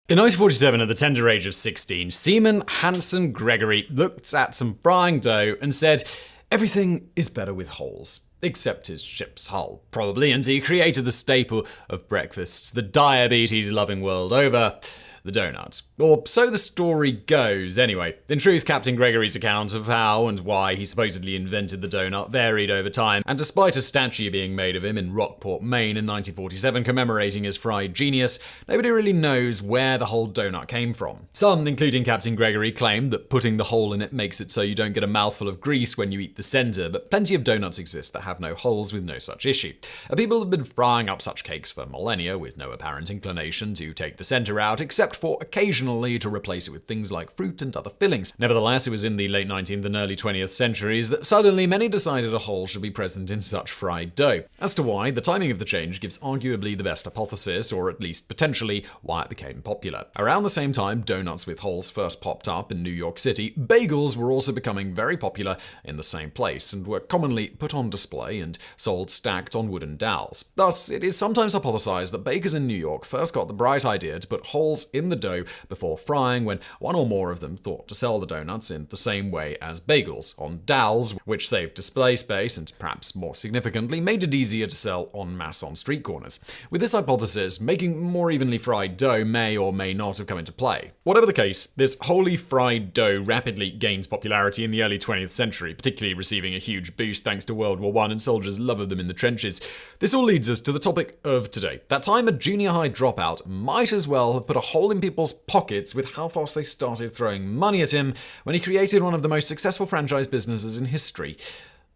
In 1947, at the tender age of 16, Semen Hanson Gregory looked at some frying dough and said, "Everything is better with holes." Except his ship's hull, probably, and he created the staple of breakfasts the diabetes-loving world over, the donut. Or so the story goes, anyway. In truth, Captain Gregory's account of how and why he supposedly invented the donut varied over time, and despite a statue being made of him in Rockport, Maine in 1947 commemorating his fried genius, nobody really knows where the whole donut came from. Some, including Captain Gregory, claim that putting the hole in it makes it so you don't get a mouthful of grease when you eat the center, but plenty of donuts exist that have no holes with no such issue. People have been frying up such cakes for millennia with no apparent inclination to take the center out, except for occasionally to replace it with things like fruit and other fillings. Nevertheless, it was in the late 19th and early 20th centuries that suddenly many decided a hole should be present in such fried dough. As to why, the timing of the change gives arguably the best hypothesis, or at least potentially why it became popular. Around the same time donuts with holes first popped up in New York City, bagels were also becoming very popular in the same place and were commonly put on display and sold stacked on wooden dowels. Thus, it is sometimes hypothesized that bakers in New York first got the bright idea to put holes in the dough before frying, when one or more of them thought to sell the donuts in the same way as bagels, on dowels, which saved display space and, perhaps more significantly, made it easier to sell en masse on street corners. With this hypothesis, making more evenly fried dough may or may not have come into play. Whatever the case, this wholly fried dough rapidly gains popularity in the early 20th century, particularly receiving a huge boost thanks to World War I and soldiers' love of them in the trenches. This all leads us to the topic of today. That time a junior high dropout might as well have put a hole in people's pockets with how fast they started throwing money at him when he created one of the most successful franchise businesses in history,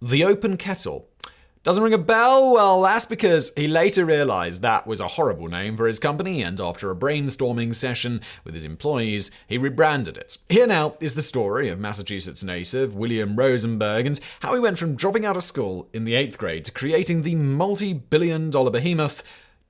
the Open Kettle. Doesn't ring a bell? Well, that's because he later realized that was a horrible name for his company, and after a brainstorming session with his employees, he rebranded it. Here now is the story of Massachusetts native William Rosenberg and how he went from dropping out of school in the 8th grade to creating the multi-billion-dollar behemoth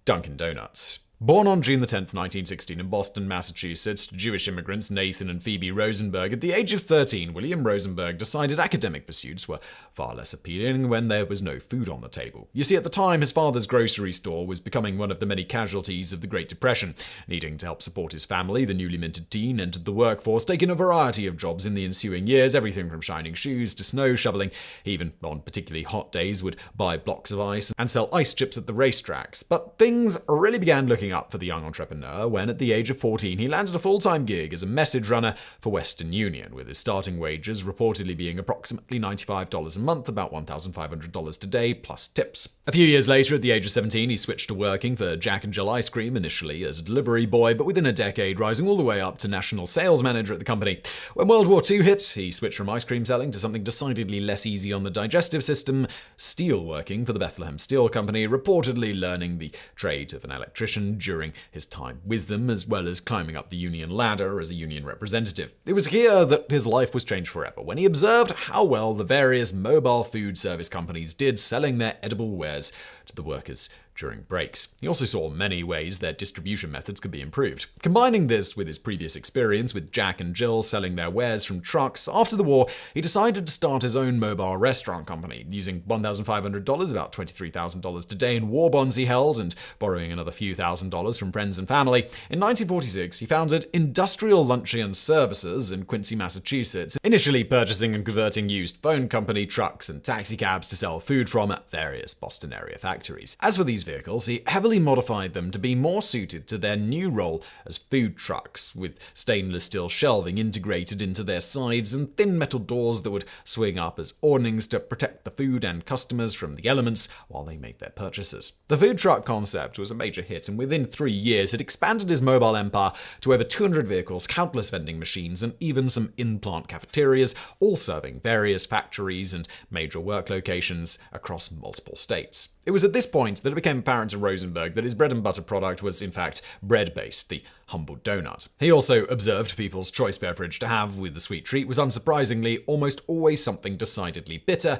Duncan Donuts. Born on June 10, 1916 in Boston, Massachusetts, to Jewish immigrants Nathan and Phoebe Rosenberg, at the age of 13, William Rosenberg decided academic pursuits were far less appealing when there was no food on the table. You see, at the time, his father's grocery store was becoming one of the many casualties of the Great Depression. Needing to help support his family, the newly minted teen entered the workforce, taking a variety of jobs in the ensuing years, everything from shining shoes to snow shoveling. He even, on particularly hot days, would buy blocks of ice and sell ice chips at the racetracks. But things really began looking up for the young entrepreneur when, at the age of 14, he landed a full-time gig as a message runner for Western Union, with his starting wages reportedly being approximately $95 a month, about $1,500 today, plus tips. A few years later, at the age of 17, he switched to working for Jack and Jill Ice Cream, initially as a delivery boy, but within a decade rising all the way up to national sales manager at the company. When World War II hit, he switched from ice cream selling to something decidedly less easy on the digestive system, steel working for the Bethlehem Steel Company, reportedly learning the trade of an electrician during his time with them, as well as climbing up the union ladder as a union representative. It was here that his life was changed forever, when he observed how well the various mobile food service companies did selling their edible wares to the workers during breaks. He also saw many ways their distribution methods could be improved. Combining this with his previous experience with Jack and Jill selling their wares from trucks, after the war, he decided to start his own mobile restaurant company, using $1,500, about $23,000 today, in war bonds he held, and borrowing another few $1,000s from friends and family. In 1946, he founded Industrial Luncheon Services in Quincy, Massachusetts, initially purchasing and converting used phone company trucks and taxicabs to sell food from at various Boston area factories. As for these vehicles, he heavily modified them to be more suited to their new role as food trucks, with stainless steel shelving integrated into their sides and thin metal doors that would swing up as awnings to protect the food and customers from the elements while they made their purchases. The food truck concept was a major hit, and within 3 years had expanded his mobile empire to over 200 vehicles, countless vending machines, and even some in-plant cafeterias, all serving various factories and major work locations across multiple states. It was at this point that it became apparent to Rosenberg that his bread and butter product was in fact bread-based, the humble donut. He also observed people's choice beverage to have with the sweet treat was unsurprisingly almost always something decidedly bitter,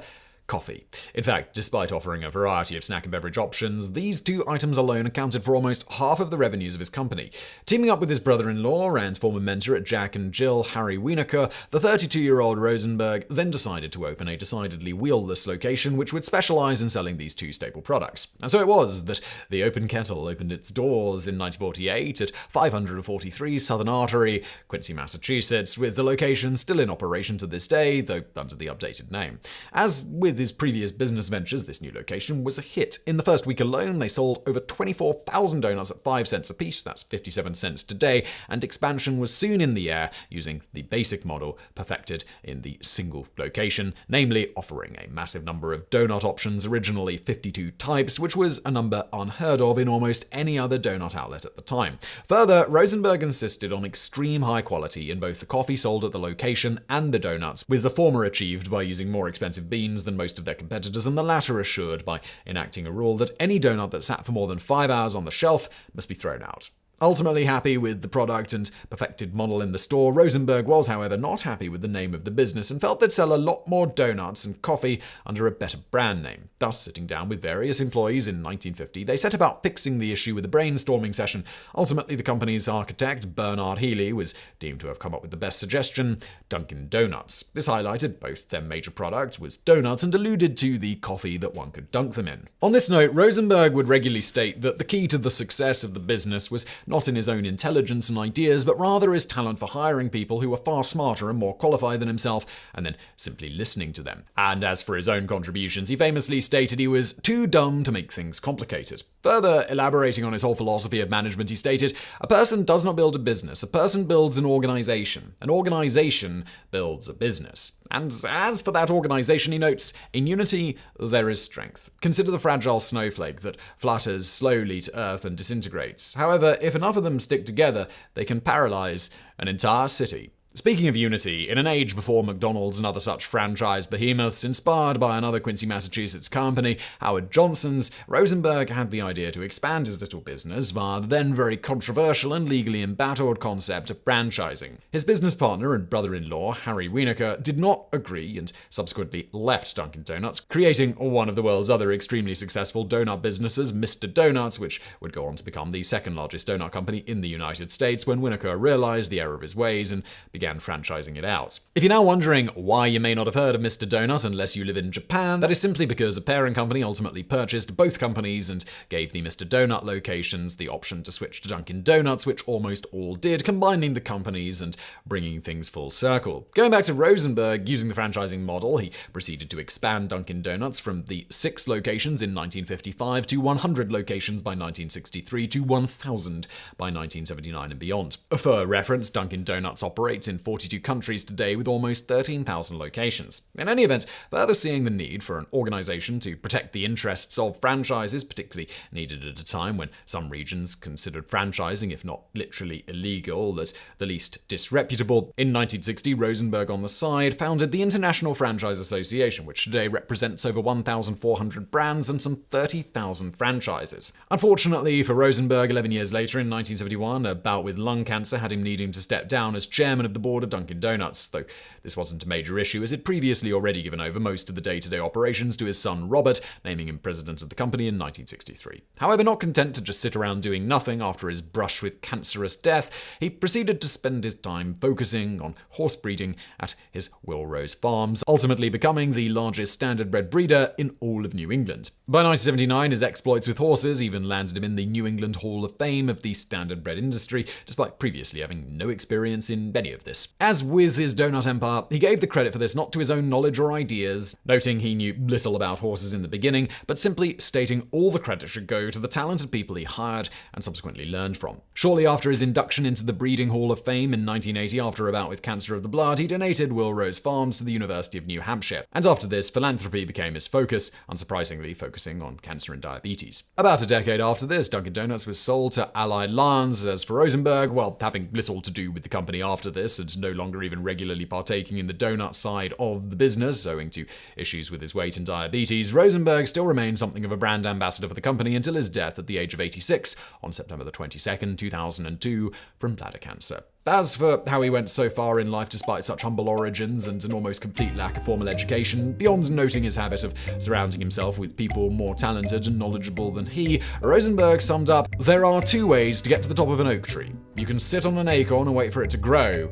coffee. In fact, despite offering a variety of snack and beverage options, these two items alone accounted for almost half of the revenues of his company. Teaming up with his brother-in-law and former mentor at Jack and Jill, Harry Wienerker, the 32-year-old Rosenberg then decided to open a decidedly wheelless location which would specialize in selling these two staple products. And so it was that the Open Kettle opened its doors in 1948 at 543 Southern Artery, Quincy, Massachusetts, with the location still in operation to this day, though under the updated name. As with his previous business ventures, this new location was a hit. In the first week alone, they sold over 24,000 donuts at 5 cents a piece, that's 57 cents today, and expansion was soon in the air using the basic model perfected in the single location, namely offering a massive number of donut options, originally 52 types, which was a number unheard of in almost any other donut outlet at the time. Further, Rosenberg insisted on extreme high quality in both the coffee sold at the location and the donuts, with the former achieved by using more expensive beans than most of their competitors, and the latter assured by enacting a rule that any donut that sat for more than 5 hours on the shelf must be thrown out. Ultimately happy with the product and perfected model in the store, Rosenberg was, however, not happy with the name of the business and felt they'd sell a lot more donuts and coffee under a better brand name. Thus, sitting down with various employees in 1950, they set about fixing the issue with a brainstorming session. Ultimately, the company's architect, Bernard Healy, was deemed to have come up with the best suggestion: Duncan Donuts. This highlighted both their major product was donuts and alluded to the coffee that one could dunk them in. On this note, Rosenberg would regularly state that the key to the success of the business was not in his own intelligence and ideas, but rather his talent for hiring people who were far smarter and more qualified than himself, and then simply listening to them. And as for his own contributions, he famously stated he was too dumb to make things complicated. Further elaborating on his whole philosophy of management, he stated, "A person does not build a business. A person builds an organization. An organization builds a business. And as for that organization," he notes, "in unity there is strength. Consider the fragile snowflake that flutters slowly to earth and disintegrates. However, if enough of them stick together, they can paralyze an entire city." Speaking of unity, in an age before McDonald's and other such franchise behemoths, inspired by another Quincy, Massachusetts company, Howard Johnson's, Rosenberg had the idea to expand his little business via the then very controversial and legally embattled concept of franchising. His business partner and brother-in-law, Harry Wienerker, did not agree and subsequently left Dunkin' Donuts, creating one of the world's other extremely successful donut businesses, Mr. Donuts, which would go on to become the second largest donut company in the United States when Wienerker realized the error of his ways and began franchising it out. If you're now wondering why you may not have heard of Mr. Donut unless you live in Japan, that is simply because a parent company ultimately purchased both companies and gave the Mr. Donut locations the option to switch to Dunkin' Donuts, which almost all did, combining the companies and bringing things full circle. Going back to Rosenberg, using the franchising model, he proceeded to expand Dunkin' Donuts from the 6 locations in 1955 to 100 locations by 1963 to 1,000 by 1979 and beyond. For reference, Dunkin' Donuts operates in 42 countries today with almost 13,000 locations. In any event, further seeing the need for an organization to protect the interests of franchises, particularly needed at a time when some regions considered franchising, if not literally illegal, as the least disreputable, in 1960, Rosenberg on the side founded the International Franchise Association, which today represents over 1,400 brands and some 30,000 franchises. Unfortunately for Rosenberg, 11 years later in 1971, a bout with lung cancer had him needing to step down as chairman of the board of Dunkin' Donuts, though this wasn't a major issue as he'd previously already given over most of the day-to-day operations to his son Robert, naming him president of the company in 1963. However, not content to just sit around doing nothing after his brush with cancerous death, he proceeded to spend his time focusing on horse breeding at his Wilrose Farms, ultimately becoming the largest standardbred breeder in all of New England. By 1979, his exploits with horses even landed him in the New England Hall of Fame of the standardbred industry, despite previously having no experience in any of this. As with his donut empire, he gave the credit for this not to his own knowledge or ideas, noting he knew little about horses in the beginning, but simply stating all the credit should go to the talented people he hired and subsequently learned from. Shortly after his induction into the Breeding Hall of Fame in 1980, after a bout with cancer of the blood, he donated Wilrose Farms to the University of New Hampshire. And after this, philanthropy became his focus, unsurprisingly focusing on cancer and diabetes. About a decade after this, Dunkin' Donuts was sold to Allied Lions. As for Rosenberg, well, having little to do with the company after this and no longer even regularly partaking in the donut side of the business, owing to issues with his weight and diabetes, Rosenberg still remained something of a brand ambassador for the company until his death at the age of 86 on September the 22nd, 2002, from bladder cancer. As for how he went so far in life despite such humble origins and an almost complete lack of formal education, beyond noting his habit of surrounding himself with people more talented and knowledgeable than he, Rosenberg summed up, "There are two ways to get to the top of an oak tree. You can sit on an acorn and wait for it to grow,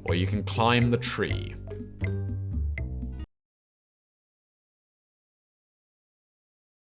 or you can climb the tree."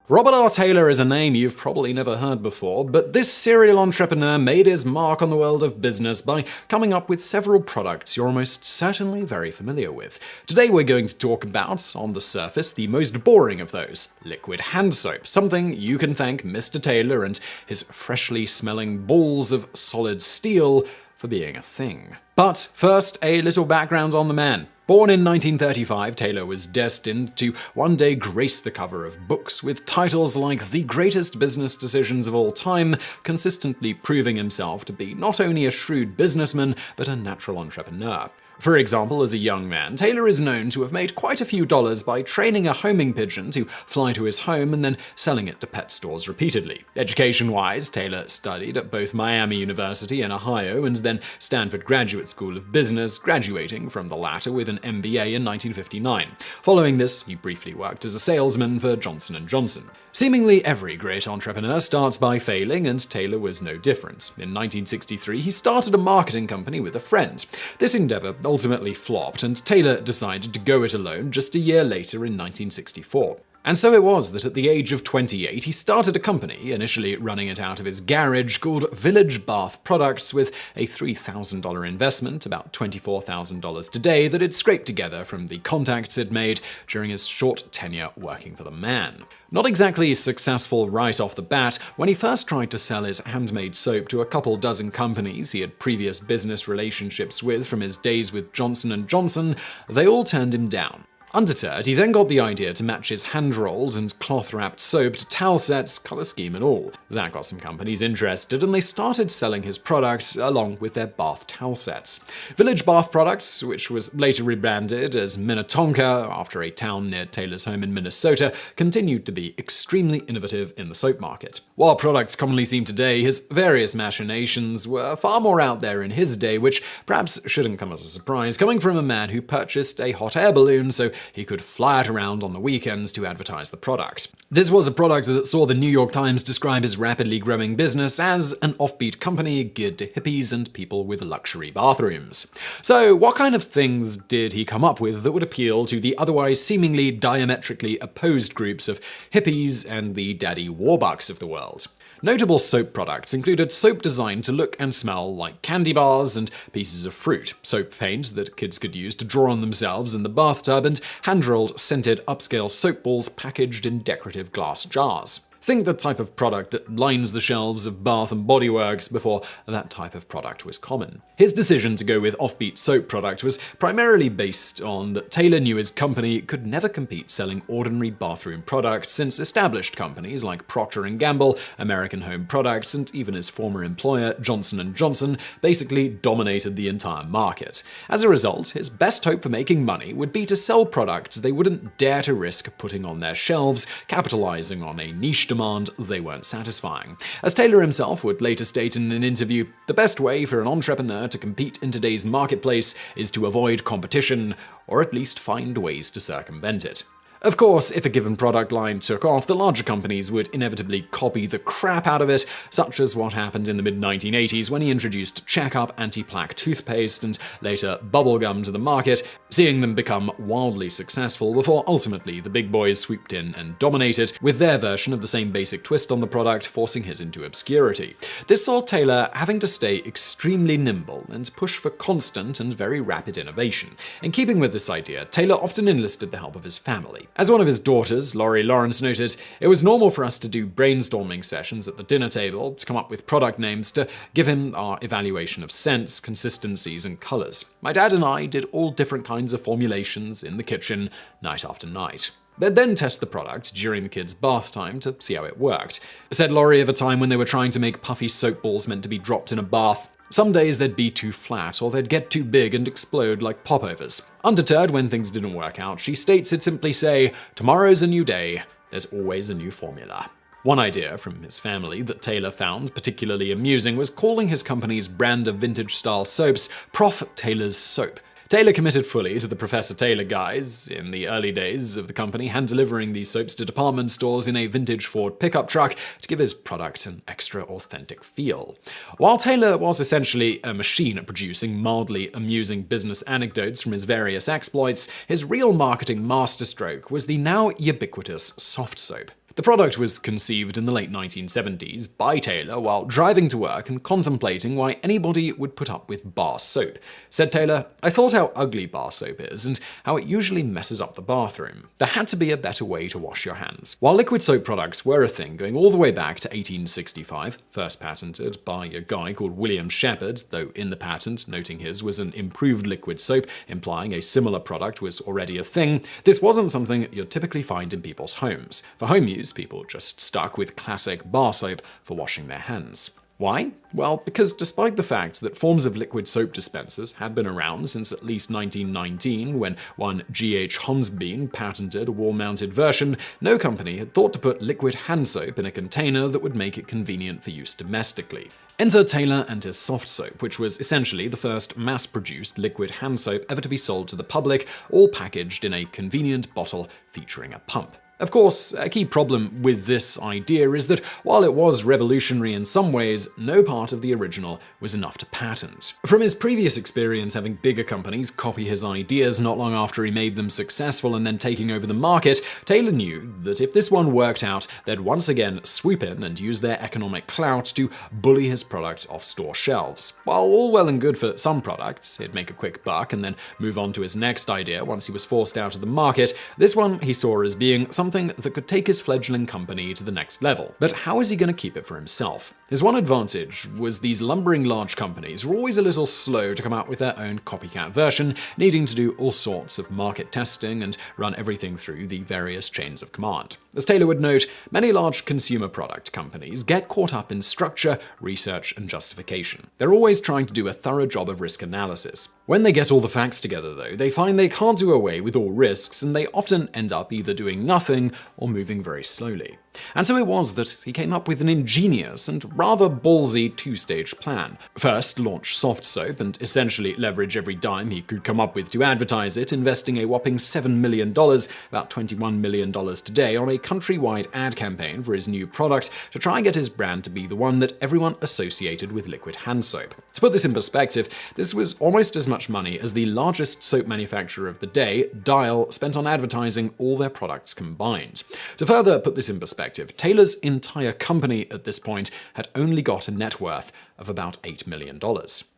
Robert R. Taylor is a name you've probably never heard before, but this serial entrepreneur made his mark on the world of business by coming up with several products you're almost certainly very familiar with. Today we're going to talk about, on the surface, the most boring of those, liquid hand soap, something you can thank Mr. Taylor and his freshly smelling balls of solid steel for being a thing. But first, a little background on the man. Born in 1935, Taylor was destined to one day grace the cover of books with titles like The Greatest Business Decisions of All Time, consistently proving himself to be not only a shrewd businessman, but a natural entrepreneur. For example, as a young man, Taylor is known to have made quite a few dollars by training a homing pigeon to fly to his home and then selling it to pet stores repeatedly. Education-wise, Taylor studied at both Miami University in Ohio and then Stanford Graduate School of Business, graduating from the latter with an MBA in 1959. Following this, he briefly worked as a salesman for Johnson & Johnson. Seemingly every great entrepreneur starts by failing, and Taylor was no different. In 1963, he started a marketing company with a friend. This endeavor ultimately flopped, and Taylor decided to go it alone just a year later in 1964. And so it was that at the age of 28, he started a company, initially running it out of his garage, called Village Bath Products, with a $3,000 investment, about $24,000 today, that he'd scraped together from the contacts he'd made during his short tenure working for the man. Not exactly successful right off the bat, when he first tried to sell his handmade soap to a couple dozen companies he had previous business relationships with from his days with Johnson & Johnson, they all turned him down. Undeterred, he then got the idea to match his hand-rolled and cloth-wrapped soap to towel sets, color scheme and all. That got some companies interested, and they started selling his product along with their bath towel sets. Village Bath Products, which was later rebranded as Minnetonka after a town near Taylor's home in Minnesota, continued to be extremely innovative in the soap market. While products commonly seen today, his various machinations were far more out there in his day, which perhaps shouldn't come as a surprise, coming from a man who purchased a hot air balloon so he could fly it around on the weekends to advertise the product. This was a product that saw the New York Times describe his rapidly growing business as an offbeat company geared to hippies and people with luxury bathrooms. So what kind of things did he come up with that would appeal to the otherwise seemingly diametrically opposed groups of hippies and the daddy warbucks of the world? Notable soap products included soap designed to look and smell like candy bars and pieces of fruit, soap paint that kids could use to draw on themselves in the bathtub, and hand-rolled scented upscale soap balls packaged in decorative glass jars. Think the type of product that lines the shelves of Bath and Body Works before that type of product was common. His decision to go with offbeat soap product was primarily based on that Taylor knew his company could never compete selling ordinary bathroom products, since established companies like Procter & Gamble, American Home Products, and even his former employer Johnson & Johnson basically dominated the entire market. As a result, his best hope for making money would be to sell products they wouldn't dare to risk putting on their shelves, capitalizing on a niche demand they weren't satisfying. As Taylor himself would later state in an interview, the best way for an entrepreneur to compete in today's marketplace is to avoid competition, or at least find ways to circumvent it. Of course, if a given product line took off, the larger companies would inevitably copy the crap out of it, such as what happened in the mid-1980s when he introduced Check-Up anti-plaque toothpaste and later bubblegum to the market, seeing them become wildly successful before ultimately the big boys swooped in and dominated, with their version of the same basic twist on the product forcing his into obscurity. This saw Taylor having to stay extremely nimble and push for constant and very rapid innovation. In keeping with this idea, Taylor often enlisted the help of his family. As one of his daughters, Laurie Lawrence, noted, "It was normal for us to do brainstorming sessions at the dinner table to come up with product names to give him our evaluation of scents, consistencies, and colors. My dad and I did all different kinds of formulations in the kitchen, night after night. They'd then test the product during the kids' bath time to see how it worked," said Laurie of a time when they were trying to make puffy soap balls meant to be dropped in a bath. "Some days they'd be too flat, or they'd get too big and explode like popovers." Undeterred when things didn't work out, she states he'd simply say, "Tomorrow's a new day. There's always a new formula." One idea from his family that Taylor found particularly amusing was calling his company's brand of vintage-style soaps Prof. Taylor's Soap. Taylor committed fully to the Professor Taylor guise in the early days of the company, hand-delivering these soaps to department stores in a vintage Ford pickup truck to give his product an extra authentic feel. While Taylor was essentially a machine at producing mildly amusing business anecdotes from his various exploits, his real marketing masterstroke was the now ubiquitous soft soap. The product was conceived in the late 1970s by Taylor while driving to work and contemplating why anybody would put up with bar soap. Said Taylor, "I thought how ugly bar soap is and how it usually messes up the bathroom. There had to be a better way to wash your hands." While liquid soap products were a thing going all the way back to 1865, first patented by a guy called William Shepherd, though in the patent noting his was an improved liquid soap, implying a similar product was already a thing, this wasn't something you'd typically find in people's homes. For home use, people just stuck with classic bar soap for washing their hands. Why? Well, because despite the fact that forms of liquid soap dispensers had been around since at least 1919, when one G.H. Honsbein patented a wall-mounted version, no company had thought to put liquid hand soap in a container that would make it convenient for use domestically. Enter Taylor and his soft soap, which was essentially the first mass-produced liquid hand soap ever to be sold to the public, all packaged in a convenient bottle featuring a pump. Of course, a key problem with this idea is that while it was revolutionary in some ways, no part of the original was enough to patent. From his previous experience having bigger companies copy his ideas not long after he made them successful and then taking over the market, Taylor knew that if this one worked out, they'd once again swoop in and use their economic clout to bully his product off store shelves. While all well and good for some products, he'd make a quick buck and then move on to his next idea once he was forced out of the market, this one he saw as being something that could take his fledgling company to the next level. But how is he going to keep it for himself? His one advantage was these lumbering large companies were always a little slow to come out with their own copycat version, needing to do all sorts of market testing and run everything through the various chains of command. As Taylor would note, many large consumer product companies get caught up in structure, research, and justification. They're always trying to do a thorough job of risk analysis. When they get all the facts together, though, they find they can't do away with all risks, and they often end up either doing nothing or moving very slowly. And so it was that he came up with an ingenious and rather ballsy two-stage plan. First, launch soft soap and essentially leverage every dime he could come up with to advertise it, investing a whopping $7 million, about $21 million today, on a countrywide ad campaign for his new product to try and get his brand to be the one that everyone associated with liquid hand soap. To put this in perspective, this was almost as much money as the largest soap manufacturer of the day, Dial, spent on advertising all their products combined. To further put this in perspective, Taylor's entire company at this point had only got a net worth of about $8 million.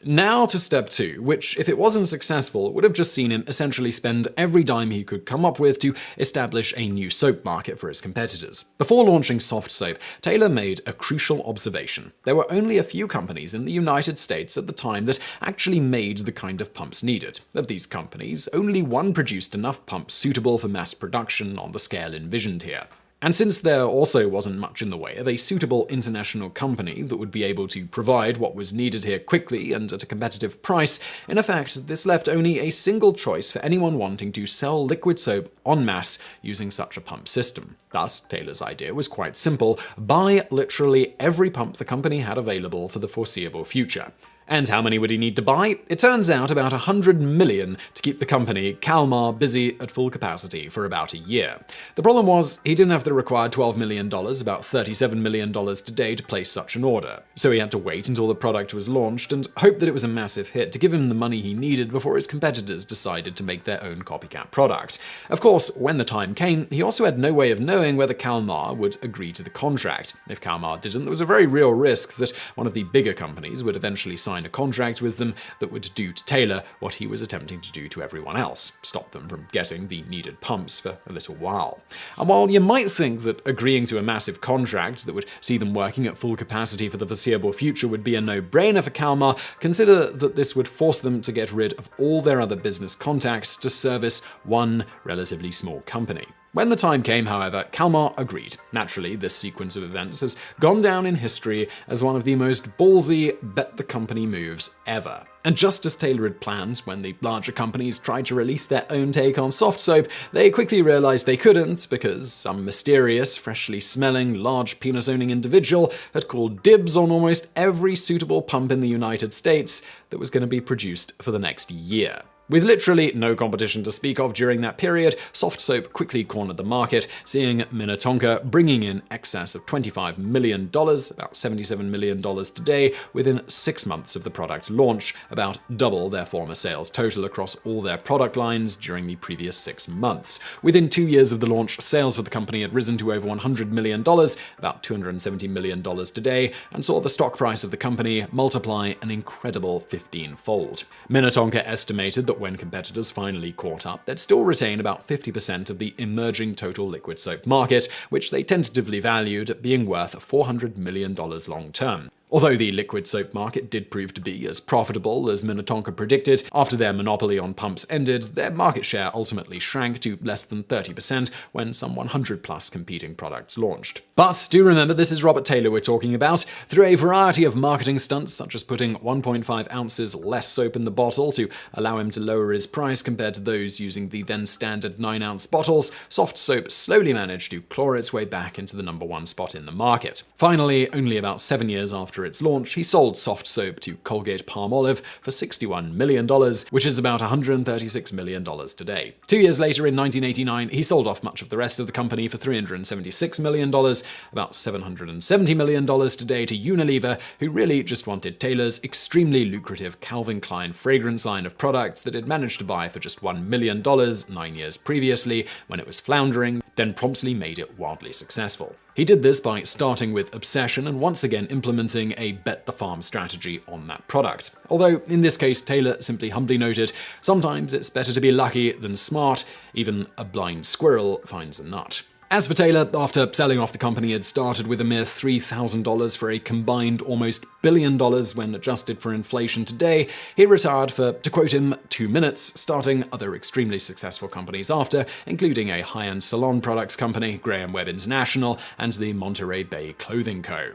Now to step 2, which, if it wasn't successful, would have just seen him essentially spend every dime he could come up with to establish a new soap market for his competitors. Before launching soft soap, Taylor made a crucial observation. There were only a few companies in the United States at the time that actually made the kind of pumps needed. Of these companies, only one produced enough pumps suitable for mass production on the scale envisioned here. And since there also wasn't much in the way of a suitable international company that would be able to provide what was needed here quickly and at a competitive price, in effect, this left only a single choice for anyone wanting to sell liquid soap en masse using such a pump system. Thus, Taylor's idea was quite simple: buy literally every pump the company had available for the foreseeable future. And how many would he need to buy? It turns out about 100 million to keep the company, Kalmar, busy at full capacity for about a year. The problem was, he didn't have the required $12 million, about $37 million today, to place such an order. So he had to wait until the product was launched and hope that it was a massive hit to give him the money he needed before his competitors decided to make their own copycat product. Of course, when the time came, he also had no way of knowing whether Kalmar would agree to the contract. If Kalmar didn't, there was a very real risk that one of the bigger companies would eventually sign a contract with them that would do to Taylor what he was attempting to do to everyone else, stop them from getting the needed pumps for a little while. And while you might think that agreeing to a massive contract that would see them working at full capacity for the foreseeable future would be a no-brainer for Kalmar, consider that this would force them to get rid of all their other business contacts to service one relatively small company. When the time came, however, Kalmar agreed. Naturally, this sequence of events has gone down in history as one of the most ballsy bet the company moves ever. And just as Taylor had planned, when the larger companies tried to release their own take on soft soap, they quickly realized they couldn't because some mysterious, freshly smelling, large penis-owning individual had called dibs on almost every suitable pump in the United States that was going to be produced for the next year. With literally no competition to speak of during that period, soft soap quickly cornered the market, seeing Minnetonka bringing in excess of $25 million, about $77 million today, within 6 months of the product's launch, about double their former sales total across all their product lines during the previous 6 months. Within 2 years of the launch, sales for the company had risen to over $100 million, about $270 million today, and saw the stock price of the company multiply an incredible 15-fold. Minnetonka estimated that when competitors finally caught up, they'd still retain about 50% of the emerging total liquid soap market, which they tentatively valued at being worth $400 million long term. Although the liquid soap market did prove to be as profitable as Minnetonka predicted, after their monopoly on pumps ended, their market share ultimately shrank to less than 30% when some 100-plus competing products launched. But do remember, this is Robert Taylor we're talking about. Through a variety of marketing stunts, such as putting 1.5 ounces less soap in the bottle to allow him to lower his price compared to those using the then standard 9-ounce bottles, soft soap slowly managed to claw its way back into the #1 spot in the market. Finally, only about 7 years after its launch, he sold soft soap to Colgate-Palmolive for $61 million, which is about $136 million today. 2 years later, in 1989, he sold off much of the rest of the company for $376 million, about $770 million today, to Unilever, who really just wanted Taylor's extremely lucrative Calvin Klein fragrance line of products that it managed to buy for just $1 million 9 years previously when it was floundering, then promptly made it wildly successful. He did this by starting with obsession and once again implementing a bet the farm strategy on that product. Although, in this case, Taylor simply humbly noted, "Sometimes it's better to be lucky than smart. Even a blind squirrel finds a nut." As for Taylor, after selling off the company, had started with a mere $3,000 for a combined almost $1 billion when adjusted for inflation today, he retired for, to quote him, 2 minutes, starting other extremely successful companies after, including a high-end salon products company, Graham Webb International, and the Monterey Bay Clothing Co.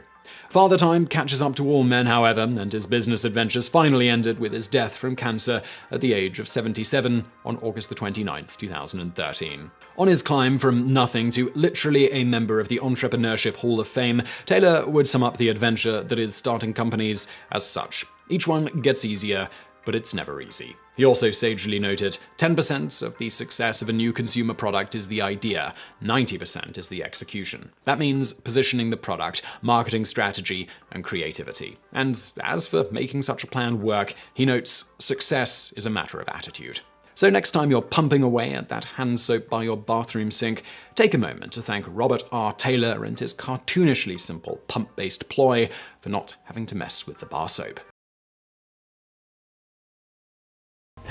Father Time catches up to all men, however, and his business adventures finally ended with his death from cancer at the age of 77 on August 29, 2013. On his climb from nothing to literally a member of the Entrepreneurship Hall of Fame, Taylor would sum up the adventure that is starting companies as such. Each one gets easier, but it's never easy. He also sagely noted, 10% of the success of a new consumer product is the idea, 90% is the execution. That means positioning the product, marketing strategy, and creativity. And as for making such a plan work, he notes, success is a matter of attitude. So next time you're pumping away at that hand soap by your bathroom sink, take a moment to thank Robert R. Taylor and his cartoonishly simple pump-based ploy for not having to mess with the bar soap.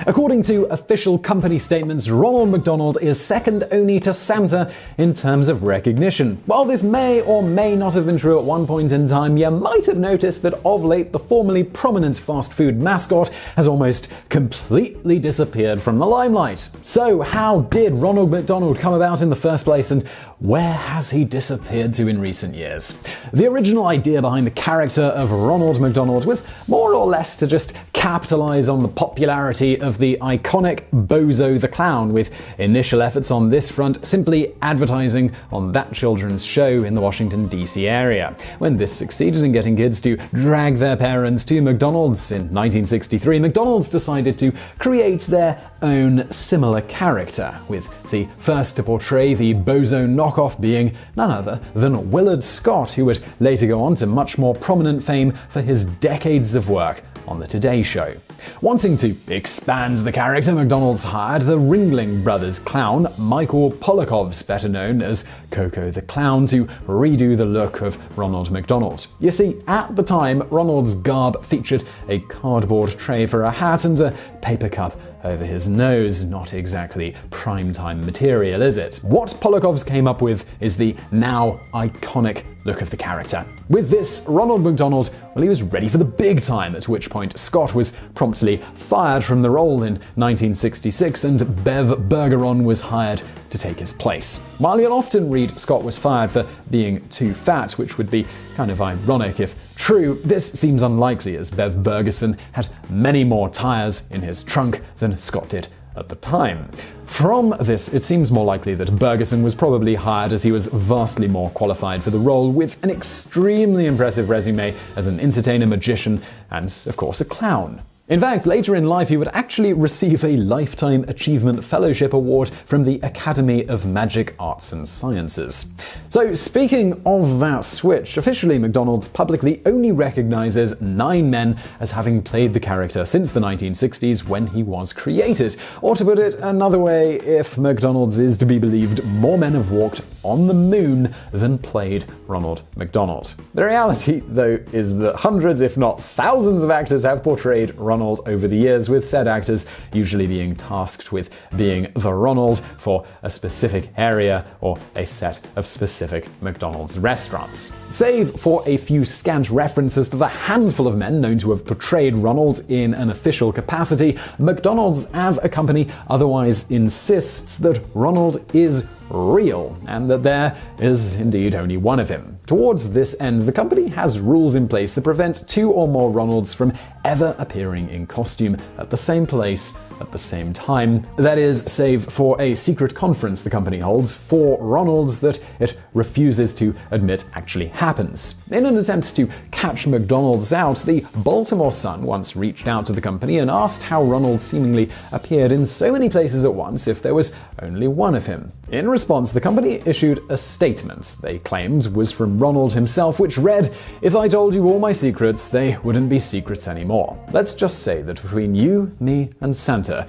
According to official company statements, Ronald McDonald is second only to Santa in terms of recognition. While this may or may not have been true at one point in time, you might have noticed that of late the formerly prominent fast food mascot has almost completely disappeared from the limelight. So how did Ronald McDonald come about in the first place, and where has he disappeared to in recent years? The original idea behind the character of Ronald McDonald was more or less to just capitalize on the popularity of the iconic Bozo the Clown, with initial efforts on this front simply advertising on that children's show in the Washington, D.C. area. When this succeeded in getting kids to drag their parents to McDonald's in 1963, McDonald's decided to create their own similar character, with the first to portray the Bozo knockoff being none other than Willard Scott, who would later go on to much more prominent fame for his decades of work on The Today Show. Wanting to expand the character, McDonald's hired the Ringling Brothers clown Michael Poliakovs, better known as Coco the Clown, to redo the look of Ronald McDonald. You see, at the time, Ronald's garb featured a cardboard tray for a hat and a paper cup over his nose. Not exactly primetime material, is it? What Polakovs came up with is the now iconic look of the character. With this, Ronald McDonald, well, he was ready for the big time, at which point Scott was promptly fired from the role in 1966 and Bev Bergeron was hired to take his place. While you'll often read Scott was fired for being too fat, which would be kind of ironic if true, this seems unlikely as Bev Bergeson had many more tires in his trunk than Scott did at the time. From this, it seems more likely that Bergeson was probably hired as he was vastly more qualified for the role, with an extremely impressive resume as an entertainer, magician, and of course a clown. In fact, later in life he would actually receive a Lifetime Achievement Fellowship Award from the Academy of Magic Arts and Sciences. So speaking of that switch, officially McDonald's publicly only recognizes 9 men as having played the character since the 1960s when he was created. Or to put it another way, if McDonald's is to be believed, more men have walked on the moon than played Ronald McDonald. The reality, though, is that hundreds, if not thousands of actors have portrayed Ronald over the years, with said actors usually being tasked with being the Ronald for a specific area or a set of specific McDonald's restaurants. Save for a few scant references to the handful of men known to have portrayed Ronald in an official capacity, McDonald's as a company otherwise insists that Ronald is real, and that there is indeed only one of him. Towards this end, the company has rules in place that prevent 2 or more Ronalds from ever appearing in costume at the same place at the same time. That is, save for a secret conference the company holds for Ronalds that it refuses to admit actually happens. In an attempt to catch McDonald's out, the Baltimore Sun once reached out to the company and asked how Ronald seemingly appeared in so many places at once if there was only one of him. In response, the company issued a statement they claimed was from Ronald himself, which read, "If I told you all my secrets, they wouldn't be secrets anymore. Let's just say that between you, me, and Santa,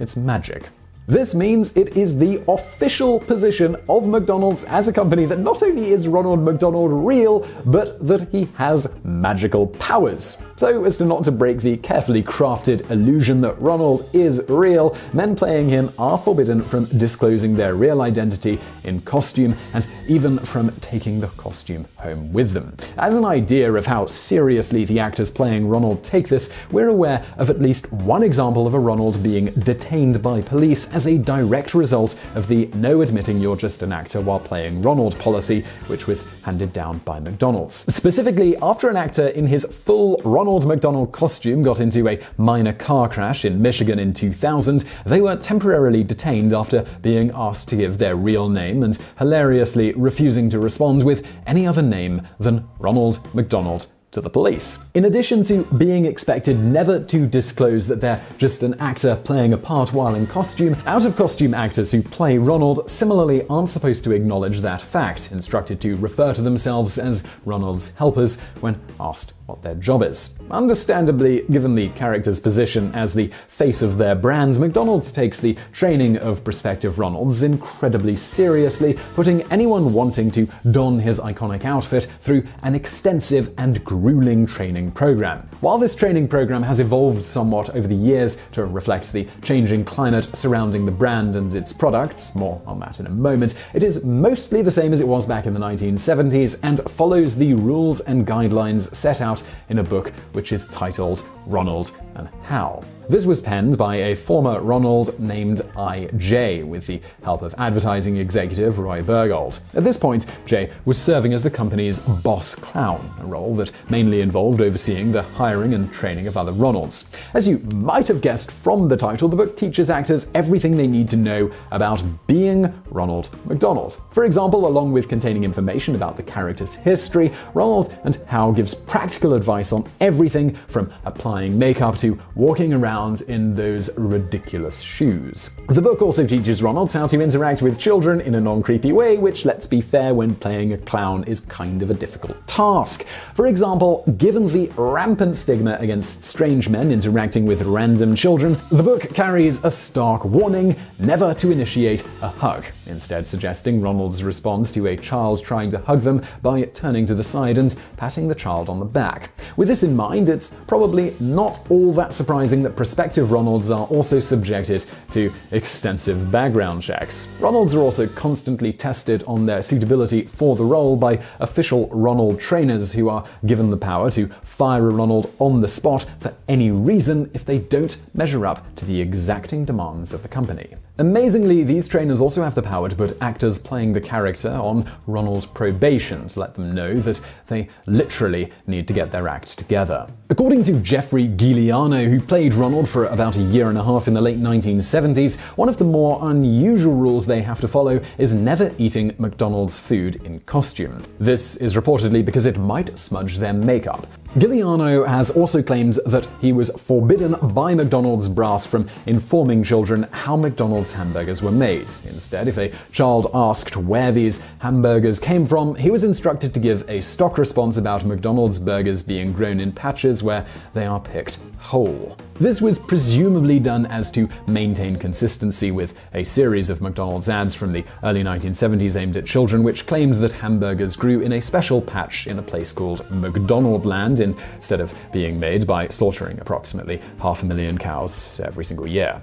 it's magic." This means it is the official position of McDonald's as a company that not only is Ronald McDonald real, but that he has magical powers. So as to not to break the carefully crafted illusion that Ronald is real, men playing him are forbidden from disclosing their real identity in costume and even from taking the costume home with them. As an idea of how seriously the actors playing Ronald take this, we're aware of at least one example of a Ronald being detained by police as a direct result of the no admitting you're just an actor while playing Ronald policy, which was handed down by McDonald's. Specifically, after an actor in his full Ronald McDonald costume got into a minor car crash in Michigan in 2000, they were temporarily detained after being asked to give their real name and hilariously refusing to respond with any other name than Ronald McDonald to the police. In addition to being expected never to disclose that they're just an actor playing a part while in costume, out-of-costume actors who play Ronald similarly aren't supposed to acknowledge that fact, instructed to refer to themselves as Ronald's helpers when asked what their job is. Understandably, given the character's position as the face of their brand, McDonald's takes the training of prospective Ronalds incredibly seriously, putting anyone wanting to don his iconic outfit through an extensive and grueling training program. While this training program has evolved somewhat over the years to reflect the changing climate surrounding the brand and its products, more on that in a moment, it is mostly the same as it was back in the 1970s and follows the rules and guidelines set out in a book which is titled Ronald and How. This was penned by a former Ronald named I.J. with the help of advertising executive Roy Bergold. At this point, Jay was serving as the company's boss clown, a role that mainly involved overseeing the hiring and training of other Ronalds. As you might have guessed from the title, the book teaches actors everything they need to know about being Ronald McDonald. For example, along with containing information about the character's history, Ronald and How gives practical advice on everything from applying makeup to walking around in those ridiculous shoes. The book also teaches Ronald how to interact with children in a non-creepy way, which, let's be fair, when playing a clown is kind of a difficult task. For example, given the rampant stigma against strange men interacting with random children, the book carries a stark warning never to initiate a hug, instead suggesting Ronald's response to a child trying to hug them by turning to the side and patting the child on the back. With this in mind, it's probably not all that surprising that prospective Ronalds are also subjected to extensive background checks. Ronalds are also constantly tested on their suitability for the role by official Ronald trainers who are given the power to fire a Ronald on the spot for any reason if they don't measure up to the exacting demands of the company. Amazingly, these trainers also have the power to put actors playing the character on Ronald probation to let them know that they literally need to get their act together. According to Jeffrey Giuliano, who played Ronald for about a year and a half in the late 1970s, one of the more unusual rules they have to follow is never eating McDonald's food in costume. This is reportedly because it might smudge their makeup. Giuliano has also claimed that he was forbidden by McDonald's brass from informing children how McDonald's hamburgers were made. Instead, if a child asked where these hamburgers came from, he was instructed to give a stock response about McDonald's burgers being grown in patches where they are picked whole. This was presumably done as to maintain consistency with a series of McDonald's ads from the early 1970s aimed at children, which claimed that hamburgers grew in a special patch in a place called McDonaldland instead of being made by slaughtering approximately 500,000 cows every single year.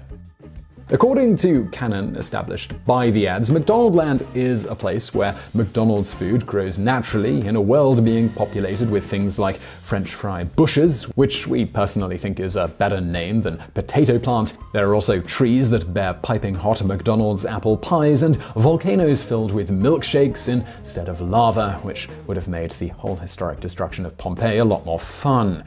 According to canon established by the ads, McDonaldland is a place where McDonald's food grows naturally in a world being populated with things like French fry bushes, which we personally think is a better name than potato plant. There are also trees that bear piping hot McDonald's apple pies and volcanoes filled with milkshakes instead of lava, which would have made the whole historic destruction of Pompeii a lot more fun.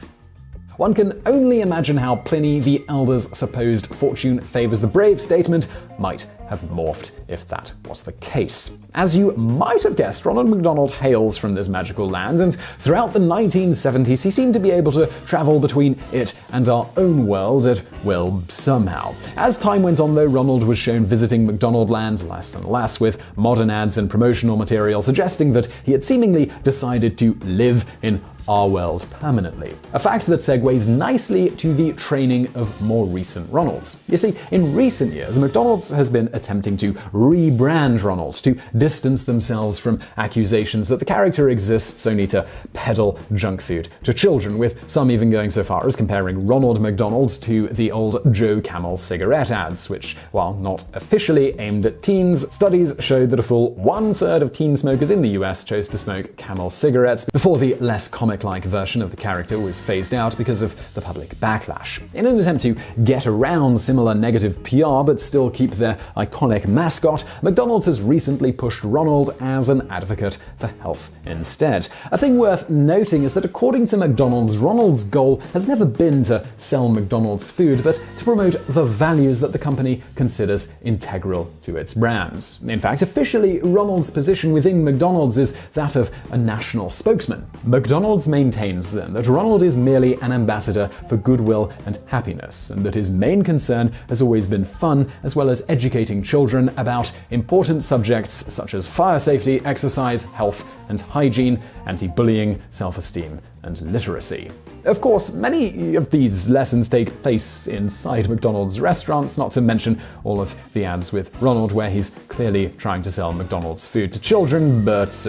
One can only imagine how Pliny the Elder's supposed fortune favors the brave statement might have morphed if that was the case. As you might have guessed, Ronald McDonald hails from this magical land, and throughout the 1970s he seemed to be able to travel between it and our own world at will somehow. As time went on though, Ronald was shown visiting McDonaldland less and less, with modern ads and promotional material suggesting that he had seemingly decided to live in our world permanently. A fact that segues nicely to the training of more recent Ronalds. You see, in recent years, McDonald's has been attempting to rebrand Ronald to distance themselves from accusations that the character exists only to peddle junk food to children, with some even going so far as comparing Ronald McDonald to the old Joe Camel cigarette ads, which, while not officially aimed at teens, studies showed that a full 1/3 of teen smokers in the US chose to smoke Camel cigarettes before the less comic-like version of the character was phased out because of the public backlash. In an attempt to get around similar negative PR but still keep their iconic mascot, McDonald's has recently pushed Ronald as an advocate for health instead. A thing worth noting is that according to McDonald's, Ronald's goal has never been to sell McDonald's food, but to promote the values that the company considers integral to its brand. In fact, officially, Ronald's position within McDonald's is that of a national spokesman. McDonald's maintains then that Ronald is merely an ambassador for goodwill and happiness, and that his main concern has always been fun, as well as educating children about important subjects such as fire safety, exercise, health and hygiene, anti-bullying, self-esteem and literacy. Of course, many of these lessons take place inside McDonald's restaurants, not to mention all of the ads with Ronald where he's clearly trying to sell McDonald's food to children, but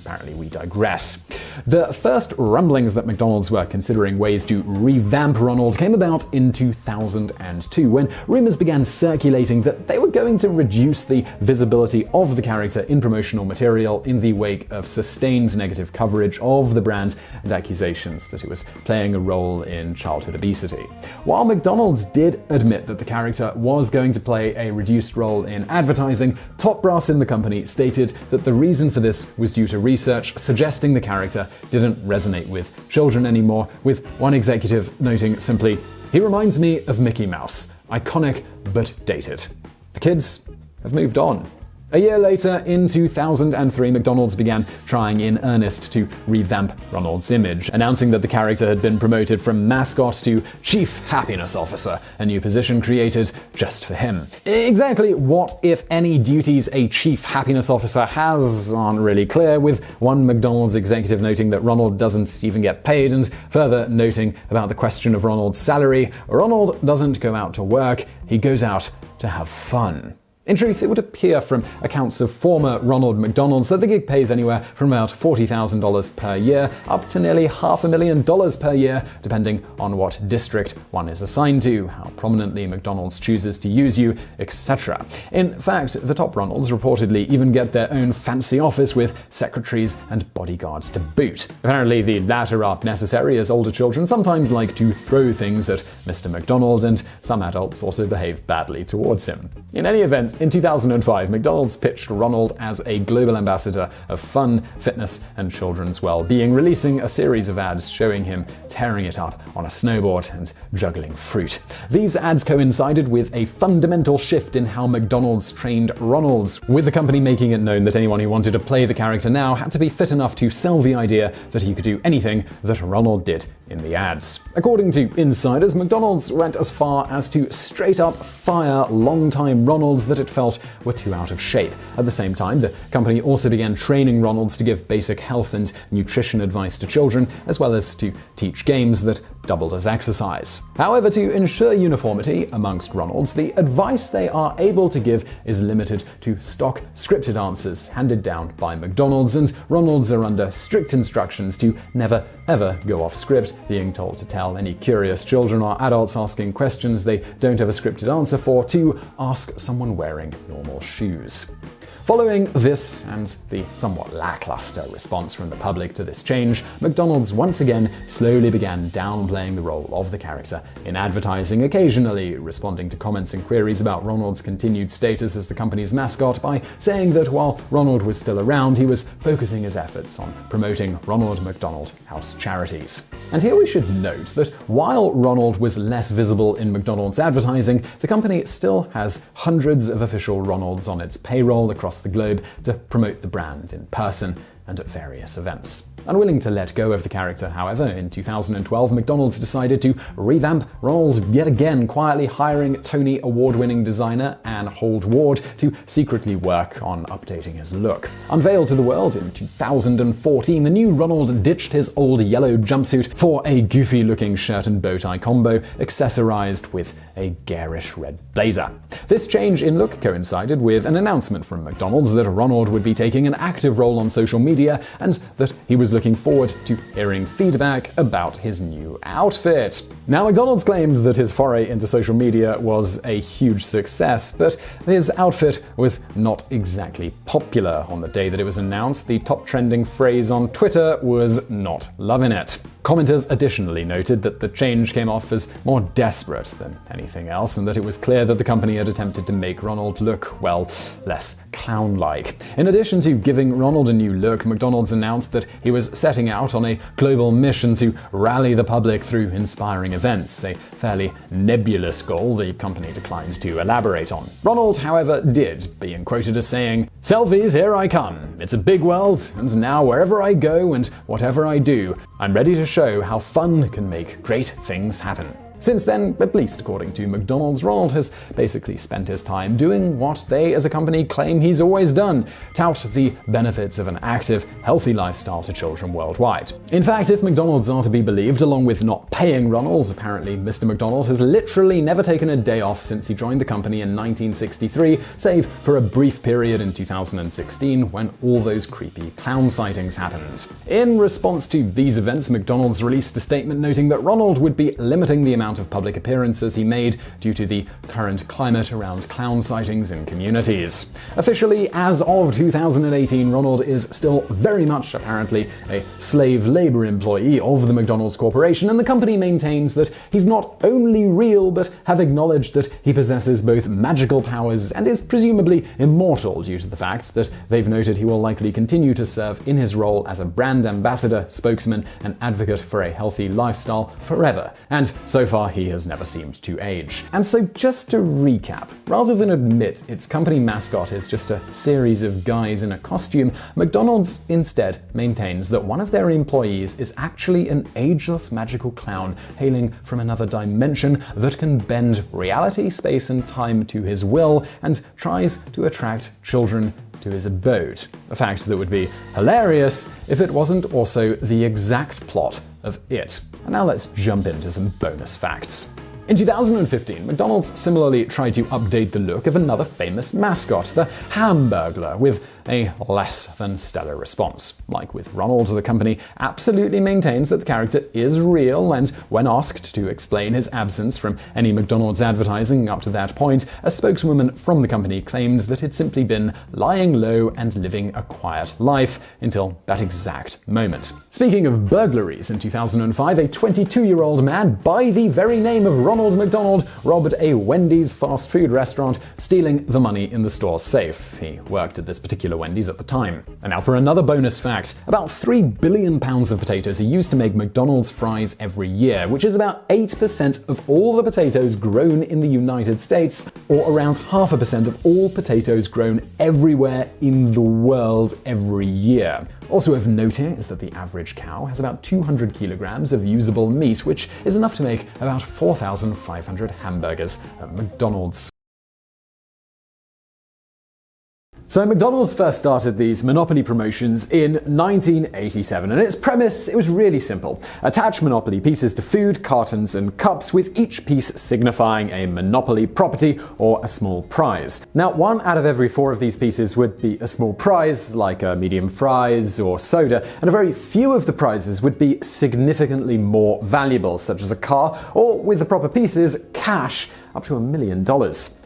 apparently we digress. The first rumblings that McDonald's were considering ways to revamp Ronald came about in 2002, when rumors began circulating that they were going to reduce the visibility of the character in promotional material in the wake of sustained negative coverage of the brand and accusations that it was playing a role in childhood obesity. While McDonald's did admit that the character was going to play a reduced role in advertising, top brass in the company stated that the reason for this was due to research suggesting the character didn't resonate with children anymore, with one executive noting simply, "He reminds me of Mickey Mouse. Iconic but dated." The kids have moved on. A year later, in 2003, McDonald's began trying in earnest to revamp Ronald's image, announcing that the character had been promoted from mascot to Chief Happiness Officer, a new position created just for him. Exactly what, if any, duties a Chief Happiness Officer has aren't really clear, with one McDonald's executive noting that Ronald doesn't even get paid, and further noting about the question of Ronald's salary, Ronald doesn't go out to work, he goes out to have fun. In truth, it would appear from accounts of former Ronald McDonald's that the gig pays anywhere from about $40,000 per year up to nearly $500,000 per year, depending on what district one is assigned to, how prominently McDonald's chooses to use you, etc. In fact, the top Ronalds reportedly even get their own fancy office with secretaries and bodyguards to boot. Apparently, the latter are necessary as older children sometimes like to throw things at Mr. McDonald, and some adults also behave badly towards him. In any event, in 2005, McDonald's pitched Ronald as a global ambassador of fun, fitness, and children's well-being, releasing a series of ads showing him tearing it up on a snowboard and juggling fruit. These ads coincided with a fundamental shift in how McDonald's trained Ronalds, with the company making it known that anyone who wanted to play the character now had to be fit enough to sell the idea that he could do anything that Ronald did in the ads. According to insiders, McDonald's went as far as to straight up fire long-time Ronalds that it felt were too out of shape. At the same time, the company also began training Ronalds to give basic health and nutrition advice to children, as well as to teach games that doubled as exercise. However, to ensure uniformity amongst Ronalds, the advice they are able to give is limited to stock scripted answers handed down by McDonald's, and Ronalds are under strict instructions to never ever go off script, being told to tell any curious children or adults asking questions they don't have a scripted answer for to ask someone wearing normal shoes. Following this and the somewhat lackluster response from the public to this change, McDonald's once again slowly began downplaying the role of the character in advertising, occasionally responding to comments and queries about Ronald's continued status as the company's mascot by saying that while Ronald was still around, he was focusing his efforts on promoting Ronald McDonald House charities. And here we should note that while Ronald was less visible in McDonald's advertising, the company still has hundreds of official Ronalds on its payroll across the globe to promote the brand in person and at various events. Unwilling to let go of the character, however, in 2012, McDonald's decided to revamp Ronald yet again, quietly hiring Tony Award-winning designer Anne Hold Ward to secretly work on updating his look. Unveiled to the world in 2014, the new Ronald ditched his old yellow jumpsuit for a goofy-looking shirt and bow tie combo, accessorized with a garish red blazer. This change in look coincided with an announcement from McDonald's that Ronald would be taking an active role on social media and that he was looking forward to hearing feedback about his new outfit. Now, McDonald's claimed that his foray into social media was a huge success, but his outfit was not exactly popular. On the day that it was announced, the top trending phrase on Twitter was "not loving it." Commenters additionally noted that the change came off as more desperate than anything else, and that it was clear that the company had attempted to make Ronald look, well, less clown-like. In addition to giving Ronald a new look, McDonald's announced that he was setting out on a global mission to rally the public through inspiring events, a fairly nebulous goal the company declined to elaborate on. Ronald, however, did, being quoted as saying, "Selfies, here I come. It's a big world, and now wherever I go and whatever I do, I'm ready to show how fun can make great things happen." Since then, at least according to McDonald's, Ronald has basically spent his time doing what they as a company claim he's always done: tout the benefits of an active, healthy lifestyle to children worldwide. In fact, if McDonald's are to be believed, along with not paying Ronald, apparently Mr. McDonald has literally never taken a day off since he joined the company in 1963, save for a brief period in 2016 when all those creepy clown sightings happened. In response to these events, McDonald's released a statement noting that Ronald would be limiting the amount of public appearances he made due to the current climate around clown sightings in communities. Officially, as of 2018, Ronald is still very much, apparently, a slave labor employee of the McDonald's Corporation, and the company maintains that he's not only real, but have acknowledged that he possesses both magical powers and is presumably immortal due to the fact that they've noted he will likely continue to serve in his role as a brand ambassador, spokesman, and advocate for a healthy lifestyle forever. And so far, he has never seemed to age. And so just to recap, rather than admit its company mascot is just a series of guys in a costume, McDonald's instead maintains that one of their employees is actually an ageless magical clown hailing from another dimension that can bend reality, space, and time to his will and tries to attract children to his abode. A fact that would be hilarious if it wasn't also the exact plot of It. And now let's jump into some bonus facts. In 2015, McDonald's similarly tried to update the look of another famous mascot, the Hamburglar, with a less than stellar response. Like with Ronald, the company absolutely maintains that the character is real, and when asked to explain his absence from any McDonald's advertising up to that point, a spokeswoman from the company claimed that he'd simply been lying low and living a quiet life until that exact moment. Speaking of burglaries, in 2005, a 22-year-old man by the very name of Ronald McDonald robbed a Wendy's fast food restaurant, stealing the money in the store's safe. He worked at this particular Wendy's at the time. And now for another bonus fact. About 3 billion pounds of potatoes are used to make McDonald's fries every year, which is about 8% of all the potatoes grown in the United States, or around 0.5% of all potatoes grown everywhere in the world every year. Also of note is that the average cow has about 200 kilograms of usable meat, which is enough to make about 4,500 hamburgers at McDonald's. So McDonald's first started these Monopoly promotions in 1987, and its premise, it was really simple. Attach Monopoly pieces to food, cartons, and cups, with each piece signifying a Monopoly property or a small prize. Now, 1 out of every 4 of these pieces would be a small prize, like a medium fries or soda, and a very few of the prizes would be significantly more valuable, such as a car, or with the proper pieces, cash, up to $1 million.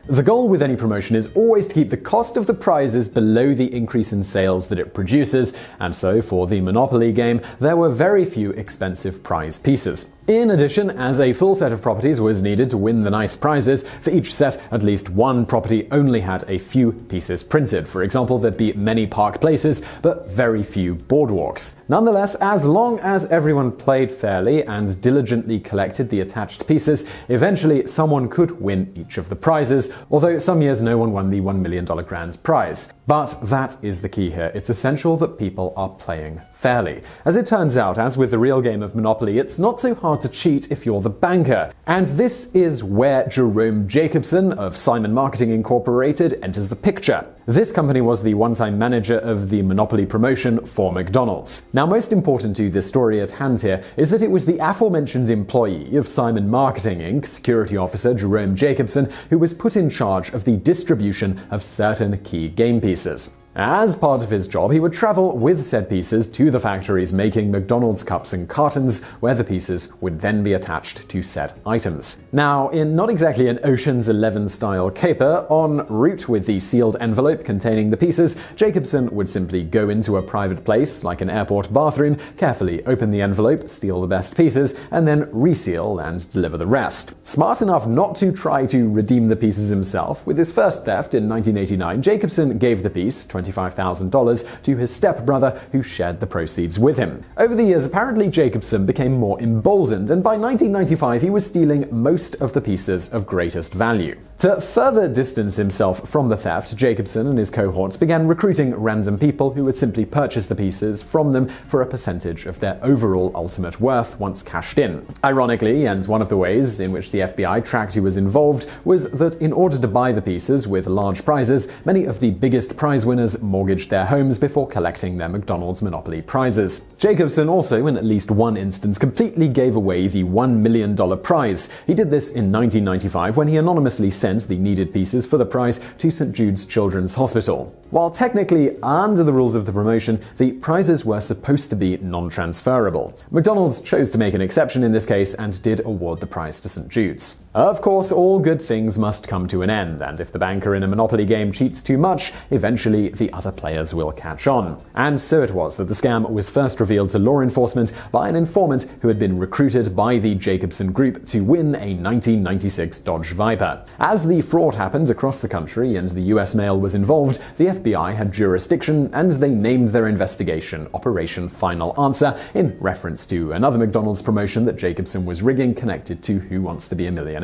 The goal with any promotion is always to keep the cost of the prizes below the increase in sales that it produces, and so for the Monopoly game, there were very few expensive prize pieces. In addition, as a full set of properties was needed to win the nice prizes, for each set, at least one property only had a few pieces printed. For example, there'd be many park places, but very few boardwalks. Nonetheless, as long as everyone played fairly and diligently collected the attached pieces, eventually someone could win each of the prizes, although some years no one won the $1 million grand prize. But that is the key here. It's essential that people are playing fairly. As it turns out, as with the real game of Monopoly, it's not so hard to cheat if you're the banker. And this is where Jerome Jacobson of Simon Marketing Incorporated enters the picture. This company was the one-time manager of the Monopoly promotion for McDonald's. Now, most important to the story at hand here is that it was the aforementioned employee of Simon Marketing Inc., security officer Jerome Jacobson, who was put in charge of the distribution of certain key game pieces. As part of his job, he would travel with said pieces to the factories making McDonald's cups and cartons, where the pieces would then be attached to said items. Now, in not exactly an Ocean's 11 style caper, en route with the sealed envelope containing the pieces, Jacobson would simply go into a private place, like an airport bathroom, carefully open the envelope, steal the best pieces, and then reseal and deliver the rest. Smart enough not to try to redeem the pieces himself, with his first theft in 1989, Jacobson gave the piece, $25,000, to his stepbrother, who shared the proceeds with him. Over the years, apparently Jacobson became more emboldened, and by 1995 he was stealing most of the pieces of greatest value. To further distance himself from the theft, Jacobson and his cohorts began recruiting random people who would simply purchase the pieces from them for a percentage of their overall ultimate worth once cashed in. Ironically, and one of the ways in which the FBI tracked who was involved, was that in order to buy the pieces with large prizes, many of the biggest prize winners mortgaged their homes before collecting their McDonald's Monopoly prizes. Jacobson also, in at least one instance, completely gave away the $1 million prize. He did this in 1995 when he anonymously sent the needed pieces for the prize to St. Jude's Children's Hospital. While technically under the rules of the promotion, the prizes were supposed to be non-transferable. McDonald's chose to make an exception in this case and did award the prize to St. Jude's. Of course, all good things must come to an end, and if the banker in a Monopoly game cheats too much, eventually the other players will catch on. And so it was that the scam was first revealed to law enforcement by an informant who had been recruited by the Jacobson Group to win a 1996 Dodge Viper. As the fraud happened across the country and the US mail was involved, the FBI had jurisdiction, and they named their investigation Operation Final Answer, in reference to another McDonald's promotion that Jacobson was rigging connected to Who Wants to Be a Millionaire.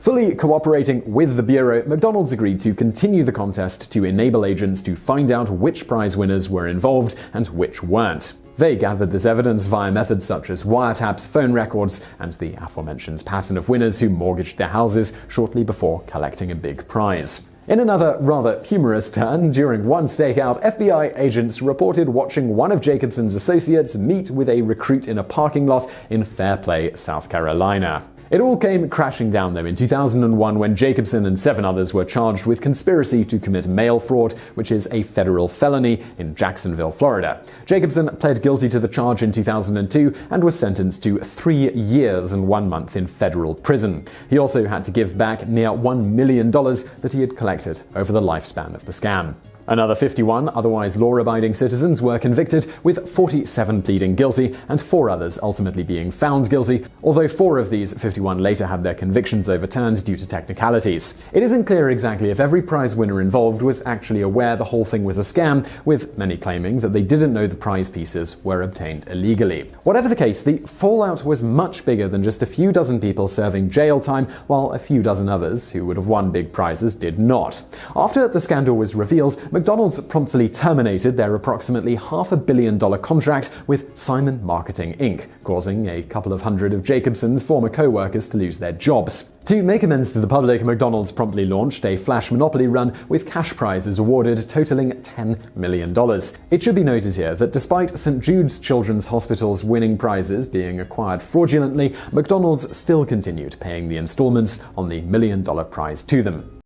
Fully cooperating with the Bureau, McDonald's agreed to continue the contest to enable agents to find out which prize winners were involved and which weren't. They gathered this evidence via methods such as wiretaps, phone records, and the aforementioned pattern of winners who mortgaged their houses shortly before collecting a big prize. In another rather humorous turn, during one stakeout, FBI agents reported watching one of Jacobson's associates meet with a recruit in a parking lot in Fairplay, South Carolina. It all came crashing down, though, in 2001 when Jacobson and 7 others were charged with conspiracy to commit mail fraud, which is a federal felony in Jacksonville, Florida. Jacobson pled guilty to the charge in 2002 and was sentenced to 3 years and 1 month in federal prison. He also had to give back near $1 million that he had collected over the lifespan of the scam. Another 51 otherwise law-abiding citizens were convicted, with 47 pleading guilty and 4 others ultimately being found guilty, although 4 of these 51 later had their convictions overturned due to technicalities. It isn't clear exactly if every prize winner involved was actually aware the whole thing was a scam, with many claiming that they didn't know the prize pieces were obtained illegally. Whatever the case, the fallout was much bigger than just a few dozen people serving jail time, while a few dozen others who would have won big prizes did not. After the scandal was revealed, McDonald's promptly terminated their approximately $500 million contract with Simon Marketing Inc., causing a couple of hundred of Jacobson's former co-workers to lose their jobs. To make amends to the public, McDonald's promptly launched a flash Monopoly run with cash prizes awarded totaling $10 million. It should be noted here that despite St. Jude's Children's Hospital's winning prizes being acquired fraudulently, McDonald's still continued paying the installments on the $1 million prize to them.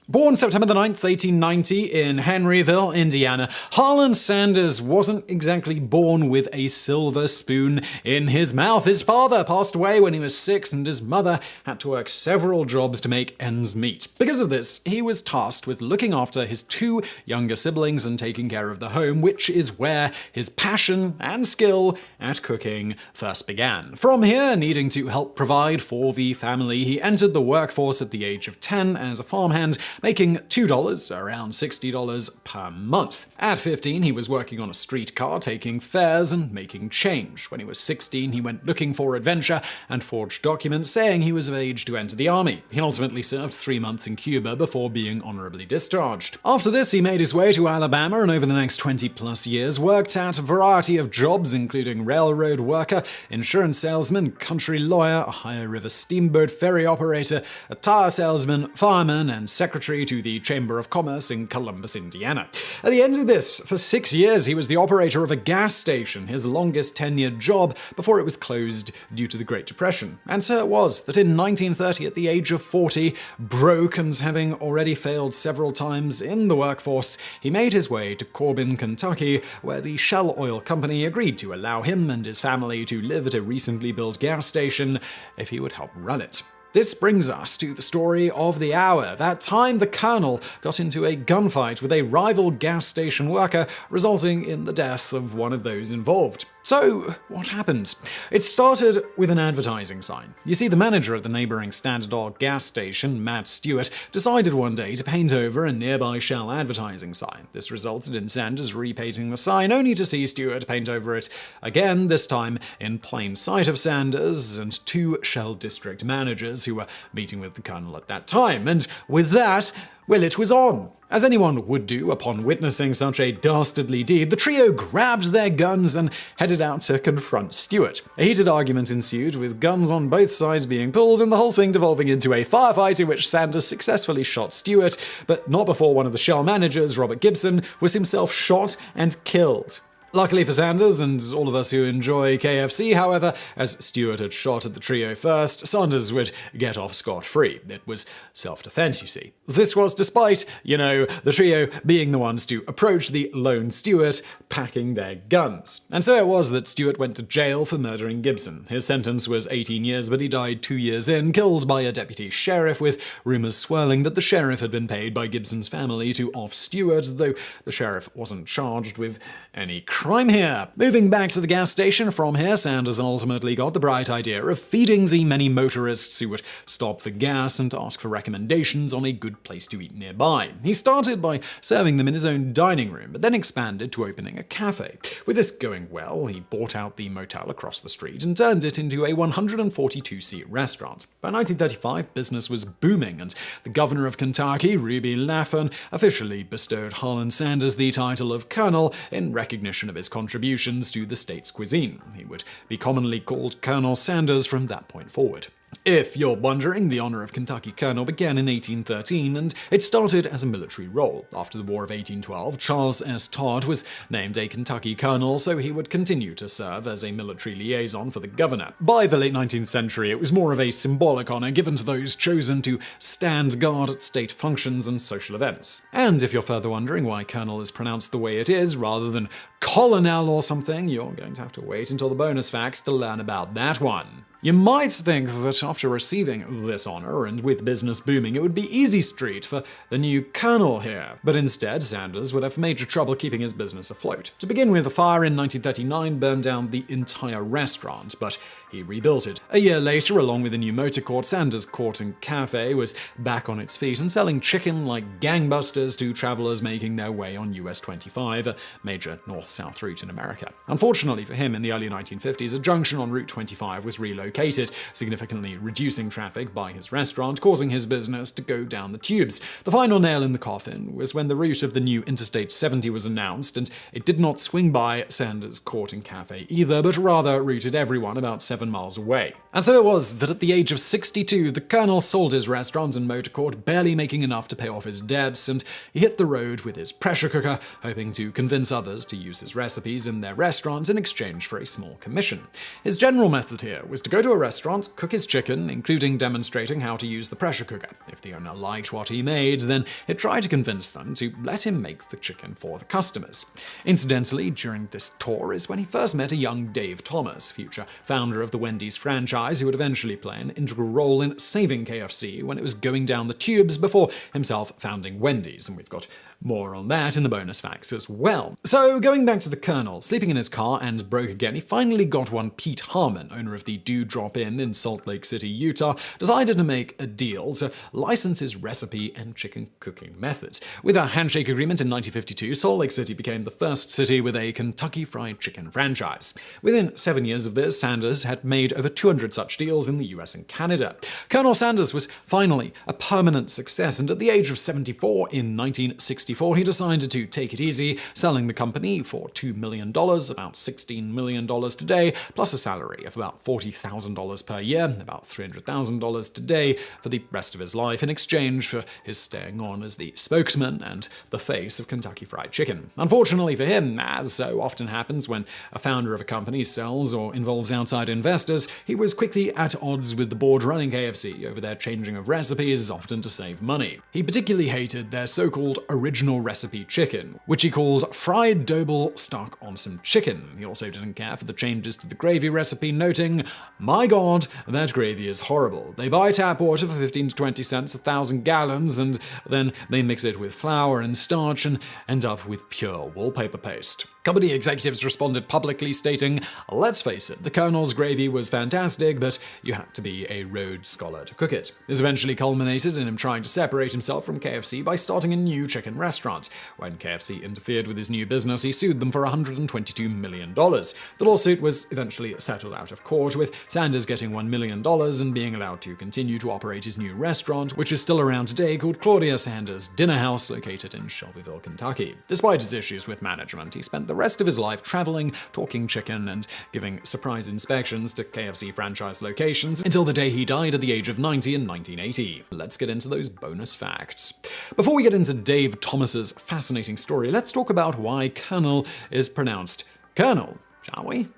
Born September 9th, 1890 in Henryville, Indiana, Harlan Sanders wasn't exactly born with a silver spoon in his mouth. His father passed away when he was 6 and his mother had to work several jobs to make ends meet. Because of this, he was tasked with looking after his 2 younger siblings and taking care of the home, which is where his passion and skill at cooking first began. From here, needing to help provide for the family, he entered the workforce at the age of 10 as a farmhand, making $2, around $60 per month. At 15, he was working on a streetcar, taking fares and making change. When he was 16, he went looking for adventure and forged documents saying he was of age to enter the army. He ultimately served 3 months in Cuba before being honorably discharged. After this, he made his way to Alabama and over the next 20+ years worked at a variety of jobs, including railroad worker, insurance salesman, country lawyer, Ohio River steamboat ferry operator, a tire salesman, fireman, and secretary to the Chamber of Commerce in Columbus, Indiana. At the end of this, for 6 years, he was the operator of a gas station, his longest tenured job before it was closed due to the Great Depression. And so it was that in 1930, at the age of 40, broke and having already failed several times in the workforce, he made his way to Corbin, Kentucky, where the Shell Oil Company agreed to allow him and his family to live at a recently built gas station if he would help run it. This brings us to the story of the hour, that time the Colonel got into a gunfight with a rival gas station worker, resulting in the death of one of those involved. So, what happened? It started with an advertising sign. You see, the manager at the neighboring Standard Oil gas station, Matt Stewart, decided one day to paint over a nearby Shell advertising sign. This resulted in Sanders repainting the sign, only to see Stewart paint over it again, this time in plain sight of Sanders and 2 Shell district managers who were meeting with the Colonel at that time. And with that, well, it was on. As anyone would do upon witnessing such a dastardly deed, the trio grabbed their guns and headed out to confront Stewart. A heated argument ensued, with guns on both sides being pulled and the whole thing devolving into a firefight in which Sanders successfully shot Stewart, but not before one of the Shell managers, Robert Gibson, was himself shot and killed. Luckily for Sanders and all of us who enjoy KFC, however, as Stewart had shot at the trio first, Sanders would get off scot-free. It was self-defense, you see. This was despite, the trio being the ones to approach the lone Stewart packing their guns. And so it was that Stewart went to jail for murdering Gibson. His sentence was 18 years, but he died 2 years in, killed by a deputy sheriff, with rumors swirling that the sheriff had been paid by Gibson's family to off Stewart, though the sheriff wasn't charged with any crime here. Moving back to the gas station from here, Sanders ultimately got the bright idea of feeding the many motorists who would stop for gas and ask for recommendations on a good place to eat nearby. He started by serving them in his own dining room, but then expanded to opening a cafe. With this going well, he bought out the motel across the street and turned it into a 142-seat restaurant. By 1935, business was booming, and the governor of Kentucky, Ruby Laffin, officially bestowed Harlan Sanders the title of Colonel in recognition of his contributions to the state's cuisine. He would be commonly called Colonel Sanders from that point forward. If you're wondering, the honor of Kentucky Colonel began in 1813, and it started as a military role. After the War of 1812, Charles S. Todd was named a Kentucky Colonel, so he would continue to serve as a military liaison for the governor. By the late 19th century, it was more of a symbolic honor given to those chosen to stand guard at state functions and social events. And if you're further wondering why Colonel is pronounced the way it is rather than Colonel or something, you're going to have to wait until the bonus facts to learn about that one. You might think that after receiving this honor and with business booming, it would be easy street for the new colonel here. But instead, Sanders would have major trouble keeping his business afloat. To begin with, a fire in 1939 burned down the entire restaurant, but he rebuilt it. A year later, along with a new motor court, Sanders Court and Cafe was back on its feet and selling chicken like gangbusters to travelers making their way on US 25, a major north-south route in America. Unfortunately for him, in the early 1950s, a junction on Route 25 was relocated, significantly reducing traffic by his restaurant, causing his business to go down the tubes. The final nail in the coffin was when the route of the new Interstate 70 was announced, and it did not swing by Sanders Court and Cafe either, but rather routed everyone about 7 miles away. And so it was that at the age of 62, the Colonel sold his restaurant and motor court, barely making enough to pay off his debts, and he hit the road with his pressure cooker, hoping to convince others to use his recipes in their restaurants in exchange for a small commission. His general method here was to go to a restaurant, cook his chicken, including demonstrating how to use the pressure cooker. If the owner liked what he made, then he'd try to convince them to let him make the chicken for the customers. Incidentally, during this tour is when he first met a young Dave Thomas, future founder of the Wendy's franchise, who would eventually play an integral role in saving KFC when it was going down the tubes before himself founding Wendy's, and we've got more on that in the bonus facts as well. So, going back to the Colonel, sleeping in his car and broke again, he finally got one Pete Harmon, owner of the Do Drop Inn in Salt Lake City, Utah, decided to make a deal to license his recipe and chicken cooking methods. With a handshake agreement in 1952, Salt Lake City became the first city with a Kentucky Fried Chicken franchise. Within 7 years of this, Sanders had made over 200 such deals in the US and Canada. Colonel Sanders was finally a permanent success, and at the age of 74 in 1964, he decided to take it easy, selling the company for $2 million, about $16 million today, plus a salary of about $40,000 per year, about $300,000 today, for the rest of his life in exchange for his staying on as the spokesman and the face of Kentucky Fried Chicken. Unfortunately for him, as so often happens when a founder of a company sells or involves outside investors, he was quickly at odds with the board running KFC over their changing of recipes, often to save money. He particularly hated their so-called original recipe chicken, which he called fried doughball stuck on some chicken. He also didn't care for the changes to the gravy recipe, noting, "My God, that gravy is horrible. They buy tap water for 15 to 20 cents 1,000 gallons, and then they mix it with flour and starch and end up with pure wallpaper paste." Company executives responded publicly, stating, "Let's face it, the Colonel's gravy was fantastic, but you had to be a Rhodes Scholar to cook it." This eventually culminated in him trying to separate himself from KFC by starting a new chicken restaurant. When KFC interfered with his new business, he sued them for $122 million. The lawsuit was eventually settled out of court, with Sanders getting $1 million and being allowed to continue to operate his new restaurant, which is still around today, called Claudia Sanders Dinner House, located in Shelbyville, Kentucky. Despite his issues with management, he spent the rest of his life traveling, talking chicken, and giving surprise inspections to KFC franchise locations until the day he died at the age of 90 in 1980. Let's get into those bonus facts. Before we get into Dave Thomas's fascinating story, let's talk about why Colonel is pronounced Colonel, shall we?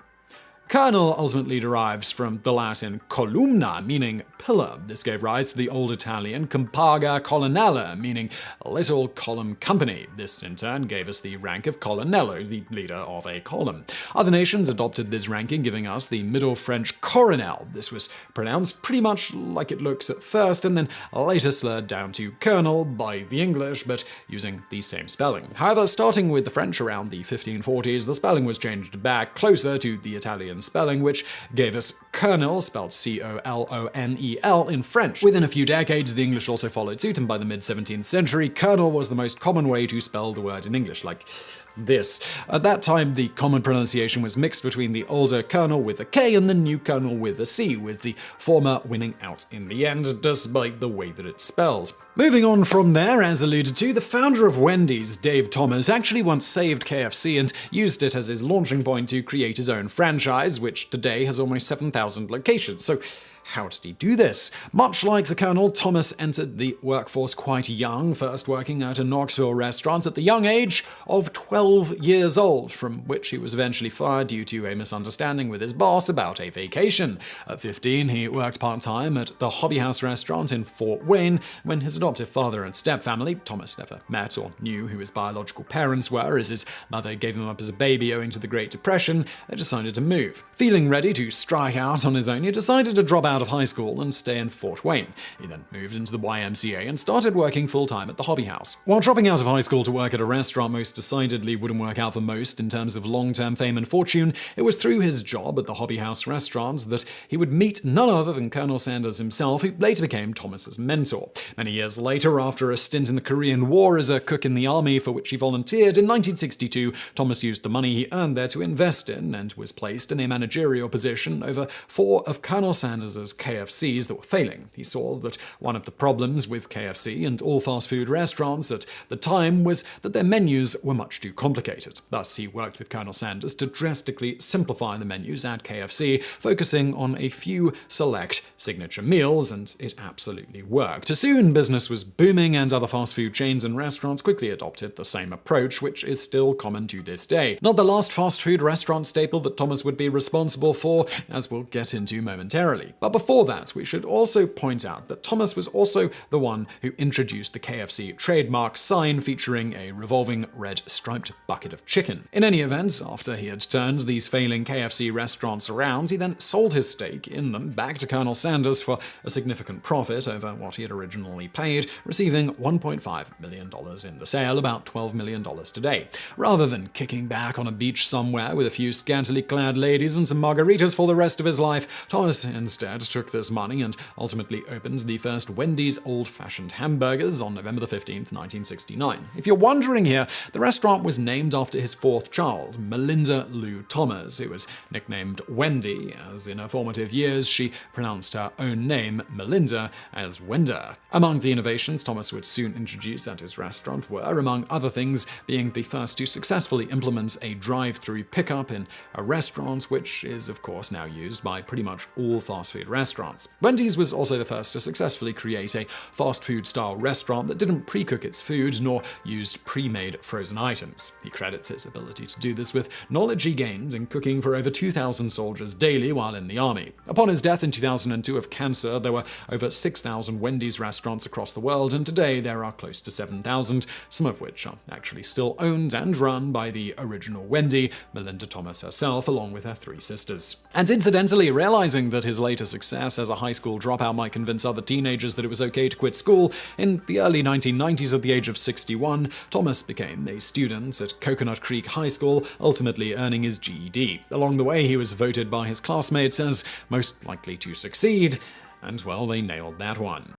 Colonel ultimately derives from the Latin columna, meaning pillar. This gave rise to the Old Italian compaga colonnella, meaning little column company. This in turn gave us the rank of colonnello, the leader of a column. Other nations adopted this ranking, giving us the Middle French coronel. This was pronounced pretty much like it looks at first, and then later slurred down to colonel by the English, but using the same spelling. However, starting with the French around the 1540s, the spelling was changed back closer to the Italian spelling, which gave us colonel, spelled C-O-L-O-N-E-L, in French. Within a few decades, the English also followed suit, and by the mid-17th century, colonel was the most common way to spell the word in English, like this. At that time, the common pronunciation was mixed between the older colonel with a K and the new colonel with a C, with the former winning out in the end, despite the way that it's spelled. Moving on from there, as alluded to, the founder of Wendy's, Dave Thomas, actually once saved KFC and used it as his launching point to create his own franchise, which today has almost 7,000 locations. So how did he do this? Much like the Colonel, Thomas entered the workforce quite young, first working at a Knoxville restaurant at the young age of 12 years old, from which he was eventually fired due to a misunderstanding with his boss about a vacation. At 15, he worked part-time at the Hobby House restaurant in Fort Wayne. When his adoptive father and stepfamily, Thomas never met or knew who his biological parents were, as his mother gave him up as a baby owing to the Great Depression, they decided to move. Feeling ready to strike out on his own, he decided to drop out of high school and stay in Fort Wayne. He then moved into the YMCA and started working full-time at the Hobby House. While dropping out of high school to work at a restaurant most decidedly wouldn't work out for most in terms of long-term fame and fortune, it was through his job at the Hobby House restaurant that he would meet none other than Colonel Sanders himself, who later became Thomas's mentor. Many years later, after a stint in the Korean War as a cook in the army for which he volunteered, in 1962, Thomas used the money he earned there to invest in and was placed in a managerial position over 4 of Colonel Sanders' KFCs that were failing. He saw that one of the problems with KFC and all fast food restaurants at the time was that their menus were much too complicated. Thus, he worked with Colonel Sanders to drastically simplify the menus at KFC, focusing on a few select signature meals, and it absolutely worked. Soon, business was booming, and other fast food chains and restaurants quickly adopted the same approach, which is still common to this day. Not the last fast food restaurant staple that Thomas would be responsible for, as we'll get into momentarily. But before that, we should also point out that Thomas was also the one who introduced the KFC trademark sign featuring a revolving red striped bucket of chicken. In any event, after he had turned these failing KFC restaurants around, he then sold his stake in them back to Colonel Sanders for a significant profit over what he had originally paid, receiving $1.5 million in the sale, about $12 million today. Rather than kicking back on a beach somewhere with a few scantily clad ladies and some margaritas for the rest of his life, Thomas instead took this money and ultimately opened the first Wendy's old-fashioned hamburgers on November 15th, 1969. If you're wondering here, the restaurant was named after his 4th child, Melinda Lou Thomas, who was nicknamed Wendy, as in her formative years she pronounced her own name, Melinda, as Wenda. Among the innovations Thomas would soon introduce at his restaurant were, among other things, being the first to successfully implement a drive-through pickup in a restaurant, which is of course now used by pretty much all fast food restaurants. Wendy's was also the first to successfully create a fast food style restaurant that didn't pre-cook its food nor used pre-made frozen items. He credits his ability to do this with knowledge he gained in cooking for over 2,000 soldiers daily while in the army. Upon his death in 2002 of cancer, there were over 6,000 Wendy's restaurants across the world, and today there are close to 7,000, some of which are actually still owned and run by the original Wendy, Melinda Thomas herself, along with her 3 sisters. And incidentally, realizing that his later success as a high school dropout might convince other teenagers that it was okay to quit school, in the early 1990s at the age of 61, Thomas became a student at Coconut Creek High School, ultimately earning his GED. Along the way, he was voted by his classmates as most likely to succeed, and well, they nailed that one.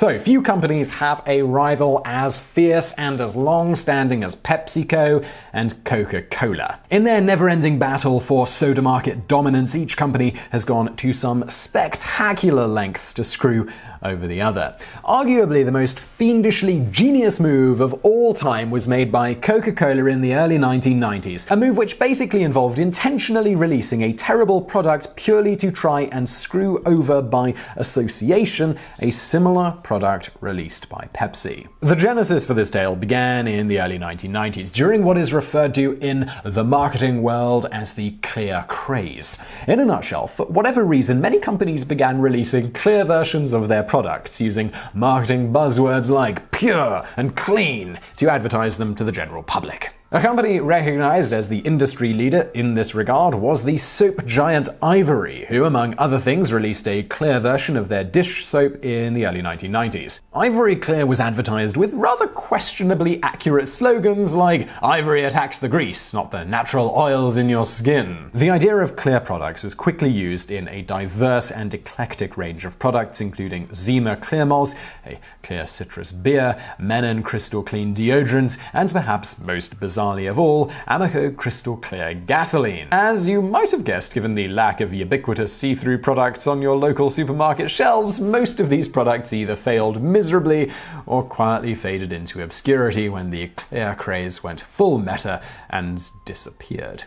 So, few companies have a rival as fierce and as long-standing as PepsiCo and Coca-Cola. In their never-ending battle for soda market dominance, each company has gone to some spectacular lengths to screw over the other. Arguably, the most fiendishly genius move of all time was made by Coca-Cola in the early 1990s, a move which basically involved intentionally releasing a terrible product purely to try and screw over by association a similar product released by Pepsi. The genesis for this tale began in the early 1990s, during what is referred to in the marketing world as the clear craze. In a nutshell, for whatever reason, many companies began releasing clear versions of their products using marketing buzzwords like pure and clean to advertise them to the general public. A company recognized as the industry leader in this regard was the soap giant Ivory, who, among other things, released a clear version of their dish soap in the early 1990s. Ivory Clear was advertised with rather questionably accurate slogans like "Ivory attacks the grease, not the natural oils in your skin." The idea of clear products was quickly used in a diverse and eclectic range of products, including Zima Clear Malt, a clear citrus beer, Menon Crystal Clean deodorant, and perhaps most bizarrely of all, Amoco Crystal Clear Gasoline. As you might have guessed, given the lack of ubiquitous see-through products on your local supermarket shelves, most of these products either failed miserably or quietly faded into obscurity when the clear craze went full meta and disappeared.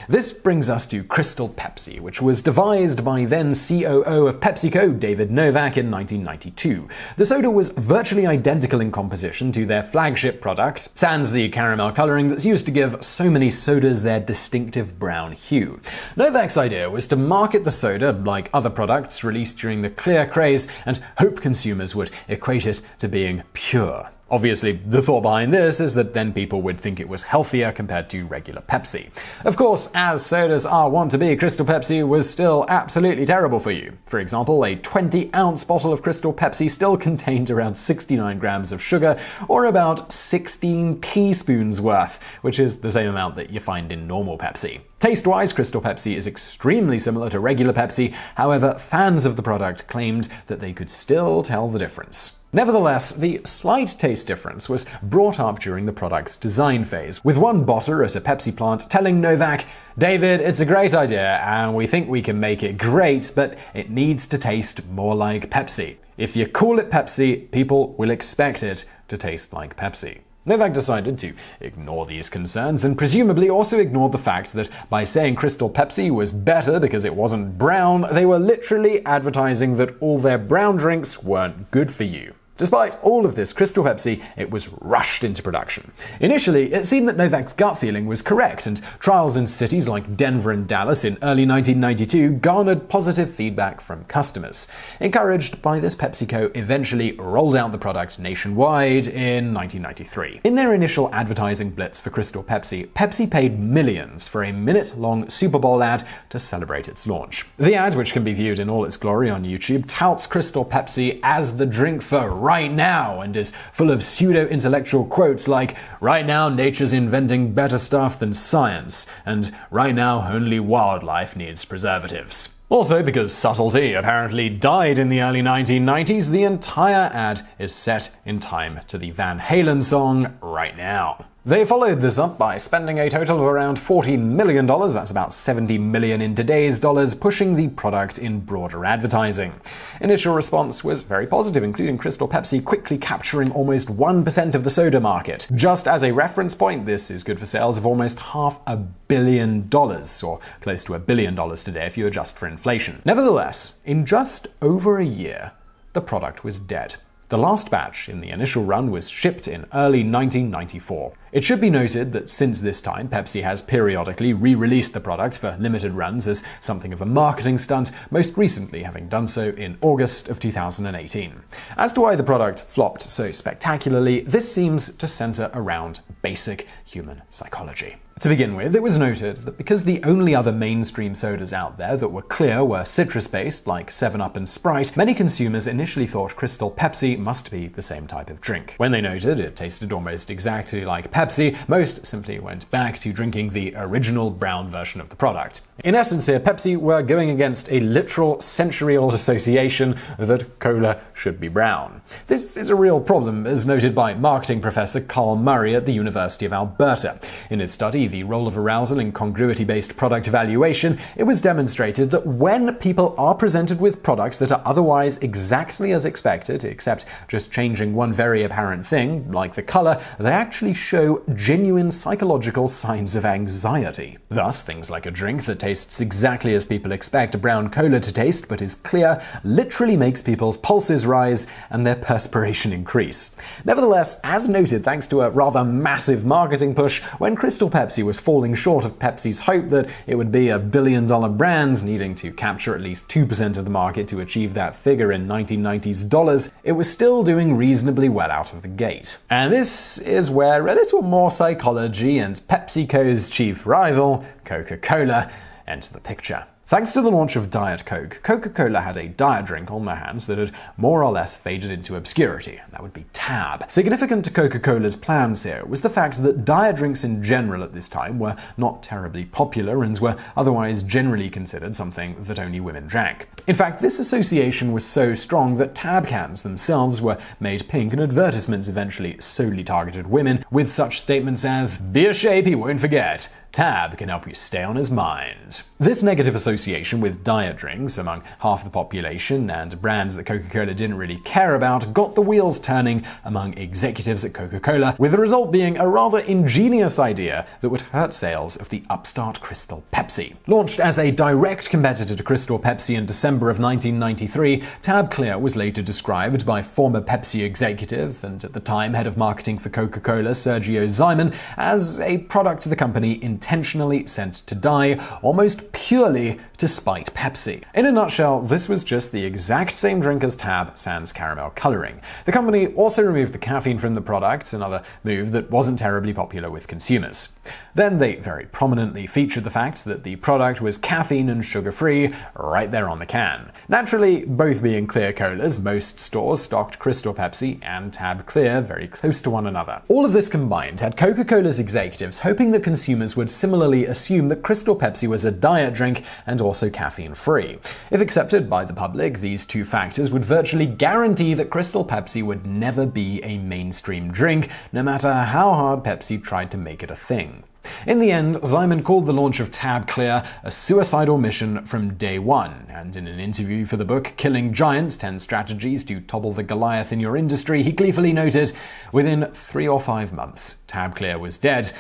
This brings us to Crystal Pepsi, which was devised by then COO of PepsiCo, David Novak, in 1992. The soda was virtually identical in composition to their flagship product, sans the caramel coloring that's used to give so many sodas their distinctive brown hue. Novak's idea was to market the soda like other products released during the clear craze and hope consumers would equate it to being pure. Obviously, the thought behind this is that then people would think it was healthier compared to regular Pepsi. Of course, as sodas are wont to be, Crystal Pepsi was still absolutely terrible for you. For example, a 20-ounce bottle of Crystal Pepsi still contained around 69 grams of sugar, or about 16 teaspoons worth, which is the same amount that you find in normal Pepsi. Taste-wise, Crystal Pepsi is extremely similar to regular Pepsi, however, fans of the product claimed that they could still tell the difference. Nevertheless, the slight taste difference was brought up during the product's design phase, with one bottler at a Pepsi plant telling Novak, "David, it's a great idea and we think we can make it great, but it needs to taste more like Pepsi. If you call it Pepsi, people will expect it to taste like Pepsi." Novak decided to ignore these concerns and presumably also ignored the fact that by saying Crystal Pepsi was better because it wasn't brown, they were literally advertising that all their brown drinks weren't good for you. Despite all of this, Crystal Pepsi, it was rushed into production. Initially, it seemed that Novak's gut feeling was correct, and trials in cities like Denver and Dallas in early 1992 garnered positive feedback from customers. Encouraged by this, PepsiCo eventually rolled out the product nationwide in 1993. In their initial advertising blitz for Crystal Pepsi, Pepsi paid millions for a minute-long Super Bowl ad to celebrate its launch. The ad, which can be viewed in all its glory on YouTube, touts Crystal Pepsi as the drink for right now and is full of pseudo-intellectual quotes like, "Right now nature's inventing better stuff than science," and "Right now only wildlife needs preservatives." Also, because subtlety apparently died in the early 1990s, the entire ad is set in time to the Van Halen song Right Now. They followed this up by spending a total of around $40 million, that's about $70 million in today's dollars, pushing the product in broader advertising. Initial response was very positive, including Crystal Pepsi quickly capturing almost 1% of the soda market. Just as a reference point, this is good for sales of almost $500 million, or close to $1 billion today if you adjust for inflation. Nevertheless, in just over a year, the product was dead. The last batch in the initial run was shipped in early 1994. It should be noted that since this time, Pepsi has periodically re-released the product for limited runs as something of a marketing stunt, most recently having done so in August of 2018. As to why the product flopped so spectacularly, this seems to center around basic human psychology. To begin with, it was noted that because the only other mainstream sodas out there that were clear were citrus-based, like 7-Up and Sprite, many consumers initially thought Crystal Pepsi must be the same type of drink. When they noted it tasted almost exactly like Pepsi, most simply went back to drinking the original brown version of the product. In essence here, Pepsi were going against a literal century-old association that cola should be brown. This is a real problem, as noted by marketing professor Carl Murray at the University of Alberta. In his study, The Role of Arousal in Congruity-Based Product Evaluation, it was demonstrated that when people are presented with products that are otherwise exactly as expected, except just changing one very apparent thing, like the color, they actually show genuine psychological signs of anxiety. Thus, things like a drink that tastes exactly as people expect brown cola to taste but is clear literally makes people's pulses rise and their perspiration increase. Nevertheless, as noted thanks to a rather massive marketing push, when Crystal Pepsi was falling short of Pepsi's hope that it would be $1 billion brand needing to capture at least 2% of the market to achieve that figure in 1990s dollars, it was still doing reasonably well out of the gate. And this is where a little more psychology and PepsiCo's chief rival, Coca-Cola, enter the picture. Thanks to the launch of Diet Coke, Coca-Cola had a diet drink on their hands that had more or less faded into obscurity, and that would be Tab. Significant to Coca-Cola's plans here was the fact that diet drinks in general at this time were not terribly popular and were otherwise generally considered something that only women drank. In fact, this association was so strong that Tab cans themselves were made pink and advertisements eventually solely targeted women, with such statements as, "Be a shape he won't forget," Tab can help you stay on his mind. This negative association with diet drinks among half the population and brands that Coca-Cola didn't really care about got the wheels turning among executives at Coca-Cola, with the result being a rather ingenious idea that would hurt sales of the upstart Crystal Pepsi. Launched as a direct competitor to Crystal Pepsi in December of 1993, Tab Clear was later described by former Pepsi executive and at the time head of marketing for Coca-Cola, Sergio Zyman, as a product the company intentionally sent to die, almost purely to spite Pepsi. In a nutshell, this was just the exact same drink as Tab sans caramel coloring. The company also removed the caffeine from the product, another move that wasn't terribly popular with consumers. Then they very prominently featured the fact that the product was caffeine and sugar-free right there on the can. Naturally, both being clear colas, most stores stocked Crystal Pepsi and Tab Clear very close to one another. All of this combined had Coca-Cola's executives hoping that consumers would similarly assume that Crystal Pepsi was a diet drink and also caffeine-free. If accepted by the public, these two factors would virtually guarantee that Crystal Pepsi would never be a mainstream drink, no matter how hard Pepsi tried to make it a thing. In the end, Zyman called the launch of Tab Clear a suicidal mission from day one, and in an interview for the book Killing Giants, 10 Strategies to Topple the Goliath in Your Industry, he gleefully noted, within 3 or 5 months, Tab Clear was dead,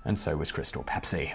and so was Crystal Pepsi.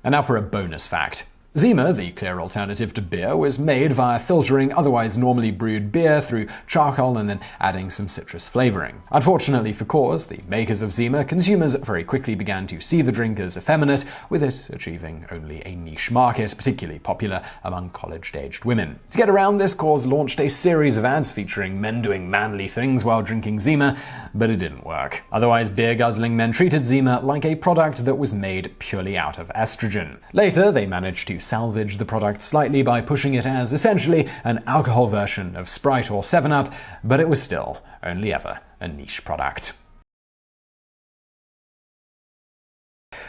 And now for a bonus fact. Zima, the clear alternative to beer, was made via filtering otherwise normally brewed beer through charcoal and then adding some citrus flavoring. Unfortunately for Coors, the makers of Zima, consumers very quickly began to see the drink as effeminate, with it achieving only a niche market, particularly popular among college-aged women. To get around this, Coors launched a series of ads featuring men doing manly things while drinking Zima, but it didn't work. Otherwise beer-guzzling men treated Zima like a product that was made purely out of estrogen. Later, they managed to salvage the product slightly by pushing it as essentially an alcohol version of Sprite or 7-Up, but it was still only ever a niche product.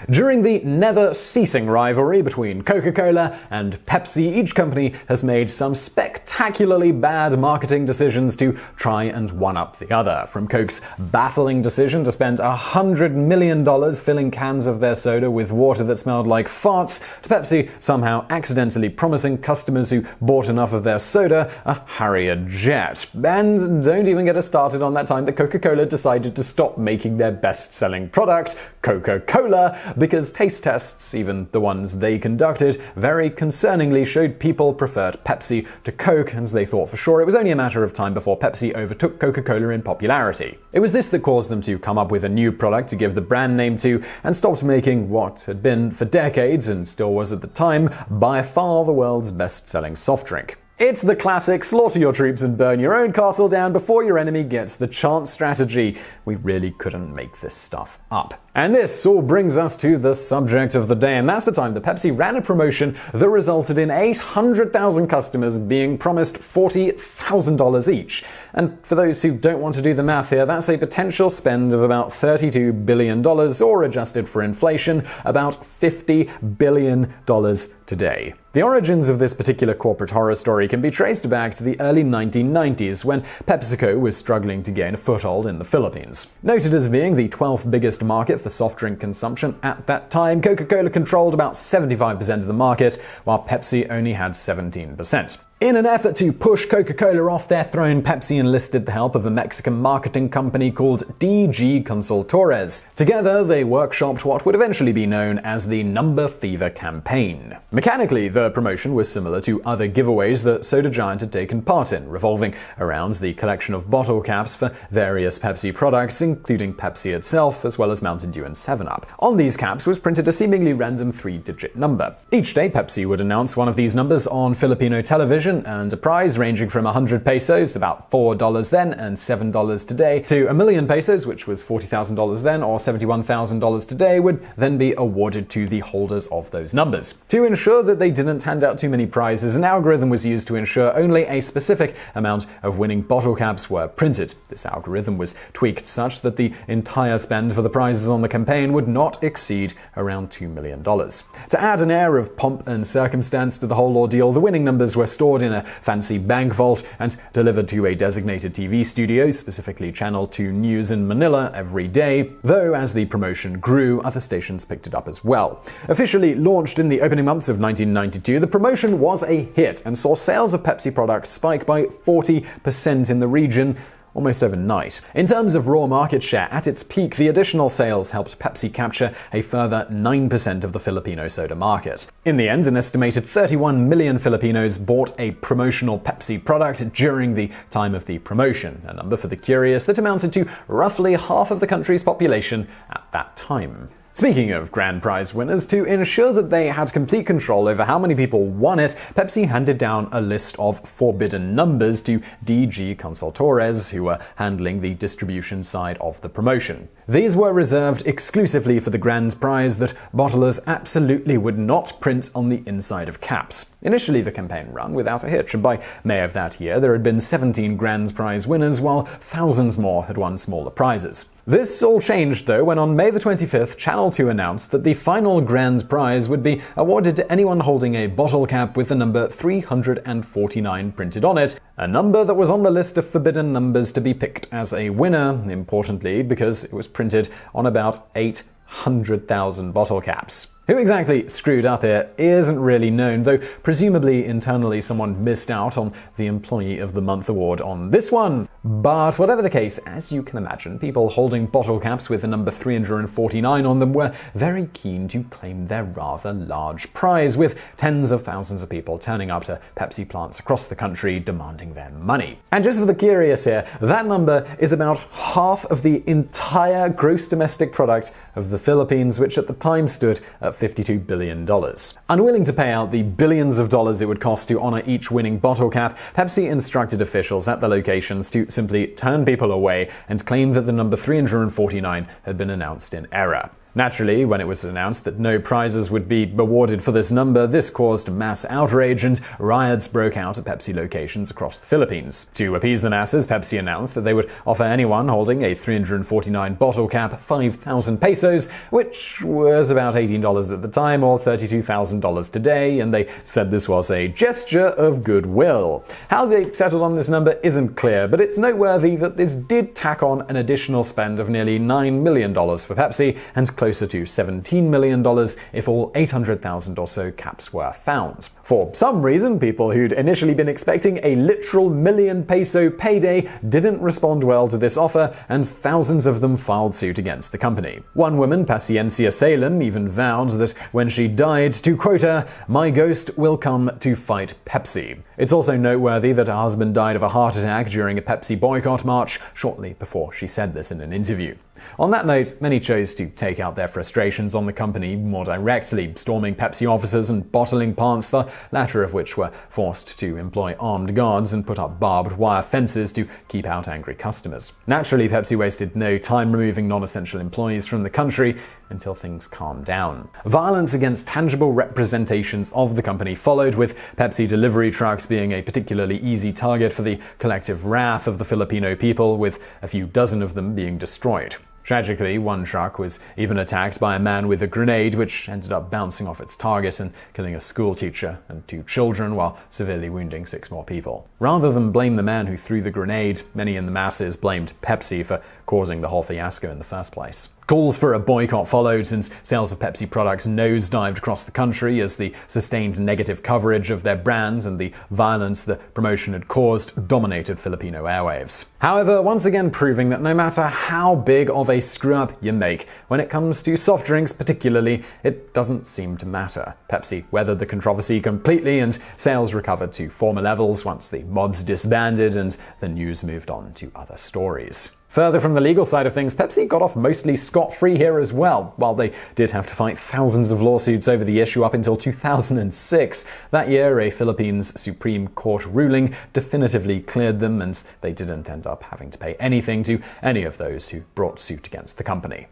During the never-ceasing rivalry between Coca-Cola and Pepsi, each company has made some spectacularly bad marketing decisions to try and one-up the other. From Coke's baffling decision to spend $100 million filling cans of their soda with water that smelled like farts, to Pepsi somehow accidentally promising customers who bought enough of their soda a Harrier jet. And don't even get us started on that time that Coca-Cola decided to stop making their best-selling product, Coca-Cola, because taste tests, even the ones they conducted, very concerningly showed people preferred Pepsi to Coke, and they thought for sure it was only a matter of time before Pepsi overtook Coca-Cola in popularity. It was this that caused them to come up with a new product to give the brand name to, and stopped making what had been for decades, and still was at the time, by far the world's best-selling soft drink. It's the classic slaughter your troops and burn your own castle down before your enemy gets the chance strategy. We really couldn't make this stuff up. And this all brings us to the subject of the day, and that's the time that Pepsi ran a promotion that resulted in 800,000 customers being promised $40,000 each. And for those who don't want to do the math here, that's a potential spend of about $32 billion, or adjusted for inflation, about $50 billion today. The origins of this particular corporate horror story can be traced back to the early 1990s, when PepsiCo was struggling to gain a foothold in the Philippines. Noted as being the 12th biggest market for soft drink consumption at that time, Coca-Cola controlled about 75% of the market, while Pepsi only had 17%. In an effort to push Coca-Cola off their throne, Pepsi enlisted the help of a Mexican marketing company called DG Consultores. Together, they workshopped what would eventually be known as the Number Fever campaign. Mechanically, the promotion was similar to other giveaways that Soda Giant had taken part in, revolving around the collection of bottle caps for various Pepsi products, including Pepsi itself, as well as Mountain Dew and 7-Up. On these caps was printed a seemingly random 3-digit number. Each day, Pepsi would announce one of these numbers on Filipino television, and a prize ranging from 100 pesos, about $4 then and $7 today, to 1,000,000 pesos, which was $40,000 then, or $71,000 today, would then be awarded to the holders of those numbers. To ensure that they didn't hand out too many prizes, an algorithm was used to ensure only a specific amount of winning bottle caps were printed. This algorithm was tweaked such that the entire spend for the prizes on the campaign would not exceed around $2 million. To add an air of pomp and circumstance to the whole ordeal, the winning numbers were stored stored in a fancy bank vault and delivered to a designated TV studio, specifically Channel 2 News in Manila, every day, though as the promotion grew, other stations picked it up as well. Officially launched in the opening months of 1992, the promotion was a hit and saw sales of Pepsi products spike by 40% in the region almost overnight. In terms of raw market share, at its peak, the additional sales helped Pepsi capture a further 9% of the Filipino soda market. In the end, an estimated 31 million Filipinos bought a promotional Pepsi product during the time of the promotion, a number for the curious that amounted to roughly half of the country's population at that time. Speaking of grand prize winners, to ensure that they had complete control over how many people won it, Pepsi handed down a list of forbidden numbers to DG Consultores, who were handling the distribution side of the promotion. These were reserved exclusively for the grand prize that bottlers absolutely would not print on the inside of caps. Initially, the campaign ran without a hitch, and by May of that year, there had been 17 grand prize winners, while thousands more had won smaller prizes. This all changed, though, when on May the 25th, Channel 2 announced that the final grand prize would be awarded to anyone holding a bottle cap with the number 349 printed on it, a number that was on the list of forbidden numbers to be picked as a winner, importantly, because it was printed on about 800,000 bottle caps. Who exactly screwed up here isn't really known, though presumably internally someone missed out on the Employee of the Month award on this one. But whatever the case, as you can imagine, people holding bottle caps with the number 349 on them were very keen to claim their rather large prize, with tens of thousands of people turning up to Pepsi plants across the country demanding their money. And just for the curious here, that number is about half of the entire gross domestic product of the Philippines, which at the time stood at $52 billion. Unwilling to pay out the billions of dollars it would cost to honor each winning bottle cap, Pepsi instructed officials at the locations to simply turn people away and claim that the number 349 had been announced in error. Naturally, when it was announced that no prizes would be awarded for this number, this caused mass outrage and riots broke out at Pepsi locations across the Philippines. To appease the masses, Pepsi announced that they would offer anyone holding a 349 bottle cap 5,000 pesos, which was about $18 at the time or $32,000 today, and they said this was a gesture of goodwill. How they settled on this number isn't clear, but it's noteworthy that this did tack on an additional spend of nearly $9 million for Pepsi and closer to $17 million if all 800,000 or so caps were found. For some reason, people who'd initially been expecting a literal million-peso payday didn't respond well to this offer, and thousands of them filed suit against the company. One woman, Paciencia Salem, even vowed that when she died, to quote her, "My ghost will come to fight Pepsi." It's also noteworthy that her husband died of a heart attack during a Pepsi boycott march shortly before she said this in an interview. On that note, many chose to take out their frustrations on the company more directly, storming Pepsi offices and bottling plants, the latter of which were forced to employ armed guards and put up barbed wire fences to keep out angry customers. Naturally, Pepsi wasted no time removing non-essential employees from the country until things calmed down. Violence against tangible representations of the company followed, with Pepsi delivery trucks being a particularly easy target for the collective wrath of the Filipino people, with a few dozen of them being destroyed. Tragically, one truck was even attacked by a man with a grenade, which ended up bouncing off its target and killing a schoolteacher and 2 children while severely wounding 6 more people. Rather than blame the man who threw the grenade, many in the masses blamed Pepsi for causing the whole fiasco in the first place. Calls for a boycott followed, and sales of Pepsi products nosedived across the country as the sustained negative coverage of their brands and the violence the promotion had caused dominated Filipino airwaves. However, once again proving that no matter how big of a screw-up you make, when it comes to soft drinks particularly, it doesn't seem to matter. Pepsi weathered the controversy completely, and sales recovered to former levels once the mobs disbanded and the news moved on to other stories. Further from the legal side of things, Pepsi got off mostly scot-free here as well, while they did have to fight thousands of lawsuits over the issue up until 2006. That year, a Philippines Supreme Court ruling definitively cleared them, and they didn't end up having to pay anything to any of those who brought suit against the company.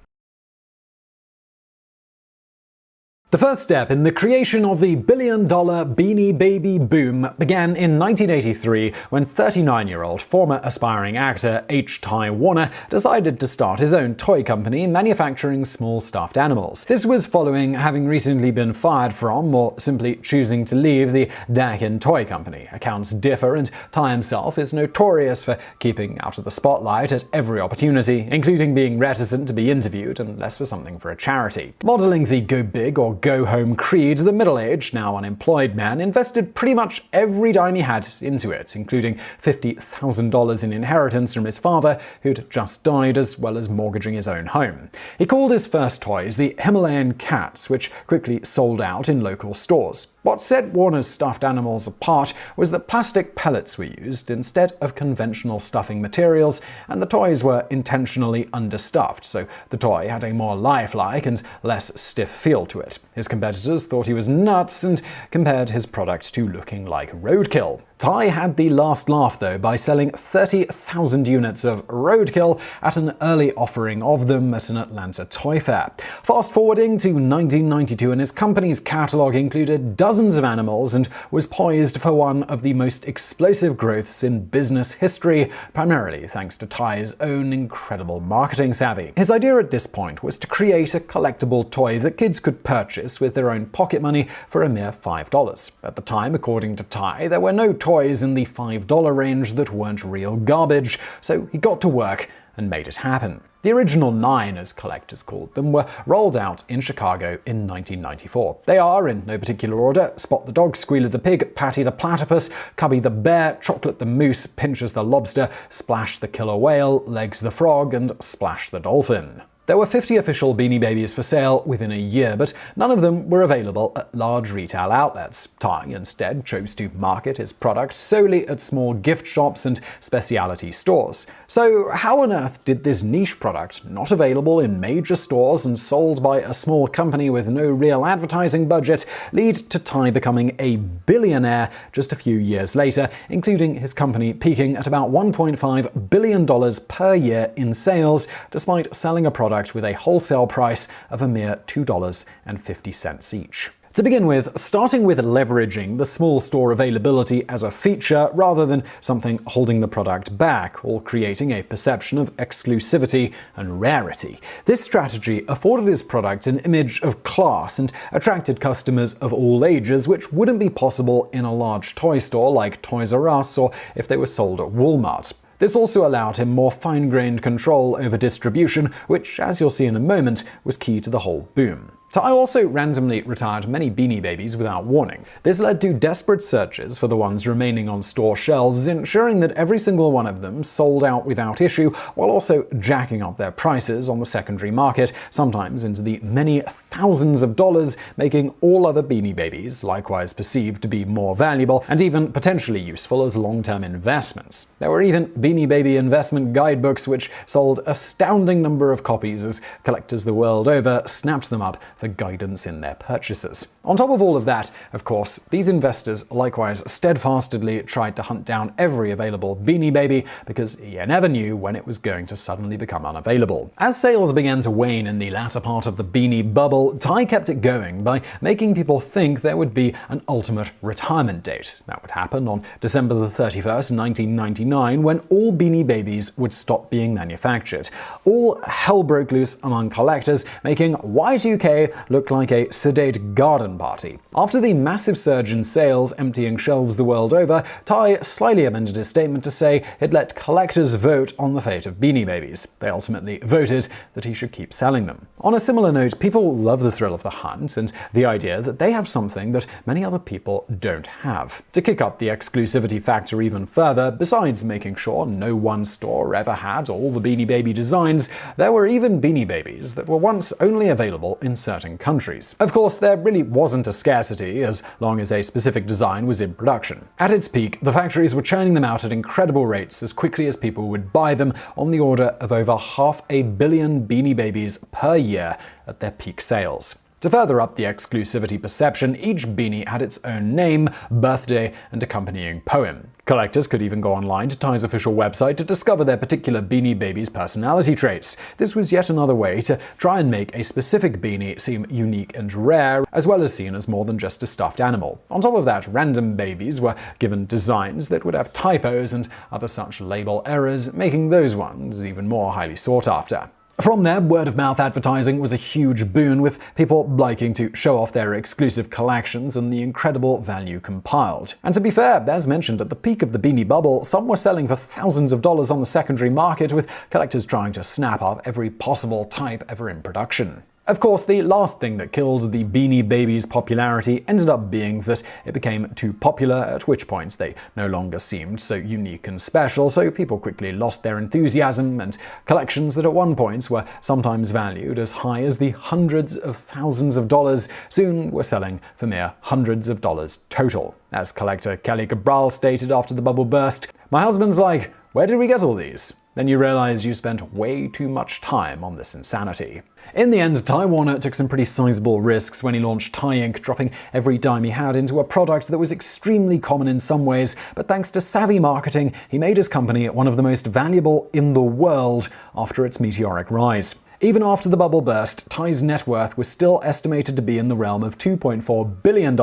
The first step in the creation of the billion-dollar Beanie Baby boom began in 1983 when 39-year-old former aspiring actor H. Ty Warner decided to start his own toy company manufacturing small stuffed animals. This was following having recently been fired from, or simply choosing to leave, the Duncan toy company. Accounts differ, and Ty himself is notorious for keeping out of the spotlight at every opportunity, including being reticent to be interviewed unless for something for a charity. Modeling the go big or go home creed, the middle-aged, now unemployed man invested pretty much every dime he had into it, including $50,000 in inheritance from his father, who'd just died, as well as mortgaging his own home. He called his first toys the Himalayan cats, which quickly sold out in local stores. What set Warner's stuffed animals apart was that plastic pellets were used instead of conventional stuffing materials, and the toys were intentionally understuffed, so the toy had a more lifelike and less stiff feel to it. His competitors thought he was nuts and compared his product to looking like roadkill. Ty had the last laugh, though, by selling 30,000 units of roadkill at an early offering of them at an Atlanta toy fair. Fast forwarding to 1992, and his company's catalog included dozens of animals and was poised for one of the most explosive growths in business history, primarily thanks to Ty's own incredible marketing savvy. His idea at this point was to create a collectible toy that kids could purchase with their own pocket money for a mere $5. At the time, according to Ty, there were no toys in the $5 range that weren't real garbage, so he got to work and made it happen. The original 9, as collectors called them, were rolled out in Chicago in 1994. They are, in no particular order, Spot the Dog, Squealer the Pig, Patty the Platypus, Cubby the Bear, Chocolate the Moose, Pinchers the Lobster, Splash the Killer Whale, Legs the Frog, and Splash the Dolphin. There were 50 official Beanie Babies for sale within a year, but none of them were available at large retail outlets. Ty instead chose to market his product solely at small gift shops and specialty stores. So how on earth did this niche product, not available in major stores and sold by a small company with no real advertising budget, lead to Ty becoming a billionaire just a few years later, including his company peaking at about $1.5 billion per year in sales, despite selling a product with a wholesale price of a mere $2.50 each. To begin with, starting with leveraging the small store availability as a feature rather than something holding the product back or creating a perception of exclusivity and rarity. This strategy afforded his product an image of class and attracted customers of all ages, which wouldn't be possible in a large toy store like Toys R Us or if they were sold at Walmart. This also allowed him more fine-grained control over distribution, which, as you'll see in a moment, was key to the whole boom. Ty also randomly retired many Beanie Babies without warning. This led to desperate searches for the ones remaining on store shelves, ensuring that every single one of them sold out without issue, while also jacking up their prices on the secondary market, sometimes into the many thousands of dollars, making all other Beanie Babies likewise perceived to be more valuable and even potentially useful as long-term investments. There were even Beanie Baby investment guidebooks which sold an astounding number of copies as collectors the world over snapped them up for guidance in their purchases. On top of all of that, of course, these investors likewise steadfastly tried to hunt down every available Beanie Baby because you never knew when it was going to suddenly become unavailable. As sales began to wane in the latter part of the Beanie bubble, Ty kept it going by making people think there would be an ultimate retirement date. That would happen on December the 31st, 1999, when all Beanie Babies would stop being manufactured. All hell broke loose among collectors, making Y2K look like a sedate garden party. After the massive surge in sales emptying shelves the world over, Ty slyly amended his statement to say he'd let collectors vote on the fate of Beanie Babies. They ultimately voted that he should keep selling them. On a similar note, people love the thrill of the hunt and the idea that they have something that many other people don't have. To kick up the exclusivity factor even further, besides making sure no one store ever had all the Beanie Baby designs, there were even Beanie Babies that were once only available in certain countries. Of course, there really wasn't a scarcity as long as a specific design was in production. At its peak, the factories were churning them out at incredible rates as quickly as people would buy them, on the order of over 500 million Beanie Babies per year at their peak sales. To further up the exclusivity perception, each beanie had its own name, birthday, and accompanying poem. Collectors could even go online to Tye's official website to discover their particular Beanie Baby's personality traits. This was yet another way to try and make a specific beanie seem unique and rare, as well as seen as more than just a stuffed animal. On top of that, random babies were given designs that would have typos and other such label errors, making those ones even more highly sought after. From there, word-of-mouth advertising was a huge boon, with people liking to show off their exclusive collections and the incredible value compiled. And to be fair, as mentioned at the peak of the beanie bubble, some were selling for thousands of dollars on the secondary market, with collectors trying to snap up every possible type ever in production. Of course, the last thing that killed the Beanie Babies' popularity ended up being that it became too popular, at which point they no longer seemed so unique and special, so people quickly lost their enthusiasm, and collections that at one point were sometimes valued as high as the hundreds of thousands of dollars soon were selling for mere hundreds of dollars total. As collector Kelly Cabral stated after the bubble burst, "My husband's like, where did we get all these? Then you realize you spent way too much time on this insanity." In the end, Ty Warner took some pretty sizable risks when he launched Ty Inc., dropping every dime he had into a product that was extremely common in some ways, but thanks to savvy marketing, he made his company one of the most valuable in the world after its meteoric rise. Even after the bubble burst, Ty's net worth was still estimated to be in the realm of $2.4 billion,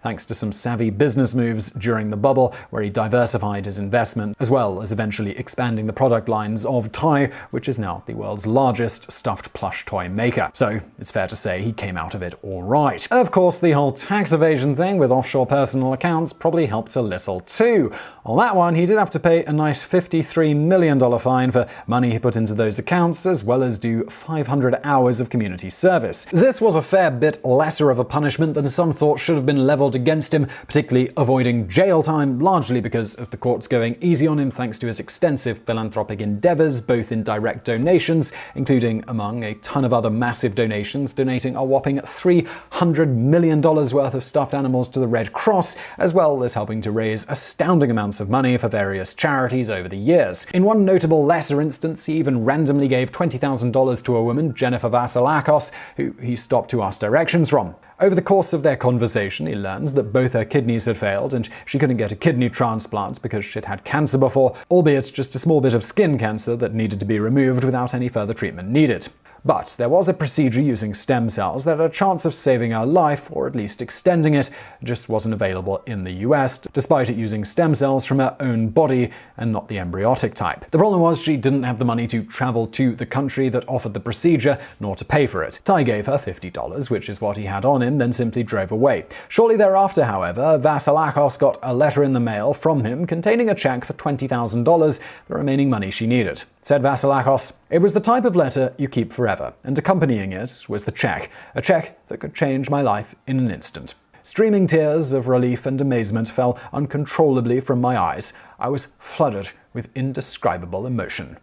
thanks to some savvy business moves during the bubble, where he diversified his investment, as well as eventually expanding the product lines of Ty, which is now the world's largest stuffed plush toy maker. So it's fair to say he came out of it all right. Of course, the whole tax evasion thing with offshore personal accounts probably helped a little too. On that one, he did have to pay a nice $53 million fine for money he put into those accounts, as well as do 500 hours of community service. This was a fair bit lesser of a punishment than some thought should have been leveled against him, particularly avoiding jail time, largely because of the courts going easy on him thanks to his extensive philanthropic endeavors, both in direct donations, including among a ton of other massive donations, donating a whopping $300 million worth of stuffed animals to the Red Cross, as well as helping to raise astounding amounts of money for various charities over the years. In one notable lesser instance, he even randomly gave $20,000 to a woman, Jennifer Vasilakos, who he stopped to ask directions from. Over the course of their conversation, he learned that both her kidneys had failed and she couldn't get a kidney transplant because she'd had cancer before, albeit just a small bit of skin cancer that needed to be removed without any further treatment needed. But there was a procedure using stem cells that had a chance of saving her life, or at least extending it, just wasn't available in the US, despite it using stem cells from her own body and not the embryotic type. The problem was she didn't have the money to travel to the country that offered the procedure, nor to pay for it. Ty gave her $50, which is what he had on him, then simply drove away. Shortly thereafter, however, Vasilakos got a letter in the mail from him containing a check for $20,000, the remaining money she needed. Said Vasilakos, "It was the type of letter you keep forever, and accompanying it was the check, a check that could change my life in an instant." Streaming tears of relief and amazement fell uncontrollably from my eyes. I was flooded with indescribable emotion.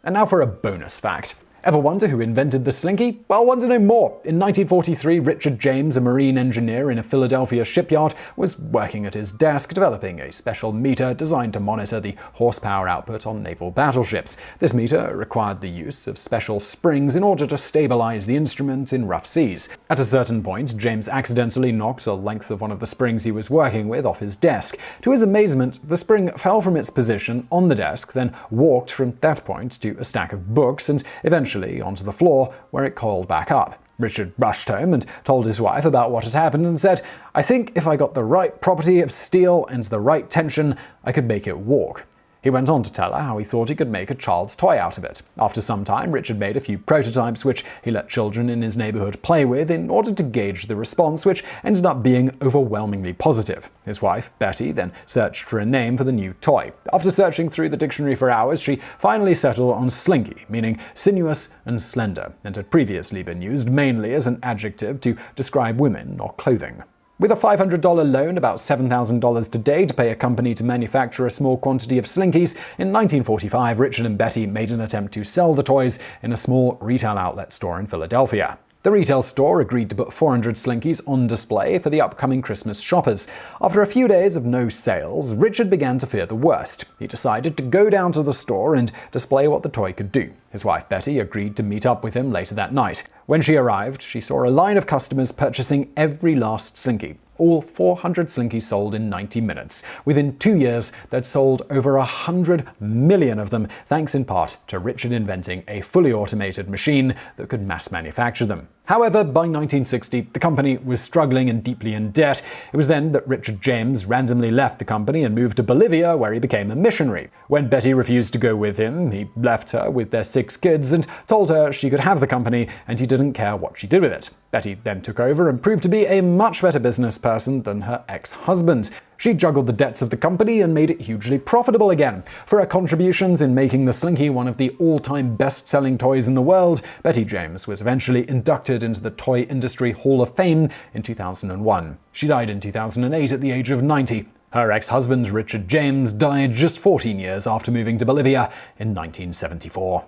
And now for a bonus fact. Ever wonder who invented the Slinky? Well, want to know more? In 1943, Richard James, a marine engineer in a Philadelphia shipyard, was working at his desk developing a special meter designed to monitor the horsepower output on naval battleships. This meter required the use of special springs in order to stabilize the instrument in rough seas. At a certain point, James accidentally knocked a length of one of the springs he was working with off his desk. To his amazement, the spring fell from its position on the desk, then walked from that point to a stack of books, and eventually onto the floor, where it coiled back up. Richard rushed home and told his wife about what had happened and said, "I think if I got the right property of steel and the right tension, I could make it walk." He went on to tell her how he thought he could make a child's toy out of it. After some time, Richard made a few prototypes which he let children in his neighborhood play with in order to gauge the response, which ended up being overwhelmingly positive. His wife, Betty, then searched for a name for the new toy. After searching through the dictionary for hours, she finally settled on slinky, meaning sinuous and slender, and had previously been used mainly as an adjective to describe women or clothing. With a $500 loan, about $7,000 today, to pay a company to manufacture a small quantity of Slinkies, in 1945, Richard and Betty made an attempt to sell the toys in a small retail outlet store in Philadelphia. The retail store agreed to put 400 Slinkies on display for the upcoming Christmas shoppers. After a few days of no sales, Richard began to fear the worst. He decided to go down to the store and display what the toy could do. His wife Betty agreed to meet up with him later that night. When she arrived, she saw a line of customers purchasing every last Slinky. All 400 Slinkies sold in 90 minutes. Within 2 years, they'd sold over 100 million of them, thanks in part to Richard inventing a fully automated machine that could mass manufacture them. However, by 1960, the company was struggling and deeply in debt. It was then that Richard James randomly left the company and moved to Bolivia, where he became a missionary. When Betty refused to go with him, he left her with their 6 kids and told her she could have the company and he didn't care what she did with it. Betty then took over and proved to be a much better business person than her ex-husband. She juggled the debts of the company and made it hugely profitable again. For her contributions in making the Slinky one of the all-time best-selling toys in the world, Betty James was eventually inducted into the Toy Industry Hall of Fame in 2001. She died in 2008 at the age of 90. Her ex-husband, Richard James, died just 14 years after moving to Bolivia in 1974.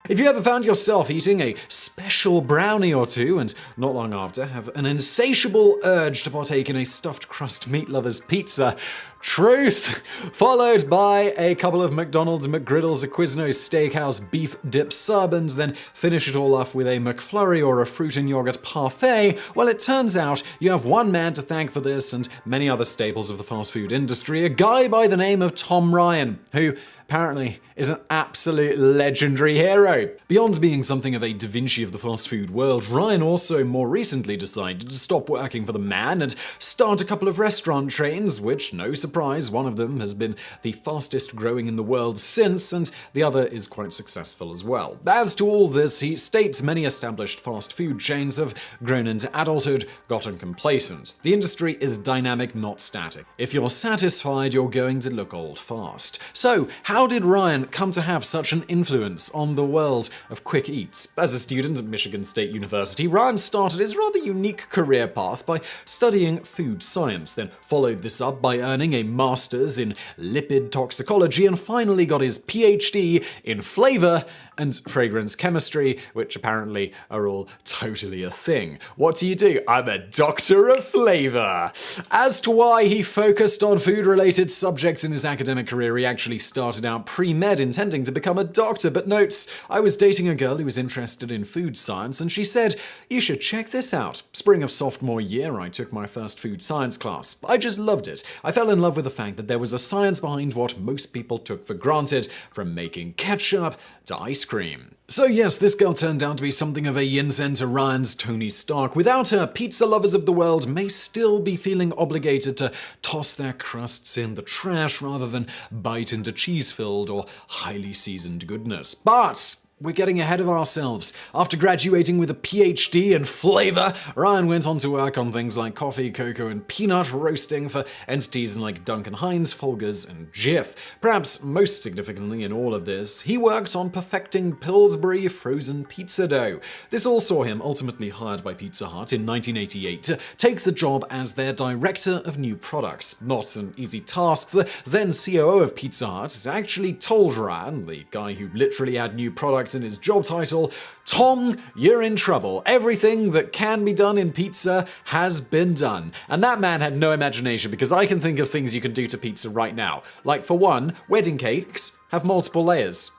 If you ever found yourself eating a special brownie or two and not long after have an insatiable urge to partake in a stuffed crust meat lover's pizza, truth, followed by a couple of McDonald's, McGriddles, a Quiznos Steakhouse beef dip sub, and then finish it all off with a McFlurry or a fruit and yogurt parfait, well, it turns out you have one man to thank for this and many other staples of the fast food industry, a guy by the name of Tom Ryan, who apparently is an absolute legendary hero. Beyond being something of a Da Vinci of the fast food world, Ryan also more recently decided to stop working for the man and start a couple of restaurant chains, which, no surprise, one of them has been the fastest growing in the world since, and the other is quite successful as well. As to all this, he states many established fast food chains have grown into adulthood, gotten complacent. The industry is dynamic, not static. If you're satisfied, you're going to look old fast. So, how did Ryan come to have such an influence on the world of quick eats? As a student at Michigan State University, Ryan started his rather unique career path by studying food science, then followed this up by earning a master's in lipid toxicology and finally got his PhD in flavor and fragrance chemistry, which apparently are all totally a thing. What do? I'm a doctor of flavor. As to why he focused on food-related subjects in his academic career, he actually started out pre-med intending to become a doctor, but notes, I was dating a girl who was interested in food science, and she said, you should check this out. Spring of sophomore year, I took my first food science class. I just loved it. I fell in love with the fact that there was a science behind what most people took for granted, from making ketchup to ice cream. So yes, this girl turned out to be something of a yin-sen to Ryan's Tony Stark. Without her, pizza lovers of the world may still be feeling obligated to toss their crusts in the trash rather than bite into cheese-filled or highly seasoned goodness. But we're getting ahead of ourselves. After graduating with a PhD in flavor, Ryan went on to work on things like coffee, cocoa, and peanut roasting for entities like Duncan Hines, Folgers, and Jif. Perhaps most significantly in all of this, he worked on perfecting Pillsbury frozen pizza dough. This all saw him ultimately hired by Pizza Hut in 1988 to take the job as their director of new products. Not an easy task. The then COO of Pizza Hut actually told Ryan, the guy who literally had new products in his job title, Tom, you're in trouble. Everything that can be done in pizza has been done. And that man had no imagination, because I can think of things you can do to pizza right now. Like, for one, wedding cakes have multiple layers.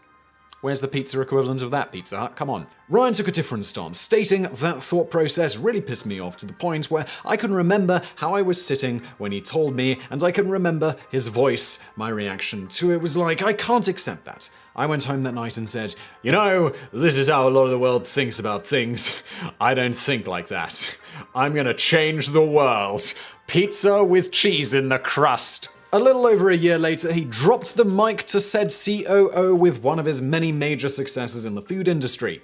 Where's the pizza equivalent of that, Pizza Hut? Come on. Ryan took a different stance, stating that thought process really pissed me off to the point where I can remember how I was sitting when he told me, and I can remember his voice. My reaction to it was like, I can't accept that. I went home that night and said, you know, this is how a lot of the world thinks about things. I don't think like that. I'm gonna change the world. Pizza with cheese in the crust. A little over a year later, he dropped the mic to said COO with one of his many major successes in the food industry.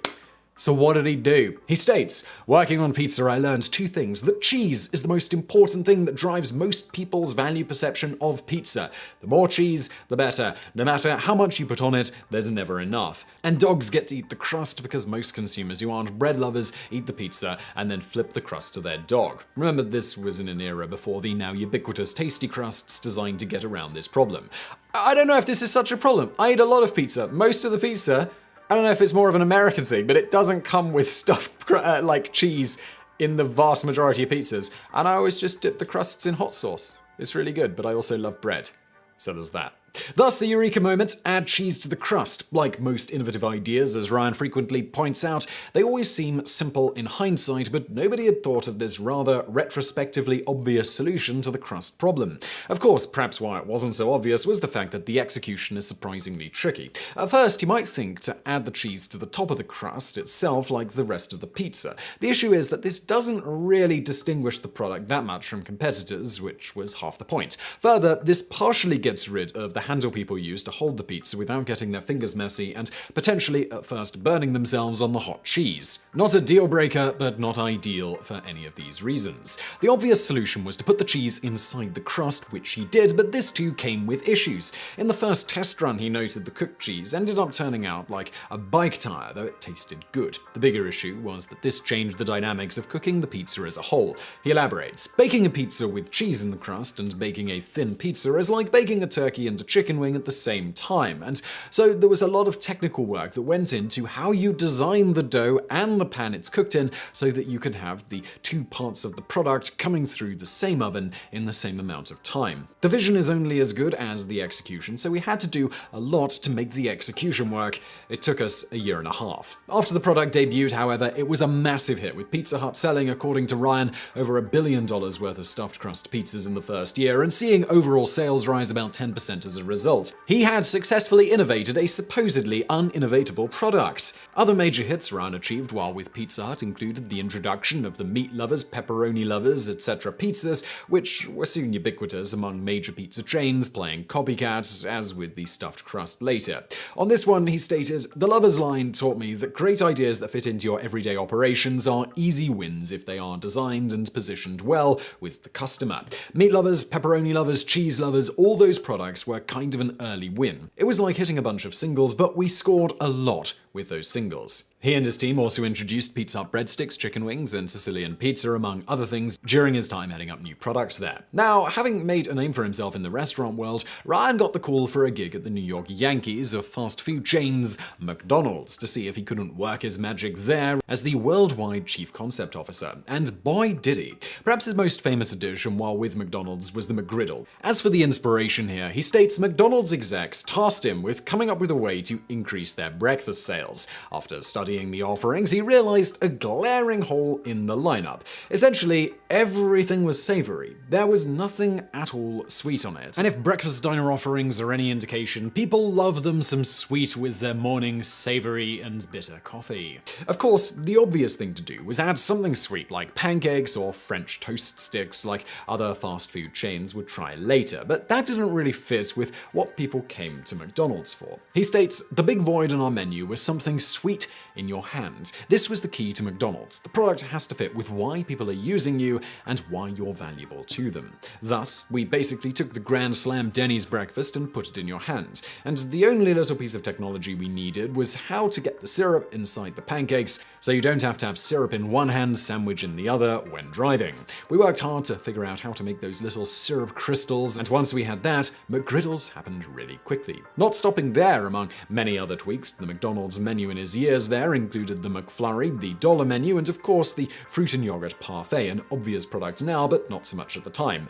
So what did he do? He states, working on pizza, I learned 2 things. That cheese is the most important thing that drives most people's value perception of pizza. The more cheese, the better. No matter how much you put on it, there's never enough. And dogs get to eat the crust because most consumers who aren't bread lovers eat the pizza and then flip the crust to their dog. Remember, this was in an era before the now ubiquitous tasty crusts designed to get around this problem. I don't know if this is such a problem. I eat a lot of pizza. Most of the pizza I don't know if it's more of an American thing, but it doesn't come with stuffed like cheese in the vast majority of pizzas. And I always just dip the crusts in hot sauce. It's really good, but I also love bread. So there's that. Thus, the eureka moment, add cheese to the crust. Like most innovative ideas, as Ryan frequently points out, they always seem simple in hindsight, but nobody had thought of this rather retrospectively obvious solution to the crust problem. Of course, perhaps why it wasn't so obvious was the fact that the execution is surprisingly tricky. At first, you might think to add the cheese to the top of the crust itself like the rest of the pizza. The issue is that this doesn't really distinguish the product that much from competitors, which was half the point. Further, this partially gets rid of the handle people use to hold the pizza without getting their fingers messy and potentially at first burning themselves on the hot cheese. Not a deal breaker, but not ideal for any of these reasons. The obvious solution was to put the cheese inside the crust, which he did, but this too came with issues. In the first test run, he noted the cooked cheese ended up turning out like a bike tire, though it tasted good. The bigger issue was that this changed the dynamics of cooking the pizza as a whole. He elaborates, baking a pizza with cheese in the crust and baking a thin pizza is like baking a turkey and a chicken wing at the same time, and so there was a lot of technical work that went into how you design the dough and the pan it's cooked in so that you can have the two parts of the product coming through the same oven in the same amount of time. The vision is only as good as the execution, so we had to do a lot to make the execution work. It took us a year and a half. After the product debuted, however, it was a massive hit, with Pizza Hut selling, according to Ryan, over $1 billion worth of stuffed crust pizzas in the first year, and seeing overall sales rise about 10% as a result. He had successfully innovated a supposedly uninnovatable product. Other major hits Ryan achieved while with Pizza Hut included the introduction of the meat lovers, pepperoni lovers, etc. pizzas, which were soon ubiquitous among major pizza chains, playing copycat, as with the stuffed crust later. On this one, he stated, "The lovers line taught me that great ideas that fit into your everyday operations are easy wins if they are designed and positioned well with the customer. Meat lovers, pepperoni lovers, cheese lovers, all those products were kind of an early win. It was like hitting a bunch of singles, but we scored a lot with those singles." He and his team also introduced Pizza Hut breadsticks, chicken wings, and Sicilian pizza, among other things, during his time heading up new products there. Now, having made a name for himself in the restaurant world, Ryan got the call for a gig at the New York Yankees of fast food chains McDonald's to see if he couldn't work his magic there as the worldwide chief concept officer. And boy did he. Perhaps his most famous addition while with McDonald's was the McGriddle. As for the inspiration here, he states McDonald's execs tasked him with coming up with a way to increase their breakfast sales. After studying the offerings, he realized a glaring hole in the lineup. Essentially, everything was savory. There was nothing at all sweet on it. And if breakfast diner offerings are any indication, people love them some sweet with their morning savory and bitter coffee. Of course, the obvious thing to do was add something sweet like pancakes or French toast sticks like other fast food chains would try later, but that didn't really fit with what people came to McDonald's for. He states, "The big void on our menu was something sweet in your hand. This was the key to McDonald's. The product has to fit with why people are using you and why you're valuable to them. Thus, we basically took the Grand Slam Denny's breakfast and put it in your hand. And the only little piece of technology we needed was how to get the syrup inside the pancakes so you don't have to have syrup in one hand, sandwich in the other when driving. We worked hard to figure out how to make those little syrup crystals, and once we had that, McGriddles happened really quickly." Not stopping there, among many other tweaks to the McDonald's menu in his years there included the McFlurry, the dollar menu, and of course the fruit and yogurt parfait, an obvious product now, but not so much at the time.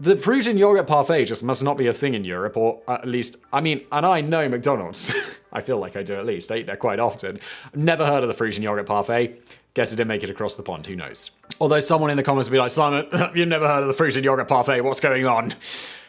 The fruit and yogurt parfait just must not be a thing in Europe, or at least, and I know McDonald's. I feel like I do at least. I eat there quite often. Never heard of the fruit and yogurt parfait. Guess it didn't make it across the pond, who knows. Although someone in the comments will be like, "Simon, you've never heard of the fruit and yogurt parfait, what's going on?"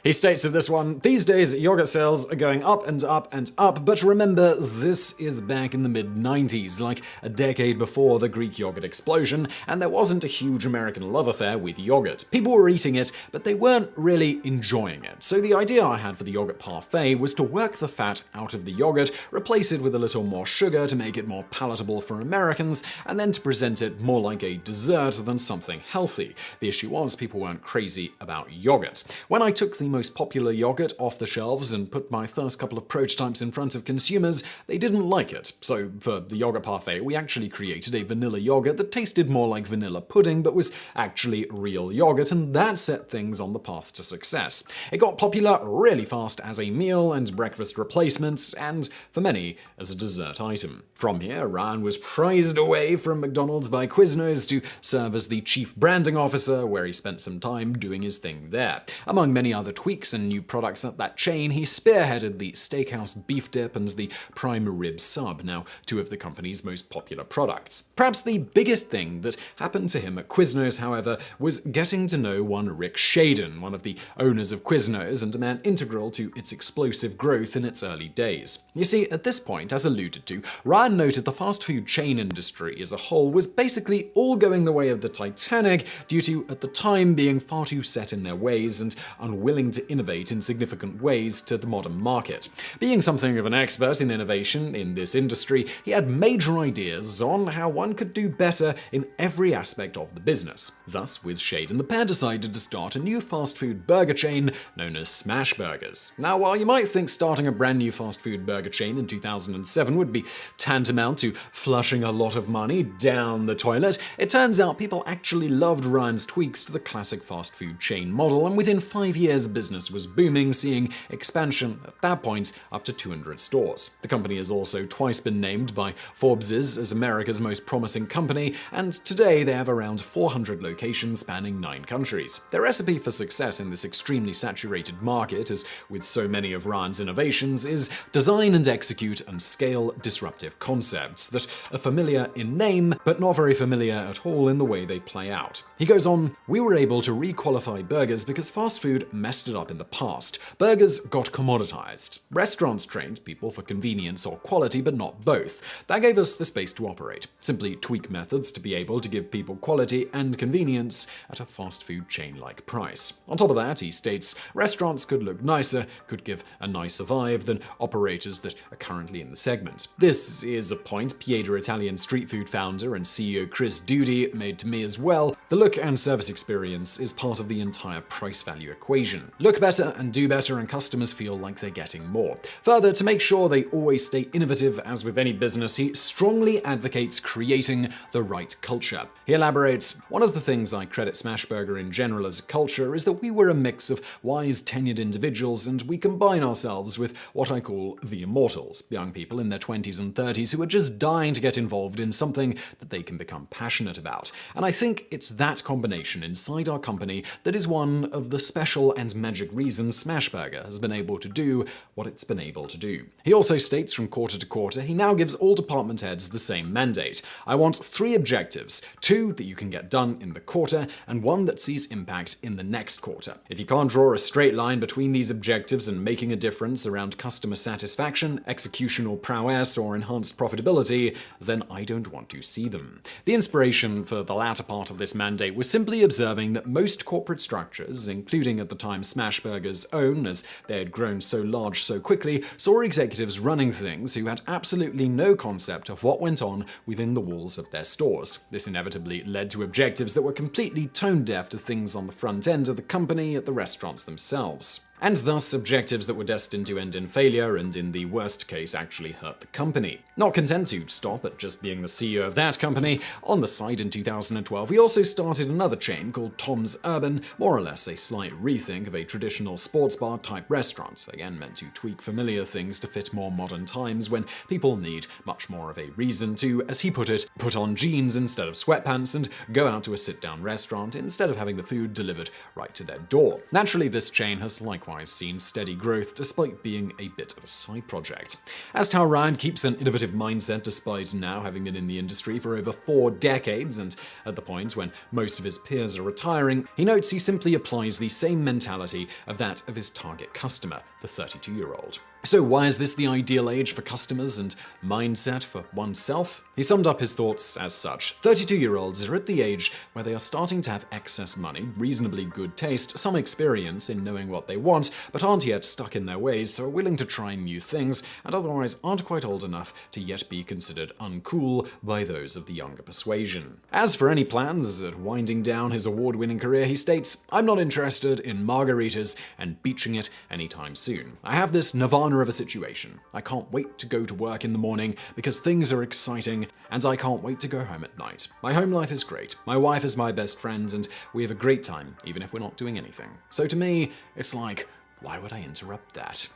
He states of this one, "These days, yogurt sales are going up and up and up, but remember, this is back in the mid-90s, like a decade before the Greek yogurt explosion, and there wasn't a huge American love affair with yogurt. People were eating it, but they weren't really enjoying it. So the idea I had for the yogurt parfait was to work the fat out of the yogurt, replace it with a little more sugar to make it more palatable for Americans, and then to present it more like a dessert than something healthy. The issue was people weren't crazy about yogurt. When I took the most popular yogurt off the shelves and put my first couple of prototypes in front of consumers, they didn't like it. So for the yogurt parfait, we actually created a vanilla yogurt that tasted more like vanilla pudding but was actually real yogurt, and that set things on the path to success. It got popular really fast as a meal and breakfast replacement, and for many, as a dessert item. From here, Ryan was prized away from McDonald's by Quiznos to serve as the chief branding officer, where he spent some time doing his thing there. Among many other tweaks and new products at that chain, he spearheaded the Steakhouse Beef Dip and the Prime Rib Sub, now two of the company's most popular products. Perhaps the biggest thing that happened to him at Quiznos, however, was getting to know one Rick Shaden, one of the owners of Quiznos and a man integral to its explosive growth in its early days. You see, at this point, as alluded to, Ryan noted the fast food chain industry as a whole was basically all going the way of the Titanic due to, at the time, being far too set in their ways and unwilling to innovate in significant ways to the modern market. Being something of an expert in innovation in this industry, he had major ideas on how one could do better in every aspect of the business. Thus, with Shaden, the pair decided to start a new fast food burger chain known as Smash Burgers. Now, while you might think starting a brand new fast food burger chain in 2007 would be tantamount to flushing a lot of money down the toilet, it turns out people actually loved Ryan's tweaks to the classic fast food chain model, and within 5 years business was booming, seeing expansion at that point up to 200 stores. The company has also twice been named by Forbes as America's most promising company, and today they have around 400 locations spanning 9 countries. Their recipe for success in this extremely saturated market, as with so many of Ryan's innovations, is design and execute and scale disruptive concepts that are familiar in name, but not very familiar at all in the way they play out. He goes on, "We were able to re-qualify burgers because fast food messed it up in the past. Burgers got commoditized. Restaurants trained people for convenience or quality, but not both. That gave us the space to operate. Simply tweak methods to be able to give people quality and convenience at a fast food chain-like price." On top of that, he states, restaurants could look nicer, could give a nicer vibe than operators that are currently in the segment. This is a point Piedra Italian street food founder and CEO Chris Doody made to me as well. The look and service experience is part of the entire price-value equation. Look better and do better, and customers feel like they're getting more. Further, to make sure they always stay innovative, as with any business, he strongly advocates creating the right culture. He elaborates, "One of the things I credit Smashburger in general as a culture is that we were a mix of wise, tenured individuals, and we combine ourselves with what I call the immortals, young people in their 20s and 30s who are just dying to get involved in something that they can become passionate about. And I think it's that combination inside our company that is one of the special and magic reasons Smashburger has been able to do what it's been able to do." He also states from quarter to quarter, he now gives all department heads the same mandate. "I want 3 objectives, 2 that you can get done in the quarter, and 1 that sees impact in the next quarter. If you can't draw a straight line between these objectives and making a difference around customer satisfaction, executional prowess, or enhanced profitability, then I don't want to see them." The inspiration for the latter part of this mandate was simply observing that most corporate structures, including at the time Smashburger's own, as they had grown so large so quickly, saw executives running things who had absolutely no concept of what went on within the walls of their stores. This inevitably led to objectives that were completely tone deaf to things on the front end of the company at the restaurants themselves. And thus, objectives that were destined to end in failure and in the worst case actually hurt the company. Not content to stop at just being the CEO of that company, on the side in 2012 he also started another chain called Tom's Urban, more or less a slight rethink of a traditional sports bar type restaurant, again meant to tweak familiar things to fit more modern times when people need much more of a reason to, as he put it, put on jeans instead of sweatpants and go out to a sit-down restaurant instead of having the food delivered right to their door. Naturally, this chain has likewise seen steady growth despite being a bit of a side project. As to how Ryan keeps an innovative mindset despite now having been in the industry for over 4 decades and at the point when most of his peers are retiring, he notes he simply applies the same mentality of that of his target customer, the 32-year-old. So why is this the ideal age for customers and mindset for oneself? He summed up his thoughts as such. 32-year-olds are at the age where they are starting to have excess money, reasonably good taste, some experience in knowing what they want, but aren't yet stuck in their ways, so are willing to try new things, and otherwise aren't quite old enough to yet be considered uncool by those of the younger persuasion. As for any plans at winding down his award-winning career, he states, "I'm not interested in margaritas and beaching it anytime soon. I have this nirvana of a situation. I can't wait to go to work in the morning because things are exciting, and I can't wait to go home at night. My home life is great. My wife is my best friend, and we have a great time, even if we're not doing anything. So to me, it's like, why would I interrupt that?"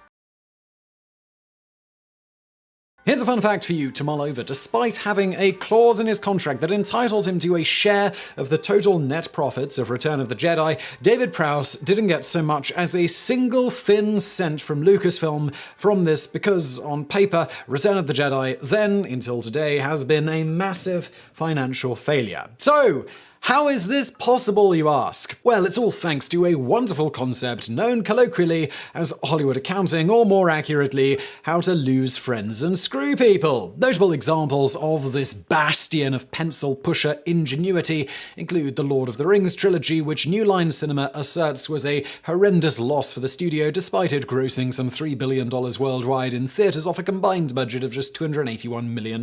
Here's a fun fact for you to mull over. Despite having a clause in his contract that entitled him to a share of the total net profits of Return of the Jedi, David Prowse didn't get so much as a single thin cent from Lucasfilm from this because, on paper, Return of the Jedi, then until today, has been a massive financial failure. So, how is this possible, you ask? Well, it's all thanks to a wonderful concept known colloquially as Hollywood accounting, or more accurately, how to lose friends and screw people. Notable examples of this bastion of pencil pusher ingenuity include the Lord of the Rings trilogy, which New Line Cinema asserts was a horrendous loss for the studio despite it grossing some $3 billion worldwide in theaters off a combined budget of just $281 million,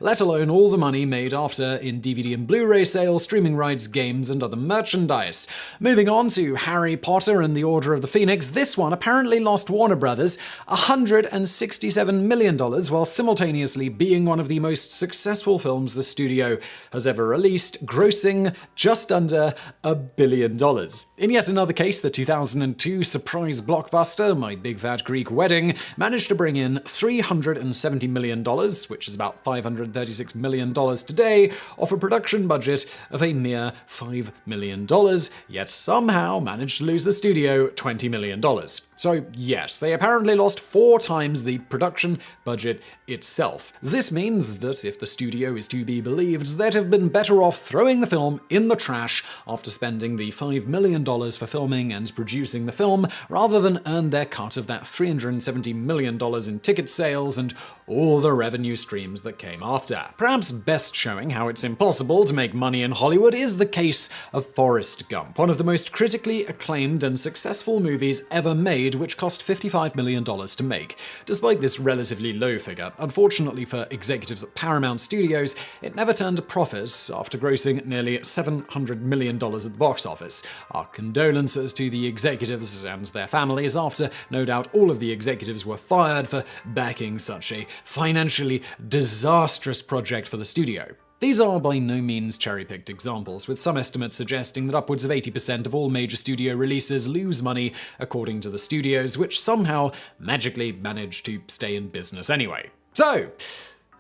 let alone all the money made after in DVD and Blu-ray sales, streaming rights, games, and other merchandise. Moving on to Harry Potter and the Order of the Phoenix, this one apparently lost Warner Brothers $167 million while simultaneously being one of the most successful films the studio has ever released, grossing just under $1 billion. In yet another case, the 2002 surprise blockbuster, My Big Fat Greek Wedding, managed to bring in $370 million, which is about $536 million today, off a production budget of a mere $5 million, yet somehow managed to lose the studio $20 million. So yes, they apparently lost 4 times the production budget itself. This means that if the studio is to be believed, they'd have been better off throwing the film in the trash after spending the $5 million for filming and producing the film, rather than earn their cut of that $370 million in ticket sales and all the revenue streams that came after. Perhaps best showing how it's impossible to make money in Hollywood is the case of Forrest Gump, one of the most critically acclaimed and successful movies ever made, which cost $55 million to make. Despite this relatively low figure, unfortunately for executives at Paramount Studios, it never turned a profit after grossing nearly $700 million at the box office. Our condolences to the executives and their families after no doubt all of the executives were fired for backing such a financially disastrous project for the studio. These are by no means cherry-picked examples, with some estimates suggesting that upwards of 80% of all major studio releases lose money, according to the studios, which somehow magically manage to stay in business anyway. So,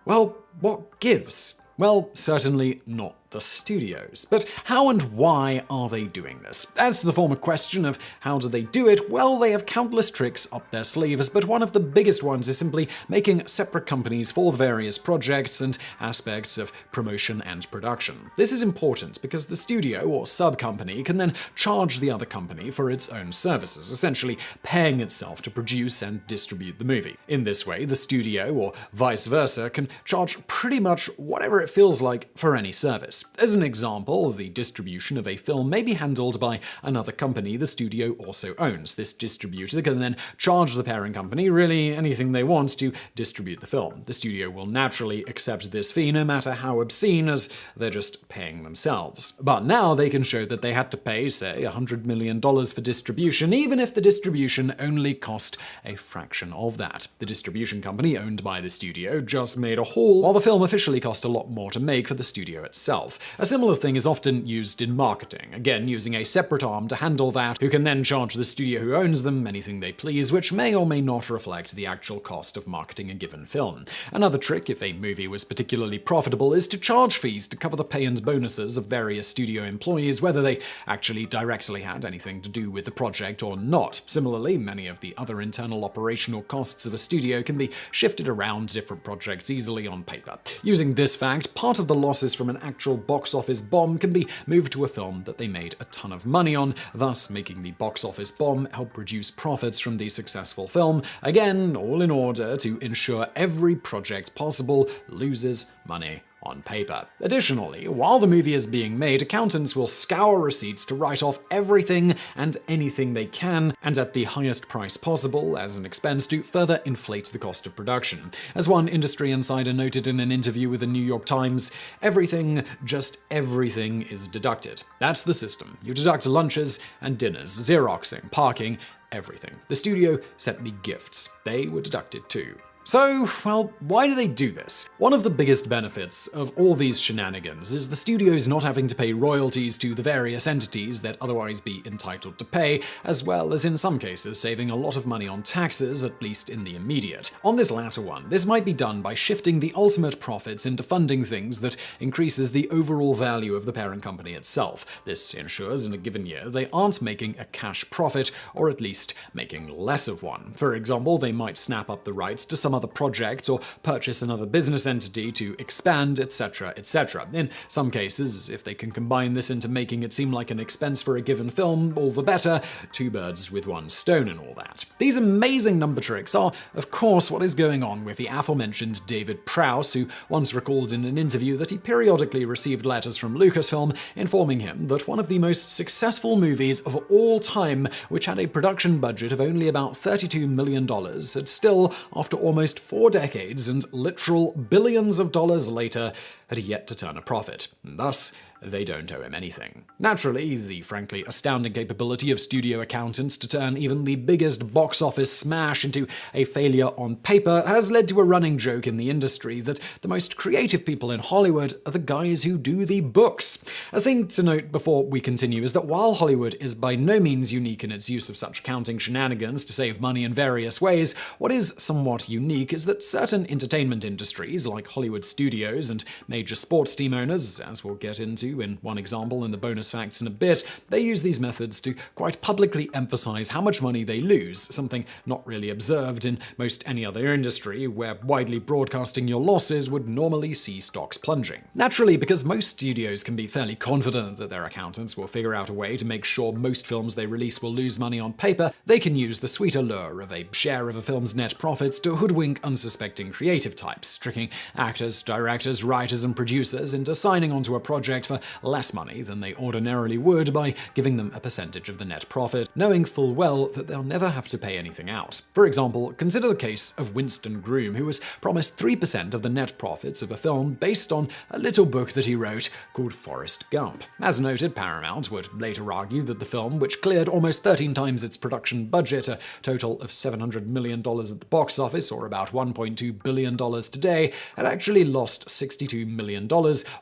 well, what gives? Well, certainly not the studios. But how and why are they doing this? As to the former question of how do they do it, well, they have countless tricks up their sleeves, but one of the biggest ones is simply making separate companies for various projects and aspects of promotion and production. This is important because the studio or sub-company can then charge the other company for its own services, essentially paying itself to produce and distribute the movie. In this way, the studio, or vice versa, can charge pretty much whatever it feels like for any service. As an example, the distribution of a film may be handled by another company the studio also owns. This distributor can then charge the parent company really anything they want to distribute the film. The studio will naturally accept this fee no matter how obscene, as they're just paying themselves. But now they can show that they had to pay, say, $100 million for distribution, even if the distribution only cost a fraction of that. The distribution company owned by the studio just made a haul, while the film officially cost a lot more to make for the studio itself. A similar thing is often used in marketing, again using a separate arm to handle that, who can then charge the studio who owns them anything they please, which may or may not reflect the actual cost of marketing a given film. Another trick, if a movie was particularly profitable, is to charge fees to cover the pay and bonuses of various studio employees, whether they actually directly had anything to do with the project or not. Similarly, many of the other internal operational costs of a studio can be shifted around to different projects easily on paper. Using this fact, part of the losses from an actual potential box office bomb can be moved to a film that they made a ton of money on, thus making the box office bomb help reduce profits from the successful film, again, all in order to ensure every project possible loses money on paper. Additionally, while the movie is being made, accountants will scour receipts to write off everything and anything they can, and at the highest price possible as an expense to further inflate the cost of production. As one industry insider noted in an interview with the New York Times, everything, just everything is deducted. That's the system. You deduct lunches and dinners, Xeroxing, parking, everything. The studio sent me gifts. They were deducted too. So, well, why do they do this? One of the biggest benefits of all these shenanigans is the studios not having to pay royalties to the various entities that otherwise be entitled to pay, as well as in some cases saving a lot of money on taxes, at least in the immediate. On this latter one, this might be done by shifting the ultimate profits into funding things that increases the overall value of the parent company itself. This ensures in a given year they aren't making a cash profit, or at least making less of one. For example, they might snap up the rights to some other project or purchase another business entity to expand, etc., etc. In some cases, if they can combine this into making it seem like an expense for a given film, all the better. Two birds with one stone and all that. These amazing number tricks are, of course, what is going on with the aforementioned David Prowse, who once recalled in an interview that he periodically received letters from Lucasfilm informing him that one of the most successful movies of all time, which had a production budget of only about $32 million, had still, after almost 4 decades and literal billions of dollars later, had yet to turn a profit. Thus, they don't owe him anything. Naturally, the frankly astounding capability of studio accountants to turn even the biggest box office smash into a failure on paper has led to a running joke in the industry that the most creative people in Hollywood are the guys who do the books. A thing to note before we continue is that while Hollywood is by no means unique in its use of such accounting shenanigans to save money in various ways, what is somewhat unique is that certain entertainment industries, like Hollywood studios and major sports team owners, as we'll get into in one example in the bonus facts in a bit, they use these methods to quite publicly emphasize how much money they lose, something not really observed in most any other industry, where widely broadcasting your losses would normally see stocks plunging. Naturally, because most studios can be fairly confident that their accountants will figure out a way to make sure most films they release will lose money on paper, they can use the sweet allure of a share of a film's net profits to hoodwink unsuspecting creative types, tricking actors, directors, writers, and producers into signing onto a project for less money than they ordinarily would by giving them a percentage of the net profit, knowing full well that they'll never have to pay anything out. For example, consider the case of Winston Groom, who was promised 3% of the net profits of a film based on a little book that he wrote called Forrest Gump. As noted, Paramount would later argue that the film, which cleared almost 13 times its production budget, a total of $700 million at the box office, or about $1.2 billion today, had actually lost $62 million,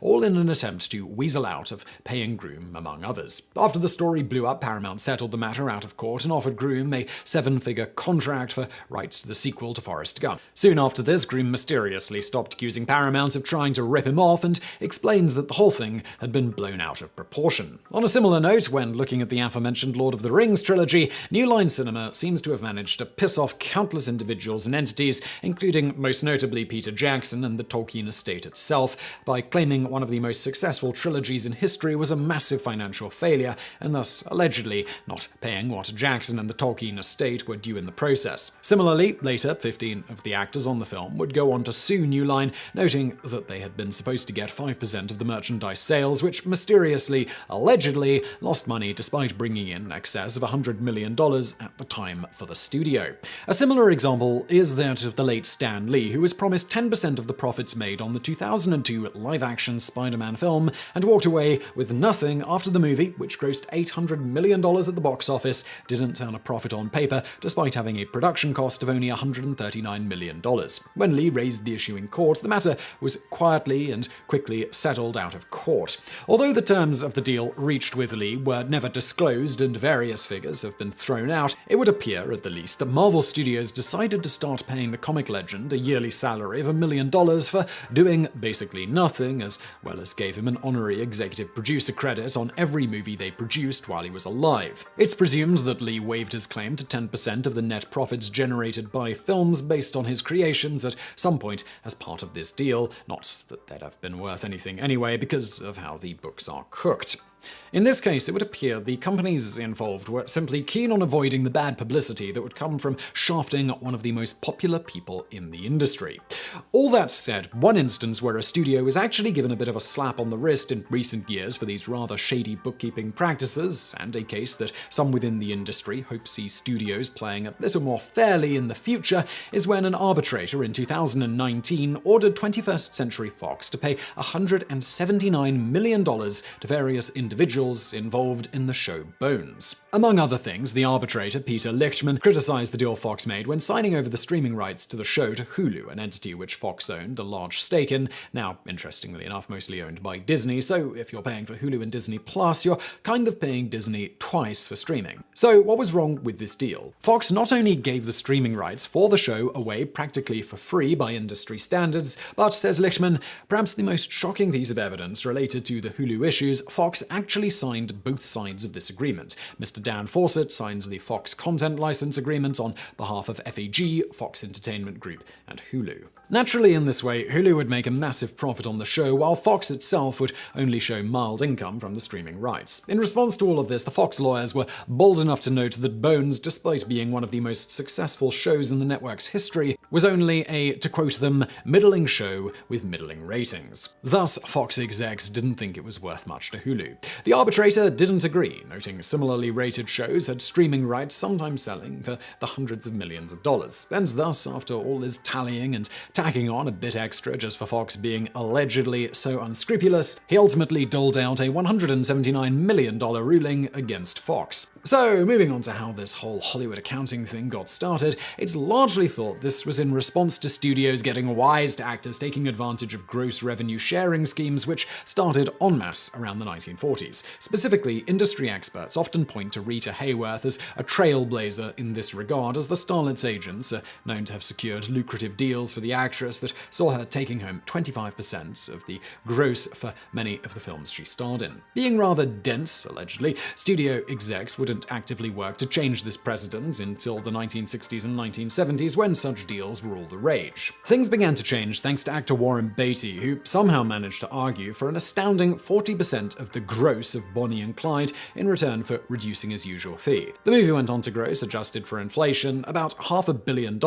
all in an attempt to weasel out of paying Groom, among others. After the story blew up, Paramount settled the matter out of court and offered Groom a 7-figure contract for rights to the sequel to Forrest Gump. Soon after this, Groom mysteriously stopped accusing Paramount of trying to rip him off and explained that the whole thing had been blown out of proportion. On a similar note, when looking at the aforementioned Lord of the Rings trilogy, New Line Cinema seems to have managed to piss off countless individuals and entities, including most notably Peter Jackson and the Tolkien estate itself, by claiming one of the most successful trilogies in history was a massive financial failure, and thus allegedly not paying what Jackson and the Tolkien estate were due in the process. Similarly, later, 15 of the actors on the film would go on to sue New Line, noting that they had been supposed to get 5% of the merchandise sales, which mysteriously, allegedly, lost money despite bringing in excess of $100 million at the time for the studio. A similar example is that of the late Stan Lee, who was promised 10% of the profits made on the 2002 live-action Spider-Man film and walked away with nothing after the movie, which grossed $800 million at the box office, didn't turn a profit on paper, despite having a production cost of only $139 million. When Lee raised the issue in court, the matter was quietly and quickly settled out of court. Although the terms of the deal reached with Lee were never disclosed and various figures have been thrown out, it would appear, at the least, that Marvel Studios decided to start paying the comic legend a yearly salary of $1 million for doing basically nothing, as well as gave him an honorary honorary executive producer credit on every movie they produced while he was alive. It's presumed that Lee waived his claim to 10% of the net profits generated by films based on his creations at some point as part of this deal, not that they'd have been worth anything anyway because of how the books are cooked. In this case, it would appear the companies involved were simply keen on avoiding the bad publicity that would come from shafting one of the most popular people in the industry. All that said, one instance where a studio was actually given a bit of a slap on the wrist in recent years for these rather shady bookkeeping practices, and a case that some within the industry hope see studios playing a little more fairly in the future, is when an arbitrator in 2019 ordered 21st Century Fox to pay $179 million to various individuals involved in the show Bones. Among other things, the arbitrator, Peter Lichtman, criticized the deal Fox made when signing over the streaming rights to the show to Hulu, an entity which Fox owned a large stake in, now, interestingly enough, mostly owned by Disney, so if you're paying for Hulu and Disney Plus, you're kind of paying Disney twice for streaming. So what was wrong with this deal? Fox not only gave the streaming rights for the show away practically for free by industry standards, but, says Lichtman, perhaps the most shocking piece of evidence related to the Hulu issues, Fox actually signed both sides of this agreement. Mr. Dan Fawcett signed the Fox content license agreement on behalf of FAG, Fox Entertainment Group, and Hulu. Naturally, in this way, Hulu would make a massive profit on the show, while Fox itself would only show mild income from the streaming rights. In response to all of this, the Fox lawyers were bold enough to note that Bones, despite being one of the most successful shows in the network's history, was only a, to quote them, middling show with middling ratings. Thus, Fox execs didn't think it was worth much to Hulu. The arbitrator didn't agree, noting similarly rated shows had streaming rights sometimes selling for the hundreds of millions of dollars, and thus, after all his tallying and tacking on a bit extra just for Fox being allegedly so unscrupulous, he ultimately doled out a $179 million ruling against Fox. So, moving on to how this whole Hollywood accounting thing got started, it's largely thought this was in response to studios getting wise to actors taking advantage of gross revenue sharing schemes which started en masse around the 1940s. Specifically, industry experts often point to Rita Hayworth as a trailblazer in this regard, as the starlet's agents are known to have secured lucrative deals for the actress that saw her taking home 25% of the gross for many of the films she starred in. Being rather dense, allegedly, studio execs wouldn't actively work to change this precedent until the 1960s and 1970s, when such deals were all the rage. Things began to change thanks to actor Warren Beatty, who somehow managed to argue for an astounding 40% of the gross of Bonnie and Clyde in return for reducing his usual fee. The movie went on to gross, adjusted for inflation, about $500 million,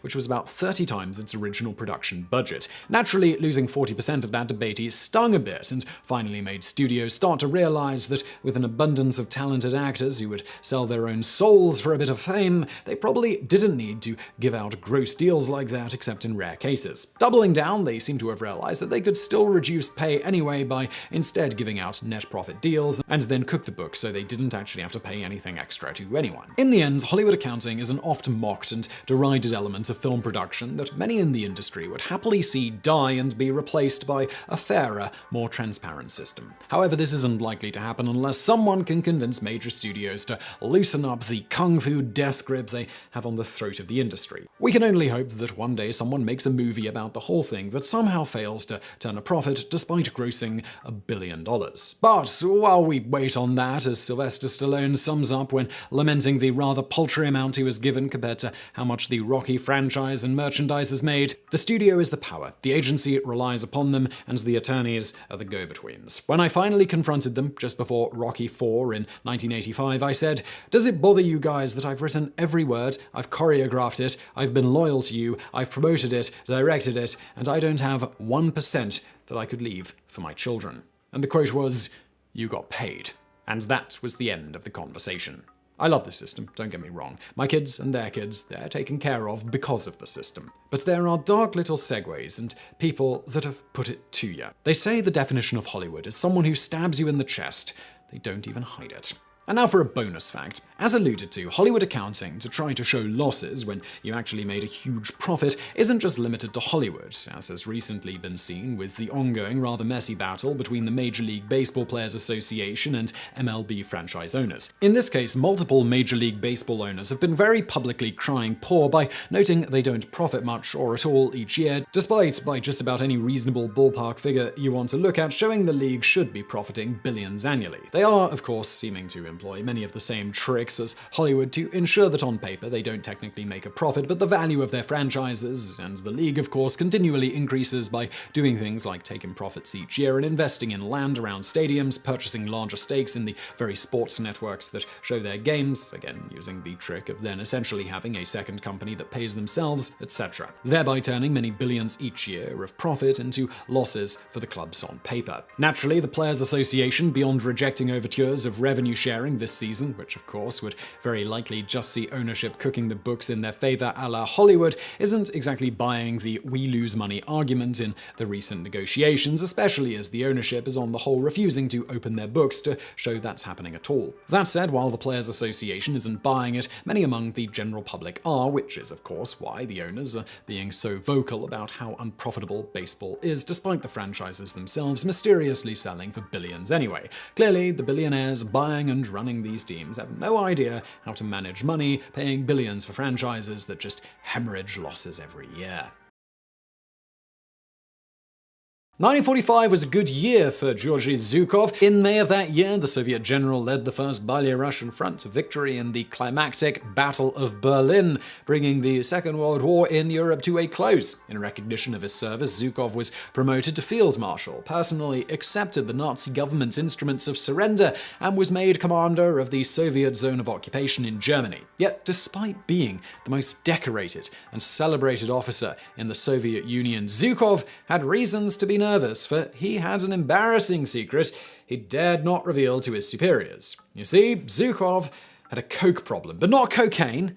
which was about 30 times its original production budget. Naturally, losing 40% of that to Beatty stung a bit, and finally made studios start to realize that with an abundance of talented actors who would sell their own souls for a bit of fame, they probably didn't need to give out gross deals like that except in rare cases. Doubling down, they seem to have realized that they could still reduce pay anyway by instead giving out net profit deals and then cook the books so they didn't actually have to pay anything extra to anyone. In the end, Hollywood accounting is an oft mocked and derided element of film production that many in the industry would happily see die and be replaced by a fairer, more transparent system. However, this isn't likely to happen unless someone can convince major studios to loosen up the kung fu death grip they have on the throat of the industry. We can only hope that one day someone makes a movie about the whole thing that somehow fails to turn a profit despite grossing $1 billion. But while we wait on that, as Sylvester Stallone sums up when lamenting the rather paltry amount he was given compared to how much the Rocky franchise and merchandise has made, the studio is the power, the agency relies upon them, and the attorneys are the go-betweens. When I finally confronted them just before Rocky IV in 1985, I said, "Does it bother you guys that I've written every word, I've choreographed it, I've been loyal to you, I've promoted it, directed it, and I don't have 1% that I could leave for my children?" And the quote was, "You got paid." And that was the end of the conversation. I love the system, don't get me wrong. My kids and their kids, they're taken care of because of the system. But there are dark little segues and people that have put it to you. They say the definition of Hollywood is someone who stabs you in the chest. They don't even hide it. And now for a bonus fact. As alluded to, Hollywood accounting to try to show losses when you actually made a huge profit isn't just limited to Hollywood, as has recently been seen with the ongoing, rather messy battle between the Major League Baseball Players Association and MLB franchise owners. In this case, multiple Major League Baseball owners have been very publicly crying poor by noting they don't profit much or at all each year, despite, by just about any reasonable ballpark figure you want to look at, showing the league should be profiting billions annually. They are, of course, seeming to employ many of the same tricks as Hollywood to ensure that on paper they don't technically make a profit, but the value of their franchises and the league, of course, continually increases by doing things like taking profits each year and investing in land around stadiums, purchasing larger stakes in the very sports networks that show their games, again using the trick of then essentially having a second company that pays themselves, etc., thereby turning many billions each year of profit into losses for the clubs on paper. Naturally, the Players Association, beyond rejecting overtures of revenue sharing this season, which of course would very likely just see ownership cooking the books in their favor a la Hollywood, isn't exactly buying the we lose money argument in the recent negotiations, especially as the ownership is on the whole refusing to open their books to show that's happening at all. That said, while the Players Association isn't buying it, many among the general public are, which is of course why the owners are being so vocal about how unprofitable baseball is, despite the franchises themselves mysteriously selling for billions anyway. Clearly, the billionaires buying and running these teams have no idea how to manage money, paying billions for franchises that just hemorrhage losses every year. 1945 was a good year for Georgy Zhukov. In May of that year, the Soviet general led the first Russian front to victory in the climactic Battle of Berlin, bringing the Second World War in Europe to a close. In recognition of his service, Zhukov was promoted to Field Marshal, personally accepted the Nazi government's instruments of surrender, and was made commander of the Soviet zone of occupation in Germany. Yet, despite being the most decorated and celebrated officer in the Soviet Union, Zhukov had reasons to be nervous, for he had an embarrassing secret he dared not reveal to his superiors. You see, Zhukov had a coke problem, but not cocaine,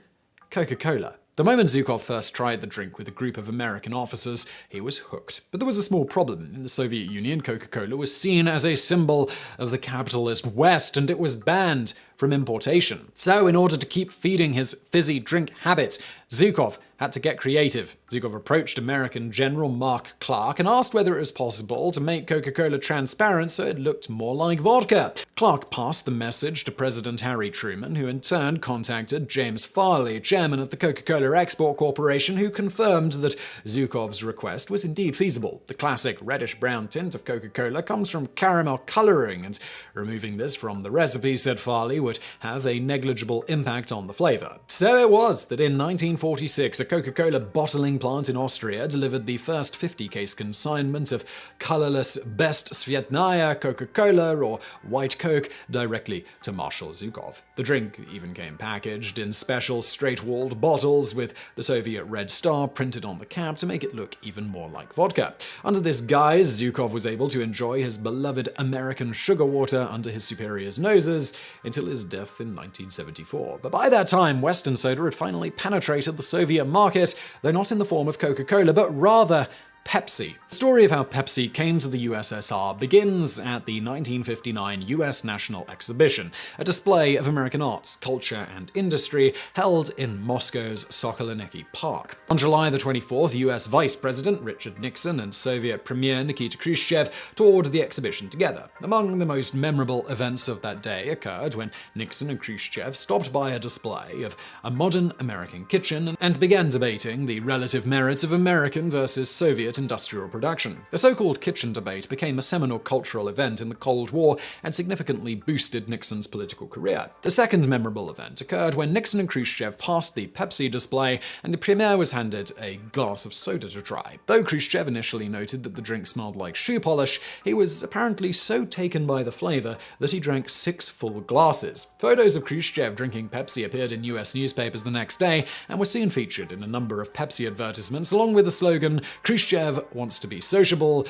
Coca-Cola. The moment Zhukov first tried the drink with a group of American officers, he was hooked. But there was a small problem. In the Soviet Union, Coca-Cola was seen as a symbol of the capitalist West, and it was banned from importation. So, in order to keep feeding his fizzy drink habit, Zhukov had to get creative. Zhukov approached American General Mark Clark and asked whether it was possible to make Coca-Cola transparent so it looked more like vodka. Clark passed the message to President Harry Truman, who in turn contacted James Farley, chairman of the Coca-Cola Export Corporation, who confirmed that Zhukov's request was indeed feasible. The classic reddish-brown tint of Coca-Cola comes from caramel coloring, and removing this from the recipe, said Farley, would have a negligible impact on the flavor. So it was that in 1946, a Coca-Cola bottling plant in Austria delivered the first 50-case consignment of colorless Best Svetnaya Coca-Cola, or White Coke, directly to Marshal Zhukov. The drink even came packaged in special straight-walled bottles with the Soviet Red Star printed on the cap to make it look even more like vodka. Under this guise, Zhukov was able to enjoy his beloved American sugar water under his superiors' noses until his death in 1974. But by that time, Western soda had finally penetrated the Soviet market, though not in the form of Coca-Cola, but rather Pepsi. The story of how Pepsi came to the USSR begins at the 1959 US National Exhibition, a display of American arts, culture, and industry held in Moscow's Sokolniki Park. On July the 24th, US Vice President Richard Nixon and Soviet Premier Nikita Khrushchev toured the exhibition together. Among the most memorable events of that day occurred when Nixon and Khrushchev stopped by a display of a modern American kitchen and began debating the relative merits of American versus Soviet industrial production. The so-called kitchen debate became a seminal cultural event in the Cold War and significantly boosted Nixon's political career. The second memorable event occurred when Nixon and Khrushchev passed the Pepsi display and the premier was handed a glass of soda to try. Though Khrushchev initially noted that the drink smelled like shoe polish, he was apparently so taken by the flavor that he drank 6 full glasses. Photos of Khrushchev drinking Pepsi appeared in US newspapers the next day and were soon featured in a number of Pepsi advertisements, along with the slogan, "Khrushchev wants to be sociable,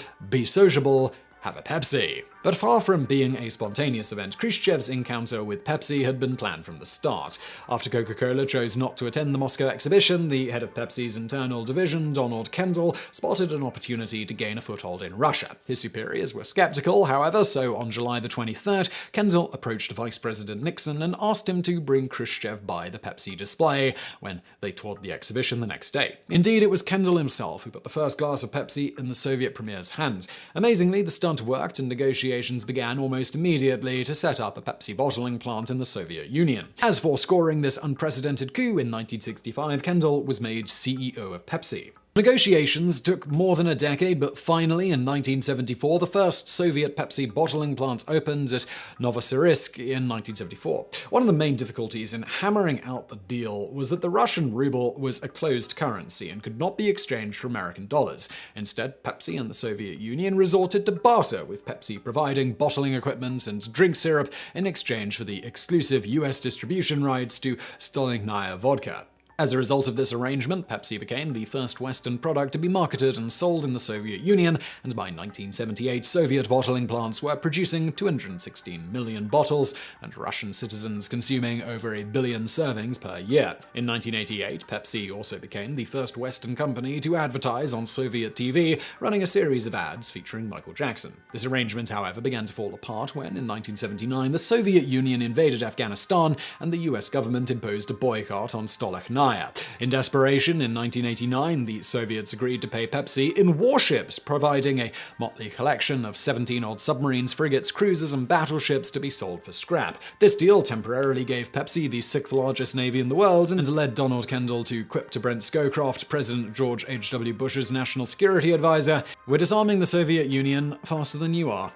have a Pepsi. But far from being a spontaneous event, Khrushchev's encounter with Pepsi had been planned from the start. After Coca-Cola chose not to attend the Moscow exhibition, the head of Pepsi's internal division, Donald Kendall, spotted an opportunity to gain a foothold in Russia. His superiors were skeptical, however, so on July the 23rd, Kendall approached Vice President Nixon and asked him to bring Khrushchev by the Pepsi display when they toured the exhibition the next day. Indeed, it was Kendall himself who put the first glass of Pepsi in the Soviet premier's hands. Amazingly, the stunt worked and negotiations began almost immediately to set up a Pepsi bottling plant in the Soviet Union. As for scoring this unprecedented coup in 1965, Kendall was made CEO of Pepsi. Negotiations took more than a decade, but finally, in 1974, the first Soviet Pepsi bottling plant opened at Novosibirsk in 1974. One of the main difficulties in hammering out the deal was that the Russian ruble was a closed currency and could not be exchanged for American dollars. Instead, Pepsi and the Soviet Union resorted to barter, with Pepsi providing bottling equipment and drink syrup in exchange for the exclusive US distribution rights to Stolichnaya vodka. As a result of this arrangement, Pepsi became the first Western product to be marketed and sold in the Soviet Union, and by 1978, Soviet bottling plants were producing 216 million bottles, and Russian citizens consuming over 1 billion servings per year. In 1988, Pepsi also became the first Western company to advertise on Soviet TV, running a series of ads featuring Michael Jackson. This arrangement, however, began to fall apart when, in 1979, the Soviet Union invaded Afghanistan, and the US government imposed a boycott on Stolichnaya. In desperation, in 1989, the Soviets agreed to pay Pepsi in warships, providing a motley collection of 17-odd submarines, frigates, cruisers, and battleships to be sold for scrap. This deal temporarily gave Pepsi the 6th largest navy in the world and led Donald Kendall to quip to Brent Scowcroft, President George H.W. Bush's national security advisor, "We're disarming the Soviet Union faster than you are."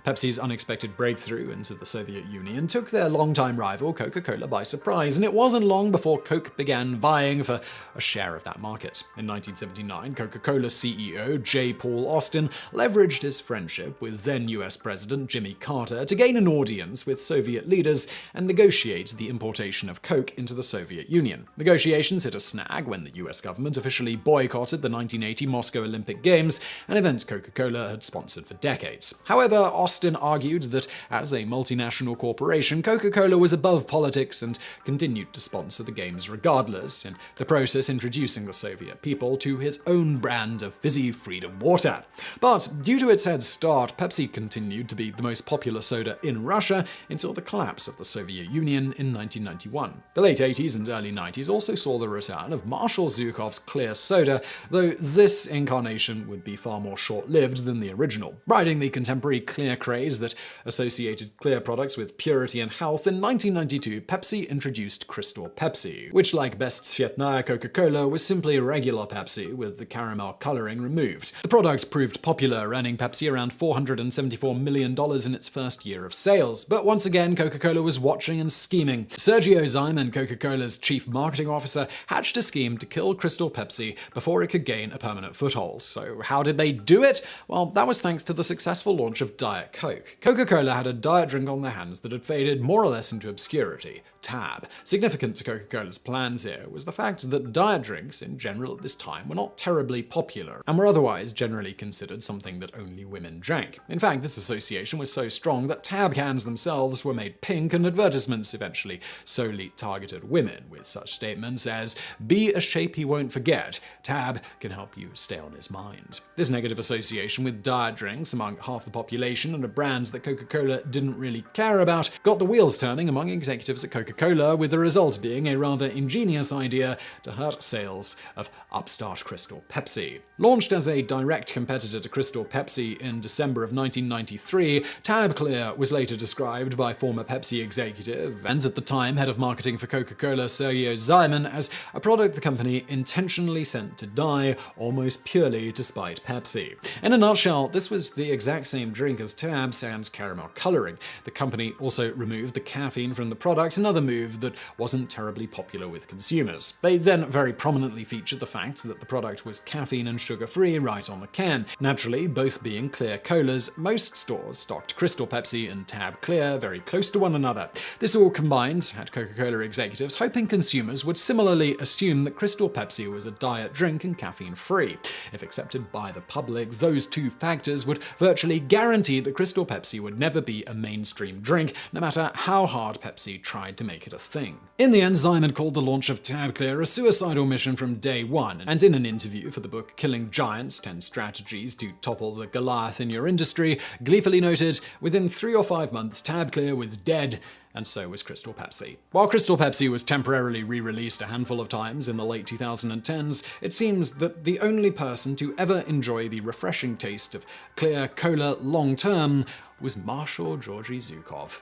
Pepsi's unexpected breakthrough into the Soviet Union took their longtime rival Coca-Cola by surprise, and it wasn't long before Coke began vying for a share of that market. In 1979, Coca-Cola CEO J. Paul Austin leveraged his friendship with then US President Jimmy Carter to gain an audience with Soviet leaders and negotiate the importation of Coke into the Soviet Union. Negotiations hit a snag when the US government officially boycotted the 1980 Moscow Olympic Games, an event Coca-Cola had sponsored for decades. However, Austin argued that as a multinational corporation, Coca-Cola was above politics and continued to sponsor the games regardless, in the process introducing the Soviet people to his own brand of fizzy freedom water. But due to its head start, Pepsi continued to be the most popular soda in Russia until the collapse of the Soviet Union in 1991. The late 80s and early 90s also saw the return of Marshall Zukhov's clear soda, though this incarnation would be far more short-lived than the original. Riding the contemporary clear craze that associated clear products with purity and health, in 1992, Pepsi introduced Crystal Pepsi, which, like Best Tsvetnaya Coca-Cola, was simply regular Pepsi with the caramel coloring removed. The product proved popular, earning Pepsi around $474 million in its first year of sales. But once again, Coca-Cola was watching and scheming. Sergio Zyman, Coca-Cola's chief marketing officer, hatched a scheme to kill Crystal Pepsi before it could gain a permanent foothold. So how did they do it? Well, that was thanks to the successful launch of Diet Coke. Coca-Cola had a diet drink on their hands that had faded more or less into obscurity: Tab. Significant to Coca-Cola's plans here was the fact that diet drinks in general at this time were not terribly popular and were otherwise generally considered something that only women drank. In fact, this association was so strong that Tab cans themselves were made pink, and advertisements eventually solely targeted women, with such statements as, "Be a shape he won't forget. Tab can help you stay on his mind." This negative association with diet drinks among half the population and a brand that Coca-Cola didn't really care about got the wheels turning among executives at Coca-Cola, with the result being a rather ingenious idea to hurt sales of upstart Crystal Pepsi. Launched as a direct competitor to Crystal Pepsi in December of 1993, Tab Clear was later described by former Pepsi executive and at the time head of marketing for Coca-Cola Sergio Zyman as a product the company intentionally sent to die almost purely to spite Pepsi. In a nutshell, this was the exact same drink as Tab sans caramel coloring. The company also removed the caffeine from the product and other move that wasn't terribly popular with consumers. They then very prominently featured the fact that the product was caffeine and sugar-free right on the can. Naturally, both being clear colas, most stores stocked Crystal Pepsi and Tab Clear very close to one another. This all combined had Coca-Cola executives hoping consumers would similarly assume that Crystal Pepsi was a diet drink and caffeine-free. If accepted by the public, those two factors would virtually guarantee that Crystal Pepsi would never be a mainstream drink, no matter how hard Pepsi tried to make it a thing. In the end, Simon called the launch of Tab Clear a suicidal mission from day one, and in an interview for the book Killing Giants, 10 Strategies to Topple the Goliath in Your Industry, gleefully noted, within 3 or 5 months, Tab Clear was dead, and so was Crystal Pepsi. While Crystal Pepsi was temporarily re-released a handful of times in the late 2010s, it seems that the only person to ever enjoy the refreshing taste of clear cola long-term was Marshal Georgy Zukov.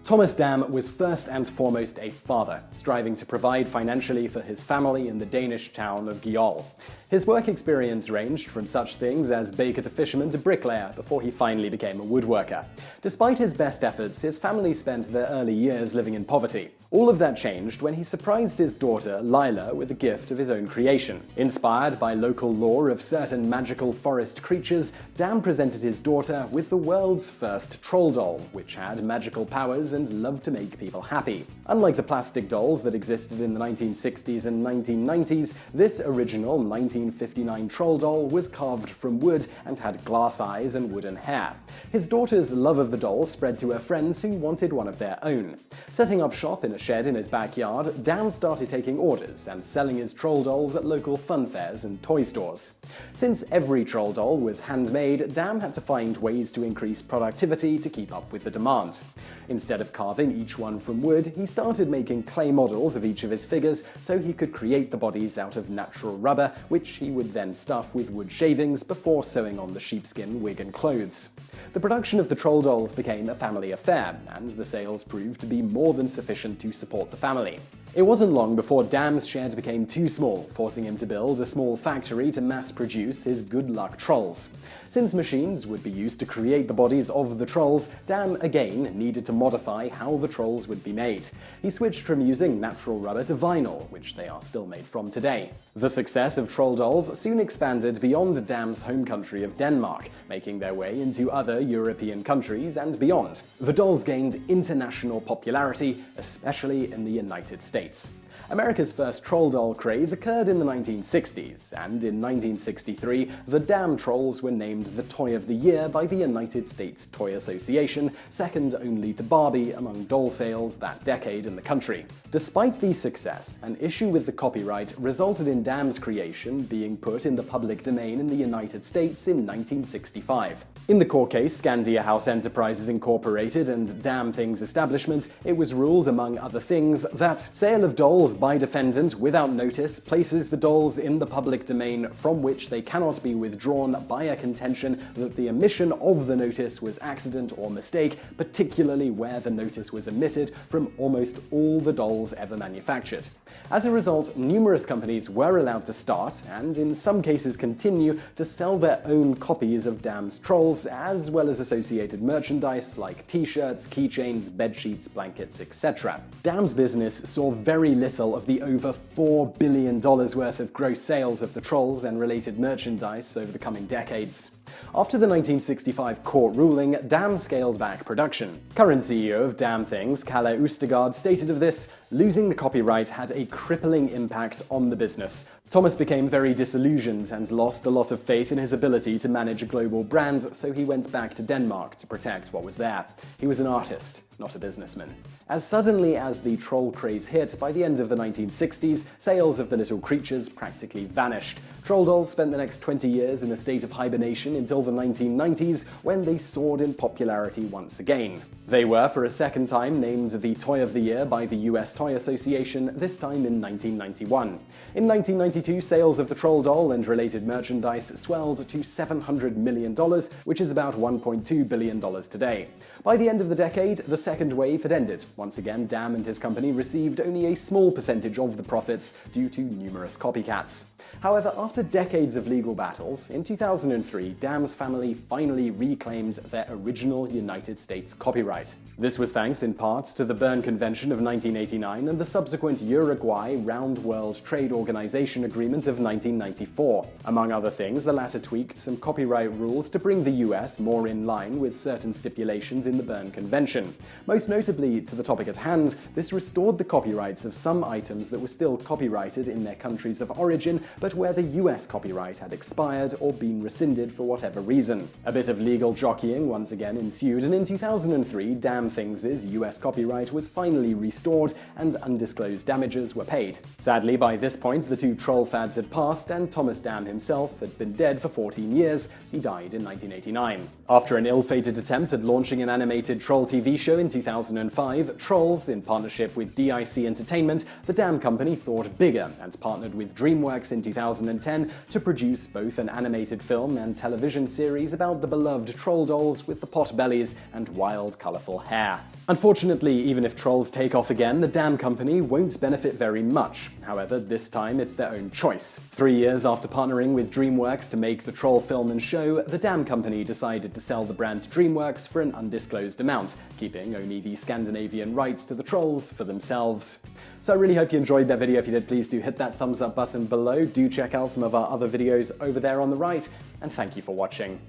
Thomas Dam was first and foremost a father, striving to provide financially for his family in the Danish town of Gjol. His work experience ranged from such things as baker to fisherman to bricklayer before he finally became a woodworker. Despite his best efforts, his family spent their early years living in poverty. All of that changed when he surprised his daughter, Lila, with a gift of his own creation. Inspired by local lore of certain magical forest creatures, Dam presented his daughter with the world's first troll doll, which had magical powers and loved to make people happy. Unlike the plastic dolls that existed in the 1960s and 1990s, this original 1959 troll doll was carved from wood and had glass eyes and wooden hair. His daughter's love of the doll spread to her friends who wanted one of their own. Setting up shop in a shed in his backyard, Dam started taking orders and selling his troll dolls at local fun fairs and toy stores. Since every troll doll was handmade, Dam had to find ways to increase productivity to keep up with the demand. Instead of carving each one from wood, he started making clay models of each of his figures so he could create the bodies out of natural rubber, which he would then stuff with wood shavings before sewing on the sheepskin wig and clothes. The production of the troll dolls became a family affair, and the sales proved to be more than sufficient to support the family. It wasn't long before Dam's shed became too small, forcing him to build a small factory to mass-produce his good luck trolls. Since machines would be used to create the bodies of the trolls, Dam again needed to modify how the trolls would be made. He switched from using natural rubber to vinyl, which they are still made from today. The success of troll dolls soon expanded beyond Dam's home country of Denmark, making their way into other European countries and beyond. The dolls gained international popularity, especially in the United States. America's first troll doll craze occurred in the 1960s, and in 1963, the Dam trolls were named the Toy of the Year by the United States Toy Association, second only to Barbie among doll sales that decade in the country. Despite the success, an issue with the copyright resulted in Dam's creation being put in the public domain in the United States in 1965. In the court case, Scandia House Enterprises Incorporated and Dam Things Establishment, it was ruled, among other things, that sale of dolls by defendant without notice places the dolls in the public domain from which they cannot be withdrawn by a contention that the omission of the notice was accident or mistake, particularly where the notice was omitted from almost all the dolls ever manufactured. As a result, numerous companies were allowed to start, and in some cases continue, to sell their own copies of Dam's trolls, as well as associated merchandise like t-shirts, keychains, bedsheets, blankets, etc. Dam's business saw very little of the over $4 billion worth of gross sales of the trolls and related merchandise over the coming decades. After the 1965 court ruling, Dam scaled back production. Current CEO of Dam Things, Kalle Ostergaard, stated of this, "Losing the copyright had a crippling impact on the business. Thomas became very disillusioned and lost a lot of faith in his ability to manage a global brand, so he went back to Denmark to protect what was there. He was an artist, not a businessman." As suddenly as the troll craze hit, by the end of the 1960s, sales of the little creatures practically vanished. Troll dolls spent the next 20 years in a state of hibernation until the 1990s, when they soared in popularity once again. They were, for a second time, named the Toy of the Year by the US Toy Association, this time in 1991. In 1992, sales of the troll doll and related merchandise swelled to $700 million, which is about $1.2 billion today. By the end of the decade, the second wave had ended. Once again, Dam and his company received only a small percentage of the profits due to numerous copycats. However, after decades of legal battles, in 2003, Dam's family finally reclaimed their original United States copyright. This was thanks in part to the Berne Convention of 1989 and the subsequent Uruguay Round World Trade Organization Agreement of 1994. Among other things, the latter tweaked some copyright rules to bring the US more in line with certain stipulations in the Berne Convention. Most notably, to the topic at hand, this restored the copyrights of some items that were still copyrighted in their countries of origin, but where the US copyright had expired or been rescinded for whatever reason. A bit of legal jockeying once again ensued, and in 2003, Damn Things' US copyright was finally restored and undisclosed damages were paid. Sadly, by this point, the two troll fads had passed, and Thomas Dam himself had been dead for 14 years. He died in 1989. After an ill-fated attempt at launching an animated troll TV show in 2005, Trolls, in partnership with DIC Entertainment, the Dam company thought bigger and partnered with DreamWorks in 2010 to produce both an animated film and television series about the beloved troll dolls with the pot bellies and wild, colourful hair. Unfortunately, even if Trolls take off again, the Dam company won't benefit very much. However, this time it's their own choice. 3 years after partnering with DreamWorks to make the troll film and show, the Dam company decided to sell the brand to DreamWorks for an undisclosed amount, keeping only the Scandinavian rights to the trolls for themselves. So I really hope you enjoyed that video. If you did, please do hit that thumbs up button below. Do check out some of our other videos over there on the right, and thank you for watching.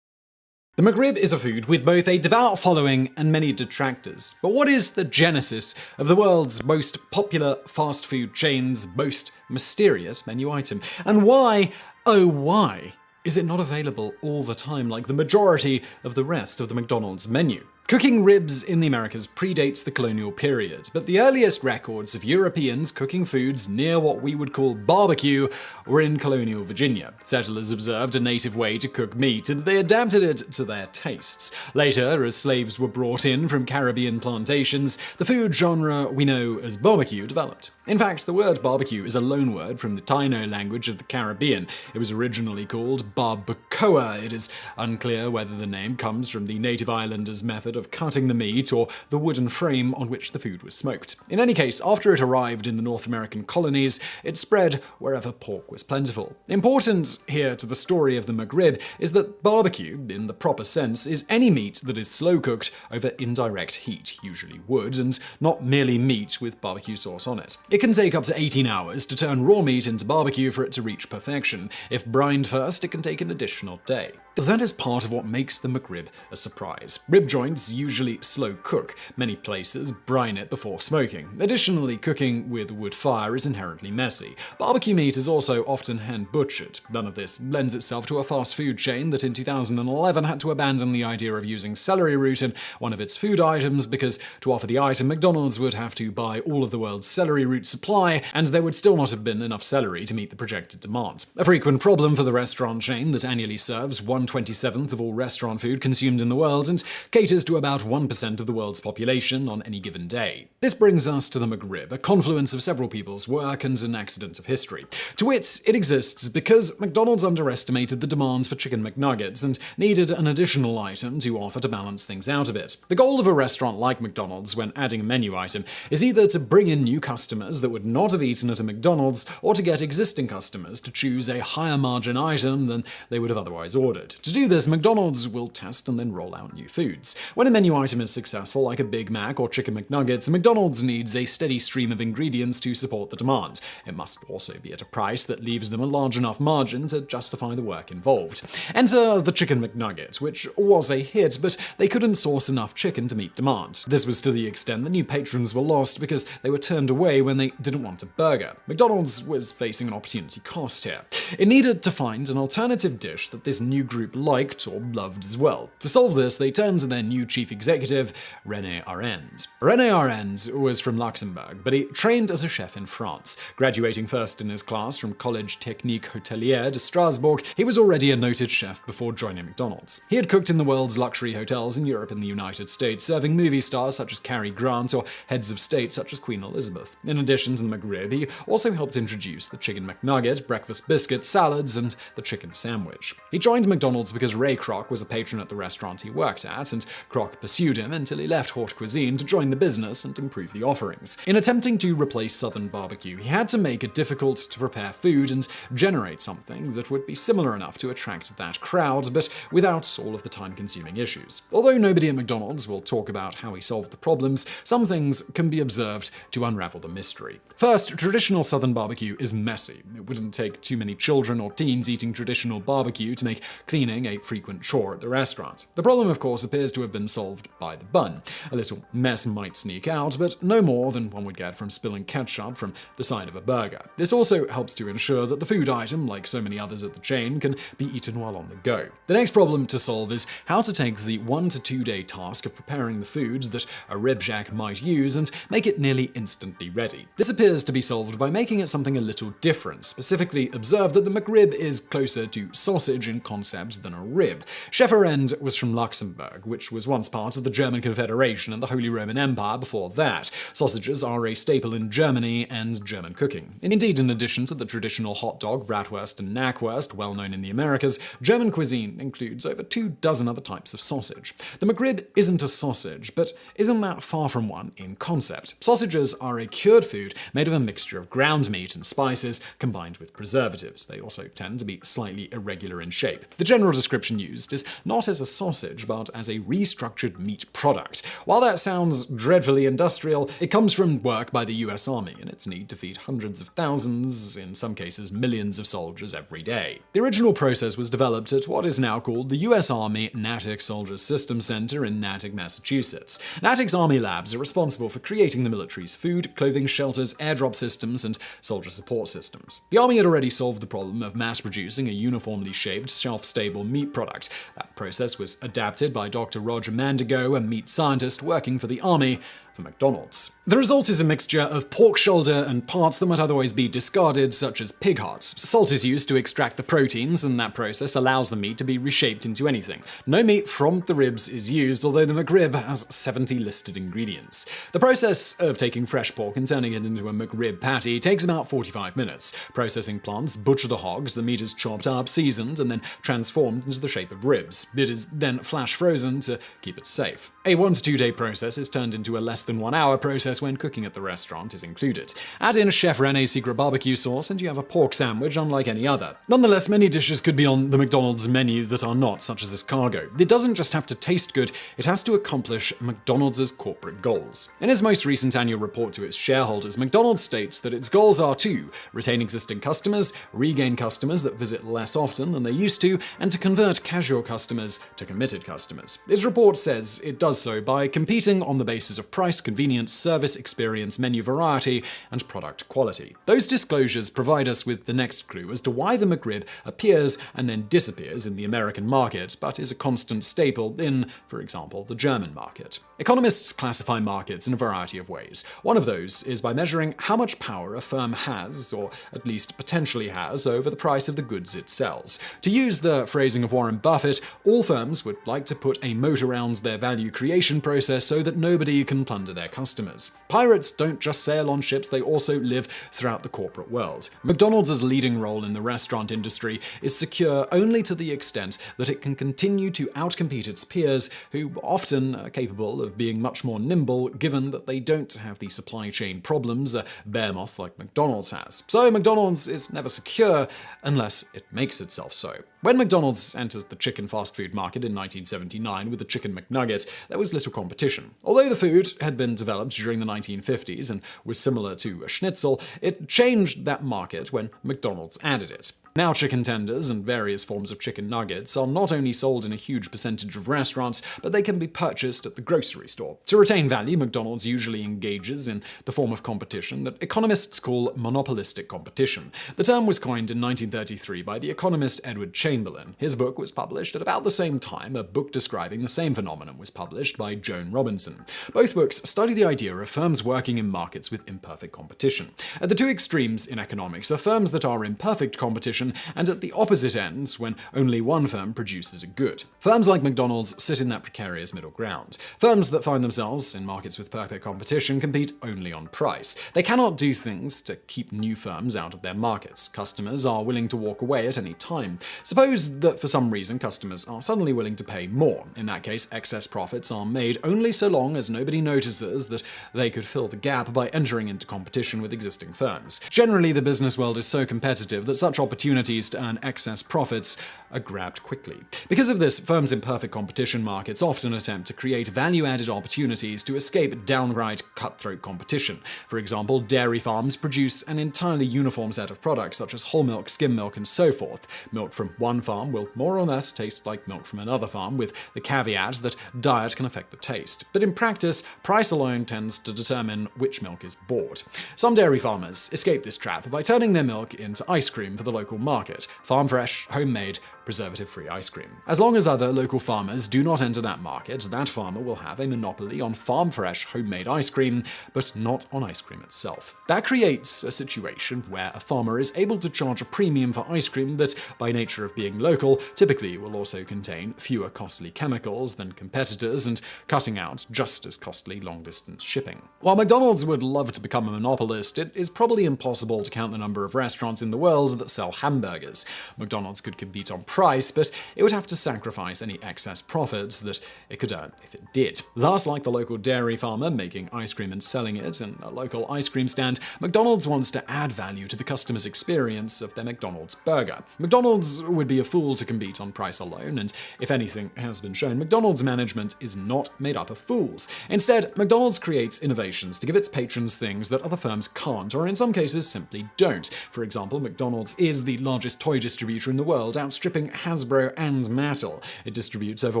The McRib is a food with both a devout following and many detractors. But what is the genesis of the world's most popular fast food chain's most mysterious menu item? And why, oh why, is it not available all the time like the majority of the rest of the McDonald's menu? Cooking ribs in the Americas predates the colonial period, but the earliest records of Europeans cooking foods near what we would call barbecue were in colonial Virginia. Settlers observed a native way to cook meat, and they adapted it to their tastes. Later, as slaves were brought in from Caribbean plantations, the food genre we know as barbecue developed. In fact, the word barbecue is a loanword from the Taino language of the Caribbean. It was originally called barbacoa. It is unclear whether the name comes from the native islanders' method of cutting the meat or the wooden frame on which the food was smoked. In any case, after it arrived in the North American colonies, it spread wherever pork was plentiful. Important here to the story of the McRib is that barbecue, in the proper sense, is any meat that is slow cooked over indirect heat, usually wood, and not merely meat with barbecue sauce on it. It can take up to 18 hours to turn raw meat into barbecue for it to reach perfection. If brined first, it can take an additional day. That is part of what makes the McRib a surprise. Rib joints usually slow cook. Many places brine it before smoking. Additionally, cooking with a wood fire is inherently messy. Barbecue meat is also often hand butchered. None of this lends itself to a fast food chain that in 2011 had to abandon the idea of using celery root in one of its food items because to offer the item, McDonald's would have to buy all of the world's celery root supply, and there would still not have been enough celery to meet the projected demand. A frequent problem for the restaurant chain that annually serves 1/27 of all restaurant food consumed in the world and caters to about 1% of the world's population on any given day. This brings us to the McRib, a confluence of several people's work and an accident of history. To wit, it exists because McDonald's underestimated the demand for chicken McNuggets and needed an additional item to offer to balance things out a bit. The goal of a restaurant like McDonald's when adding a menu item is either to bring in new customers that would not have eaten at a McDonald's or to get existing customers to choose a higher margin item than they would have otherwise ordered. To do this, McDonald's will test and then roll out new foods. When a menu item is successful, like a Big Mac or chicken McNuggets, McDonald's needs a steady stream of ingredients to support the demand. It must also be at a price that leaves them a large enough margin to justify the work involved. Enter the chicken McNugget, which was a hit, but they couldn't source enough chicken to meet demand. This was to the extent that new patrons were lost because they were turned away when they didn't want a burger. McDonald's was facing an opportunity cost here. It needed to find an alternative dish that this new group liked or loved as well. To solve this, they turned to their new chief executive, René Arend. René Arend was from Luxembourg, but he trained as a chef in France. Graduating first in his class from Collège Technique Hôtelier de Strasbourg, he was already a noted chef before joining McDonald's. He had cooked in the world's luxury hotels in Europe and the United States, serving movie stars such as Cary Grant or heads of state such as Queen Elizabeth. In addition to the McRib, he also helped introduce the chicken McNugget, breakfast biscuit, salads, and the chicken sandwich. He joined McDonald's McDonald's because Ray Kroc was a patron at the restaurant he worked at, and Kroc pursued him until he left haute cuisine to join the business and improve the offerings. In attempting to replace Southern barbecue, he had to make it difficult to prepare food and generate something that would be similar enough to attract that crowd, but without all of the time-consuming issues. Although nobody at McDonald's will talk about how he solved the problems, some things can be observed to unravel the mystery. First, traditional Southern barbecue is messy. It wouldn't take too many children or teens eating traditional barbecue to make cleaning a frequent chore at the restaurant. The problem, of course, appears to have been solved by the bun. A little mess might sneak out, but no more than one would get from spilling ketchup from the side of a burger. This also helps to ensure that the food item, like so many others at the chain, can be eaten while on the go. The next problem to solve is how to take the 1 to 2 day task of preparing the foods that a rib shack might use and make it nearly instantly ready. This appears to be solved by making it something a little different. Specifically, observe that the McRib is closer to sausage in concept than a rib. Schäferend was from Luxembourg, which was once part of the German Confederation and the Holy Roman Empire before that. Sausages are a staple in Germany and German cooking. And indeed, in addition to the traditional hot dog, bratwurst, and knackwurst, well known in the Americas, German cuisine includes over 24 other types of sausage. The McRib isn't a sausage, but isn't that far from one in concept. Sausages are a cured food made of a mixture of ground meat and spices combined with preservatives. They also tend to be slightly irregular in shape. The general description used is not as a sausage, but as a restructured meat product. While that sounds dreadfully industrial, it comes from work by the US Army and its need to feed hundreds of thousands, in some cases millions of soldiers every day. The original process was developed at what is now called the US Army Natick Soldiers Systems Center in Natick, Massachusetts. Natick's Army labs are responsible for creating the military's food, clothing, shelters, airdrop systems, and soldier support systems. The Army had already solved the problem of mass producing a uniformly shaped, shelf-stable meat product. That process was adapted by Dr. Roger Mandigo, a meat scientist working for the Army, for McDonald's. The result is a mixture of pork shoulder and parts that might otherwise be discarded, such as pig hearts. Salt is used to extract the proteins, and that process allows the meat to be reshaped into anything. No meat from the ribs is used, although the McRib has 70 listed ingredients. The process of taking fresh pork and turning it into a McRib patty takes about 45 minutes. Processing plants butcher the hogs, the meat is chopped up, seasoned, and then transformed into the shape of ribs. It is then flash frozen to keep it safe. A 1 to 2 day process is turned into a less than 1 hour process when cooking at the restaurant is included. Add in Chef Rene's secret barbecue sauce and you have a pork sandwich unlike any other. Nonetheless, many dishes could be on the McDonald's menu that are not, such as this cargo. It doesn't just have to taste good, it has to accomplish McDonald's corporate goals. In its most recent annual report to its shareholders, McDonald's states that its goals are to retain existing customers, regain customers that visit less often than they used to, and to convert casual customers to committed customers. Its report says it does so by competing on the basis of price, convenience, service, experience, menu variety, and product quality. Those disclosures provide us with the next clue as to why the McRib appears and then disappears in the American market, but is a constant staple in, for example, the German market. Economists classify markets in a variety of ways. One of those is by measuring how much power a firm has, or at least potentially has, over the price of the goods it sells. To use the phrasing of Warren Buffett, all firms would like to put a moat around their value creation process so that nobody can plunder their customers. Pirates don't just sail on ships, they also live throughout the corporate world. McDonald's leading role in the restaurant industry is secure only to the extent that it can continue to outcompete its peers, who often are capable of being much more nimble given that they don't have the supply chain problems a behemoth like McDonald's has. So McDonald's is never secure unless it makes itself so. When McDonald's entered the chicken fast food market in 1979 with the Chicken McNugget, there was little competition. Although the food had been developed during the 1950s and was similar to a schnitzel, it changed that market when McDonald's added it. Now chicken tenders and various forms of chicken nuggets are not only sold in a huge percentage of restaurants, but they can be purchased at the grocery store. To retain value, McDonald's usually engages in the form of competition that economists call monopolistic competition. The term was coined in 1933 by the economist Edward Chamberlain. His book was published at about the same time a book describing the same phenomenon was published by Joan Robinson. Both books study the idea of firms working in markets with imperfect competition. At the two extremes in economics are firms that are in perfect competition competition, and at the opposite end when only one firm produces a good. Firms like McDonald's sit in that precarious middle ground. Firms that find themselves in markets with perfect competition compete only on price. They cannot do things to keep new firms out of their markets. Customers are willing to walk away at any time. Suppose that for some reason customers are suddenly willing to pay more. In that case, excess profits are made only so long as nobody notices that they could fill the gap by entering into competition with existing firms. Generally, the business world is so competitive that such opportunities to earn excess profits are grabbed quickly. Because of this, firms in perfect competition markets often attempt to create value-added opportunities to escape downright cutthroat competition. For example, dairy farms produce an entirely uniform set of products such as whole milk, skim milk, and so forth. Milk from one farm will more or less taste like milk from another farm, with the caveat that diet can affect the taste. But in practice, price alone tends to determine which milk is bought. Some dairy farmers escape this trap by turning their milk into ice cream for the local market. Farm fresh, homemade, preservative-free ice cream. As long as other local farmers do not enter that market, that farmer will have a monopoly on farm-fresh, homemade ice cream, but not on ice cream itself. That creates a situation where a farmer is able to charge a premium for ice cream that, by nature of being local, typically will also contain fewer costly chemicals than competitors and cutting out just as costly long-distance shipping. While McDonald's would love to become a monopolist, it is probably impossible to count the number of restaurants in the world that sell hamburgers. McDonald's could compete on price, but it would have to sacrifice any excess profits that it could earn if it did. Thus, like the local dairy farmer making ice cream and selling it in a local ice cream stand, McDonald's wants to add value to the customer's experience of their McDonald's burger. McDonald's would be a fool to compete on price alone, and if anything has been shown, McDonald's management is not made up of fools. Instead, McDonald's creates innovations to give its patrons things that other firms can't, or in some cases simply don't. For example, McDonald's is the largest toy distributor in the world, outstripping Hasbro and Mattel. It distributes over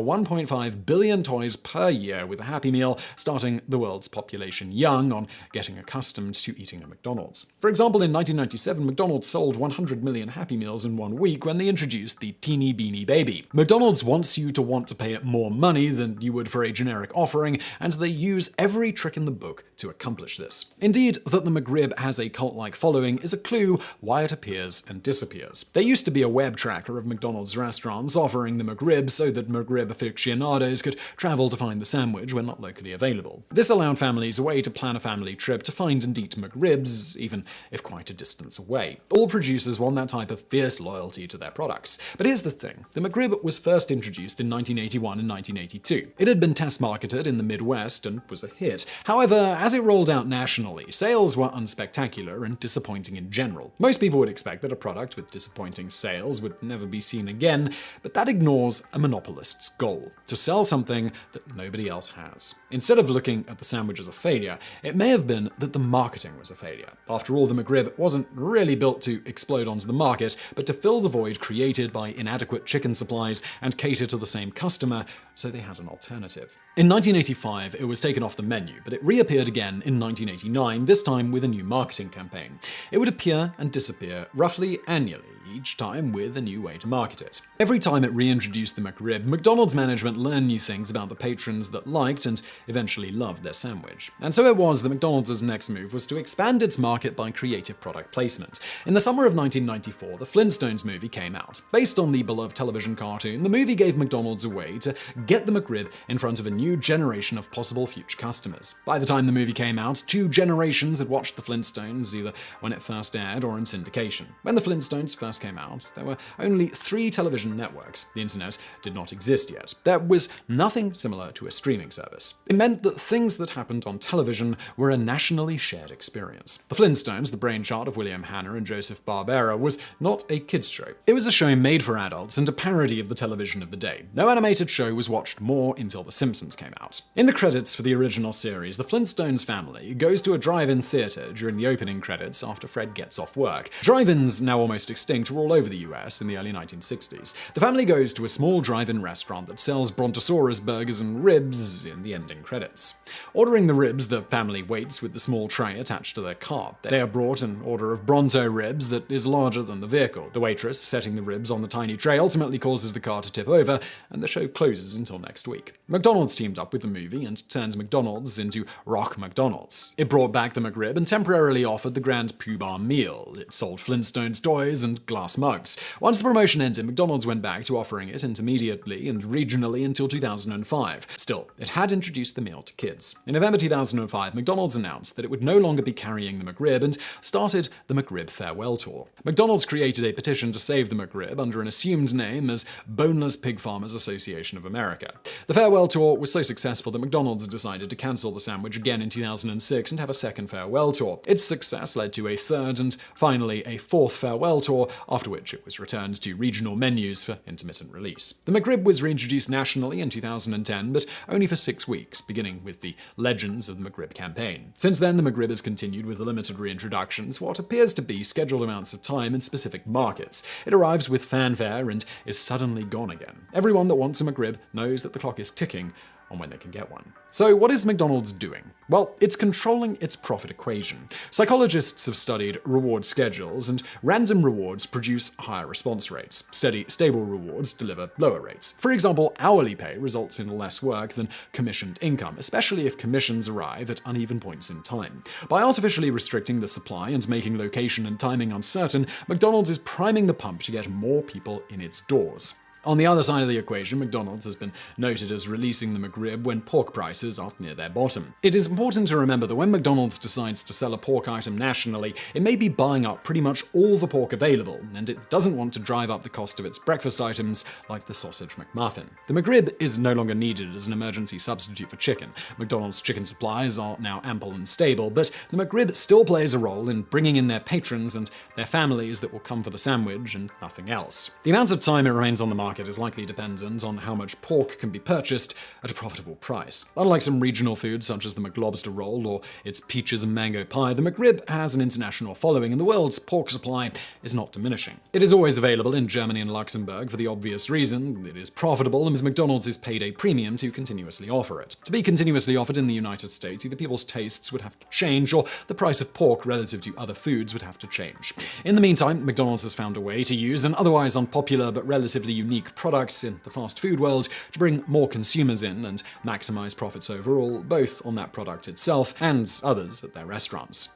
1.5 billion toys per year, with a Happy Meal starting the world's population young on getting accustomed to eating at McDonald's. For example, in 1997, McDonald's sold 100 million Happy Meals in 1 week when they introduced the Teeny Beanie Baby. McDonald's wants you to want to pay it more money than you would for a generic offering, and they use every trick in the book to accomplish this. Indeed, that the McRib has a cult-like following is a clue why it appears and disappears. There used to be a web tracker of McDonald's restaurants offering the McRib so that McRib aficionados could travel to find the sandwich when not locally available. This allowed families a way to plan a family trip to find and eat McRibs, even if quite a distance away. All producers want that type of fierce loyalty to their products. But here's the thing. The McRib was first introduced in 1981 and 1982. It had been test marketed in the Midwest and was a hit. However, as it rolled out nationally, sales were unspectacular and disappointing in general. Most people would expect that a product with disappointing sales would never be seen again, but that ignores a monopolist's goal: to sell something that nobody else has. Instead of looking at the sandwich as a failure, it may have been that the marketing was a failure. After all, the McRib wasn't really built to explode onto the market, but to fill the void created by inadequate chicken supplies and cater to the same customer, so they had an alternative. In 1985, it was taken off the menu, but it reappeared again in 1989, this time with a new marketing campaign. It would appear and disappear roughly annually, each time with a new way to market it. Every time it reintroduced the McRib, McDonald's management learned new things about the patrons that liked and eventually loved their sandwich. And so it was that McDonald's next move was to expand its market by creative product placement. In the summer of 1994, the Flintstones movie came out. Based on the beloved television cartoon, the movie gave McDonald's a way to get the McRib in front of a new generation of possible future customers. By the time the movie came out, 2 generations had watched the Flintstones, either when it first aired or in syndication. When the Flintstones first came out, there were only 3 television networks. The internet did not exist yet. There was nothing similar to a streaming service. It meant that things that happened on television were a nationally shared experience. The Flintstones, the brainchild of William Hanna and Joseph Barbera, was not a kids' show. It was a show made for adults and a parody of the television of the day. No animated show was watched more until The Simpsons came out. In the credits for the original series, the Flintstones family goes to a drive-in theater during the opening credits after Fred gets off work. Drive-ins, now almost extinct, were all over the US in the early 1960s. The family goes to a small drive-in restaurant that sells Brontosaurus burgers and ribs in the ending credits. Ordering the ribs, the family waits with the small tray attached to their car. They are brought an order of Bronto ribs that is larger than the vehicle. The waitress, setting the ribs on the tiny tray, ultimately causes the car to tip over, and the show closes until next week. McDonald's teamed up with the movie and turned McDonald's into Rock McDonald's. It brought back the McRib and temporarily offered the Grand Pooh Bar meal. It sold Flintstones toys and glass mugs. Once the promotion ended, McDonald's went back to offering it intermediately and regionally until 2005. Still, it had introduced the meal to kids. In November 2005, McDonald's announced that it would no longer be carrying the McRib and started the McRib Farewell Tour. McDonald's created a petition to save the McRib under an assumed name as Boneless Pig Farmers Association of America. The Farewell Tour was so successful that McDonald's decided to cancel the sandwich again in 2006 and have a second farewell tour. Its success led to a third and finally a fourth farewell tour, after which it was returned to regional menus for intermittent release. The McRib was reintroduced nationally in 2010, but only for 6 weeks, beginning with the Legends of the McRib campaign. Since then, the McRib has continued with limited reintroductions, what appears to be scheduled amounts of time in specific markets. It arrives with fanfare and is suddenly gone again. Everyone that wants a McRib knows that the clock is ticking on when they can get one. So what is McDonald's doing? Well, it's controlling its profit equation. Psychologists have studied reward schedules, and random rewards produce higher response rates. Steady, stable rewards deliver lower rates. For example, hourly pay results in less work than commissioned income, especially if commissions arrive at uneven points in time. By artificially restricting the supply and making location and timing uncertain, McDonald's is priming the pump to get more people in its doors. On the other side of the equation, McDonald's has been noted as releasing the McRib when pork prices are near their bottom. It is important to remember that when McDonald's decides to sell a pork item nationally, it may be buying up pretty much all the pork available, and it doesn't want to drive up the cost of its breakfast items like the sausage McMuffin. The McRib is no longer needed as an emergency substitute for chicken. McDonald's chicken supplies are now ample and stable, but the McRib still plays a role in bringing in their patrons and their families that will come for the sandwich and nothing else. The amount of time it remains on the market is likely dependent on how much pork can be purchased at a profitable price. Unlike some regional foods such as the McLobster roll or its peaches and mango pie, the McRib has an international following and the world's pork supply is not diminishing. It is always available in Germany and Luxembourg for the obvious reason it is profitable, and McDonald's is paid a premium to continuously offer it. To be continuously offered in the United States, either people's tastes would have to change or the price of pork relative to other foods would have to change. In the meantime, McDonald's has found a way to use an otherwise unpopular but relatively unique products in the fast food world to bring more consumers in and maximize profits overall, both on that product itself and others at their restaurants.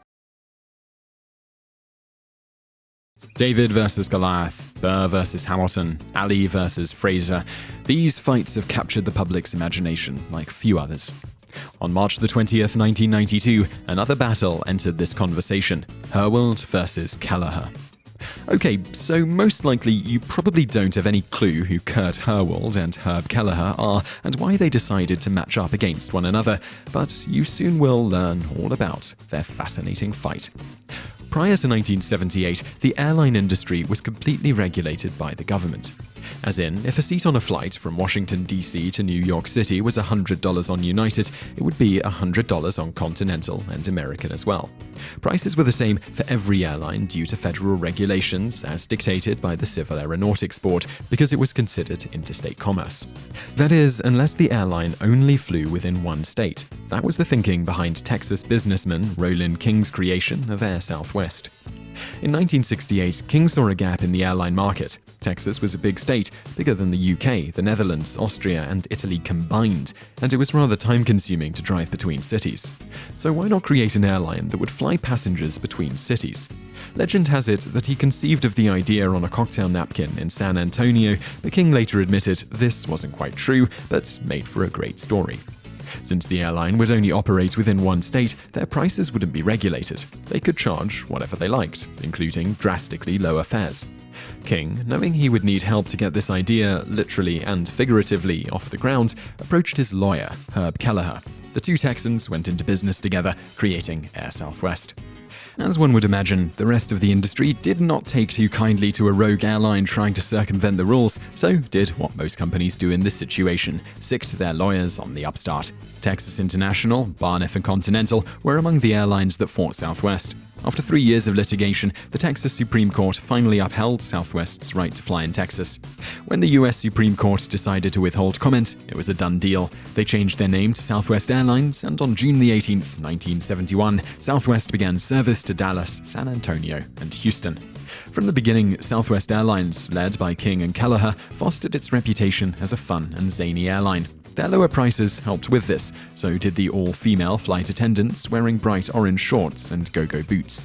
David versus Goliath, Burr versus Hamilton, Ali versus Fraser. These fights have captured the public's imagination like few others. On March the 20th, 1992, another battle entered this conversation: Herwold versus Kelleher. Okay, so most likely you probably don't have any clue who Kurt Herwold and Herb Kelleher are and why they decided to match up against one another, but you soon will learn all about their fascinating fight. Prior to 1978, the airline industry was completely regulated by the government. As in, if a seat on a flight from Washington, D.C. to New York City was $100 on United, it would be $100 on Continental and American as well. Prices were the same for every airline due to federal regulations as dictated by the Civil Aeronautics Board because it was considered interstate commerce. That is, unless the airline only flew within one state. That was the thinking behind Texas businessman Roland King's creation of Air Southwest. In 1968, King saw a gap in the airline market. Texas was a big state, bigger than the UK, the Netherlands, Austria, and Italy combined, and it was rather time-consuming to drive between cities. So why not create an airline that would fly passengers between cities? Legend has it that he conceived of the idea on a cocktail napkin in San Antonio, but King later admitted this wasn't quite true, but made for a great story. Since the airline would only operate within one state, their prices wouldn't be regulated. They could charge whatever they liked, including drastically lower fares. King, knowing he would need help to get this idea, literally and figuratively, off the ground, approached his lawyer, Herb Kelleher. The two Texans went into business together, creating Air Southwest. As one would imagine, the rest of the industry did not take too kindly to a rogue airline trying to circumvent the rules, so did what most companies do in this situation: sicked their lawyers on the upstart. Texas International, Barneff and Continental were among the airlines that fought Southwest. After 3 years of litigation, the Texas Supreme Court finally upheld Southwest's right to fly in Texas. When the US Supreme Court decided to withhold comment, it was a done deal. They changed their name to Southwest Airlines, and on June the 18th, 1971, Southwest began service to Dallas, San Antonio, and Houston. From the beginning, Southwest Airlines, led by King and Kelleher, fostered its reputation as a fun and zany airline. Their lower prices helped with this, so did the all-female flight attendants wearing bright orange shorts and go-go boots.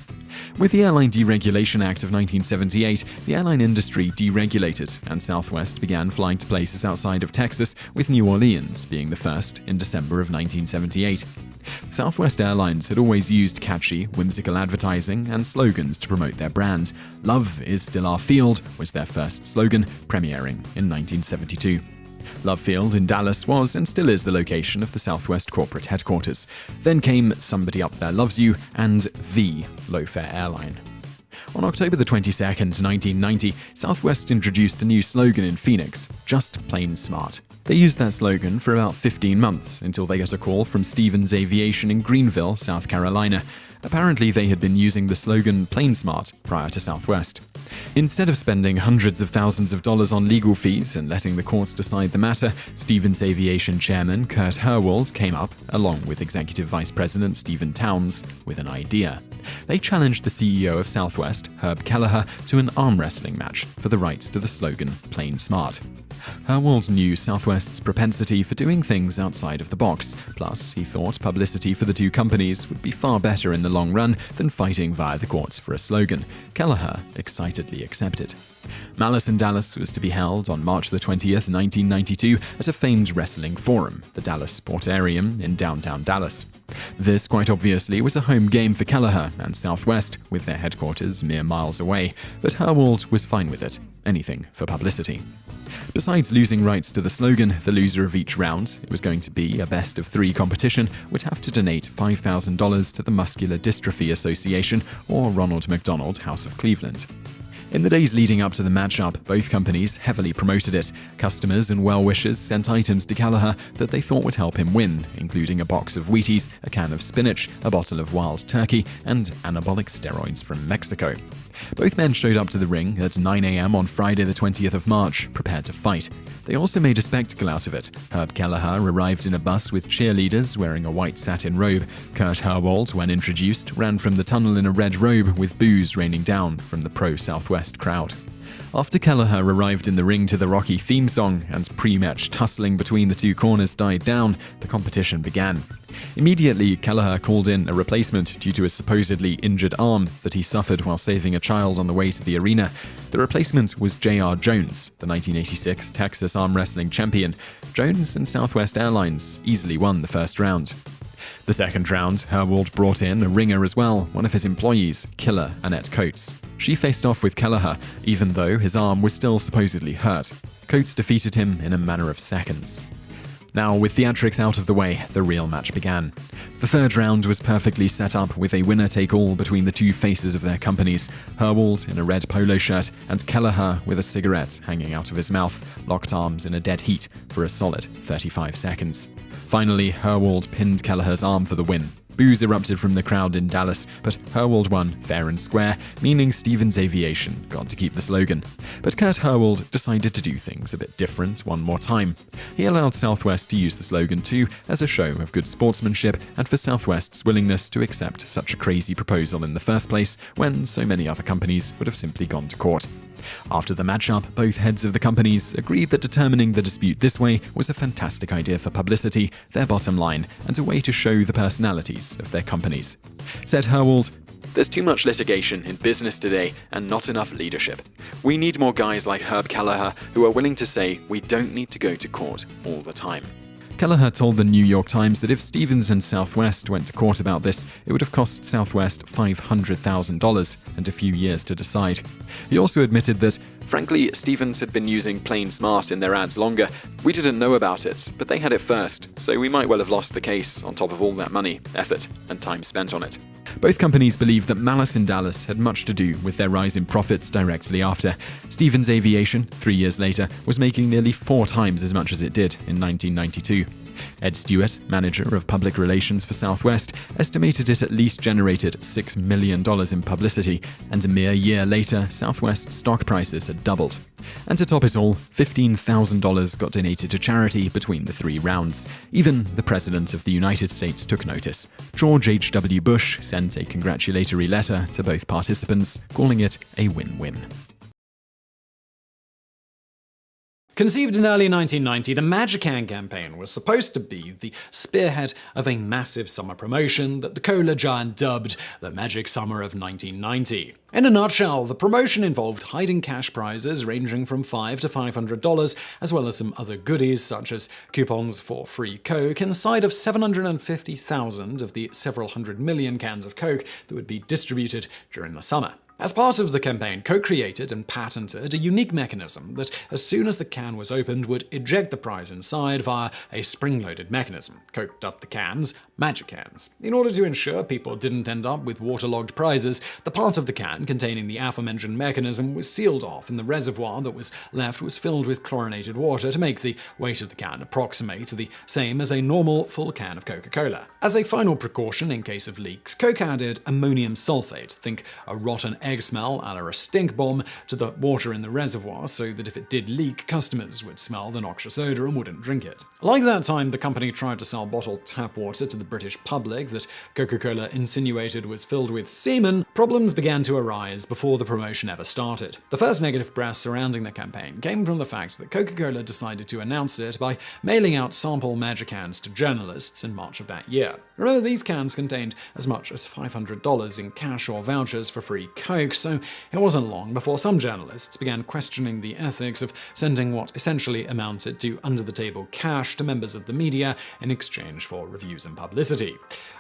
With the Airline Deregulation Act of 1978, the airline industry deregulated, and Southwest began flying to places outside of Texas, with New Orleans being the first in December of 1978. Southwest Airlines had always used catchy, whimsical advertising and slogans to promote their brand. "Love is still our field" was their first slogan, premiering in 1972. Love Field in Dallas was and still is the location of the Southwest corporate headquarters. Then came Somebody Up There Loves You and the low-fare airline. On October the 22nd, 1990, Southwest introduced a new slogan in Phoenix, "Just Plain Smart." They used that slogan for about 15 months until they got a call from Stevens Aviation in Greenville, South Carolina. Apparently, they had been using the slogan "Plain Smart" prior to Southwest. Instead of spending hundreds of thousands of dollars on legal fees and letting the courts decide the matter, Stevens Aviation chairman Kurt Herwold came up, along with executive vice president Stephen Towns, with an idea. They challenged the CEO of Southwest, Herb Kelleher, to an arm wrestling match for the rights to the slogan "Plain Smart." Herwold knew Southwest's propensity for doing things outside of the box, plus he thought publicity for the two companies would be far better in the long run than fighting via the courts for a slogan. Kelleher excitedly accepted. Malice in Dallas was to be held on March the 20th, 1992 at a famed wrestling forum, the Dallas Sportarium in downtown Dallas. This, quite obviously, was a home game for Kelleher and Southwest, with their headquarters mere miles away, but Herwold was fine with it. Anything for publicity. Besides losing rights to the slogan, the loser of each round, it was going to be a best-of-3 competition, would have to donate $5,000 to the Muscular Dystrophy Association or Ronald McDonald House of Cleveland. In the days leading up to the matchup, both companies heavily promoted it. Customers and well-wishers sent items to Kelleher that they thought would help him win, including a box of Wheaties, a can of spinach, a bottle of wild turkey, and anabolic steroids from Mexico. Both men showed up to the ring at 9 a.m. on Friday the 20th of March, prepared to fight. They also made a spectacle out of it. Herb Kelleher arrived in a bus with cheerleaders wearing a white satin robe. Kurt Herwold, when introduced, ran from the tunnel in a red robe with booze raining down from the pro-Southwest crowd. After Kelleher arrived in the ring to the Rocky theme song and pre-match tussling between the two corners died down, the competition began. Immediately, Kelleher called in a replacement due to a supposedly injured arm that he suffered while saving a child on the way to the arena. The replacement was J.R. Jones, the 1986 Texas arm wrestling champion. Jones and Southwest Airlines easily won the first round. The second round, Herwold brought in a ringer as well, one of his employees, killer Annette Coates. She faced off with Kelleher, even though his arm was still supposedly hurt. Coates defeated him in a matter of seconds. Now, with theatrics out of the way, the real match began. The third round was perfectly set up with a winner-take-all between the two faces of their companies, Herwold in a red polo shirt and Kelleher with a cigarette hanging out of his mouth, locked arms in a dead heat for a solid 35 seconds. Finally, Herwold pinned Kelleher's arm for the win. Boos erupted from the crowd in Dallas, but Herwold won fair and square, meaning Stevens Aviation got to keep the slogan. But Kurt Herwold decided to do things a bit different one more time. He allowed Southwest to use the slogan too, as a show of good sportsmanship and for Southwest's willingness to accept such a crazy proposal in the first place, when so many other companies would have simply gone to court. After the matchup, both heads of the companies agreed that determining the dispute this way was a fantastic idea for publicity, their bottom line, and a way to show the personalities of their companies. Said Herwold, "There's too much litigation in business today and not enough leadership. We need more guys like Herb Kelleher who are willing to say we don't need to go to court all the time." Kelleher told the New York Times that if Stevens and Southwest went to court about this, it would have cost Southwest $500,000 and a few years to decide. He also admitted that, "Frankly, Stevens had been using Plain Smart in their ads longer. We didn't know about it, but they had it first, so we might well have lost the case on top of all that money, effort, and time spent on it." Both companies believed that Malice in Dallas had much to do with their rise in profits directly after. Stevens Aviation, 3 years later, was making nearly 4 times as much as it did in 1992. Ed Stewart, manager of public relations for Southwest, estimated it at least generated $6 million in publicity, and a mere year later, Southwest's stock prices had doubled. And to top it all, $15,000 got donated to charity between the 3 rounds. Even the President of the United States took notice. George H.W. Bush sent a congratulatory letter to both participants, calling it a win-win. Conceived in early 1990, the Magican campaign was supposed to be the spearhead of a massive summer promotion that the cola giant dubbed the Magic Summer of 1990. In a nutshell, the promotion involved hiding cash prizes ranging from $5 to $500, as well as some other goodies such as coupons for free Coke inside of 750,000 of the several hundred million cans of Coke that would be distributed during the summer. As part of the campaign, Coke created and patented a unique mechanism that, as soon as the can was opened, would eject the prize inside via a spring-loaded mechanism. Coke dubbed the cans Magic Cans. In order to ensure people didn't end up with waterlogged prizes, the part of the can containing the aforementioned mechanism was sealed off, and the reservoir that was left was filled with chlorinated water to make the weight of the can approximate the same as a normal full can of Coca-Cola. As a final precaution in case of leaks, Coke added ammonium sulfate, think a rotten egg smell a la a stink bomb, to the water in the reservoir so that if it did leak, customers would smell the noxious odor and wouldn't drink it. Like that time the company tried to sell bottled tap water to the British public that Coca-Cola insinuated was filled with semen, problems began to arise before the promotion ever started. The first negative press surrounding the campaign came from the fact that Coca-Cola decided to announce it by mailing out sample Magic cans to journalists in March of that year. Remember, these cans contained as much as $500 in cash or vouchers for free Coke, so it wasn't long before some journalists began questioning the ethics of sending what essentially amounted to under-the-table cash to members of the media in exchange for reviews and publicity.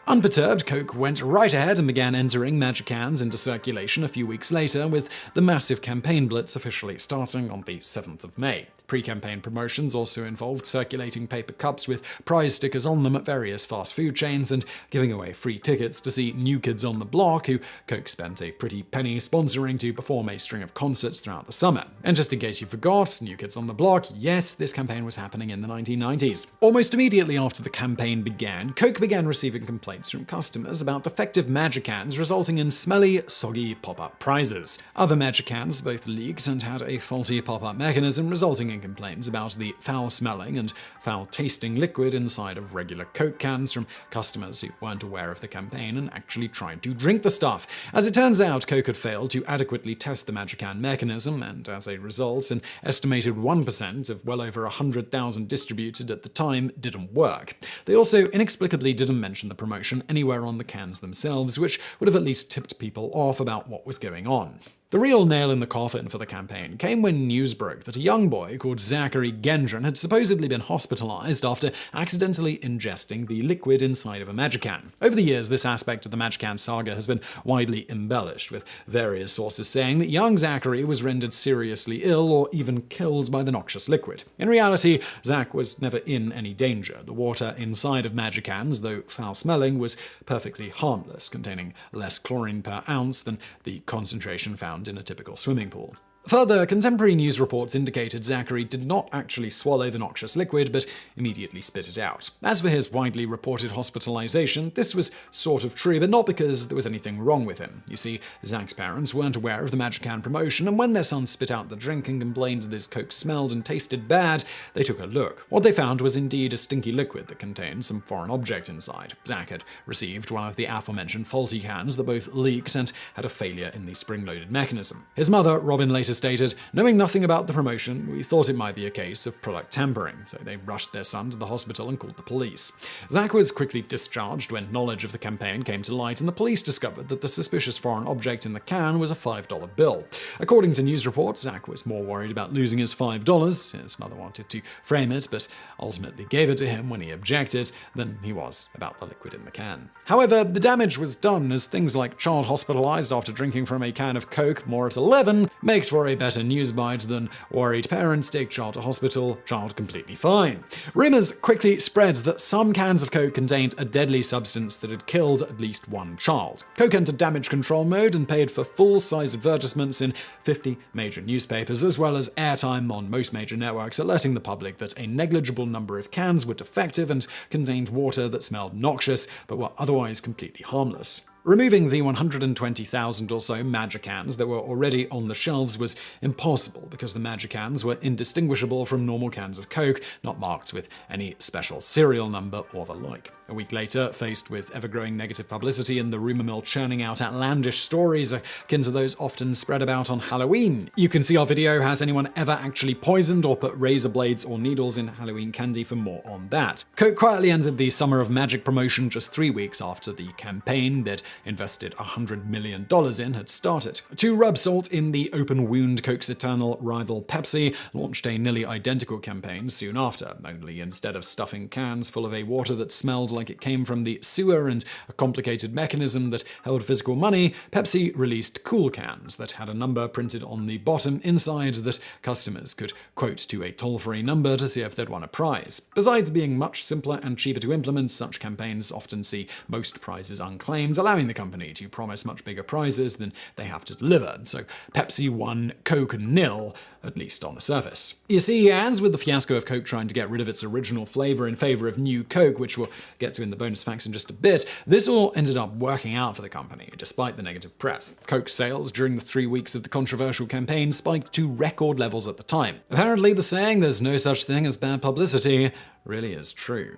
Unperturbed, Coke went right ahead and began entering Magic cans into circulation a few weeks later, with the massive campaign blitz officially starting on the 7th of May. Pre-campaign promotions also involved circulating paper cups with prize stickers on them at various fast food chains and giving away free tickets to see New Kids on the Block, who Coke spent a pretty penny sponsoring to perform a string of concerts throughout the summer. And just in case you forgot, New Kids on the Block, yes, this campaign was happening in the 1990s. Almost immediately after the campaign began, Coke began receiving complaints from customers about defective Magic cans resulting in smelly, soggy pop-up prizes. Other Magic cans both leaked and had a faulty pop-up mechanism, resulting in complaints about the foul-smelling and foul-tasting liquid inside of regular Coke cans from customers who weren't aware of the campaign and actually tried to drink the stuff. As it turns out, Coke had failed to adequately test the Magic can mechanism, and as a result, an estimated 1% of well over 100,000 distributed at the time didn't work. They also inexplicably didn't mention the promotion anywhere on the cans themselves, which would have at least tipped people off about what was going on. The real nail in the coffin for the campaign came when news broke that a young boy called Zachary Gendron had supposedly been hospitalized after accidentally ingesting the liquid inside of a Magic can. Over the years, this aspect of the Magic can saga has been widely embellished, with various sources saying that young Zachary was rendered seriously ill or even killed by the noxious liquid. In reality, Zach was never in any danger. The water inside of Magic cans, though foul-smelling, was perfectly harmless, containing less chlorine per ounce than the concentration found in a typical swimming pool. Further, contemporary news reports indicated Zachary did not actually swallow the noxious liquid, but immediately spit it out. As for his widely reported hospitalization, this was sort of true, but not because there was anything wrong with him. You see, Zach's parents weren't aware of the Magic can promotion, and when their son spit out the drink and complained that his Coke smelled and tasted bad, they took a look. What they found was indeed a stinky liquid that contained some foreign object inside. Zach had received one of the aforementioned faulty cans that both leaked and had a failure in the spring-loaded mechanism. His mother, Robin, later stated, "Knowing nothing about the promotion, we thought it might be a case of product tampering, so they rushed their son to the hospital and called the police." Zach was quickly discharged when knowledge of the campaign came to light, and the police discovered that the suspicious foreign object in the can was a $5 bill. According to news reports, Zach was more worried about losing his $5, his mother wanted to frame it, but ultimately gave it to him when he objected, than he was about the liquid in the can. However, the damage was done, as things like child hospitalized after drinking from a can of Coke more at 11 makes for a better news bite than worried parents take child to hospital, child completely fine. Rumors quickly spread that some cans of Coke contained a deadly substance that had killed at least one child. Coke entered damage control mode and paid for full-size advertisements in 50 major newspapers, as well as airtime on most major networks, alerting the public that a negligible number of cans were defective and contained water that smelled noxious, but were otherwise completely harmless. Removing the 120,000 or so Magicans that were already on the shelves was impossible because the Magicans were indistinguishable from normal cans of Coke, not marked with any special serial number or the like. A week later, faced with ever-growing negative publicity and the rumor mill churning out outlandish stories akin to those often spread about on Halloween. You can see our video, Has Anyone Ever Actually Poisoned or Put Razor Blades or Needles in Halloween Candy, for more on that. Coke quietly ended the Summer of Magic promotion just 3 weeks after the campaign they'd invested $100 million in had started. To rub salt in the open wound, Coke's eternal rival Pepsi launched a nearly identical campaign soon after, only instead of stuffing cans full of a water that smelled like it came from the sewer and a complicated mechanism that held physical money, Pepsi released cool cans that had a number printed on the bottom inside that customers could quote to a toll-free number to see if they'd won a prize. Besides being much simpler and cheaper to implement, such campaigns often see most prizes unclaimed, allowing the company to promise much bigger prizes than they have to deliver. So Pepsi won, Coke nil, at least on the surface. You see, as with the fiasco of Coke trying to get rid of its original flavor in favor of new Coke, which we'll get to in the bonus facts in just a bit, this all ended up working out for the company, despite the negative press. Coke sales during the 3 weeks of the controversial campaign spiked to record levels at the time. Apparently, the saying, "there's no such thing as bad publicity," really is true.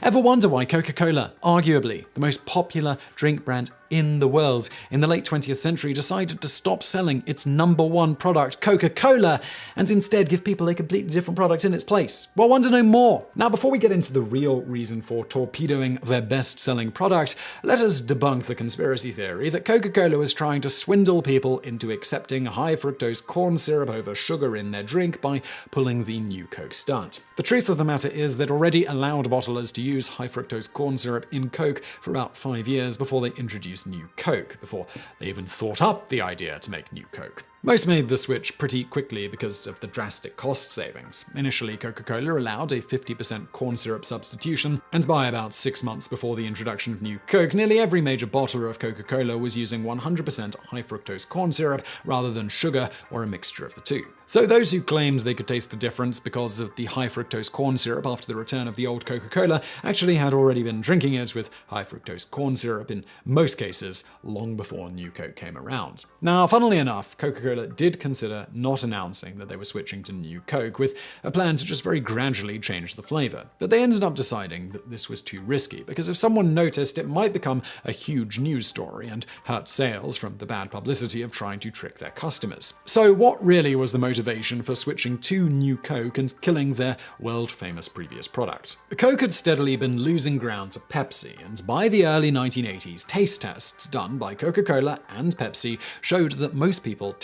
Ever wonder why Coca-Cola, arguably the most popular drink brand in the world, in the late 20th century decided to stop selling its #1 product, Coca-Cola, and instead give people a completely different product in its place? Well, want to know more? Now, before we get into the real reason for torpedoing their best-selling product, let us debunk the conspiracy theory that Coca-Cola was trying to swindle people into accepting high-fructose corn syrup over sugar in their drink by pulling the new Coke stunt. The truth of the matter is that already allowed bottlers to use high-fructose corn syrup in Coke for about 5 years before they introduced new Coke, before they even thought up the idea to make new Coke. Most made the switch pretty quickly because of the drastic cost savings. Initially, Coca-Cola allowed a 50% corn syrup substitution, and by about 6 months before the introduction of new Coke, nearly every major bottler of Coca-Cola was using 100% high-fructose corn syrup rather than sugar or a mixture of the two. So those who claimed they could taste the difference because of the high-fructose corn syrup after the return of the old Coca-Cola actually had already been drinking it with high-fructose corn syrup in most cases long before new Coke came around. Now, funnily enough, Coca-Cola did consider not announcing that they were switching to new Coke, with a plan to just very gradually change the flavor. But they ended up deciding that this was too risky, because if someone noticed, it might become a huge news story and hurt sales from the bad publicity of trying to trick their customers. So what really was the motivation for switching to new Coke and killing their world-famous previous product? Coke had steadily been losing ground to Pepsi, and by the early 1980s, taste tests done by Coca-Cola and Pepsi showed that most people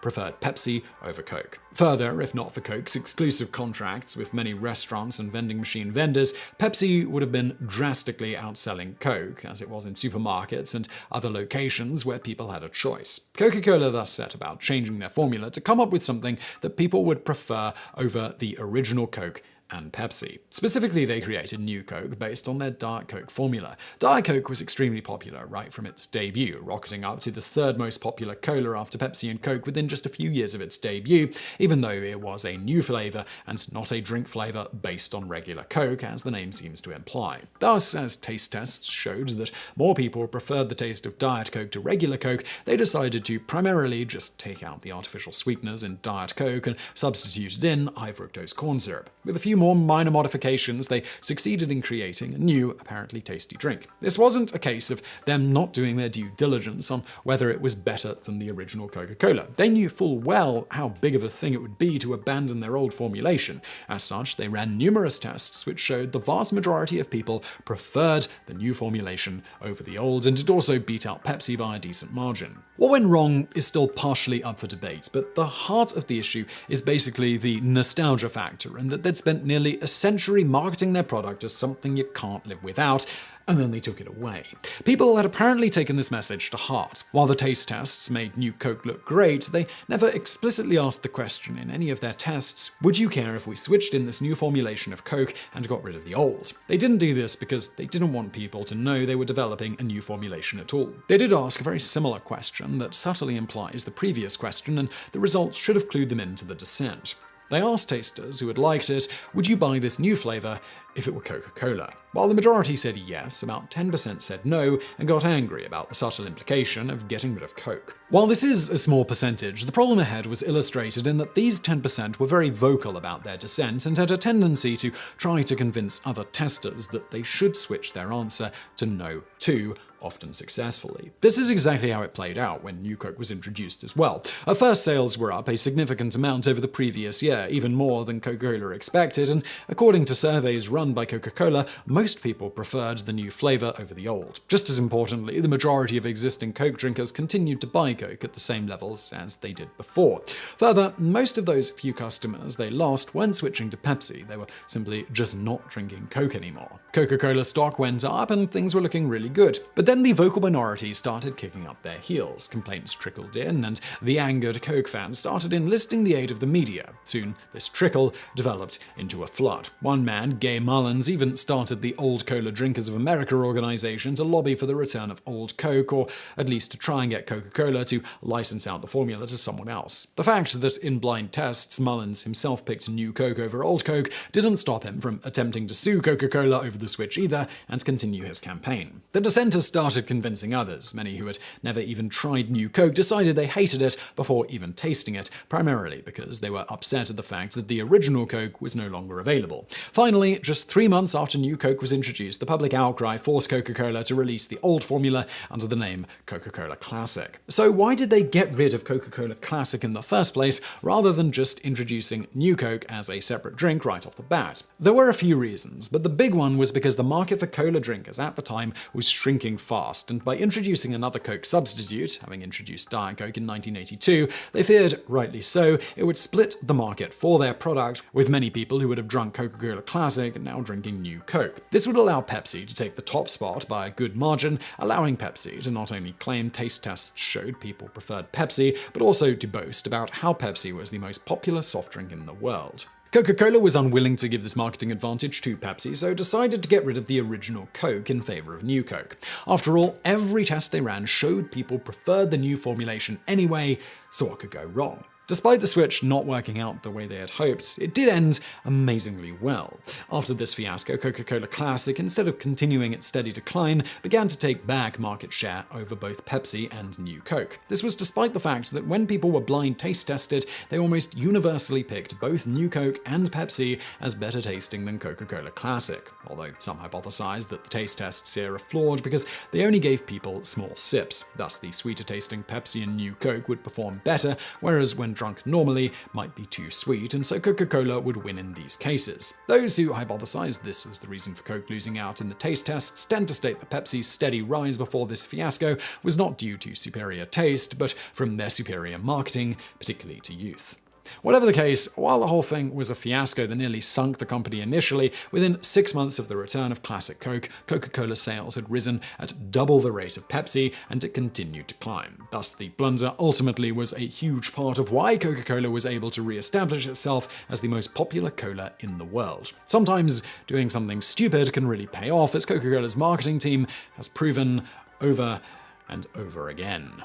preferred Pepsi over Coke. Further, if not for Coke's exclusive contracts with many restaurants and vending machine vendors, Pepsi would have been drastically outselling Coke, as it was in supermarkets and other locations where people had a choice. Coca-Cola thus set about changing their formula to come up with something that people would prefer over the original Coke and Pepsi. Specifically, they created New Coke based on their Diet Coke formula. Diet Coke was extremely popular right from its debut, rocketing up to the third most popular cola after Pepsi and Coke within just a few years of its debut, even though it was a new flavor and not a drink flavor based on regular Coke, as the name seems to imply. Thus, as taste tests showed that more people preferred the taste of Diet Coke to regular Coke, they decided to primarily just take out the artificial sweeteners in Diet Coke and substitute it in high-fructose corn syrup. With a few more minor modifications, they succeeded in creating a new, apparently tasty drink. This wasn't a case of them not doing their due diligence on whether it was better than the original Coca-Cola. They knew full well how big of a thing it would be to abandon their old formulation. As such, they ran numerous tests which showed the vast majority of people preferred the new formulation over the old, and it also beat out Pepsi by a decent margin. What went wrong is still partially up for debate, but the heart of the issue is basically the nostalgia factor, and that they'd spent nearly a century marketing their product as something you can't live without, and then they took it away. People had apparently taken this message to heart. While the taste tests made new Coke look great, they never explicitly asked the question in any of their tests, would you care if we switched in this new formulation of Coke and got rid of the old? They didn't do this because they didn't want people to know they were developing a new formulation at all. They did ask a very similar question that subtly implies the previous question, and the results should have clued them into the dissent. They asked tasters who had liked it, would you buy this new flavor if it were Coca-Cola? While the majority said yes, about 10% said no and got angry about the subtle implication of getting rid of Coke. While this is a small percentage, the problem ahead was illustrated in that these 10% were very vocal about their dissent and had a tendency to try to convince other testers that they should switch their answer to no too, often successfully. This is exactly how it played out when New Coke was introduced as well. At first, sales were up a significant amount over the previous year, even more than Coca-Cola expected, and according to surveys run by Coca-Cola, most people preferred the new flavor over the old. Just as importantly, the majority of existing Coke drinkers continued to buy Coke at the same levels as they did before. Further, most of those few customers they lost weren't switching to Pepsi, they were simply just not drinking Coke anymore. Coca-Cola stock went up and things were looking really good. But then the vocal minority started kicking up their heels. Complaints trickled in, and the angered Coke fans started enlisting the aid of the media. Soon, this trickle developed into a flood. One man, Gay Mullins, even started the Old Cola Drinkers of America organization to lobby for the return of Old Coke, or at least to try and get Coca-Cola to license out the formula to someone else. The fact that in blind tests, Mullins himself picked New Coke over Old Coke didn't stop him from attempting to sue Coca-Cola over the switch either and continue his campaign. The dissenters started convincing others. Many who had never even tried New Coke decided they hated it before even tasting it, primarily because they were upset at the fact that the original Coke was no longer available. Finally, just 3 months after New Coke was introduced, the public outcry forced Coca-Cola to release the old formula under the name Coca-Cola Classic. So why did they get rid of Coca-Cola Classic in the first place, rather than just introducing New Coke as a separate drink right off the bat? There were a few reasons, but the big one was because the market for cola drinkers at the time was shrinking fast, and by introducing another Coke substitute, having introduced Diet Coke in 1982, they feared, rightly so, it would split the market for their product, with many people who would have drunk Coca-Cola Classic now drinking New Coke. This would allow Pepsi to take the top spot by a good margin, allowing Pepsi to not only claim taste tests showed people preferred Pepsi, but also to boast about how Pepsi was the most popular soft drink in the world. Coca-Cola was unwilling to give this marketing advantage to Pepsi, so decided to get rid of the original Coke in favor of New Coke. After all, every test they ran showed people preferred the new formulation anyway, so what could go wrong? Despite the switch not working out the way they had hoped, it did end amazingly well. After this fiasco, Coca-Cola Classic, instead of continuing its steady decline, began to take back market share over both Pepsi and New Coke. This was despite the fact that when people were blind taste tested, they almost universally picked both New Coke and Pepsi as better tasting than Coca-Cola Classic, although some hypothesized that the taste tests here are flawed because they only gave people small sips. Thus, the sweeter tasting Pepsi and New Coke would perform better, whereas when drunk normally might be too sweet, and so Coca-Cola would win in these cases. Those who hypothesized this as the reason for Coke losing out in the taste tests tend to state that Pepsi's steady rise before this fiasco was not due to superior taste, but from their superior marketing, particularly to youth. Whatever the case, while the whole thing was a fiasco that nearly sunk the company initially, within 6 months of the return of Classic Coke, Coca-Cola sales had risen at double the rate of Pepsi, and it continued to climb. Thus, the blunder ultimately was a huge part of why Coca-Cola was able to re-establish itself as the most popular cola in the world. Sometimes doing something stupid can really pay off, as Coca-Cola's marketing team has proven over and over again.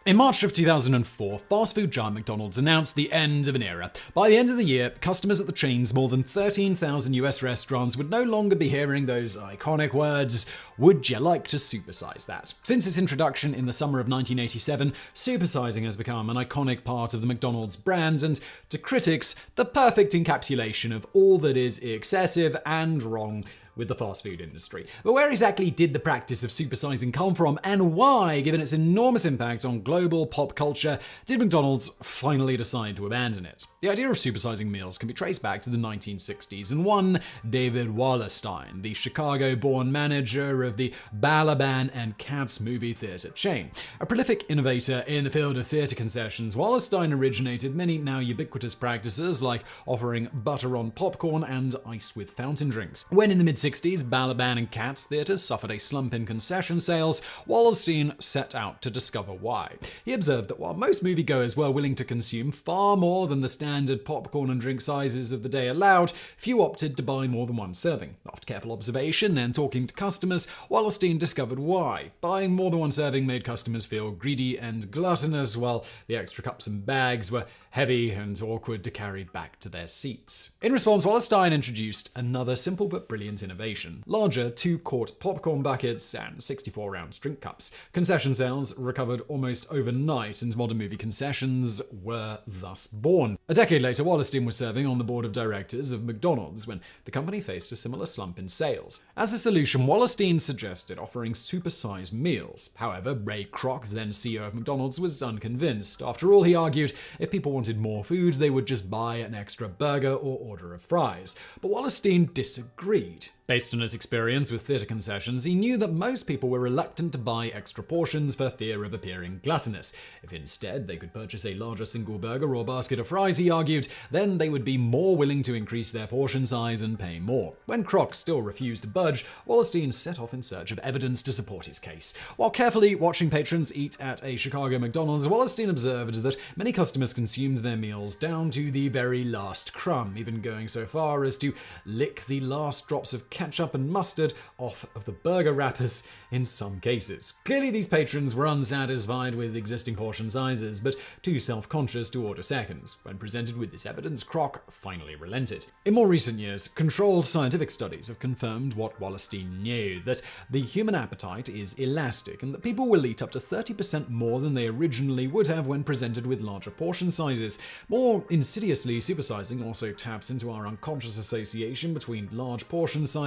In March of 2004, fast food giant McDonald's announced the end of an era. By the end of the year, customers at the chain's more than 13,000 US restaurants would no longer be hearing those iconic words, "Would you like to supersize that?" Since its introduction in the summer of 1987, supersizing has become an iconic part of the McDonald's brand, and to critics, the perfect encapsulation of all that is excessive and wrong with the fast food industry. But where exactly did the practice of supersizing come from, and why, given its enormous impact on global pop culture, did McDonald's finally decide to abandon it? The idea of supersizing meals can be traced back to the 1960s, and one David Wallerstein, the Chicago-born manager of the Balaban and Katz movie theater chain. A prolific innovator in the field of theater concessions, Wallerstein originated many now ubiquitous practices like offering butter on popcorn and ice with fountain drinks. When in the mid mid-60s, Balaban and Katz theaters suffered a slump in concession sales. Wallerstein set out to discover why. He observed that while most moviegoers were willing to consume far more than the standard popcorn and drink sizes of the day allowed, few opted to buy more than one serving. After careful observation and talking to customers, Wallerstein discovered why. Buying more than one serving made customers feel greedy and gluttonous, while the extra cups and bags were heavy and awkward to carry back to their seats. In response, Wallerstein introduced another simple but brilliant innovation: larger 2-quart popcorn buckets and 64-ounce drink cups. Concession sales recovered almost overnight, and modern movie concessions were thus born. A decade later, Wallerstein was serving on the board of directors of McDonald's when the company faced a similar slump in sales. As a solution, Wallerstein suggested offering supersized meals. However, Ray Kroc, then CEO of McDonald's, was unconvinced. After all, he argued, if people wanted more food, they would just buy an extra burger or order of fries. But Wallerstein disagreed. Based on his experience with theater concessions, he knew that most people were reluctant to buy extra portions for fear of appearing gluttonous. If instead they could purchase a larger single burger or basket of fries, he argued, then they would be more willing to increase their portion size and pay more. When Kroc still refused to budge, Wallerstein set off in search of evidence to support his case. While carefully watching patrons eat at a Chicago McDonald's, Wallerstein observed that many customers consumed their meals down to the very last crumb, even going so far as to lick the last drops of ketchup and mustard off of the burger wrappers in some cases. Clearly, these patrons were unsatisfied with existing portion sizes, but too self-conscious to order seconds. When presented with this evidence, Kroc finally relented. In more recent years, controlled scientific studies have confirmed what Wallerstein knew, that the human appetite is elastic and that people will eat up to 30% more than they originally would have when presented with larger portion sizes. More insidiously, supersizing also taps into our unconscious association between large portion sizes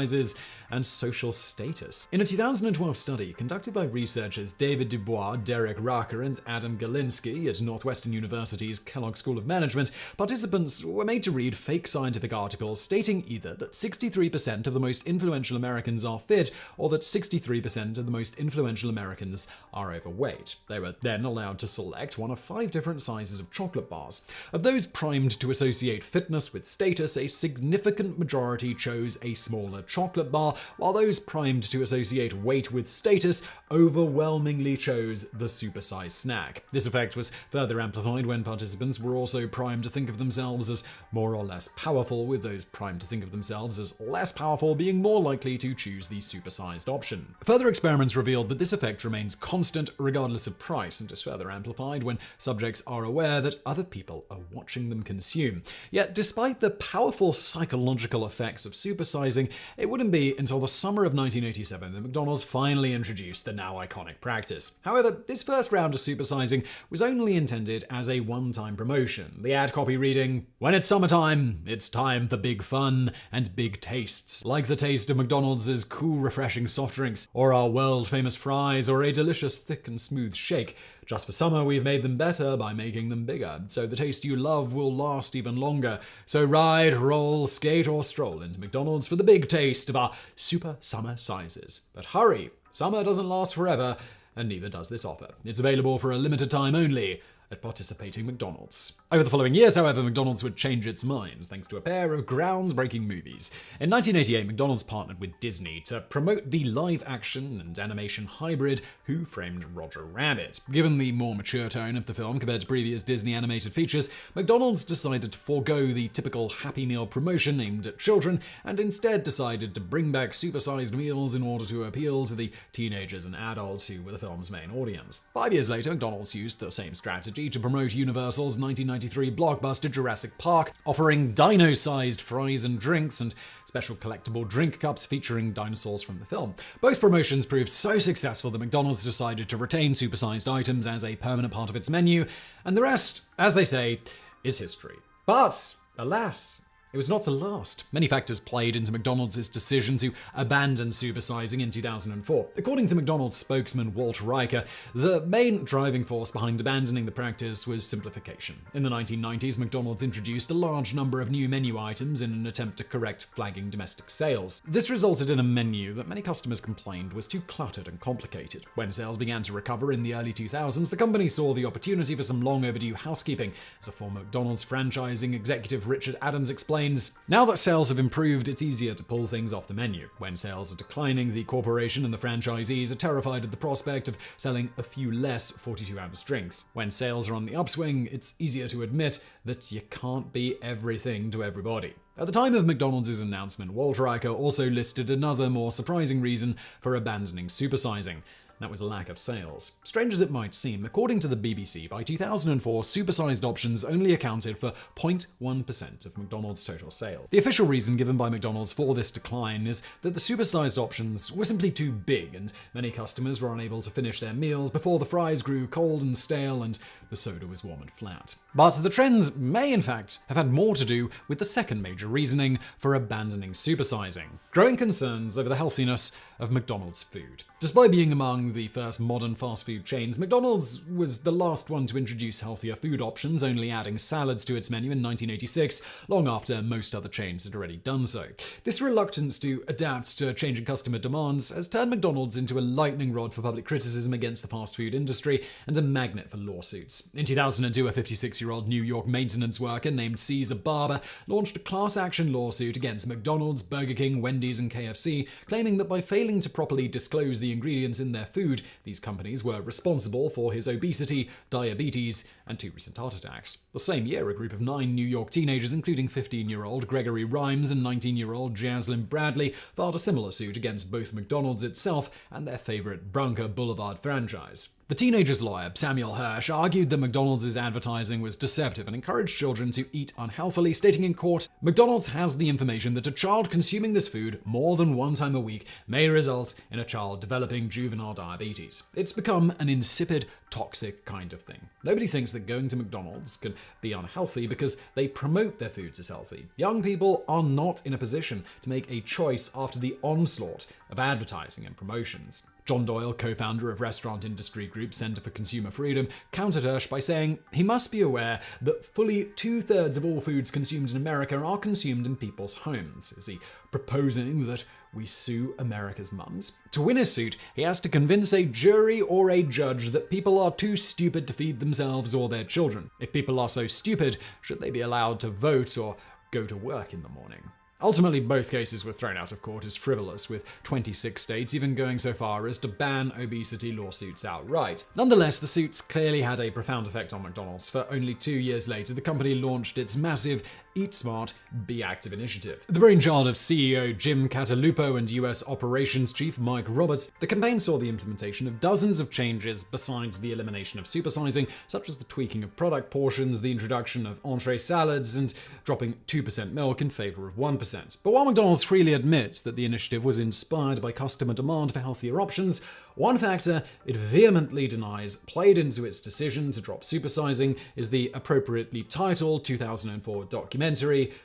and social status. In a 2012 study conducted by researchers David Dubois, Derek Racher, and Adam Galinsky at Northwestern University's Kellogg School of Management, participants were made to read fake scientific articles stating either that 63% of the most influential Americans are fit or that 63% of the most influential Americans are overweight. They were then allowed to select one of 5 different sizes of chocolate bars. Of those primed to associate fitness with status, a significant majority chose a smaller chocolate bar, while those primed to associate weight with status overwhelmingly chose the supersized snack. This effect was further amplified when participants were also primed to think of themselves as more or less powerful, with those primed to think of themselves as less powerful being more likely to choose the supersized option. Further experiments revealed that this effect remains constant regardless of price, and is further amplified when subjects are aware that other people are watching them consume. Yet, despite the powerful psychological effects of supersizing, it wouldn't be until the summer of 1987 that McDonald's finally introduced the now iconic practice. However, this first round of supersizing was only intended as a one-time promotion. The ad copy reading, "When it's summertime, it's time for big fun and big tastes, like the taste of McDonald's cool, refreshing soft drinks, or our world-famous fries, or a delicious, thick and smooth shake. Just for summer, we've made them better by making them bigger, so the taste you love will last even longer. So ride, roll, skate, or stroll into McDonald's for the big taste of our super summer sizes. But hurry, summer doesn't last forever, and neither does this offer. It's available for a limited time only at participating McDonald's." Over the following years, however, McDonald's would change its mind thanks to a pair of groundbreaking movies. In 1988, McDonald's partnered with Disney to promote the live-action and animation hybrid Who Framed Roger Rabbit. Given the more mature tone of the film compared to previous Disney animated features, McDonald's decided to forego the typical Happy Meal promotion aimed at children and instead decided to bring back supersized meals in order to appeal to the teenagers and adults who were the film's main audience. 5 years later, McDonald's used the same strategy to promote Universal's 1993 blockbuster Jurassic Park, offering dino-sized fries and drinks and special collectible drink cups featuring dinosaurs from the film. Both promotions proved so successful that McDonald's decided to retain supersized items as a permanent part of its menu, and the rest, as they say, is history. But, alas, it was not to last. Many factors played into McDonald's decision to abandon supersizing in 2004. According to McDonald's spokesman Walt Riker, the main driving force behind abandoning the practice was simplification. In the 1990s, McDonald's introduced a large number of new menu items in an attempt to correct flagging domestic sales. This resulted in a menu that many customers complained was too cluttered and complicated. When sales began to recover in the early 2000s, the company saw the opportunity for some long overdue housekeeping. As a former McDonald's franchising executive Richard Adams explained, explains, "Now that sales have improved, it's easier to pull things off the menu. When sales are declining, the corporation and the franchisees are terrified at the prospect of selling a few less 42-ounce drinks. When sales are on the upswing, it's easier to admit that you can't be everything to everybody." At the time of McDonald's announcement, Walter Riker also listed another more surprising reason for abandoning supersizing. That was a lack of sales. Strange as it might seem, according to the BBC, by 2004, supersized options only accounted for 0.1% of McDonald's total sales. The official reason given by McDonald's for this decline is that the supersized options were simply too big, and many customers were unable to finish their meals before the fries grew cold and stale and the soda was warm and flat. But the trends may in fact have had more to do with the second major reasoning for abandoning supersizing: growing concerns over the healthiness of McDonald's food. Despite being among the first modern fast food chains, McDonald's was the last one to introduce healthier food options, only adding salads to its menu in 1986, long after most other chains had already done so. This reluctance to adapt to changing customer demands has turned McDonald's into a lightning rod for public criticism against the fast food industry and a magnet for lawsuits. In 2002, a 56-year-old New York maintenance worker named Caesar Barber launched a class action lawsuit against McDonald's, Burger King, Wendy's, and KFC, claiming that by failing to properly disclose the ingredients in their food, these companies were responsible for his obesity, diabetes, and 2 recent heart attacks. The same year, a group of 9 New York teenagers, including 15-year-old Gregory Rhymes and 19-year-old Jaslyn Bradley, filed a similar suit against both McDonald's itself and their favorite Bronco Boulevard franchise. The teenagers' lawyer, Samuel Hirsch, argued that McDonald's advertising was deceptive and encouraged children to eat unhealthily, stating in court, "McDonald's has the information that a child consuming this food more than 1 time a week may result in a child developing juvenile diabetes. It's become an insipid, toxic kind of thing. Nobody thinks that going to McDonald's can be unhealthy because they promote their foods as healthy. Young people are not in a position to make a choice after the onslaught of advertising and promotions." John Doyle, co-founder of restaurant industry group Center for Consumer Freedom, countered Hirsch by saying he must be aware that fully 2/3 of all foods consumed in America are consumed in people's homes. Is he proposing that we sue America's mums? To win his suit, he has to convince a jury or a judge that people are too stupid to feed themselves or their children. If people are so stupid, should they be allowed to vote or go to work in the morning? Ultimately, both cases were thrown out of court as frivolous, with 26 states even going so far as to ban obesity lawsuits outright. Nonetheless, the suits clearly had a profound effect on McDonald's, for only 2 years later, the company launched its massive Eat Smart, Be Active initiative. The brainchild of CEO Jim Catalupo and US Operations Chief Mike Roberts, the campaign saw the implementation of dozens of changes besides the elimination of supersizing, such as the tweaking of product portions, the introduction of entree salads, and dropping 2% milk in favor of 1%. But while McDonald's freely admits that the initiative was inspired by customer demand for healthier options, one factor it vehemently denies played into its decision to drop supersizing is the appropriately titled 2004 documentary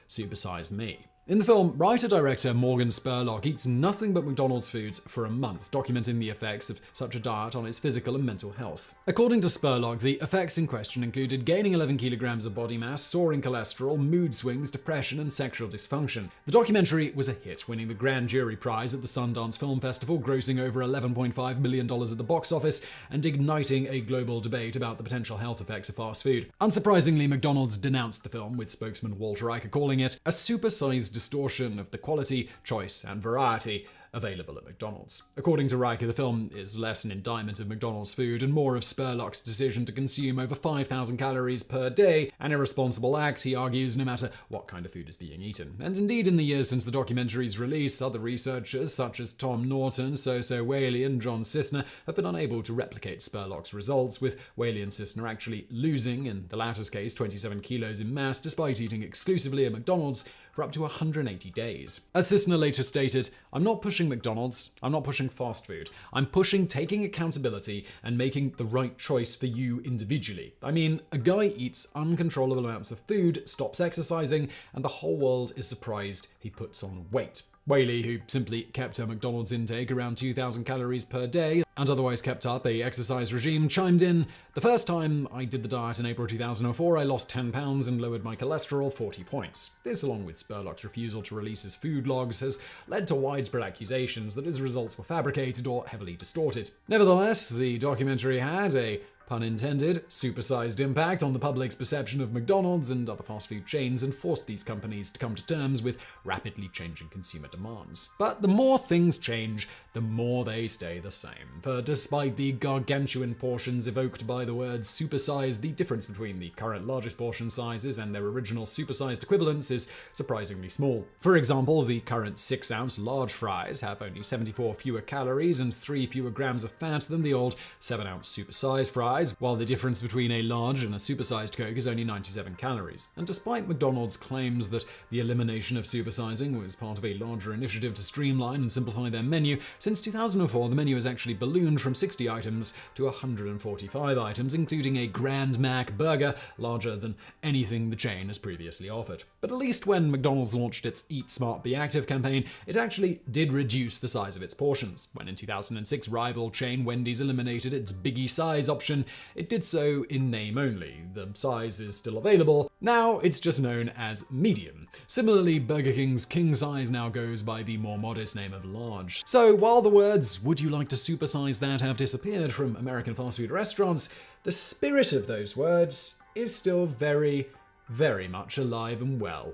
Supersize Me. In the film, writer-director Morgan Spurlock eats nothing but McDonald's foods for a month, documenting the effects of such a diet on his physical and mental health. According to Spurlock, the effects in question included gaining 11 kilograms of body mass, soaring cholesterol, mood swings, depression, and sexual dysfunction. The documentary was a hit, winning the Grand Jury Prize at the Sundance Film Festival, grossing over $11.5 million at the box office, and igniting a global debate about the potential health effects of fast food. Unsurprisingly, McDonald's denounced the film, with spokesman Walter Riker calling it a supersized distortion of the quality, choice, and variety available at McDonald's. According to Riker, the film is less an indictment of McDonald's food and more of Spurlock's decision to consume over 5,000 calories per day, an irresponsible act, he argues, no matter what kind of food is being eaten. And indeed, in the years since the documentary's release, other researchers such as Tom Norton, So-So Whaley, and John Sisner have been unable to replicate Spurlock's results, with Whaley and Sisner actually losing, in the latter's case, 27 kilos in mass, despite eating exclusively at McDonald's for up to 180 days. As Sisner later stated, "I'm not pushing McDonald's, I'm not pushing fast food. I'm pushing taking accountability and making the right choice for you individually. I mean, a guy eats uncontrollable amounts of food, stops exercising, and the whole world is surprised he puts on weight." Whaley, who simply kept her McDonald's intake around 2,000 calories per day and otherwise kept up a exercise regime, chimed in, "The first time I did the diet in April 2004, I lost 10 pounds and lowered my cholesterol 40 points. This, along with Spurlock's refusal to release his food logs, has led to widespread accusations that his results were fabricated or heavily distorted. Nevertheless, the documentary had a pun intended, supersized impact on the public's perception of McDonald's and other fast food chains and forced these companies to come to terms with rapidly changing consumer demands. But the more things change, the more they stay the same. For despite the gargantuan portions evoked by the word supersize, the difference between the current largest portion sizes and their original supersized equivalents is surprisingly small. For example, the current 6-ounce large fries have only 74 fewer calories and 3 fewer grams of fat than the old 7-ounce supersized fries, while the difference between a large and a supersized Coke is only 97 calories. And despite McDonald's claims that the elimination of supersizing was part of a larger initiative to streamline and simplify their menu, since 2004 the menu has actually ballooned from 60 items to 145 items, including a Grand Mac burger, larger than anything the chain has previously offered. But at least when McDonald's launched its Eat Smart Be Active campaign, it actually did reduce the size of its portions. When in 2006 rival chain Wendy's eliminated its Biggie size option, it did so in name only. The size is still available. Now it's just known as medium. Similarly, Burger King's king size now goes by the more modest name of large. So while the words, "would you like to supersize that," have disappeared from American fast food restaurants, the spirit of those words is still very, very much alive and well.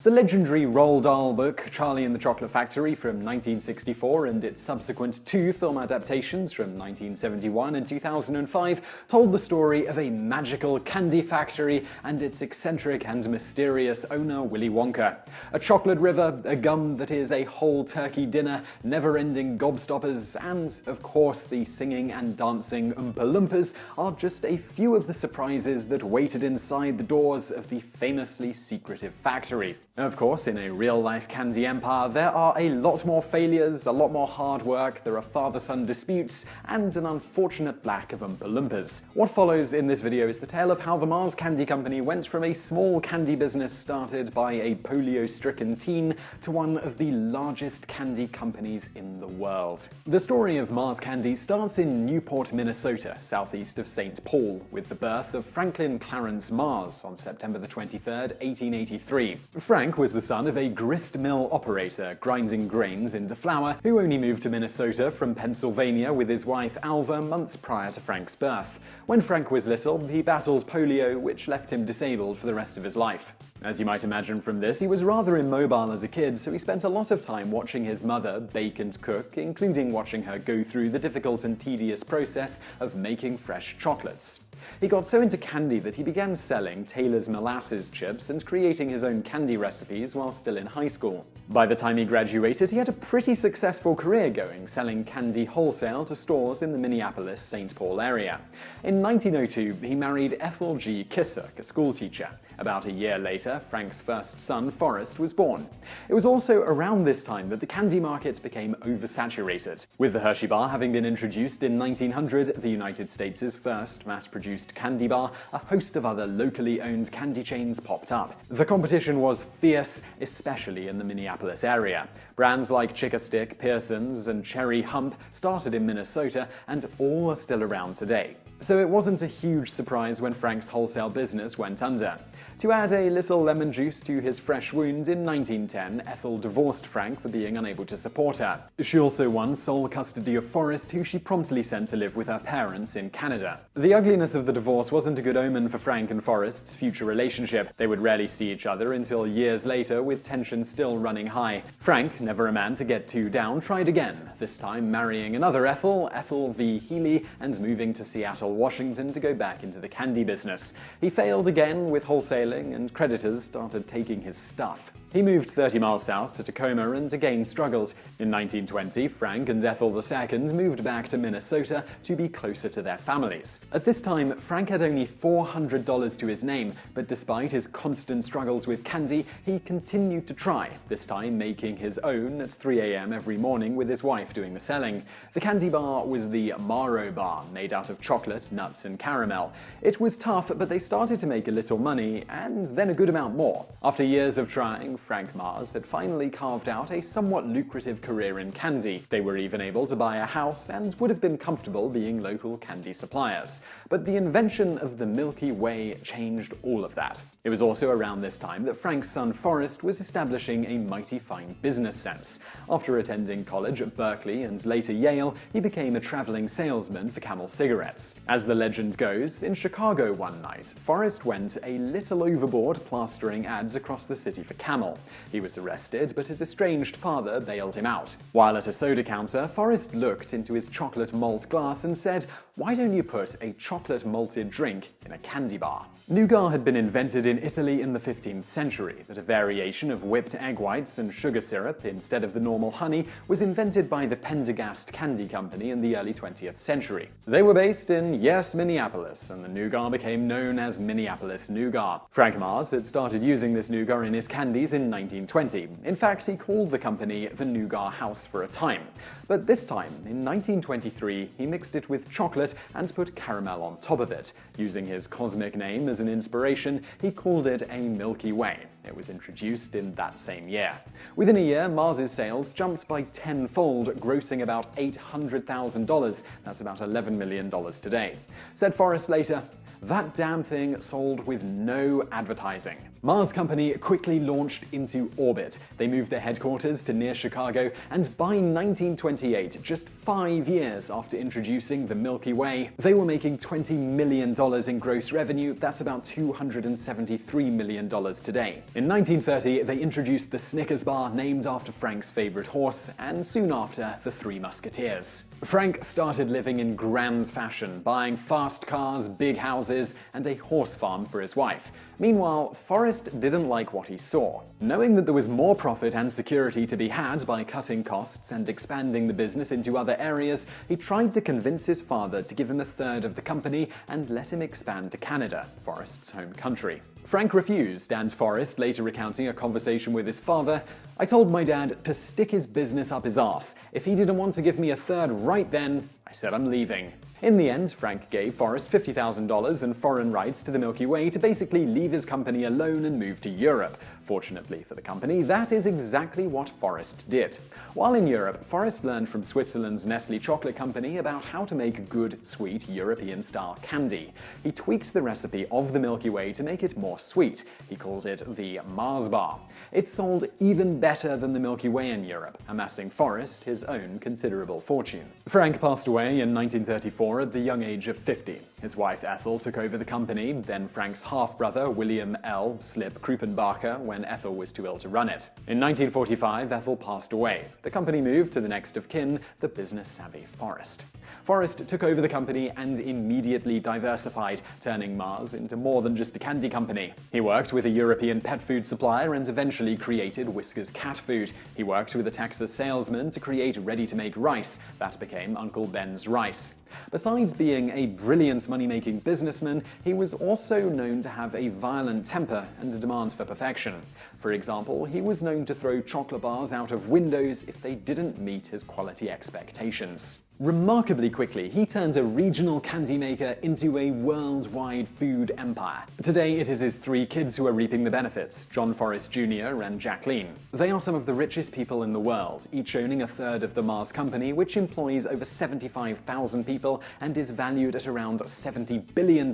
The legendary Roald Dahl book Charlie and the Chocolate Factory from 1964 and its subsequent 2 film adaptations from 1971 and 2005 told the story of a magical candy factory and its eccentric and mysterious owner Willy Wonka. A chocolate river, a gum that is a whole turkey dinner, never-ending gobstoppers, and, of course, the singing and dancing Oompa Loompas are just a few of the surprises that waited inside the doors of the famously secretive factory. Of course, in a real-life candy empire, there are a lot more failures, a lot more hard work, there are father-son disputes, and an unfortunate lack of Oompa Loompas. What follows in this video is the tale of how the Mars Candy Company went from a small candy business started by a polio-stricken teen to one of the largest candy companies in the world. The story of Mars Candy starts in Newport, Minnesota, southeast of St. Paul, with the birth of Franklin Clarence Mars on September the 23rd, 1883. Frank was the son of a grist mill operator grinding grains into flour, who only moved to Minnesota from Pennsylvania with his wife Alva months prior to Frank's birth. When Frank was little, he battled polio, which left him disabled for the rest of his life. As you might imagine from this, he was rather immobile as a kid, so he spent a lot of time watching his mother bake and cook, including watching her go through the difficult and tedious process of making fresh chocolates. He got so into candy that he began selling Taylor's molasses chips and creating his own candy recipes while still in high school. By the time he graduated, he had a pretty successful career going, selling candy wholesale to stores in the Minneapolis-St. Paul area. In 1902, he married Ethel G. Kissock, a schoolteacher. About a year later, Frank's first son, Forrest, was born. It was also around this time that the candy market became oversaturated. With the Hershey bar having been introduced in 1900, the United States' first mass-produced candy bar, a host of other locally owned candy chains popped up. The competition was fierce, especially in the Minneapolis area. Brands like Chick-a-Stick, Pearson's, and Cherry Hump started in Minnesota, and all are still around today. So it wasn't a huge surprise when Frank's wholesale business went under. To add a little lemon juice to his fresh wound, in 1910, Ethel divorced Frank for being unable to support her. She also won sole custody of Forrest, who she promptly sent to live with her parents in Canada. The ugliness of the divorce wasn't a good omen for Frank and Forrest's future relationship. They would rarely see each other until years later, with tension still running high. Frank, never a man to get too down, tried again, this time marrying another Ethel, Ethel V. Healy, and moving to Seattle, Washington to go back into the candy business. He failed again with wholesaling, and creditors started taking his stuff. He moved 30 miles south to Tacoma and again struggled. In 1920, Frank and Ethel II moved back to Minnesota to be closer to their families. At this time, Frank had only $400 to his name, but despite his constant struggles with candy, he continued to try, this time making his own at 3 a.m. every morning with his wife doing the selling. The candy bar was the Maro bar, made out of chocolate, nuts, and caramel. It was tough, but they started to make a little money, and then a good amount more. After years of trying, Frank Mars had finally carved out a somewhat lucrative career in candy. They were even able to buy a house and would have been comfortable being local candy suppliers. But the invention of the Milky Way changed all of that. It was also around this time that Frank's son Forrest was establishing a mighty fine business sense. After attending college at Berkeley and later Yale, he became a traveling salesman for Camel cigarettes. As the legend goes, in Chicago one night, Forrest went a little overboard plastering ads across the city for Camel. He was arrested, but his estranged father bailed him out. While at a soda counter, Forrest looked into his chocolate malt glass and said, "Why don't you put a chocolate malted drink in a candy bar?" Nougat had been invented in Italy in the 15th century, but a variation of whipped egg whites and sugar syrup instead of the normal honey was invented by the Pendergast Candy Company in the early 20th century. They were based in, yes, Minneapolis, and the nougat became known as Minneapolis Nougat. Frank Mars had started using this nougat in his candies in 1920. In fact, he called the company the Nougat House for a time. But this time, in 1923, he mixed it with chocolate and put caramel on top of it. Using his cosmic name as an inspiration, he called it a Milky Way. It was introduced in that same year. Within a year, Mars's sales jumped by tenfold, grossing about $800,000. That's about $11 million today. Said Forrest later, "That damn thing sold with no advertising." Mars Company quickly launched into orbit. They moved their headquarters to near Chicago, and by 1928, just 5 years after introducing the Milky Way, they were making $20 million in gross revenue. That's about $273 million today. In 1930, they introduced the Snickers bar, named after Frank's favorite horse, and soon after, the Three Musketeers. Frank started living in grand fashion, buying fast cars, big houses, and a horse farm for his wife. Meanwhile, Forrest didn't like what he saw. Knowing that there was more profit and security to be had by cutting costs and expanding the business into other areas, he tried to convince his father to give him a third of the company and let him expand to Canada, Forrest's home country. Frank refused, and Forrest, later recounting a conversation with his father, "I told my dad to stick his business up his arse. If he didn't want to give me a third right then, I said I'm leaving." In the end, Frank gave Forrest $50,000 and foreign rights to the Milky Way to basically leave his company alone and move to Europe. Fortunately for the company, that is exactly what Forrest did. While in Europe, Forrest learned from Switzerland's Nestle Chocolate Company about how to make good, sweet, European-style candy. He tweaked the recipe of the Milky Way to make it more sweet. He called it the Mars Bar. It sold even better than the Milky Way in Europe, amassing Forrest his own considerable fortune. Frank passed away in 1934 at the young age of 50. His wife Ethel took over the company, then Frank's half-brother William L. Slip Krupenbacher when Ethel was too ill to run it. In 1945, Ethel passed away. The company moved to the next of kin, the business-savvy Forrest. Forrest took over the company and immediately diversified, turning Mars into more than just a candy company. He worked with a European pet food supplier and eventually created Whisker's cat food. He worked with a Texas salesman to create ready-to-make rice. That became Uncle Ben's Rice. Besides being a brilliant money-making businessman, he was also known to have a violent temper and a demand for perfection. For example, he was known to throw chocolate bars out of windows if they didn't meet his quality expectations. Remarkably quickly, he turned a regional candy maker into a worldwide food empire. Today, it is his 3 kids who are reaping the benefits, John Forrest Jr. and Jacqueline. They are some of the richest people in the world, each owning a third of the Mars Company, which employs over 75,000 people and is valued at around $70 billion,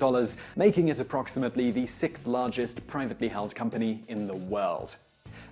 making it approximately the 6th largest privately held company in the world.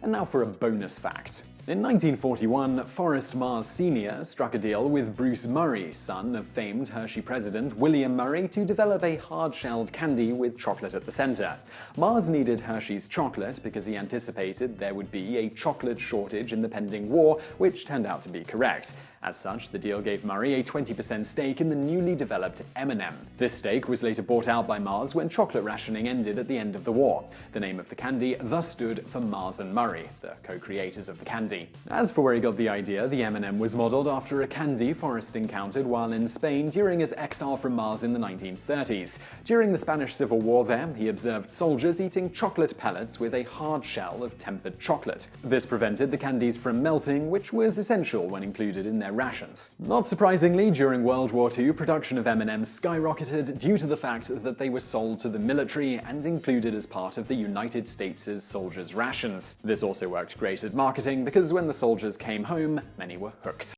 And now for a bonus fact. In 1941, Forrest Mars Sr. struck a deal with Bruce Murray, son of famed Hershey president William Murray, to develop a hard-shelled candy with chocolate at the center. Mars needed Hershey's chocolate because he anticipated there would be a chocolate shortage in the pending war, which turned out to be correct. As such, the deal gave Murray a 20% stake in the newly developed M&M. This stake was later bought out by Mars when chocolate rationing ended at the end of the war. The name of the candy thus stood for Mars and Murray, the co-creators of the candy. candy. As for where he got the idea, the M&M was modeled after a candy Forrest encountered while in Spain during his exile from Mars in the 1930s. During the Spanish Civil War there, he observed soldiers eating chocolate pellets with a hard shell of tempered chocolate. This prevented the candies from melting, which was essential when included in their rations. Not surprisingly, during World War II, production of M&Ms skyrocketed due to the fact that they were sold to the military and included as part of the United States' soldiers' rations. This also worked great at marketing because when the soldiers came home, many were hooked.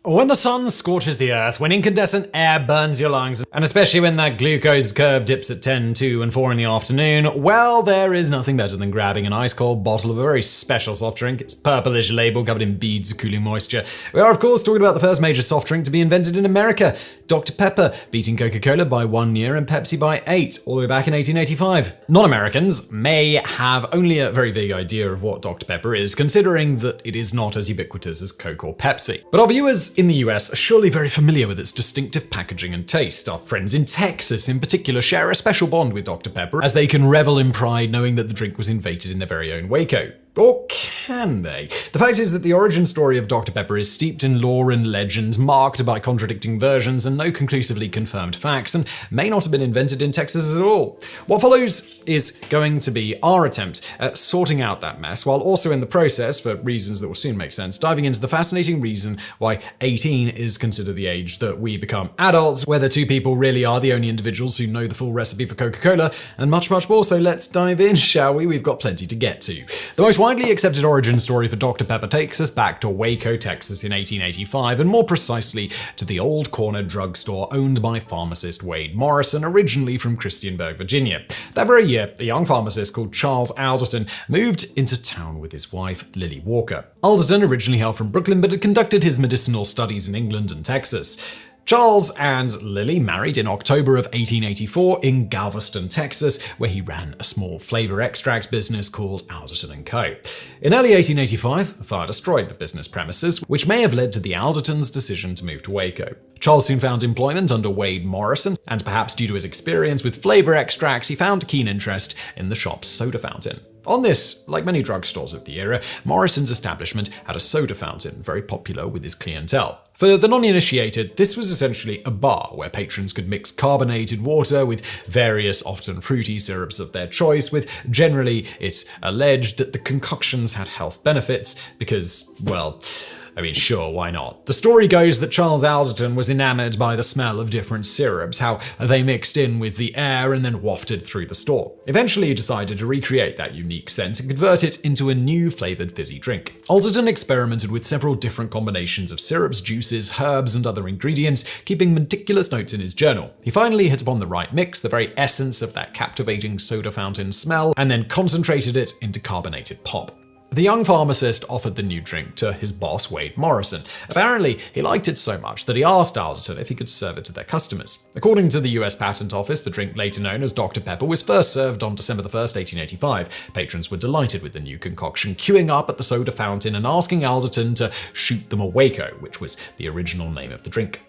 When the sun scorches the earth, when incandescent air burns your lungs, and especially when that glucose curve dips at 10, 2, and 4 in the afternoon, well, there is nothing better than grabbing an ice-cold bottle of a very special soft drink. It's purplish label covered in beads of cooling moisture. We are, of course, talking about the first major soft drink to be invented in America, Dr. Pepper, beating Coca-Cola by 1 year and Pepsi by 8, all the way back in 1885. Non-Americans may have only a very vague idea of what Dr. Pepper is, considering that it is not as ubiquitous as Coke or Pepsi. But our viewers in the US are surely very familiar with its distinctive packaging and taste. Our friends in Texas in particular share a special bond with Dr. Pepper, as they can revel in pride knowing that the drink was invented in their very own Waco. Or can they? The fact is that the origin story of Dr. Pepper is steeped in lore and legends, marked by contradicting versions and no conclusively confirmed facts, and may not have been invented in Texas at all. What follows is going to be our attempt at sorting out that mess, while also in the process, for reasons that will soon make sense, diving into the fascinating reason why 18 is considered the age that we become adults, whether two people really are the only individuals who know the full recipe for Coca-Cola, and much, much more. So let's dive in, shall we? We've got plenty to get to. The most widely accepted origin story for Dr. Pepper takes us back to Waco, Texas in 1885, and more precisely to the old corner drugstore owned by pharmacist Wade Morrison, originally from Christiansburg, Virginia. That very year, a young pharmacist called Charles Alderton moved into town with his wife, Lily Walker. Alderton originally hailed from Brooklyn, but had conducted his medicinal studies in England and Texas. Charles and Lily married in October of 1884 in Galveston, Texas, where he ran a small flavor extracts business called Alderton & Co. In early 1885, a fire destroyed the business premises, which may have led to the Aldertons' decision to move to Waco. Charles soon found employment under Wade Morrison, and perhaps due to his experience with flavor extracts, he found a keen interest in the shop's soda fountain. On this, like many drugstores of the era, Morrison's establishment had a soda fountain, very popular with his clientele. For the non-initiated, this was essentially a bar where patrons could mix carbonated water with various, often fruity syrups of their choice, with generally it's alleged that the concoctions had health benefits because, well, I mean, sure, why not? The story goes that Charles Alderton was enamored by the smell of different syrups, how they mixed in with the air and then wafted through the store. Eventually, he decided to recreate that unique scent and convert it into a new flavored fizzy drink. Alderton experimented with several different combinations of syrups, juices, herbs, and other ingredients, keeping meticulous notes in his journal. He finally hit upon the right mix, the very essence of that captivating soda fountain smell, and then concentrated it into carbonated pop. The young pharmacist offered the new drink to his boss, Wade Morrison. Apparently, he liked it so much that he asked Alderton if he could serve it to their customers. According to the US Patent Office, the drink, later known as Dr. Pepper, was first served on December 1st, 1885. Patrons were delighted with the new concoction, queuing up at the soda fountain and asking Alderton to shoot them a Waco, which was the original name of the drink.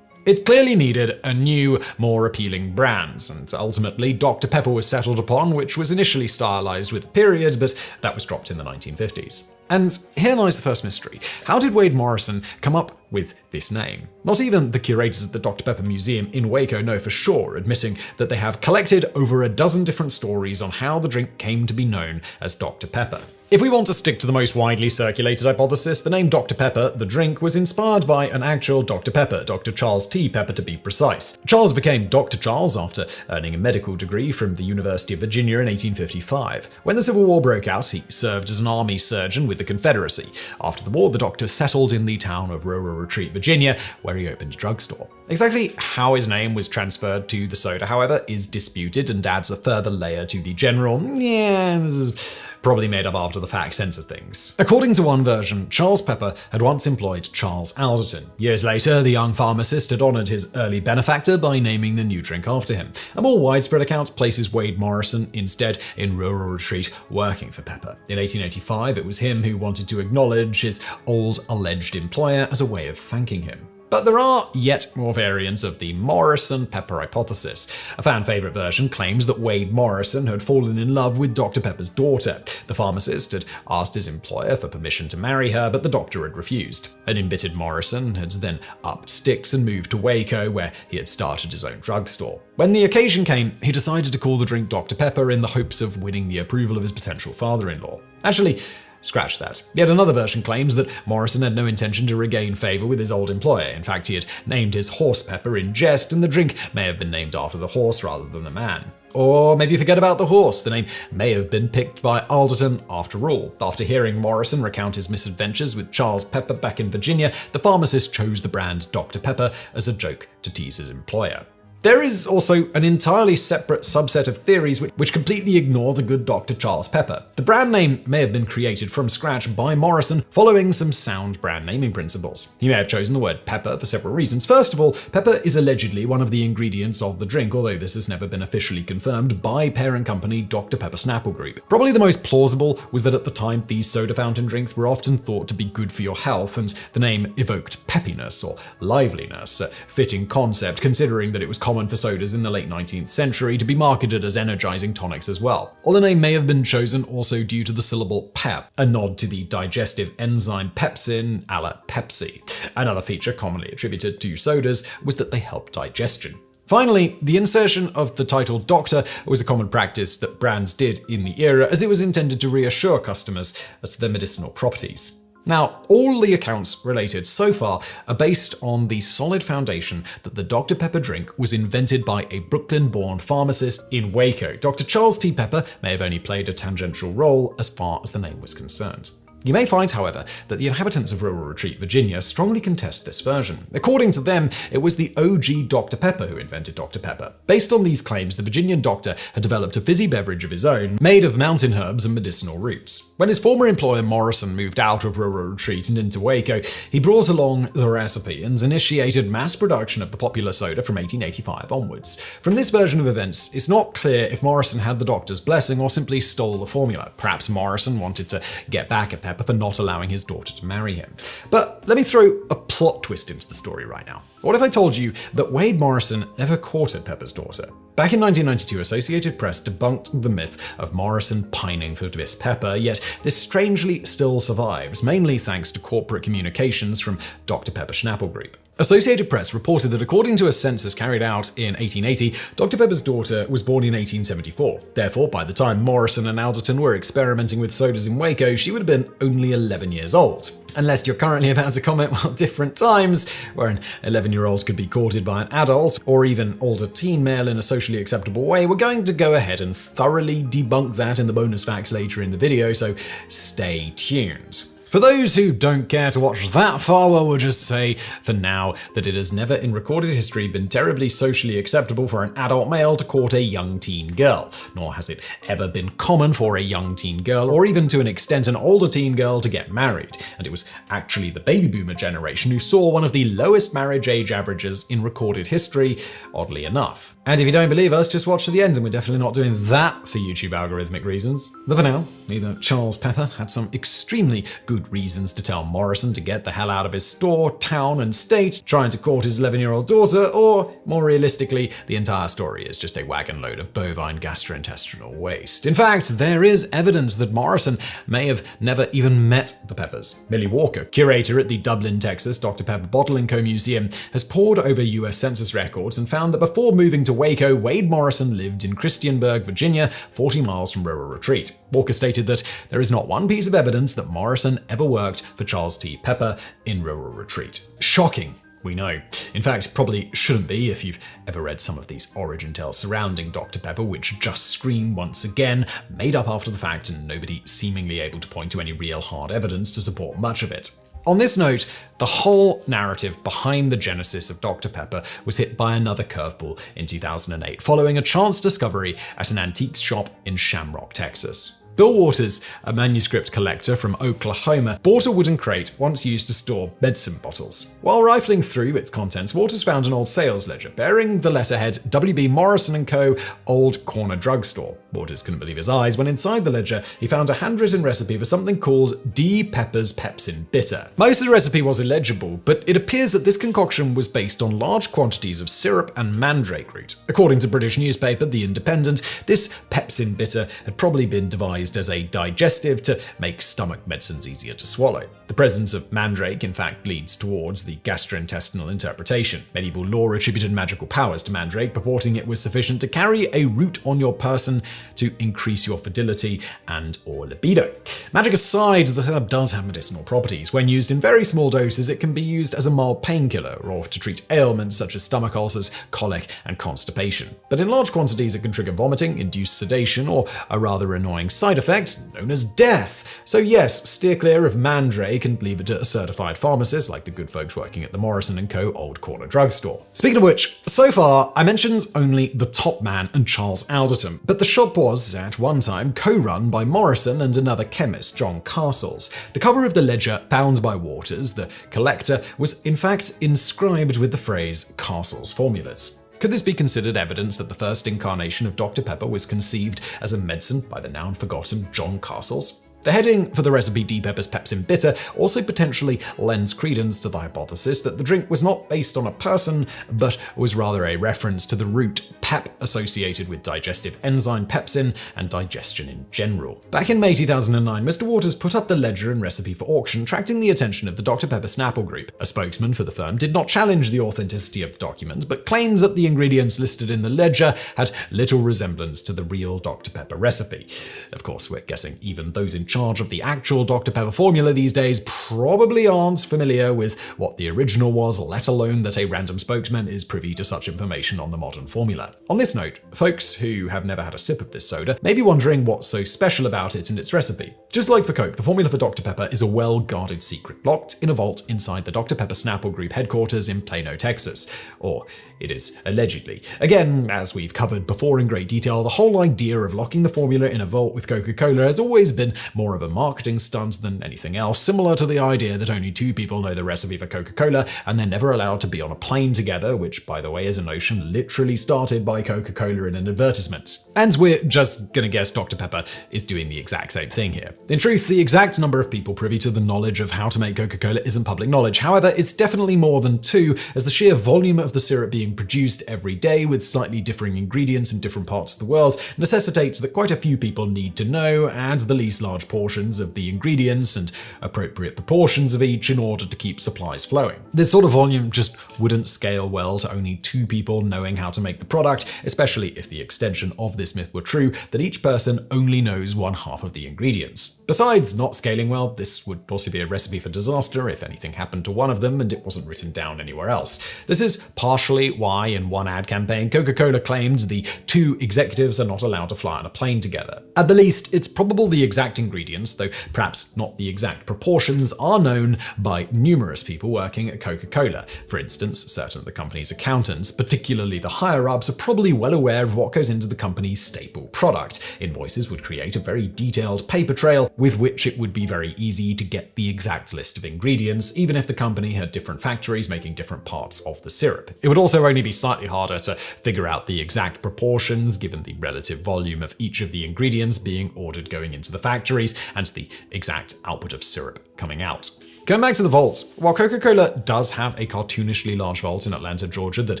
It clearly needed a new, more appealing brand, and ultimately Dr. Pepper was settled upon, which was initially stylized with a period, but that was dropped in the 1950s. And here lies the first mystery. How did Wade Morrison come up with this name? Not even the curators at the Dr. Pepper Museum in Waco know for sure, admitting that they have collected over a dozen different stories on how the drink came to be known as Dr. Pepper. If we want to stick to the most widely circulated hypothesis, the name Dr. Pepper, the drink, was inspired by an actual Dr. Pepper, Dr. Charles T. Pepper to be precise. Charles became Dr. Charles after earning a medical degree from the University of Virginia in 1855. When the Civil War broke out, he served as an army surgeon with the Confederacy. After the war, the doctor settled in the town of Rural Retreat, Virginia, where he opened a drugstore. Exactly how his name was transferred to the soda, however, is disputed and adds a further layer to the general, this is probably made up after the fact sense of things. According to one version, Charles Pepper had once employed Charles Alderton. Years later, the young pharmacist had honored his early benefactor by naming the new drink after him. A more widespread account places Wade Morrison instead in Rural Retreat working for Pepper. In 1885, it was him who wanted to acknowledge his old alleged employer as a way of thanking him. But there are yet more variants of the Morrison Pepper hypothesis. A fan favorite version claims that Wade Morrison had fallen in love with Dr. Pepper's daughter. The pharmacist had asked his employer for permission to marry her, but the doctor had refused. An embittered Morrison had then upped sticks and moved to Waco, where he had started his own drugstore. When the occasion came, he decided to call the drink Dr. Pepper in the hopes of winning the approval of his potential father-in-law. Actually, scratch that. Yet another version claims that Morrison had no intention to regain favor with his old employer. In fact, he had named his horse Pepper in jest, and the drink may have been named after the horse rather than the man. Or maybe forget about the horse. The name may have been picked by Alderton after all. After hearing Morrison recount his misadventures with Charles Pepper back in Virginia, the pharmacist chose the brand Dr. Pepper as a joke to tease his employer. There is also an entirely separate subset of theories which completely ignore the good Dr. Charles Pepper. The brand name may have been created from scratch by Morrison following some sound brand naming principles. He may have chosen the word pepper for several reasons. First of all, pepper is allegedly one of the ingredients of the drink, although this has never been officially confirmed by parent company Dr. Pepper Snapple Group. Probably the most plausible was that at the time these soda fountain drinks were often thought to be good for your health, and the name evoked peppiness or liveliness, a fitting concept considering that it was common for sodas in the late 19th century to be marketed as energizing tonics as well. Or the name may have been chosen also due to the syllable pep, a nod to the digestive enzyme pepsin a la Pepsi. Another feature commonly attributed to sodas was that they help digestion. Finally, the insertion of the title Doctor was a common practice that brands did in the era, as it was intended to reassure customers as to their medicinal properties. Now, all the accounts related so far are based on the solid foundation that the Dr. Pepper drink was invented by a Brooklyn-born pharmacist in Waco. Dr. Charles T. Pepper may have only played a tangential role as far as the name was concerned. You may find, however, that the inhabitants of Rural Retreat, Virginia, strongly contest this version. According to them, it was the OG Dr. Pepper who invented Dr. Pepper. Based on these claims, the Virginian doctor had developed a fizzy beverage of his own, made of mountain herbs and medicinal roots. When his former employer Morrison moved out of Rural Retreat and into Waco, he brought along the recipe and initiated mass production of the popular soda from 1885 onwards. From this version of events, it's not clear if Morrison had the doctor's blessing or simply stole the formula. Perhaps Morrison wanted to get back at Pepper for not allowing his daughter to marry him. But let me throw a plot twist into the story right now. What if I told you that Wade Morrison never courted Pepper's daughter? Back in 1992, Associated Press debunked the myth of Morrison pining for Miss Pepper, yet this strangely still survives, mainly thanks to corporate communications from Dr. Pepper Snapple Group. Associated Press reported that according to a census carried out in 1880, Dr. Pepper's daughter was born in 1874. Therefore, by the time Morrison and Alderton were experimenting with sodas in Waco, she would have been only 11 years old. Unless you're currently about to comment, well, different times, where an 11-year-old could be courted by an adult, or even older teen male in a socially acceptable way, we're going to go ahead and thoroughly debunk that in the bonus facts later in the video, so stay tuned. For those who don't care to watch that far, well, we'll just say for now that it has never in recorded history been terribly socially acceptable for an adult male to court a young teen girl, nor has it ever been common for a young teen girl, or even to an extent an older teen girl, to get married. And it was actually the baby boomer generation who saw one of the lowest marriage age averages in recorded history, oddly enough. And if you don't believe us, just watch to the end, and we're definitely not doing that for YouTube algorithmic reasons. But for now, either Charles Pepper had some extremely good reasons to tell Morrison to get the hell out of his store, town, and state, trying to court his 11-year-old daughter, or, more realistically, the entire story is just a wagon load of bovine gastrointestinal waste. In fact, there is evidence that Morrison may have never even met the Peppers. Millie Walker, curator at the Dublin, Texas Dr. Pepper Bottling Co. Museum, has pored over US Census records and found that before moving to Waco, Wade Morrison lived in Christiansburg, Virginia, 40 miles from Rural Retreat. Walker stated that there is not one piece of evidence that Morrison ever worked for Charles T. Pepper in Rural Retreat. Shocking, we know. In fact, probably shouldn't be if you've ever read some of these origin tales surrounding Dr. Pepper, which just scream once again, made up after the fact and nobody seemingly able to point to any real hard evidence to support much of it. On this note, the whole narrative behind the genesis of Dr. Pepper was hit by another curveball in 2008, following a chance discovery at an antiques shop in Shamrock, Texas. Bill Waters, a manuscript collector from Oklahoma, bought a wooden crate once used to store medicine bottles. While rifling through its contents, Waters found an old sales ledger bearing the letterhead WB Morrison & Co. Old Corner Drugstore. Waters couldn't believe his eyes when inside the ledger he found a handwritten recipe for something called D. Pepper's Pepsin Bitter. Most of the recipe was illegible, but it appears that this concoction was based on large quantities of syrup and mandrake root. According to British newspaper The Independent, this Pepsin Bitter had probably been devised as a digestive to make stomach medicines easier to swallow. The presence of mandrake, in fact, leads towards the gastrointestinal interpretation. Medieval lore attributed magical powers to mandrake, purporting it was sufficient to carry a root on your person to increase your fertility and or libido. Magic aside, the herb does have medicinal properties. When used in very small doses, it can be used as a mild painkiller or to treat ailments such as stomach ulcers, colic, and constipation. But in large quantities, it can trigger vomiting, induce sedation, or a rather annoying side effect known as death. So yes, steer clear of mandrake and leave it to a certified pharmacist like the good folks working at the Morrison & Co. Old Corner drugstore. Speaking of which, so far I mentioned only the top man and Charles Alderton, but the shop was, at one time, co-run by Morrison and another chemist, John Castles. The cover of the ledger found by Waters, the collector, was in fact inscribed with the phrase Castles Formulas. Could this be considered evidence that the first incarnation of Dr. Pepper was conceived as a medicine by the now forgotten John Castles? The heading for the recipe D. Pepper's Pepsin Bitter also potentially lends credence to the hypothesis that the drink was not based on a person, but was rather a reference to the root pep associated with digestive enzyme pepsin and digestion in general. Back in May 2009, Mr. Waters put up the ledger and recipe for auction, attracting the attention of the Dr. Pepper Snapple Group. A spokesman for the firm did not challenge the authenticity of the documents, but claims that the ingredients listed in the ledger had little resemblance to the real Dr. Pepper recipe. Of course, we're guessing even those in charge of the actual Dr. Pepper formula these days probably aren't familiar with what the original was, let alone that a random spokesman is privy to such information on the modern formula. On this note, folks who have never had a sip of this soda may be wondering what's so special about it and its recipe. Just like for Coke, the formula for Dr. Pepper is a well-guarded secret, locked in a vault inside the Dr. Pepper Snapple Group headquarters in Plano, Texas. Or it is allegedly. Again, as we've covered before in great detail, the whole idea of locking the formula in a vault with Coca-Cola has always been more of a marketing stunt than anything else, similar to the idea that only two people know the recipe for Coca-Cola and they're never allowed to be on a plane together, which, by the way, is a notion literally started by Coca-Cola in an advertisement. And we're just gonna guess Dr. Pepper is doing the exact same thing here. In truth, the exact number of people privy to the knowledge of how to make Coca-Cola isn't public knowledge. However, it's definitely more than two, as the sheer volume of the syrup being produced every day with slightly differing ingredients in different parts of the world necessitates that quite a few people need to know, and the least large portions of the ingredients and appropriate proportions of each in order to keep supplies flowing. This sort of volume just wouldn't scale well to only two people knowing how to make the product, especially if the extension of this myth were true, that each person only knows one half of the ingredients. Besides not scaling well, this would also be a recipe for disaster if anything happened to one of them and it wasn't written down anywhere else. This is partially why in one ad campaign, Coca-Cola claimed the two executives are not allowed to fly on a plane together. At the least, it's probable the exact ingredients, though perhaps not the exact proportions, are known by numerous people working at Coca-Cola. For instance, certain of the company's accountants, particularly the higher-ups, are probably well aware of what goes into the company's staple product. Invoices would create a very detailed paper trail with which it would be very easy to get the exact list of ingredients, even if the company had different factories making different parts of the syrup. It would also only be slightly harder to figure out the exact proportions, given the relative volume of each of the ingredients being ordered going into the factories and the exact output of syrup coming out. Going back to the vault, while Coca-Cola does have a cartoonishly large vault in Atlanta, Georgia that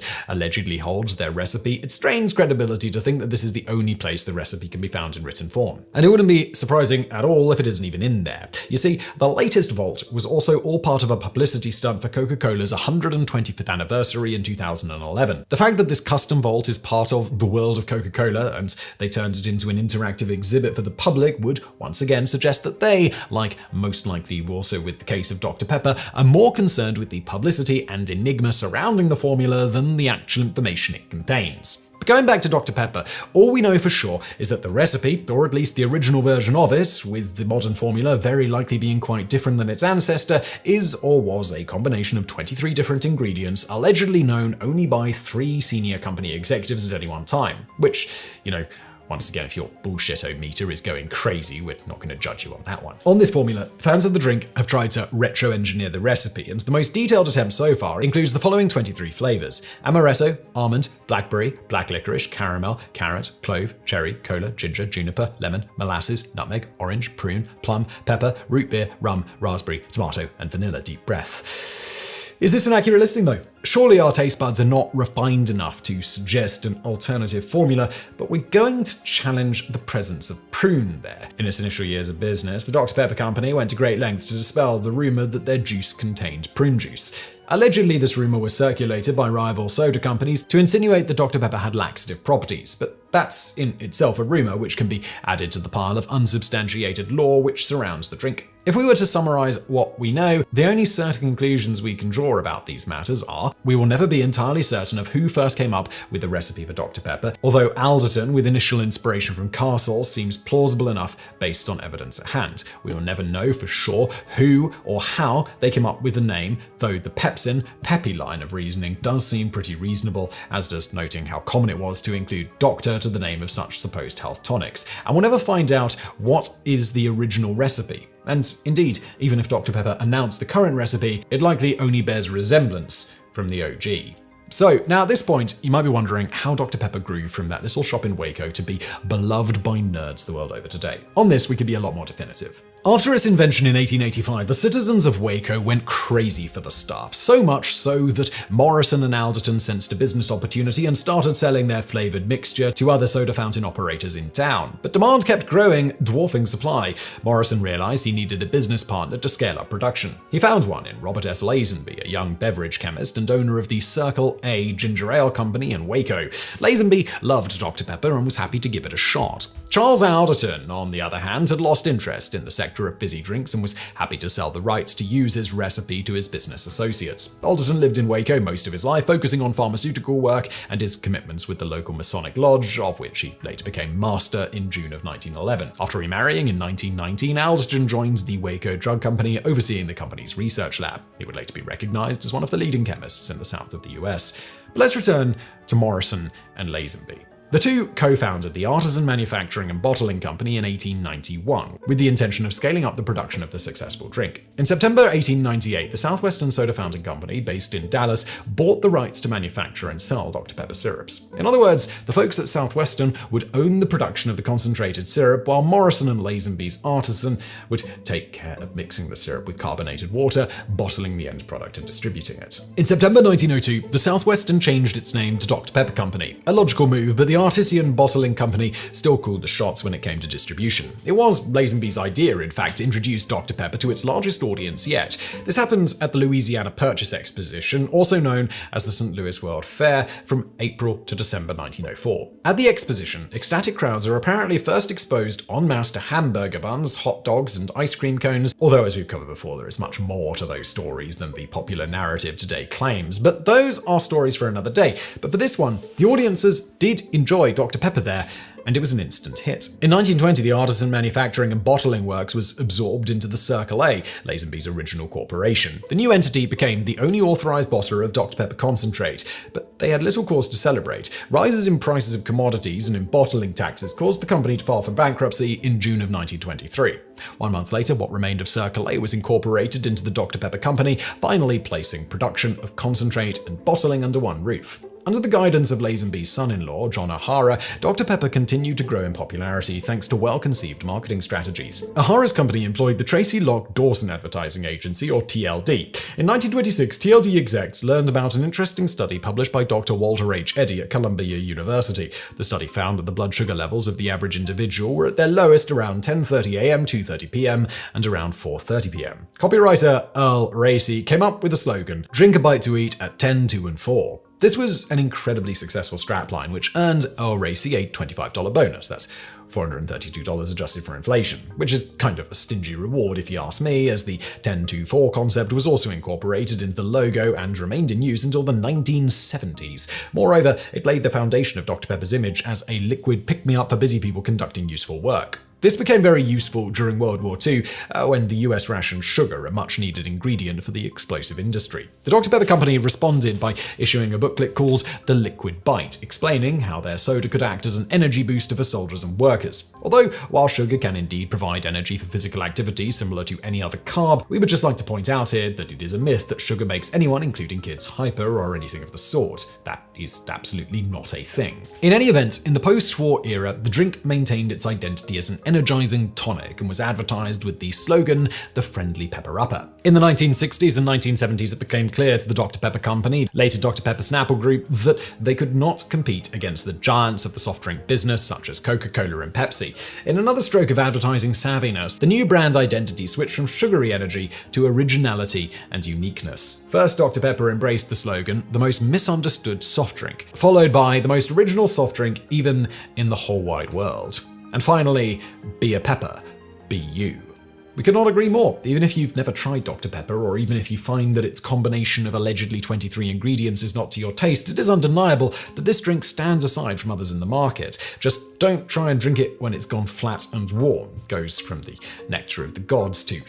allegedly holds their recipe, it strains credibility to think that this is the only place the recipe can be found in written form. And it wouldn't be surprising at all if it isn't even in there. You see, the latest vault was also all part of a publicity stunt for Coca-Cola's 125th anniversary in 2011. The fact that this custom vault is part of the world of Coca-Cola and they turned it into an interactive exhibit for the public would once again suggest that they, like most likely also with the case of Dr. Pepper, are more concerned with the publicity and enigma surrounding the formula than the actual information it contains. But going back to Dr. Pepper, all we know for sure is that the recipe, or at least the original version of it, with the modern formula very likely being quite different than its ancestor, is or was a combination of 23 different ingredients allegedly known only by 3 senior company executives at any one time. Which, Once again, if your bullshit-o-meter is going crazy, we're not going to judge you on that one. On this formula, fans of the drink have tried to retro-engineer the recipe, and the most detailed attempt so far includes the following 23 flavors: amaretto, almond, blackberry, black licorice, caramel, carrot, clove, cherry, cola, ginger, juniper, lemon, molasses, nutmeg, orange, prune, plum, pepper, root beer, rum, raspberry, tomato, and vanilla. Deep breath. Is this an accurate listing though? Surely our taste buds are not refined enough to suggest an alternative formula, but we're going to challenge the presence of prune there. In its initial years of business, the Dr. Pepper company went to great lengths to dispel the rumor that their juice contained prune juice. Allegedly, this rumor was circulated by rival soda companies to insinuate that Dr. Pepper had laxative properties, but that's in itself a rumor which can be added to the pile of unsubstantiated lore which surrounds the drink. If we were to summarize what we know, the only certain conclusions we can draw about these matters are: we will never be entirely certain of who first came up with the recipe for Dr. Pepper, although Alderton, with initial inspiration from Castle, seems plausible enough based on evidence at hand. We will never know for sure who or how they came up with the name, though the Pepsin, Peppy line of reasoning does seem pretty reasonable, as does noting how common it was to include Doctor to the name of such supposed health tonics. And we'll never find out what is the original recipe. And indeed, even if Dr. Pepper announced the current recipe, it likely only bears resemblance from the OG. So, now at this point, you might be wondering how Dr. Pepper grew from that little shop in Waco to be beloved by nerds the world over today. On this, we could be a lot more definitive. After its invention in 1885, the citizens of Waco went crazy for the stuff, so much so that Morrison and Alderton sensed a business opportunity and started selling their flavored mixture to other soda fountain operators in town. But demand kept growing, dwarfing supply. Morrison realized he needed a business partner to scale up production. He found one in Robert S. Lazenby, a young beverage chemist and owner of the Circle A Ginger Ale Company in Waco. Lazenby loved Dr. Pepper and was happy to give it a shot. Charles Alderton, on the other hand, had lost interest in the sector of fizzy drinks and was happy to sell the rights to use his recipe to his business associates. Alderton lived in Waco most of his life, focusing on pharmaceutical work and his commitments with the local Masonic Lodge, of which he later became master in June of 1911. After remarrying in 1919, Alderton joined the Waco Drug Company, overseeing the company's research lab. He would later be recognized as one of the leading chemists in the south of the US. But let's return to Morrison and Lazenby. The two co-founded the Artisan Manufacturing and Bottling Company in 1891, with the intention of scaling up the production of the successful drink. In September 1898, the Southwestern Soda Fountain Company, based in Dallas, bought the rights to manufacture and sell Dr. Pepper syrups. In other words, the folks at Southwestern would own the production of the concentrated syrup, while Morrison and Lazenby's Artisan would take care of mixing the syrup with carbonated water, bottling the end product and distributing it. In September 1902, the Southwestern changed its name to Dr. Pepper Company. A logical move, but the Artisan Bottling Company still called the shots when it came to distribution. It was Lazenby's idea, in fact, to introduce Dr. Pepper to its largest audience yet. This happens at the Louisiana Purchase Exposition, also known as the St. Louis World Fair, from April to December 1904. At the exposition, ecstatic crowds are apparently first exposed en masse to hamburger buns, hot dogs, and ice cream cones, although as we've covered before, there is much more to those stories than the popular narrative today claims. But those are stories for another day. But for this one, the audiences did enjoy Dr. Pepper there, and it was an instant hit. In 1920, the Artisan Manufacturing and Bottling Works was absorbed into the Circle A, Lazenby's original corporation. The new entity became the only authorized bottler of Dr. Pepper concentrate, but they had little cause to celebrate. Rises in prices of commodities and in bottling taxes caused the company to file for bankruptcy in June of 1923. 1 month later, what remained of Circle A was incorporated into the Dr. Pepper Company, finally placing production of concentrate and bottling under one roof. Under the guidance of Lazenby's son-in-law, John O'Hara, Dr. Pepper continued to grow in popularity thanks to well-conceived marketing strategies. O'Hara's company employed the Tracy Locke Dawson Advertising Agency, or TLD. In 1926, TLD execs learned about an interesting study published by Dr. Walter H. Eddy at Columbia University. The study found that the blood sugar levels of the average individual were at their lowest around 10:30 a.m., 2:30 p.m., and around 4:30 p.m. Copywriter Earl Racy came up with the slogan, "Drink a bite to eat at 10, 2, and 4. This was an incredibly successful strapline, which earned Earl Racy a $25 bonus. That's $432 adjusted for inflation, which is kind of a stingy reward if you ask me, as the 10-2-4 concept was also incorporated into the logo and remained in use until the 1970s. Moreover, it laid the foundation of Dr. Pepper's image as a liquid pick-me-up for busy people conducting useful work. This became very useful during World War II, when the US rationed sugar, a much-needed ingredient for the explosive industry. The Dr. Pepper company responded by issuing a booklet called The Liquid Bite, explaining how their soda could act as an energy booster for soldiers and workers. Although, while sugar can indeed provide energy for physical activity similar to any other carb, we would just like to point out here that it is a myth that sugar makes anyone, including kids, hyper or anything of the sort. That is absolutely not a thing. In any event, in the post-war era, the drink maintained its identity as an energizing tonic and was advertised with the slogan, "The Friendly Pepper-Upper." In the 1960s and 1970s, it became clear to the Dr. Pepper company, later Dr. Pepper Snapple Group, that they could not compete against the giants of the soft drink business, such as Coca-Cola and Pepsi. In another stroke of advertising savviness, the new brand identity switched from sugary energy to originality and uniqueness. First, Dr. Pepper embraced the slogan, "The most misunderstood soft drink," followed by "The most original soft drink even in the whole wide world." And finally, "Be a Pepper, be you." We could not agree more. Even if you've never tried Dr. Pepper, or even if you find that its combination of allegedly 23 ingredients is not to your taste, it is undeniable that this drink stands aside from others in the market. Just don't try and drink it when it's gone flat and warm. Goes from the nectar of the gods to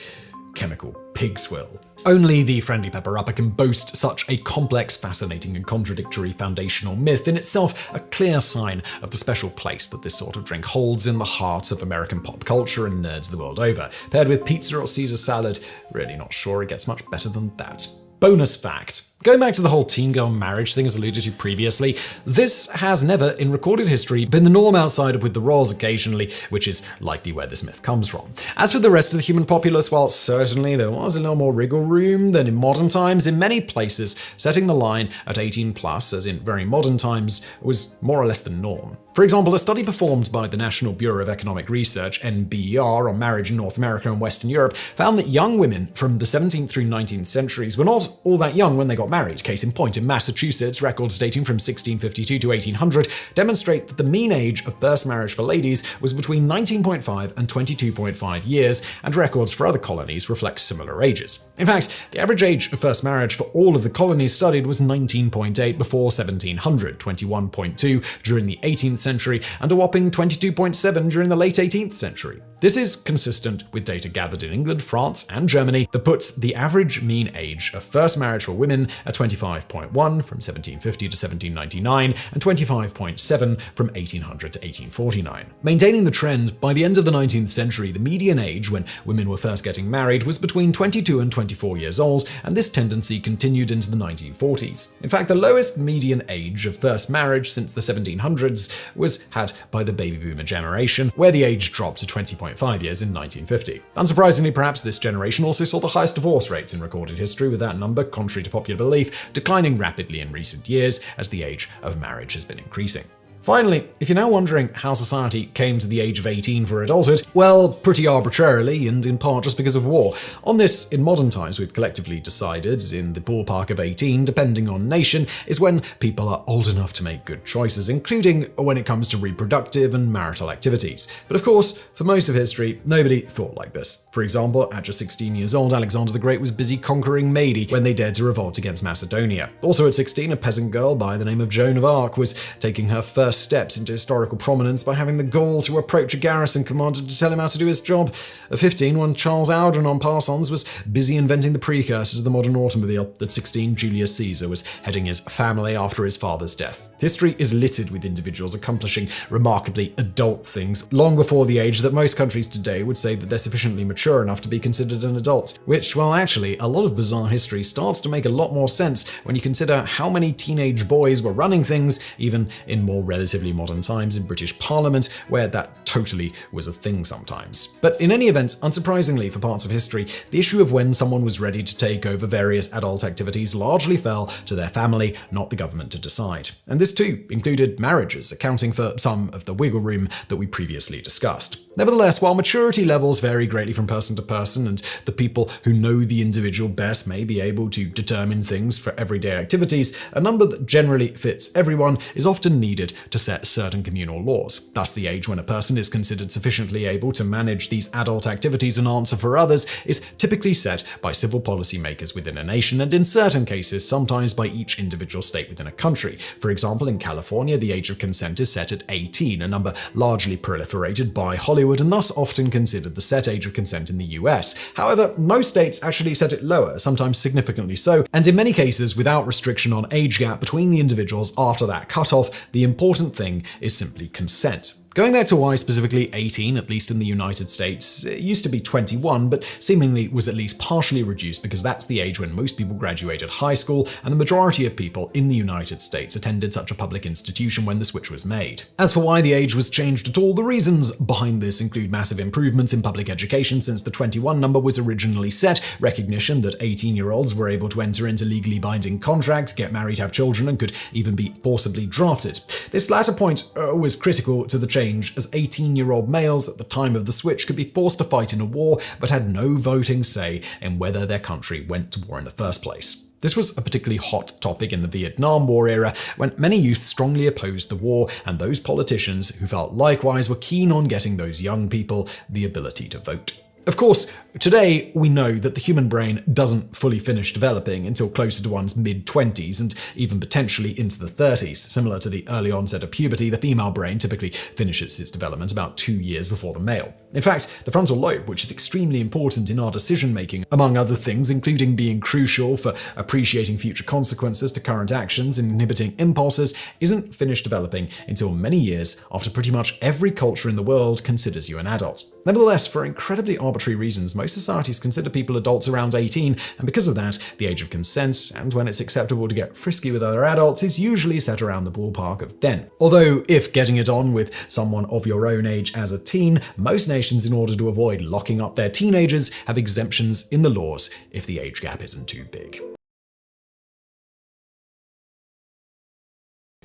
chemical pig swill. Only the Friendly Pepper-Upper can boast such a complex, fascinating, and contradictory foundational myth, in itself a clear sign of the special place that this sort of drink holds in the heart of American pop culture and nerds the world over. Paired with pizza or Caesar salad, really not sure it gets much better than that. Bonus fact. Going back to the whole teen girl marriage thing as alluded to previously, this has never, in recorded history, been the norm outside of with the royals occasionally, which is likely where this myth comes from. As for the rest of the human populace, while certainly there was a little more wriggle room than in modern times, in many places, setting the line at 18 plus, as in very modern times, was more or less the norm. For example, a study performed by the National Bureau of Economic Research, NBER, on marriage in North America and Western Europe found that young women from the 17th through 19th centuries were not all that young when they got married. Case in point, in Massachusetts, records dating from 1652 to 1800 demonstrate that the mean age of first marriage for ladies was between 19.5 and 22.5 years, and records for other colonies reflect similar ages. In fact, the average age of first marriage for all of the colonies studied was 19.8 before 1700, 21.2 during the 18th century, and a whopping 22.7 during the late 18th century. This is consistent with data gathered in England, France, and Germany that puts the average mean age of first marriage for women at 25.1 from 1750 to 1799 and 25.7 from 1800 to 1849. Maintaining the trend, by the end of the 19th century, the median age when women were first getting married was between 22 and 24 years old, and this tendency continued into the 1940s. In fact, the lowest median age of first marriage since the 1700s was had by the baby boomer generation, where the age dropped to 20.5 years in 1950. Unsurprisingly, perhaps this generation also saw the highest divorce rates in recorded history, with that number, contrary to popular belief, declining rapidly in recent years as the age of marriage has been increasing. Finally, if you're now wondering how society came to the age of 18 for adulthood, well, pretty arbitrarily, and in part just because of war. On this, in modern times, we've collectively decided, in the ballpark of 18, depending on nation, is when people are old enough to make good choices, including when it comes to reproductive and marital activities. But of course, for most of history, nobody thought like this. For example, at just 16 years old, Alexander the Great was busy conquering Mede when they dared to revolt against Macedonia. Also at 16, a peasant girl by the name of Joan of Arc was taking her first steps into historical prominence by having the gall to approach a garrison commander to tell him how to do his job. At 15, when Charles Algernon Parsons was busy inventing the precursor to the modern automobile, at 16, Julius Caesar was heading his family after his father's death. History is littered with individuals accomplishing remarkably adult things long before the age that most countries today would say that they're sufficiently mature enough to be considered an adult. Which, well, actually, a lot of bizarre history starts to make a lot more sense when you consider how many teenage boys were running things, even in more relatively modern times in British Parliament, where that totally was a thing sometimes. But in any event, unsurprisingly for parts of history, the issue of when someone was ready to take over various adult activities largely fell to their family, not the government, to decide. And this too included marriages, accounting for some of the wiggle room that we previously discussed. Nevertheless, while maturity levels vary greatly from person to person, and the people who know the individual best may be able to determine things for everyday activities, a number that generally fits everyone is often needed to to set certain communal laws. Thus, the age when a person is considered sufficiently able to manage these adult activities and answer for others is typically set by civil policymakers within a nation, and in certain cases, sometimes by each individual state within a country. For example, in California, the age of consent is set at 18, a number largely proliferated by Hollywood and thus often considered the set age of consent in the US. However, most states actually set it lower, sometimes significantly so, and in many cases without restriction on age gap between the individuals after that cutoff. The important thing is simply consent. Going back to why specifically 18, at least in the United States, it used to be 21, but seemingly was at least partially reduced because that's the age when most people graduated high school, and the majority of people in the United States attended such a public institution when the switch was made. As for why the age was changed at all, the reasons behind this include massive improvements in public education since the 21 number was originally set, recognition that 18-year-olds were able to enter into legally binding contracts, get married, have children, and could even be forcibly drafted. This latter point was critical to the change, as 18-year-old males at the time of the switch could be forced to fight in a war but had no voting say in whether their country went to war in the first place. This was a particularly hot topic in the Vietnam War era, when many youth strongly opposed the war, and those politicians who felt likewise were keen on getting those young people the ability to vote. Of course, today we know that the human brain doesn't fully finish developing until closer to one's mid-20s and even potentially into the 30s. Similar to the early onset of puberty, the female brain typically finishes its development about 2 years before the male. In fact, the frontal lobe, which is extremely important in our decision-making, among other things, including being crucial for appreciating future consequences to current actions and inhibiting impulses, isn't finished developing until many years after pretty much every culture in the world considers you an adult. Nevertheless, for incredibly arbitrary reasons, most societies consider people adults around 18, and because of that, the age of consent, and when it's acceptable to get frisky with other adults, is usually set around the ballpark of 10. Although, if getting it on with someone of your own age as a teen, most nations, in order to avoid locking up their teenagers, have exemptions in the laws if the age gap isn't too big.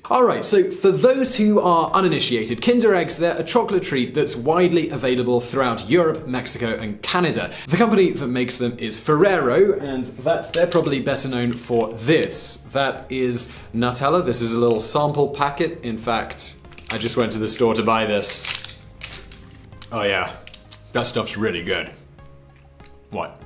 Alright, so for those who are uninitiated, Kinder Eggs, they're a chocolate treat that's widely available throughout Europe, Mexico, and Canada. The company that makes them is Ferrero, and they're probably better known for this. That is Nutella. This is a little sample packet. In fact, I just went to the store to buy this. Oh yeah, that stuff's really good. What?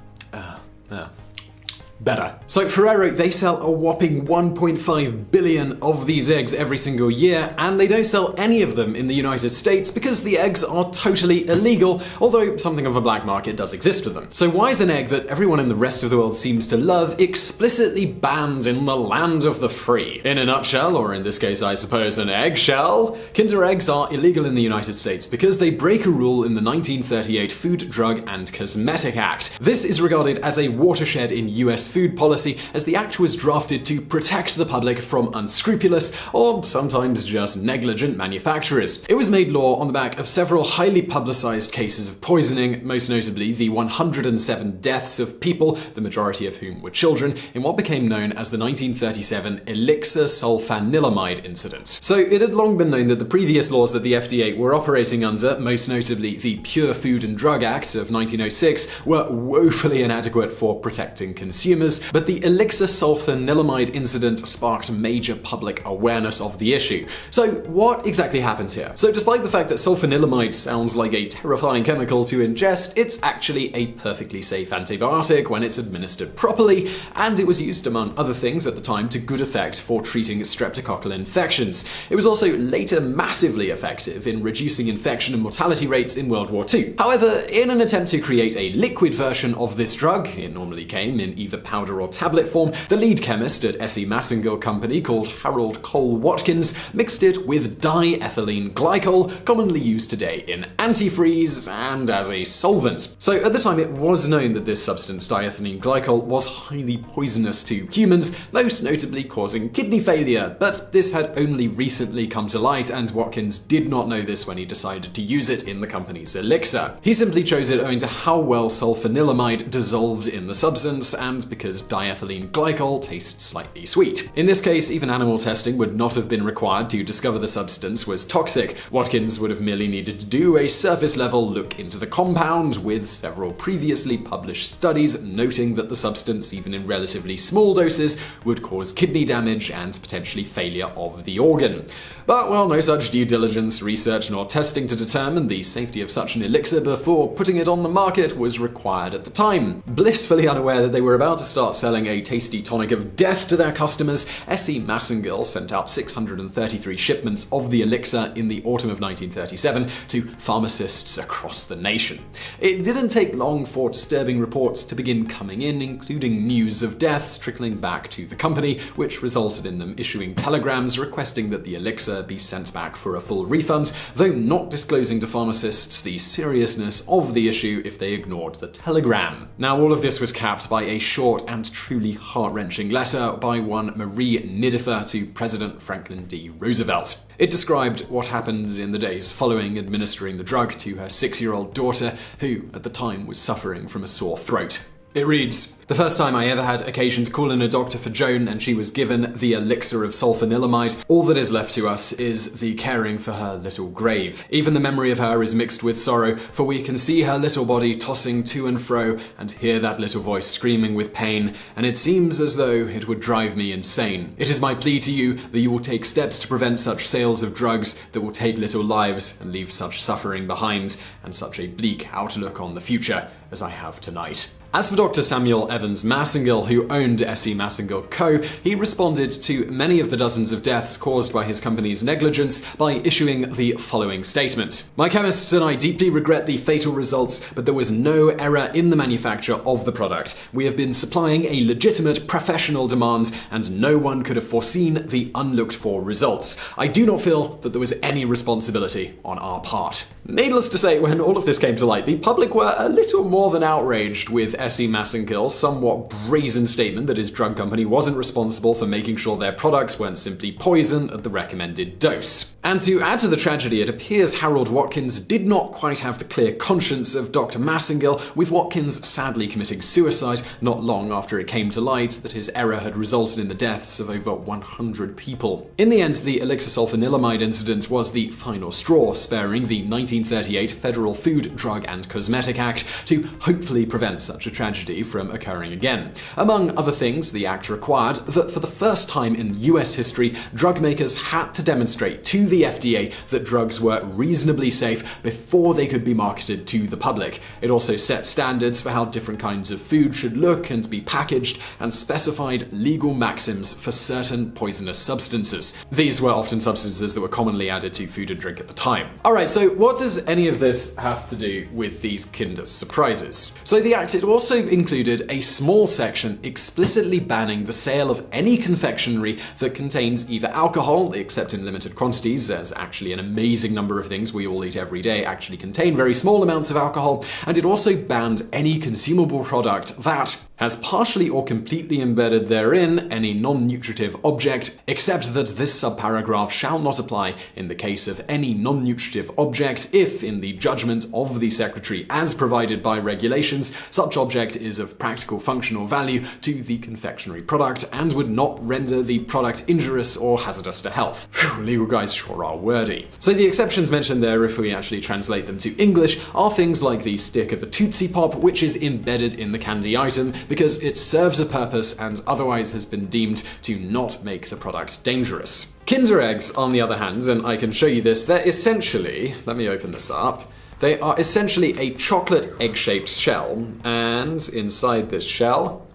Better. So Ferrero, they sell a whopping 1.5 billion of these eggs every single year, and they don't sell any of them in the United States because the eggs are totally illegal, although something of a black market does exist for them. So why is an egg that everyone in the rest of the world seems to love explicitly banned in the land of the free? In a nutshell, or in this case I suppose an eggshell, Kinder Eggs are illegal in the United States because they break a rule in the 1938 Food, Drug, and Cosmetic Act. This is regarded as a watershed in US food policy, as the act was drafted to protect the public from unscrupulous or sometimes just negligent manufacturers. It was made law on the back of several highly publicized cases of poisoning, most notably the 107 deaths of people, the majority of whom were children, in what became known as the 1937 elixir sulfanilamide incident. So it had long been known that the previous laws that the FDA were operating under, most notably the Pure Food and Drug Act of 1906, were woefully inadequate for protecting consumers, but the elixir sulfanilamide incident sparked major public awareness of the issue. So what exactly happened here? So despite the fact that sulfanilamide sounds like a terrifying chemical to ingest, it's actually a perfectly safe antibiotic when it's administered properly, and it was used among other things at the time to good effect for treating streptococcal infections. It was also later massively effective in reducing infection and mortality rates in World War II. However, in an attempt to create a liquid version of this drug, it normally came in either powder or tablet form, the lead chemist at S.E. Massengill Company, called Harold Cole Watkins, mixed it with diethylene glycol, commonly used today in antifreeze and as a solvent. So at the time it was known that this substance, diethylene glycol, was highly poisonous to humans, most notably causing kidney failure, but this had only recently come to light, and Watkins did not know this when he decided to use it in the company's elixir. He simply chose it owing to how well sulfanilamide dissolved in the substance, and because diethylene glycol tastes slightly sweet. In this case, even animal testing would not have been required to discover the substance was toxic. Watkins would have merely needed to do a surface-level look into the compound, with several previously published studies noting that the substance, even in relatively small doses, would cause kidney damage and potentially failure of the organ. But, well, no such due diligence, research, nor testing to determine the safety of such an elixir before putting it on the market was required at the time. Blissfully unaware that they were about to start selling a tasty tonic of death to their customers, S.E. Massengill sent out 633 shipments of the elixir in the autumn of 1937 to pharmacists across the nation. It didn't take long for disturbing reports to begin coming in, including news of deaths trickling back to the company, which resulted in them issuing telegrams requesting that the elixir be sent back for a full refund, though not disclosing to pharmacists the seriousness of the issue if they ignored the telegram. Now, all of this was capped by a short and truly heart-wrenching letter by one Marie Nidifer to President Franklin D. Roosevelt. It described what happened in the days following administering the drug to her 6-year-old daughter, who at the time was suffering from a sore throat. It reads, "The first time I ever had occasion to call in a doctor for Joan and she was given the elixir of sulfanilamide, all that is left to us is the caring for her little grave. Even the memory of her is mixed with sorrow, for we can see her little body tossing to and fro and hear that little voice screaming with pain, and it seems as though it would drive me insane. It is my plea to you that you will take steps to prevent such sales of drugs that will take little lives and leave such suffering behind and such a bleak outlook on the future as I have tonight." As for Dr. Samuel Evans Massengill, who owned S.E. Massengill Co., he responded to many of the dozens of deaths caused by his company's negligence by issuing the following statement. "My chemists and I deeply regret the fatal results, but there was no error in the manufacture of the product. We have been supplying a legitimate professional demand, and no one could have foreseen the unlooked-for results. I do not feel that there was any responsibility on our part." Needless to say, when all of this came to light, the public were a little more than outraged with S.E. Massengill's somewhat brazen statement that his drug company wasn't responsible for making sure their products weren't simply poison at the recommended dose. And to add to the tragedy, it appears Harold Watkins did not quite have the clear conscience of Dr. Massengill, with Watkins sadly committing suicide not long after it came to light that his error had resulted in the deaths of over 100 people. In the end, the elixir sulfanilamide incident was the final straw, spurring the 1938 Federal Food, Drug and Cosmetic Act to hopefully prevent such a tragedy from occurring again. Among other things, the act required that for the first time in US history, drug makers had to demonstrate to the FDA that drugs were reasonably safe before they could be marketed to the public. It also set standards for how different kinds of food should look and be packaged, and specified legal maxims for certain poisonous substances. These were often substances that were commonly added to food and drink at the time. Alright, so what does any of this have to do with these Kinder Surprises? So the act, it also included a small section explicitly banning the sale of any confectionery that contains either alcohol, except in limited quantities, as actually an amazing number of things we all eat every day actually contain very small amounts of alcohol, and it also banned any consumable product that has partially or completely embedded therein any non-nutritive object, except that this subparagraph shall not apply in the case of any non-nutritive object if, in the judgment of the Secretary as provided by regulations, such object is of practical functional value to the confectionery product and would not render the product injurious or hazardous to health. Phew, legal guys sure are wordy. So the exceptions mentioned there, if we actually translate them to English, are things like the stick of a Tootsie Pop, which is embedded in the candy item because it serves a purpose and otherwise has been deemed to not make the product dangerous. Kinder Eggs, on the other hand, and I can show you this, they're essentially, let me open this up, they are essentially a chocolate egg-shaped shell, and inside this shell,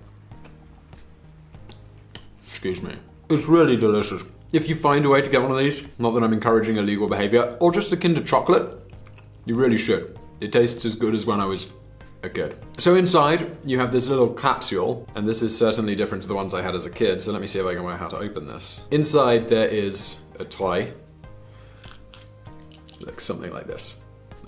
excuse me, it's really delicious. If you find a way to get one of these, not that I'm encouraging illegal behavior, or just a Kinder chocolate, you really should. It tastes as good as when I was a kid. So inside, you have this little capsule, and this is certainly different to the ones I had as a kid, so let me see if I can work out how to open this. Inside there is a toy. Looks something like this.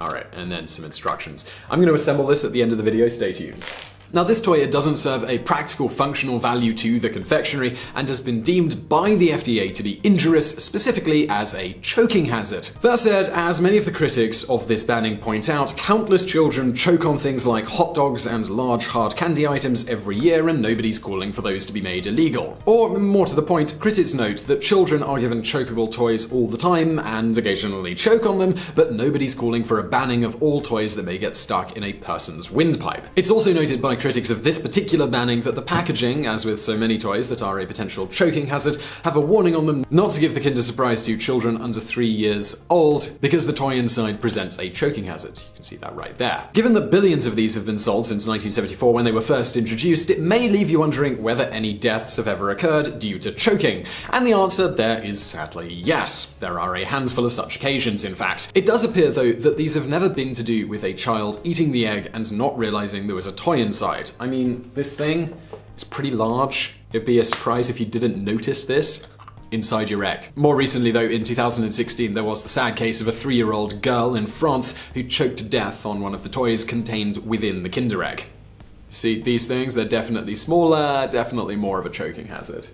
Alright, and then some instructions. I'm going to assemble this at the end of the video, stay tuned. Now, this toy doesn't serve a practical functional value to the confectionery and has been deemed by the FDA to be injurious, specifically as a choking hazard. That said, as many of the critics of this banning point out, countless children choke on things like hot dogs and large hard candy items every year, and nobody's calling for those to be made illegal. Or, more to the point, critics note that children are given chokeable toys all the time and occasionally choke on them, but nobody's calling for a banning of all toys that may get stuck in a person's windpipe. It's also noted by critics of this particular banning that the packaging, as with so many toys that are a potential choking hazard, have a warning on them not to give the Kinder Surprise to children under 3 years old because the toy inside presents a choking hazard. You can see that right there. Given that billions of these have been sold since 1974 when they were first introduced, it may leave you wondering whether any deaths have ever occurred due to choking. And the answer there is sadly yes. There are a handful of such occasions, in fact. It does appear, though, that these have never been to do with a child eating the egg and not realizing there was a toy inside. I mean, this thing is pretty large. It'd be a surprise if you didn't notice this inside your egg. More recently, though, in 2016, there was the sad case of a 3-year-old girl in France who choked to death on one of the toys contained within the Kinder Egg. See, these things, they're definitely smaller, definitely more of a choking hazard.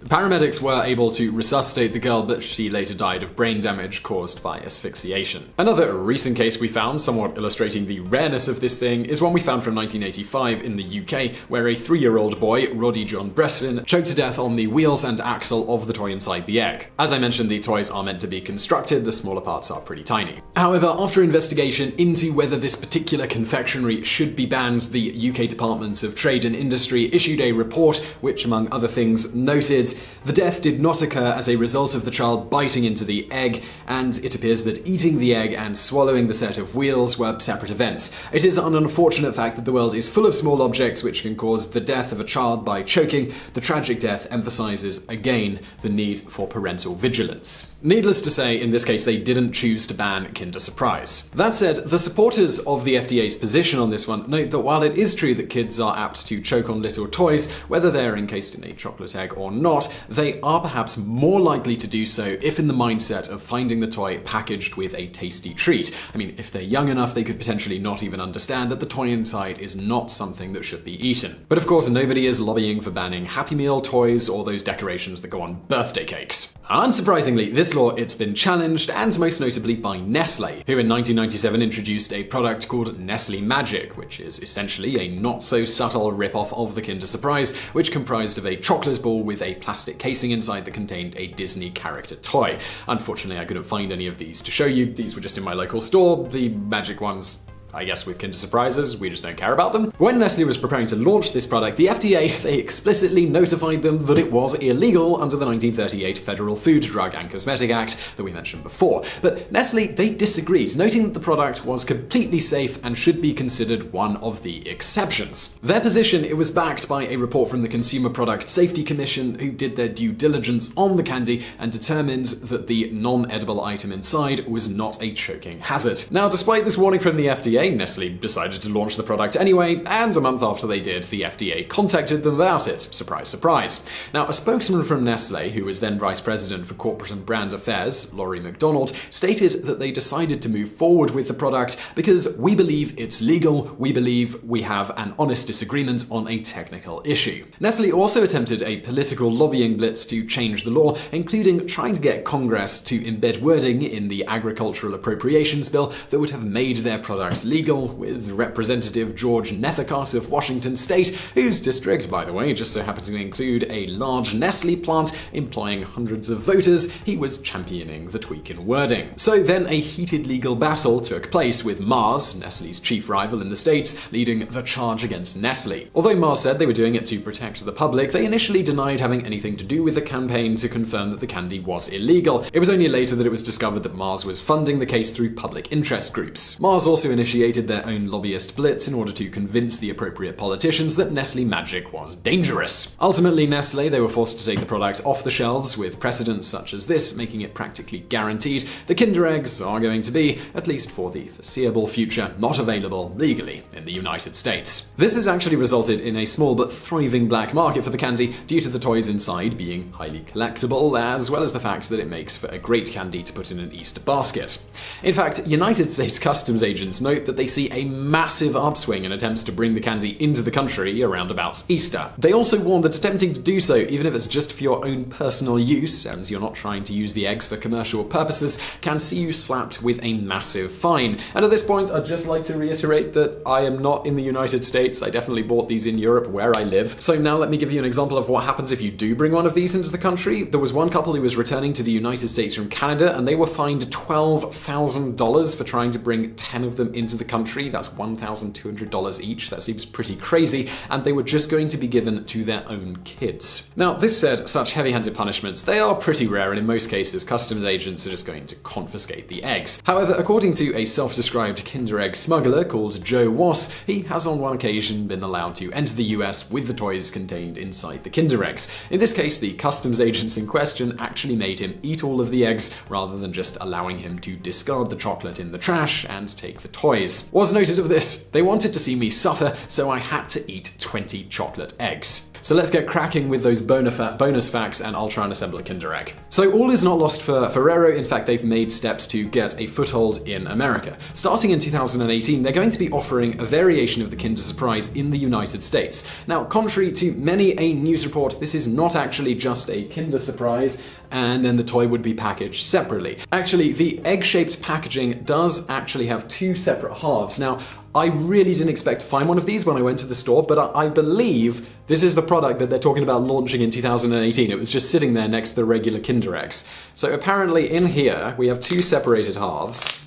Paramedics were able to resuscitate the girl, but she later died of brain damage caused by asphyxiation. Another recent case we found, somewhat illustrating the rareness of this thing, is one we found from 1985 in the UK, where a 3-year-old boy, Roddy John Breston, choked to death on the wheels and axle of the toy inside the egg. As I mentioned, the toys are meant to be constructed, the smaller parts are pretty tiny. However, after investigation into whether this particular confectionery should be banned, the UK Department of Trade and Industry issued a report which, among other things, noted the death did not occur as a result of the child biting into the egg, and it appears that eating the egg and swallowing the set of wheels were separate events. It is an unfortunate fact that the world is full of small objects which can cause the death of a child by choking. The tragic death emphasizes, again, the need for parental vigilance. Needless to say, in this case, they didn't choose to ban Kinder Surprise. That said, the supporters of the FDA's position on this one note that while it is true that kids are apt to choke on little toys, whether they're encased in a chocolate egg or not, they are perhaps more likely to do so if in the mindset of finding the toy packaged with a tasty treat. I mean, if they're young enough, they could potentially not even understand that the toy inside is not something that should be eaten. But of course, nobody is lobbying for banning Happy Meal toys or those decorations that go on birthday cakes. Unsurprisingly, this law, it's been challenged, and most notably by Nestle, who in 1997 introduced a product called Nestle Magic, which is essentially a not-so-subtle rip-off of the Kinder Surprise, which comprised of a chocolate ball with a plastic casing inside that contained a Disney character toy. Unfortunately, I couldn't find any of these to show you. These were just in my local store. The Magic ones, I guess with Kinder Surprises, we just don't care about them. When Nestle was preparing to launch this product, the FDA, they explicitly notified them that it was illegal under the 1938 Federal Food, Drug and Cosmetic Act that we mentioned before. But Nestle, they disagreed, noting that the product was completely safe and should be considered one of the exceptions. Their position, it was backed by a report from the Consumer Product Safety Commission, who did their due diligence on the candy and determined that the non-edible item inside was not a choking hazard. Now, despite this warning from the FDA, Nestle decided to launch the product anyway, and a month after they did, the FDA contacted them about it. Surprise, surprise. Now, a spokesman from Nestle, who was then Vice President for Corporate and Brand Affairs, Laurie McDonald, stated that they decided to move forward with the product because we believe it's legal, we believe we have an honest disagreement on a technical issue. Nestle also attempted a political lobbying blitz to change the law, including trying to get Congress to embed wording in the Agricultural Appropriations Bill that would have made their product legal, with Representative George Nethicott of Washington State, whose district, by the way, just so happened to include a large Nestle plant employing hundreds of voters. He was championing the tweak in wording. So then a heated legal battle took place, with Mars, Nestle's chief rival in the States, leading the charge against Nestle. Although Mars said they were doing it to protect the public, they initially denied having anything to do with the campaign to confirm that the candy was illegal. It was only later that it was discovered that Mars was funding the case through public interest groups. Mars also initiated their own lobbyist blitz in order to convince the appropriate politicians that Nestle Magic was dangerous. Ultimately, Nestle, they were forced to take the product off the shelves, with precedents such as this making it practically guaranteed the Kinder Eggs are going to be, at least for the foreseeable future, not available legally in the United States. This has actually resulted in a small but thriving black market for the candy due to the toys inside being highly collectible, as well as the fact that it makes for a great candy to put in an Easter basket. In fact, United States customs agents note note that they see a massive upswing in attempts to bring the candy into the country around about Easter. They also warn that attempting to do so, even if it's just for your own personal use, and you're not trying to use the eggs for commercial purposes, can see you slapped with a massive fine. And at this point, I'd just like to reiterate that I am not in the United States. I definitely bought these in Europe, where I live. So now let me give you an example of what happens if you do bring one of these into the country. There was one couple who was returning to the United States from Canada, and they were fined $12,000 for trying to bring 10 of them into the country. That's $1,200 each. That seems pretty crazy, and they were just going to be given to their own kids. Now, this said, such heavy-handed punishments, they are pretty rare, and in most cases, customs agents are just going to confiscate the eggs. However, according to a self-described Kinder Egg smuggler called Joe Wass, he has on one occasion been allowed to enter the US with the toys contained inside the Kinder Eggs. In this case, the customs agents in question actually made him eat all of the eggs rather than just allowing him to discard the chocolate in the trash and take the toys. Was noted of this, they wanted to see me suffer, so I had to eat 20 chocolate eggs. So let's get cracking with those bonus facts, and I'll try and assemble a Kinder Egg. So all is not lost for Ferrero. In fact, they've made steps to get a foothold in America. Starting in 2018, they're going to be offering a variation of the Kinder Surprise in the United States. Now, contrary to many a news report, this is not actually just a Kinder Surprise, and then the toy would be packaged separately. Actually, the egg-shaped packaging does actually have two separate halves. Now, I really didn't expect to find one of these when I went to the store, but I believe this is the product that they're talking about launching in 2018. It was just sitting there next to the regular Kinder Eggs. So apparently in here, we have two separated halves.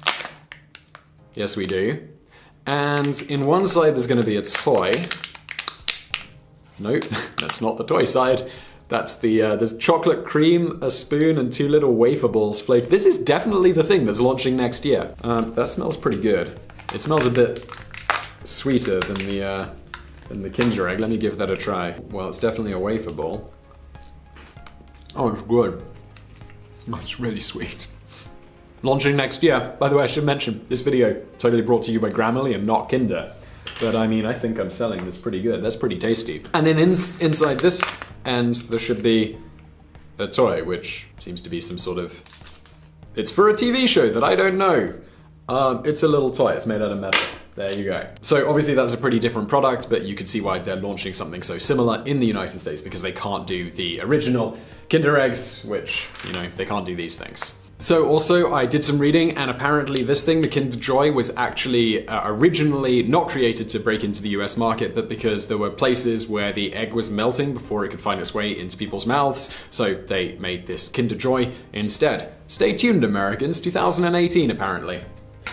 Yes, we do. And in one side, there's going to be a toy. Nope, that's not the toy side. That's there's chocolate cream, a spoon, and two little wafer balls floating. This is definitely the thing that's launching next year. That smells pretty good. It smells a bit sweeter than the Kinder Egg. Let me give that a try. Well, it's definitely a wafer ball. Oh, it's good. Oh, it's really sweet. Launching next year. By the way, I should mention, this video totally brought to you by Grammarly and not Kinder. But I mean, I think I'm selling this pretty good. That's pretty tasty. And then inside this end, there should be a toy, which seems to be some sort of... It's for a TV show that I don't know. It's a little toy. It's made out of metal. There you go. So obviously that's a pretty different product, but you can see why they're launching something so similar in the United States, because they can't do the original Kinder Eggs, which, you know, they can't do these things. So also, I did some reading, and apparently this thing, the Kinder Joy, was actually originally not created to break into the US market, but because there were places where the egg was melting before it could find its way into people's mouths, so they made this Kinder Joy instead. Stay tuned, Americans, 2018 apparently.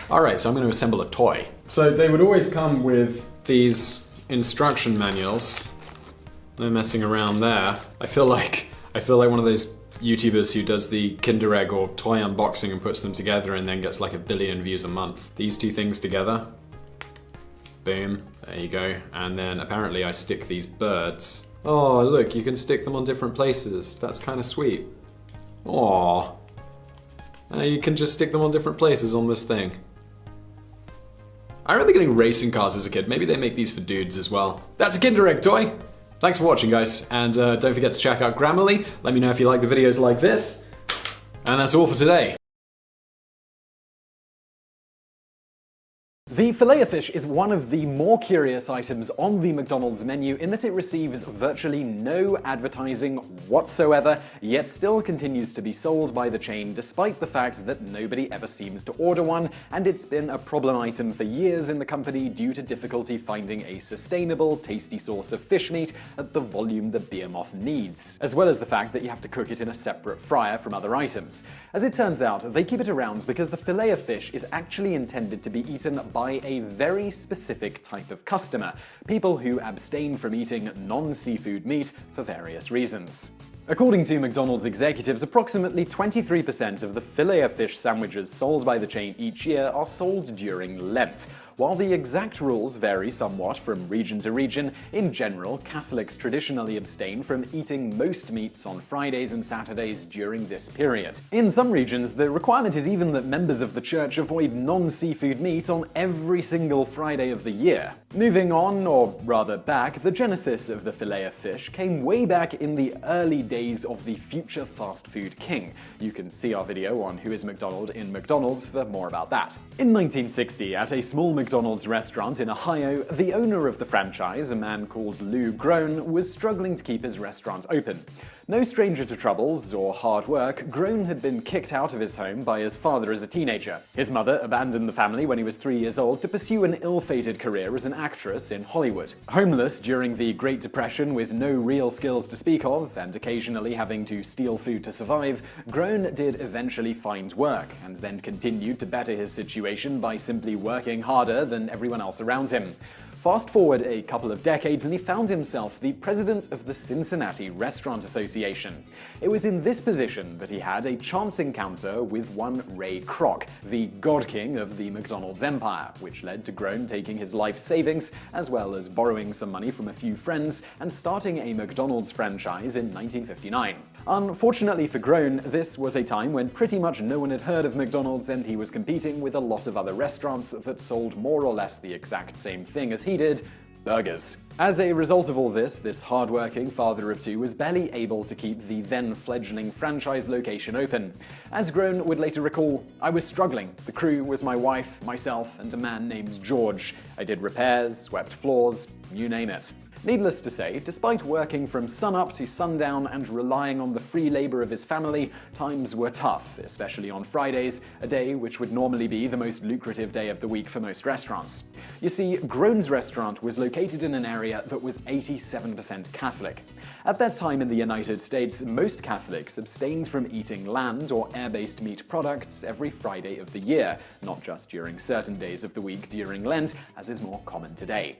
Alright, so I'm going to assemble a toy. So they would always come with these instruction manuals. No messing around there. I feel like one of those YouTubers who does the Kinder Egg or toy unboxing and puts them together and then gets like 1 billion views a month. These two things together. Boom. There you go. And then apparently I stick these birds. Oh, look, you can stick them on different places. That's kind of sweet. Aww. You can just stick them on different places on this thing. I remember getting racing cars as a kid. Maybe they make these for dudes as well. That's a Kinder Egg toy. Thanks for watching, guys. And don't forget to check out Grammarly. Let me know if you like the videos like this. And that's all for today. The Filet-o-Fish is one of the more curious items on the McDonald's menu in that it receives virtually no advertising whatsoever, yet still continues to be sold by the chain despite the fact that nobody ever seems to order one, and it's been a problem item for years in the company due to difficulty finding a sustainable, tasty source of fish meat at the volume the behemoth needs, as well as the fact that you have to cook it in a separate fryer from other items. As it turns out, they keep it around because the Filet-o-Fish is actually intended to be eaten by a very specific type of customer, people who abstain from eating non-seafood meat for various reasons. According to McDonald's executives, approximately 23% of the Filet-o-Fish sandwiches sold by the chain each year are sold during Lent. While the exact rules vary somewhat from region to region, in general, Catholics traditionally abstain from eating most meats on Fridays and Saturdays during this period. In some regions, the requirement is even that members of the church avoid non-seafood meat on every single Friday of the year. Moving on, or rather back, the genesis of the Filet-o-Fish came way back in the early days of the future fast food king. You can see our video on Who is McDonald in McDonald's for more about that. In 1960, at a small McDonald's restaurant in Ohio, the owner of the franchise, a man called Lou Groen, was struggling to keep his restaurant open. No stranger to troubles or hard work, Groen had been kicked out of his home by his father as a teenager. His mother abandoned the family when he was 3 years old to pursue an ill-fated career as an actress in Hollywood. Homeless during the Great Depression with no real skills to speak of, and occasionally having to steal food to survive, Groen did eventually find work, and then continued to better his situation by simply working harder than everyone else around him. Fast forward a couple of decades and he found himself the president of the Cincinnati Restaurant Association. It was in this position that he had a chance encounter with one Ray Kroc, the god king of the McDonald's empire, which led to Groen taking his life savings, as well as borrowing some money from a few friends, and starting a McDonald's franchise in 1959. Unfortunately for Groen, this was a time when pretty much no one had heard of McDonald's, and he was competing with a lot of other restaurants that sold more or less the exact same thing as he did: burgers. As a result of all this hardworking father of two was barely able to keep the then fledgling franchise location open. As Groen would later recall, "I was struggling. The crew was my wife, myself, and a man named George. I did repairs, swept floors, you name it." Needless to say, despite working from sunup to sundown and relying on the free labor of his family, times were tough, especially on Fridays, a day which would normally be the most lucrative day of the week for most restaurants. You see, Groen's restaurant was located in an area that was 87% Catholic. At that time in the United States, most Catholics abstained from eating land or air-based meat products every Friday of the year, not just during certain days of the week during Lent, as is more common today.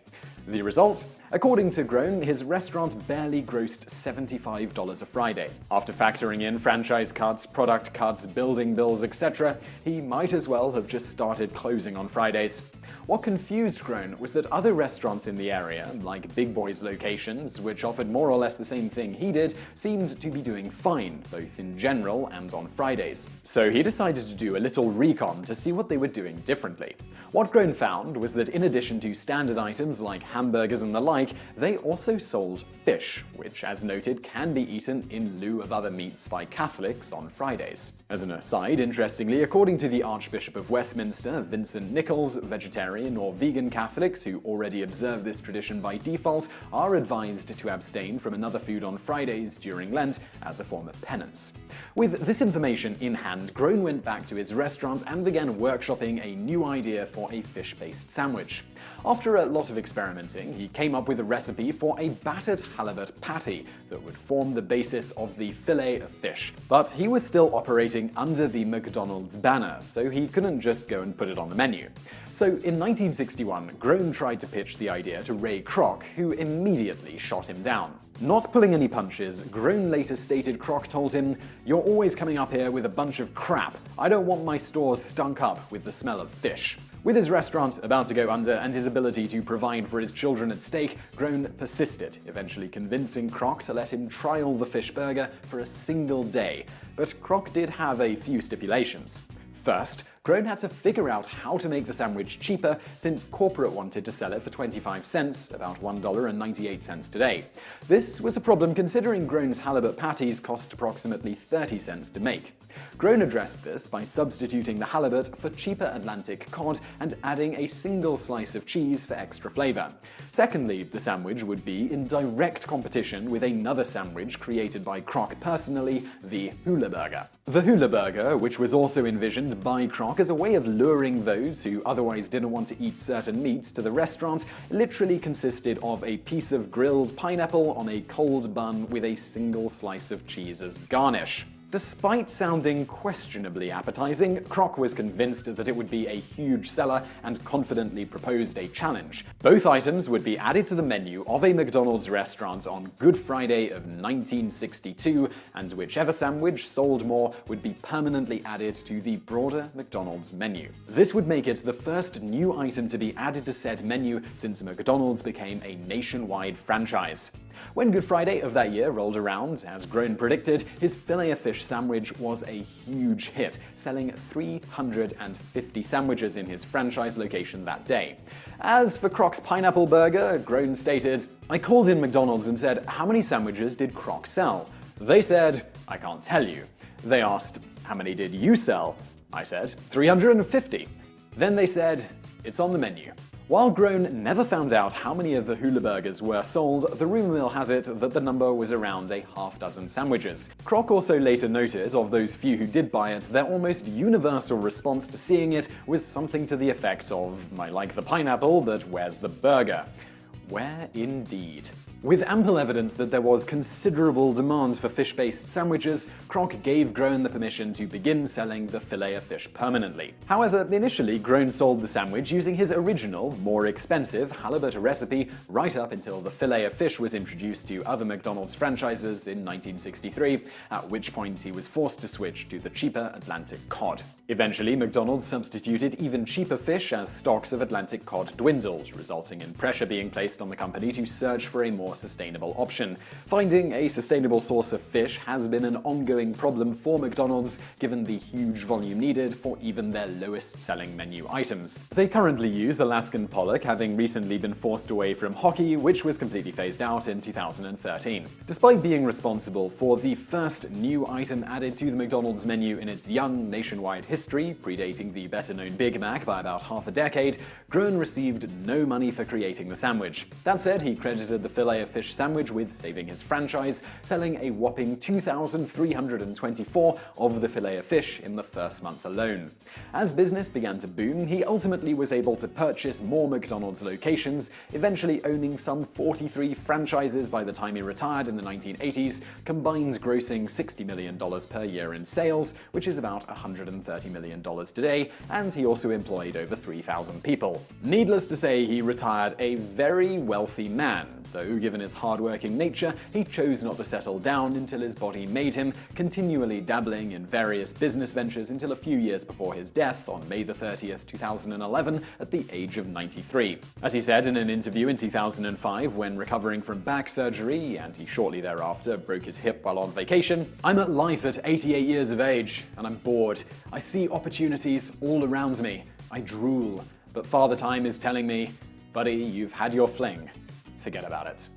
The result? According to Groen, his restaurant barely grossed $75 a Friday. After factoring in franchise cuts, product cuts, building bills, etc., he might as well have just started closing on Fridays. What confused Groen was that other restaurants in the area, like Big Boy's locations, which offered more or less the same thing he did, seemed to be doing fine, both in general and on Fridays. So he decided to do a little recon to see what they were doing differently. What Groen found was that in addition to standard items like hamburgers and the like, they also sold fish, which, as noted, can be eaten in lieu of other meats by Catholics on Fridays. As an aside, interestingly, according to the Archbishop of Westminster, Vincent Nichols, vegetarian or vegan Catholics who already observe this tradition by default are advised to abstain from another food on Fridays during Lent as a form of penance. With this information in hand, Groen went back to his restaurant and began workshopping a new idea for a fish-based sandwich. After a lot of experimenting, he came up with a recipe for a battered halibut patty that would form the basis of the Filet-o-Fish. But he was still operating under the McDonald's banner, so he couldn't just go and put it on the menu. So in 1961, Groen tried to pitch the idea to Ray Kroc, who immediately shot him down. Not pulling any punches, Groen later stated Kroc told him, "You're always coming up here with a bunch of crap. I don't want my stores stunk up with the smell of fish." With his restaurant about to go under and his ability to provide for his children at stake, Groen persisted, eventually convincing Kroc to let him trial the fish burger for a single day. But Kroc did have a few stipulations. First, Groen had to figure out how to make the sandwich cheaper since corporate wanted to sell it for 25 cents, about $1.98 today. This was a problem considering Groen's halibut patties cost approximately 30 cents to make. Groen addressed this by substituting the halibut for cheaper Atlantic cod and adding a single slice of cheese for extra flavor. Secondly, the sandwich would be in direct competition with another sandwich created by Kroc personally, the Hula Burger. The Hula Burger, which was also envisioned by Kroc as a way of luring those who otherwise didn't want to eat certain meats to the restaurant, literally consisted of a piece of grilled pineapple on a cold bun with a single slice of cheese as garnish. Despite sounding questionably appetizing, Kroc was convinced that it would be a huge seller and confidently proposed a challenge. Both items would be added to the menu of a McDonald's restaurant on Good Friday of 1962, and whichever sandwich sold more would be permanently added to the broader McDonald's menu. This would make it the first new item to be added to said menu since McDonald's became a nationwide franchise. When Good Friday of that year rolled around, as Groen predicted, his Filet-o-Fish sandwich was a huge hit, selling 350 sandwiches in his franchise location that day. As for Kroc's pineapple burger, Groen stated, "I called in McDonald's and said, how many sandwiches did Kroc sell? They said, I can't tell you. They asked, how many did you sell? I said, 350. Then they said, It's on the menu. While Grown never found out how many of the hula burgers were sold, the rumor mill has it that the number was around a half dozen sandwiches. Kroc also later noted, of those few who did buy it, their almost universal response to seeing it was something to the effect of, "I like the pineapple, but where's the burger?" Where indeed? With ample evidence that there was considerable demand for fish-based sandwiches, Kroc gave Grown the permission to begin selling the Filet-o-Fish permanently. However, initially Grown sold the sandwich using his original, more expensive halibut recipe right up until the Filet-o-Fish was introduced to other McDonald's franchises in 1963, at which point he was forced to switch to the cheaper Atlantic cod. Eventually, McDonald's substituted even cheaper fish as stocks of Atlantic cod dwindled, resulting in pressure being placed on the company to search for a more sustainable option. Finding a sustainable source of fish has been an ongoing problem for McDonald's, given the huge volume needed for even their lowest selling menu items. They currently use Alaskan pollock, having recently been forced away from hockey, which was completely phased out in 2013. Despite being responsible for the first new item added to the McDonald's menu in its young nationwide history, predating the better-known Big Mac by about half a decade, Grown received no money for creating the sandwich. That said, he credited the Filet-o-Fish sandwich with saving his franchise, selling a whopping 2,324 of the Filet-o-Fish in the first month alone. As business began to boom, he ultimately was able to purchase more McDonald's locations, eventually owning some 43 franchises by the time he retired in the 1980s, combined grossing $60 million per year in sales, which is about $130 million today, and he also employed over 3,000 people. Needless to say, he retired a very wealthy man, though given his hard-working nature, he chose not to settle down until his body made him, continually dabbling in various business ventures until a few years before his death on May 30th, 2011, at the age of 93. As he said in an interview in 2005 when recovering from back surgery, and he shortly thereafter broke his hip while on vacation, "I'm at life at 88 years of age, and I'm bored. I see opportunities all around me. I drool. But Father Time is telling me, buddy, you've had your fling. Forget about it."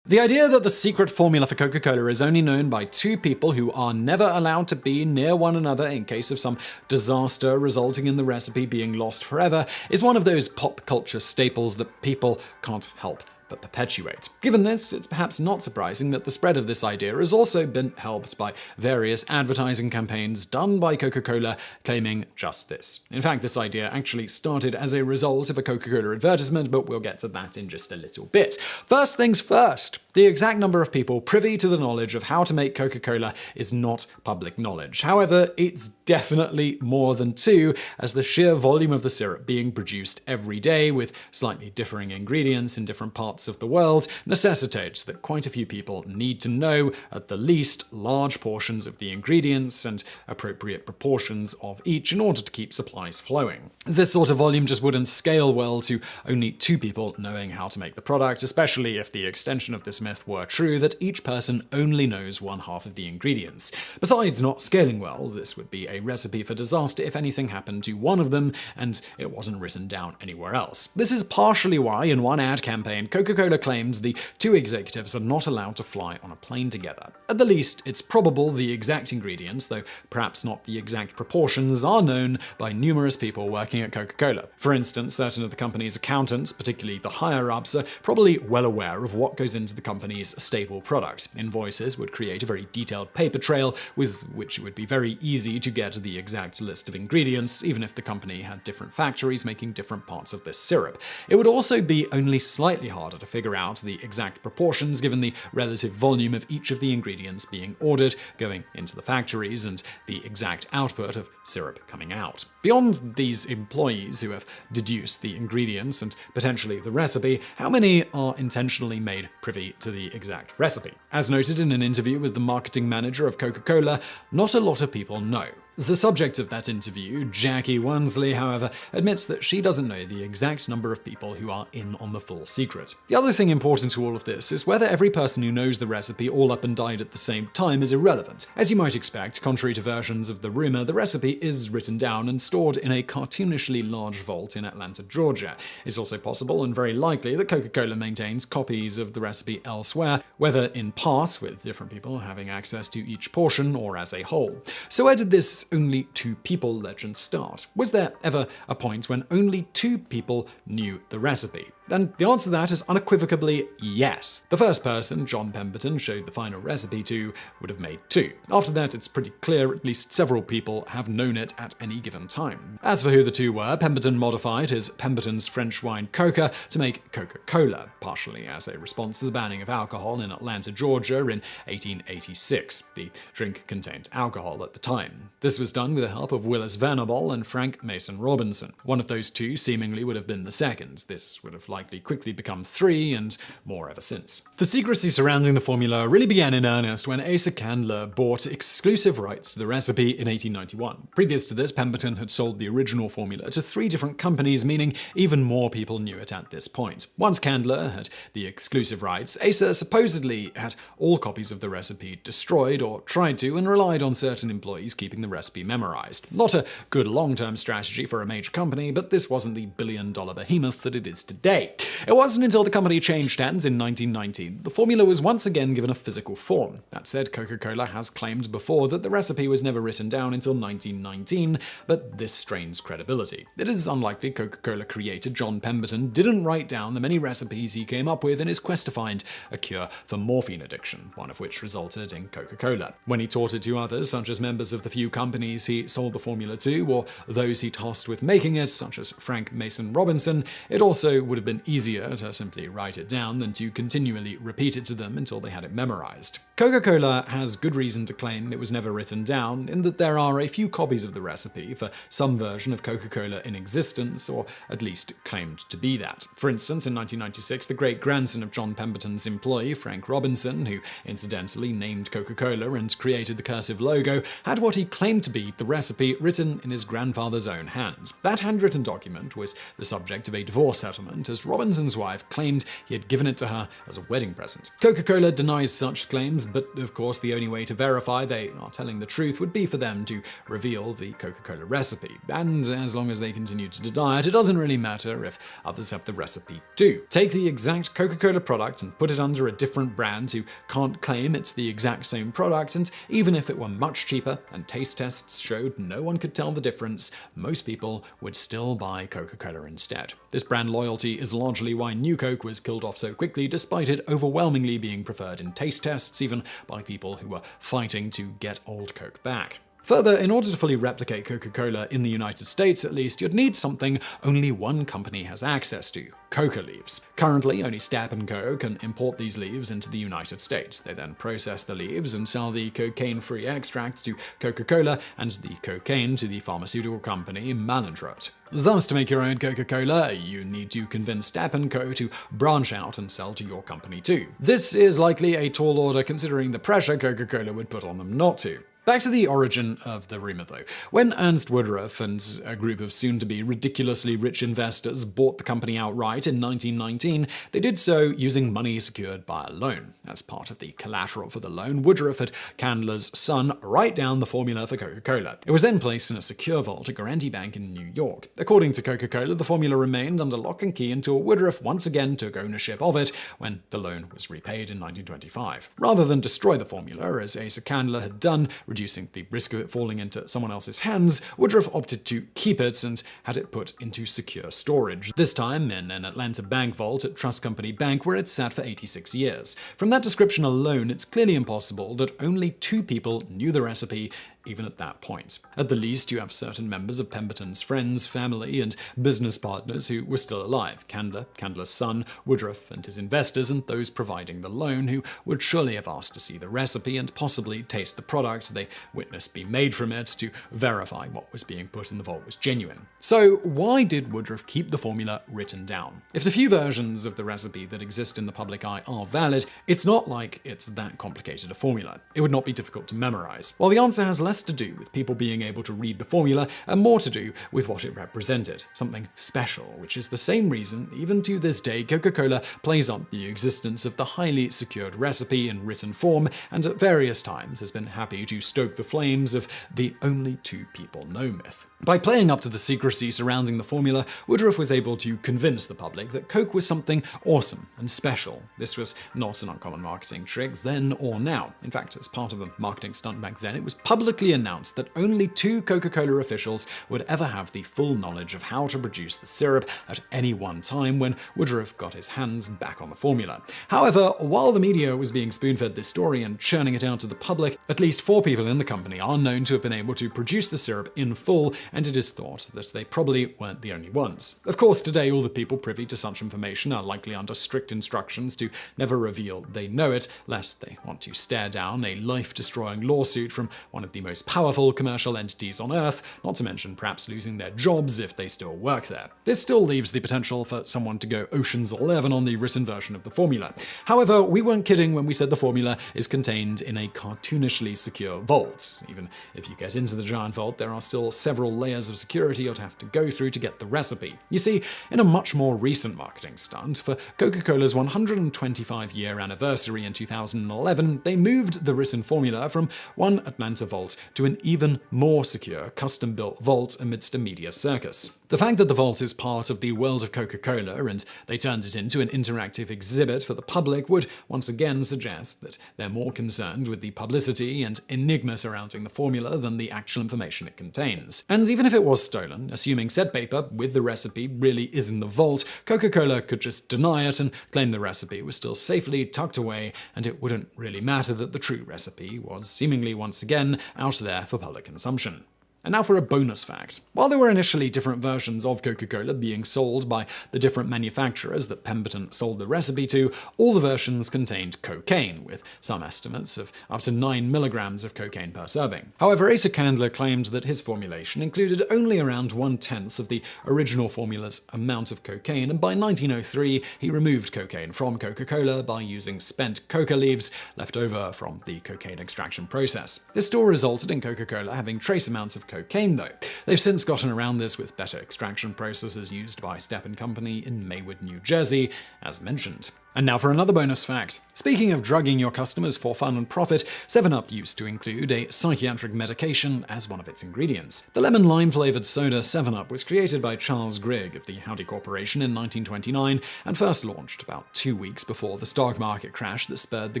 The idea that the secret formula for Coca-Cola is only known by two people who are never allowed to be near one another in case of some disaster resulting in the recipe being lost forever is one of those pop culture staples that people can't help but perpetuate. Given this, it's perhaps not surprising that the spread of this idea has also been helped by various advertising campaigns done by Coca-Cola claiming just this. In fact, this idea actually started as a result of a Coca-Cola advertisement, but we'll get to that in just a little bit. First things first, the exact number of people privy to the knowledge of how to make Coca-Cola is not public knowledge. However, it's definitely more than two, as the sheer volume of the syrup being produced every day with slightly differing ingredients in different parts of the world necessitates that quite a few people need to know, at the least, large portions of the ingredients and appropriate proportions of each in order to keep supplies flowing. This sort of volume just wouldn't scale well to only two people knowing how to make the product, especially if the extension of this myth were true that each person only knows one half of the ingredients. Besides not scaling well, this would be a recipe for disaster if anything happened to one of them and it wasn't written down anywhere else. This is partially why, in one ad campaign, Coca-Cola claimed the two executives are not allowed to fly on a plane together. At the least, it's probable the exact ingredients, though perhaps not the exact proportions, are known by numerous people working at Coca-Cola. For instance, certain of the company's accountants, particularly the higher-ups, are probably well aware of what goes into the company's staple product. Invoices would create a very detailed paper trail with which it would be very easy to get the exact list of ingredients, even if the company had different factories making different parts of this syrup. It would also be only slightly harder to figure out the exact proportions given the relative volume of each of the ingredients being ordered, going into the factories, and the exact output of syrup coming out. Beyond these employees who have deduced the ingredients and potentially the recipe, how many are intentionally made privy to the exact recipe? As noted in an interview with the marketing manager of Coca-Cola, not a lot of people know. The subject of that interview, Jackie Wansley, however, admits that she doesn't know the exact number of people who are in on the full secret. The other thing important to all of this is whether every person who knows the recipe all up and died at the same time is irrelevant. As you might expect, contrary to versions of the rumor, the recipe is written down and stored in a cartoonishly large vault in Atlanta, Georgia. It's also possible and very likely that Coca-Cola maintains copies of the recipe elsewhere, whether in part with different people having access to each portion or as a whole. So where did this only two people legend start? Was there ever a point when only two people knew the recipe? And the answer to that is unequivocally yes. The first person John Pemberton showed the final recipe to would have made two. After that, it's pretty clear at least several people have known it at any given time. As for who the two were, Pemberton modified his Pemberton's French wine Coca to make Coca-Cola, partially as a response to the banning of alcohol in Atlanta, Georgia in 1886. The drink contained alcohol at the time. This was done with the help of Willis Venable and Frank Mason Robinson. One of those two seemingly would have been the second. This would have likely quickly become three, and more ever since. The secrecy surrounding the formula really began in earnest when Asa Candler bought exclusive rights to the recipe in 1891. Previous to this, Pemberton had sold the original formula to 3 different companies, meaning even more people knew it at this point. Once Candler had the exclusive rights, Asa supposedly had all copies of the recipe destroyed or tried to, and relied on certain employees keeping the recipe memorized. Not a good long-term strategy for a major company, but this wasn't the billion-dollar behemoth that it is today. It wasn't until the company changed hands in 1990 that the formula was once again given a physical form. That said, Coca-Cola has claimed before that the recipe was never written down until 1919, but this strains credibility. It is unlikely Coca-Cola creator John Pemberton didn't write down the many recipes he came up with in his quest to find a cure for morphine addiction, one of which resulted in Coca-Cola. When he taught it to others, such as members of the few companies he sold the formula to, or those he tasked with making it, such as Frank Mason Robinson, it also would have been easier to simply write it down than to continually repeat it to them until they had it memorized. Coca-Cola has good reason to claim it was never written down, in that there are a few copies of the recipe for some version of Coca-Cola in existence, or at least claimed to be that. For instance, in 1996, the great-grandson of John Pemberton's employee, Frank Robinson, who incidentally named Coca-Cola and created the cursive logo, had what he claimed to be the recipe written in his grandfather's own hand. That handwritten document was the subject of a divorce settlement, as Robinson's wife claimed he had given it to her as a wedding present. Coca-Cola denies such claims, but of course the only way to verify they are telling the truth would be for them to reveal the Coca-Cola recipe. And as long as they continue to deny it, it doesn't really matter if others have the recipe too. Take the exact Coca-Cola product and put it under a different brand who can't claim it's the exact same product, and even if it were much cheaper and taste tests showed no one could tell the difference, most people would still buy Coca-Cola instead. This brand loyalty is largely why New Coke was killed off so quickly, despite it overwhelmingly being preferred in taste tests, even by people who were fighting to get old Coke back. Further, in order to fully replicate Coca-Cola in the United States at least, you'd need something only one company has access to: coca leaves. Currently, only Step & Co. can import these leaves into the United States. They then process the leaves and sell the cocaine-free extract to Coca-Cola and the cocaine to the pharmaceutical company Mallinckrodt. Thus, to make your own Coca-Cola, you need to convince Step & Co. to branch out and sell to your company too. This is likely a tall order considering the pressure Coca-Cola would put on them not to. Back to the origin of the rumor, though. When Ernst Woodruff and a group of soon-to-be ridiculously rich investors bought the company outright in 1919, they did so using money secured by a loan. As part of the collateral for the loan, Woodruff had Candler's son write down the formula for Coca-Cola. It was then placed in a secure vault at Guaranty Bank in New York. According to Coca-Cola, the formula remained under lock and key until Woodruff once again took ownership of it when the loan was repaid in 1925. Rather than destroy the formula, as Asa Candler had done, reducing the risk of it falling into someone else's hands, Woodruff opted to keep it and had it put into secure storage, this time in an Atlanta bank vault at Trust Company Bank, where it sat for 86 years. From that description alone, it's clearly impossible that only 2 people knew the recipe even at that point. At the least, you have certain members of Pemberton's friends, family, and business partners who were still alive: Candler, Candler's son, Woodruff, and his investors, and those providing the loan, who would surely have asked to see the recipe and possibly taste the product they witnessed be made from it to verify what was being put in the vault was genuine. So why did Woodruff keep the formula written down? If the few versions of the recipe that exist in the public eye are valid, it's not like it's that complicated a formula. It would not be difficult to memorize. While the answer has less to do with people being able to read the formula and more to do with what it represented, something special, which is the same reason, even to this day, Coca-Cola plays up the existence of the highly secured recipe in written form, and at various times has been happy to stoke the flames of the only 2 people know myth. By playing up to the secrecy surrounding the formula, Woodruff was able to convince the public that Coke was something awesome and special. This was not an uncommon marketing trick then or now. In fact, as part of a marketing stunt back then, it was publicly briefly announced that only 2 Coca-Cola officials would ever have the full knowledge of how to produce the syrup at any one time when Woodruff got his hands back on the formula. However, while the media was being spoon-fed this story and churning it out to the public, at least 4 people in the company are known to have been able to produce the syrup in full, and it is thought that they probably weren't the only ones. Of course, today all the people privy to such information are likely under strict instructions to never reveal they know it, lest they want to stare down a life-destroying lawsuit from one of the most powerful commercial entities on Earth, not to mention perhaps losing their jobs if they still work there. This still leaves the potential for someone to go Ocean's 11 on the written version of the formula. However, we weren't kidding when we said the formula is contained in a cartoonishly secure vault. Even if you get into the giant vault, there are still several layers of security you'll have to go through to get the recipe. You see, in a much more recent marketing stunt, for Coca-Cola's 125-year anniversary in 2011, they moved the written formula from one Atlanta vault to an even more secure, custom-built vault amidst a media circus. The fact that the vault is part of the world of Coca-Cola and they turned it into an interactive exhibit for the public would once again suggest that they're more concerned with the publicity and enigma surrounding the formula than the actual information it contains. And even if it was stolen, assuming said paper with the recipe really is in the vault, Coca-Cola could just deny it and claim the recipe was still safely tucked away, and it wouldn't really matter that the true recipe was seemingly once again out there for public consumption. And now for a bonus fact. While there were initially different versions of Coca-Cola being sold by the different manufacturers that Pemberton sold the recipe to, all the versions contained cocaine, with some estimates of up to 9 milligrams of cocaine per serving. However, Asa Candler claimed that his formulation included only around 1/10 of the original formula's amount of cocaine, and by 1903 he removed cocaine from Coca-Cola by using spent coca leaves left over from the cocaine extraction process. This still resulted in Coca-Cola having trace amounts of cocaine, though. They've since gotten around this with better extraction processes used by Stepan Company in Maywood, New Jersey, as mentioned. And now for another bonus fact. Speaking of drugging your customers for fun and profit, 7-Up used to include a psychiatric medication as one of its ingredients. The lemon-lime flavored soda 7-Up was created by Charles Grigg of the Howdy Corporation in 1929 and first launched about 2 weeks before the stock market crash that spurred the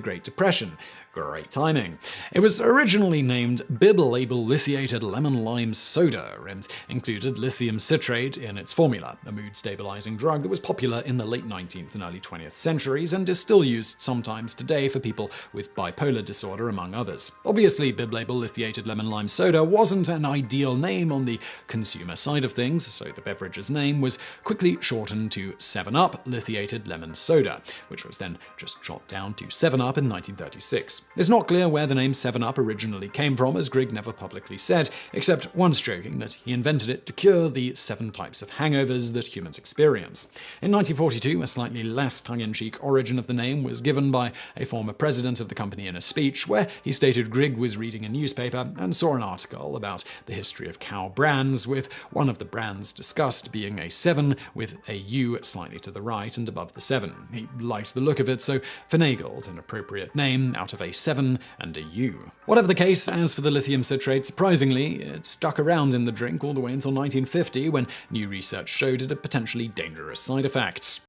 Great Depression. Great timing. It was originally named Bib-Label Lithiated Lemon Lime Soda and included lithium citrate in its formula, a mood-stabilizing drug that was popular in the late 19th and early 20th centuries and is still used sometimes today for people with bipolar disorder, among others. Obviously, Bib-Label Lithiated Lemon Lime Soda wasn't an ideal name on the consumer side of things, so the beverage's name was quickly shortened to 7-Up Lithiated Lemon Soda, which was then just shot down to 7-Up in 1936. It's not clear where the name 7-Up originally came from, as Grigg never publicly said, except once joking that he invented it to cure the 7 types of hangovers that humans experience. In 1942, a slightly less tongue-in-cheek origin of the name was given by a former president of the company in a speech, where he stated Grigg was reading a newspaper and saw an article about the history of cow brands, with one of the brands discussed being a 7 with a U slightly to the right and above the 7. He liked the look of it, so finagled an appropriate name out of a 7 and a U. Whatever the case, as for the lithium citrate, surprisingly, it stuck around in the drink all the way until 1950, when new research showed it had potentially dangerous side effects.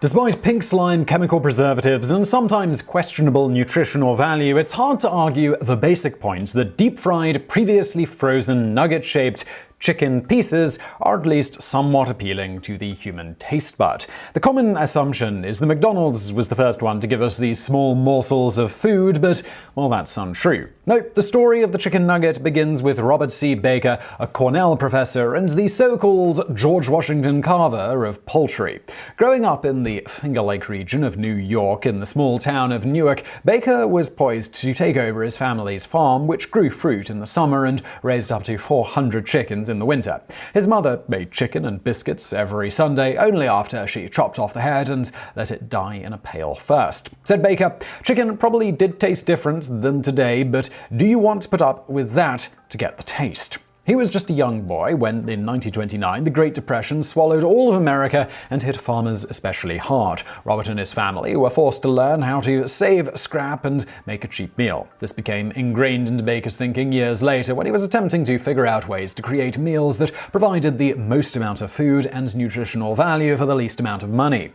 Despite pink slime, chemical preservatives, and sometimes questionable nutritional value, it's hard to argue the basic point that deep-fried, previously frozen, nugget-shaped chicken pieces are at least somewhat appealing to the human taste bud. The common assumption is that McDonald's was the first one to give us these small morsels of food, but, well, that's untrue. No, the story of the chicken nugget begins with Robert C. Baker, a Cornell professor and the so-called George Washington Carver of poultry. Growing up in the Finger Lake region of New York in the small town of Newark, Baker was poised to take over his family's farm, which grew fruit in the summer and raised up to 400 chickens in the winter. His mother made chicken and biscuits every Sunday, only after she chopped off the head and let it die in a pail first. Said Baker, "Chicken probably did taste different than today, but do you want to put up with that to get the taste?" He was just a young boy when, in 1929, the Great Depression swallowed all of America and hit farmers especially hard. Robert and his family were forced to learn how to save, scrap, and make a cheap meal. This became ingrained into Baker's thinking years later when he was attempting to figure out ways to create meals that provided the most amount of food and nutritional value for the least amount of money.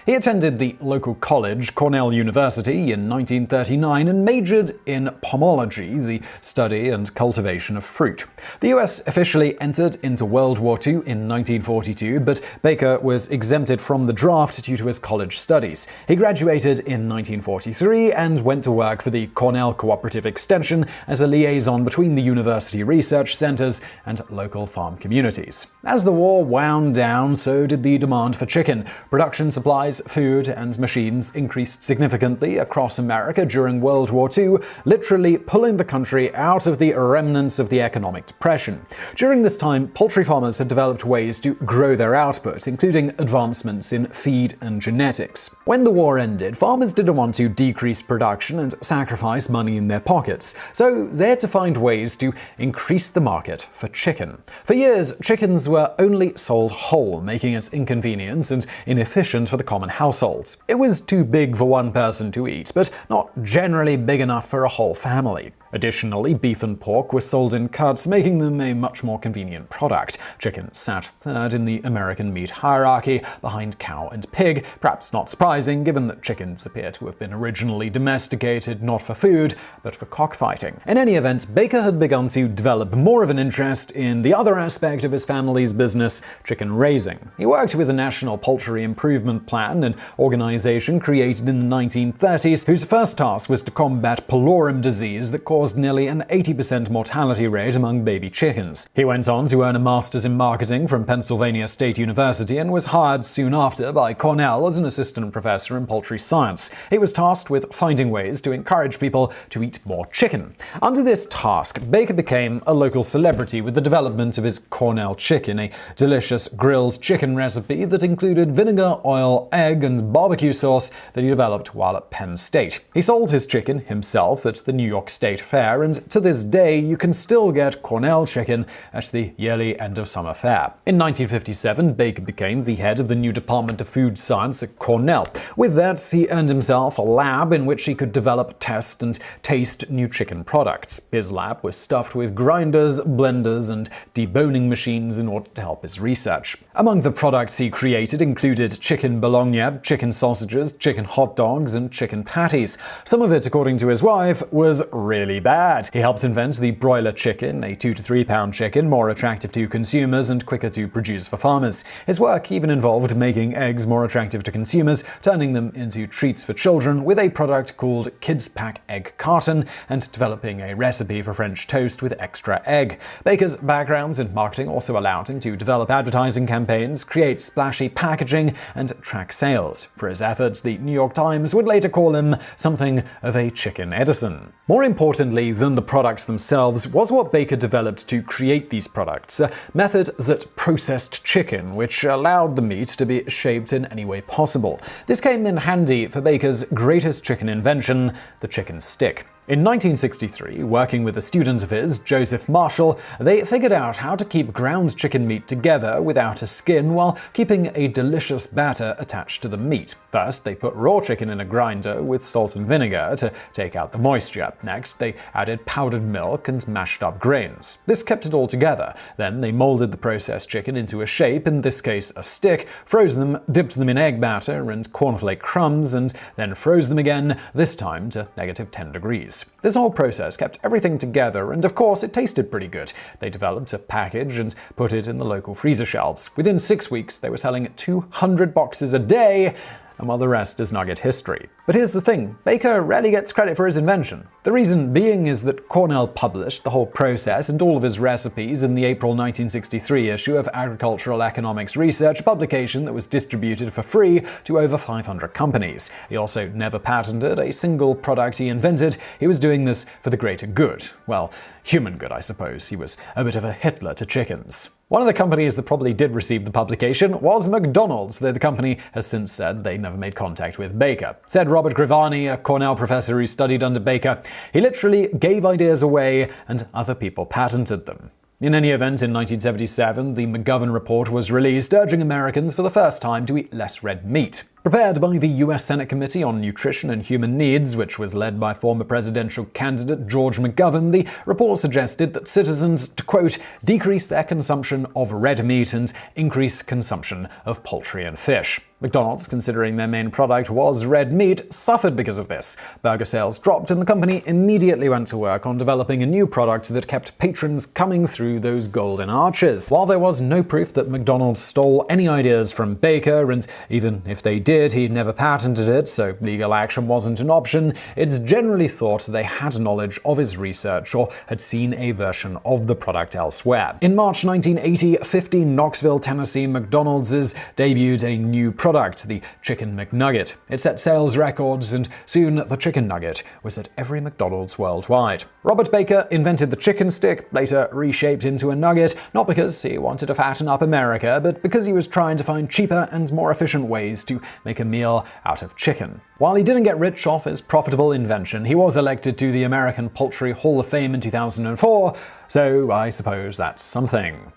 He attended the local college, Cornell University, in 1939 and majored in pomology, the study and cultivation of fruit. The US officially entered into World War II in 1942, but Baker was exempted from the draft due to his college studies. He graduated in 1943 and went to work for the Cornell Cooperative Extension as a liaison between the university research centers and local farm communities. As the war wound down, so did the demand for chicken. Production supplies, food, and machines increased significantly across America during World War II, literally pulling the country out of the remnants of the economic depression. During this time, poultry farmers had developed ways to grow their output, including advancements in feed and genetics. When the war ended, farmers didn't want to decrease production and sacrifice money in their pockets, so they had to find ways to increase the market for chicken. For years, chickens were only sold whole, making it inconvenient and inefficient for the common household. It was too big for one person to eat, but not generally big enough for a whole family. Additionally, beef and pork were sold in cuts, making them a much more convenient product. Chicken sat third in the American meat hierarchy, behind cow and pig, perhaps not surprising given that chickens appear to have been originally domesticated not for food, but for cockfighting. In any event, Baker had begun to develop more of an interest in the other aspect of his family's business, chicken raising. He worked with the National Poultry Improvement Plan, an organization created in the 1930s whose first task was to combat pylorem disease that caused nearly an 80% mortality rate among baby chickens. He went on to earn a master's in marketing from Pennsylvania State University and was hired soon after by Cornell as an assistant professor in poultry science. He was tasked with finding ways to encourage people to eat more chicken. Under this task, Baker became a local celebrity with the development of his Cornell chicken, a delicious grilled chicken recipe that included vinegar, oil, egg, and barbecue sauce that he developed while at Penn State. He sold his chicken himself at the New York State Fair, and to this day you can still get Cornell chicken at the yearly end of summer fair. In 1957, Baker became the head of the new Department of Food Science at Cornell. With that, he earned himself a lab in which he could develop, test, and taste new chicken products. His lab was stuffed with grinders, blenders, and deboning machines in order to help his research. Among the products he created included chicken bologna, chicken sausages, chicken hot dogs, and chicken patties. Some of it, according to his wife, was really bad. He helped invent the broiler chicken, a 2 to 3 pound chicken more attractive to consumers and quicker to produce for farmers. His work even involved making eggs more attractive to consumers, turning them into treats for children with a product called Kids Pack Egg Carton, and developing a recipe for French toast with extra egg. Baker's backgrounds in marketing also allowed him to develop advertising campaigns, create splashy packaging, and track sales. For his efforts, the New York Times would later call him something of a chicken Edison. More importantly than the products themselves was what Baker developed to create these products, a method that processed chicken, which allowed the meat to be shaped in any way possible. This came in handy for Baker's greatest chicken invention, the chicken stick. In 1963, working with a student of his, Joseph Marshall, they figured out how to keep ground chicken meat together without a skin while keeping a delicious batter attached to the meat. First, they put raw chicken in a grinder with salt and vinegar to take out the moisture. Next, they added powdered milk and mashed up grains. This kept it all together. Then they molded the processed chicken into a shape, in this case a stick, froze them, dipped them in egg batter and cornflake crumbs, and then froze them again, this time to -10 degrees. This whole process kept everything together, and of course it tasted pretty good. They developed a package and put it in the local freezer shelves. Within 6 weeks, they were selling 200 boxes a day, and while the rest is Nugget history. But here's the thing, Baker rarely gets credit for his invention. The reason being is that Cornell published the whole process and all of his recipes in the April 1963 issue of Agricultural Economics Research, a publication that was distributed for free to over 500 companies. He also never patented a single product he invented. He was doing this for the greater good. Well, human good, I suppose. He was a bit of a Hitler to chickens. One of the companies that probably did receive the publication was McDonald's, though the company has since said they never made contact with Baker. Said Robert Grivani, a Cornell professor who studied under Baker, he literally gave ideas away and other people patented them. In any event, in 1977, the McGovern Report was released, urging Americans for the first time to eat less red meat. Prepared by the U.S. Senate Committee on Nutrition and Human Needs, which was led by former presidential candidate George McGovern, the report suggested that citizens to, quote, decrease their consumption of red meat and increase consumption of poultry and fish. McDonald's, considering their main product was red meat, suffered because of this. Burger sales dropped and the company immediately went to work on developing a new product that kept patrons coming through those golden arches. While there was no proof that McDonald's stole any ideas from Baker, and even if they did, he never patented it, so legal action wasn't an option, it's generally thought they had knowledge of his research or had seen a version of the product elsewhere. In March 1980, 50 Knoxville, Tennessee McDonald's debuted a new product, the Chicken McNugget. It set sales records, and soon the Chicken Nugget was at every McDonald's worldwide. Robert Baker invented the chicken stick, later reshaped into a nugget, not because he wanted to fatten up America, but because he was trying to find cheaper and more efficient ways to make a meal out of chicken. While he didn't get rich off his profitable invention, he was elected to the American Poultry Hall of Fame in 2004, so I suppose that's something.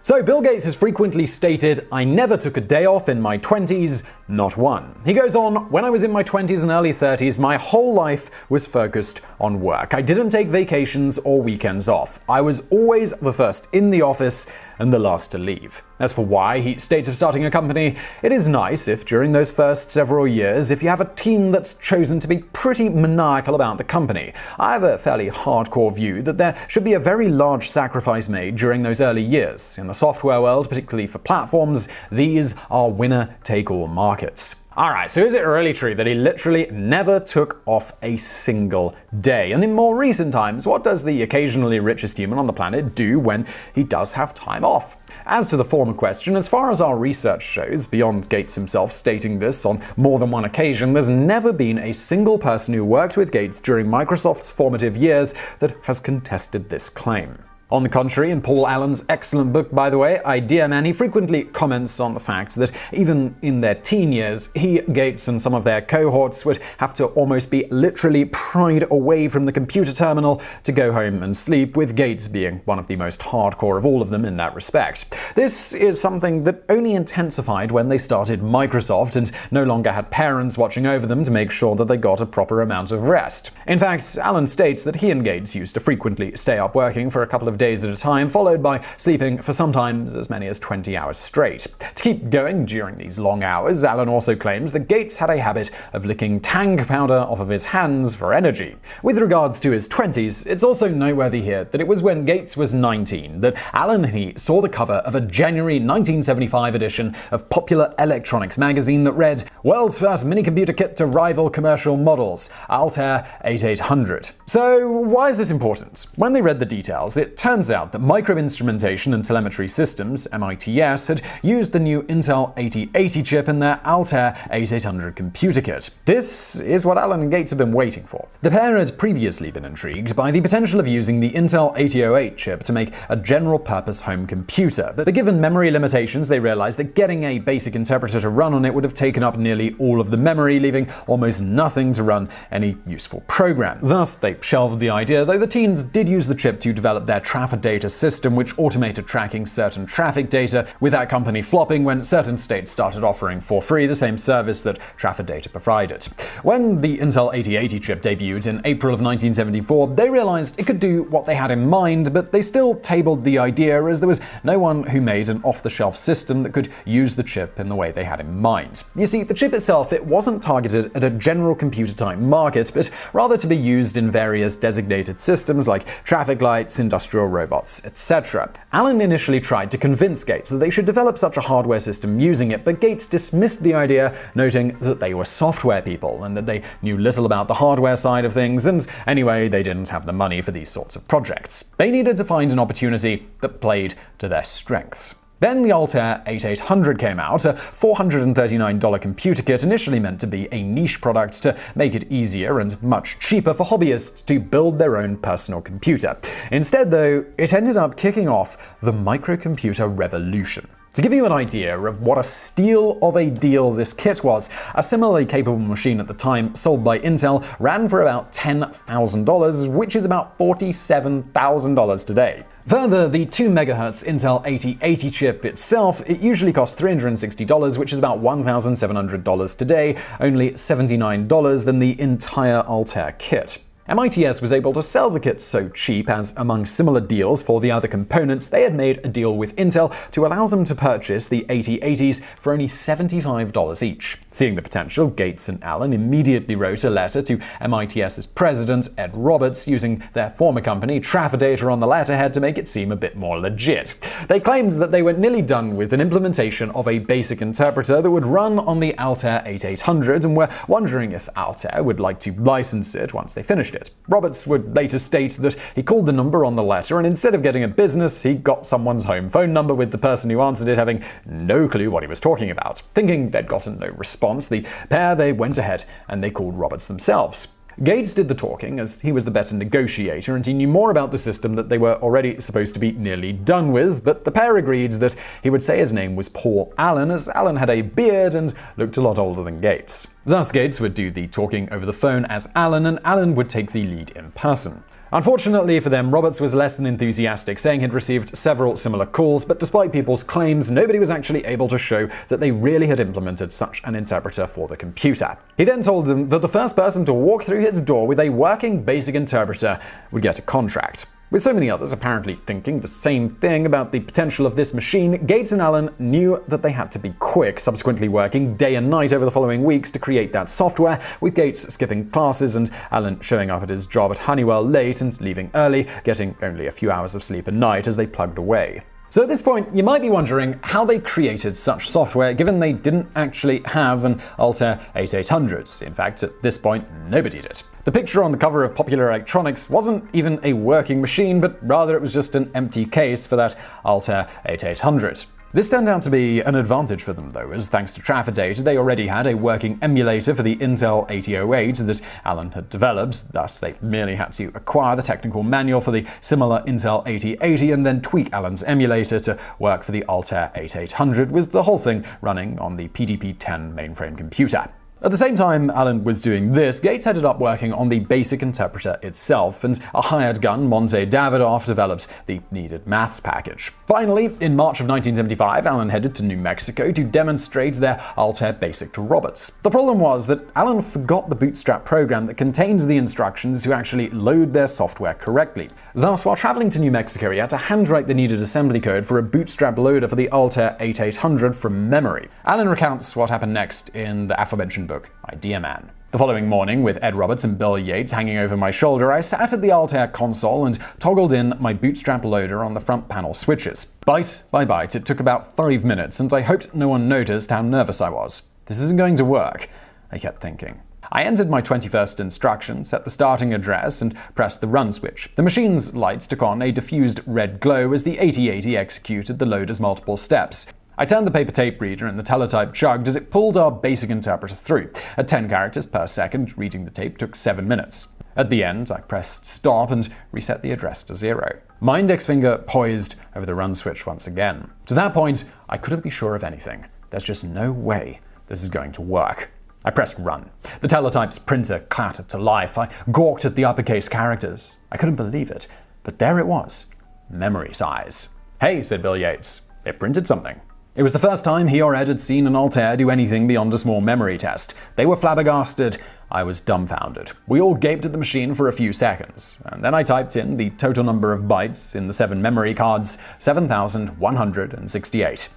So Bill Gates has frequently stated, "I never took a day off in my 20s, not one." He goes on, "When I was in my 20s and early 30s, my whole life was focused on work. I didn't take vacations or weekends off. I was always the first in the office and the last to leave." As for why he states of starting a company, it is nice if during those first several years, if you have a team that's chosen to be pretty maniacal about the company. I have a fairly hardcore view that there should be a very large sacrifice made during those early years. In the software world, particularly for platforms, these are winner-take-all markets. Alright, so is it really true that he literally never took off a single day? And in more recent times, what does the occasionally richest human on the planet do when he does have time off? As to the former question, as far as our research shows, beyond Gates himself stating this on more than one occasion, there's never been a single person who worked with Gates during Microsoft's formative years that has contested this claim. On the contrary, in Paul Allen's excellent book, by the way, Idea Man, he frequently comments on the fact that even in their teen years, he, Gates, and some of their cohorts would have to almost be literally pried away from the computer terminal to go home and sleep, with Gates being one of the most hardcore of all of them in that respect. This is something that only intensified when they started Microsoft and no longer had parents watching over them to make sure that they got a proper amount of rest. In fact, Allen states that he and Gates used to frequently stay up working for a couple of days at a time, followed by sleeping for sometimes as many as 20 hours straight. To keep going during these long hours, Allen also claims that Gates had a habit of licking Tang powder off of his hands for energy. With regards to his 20s, it's also noteworthy here that it was when Gates was 19 that Allen and he saw the cover of a January 1975 edition of Popular Electronics magazine that read, "World's first mini-computer kit to rival commercial models, Altair 8800. So why is this important? When they read the details, it turns out that MicRib Instrumentation and Telemetry Systems, MITS, had used the new Intel 8080 chip in their Altair 8800 computer kit. This is what Allen and Gates had been waiting for. The pair had previously been intrigued by the potential of using the Intel 8008 chip to make a general-purpose home computer, but given memory limitations, they realized that getting a basic interpreter to run on it would have taken up nearly all of the memory, leaving almost nothing to run any useful program. Thus, they shelved the idea, though the teens did use the chip to develop their traffic data system, which automated tracking certain traffic data, with that company flopping when certain states started offering for free the same service that traffic data provided. When the Intel 8080 chip debuted in April of 1974, they realized it could do what they had in mind, but they still tabled the idea as there was no one who made an off-the-shelf system that could use the chip in the way they had in mind. You see, the chip itself, it wasn't targeted at a general computer-type market, but rather to be used in various designated systems like traffic lights, industrial robots, etc. Allen initially tried to convince Gates that they should develop such a hardware system using it, but Gates dismissed the idea, noting that they were software people and that they knew little about the hardware side of things, and anyway, they didn't have the money for these sorts of projects. They needed to find an opportunity that played to their strengths. Then the Altair 8800 came out, a $439 computer kit initially meant to be a niche product to make it easier and much cheaper for hobbyists to build their own personal computer. Instead, though, it ended up kicking off the microcomputer revolution. To give you an idea of what a steal of a deal this kit was, a similarly capable machine at the time sold by Intel ran for about $10,000, which is about $47,000 today. Further, the 2 MHz Intel 8080 chip itself, it usually costs $360, which is about $1,700 today, only $79 than the entire Altair kit. MITS was able to sell the kit so cheap as, among similar deals for the other components, they had made a deal with Intel to allow them to purchase the 8080s for only $75 each. Seeing the potential, Gates and Allen immediately wrote a letter to MITS's president, Ed Roberts, using their former company, Traffordata, on the letterhead to make it seem a bit more legit. They claimed that they were nearly done with an implementation of a basic interpreter that would run on the Altair 8800 and were wondering if Altair would like to license it once they finished it. Roberts would later state that he called the number on the letter, and instead of getting a business, he got someone's home phone number, with the person who answered it having no clue what he was talking about. Thinking they'd gotten no response, the pair they went ahead and they called Roberts themselves. Gates did the talking, as he was the better negotiator and he knew more about the system that they were already supposed to be nearly done with, but the pair agreed that he would say his name was Paul Allen, as Allen had a beard and looked a lot older than Gates. Thus, Gates would do the talking over the phone as Allen, and Allen would take the lead in person. Unfortunately for them, Roberts was less than enthusiastic, saying he'd received several similar calls, but despite people's claims, nobody was actually able to show that they really had implemented such an interpreter for the computer. He then told them that the first person to walk through his door with a working basic interpreter would get a contract. With so many others apparently thinking the same thing about the potential of this machine, Gates and Allen knew that they had to be quick, subsequently working day and night over the following weeks to create that software, with Gates skipping classes and Allen showing up at his job at Honeywell late and leaving early, getting only a few hours of sleep a night as they plugged away. So at this point, you might be wondering how they created such software, given they didn't actually have an Altair 8800. In fact, at this point, nobody did. The picture on the cover of Popular Electronics wasn't even a working machine, but rather it was just an empty case for that Altair 8800. This turned out to be an advantage for them, though, as thanks to Traffordata, they already had a working emulator for the Intel 8008 that Allen had developed. Thus, they merely had to acquire the technical manual for the similar Intel 8080 and then tweak Allen's emulator to work for the Altair 8800, with the whole thing running on the PDP-10 mainframe computer. At the same time Allen was doing this, Gates ended up working on the basic interpreter itself, and a hired gun, Monte Davidoff, developed the needed maths package. Finally, in March of 1975, Allen headed to New Mexico to demonstrate their Altair Basic to Roberts. The problem was that Allen forgot the bootstrap program that contains the instructions to actually load their software correctly. Thus, while traveling to New Mexico, he had to handwrite the needed assembly code for a bootstrap loader for the Altair 8800 from memory. Allen recounts what happened next in the aforementioned book, Idea Man. The following morning, with Ed Roberts and Bill Yates hanging over my shoulder, I sat at the Altair console and toggled in my bootstrap loader on the front panel switches. Byte by byte, it took about 5 minutes, and I hoped no one noticed how nervous I was. This isn't going to work, I kept thinking. I entered my 21st instruction, set the starting address, and pressed the run switch. The machine's lights took on a diffused red glow as the 8080 executed the loader's multiple steps. I turned the paper tape reader and the teletype chugged as it pulled our basic interpreter through. At 10 characters per second, reading the tape took 7 minutes. At the end, I pressed stop and reset the address to 0. My index finger poised over the run switch once again. To that point, I couldn't be sure of anything. There's just no way this is going to work. I pressed run. The teletype's printer clattered to life. I gawked at the uppercase characters. I couldn't believe it, but there it was. Memory size. "Hey," said Bill Yates. "It printed something." It was the first time he or Ed had seen an Altair do anything beyond a small memory test. They were flabbergasted. I was dumbfounded. We all gaped at the machine for a few seconds, and then I typed in the total number of bytes in the 7 memory cards, 7,168.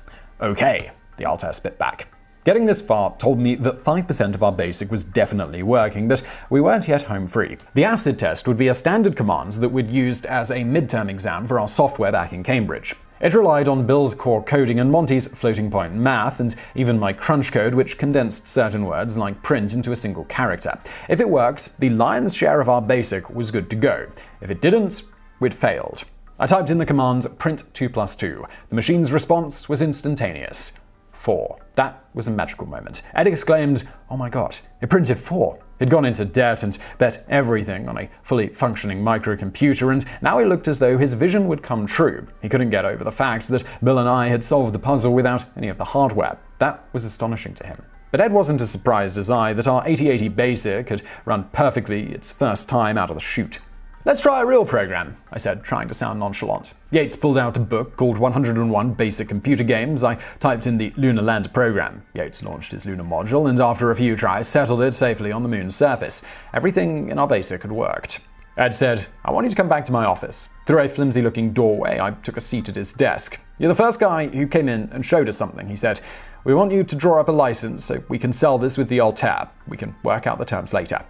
"Okay," the Altair spit back. Getting this far told me that 5% of our basic was definitely working, but we weren't yet home free. The acid test would be a standard command that we'd used as a midterm exam for our software back in Cambridge. It relied on Bill's core coding and Monty's floating point math, and even my crunch code, which condensed certain words like print into a single character. If it worked, the lion's share of our basic was good to go. If it didn't, we'd failed. I typed in the command print 2 + 2. The machine's response was instantaneous. 4. That was a magical moment. Ed exclaimed, "Oh my god, it printed 4. He'd gone into debt and bet everything on a fully functioning microcomputer, and now it looked as though his vision would come true. He couldn't get over the fact that Bill and I had solved the puzzle without any of the hardware. That was astonishing to him. But Ed wasn't as surprised as I that our 8080 BASIC had run perfectly its first time out of the chute. "Let's try a real program," I said, trying to sound nonchalant. Yates pulled out a book called 101 Basic Computer Games. I typed in the Lunar Lander program. Yates launched his lunar module, and after a few tries, settled it safely on the moon's surface. Everything in our BASIC had worked. Ed said, "I want you to come back to my office." Through a flimsy-looking doorway, I took a seat at his desk. "You're the first guy who came in and showed us something," he said. "We want you to draw up a license so we can sell this with the old tab. We can work out the terms later."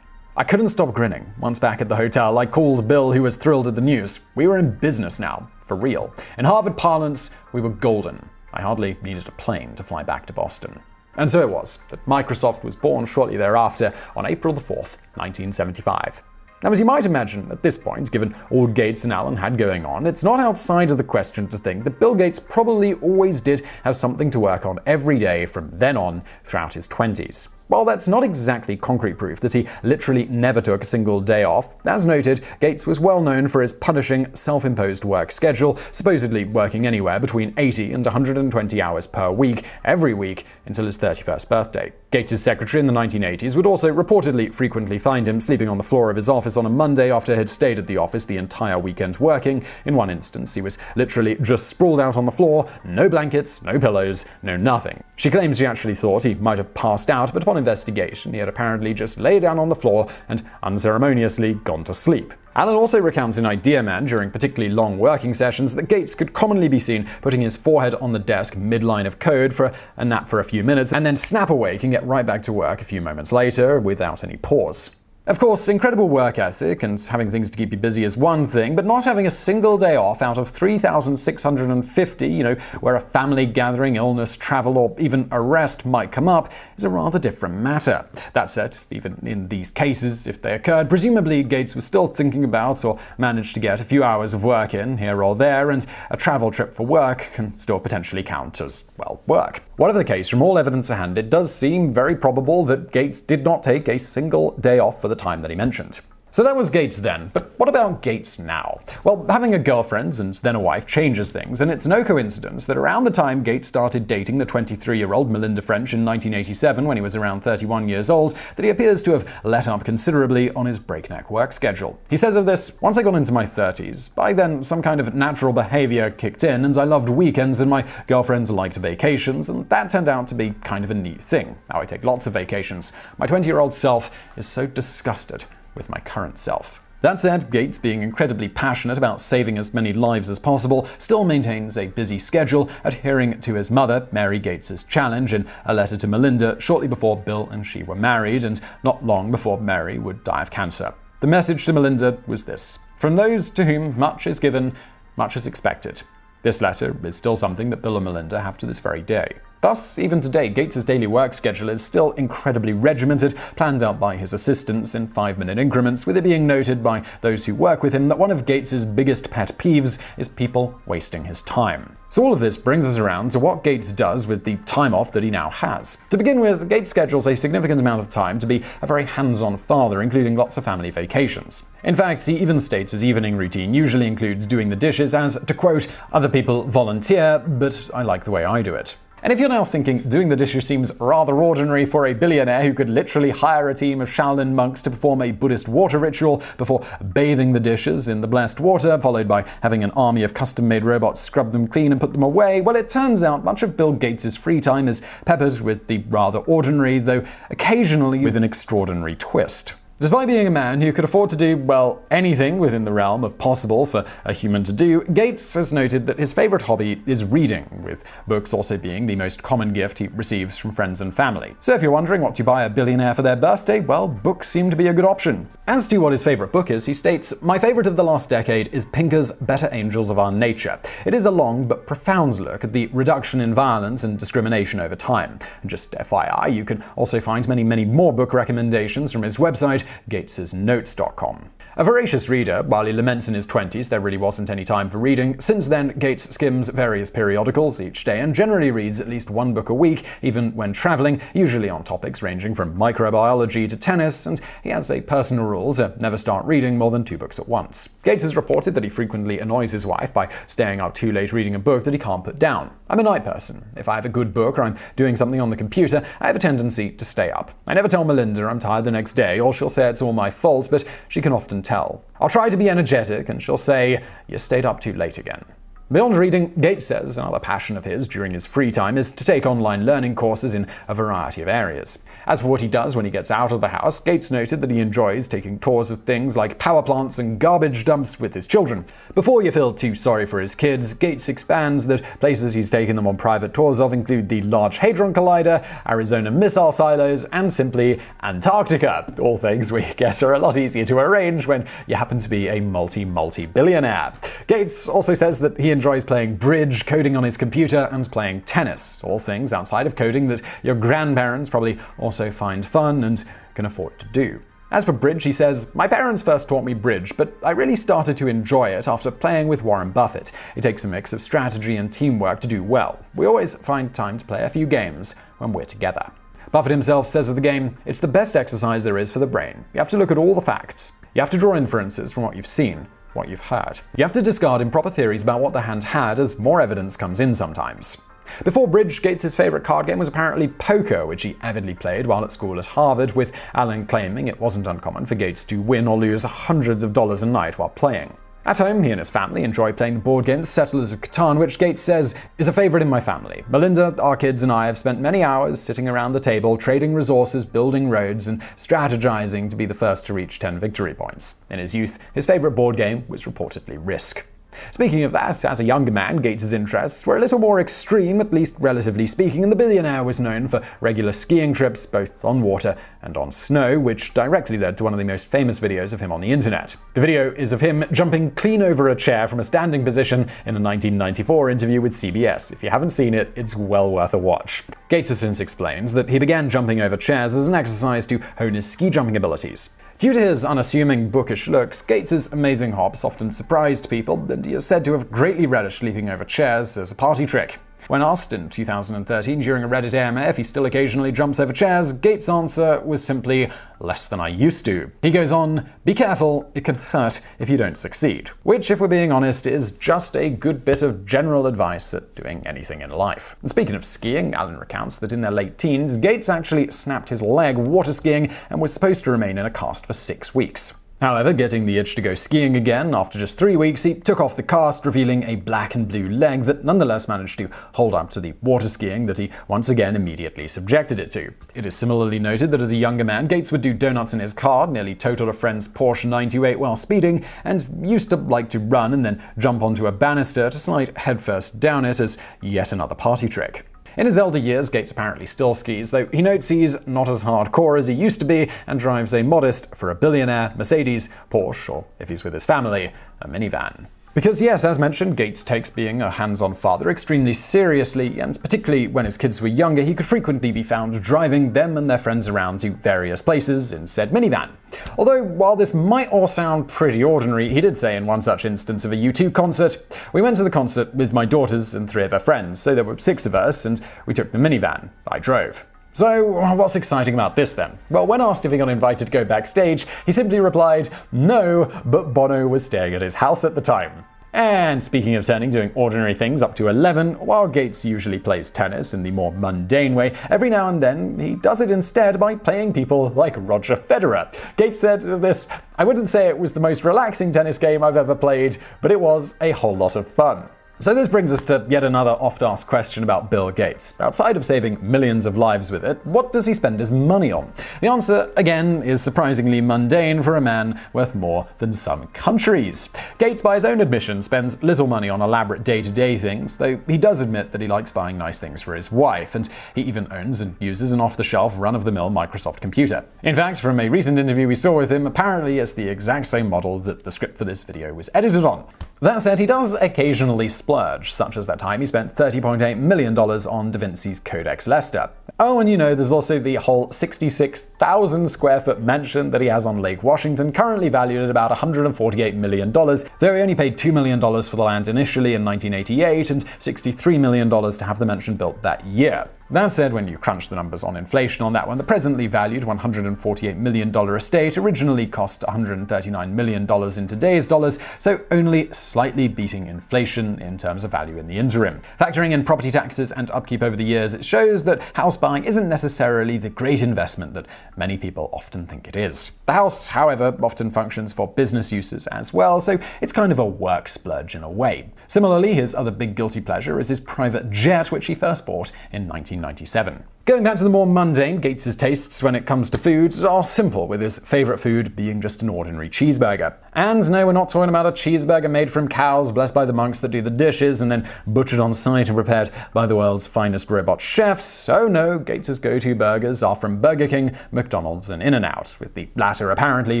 I couldn't stop grinning. Once back at the hotel, I called Bill, who was thrilled at the news. We were in business now, for real. In Harvard parlance, we were golden. I hardly needed a plane to fly back to Boston. And so it was that Microsoft was born shortly thereafter on April the 4th, 1975. Now, as you might imagine, at this point, given all Gates and Allen had going on, it's not outside of the question to think that Bill Gates probably always did have something to work on every day from then on throughout his 20s. While that's not exactly concrete proof that he literally never took a single day off, as noted, Gates was well known for his punishing, self-imposed work schedule, supposedly working anywhere between 80 and 120 hours per week, every week, until his 31st birthday. Gates' secretary in the 1980s would also reportedly frequently find him sleeping on the floor of his office on a Monday after he'd stayed at the office the entire weekend working. In one instance, he was literally just sprawled out on the floor, no blankets, no pillows, no nothing. She claims she actually thought he might have passed out, but upon investigation, he had apparently just laid down on the floor and unceremoniously gone to sleep. Allen also recounts in Idea Man during particularly long working sessions that Gates could commonly be seen putting his forehead on the desk mid-line of code for a nap for a few minutes and then snap awake and get right back to work a few moments later without any pause. Of course, incredible work ethic and having things to keep you busy is one thing, but not having a single day off out of 3,650, where a family gathering, illness, travel, or even arrest might come up, is a rather different matter. That said, even in these cases, if they occurred, presumably Gates was still thinking about or managed to get a few hours of work in, here or there, and a travel trip for work can still potentially count as, well, work. Whatever the case, from all evidence at hand, it does seem very probable that Gates did not take a single day off for the time that he mentioned. So that was Gates then, but what about Gates now? Well, having a girlfriend and then a wife changes things, and it's no coincidence that around the time Gates started dating the 23-year-old Melinda French in 1987, when he was around 31 years old, that he appears to have let up considerably on his breakneck work schedule. He says of this, "Once I got into my 30s, by then some kind of natural behavior kicked in, and I loved weekends and my girlfriend liked vacations, and that turned out to be kind of a neat thing. Now I take lots of vacations. My 20-year-old self is so disgusted with my current self." That said, Gates, being incredibly passionate about saving as many lives as possible, still maintains a busy schedule, adhering to his mother, Mary Gates' challenge in a letter to Melinda shortly before Bill and she were married, and not long before Mary would die of cancer. The message to Melinda was this: "From those to whom much is given, much is expected." This letter is still something that Bill and Melinda have to this very day. Thus, even today, Gates' daily work schedule is still incredibly regimented, planned out by his assistants in 5-minute increments, with it being noted by those who work with him that one of Gates' biggest pet peeves is people wasting his time. So all of this brings us around to what Gates does with the time off that he now has. To begin with, Gates schedules a significant amount of time to be a very hands-on father, including lots of family vacations. In fact, he even states his evening routine usually includes doing the dishes as, to quote, "Other people volunteer, but I like the way I do it." And if you're now thinking doing the dishes seems rather ordinary for a billionaire who could literally hire a team of Shaolin monks to perform a Buddhist water ritual before bathing the dishes in the blessed water, followed by having an army of custom-made robots scrub them clean and put them away, well, it turns out much of Bill Gates' free time is peppered with the rather ordinary, though occasionally with an extraordinary twist. Despite being a man who could afford to do, well, anything within the realm of possible for a human to do, Gates has noted that his favorite hobby is reading, with books also being the most common gift he receives from friends and family. So if you're wondering what to buy a billionaire for their birthday, well, books seem to be a good option. As to what his favorite book is, he states, "My favorite of the last decade is Pinker's Better Angels of Our Nature. It is a long but profound look at the reduction in violence and discrimination over time." And just FYI, you can also find many more book recommendations from his website, gatesnotes.com. A voracious reader, while he laments in his 20s there really wasn't any time for reading, since then Gates skims various periodicals each day and generally reads at least one book a week, even when traveling, usually on topics ranging from microbiology to tennis, and he has a personal rule to never start reading more than 2 books at once. Gates has reported that he frequently annoys his wife by staying out too late reading a book that he can't put down. I'm a night person. If I have a good book or I'm doing something on the computer, I have a tendency to stay up. I never tell Melinda I'm tired the next day, or she'll say it's all my fault, but she can often tell. I'll try to be energetic, and she'll say, "You stayed up too late again." Beyond reading, Gates says another passion of his during his free time is to take online learning courses in a variety of areas. As for what he does when he gets out of the house, Gates noted that he enjoys taking tours of things like power plants and garbage dumps with his children. Before you feel too sorry for his kids, Gates expands that places he's taken them on private tours of include the Large Hadron Collider, Arizona missile silos, and simply Antarctica. All things we guess are a lot easier to arrange when you happen to be a multi-billionaire. Gates also says that he enjoys playing bridge, coding on his computer, and playing tennis. All things outside of coding that your grandparents probably also find fun and can afford to do. As for bridge, he says, "My parents first taught me bridge, but I really started to enjoy it after playing with Warren Buffett. It takes a mix of strategy and teamwork to do well. We always find time to play a few games when we're together." Buffett himself says of the game, "It's the best exercise there is for the brain. You have to look at all the facts. You have to draw inferences from what you've seen, what you've heard. You have to discard improper theories about what the hand had as more evidence comes in sometimes." Before bridge, Gates' favorite card game was apparently poker, which he avidly played while at school at Harvard, with Allen claiming it wasn't uncommon for Gates to win or lose hundreds of dollars a night while playing. At home, he and his family enjoy playing the board game The Settlers of Catan, which Gates says is a favorite in my family. Melinda, our kids, and I have spent many hours sitting around the table, trading resources, building roads, and strategizing to be the first to reach 10 victory points. In his youth, his favorite board game was reportedly Risk. Speaking of that, as a younger man, Gates' interests were a little more extreme, at least relatively speaking, and the billionaire was known for regular skiing trips, both on water and on snow, which directly led to one of the most famous videos of him on the internet. The video is of him jumping clean over a chair from a standing position in a 1994 interview with CBS. If you haven't seen it, it's well worth a watch. Gates has since explained that he began jumping over chairs as an exercise to hone his ski jumping abilities. Due to his unassuming, bookish looks, Gates' amazing hops often surprised people, and he is said to have greatly relished leaping over chairs as a party trick. When asked in 2013 during a Reddit AMA if he still occasionally jumps over chairs, Gates' answer was simply, "Less than I used to." He goes on, "Be careful, it can hurt if you don't succeed." Which, if we're being honest, is just a good bit of general advice at doing anything in life. And speaking of skiing, Allen recounts that in their late teens, Gates actually snapped his leg water skiing and was supposed to remain in a cast for 6 weeks. However, getting the itch to go skiing again, after just 3 weeks, he took off the cast, revealing a black and blue leg that nonetheless managed to hold up to the water skiing that he once again immediately subjected it to. It is similarly noted that as a younger man, Gates would do donuts in his car, nearly totaled a friend's Porsche 928 while speeding, and used to like to run and then jump onto a banister to slide headfirst down it as yet another party trick. In his elder years, Gates apparently still skis, though he notes he's not as hardcore as he used to be and drives a modest, for a billionaire, Mercedes, Porsche, or if he's with his family, a minivan. Because yes, as mentioned, Gates takes being a hands-on father extremely seriously, and particularly when his kids were younger, he could frequently be found driving them and their friends around to various places in said minivan. Although, while this might all sound pretty ordinary, he did say in one such instance of a U2 concert, "We went to the concert with my daughters and 3 of her friends, so there were 6 of us, and we took the minivan. I drove." So, what's exciting about this then? Well, when asked if he got invited to go backstage, he simply replied, "No, but Bono was staying at his house at the time." And speaking of turning doing ordinary things up to 11, while Gates usually plays tennis in the more mundane way, every now and then he does it instead by playing people like Roger Federer. Gates said of this, "I wouldn't say it was the most relaxing tennis game I've ever played, but it was a whole lot of fun." So this brings us to yet another oft-asked question about Bill Gates. Outside of saving millions of lives with it, what does he spend his money on? The answer, again, is surprisingly mundane for a man worth more than some countries. Gates, by his own admission, spends little money on elaborate day-to-day things, though he does admit that he likes buying nice things for his wife, and he even owns and uses an off-the-shelf, run-of-the-mill Microsoft computer. In fact, from a recent interview we saw with him, apparently it's the exact same model that the script for this video was edited on. That said, he does occasionally splurge splurge, such as that time he spent $30.8 million on Da Vinci's Codex Leicester. Oh, and there's also the whole 66,000 square foot mansion that he has on Lake Washington, currently valued at about $148 million, though he only paid $2 million for the land initially in 1988 and $63 million to have the mansion built that year. That said, when you crunch the numbers on inflation on that one, the presently valued $148 million estate originally cost $139 million in today's dollars, so only slightly beating inflation in terms of value in the interim. Factoring in property taxes and upkeep over the years, it shows that house buying isn't necessarily the great investment that many people often think it is. The house, however, often functions for business uses as well, so it's kind of a work splurge in a way. Similarly, his other big guilty pleasure is his private jet, which he first bought in 1997. Going back to the more mundane, Gates' tastes when it comes to food are simple, with his favorite food being just an ordinary cheeseburger. And no, we're not talking about a cheeseburger made from cows blessed by the monks that do the dishes and then butchered on site and prepared by the world's finest robot chefs. Oh no, Gates' go-to burgers are from Burger King, McDonald's, and In-N-Out, with the latter apparently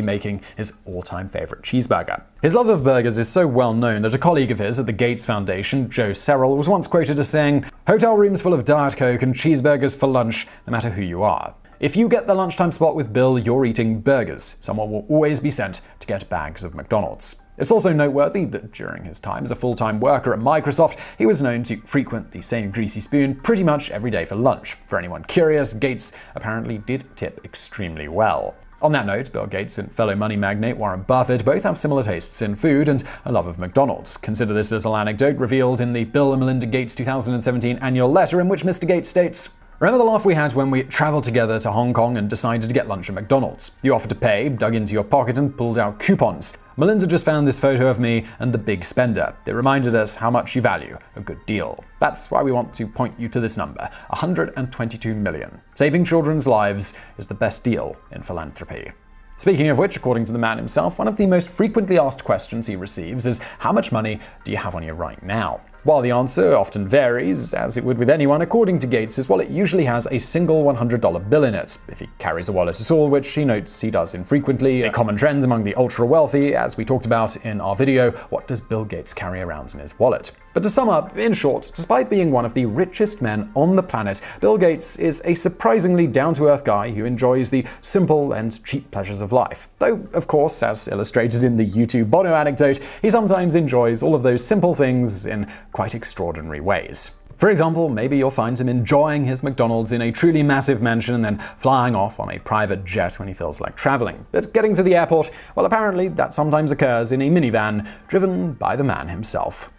making his all-time favorite cheeseburger. His love of burgers is so well known that a colleague of his at the Gates Foundation, Joe Serrell, was once quoted as saying, "Hotel rooms full of Diet Coke and cheeseburgers for lunch, no matter who you are. If you get the lunchtime spot with Bill, you're eating burgers. Someone will always be sent to get bags of McDonald's." It's also noteworthy that during his time as a full-time worker at Microsoft, he was known to frequent the same greasy spoon pretty much every day for lunch. For anyone curious, Gates apparently did tip extremely well. On that note, Bill Gates and fellow money magnate Warren Buffett both have similar tastes in food and a love of McDonald's. Consider this little anecdote revealed in the Bill and Melinda Gates 2017 annual letter, in which Mr. Gates states, "Remember the laugh we had when we traveled together to Hong Kong and decided to get lunch at McDonald's? You offered to pay, dug into your pocket and pulled out coupons. Melinda just found this photo of me and the big spender. It reminded us how much you value a good deal. That's why we want to point you to this number, $122 million. Saving children's lives is the best deal in philanthropy." Speaking of which, according to the man himself, one of the most frequently asked questions he receives is, "How much money do you have on you right now?" While the answer often varies, as it would with anyone, according to Gates, his wallet usually has a single $100 bill in it, if he carries a wallet at all, which he notes he does infrequently, a common trend among the ultra-wealthy, as we talked about in our video, What Does Bill Gates Carry Around in His Wallet? But to sum up, in short, despite being one of the richest men on the planet, Bill Gates is a surprisingly down-to-earth guy who enjoys the simple and cheap pleasures of life. Though, of course, as illustrated in the YouTube Bono anecdote, he sometimes enjoys all of those simple things in quite extraordinary ways. For example, maybe you'll find him enjoying his McDonald's in a truly massive mansion and then flying off on a private jet when he feels like traveling. But getting to the airport, well, apparently that sometimes occurs in a minivan driven by the man himself.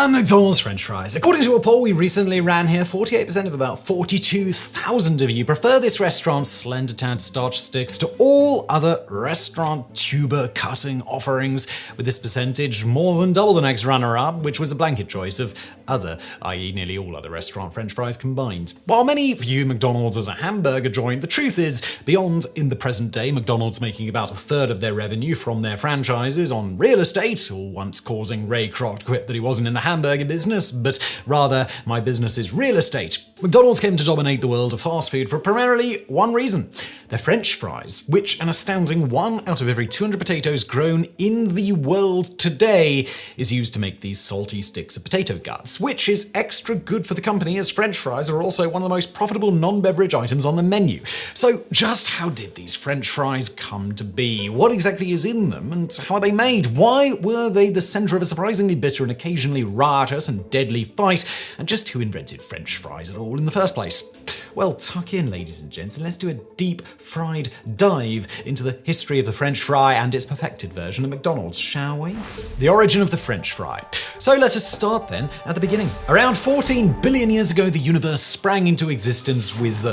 McDonald's French fries. According to a poll we recently ran here, 48% of about 42,000 of you prefer this restaurant's slender tad starch sticks to all other restaurant tuber cutting offerings, with this percentage more than double the next runner-up, which was a blanket choice of other, i.e. nearly all other restaurant French fries combined. While many view McDonald's as a hamburger joint, the truth is, beyond in the present day, McDonald's making about a third of their revenue from their franchises on real estate, or once causing Ray Kroc to quit that he wasn't in the hamburger business, but rather, my business is real estate. McDonald's came to dominate the world of fast food for primarily one reason: their French fries, which an astounding 1 out of every 200 potatoes grown in the world today is used to make these salty sticks of potato guts, which is extra good for the company, as French fries are also one of the most profitable non-beverage items on the menu. So just how did these French fries come to be? What exactly is in them, and how are they made? Why were they the center of a surprisingly bitter and occasionally riotous and deadly fight? And just who invented French fries at all in the first place? Well, tuck in, ladies and gents, and let's do a deep fried dive into the history of the French fry and its perfected version at McDonald's, shall we? The origin of the French fry. So let us start then at the beginning. Around 14 billion years ago, the universe sprang into existence with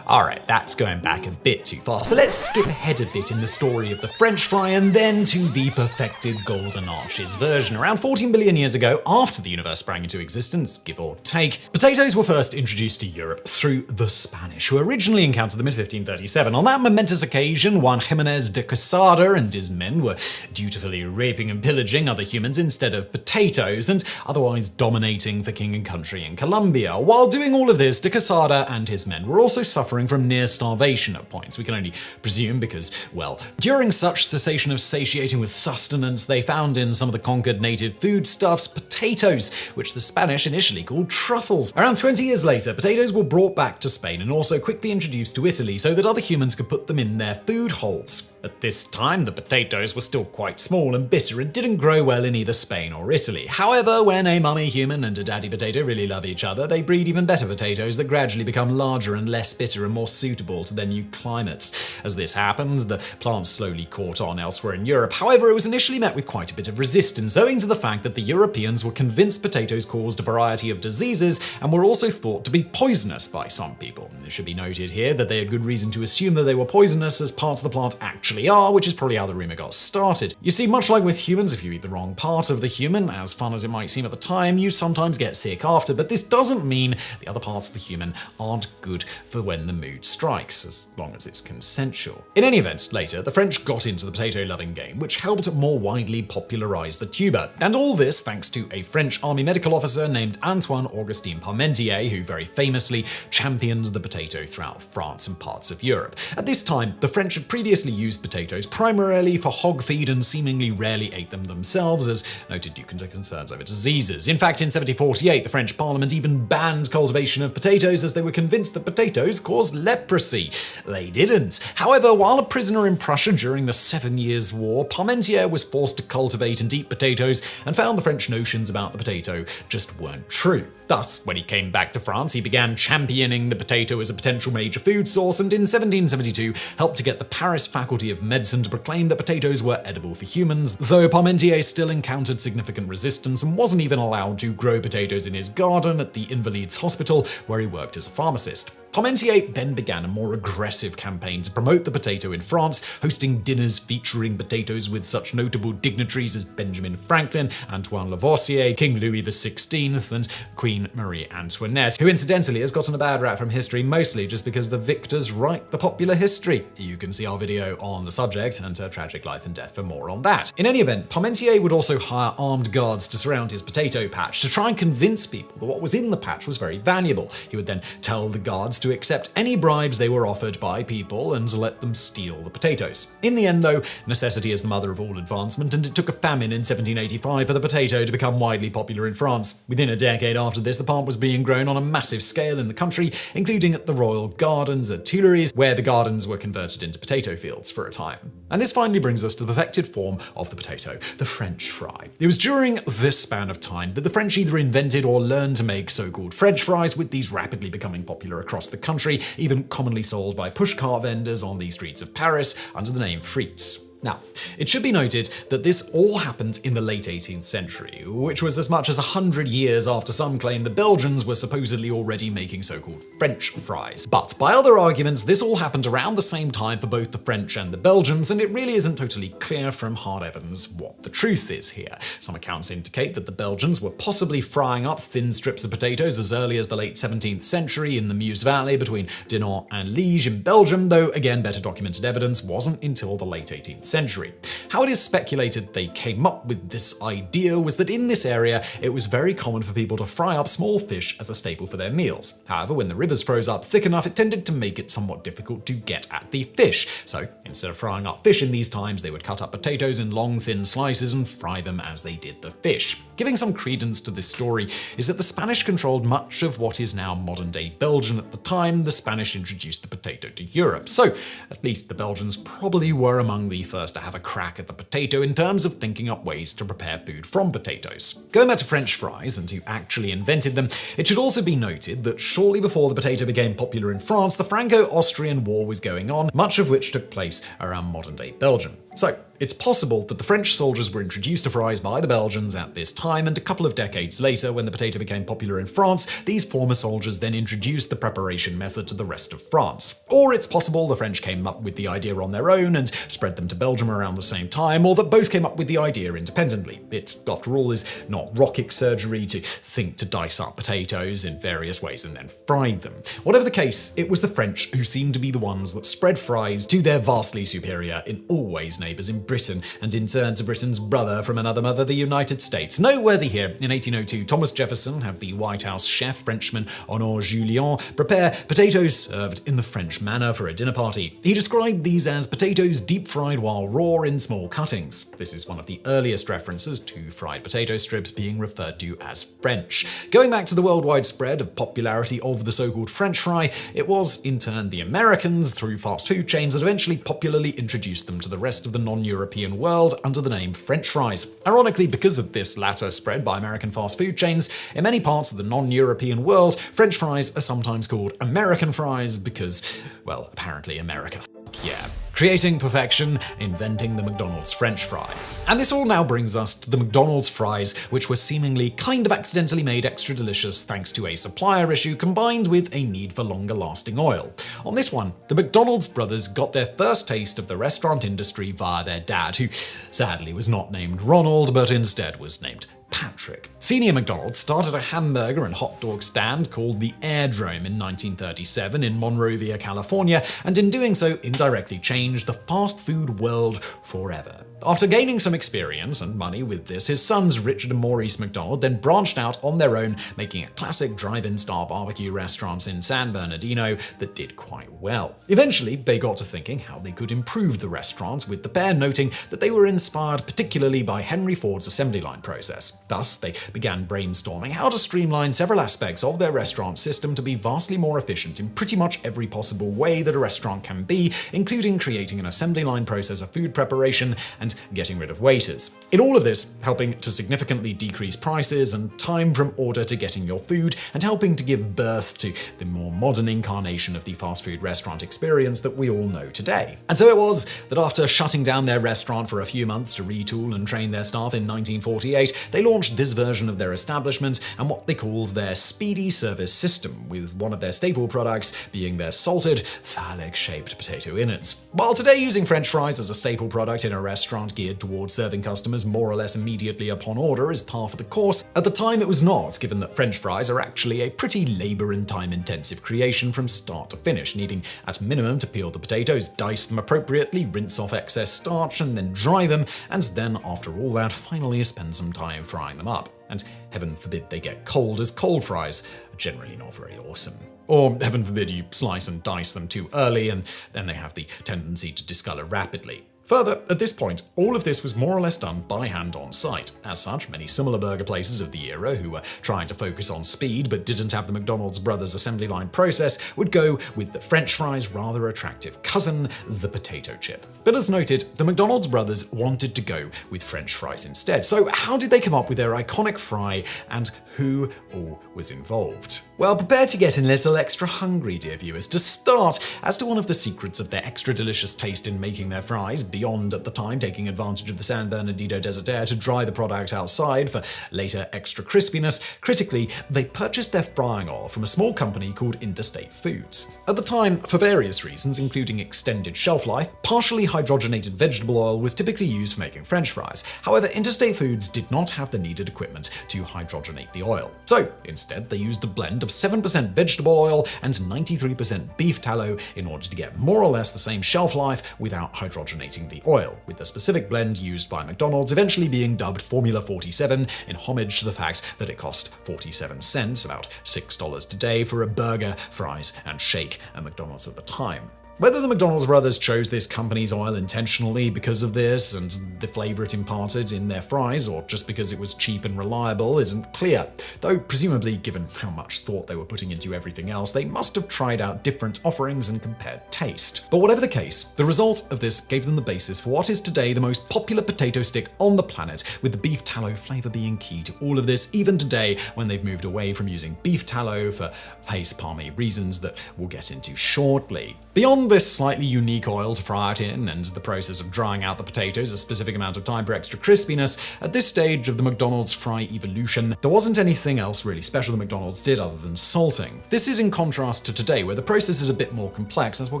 Alright, that's going back a bit too far, so let's skip ahead a bit in the story of the French fry and then to the perfected Golden Arches version. Around 14 billion years ago, after the universe sprang into existence, give or take, potatoes were first introduced to Europe through the Spanish, who originally encountered them in 1537. On that momentous occasion, Juan Jimenez de Quesada and his men were dutifully raping and pillaging other humans instead of potatoes, and otherwise dominating for king and country in Colombia. While doing all of this, de Quesada and his men were also suffering suffering from near starvation at points. We can only presume because, well, during such cessation of satiating with sustenance, they found in some of the conquered native foodstuffs potatoes, which the Spanish initially called truffles. Around 20 years later, potatoes were brought back to Spain and also quickly introduced to Italy so that other humans could put them in their food holes. At this time, the potatoes were still quite small and bitter and didn't grow well in either Spain or Italy. However, when a mummy human and a daddy potato really love each other, they breed even better potatoes that gradually become larger and less bitter and more suitable to their new climates. As this happened, the plants slowly caught on elsewhere in Europe. However, it was initially met with quite a bit of resistance, owing to the fact that the Europeans were convinced potatoes caused a variety of diseases and were also thought to be poisonous by some people. It should be noted here that they had good reason to assume that they were poisonous, as parts of the plant actually are, which is probably how the rumor got started. You see, much like with humans, if you eat the wrong part of the human, as fun as it might seem at the time, you sometimes get sick after, but this doesn't mean the other parts of the human aren't good for when the mood strikes, as long as it's consensual. In any event, later, the French got into the potato-loving game, which helped more widely popularize the tuber. And all this thanks to a French army medical officer named Antoine-Augustin Parmentier, who very famously championed the potato throughout France and parts of Europe. At this time, the French had previously used potatoes primarily for hog feed and seemingly rarely ate them themselves, as noted due to concerns over diseases. In fact, in 1748, the French Parliament even banned cultivation of potatoes as they were convinced that potatoes caused leprosy. They didn't. However, while a prisoner in Prussia during the 7 Years' War, Parmentier was forced to cultivate and eat potatoes and found the French notions about the potato just weren't true. Thus, when he came back to France, he began championing the potato as a potential major food source, and in 1772 helped to get the Paris Faculty of Medicine to proclaim that potatoes were edible for humans, though Parmentier still encountered significant resistance and wasn't even allowed to grow potatoes in his garden at the Invalids Hospital, where he worked as a pharmacist. Parmentier then began a more aggressive campaign to promote the potato in France, hosting dinners featuring potatoes with such notable dignitaries as Benjamin Franklin, Antoine Lavoisier, King Louis XVI, and Queen Marie Antoinette, who incidentally has gotten a bad rap from history mostly just because the victors write the popular history. You can see our video on the subject and her tragic life and death for more on that. In any event, Parmentier would also hire armed guards to surround his potato patch to try and convince people that what was in the patch was very valuable. He would then tell the guards to accept any bribes they were offered by people and let them steal the potatoes. In the end, though, necessity is the mother of all advancement, and it took a famine in 1785 for the potato to become widely popular in France. Within a decade after this, the plant was being grown on a massive scale in the country, including at the royal gardens at Tuileries, where the gardens were converted into potato fields for a time. And this finally brings us to the perfected form of the potato, the French fry. It was during this span of time that the French either invented or learned to make so-called French fries, with these rapidly becoming popular across the country, even commonly sold by pushcart vendors on the streets of Paris under the name frites. Now, it should be noted that this all happened in the late 18th century, which was as much as 100 years after some claim the Belgians were supposedly already making so-called French fries. But by other arguments, this all happened around the same time for both the French and the Belgians, and it really isn't totally clear from hard evidence what the truth is here. Some accounts indicate that the Belgians were possibly frying up thin strips of potatoes as early as the late 17th century in the Meuse Valley between Dinant and Liège in Belgium, though again better documented evidence wasn't until the late 18th century. How it is speculated they came up with this idea was that in this area it was very common for people to fry up small fish as a staple for their meals. However, when the rivers froze up thick enough, it tended to make it somewhat difficult to get at the fish. So instead of frying up fish in these times, they would cut up potatoes in long thin slices and fry them as they did the fish. Giving some credence to this story is that the Spanish controlled much of what is now modern-day Belgium at the time the Spanish introduced the potato to Europe. So at least the Belgians probably were among the first to have a crack at the potato in terms of thinking up ways to prepare food from potatoes. Going back to French fries and who actually invented them, it should also be noted that shortly before the potato became popular in France, the Franco-Austrian War was going on, much of which took place around modern-day Belgium. So, it's possible that the French soldiers were introduced to fries by the Belgians at this time, and a couple of decades later, when the potato became popular in France, these former soldiers then introduced the preparation method to the rest of France. Or it's possible the French came up with the idea on their own and spread them to Belgium around the same time, or that both came up with the idea independently. It, after all, is not rocket surgery to think to dice up potatoes in various ways and then fry them. Whatever the case, it was the French who seemed to be the ones that spread fries to their vastly superior in all ways neighbours in Britain, and in turn to Britain's brother from another mother, the United States. Noteworthy here, in 1802, Thomas Jefferson had the White House chef, Frenchman Honoré Julien, prepare potatoes served in the French manner for a dinner party. He described these as potatoes deep-fried while raw in small cuttings. This is one of the earliest references to fried potato strips being referred to as French. Going back to the worldwide spread of popularity of the so-called French fry, it was, in turn, the Americans, through fast food chains, that eventually popularly introduced them to the rest of the non-European world under the name French fries. Ironically, because of this latter spread by American fast food chains, in many parts of the non-European world, French fries are sometimes called American fries because, well, apparently America. Yeah. Creating perfection, inventing the McDonald's French fry. And this all now brings us to the McDonald's fries, which were seemingly kind of accidentally made extra delicious thanks to a supplier issue combined with a need for longer lasting oil. On this one, the McDonald's brothers got their first taste of the restaurant industry via their dad, who sadly was not named Ronald, but instead was named Patrick. Senior McDonald started a hamburger and hot dog stand called the Airdrome in 1937 in Monrovia, California, and in doing so indirectly changed the fast food world forever. After gaining some experience and money with this, his sons Richard and Maurice McDonald then branched out on their own, making a classic drive-in style barbecue restaurants in San Bernardino that did quite well. Eventually, they got to thinking how they could improve the restaurants, with the pair noting that they were inspired particularly by Henry Ford's assembly line process. Thus, they began brainstorming how to streamline several aspects of their restaurant system to be vastly more efficient in pretty much every possible way that a restaurant can be, including creating an assembly line process of food preparation and getting rid of waiters. In all of this, helping to significantly decrease prices and time from order to getting your food, and helping to give birth to the more modern incarnation of the fast food restaurant experience that we all know today. And so it was that after shutting down their restaurant for a few months to retool and train their staff in 1948, they launched this version of their establishment and what they called their speedy service system, with one of their staple products being their salted, phallic-shaped potato innards. While today using French fries as a staple product in a restaurant geared towards serving customers more or less immediately upon order is par for the course, at the time it was not, given that French fries are actually a pretty labor and time-intensive creation from start to finish, needing at minimum to peel the potatoes, dice them appropriately, rinse off excess starch, and then dry them, and then after all that, finally spend some time frying them up. And heaven forbid they get cold, as cold fries are generally not very awesome. Or heaven forbid you slice and dice them too early, and then they have the tendency to discolor rapidly. Further, at this point, all of this was more or less done by hand on site. As such, many similar burger places of the era who were trying to focus on speed but didn't have the McDonald's brothers assembly line process would go with the French fries' rather attractive cousin, the potato chip. But as noted, the McDonald's brothers wanted to go with French fries instead. So how did they come up with their iconic fry, and who all was involved? Well, prepare to get a little extra hungry, dear viewers. To start, as to one of the secrets of their extra delicious taste in making their fries, beyond at the time taking advantage of the San Bernardino desert air to dry the product outside for later extra crispiness, critically, they purchased their frying oil from a small company called Interstate Foods. At the time, for various reasons, including extended shelf life, partially hydrogenated vegetable oil was typically used for making French fries. However, Interstate Foods did not have the needed equipment to hydrogenate the oil. So, instead, they used a blend of 7% vegetable oil and 93% beef tallow in order to get more or less the same shelf life without hydrogenating the oil, with the specific blend used by McDonald's eventually being dubbed Formula 47 in homage to the fact that it cost 47 cents, about $6 today, for a burger, fries, and shake at McDonald's at the time. Whether the McDonald's brothers chose this company's oil intentionally because of this and the flavor it imparted in their fries, or just because it was cheap and reliable, isn't clear. Though presumably, given how much thought they were putting into everything else, they must have tried out different offerings and compared taste. But whatever the case, the result of this gave them the basis for what is today the most popular potato stick on the planet, with the beef tallow flavor being key to all of this, even today when they've moved away from using beef tallow for pace palmy reasons that we'll get into shortly. Beyond this slightly unique oil to fry it in, and the process of drying out the potatoes a specific amount of time for extra crispiness, at this stage of the McDonald's fry evolution, there wasn't anything else really special that McDonald's did other than salting. This is in contrast to today, where the process is a bit more complex, as we'll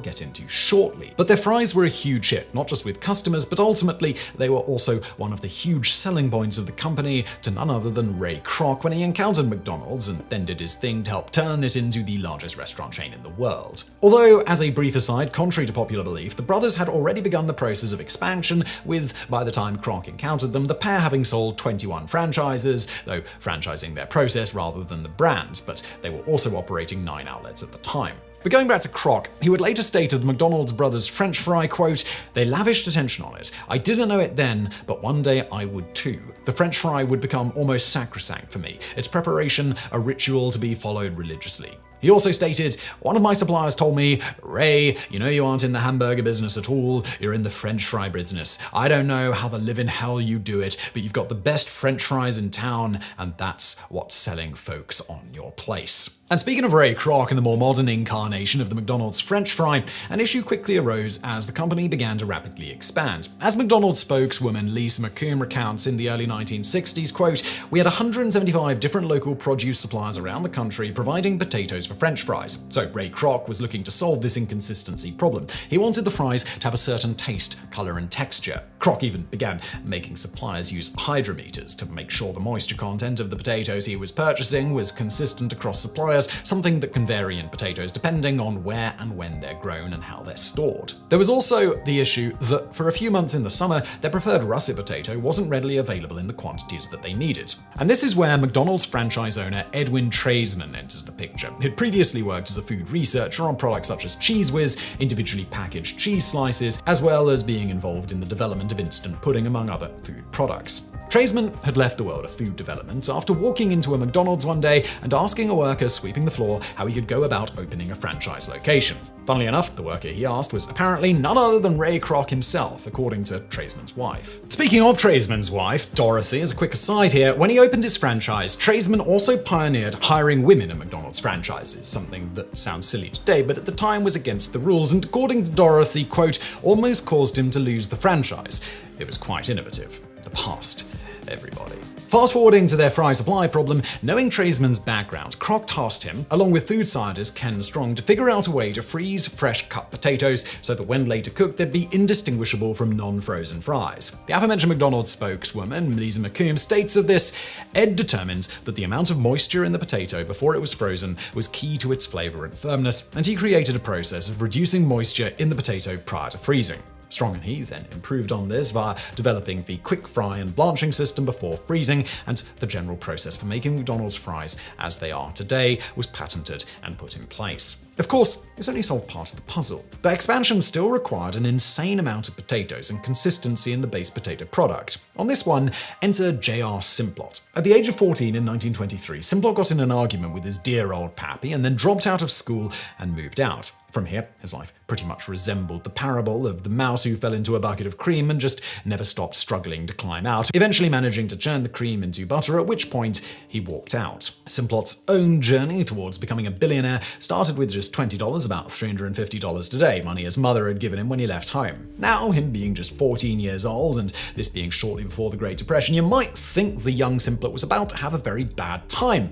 get into shortly. But their fries were a huge hit, not just with customers, but ultimately they were also one of the huge selling points of the company to none other than Ray Kroc when he encountered McDonald's and then did his thing to help turn it into the largest restaurant chain in the world. Although, as a brief aside, side, contrary to popular belief, the brothers had already begun the process of expansion, with, by the time Kroc encountered them, the pair having sold 21 franchises, though franchising their process rather than the brands, but they were also operating 9 outlets at the time. But going back to Kroc, he would later state of the McDonald's brothers' French fry, quote, "They lavished attention on it. I didn't know it then, but one day I would too. The French fry would become almost sacrosanct for me, its preparation a ritual to be followed religiously." He also stated, "One of my suppliers told me, Ray, you know you aren't in the hamburger business at all, you're in the French fry business. I don't know how the living hell you do it, but you've got the best French fries in town, and that's what's selling folks on your place." And speaking of Ray Kroc and the more modern incarnation of the McDonald's French fry, an issue quickly arose as the company began to rapidly expand. As McDonald's spokeswoman Lisa McComb recounts in the early 1960s, quote, "We had 175 different local produce suppliers around the country providing potatoes for French fries. So Ray Kroc was looking to solve this inconsistency problem. He wanted the fries to have a certain taste, color, and texture. Kroc even began making suppliers use hydrometers to make sure the moisture content of the potatoes he was purchasing was consistent across suppliers, something that can vary in potatoes depending on where and when they're grown and how they're stored. There was also the issue that for a few months in the summer, their preferred russet potato wasn't readily available in the quantities that they needed. And this is where McDonald's franchise owner Edwin Treisman enters the picture. He'd previously worked as a food researcher on products such as Cheese Whiz, individually packaged cheese slices, as well as being involved in the development of instant pudding, among other food products. Treisman had left the world of food development after walking into a McDonald's one day and asking a worker sweeping the floor how he could go about opening a franchise location. Funnily enough, the worker he asked was apparently none other than Ray Kroc himself, according to Treisman's wife. Speaking of Treisman's wife, Dorothy, as a quick aside here, when he opened his franchise, Treisman also pioneered hiring women in McDonald's franchises, something that sounds silly today, but at the time was against the rules, and according to Dorothy, quote, almost caused him to lose the franchise. It was quite innovative. The past. Everybody. Fast forwarding to their fry supply problem, knowing Treisman's background, Kroc tasked him, along with food scientist Ken Strong, to figure out a way to freeze fresh cut potatoes so that when later cooked they'd be indistinguishable from non-frozen fries. The aforementioned McDonald's spokeswoman, Lisa McComb, states of this, Ed determined that the amount of moisture in the potato before it was frozen was key to its flavor and firmness, and he created a process of reducing moisture in the potato prior to freezing. Strong and he then improved on this via developing the quick fry and blanching system before freezing, and the general process for making McDonald's fries as they are today was patented and put in place. Of course, this only solved part of the puzzle, but expansion still required an insane amount of potatoes and consistency in the base potato product. On this one, enter J.R. Simplot. At the age of 14 in 1923, Simplot got in an argument with his dear old pappy and then dropped out of school and moved out. From here, his life pretty much resembled the parable of the mouse who fell into a bucket of cream and just never stopped struggling to climb out, eventually managing to churn the cream into butter, at which point he walked out. Simplot's own journey towards becoming a billionaire started with just $20, about $350 today, money his mother had given him when he left home. Now, him being just 14 years old, and this being shortly before the Great Depression, you might think the young Simplot was about to have a very bad time.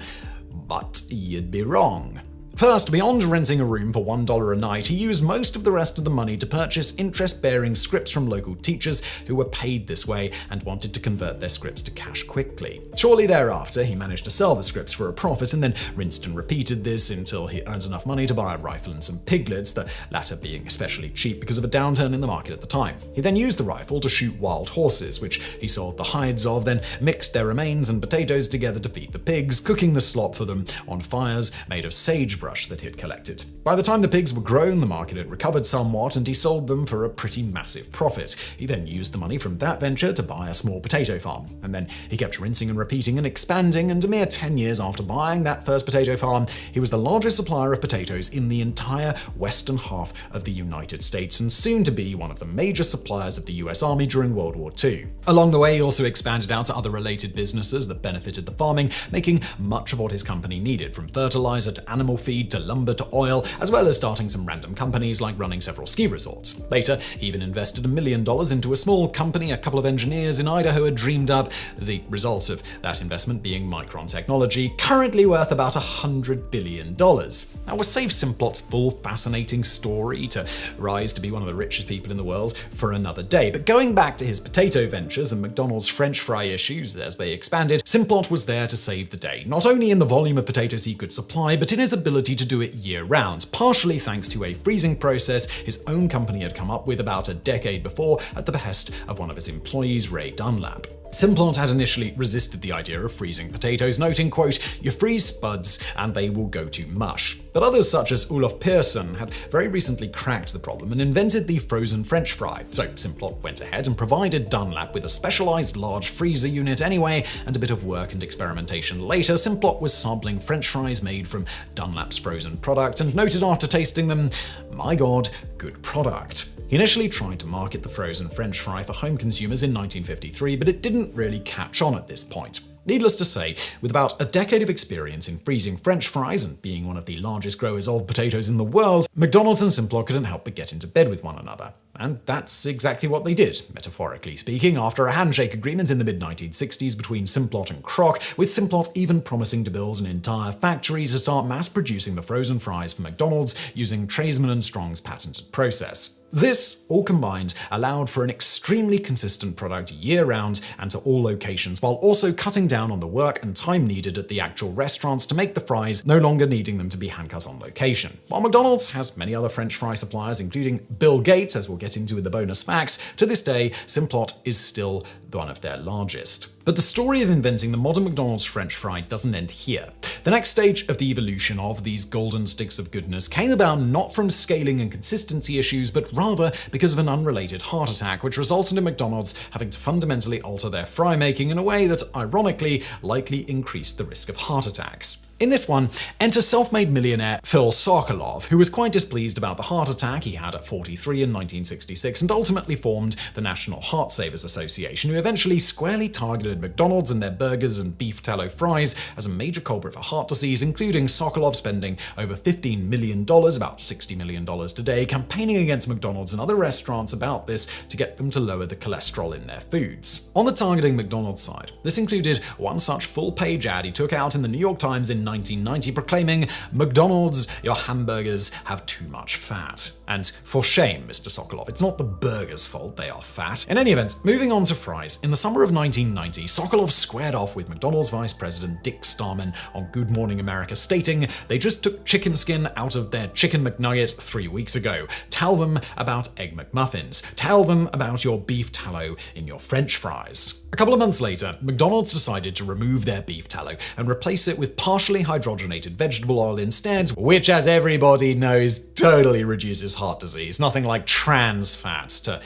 But you'd be wrong. First, beyond renting a room for $1 a night, he used most of the rest of the money to purchase interest-bearing scripts from local teachers who were paid this way and wanted to convert their scripts to cash quickly. Shortly thereafter, he managed to sell the scripts for a profit and then rinsed and repeated this until he earned enough money to buy a rifle and some piglets, the latter being especially cheap because of a downturn in the market at the time. He then used the rifle to shoot wild horses, which he sold the hides of, then mixed their remains and potatoes together to feed the pigs, cooking the slop for them on fires made of sagebrush that he had collected. By the time the pigs were grown, the market had recovered somewhat and he sold them for a pretty massive profit. He then used the money from that venture to buy a small potato farm, and then he kept rinsing and repeating and expanding, and a mere 10 years after buying that first potato farm, he was the largest supplier of potatoes in the entire western half of the United States, and soon to be one of the major suppliers of the US Army during World War II. Along the way, he also expanded out to other related businesses that benefited the farming, making much of what his company needed, from fertilizer to animal feed to lumber to oil, as well as starting some random companies like running several ski resorts. Later, he even invested $1 million into a small company a couple of engineers in Idaho had dreamed up, the result of that investment being Micron Technology, currently worth about $100 billion. Now, we'll save Simplot's full fascinating story to rise to be one of the richest people in the world for another day, but going back to his potato ventures and McDonald's French fry issues as they expanded, Simplot was there to save the day, not only in the volume of potatoes he could supply, but in his ability ability to do it year-round, partially thanks to a freezing process his own company had come up with about a decade before at the behest of one of his employees, Ray Dunlap. Simplot had initially resisted the idea of freezing potatoes, noting, quote, "You freeze spuds and they will go to mush." But others such as Olof Persson had very recently cracked the problem and invented the frozen French fry. So Simplot went ahead and provided Dunlap with a specialized large freezer unit anyway, and a bit of work and experimentation later, Simplot was sampling French fries made from Dunlap's frozen product and noted after tasting them, "My God, good product." He initially tried to market the frozen French fry for home consumers in 1953, but it didn't really catch on at this point. Needless to say, with about a decade of experience in freezing French fries and being one of the largest growers of potatoes in the world, McDonald's and Simplot couldn't help but get into bed with one another. And that's exactly what they did, metaphorically speaking, after a handshake agreement in the mid-1960s between Simplot and Kroc, with Simplot even promising to build an entire factory to start mass-producing the frozen fries for McDonald's using Tradesman and Strong's patented process. This, all combined, allowed for an extremely consistent product year-round and to all locations, while also cutting down on the work and time needed at the actual restaurants to make the fries, no longer needing them to be hand-cut on location. While McDonald's has many other French fry suppliers, including Bill Gates, as we'll get into in the bonus facts, to this day, Simplot is still one of their largest. But the story of inventing the modern McDonald's French fry doesn't end here. The next stage of the evolution of these golden sticks of goodness came about not from scaling and consistency issues, but rather because of an unrelated heart attack, which resulted in McDonald's having to fundamentally alter their fry making in a way that, ironically, likely increased the risk of heart attacks. In this one, enter self-made millionaire Phil Sokolov, who was quite displeased about the heart attack he had at 43 in 1966 and ultimately formed the National Heart Savers Association, who eventually squarely targeted McDonald's and their burgers and beef tallow fries as a major culprit for heart disease, including Sokolov spending over $15 million, about $60 million today, campaigning against McDonald's and other restaurants about this to get them to lower the cholesterol in their foods. On the targeting McDonald's side, this included one such full-page ad he took out in the New York Times in 1990 proclaiming, "McDonald's, your hamburgers have too much fat." And for shame, Mr. Sokolov, it's not the burgers' fault they are fat. In any event, moving on to fries, in the summer of 1990, Sokolov squared off with McDonald's Vice President Dick Starman on Good Morning America, stating they just took chicken skin out of their Chicken McNugget 3 weeks ago. Tell them about Egg McMuffins. Tell them about your beef tallow in your French fries. A couple of months later, McDonald's decided to remove their beef tallow and replace it with partially hydrogenated vegetable oil instead, which, as everybody knows, totally reduces heart disease. Nothing like trans fats to,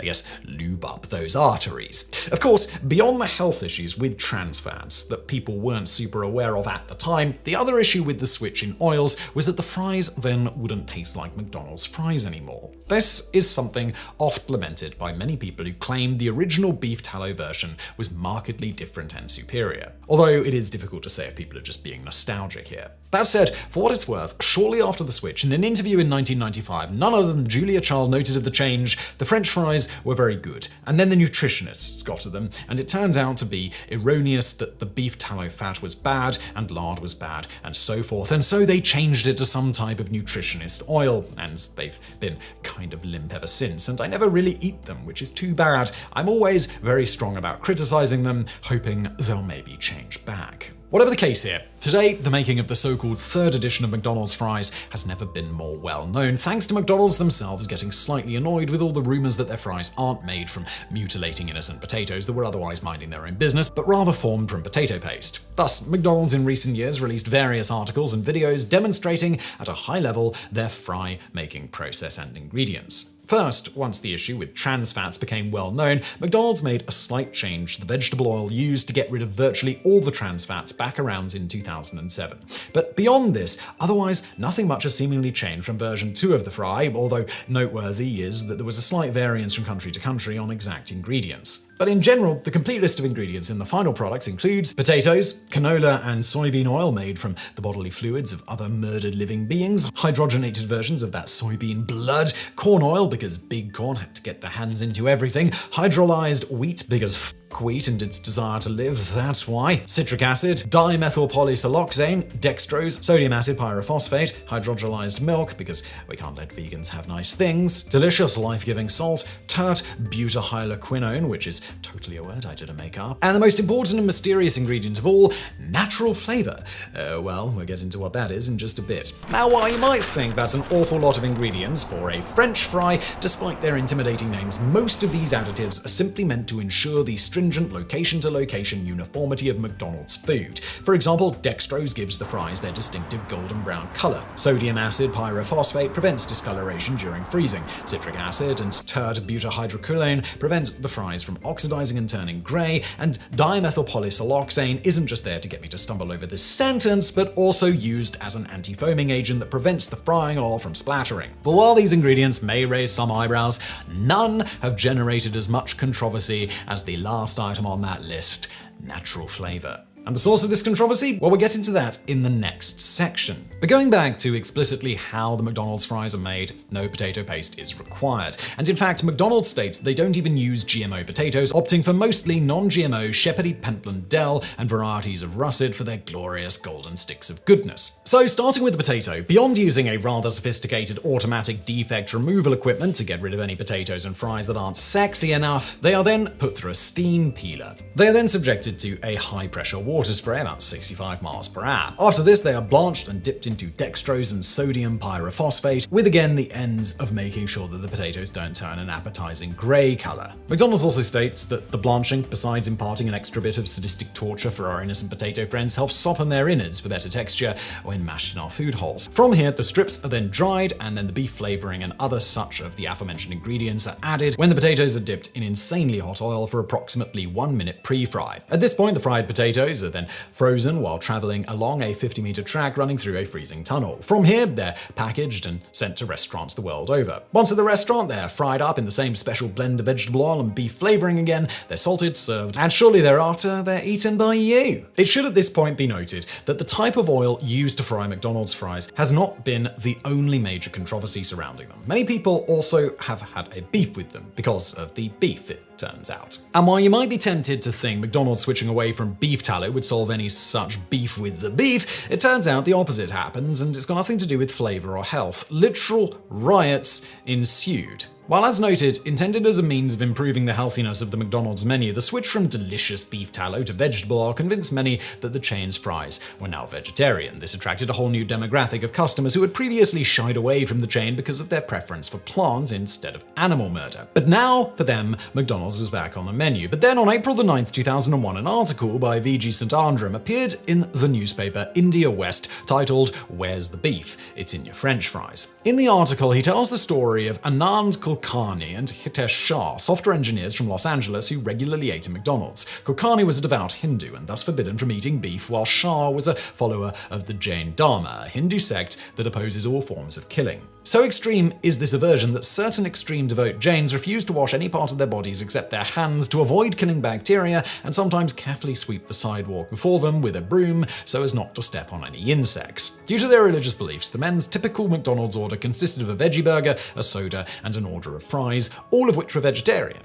I guess, lube up those arteries. Of course, beyond the health issues with trans fats that people weren't super aware of at the time, the other issue with the switch in oils was that the fries then wouldn't taste like McDonald's fries anymore. This is something oft lamented by many people who claim the original beef tallow version was markedly different and superior. Although it is difficult to say if people are just being nostalgic here. That said, for what it's worth, shortly after the switch, in an interview in 1995, none other than Julia Child noted of the change, the French fries were very good, and then the nutritionists got to them, and it turned out to be erroneous that the beef tallow fat was bad, and lard was bad, and so forth, and so they changed it to some type of nutritionist oil, and they've been kind of limp ever since, and I never really eat them, which is too bad. I'm always very strong about criticizing them, hoping they'll maybe change back. Whatever the case here, today the making of the so-called third edition of McDonald's fries has never been more well known, thanks to McDonald's themselves getting slightly annoyed with all the rumors that their fries aren't made from mutilating innocent potatoes that were otherwise minding their own business, but rather formed from potato paste. Thus, McDonald's in recent years released various articles and videos demonstrating at a high level their fry making process and ingredients. First, once the issue with trans fats became well known, McDonald's made a slight change to the vegetable oil used to get rid of virtually all the trans fats back around in 2007. But beyond this, otherwise nothing much has seemingly changed from version 2 of the fry, although noteworthy is that there was a slight variance from country to country on exact ingredients. But in general, the complete list of ingredients in the final products includes potatoes, canola and soybean oil made from the bodily fluids of other murdered living beings, hydrogenated versions of that soybean blood, corn oil because big corn had to get their hands into everything, hydrolyzed wheat because wheat and its desire to live, that's why. Citric acid, dimethylpolysiloxane, dextrose, sodium acid pyrophosphate, hydrogenized milk, because we can't let vegans have nice things, delicious life-giving salt, tert butahyloquinone, which is totally a word I didn't make up, and the most important and mysterious ingredient of all, natural flavor. Well, we'll get into what that is in just a bit. Now, while you might think that's an awful lot of ingredients for a French fry, despite their intimidating names, most of these additives are simply meant to ensure the stringent location-to-location uniformity of McDonald's food. For example, dextrose gives the fries their distinctive golden brown color. Sodium acid pyrophosphate prevents discoloration during freezing. Citric acid and tert butahydroquinone prevent the fries from oxidizing and turning gray, and dimethylpolysiloxane isn't just there to get me to stumble over this sentence, but also used as an anti-foaming agent that prevents the frying oil from splattering. But while these ingredients may raise some eyebrows, none have generated as much controversy as the last item on that list, natural flavor. And the source of this controversy? Well, we'll get into that in the next section. But going back to explicitly how the McDonald's fries are made, no potato paste is required. And in fact, McDonald's states they don't even use GMO potatoes, opting for mostly non-GMO Shepherdy Pentland Dell and varieties of russet for their glorious golden sticks of goodness. So starting with the potato, beyond using a rather sophisticated automatic defect removal equipment to get rid of any potatoes and fries that aren't sexy enough, they are then put through a steam peeler. They are then subjected to a high-pressure water spray about 65 miles per hour. After this, they are blanched and dipped into dextrose and sodium pyrophosphate, with again the ends of making sure that the potatoes don't turn an appetizing grey color. McDonald's also states that the blanching, besides imparting an extra bit of sadistic torture for our innocent potato friends, helps soften their innards for better texture when mashed in our food holes. From here, the strips are then dried, and then the beef flavoring and other such of the aforementioned ingredients are added when the potatoes are dipped in insanely hot oil for approximately 1 minute pre-fry. At this point, the fried potatoes are then frozen while traveling along a 50-meter track running through a freezing tunnel. From here, they're packaged and sent to restaurants the world over. Once at the restaurant, they're fried up in the same special blend of vegetable oil and beef flavoring again, they're salted, served, and shortly thereafter, they're eaten by you. It should at this point be noted that the type of oil used to fry McDonald's fries has not been the only major controversy surrounding them. Many people also have had a beef with them because of the beef, it turns out. And while you might be tempted to think McDonald's switching away from beef tallow would solve any such beef with the beef, it turns out the opposite happens, and it's got nothing to do with flavor or health. Literal riots ensued. While as noted, intended as a means of improving the healthiness of the McDonald's menu, the switch from delicious beef tallow to vegetable oil convinced many that the chain's fries were now vegetarian. This attracted a whole new demographic of customers who had previously shied away from the chain because of their preference for plant instead of animal murder. But now, for them, McDonald's was back on the menu. But then on April the 9th, 2001, an article by VG St. Andrem appeared in the newspaper India West titled, "Where's the Beef? It's in your French fries." In the article, he tells the story of Anand Kulkarni and Hitesh Shah, software engineers from Los Angeles who regularly ate at McDonald's. Kulkarni was a devout Hindu and thus forbidden from eating beef, while Shah was a follower of the Jain Dharma, a Hindu sect that opposes all forms of killing. So extreme is this aversion that certain extreme devout Jains refuse to wash any part of their bodies except their hands to avoid killing bacteria, and sometimes carefully sweep the sidewalk before them with a broom so as not to step on any insects. Due to their religious beliefs, the men's typical McDonald's order consisted of a veggie burger, a soda, and an order of fries, all of which were vegetarian.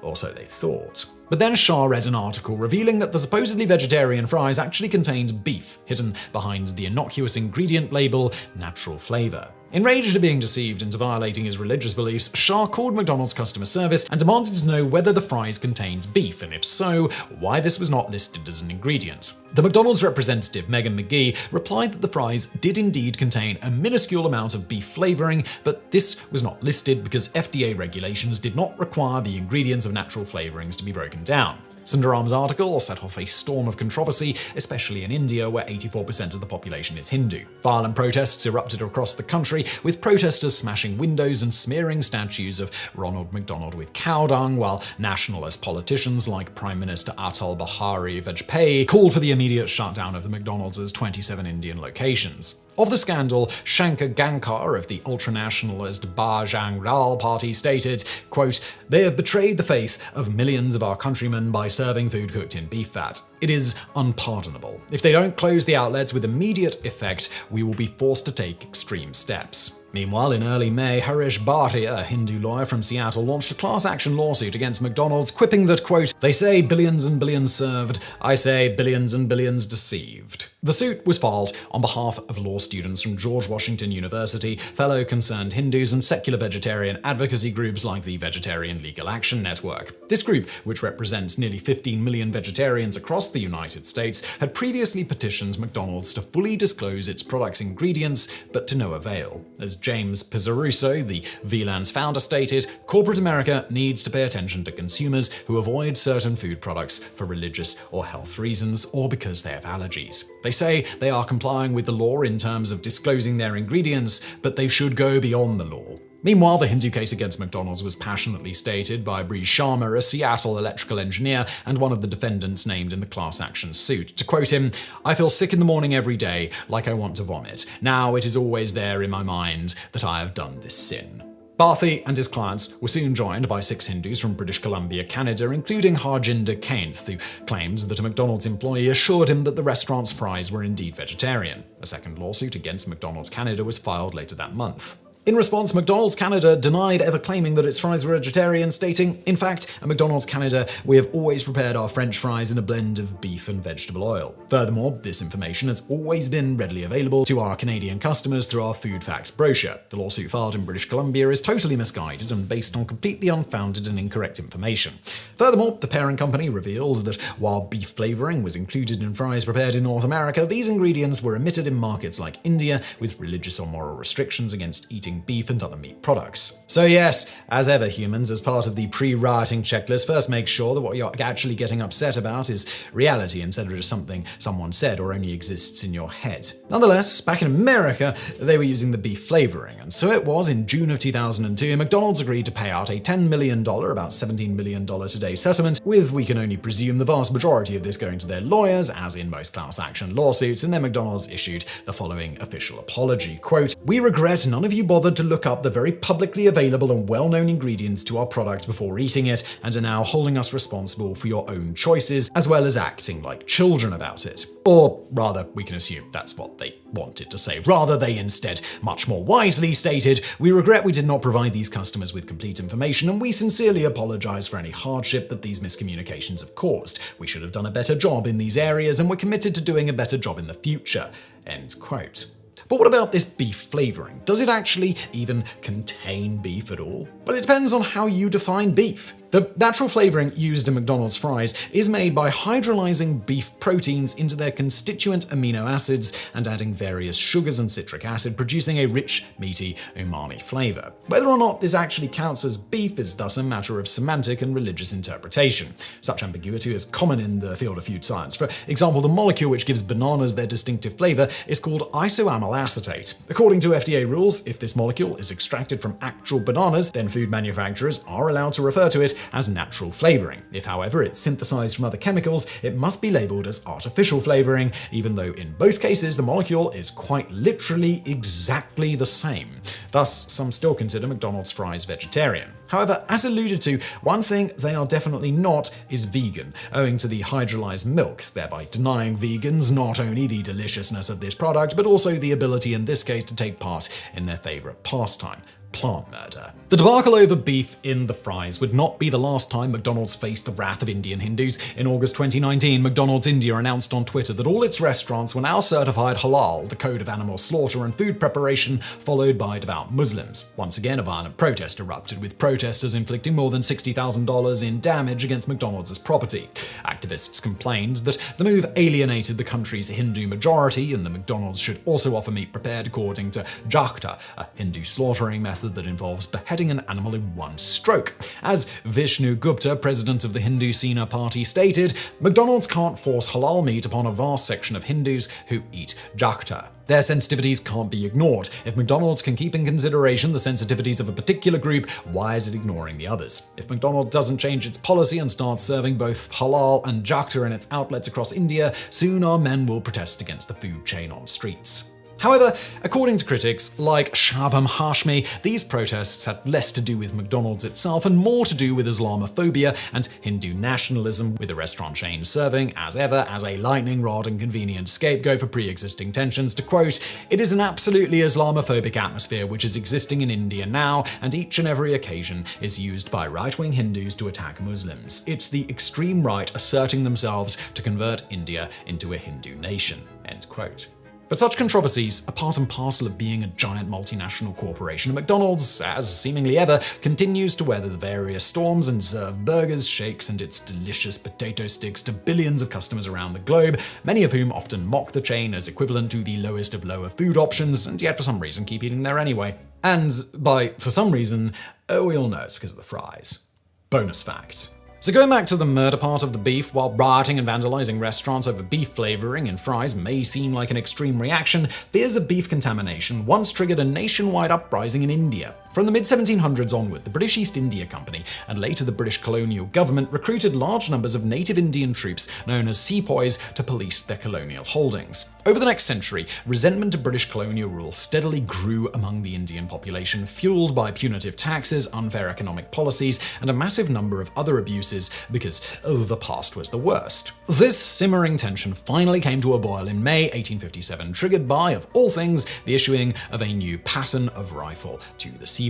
Or so they thought. But then Shah read an article revealing that the supposedly vegetarian fries actually contained beef, hidden behind the innocuous ingredient label, natural flavor. Enraged at being deceived into violating his religious beliefs, Shah called McDonald's customer service and demanded to know whether the fries contained beef, and if so, why this was not listed as an ingredient. The McDonald's representative, Megan McGee, replied that the fries did indeed contain a minuscule amount of beef flavoring, but this was not listed because FDA regulations did not require the ingredients of natural flavorings to be broken down. Sundaram's article set off a storm of controversy, especially in India, where 84% of the population is Hindu. Violent protests erupted across the country, with protesters smashing windows and smearing statues of Ronald McDonald with cow dung, while nationalist politicians like Prime Minister Atal Bihari Vajpayee called for the immediate shutdown of the McDonald's 27 Indian locations. Of the scandal, Shankar Gankar of the ultranationalist Bajrang Dal party stated, quote, "They have betrayed the faith of millions of our countrymen by serving food cooked in beef fat. It is unpardonable. If they don't close the outlets with immediate effect, we will be forced to take extreme steps." Meanwhile, in early May, Harrier, a Hindu lawyer from Seattle, launched a class action lawsuit against McDonald's, quipping that, quote, "They say billions and billions served, I say billions and billions deceived." The suit was filed on behalf of law students from George Washington University, fellow concerned Hindus, and secular vegetarian advocacy groups like the Vegetarian Legal Action Network. This group, which represents nearly 15 million vegetarians across the United States, had previously petitioned McDonald's to fully disclose its product's ingredients, but to no avail. As James Pizzarusso, the VLAN's founder, stated, corporate America needs to pay attention to consumers who avoid certain food products for religious or health reasons or because they have allergies. They say they are complying with the law in terms of disclosing their ingredients, but they should go beyond the law. Meanwhile, the Hindu case against McDonald's was passionately stated by Bree Sharma, a Seattle electrical engineer and one of the defendants named in the class action suit. To quote him, "I feel sick in the morning every day, like I want to vomit. Now it is always there in my mind that I have done this sin." Barthi and his clients were soon joined by 6 Hindus from British Columbia, Canada, including Harjinder Kainth, who claimed that a McDonald's employee assured him that the restaurant's fries were indeed vegetarian. A second lawsuit against McDonald's Canada was filed later that month. In response, McDonald's Canada denied ever claiming that its fries were vegetarian, stating, "In fact, at McDonald's Canada, we have always prepared our French fries in a blend of beef and vegetable oil. Furthermore, this information has always been readily available to our Canadian customers through our food facts brochure. The lawsuit filed in British Columbia is totally misguided and based on completely unfounded and incorrect information." Furthermore, the parent company revealed that while beef flavoring was included in fries prepared in North America, these ingredients were omitted in markets like India with religious or moral restrictions against eating beef and other meat products. So yes, as ever, humans, as part of the pre-writing checklist, first make sure that what you're actually getting upset about is reality instead of just something someone said or only exists in your head. Nonetheless, back in America, they were using the beef flavoring, and so it was in June of 2002, McDonald's agreed to pay out a $10 million, about $17 million today settlement, with, we can only presume, the vast majority of this going to their lawyers, as in most class action lawsuits, and then McDonald's issued the following official apology, quote, "We regret none of you bothered to look up the very publicly available and well-known ingredients to our product before eating it, and are now holding us responsible for your own choices, as well as acting like children about it." Or rather, we can assume that's what they wanted to say. Rather, they instead much more wisely stated, "We regret we did not provide these customers with complete information, and we sincerely apologize for any hardship that these miscommunications have caused. We should have done a better job in these areas, and we're committed to doing a better job in the future." End quote. But what about this beef flavoring? Does it actually even contain beef at all? Well, it depends on how you define beef. The natural flavoring used in McDonald's fries is made by hydrolyzing beef proteins into their constituent amino acids and adding various sugars and citric acid, producing a rich, meaty, umami flavor. Whether or not this actually counts as beef is thus a matter of semantic and religious interpretation. Such ambiguity is common in the field of food science. For example, the molecule which gives bananas their distinctive flavor is called isoamyl acetate. According to FDA rules, if this molecule is extracted from actual bananas, then food manufacturers are allowed to refer to it as natural flavoring. If, however, it's synthesized from other chemicals, it must be labeled as artificial flavoring, even though in both cases the molecule is quite literally exactly the same. Thus, some still consider McDonald's fries vegetarian. However, as alluded to, one thing they are definitely not is vegan, owing to the hydrolyzed milk, thereby denying vegans not only the deliciousness of this product, but also the ability in this case to take part in their favorite pastime, plant murder. The debacle over beef in the fries would not be the last time McDonald's faced the wrath of Indian Hindus. In August 2019, McDonald's India announced on Twitter that all its restaurants were now certified halal, the code of animal slaughter and food preparation followed by devout Muslims. Once again, a violent protest erupted, with protesters inflicting more than $60,000 in damage against McDonald's property. Activists complained that the move alienated the country's Hindu majority, and the McDonald's should also offer meat prepared according to Jakta, a Hindu slaughtering method that involves beheading an animal in one stroke. As Vishnu Gupta, president of the Hindu Sena Party, stated, McDonald's can't force halal meat upon a vast section of Hindus who eat Jakta. Their sensitivities can't be ignored. If McDonald's can keep in consideration the sensitivities of a particular group, why is it ignoring the others? If McDonald's doesn't change its policy and starts serving both halal and Jakta in its outlets across India, soon our men will protest against the food chain on streets. However, according to critics like Shabam Hashmi, these protests had less to do with McDonald's itself and more to do with Islamophobia and Hindu nationalism, with the restaurant chain serving, as ever, as a lightning rod and convenient scapegoat for pre-existing tensions. To quote, "It is an absolutely Islamophobic atmosphere which is existing in India now, and each and every occasion is used by right-wing Hindus to attack Muslims. It's the extreme right asserting themselves to convert India into a Hindu nation." End quote. But such controversies are part and parcel of being a giant multinational corporation, and McDonald's, as seemingly ever, continues to weather the various storms and serve burgers, shakes, and its delicious potato sticks to billions of customers around the globe, many of whom often mock the chain as equivalent to the lowest of lower food options, and yet for some reason keep eating there anyway. And by for some reason, we all know it's because of the fries. Bonus fact. So going back to the murder part of the beef, while rioting and vandalizing restaurants over beef flavoring in fries may seem like an extreme reaction, fears of beef contamination once triggered a nationwide uprising in India. From the mid-1700s onward, the British East India Company, and later the British colonial government, recruited large numbers of native Indian troops known as sepoys to police their colonial holdings. Over the next century, resentment of British colonial rule steadily grew among the Indian population, fueled by punitive taxes, unfair economic policies, and a massive number of other abuses because the past was the worst. This simmering tension finally came to a boil in May 1857, triggered by, of all things, the issuing of a new pattern of rifle to the sepoys.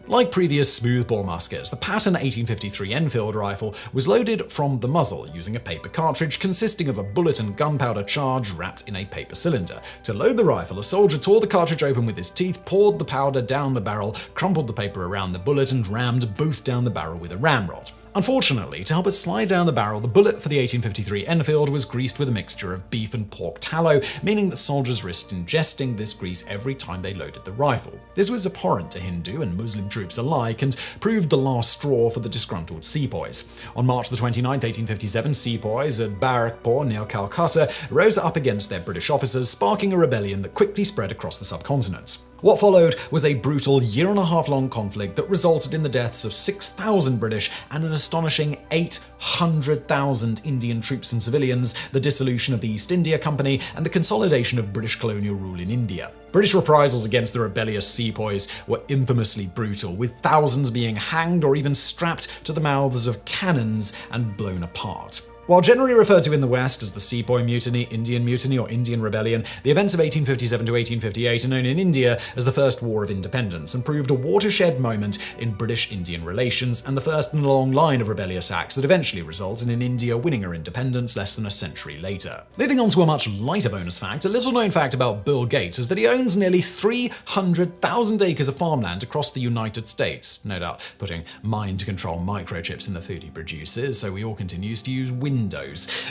Like previous smoothbore muskets, the pattern 1853 Enfield rifle was loaded from the muzzle using a paper cartridge consisting of a bullet and gunpowder charge wrapped in a paper cylinder. To load the rifle, a soldier tore the cartridge open with his teeth, poured the powder down the barrel, crumpled the paper around the bullet, and rammed both down the barrel with a ramrod. Unfortunately, to help it slide down the barrel, the bullet for the 1853 Enfield was greased with a mixture of beef and pork tallow, meaning that soldiers risked ingesting this grease every time they loaded the rifle. This was abhorrent to Hindu and Muslim troops alike and proved the last straw for the disgruntled sepoys. On March 29, 1857, sepoys at Barrackpore near Calcutta rose up against their British officers, sparking a rebellion that quickly spread across the subcontinent. What followed was a brutal year-and-a-half-long conflict that resulted in the deaths of 6,000 British and an astonishing 800,000 Indian troops and civilians, the dissolution of the East India Company, and the consolidation of British colonial rule in India. British reprisals against the rebellious sepoys were infamously brutal, with thousands being hanged or even strapped to the mouths of cannons and blown apart. While generally referred to in the West as the Sepoy Mutiny, Indian Mutiny, or Indian Rebellion, the events of 1857 to 1858 are known in India as the First War of Independence and proved a watershed moment in British-Indian relations and the first in a long line of rebellious acts that eventually resulted in India winning her independence less than a century later. Moving on to a much lighter bonus fact, a little-known fact about Bill Gates is that he owns nearly 300,000 acres of farmland across the United States, no doubt putting mind-control microchips in the food he produces, so he all continues to use Windows.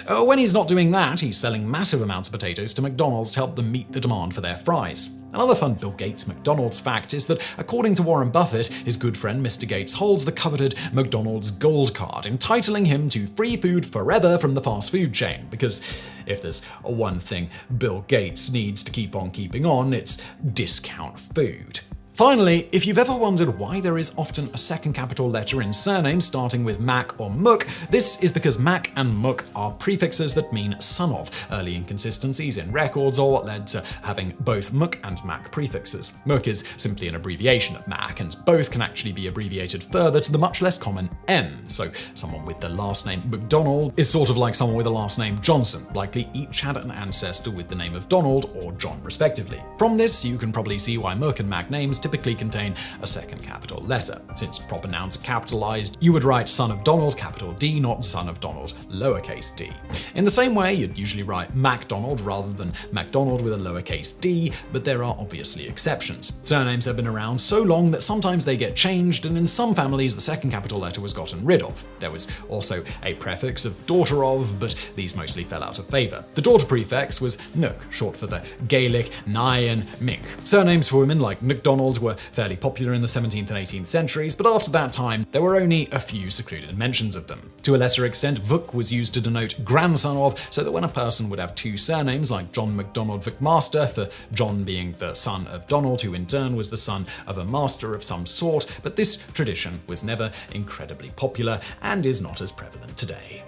When he's not doing that, he's selling massive amounts of potatoes to McDonald's to help them meet the demand for their fries. Another fun Bill Gates McDonald's fact is that, according to Warren Buffett, his good friend Mr. Gates holds the coveted McDonald's Gold Card, entitling him to free food forever from the fast food chain, because if there's one thing Bill Gates needs to keep on keeping on, it's discount food. Finally, if you've ever wondered why there is often a second capital letter in surnames starting with Mac or Muk, this is because Mac and Muk are prefixes that mean son of. Early inconsistencies in records are what led to having both Muk and Mac prefixes. Muk is simply an abbreviation of Mac, and both can actually be abbreviated further to the much less common M. So someone with the last name McDonald is sort of like someone with the last name Johnson, likely each had an ancestor with the name of Donald or John respectively. From this, you can probably see why Muk and Mac names typically contain a second capital letter. Since proper nouns are capitalized, you would write son of Donald, capital D, not son of Donald, lowercase d. In the same way, you'd usually write MacDonald rather than MacDonald with a lowercase d, but there are obviously exceptions. Surnames have been around so long that sometimes they get changed, and in some families the second capital letter was gotten rid of. There was also a prefix of daughter of, but these mostly fell out of favor. The daughter prefix was Nuk, short for the Gaelic Nyan Mink. Surnames for women like McDonald were fairly popular in the 17th and 18th centuries, but after that time, there were only a few secluded mentions of them. To a lesser extent, Vuk was used to denote grandson of, so that when a person would have two surnames, like John McDonald Vukmaster, for John being the son of Donald, who in turn was the son of a master of some sort, but this tradition was never incredibly popular and is not as prevalent today.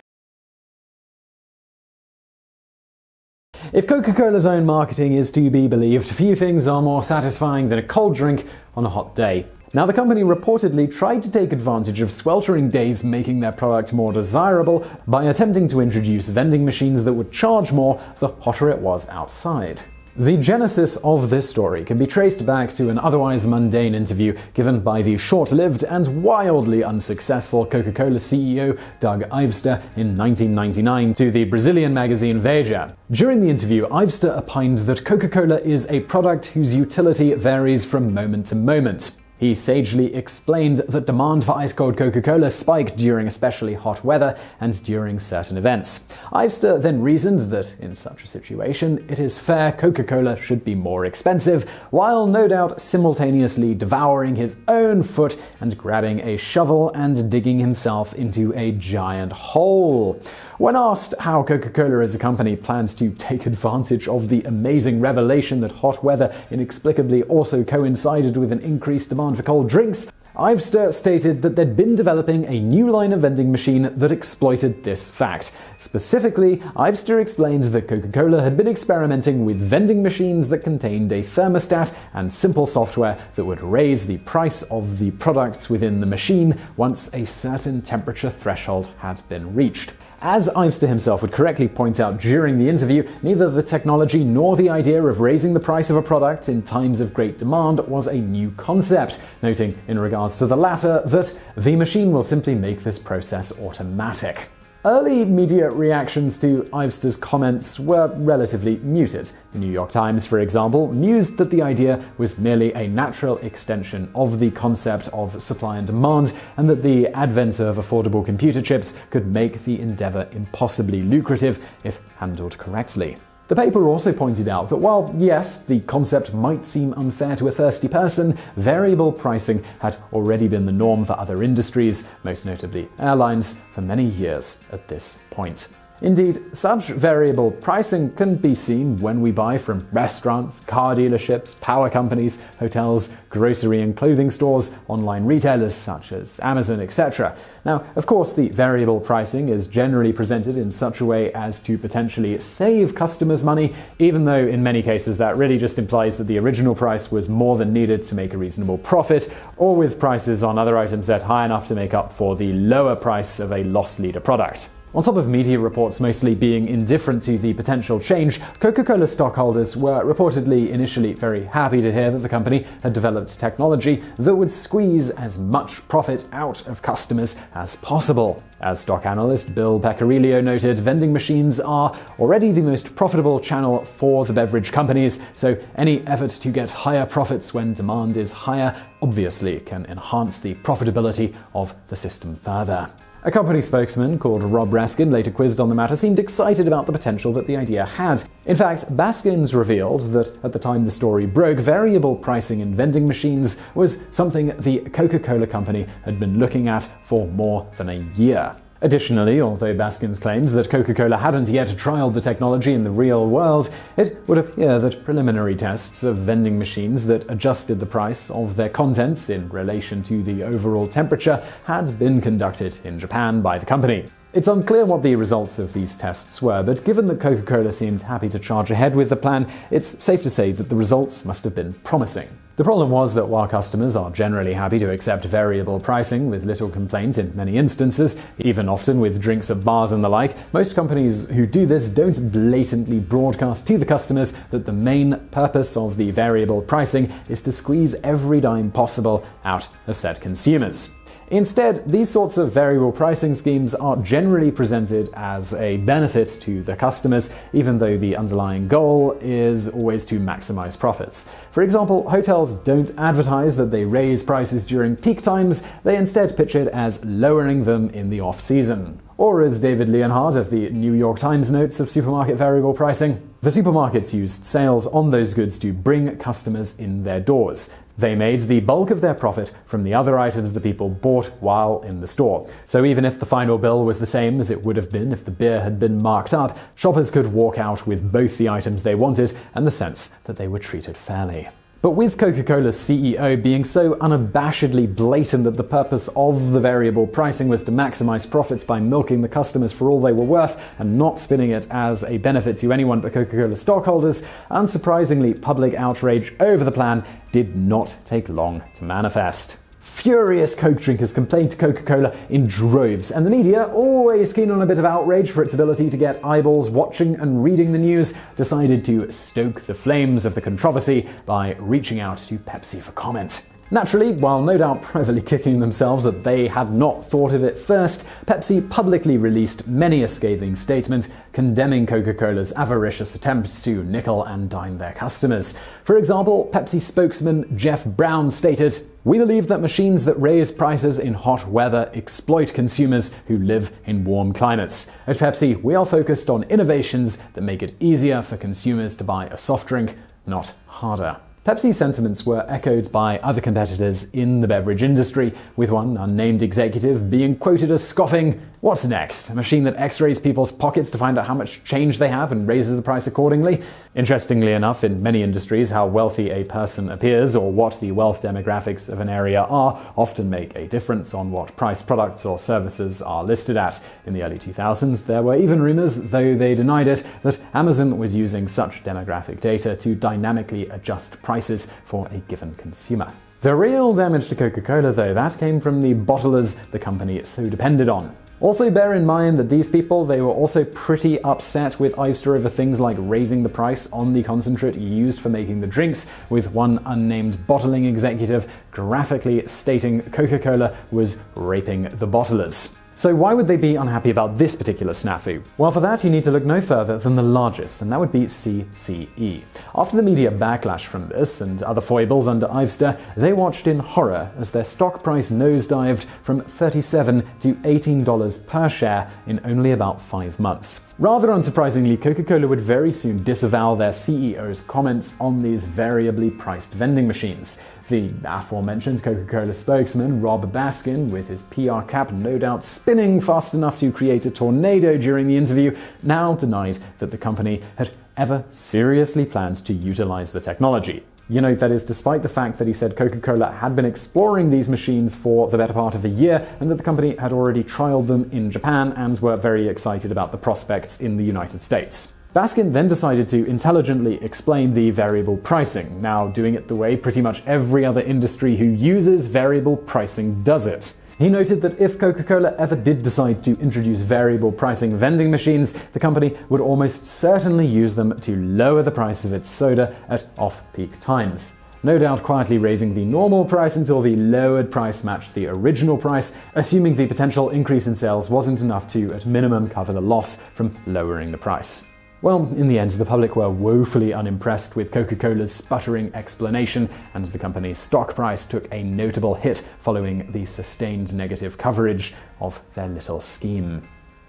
If Coca-Cola's own marketing is to be believed, few things are more satisfying than a cold drink on a hot day. Now, the company reportedly tried to take advantage of sweltering days, making their product more desirable by attempting to introduce vending machines that would charge more the hotter it was outside. The genesis of this story can be traced back to an otherwise mundane interview given by the short-lived and wildly unsuccessful Coca-Cola CEO Doug Ivester in 1999 to the Brazilian magazine Veja. During the interview, Ivester opined that Coca-Cola is a product whose utility varies from moment to moment. He sagely explained that demand for ice-cold Coca-Cola spiked during especially hot weather and during certain events. Ivester then reasoned that in such a situation, it is fair Coca-Cola should be more expensive, while no doubt simultaneously devouring his own foot and grabbing a shovel and digging himself into a giant hole. When asked how Coca-Cola as a company plans to take advantage of the amazing revelation that hot weather inexplicably also coincided with an increased demand for cold drinks, Ivester stated that they'd been developing a new line of vending machine that exploited this fact. Specifically, Ivester explained that Coca-Cola had been experimenting with vending machines that contained a thermostat and simple software that would raise the price of the products within the machine once a certain temperature threshold had been reached. As Ivester himself would correctly point out during the interview, neither the technology nor the idea of raising the price of a product in times of great demand was a new concept, noting in regards to the latter that the machine will simply make this process automatic. Early media reactions to Ivester's comments were relatively muted. The New York Times, for example, mused that the idea was merely a natural extension of the concept of supply and demand, and that the advent of affordable computer chips could make the endeavor impossibly lucrative if handled correctly. The paper also pointed out that while, yes, the concept might seem unfair to a thirsty person, variable pricing had already been the norm for other industries, most notably airlines, for many years at this point. Indeed, such variable pricing can be seen when we buy from restaurants, car dealerships, power companies, hotels, grocery and clothing stores, online retailers such as Amazon, etc. Now, of course, the variable pricing is generally presented in such a way as to potentially save customers money, even though in many cases that really just implies that the original price was more than needed to make a reasonable profit, or with prices on other items set high enough to make up for the lower price of a loss leader product. On top of media reports mostly being indifferent to the potential change, Coca-Cola stockholders were reportedly initially very happy to hear that the company had developed technology that would squeeze as much profit out of customers as possible. As stock analyst Bill Pecorillo noted, vending machines are already the most profitable channel for the beverage companies, so any effort to get higher profits when demand is higher obviously can enhance the profitability of the system further. A company spokesman called Rob Raskin, later quizzed on the matter, seemed excited about the potential that the idea had. In fact, Baskins revealed that at the time the story broke, variable pricing in vending machines was something the Coca-Cola company had been looking at for more than a year. Additionally, although Baskins claims that Coca-Cola hadn't yet trialed the technology in the real world, it would appear that preliminary tests of vending machines that adjusted the price of their contents in relation to the overall temperature had been conducted in Japan by the company. It's unclear what the results of these tests were, but given that Coca-Cola seemed happy to charge ahead with the plan, it's safe to say that the results must have been promising. The problem was that while customers are generally happy to accept variable pricing with little complaint in many instances, even often with drinks at bars and the like, most companies who do this don't blatantly broadcast to the customers that the main purpose of the variable pricing is to squeeze every dime possible out of said consumers. Instead, these sorts of variable pricing schemes are generally presented as a benefit to the customers, even though the underlying goal is always to maximize profits. For example, hotels don't advertise that they raise prices during peak times, they instead pitch it as lowering them in the off-season. Or as David Leonhardt of the New York Times notes of supermarket variable pricing, the supermarkets used sales on those goods to bring customers in their doors. They made the bulk of their profit from the other items the people bought while in the store. So even if the final bill was the same as it would have been if the beer had been marked up, shoppers could walk out with both the items they wanted and the sense that they were treated fairly. But with Coca-Cola's CEO being so unabashedly blatant that the purpose of the variable pricing was to maximize profits by milking the customers for all they were worth and not spinning it as a benefit to anyone but Coca-Cola stockholders, unsurprisingly, public outrage over the plan did not take long to manifest. Furious Coke drinkers complained to Coca-Cola in droves, and the media, always keen on a bit of outrage for its ability to get eyeballs watching and reading the news, decided to stoke the flames of the controversy by reaching out to Pepsi for comment. Naturally, while no doubt privately kicking themselves that they had not thought of it first, Pepsi publicly released many a scathing statement condemning Coca-Cola's avaricious attempts to nickel and dime their customers. For example, Pepsi spokesman Jeff Brown stated, "We believe that machines that raise prices in hot weather exploit consumers who live in warm climates. At Pepsi, we are focused on innovations that make it easier for consumers to buy a soft drink, not harder." Pepsi's sentiments were echoed by other competitors in the beverage industry, with one unnamed executive being quoted as scoffing, "What's next? A machine that x-rays people's pockets to find out how much change they have and raises the price accordingly?" Interestingly enough, in many industries, how wealthy a person appears or what the wealth demographics of an area are often make a difference on what price products or services are listed at. In the early 2000s, there were even rumors, though they denied it, that Amazon was using such demographic data to dynamically adjust prices for a given consumer. The real damage to Coca-Cola, though, that came from the bottlers the company so depended on. Also bear in mind that these people, they were also pretty upset with Ivester over things like raising the price on the concentrate used for making the drinks, with one unnamed bottling executive graphically stating Coca-Cola was raping the bottlers. So why would they be unhappy about this particular snafu? Well, for that you need to look no further than the largest, and that would be CCE. After the media backlash from this and other foibles under Ivester, they watched in horror as their stock price nosedived from $37 to $18 per share in only about 5 months. Rather unsurprisingly, Coca-Cola would very soon disavow their CEO's comments on these variably priced vending machines. The aforementioned Coca-Cola spokesman, Rob Baskin, with his PR cap no doubt spinning fast enough to create a tornado during the interview, now denied that the company had ever seriously planned to utilize the technology. You know, that is despite the fact that he said Coca-Cola had been exploring these machines for the better part of a year and that the company had already trialed them in Japan and were very excited about the prospects in the United States. Baskin then decided to intelligently explain the variable pricing, now doing it the way pretty much every other industry who uses variable pricing does it. He noted that if Coca-Cola ever did decide to introduce variable pricing vending machines, the company would almost certainly use them to lower the price of its soda at off-peak times. No doubt quietly raising the normal price until the lowered price matched the original price, assuming the potential increase in sales wasn't enough to, at minimum, cover the loss from lowering the price. Well, in the end, the public were woefully unimpressed with Coca-Cola's sputtering explanation, and the company's stock price took a notable hit following the sustained negative coverage of their little scheme.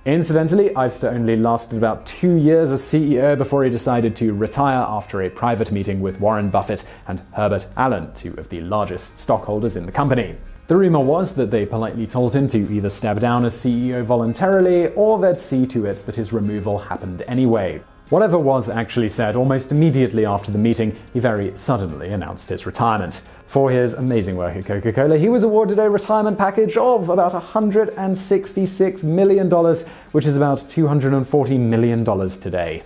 Incidentally, Ivester only lasted about 2 years as CEO before he decided to retire after a private meeting with Warren Buffett and Herbert Allen, two of the largest stockholders in the company. The rumor was that they politely told him to either step down as CEO voluntarily or they'd see to it that his removal happened anyway. Whatever was actually said, almost immediately after the meeting, he very suddenly announced his retirement. For his amazing work at Coca-Cola, he was awarded a retirement package of about $166 million, which is about $240 million today.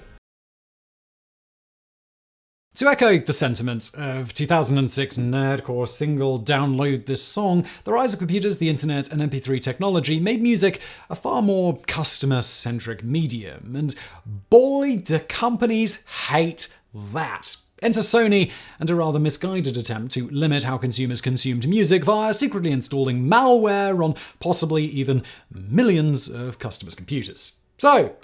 To echo the sentiment of 2006 nerdcore single Download This Song, the rise of computers, the internet, and MP3 technology made music a far more customer-centric medium, and boy, do companies hate that. Enter Sony and a rather misguided attempt to limit how consumers consumed music via secretly installing malware on possibly even millions of customers' computers. So,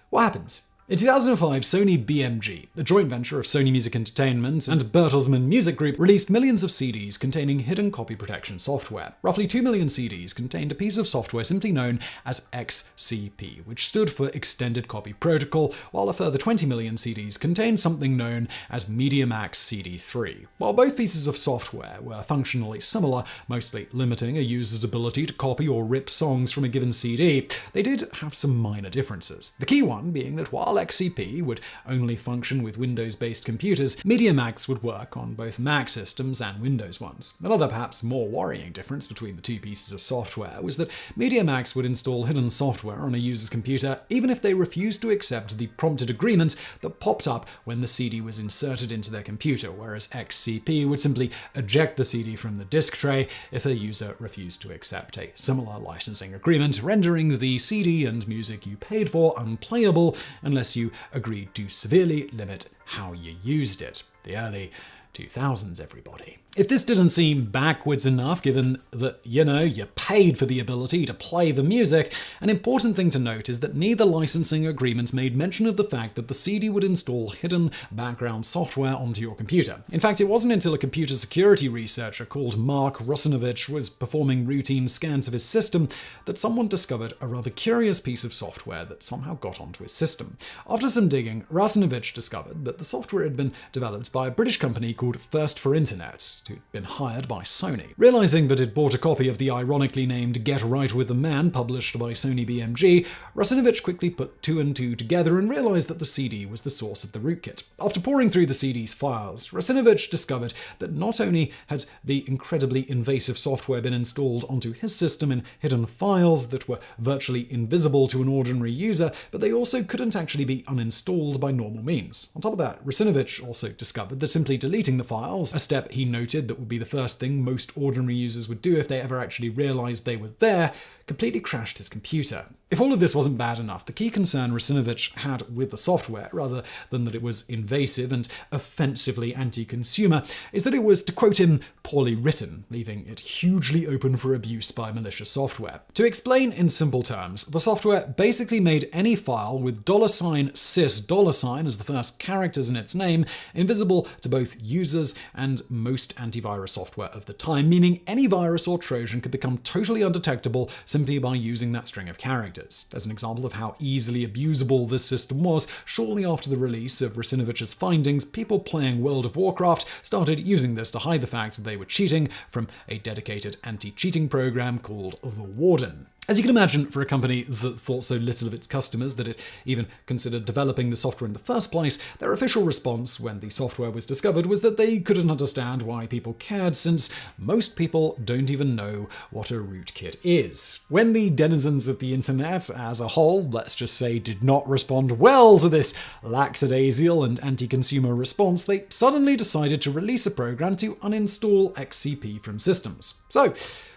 what happened? In 2005, Sony BMG, a joint venture of Sony Music Entertainment and Bertelsmann Music Group, released millions of CDs containing hidden copy protection software. Roughly 2 million CDs contained a piece of software simply known as XCP, which stood for Extended Copy Protocol, while a further 20 million CDs contained something known as MediaMax CD3. While both pieces of software were functionally similar, mostly limiting a user's ability to copy or rip songs from a given CD, they did have some minor differences. The key one being that while while XCP would only function with Windows-based computers, MediaMax would work on both Mac systems and Windows ones. Another perhaps more worrying difference between the two pieces of software was that MediaMax would install hidden software on a user's computer even if they refused to accept the prompted agreement that popped up when the CD was inserted into their computer, whereas XCP would simply eject the CD from the disk tray if a user refused to accept a similar licensing agreement, rendering the CD and music you paid for unplayable unless you agreed to severely limit how you used it. The early 2000s, everybody. If this didn't seem backwards enough, given that, you paid for the ability to play the music, an important thing to note is that neither licensing agreements made mention of the fact that the CD would install hidden background software onto your computer. In fact, it wasn't until a computer security researcher called Mark Russinovich was performing routine scans of his system that someone discovered a rather curious piece of software that somehow got onto his system. After some digging, Russinovich discovered that the software had been developed by a British company called First for Internet, who'd been hired by Sony. Realizing that it bought a copy of the ironically named Get Right With the Man published by Sony BMG, Russinovich quickly put two and two together and realized that the CD was the source of the rootkit. After pouring through the CD's files, Russinovich discovered that not only had the incredibly invasive software been installed onto his system in hidden files that were virtually invisible to an ordinary user, but they also couldn't actually be uninstalled by normal means. On top of that, Russinovich also discovered that simply deleting the files, a step he noted that would be the first thing most ordinary users would do if they ever actually realized they were there, completely crashed his computer. If all of this wasn't bad enough, the key concern Russinovich had with the software, rather than that it was invasive and offensively anti-consumer, is that it was, to quote him, poorly written, leaving it hugely open for abuse by malicious software. To explain in simple terms, the software basically made any file with $sys as the first characters in its name invisible to both users and most antivirus software of the time, meaning any virus or Trojan could become totally undetectable simply by using that string of characters. As an example of how easily abusable this system was, shortly after the release of Russinovich's findings, people playing World of Warcraft started using this to hide the fact that they were cheating from a dedicated anti-cheating program called The Warden. As you can imagine, for a company that thought so little of its customers that it even considered developing the software in the first place, their official response when the software was discovered was that they couldn't understand why people cared, since most people don't even know what a rootkit is. When the denizens of the internet as a whole, let's just say, did not respond well to this lackadaisical and anti-consumer response, they suddenly decided to release a program to uninstall XCP from systems. So,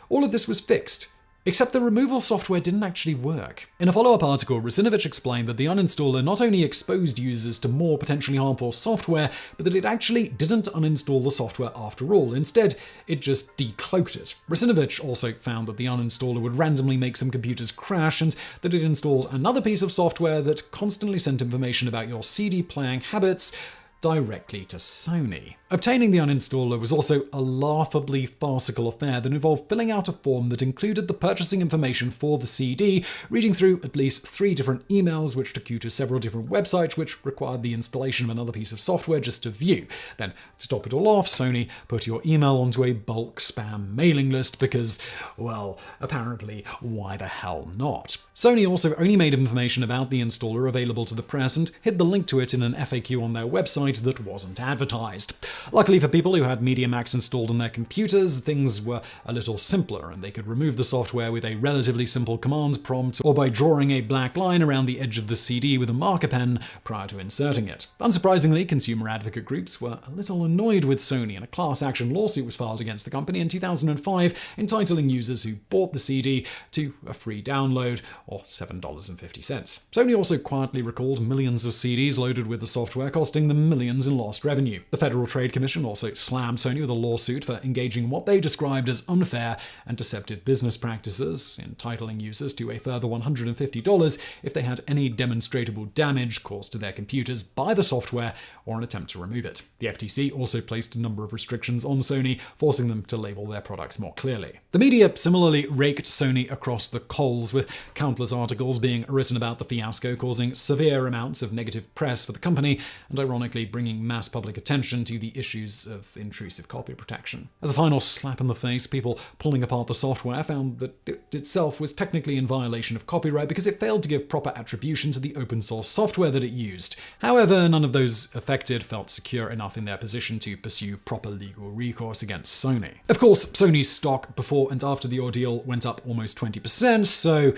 all of this was fixed. Except the removal software didn't actually work. In a follow-up article, Russinovich explained that the uninstaller not only exposed users to more potentially harmful software, but that it actually didn't uninstall the software after all. Instead, it just decloaked it. Russinovich also found that the uninstaller would randomly make some computers crash, and that it installed another piece of software that constantly sent information about your CD playing habits directly to Sony. Obtaining the uninstaller was also a laughably farcical affair that involved filling out a form that included the purchasing information for the CD, reading through at least 3 different emails which took you to several different websites which required the installation of another piece of software just to view. Then, to top it all off, Sony put your email onto a bulk spam mailing list because, well, apparently, why the hell not? Sony also only made information about the installer available to the press and hid the link to it in an FAQ on their website that wasn't advertised. Luckily for people who had MediaMax installed on their computers, things were a little simpler, and they could remove the software with a relatively simple command prompt or by drawing a black line around the edge of the CD with a marker pen prior to inserting it. Unsurprisingly, consumer advocate groups were a little annoyed with Sony, and a class action lawsuit was filed against the company in 2005, entitling users who bought the CD to a free download or $7.50. Sony also quietly recalled millions of CDs loaded with the software, costing them millions in lost revenue. The Federal Trade Commission also slammed Sony with a lawsuit for engaging in what they described as unfair and deceptive business practices, entitling users to a further $150 if they had any demonstrable damage caused to their computers by the software or an attempt to remove it. The FTC also placed a number of restrictions on Sony, forcing them to label their products more clearly. The media similarly raked Sony across the coals, with countless articles being written about the fiasco, causing severe amounts of negative press for the company, and ironically bringing mass public attention to the issues of intrusive copy protection. As a final slap in the face, people pulling apart the software found that it itself was technically in violation of copyright because it failed to give proper attribution to the open source software that it used. However, none of those affected felt secure enough in their position to pursue proper legal recourse against Sony. Of course, Sony's stock before and after the ordeal went up almost 20%, so,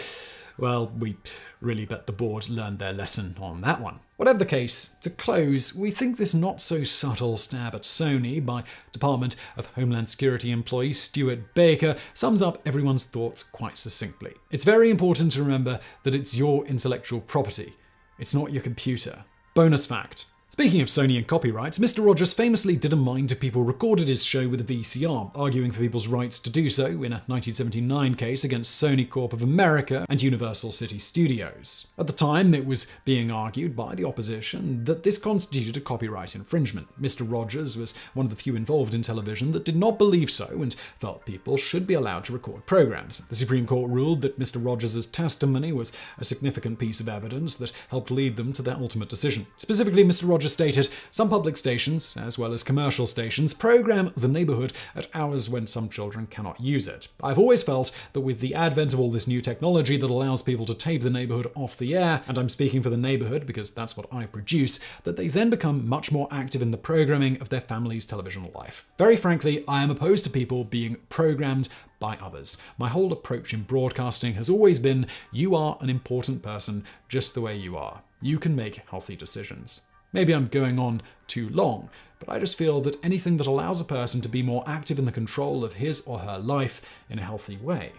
well, we really bet the board learned their lesson on that one. Whatever the case, to close, we think this not-so-subtle stab at Sony by Department of Homeland Security employee Stuart Baker sums up everyone's thoughts quite succinctly. It's very important to remember that it's your intellectual property. It's not your computer. Bonus fact. Speaking of Sony and copyrights, Mr. Rogers famously didn't mind if people recorded his show with a VCR, arguing for people's rights to do so in a 1979 case against Sony Corp of America and Universal City Studios. At the time, it was being argued by the opposition that this constituted a copyright infringement. Mr. Rogers was one of the few involved in television that did not believe so and felt people should be allowed to record programs. The Supreme Court ruled that Mr. Rogers' testimony was a significant piece of evidence that helped lead them to their ultimate decision. Specifically, Mr. Rogers stated, some public stations, as well as commercial stations, program the neighborhood at hours when some children cannot use it. I've always felt that with the advent of all this new technology that allows people to tape the neighborhood off the air, and I'm speaking for the neighborhood because that's what I produce, that they then become much more active in the programming of their family's television life. Very frankly, I am opposed to people being programmed by others. My whole approach in broadcasting has always been, you are an important person just the way you are. You can make healthy decisions. Maybe I'm going on too long, but I just feel that anything that allows a person to be more active in the control of his or her life in a healthy way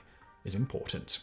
is important.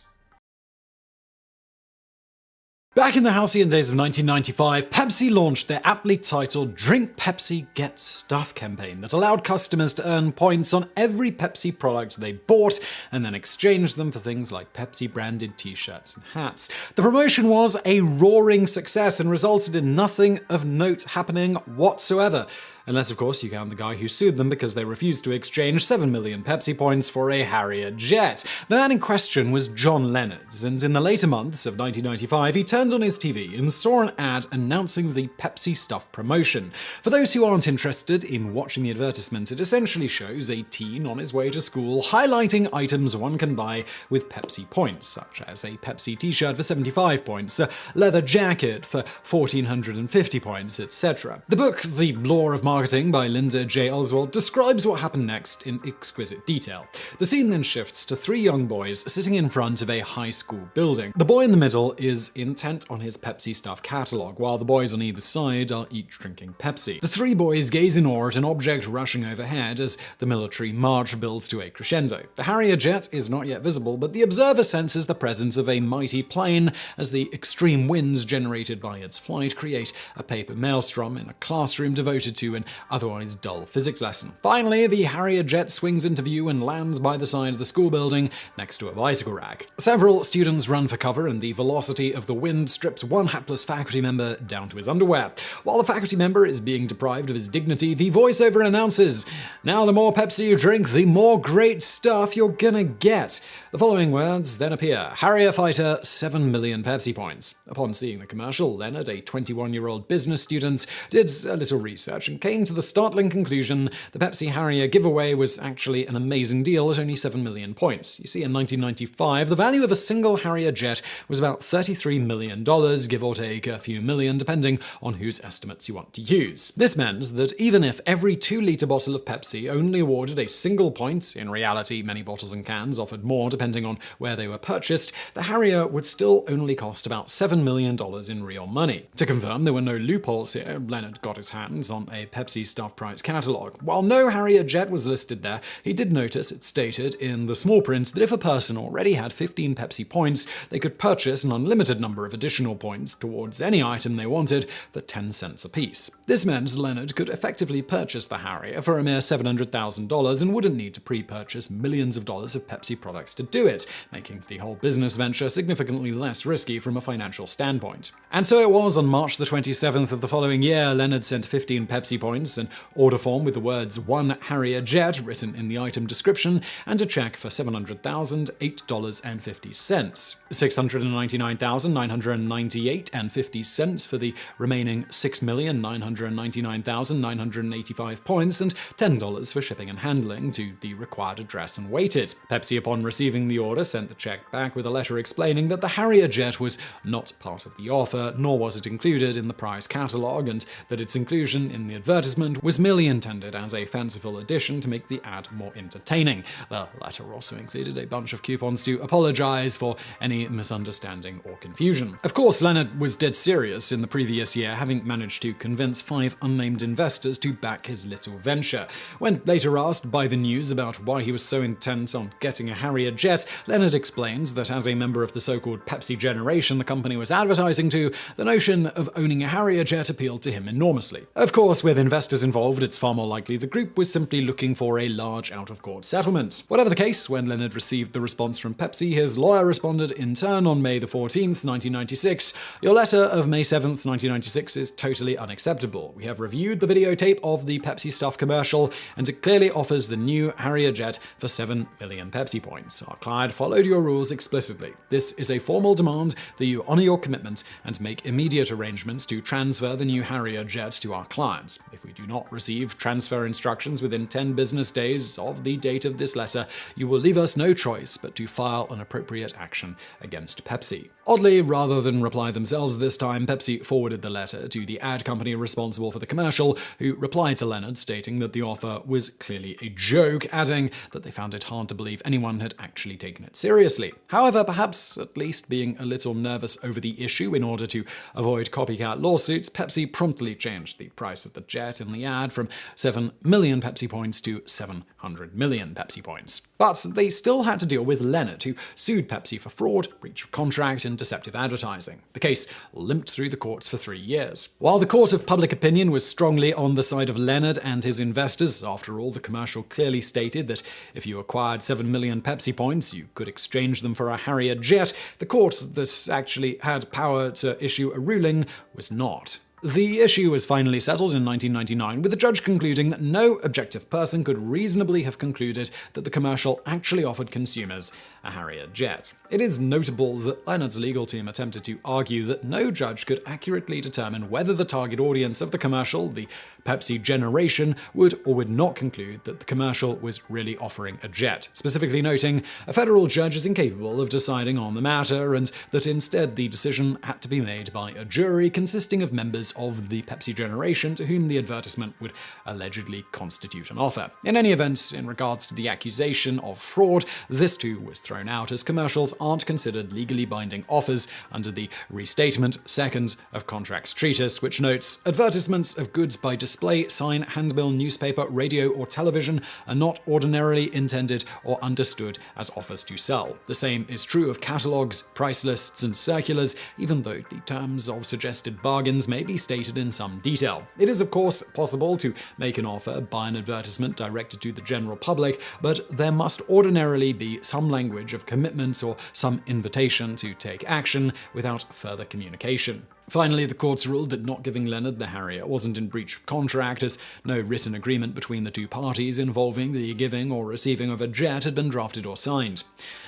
Back in the halcyon days of 1995, Pepsi launched their aptly titled Drink Pepsi, Get Stuff campaign that allowed customers to earn points on every Pepsi product they bought and then exchange them for things like Pepsi-branded t-shirts and hats. The promotion was a roaring success and resulted in nothing of note happening whatsoever. Unless, of course, you count the guy who sued them because they refused to exchange 7 million Pepsi points for a Harrier jet. The man in question was John Leonard, and in the later months of 1995, he turned on his TV and saw an ad announcing the Pepsi Stuff promotion. For those who aren't interested in watching the advertisement, it essentially shows a teen on his way to school highlighting items one can buy with Pepsi points, such as a Pepsi t-shirt for 75 points, a leather jacket for 1,450 points, etc. The book, The Lore of Marketing by Linda J. Oswald, describes what happened next in exquisite detail. The scene then shifts to 3 young boys sitting in front of a high school building. The boy in the middle is intent on his Pepsi Stuff catalog, while the boys on either side are each drinking Pepsi. The 3 boys gaze in awe at an object rushing overhead as the military march builds to a crescendo. The Harrier jet is not yet visible, but the observer senses the presence of a mighty plane as the extreme winds generated by its flight create a paper maelstrom in a classroom devoted to an otherwise dull physics lesson. Finally, the Harrier jet swings into view and lands by the side of the school building next to a bicycle rack. Several students run for cover, and the velocity of the wind strips one hapless faculty member down to his underwear. While the faculty member is being deprived of his dignity, the voiceover announces, "Now the more Pepsi you drink, the more great stuff you're gonna get." The following words then appear: Harrier fighter, 7 million Pepsi points. Upon seeing the commercial, Leonard, a 21-year-old business student, did a little research and came to the startling conclusion the Pepsi Harrier giveaway was actually an amazing deal at only 7 million points. You see, in 1995, the value of a single Harrier jet was about $33 million, give or take a few million, depending on whose estimates you want to use. This meant that even if every 2-liter bottle of Pepsi only awarded a single point, in reality many bottles and cans offered more depending on where they were purchased, the Harrier would still only cost about $7 million in real money. To confirm there were no loopholes here, Leonard got his hands on a Pepsi Stuff price catalog. While no Harrier jet was listed there, he did notice it stated in the small print that if a person already had 15 Pepsi points, they could purchase an unlimited number of additional points towards any item they wanted for 10 cents apiece. This meant Leonard could effectively purchase the Harrier for a mere $700,000 and wouldn't need to pre-purchase millions of dollars of Pepsi products to do it, making the whole business venture significantly less risky from a financial standpoint. And so it was on March the 27th of the following year, Leonard sent 15 Pepsi points, an order form with the words "1 Harrier jet" written in the item description, and a check for $700,008.50. $699,998.50 for the remaining 6,999,985 points, and $10 for shipping and handling to the required address and weighted. Pepsi, upon receiving the order, sent the check back with a letter explaining that the Harrier jet was not part of the offer, nor was it included in the prize catalogue, and that its inclusion in the advertisement was merely intended as a fanciful addition to make the ad more entertaining. The letter also included a bunch of coupons to apologize for any misunderstanding or confusion. Of course, Leonard was dead serious in the previous year, having managed to convince 5 unnamed investors to back his little venture. When later asked by the news about why he was so intent on getting a Harrier jet, Leonard explains that as a member of the so-called Pepsi generation the company was advertising to, the notion of owning a Harrier jet appealed to him enormously. Of course, with investors involved, it's far more likely the group was simply looking for a large out-of-court settlement. Whatever the case, when Leonard received the response from Pepsi, his lawyer responded in turn on May the 14th, 1996, "Your letter of May 7th, 1996 is totally unacceptable. We have reviewed the videotape of the Pepsi Stuff commercial, and it clearly offers the new Harrier jet for 7 million Pepsi points. Our client followed your rules explicitly. This is a formal demand that you honor your commitment and make immediate arrangements to transfer the new Harrier jet to our client. If we do not receive transfer instructions within 10 business days of the date of this letter, you will leave us no choice but to file an appropriate action against Pepsi." Oddly, rather than reply themselves this time, Pepsi forwarded the letter to the ad company responsible for the commercial, who replied to Leonard stating that the offer was clearly a joke, adding that they found it hard to believe anyone had actually taken it seriously. However, perhaps at least being a little nervous over the issue in order to avoid copycat lawsuits, Pepsi promptly changed the price of the jet in the ad from 7 million Pepsi points to 700 million Pepsi points. But they still had to deal with Leonard, who sued Pepsi for fraud, breach of contract, and deceptive advertising. The case limped through the courts for 3 years. While the court of public opinion was strongly on the side of Leonard and his investors, after all, the commercial clearly stated that if you acquired 7 million Pepsi points, you could exchange them for a Harrier jet, the court that actually had power to issue a ruling was not. The issue was finally settled in 1999, with the judge concluding that no objective person could reasonably have concluded that the commercial actually offered consumers a Harrier jet. It is notable that Leonard's legal team attempted to argue that no judge could accurately determine whether the target audience of the commercial, the Pepsi generation, would or would not conclude that the commercial was really offering a jet, specifically noting a federal judge is incapable of deciding on the matter, and that instead the decision had to be made by a jury consisting of members of the Pepsi generation to whom the advertisement would allegedly constitute an offer. In any event, in regards to the accusation of fraud, this too was thrown out, as commercials aren't considered legally binding offers under the Restatement Second of Contracts Treatise, which notes, advertisements of goods by display, sign, handbill, newspaper, radio, or television are not ordinarily intended or understood as offers to sell. The same is true of catalogs, price lists, and circulars, even though the terms of suggested bargains may be stated in some detail. It is, of course, possible to make an offer by an advertisement directed to the general public, but there must ordinarily be some language of commitment or some invitation to take action without further communication. Finally, the courts ruled that not giving Leonard the Harrier wasn't in breach of contract, as no written agreement between the two parties involving the giving or receiving of a jet had been drafted or signed.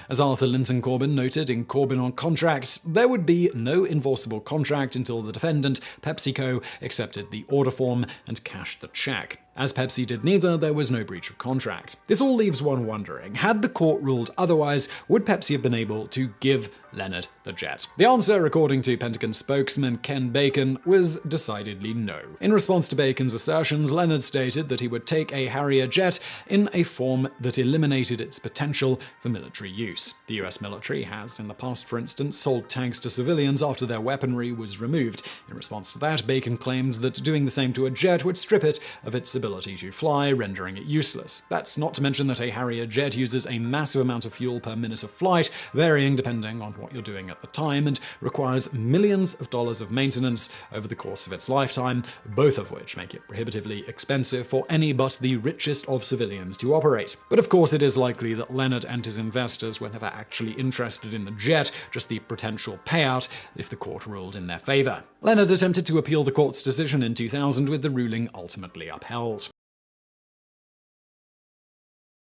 As Arthur Linton Corbin noted in Corbin on Contracts, there would be no enforceable contract until the defendant, PepsiCo, accepted the order form and cashed the check. As Pepsi did neither, there was no breach of contract. This all leaves one wondering, had the court ruled otherwise, would Pepsi have been able to give Leonard the jet? The answer, according to Pentagon spokesman Ken Bacon, was decidedly no. In response to Bacon's assertions, Leonard stated that he would take a Harrier jet in a form that eliminated its potential for military use. The US military has, in the past for instance, sold tanks to civilians after their weaponry was removed. In response to that, Bacon claimed that doing the same to a jet would strip it of its ability ability to fly, rendering it useless. That's not to mention that a Harrier jet uses a massive amount of fuel per minute of flight, varying depending on what you're doing at the time, and requires millions of dollars of maintenance over the course of its lifetime, both of which make it prohibitively expensive for any but the richest of civilians to operate. But of course, it is likely that Leonard and his investors were never actually interested in the jet, just the potential payout if the court ruled in their favor. Leonard attempted to appeal the court's decision in 2000, with the ruling ultimately upheld.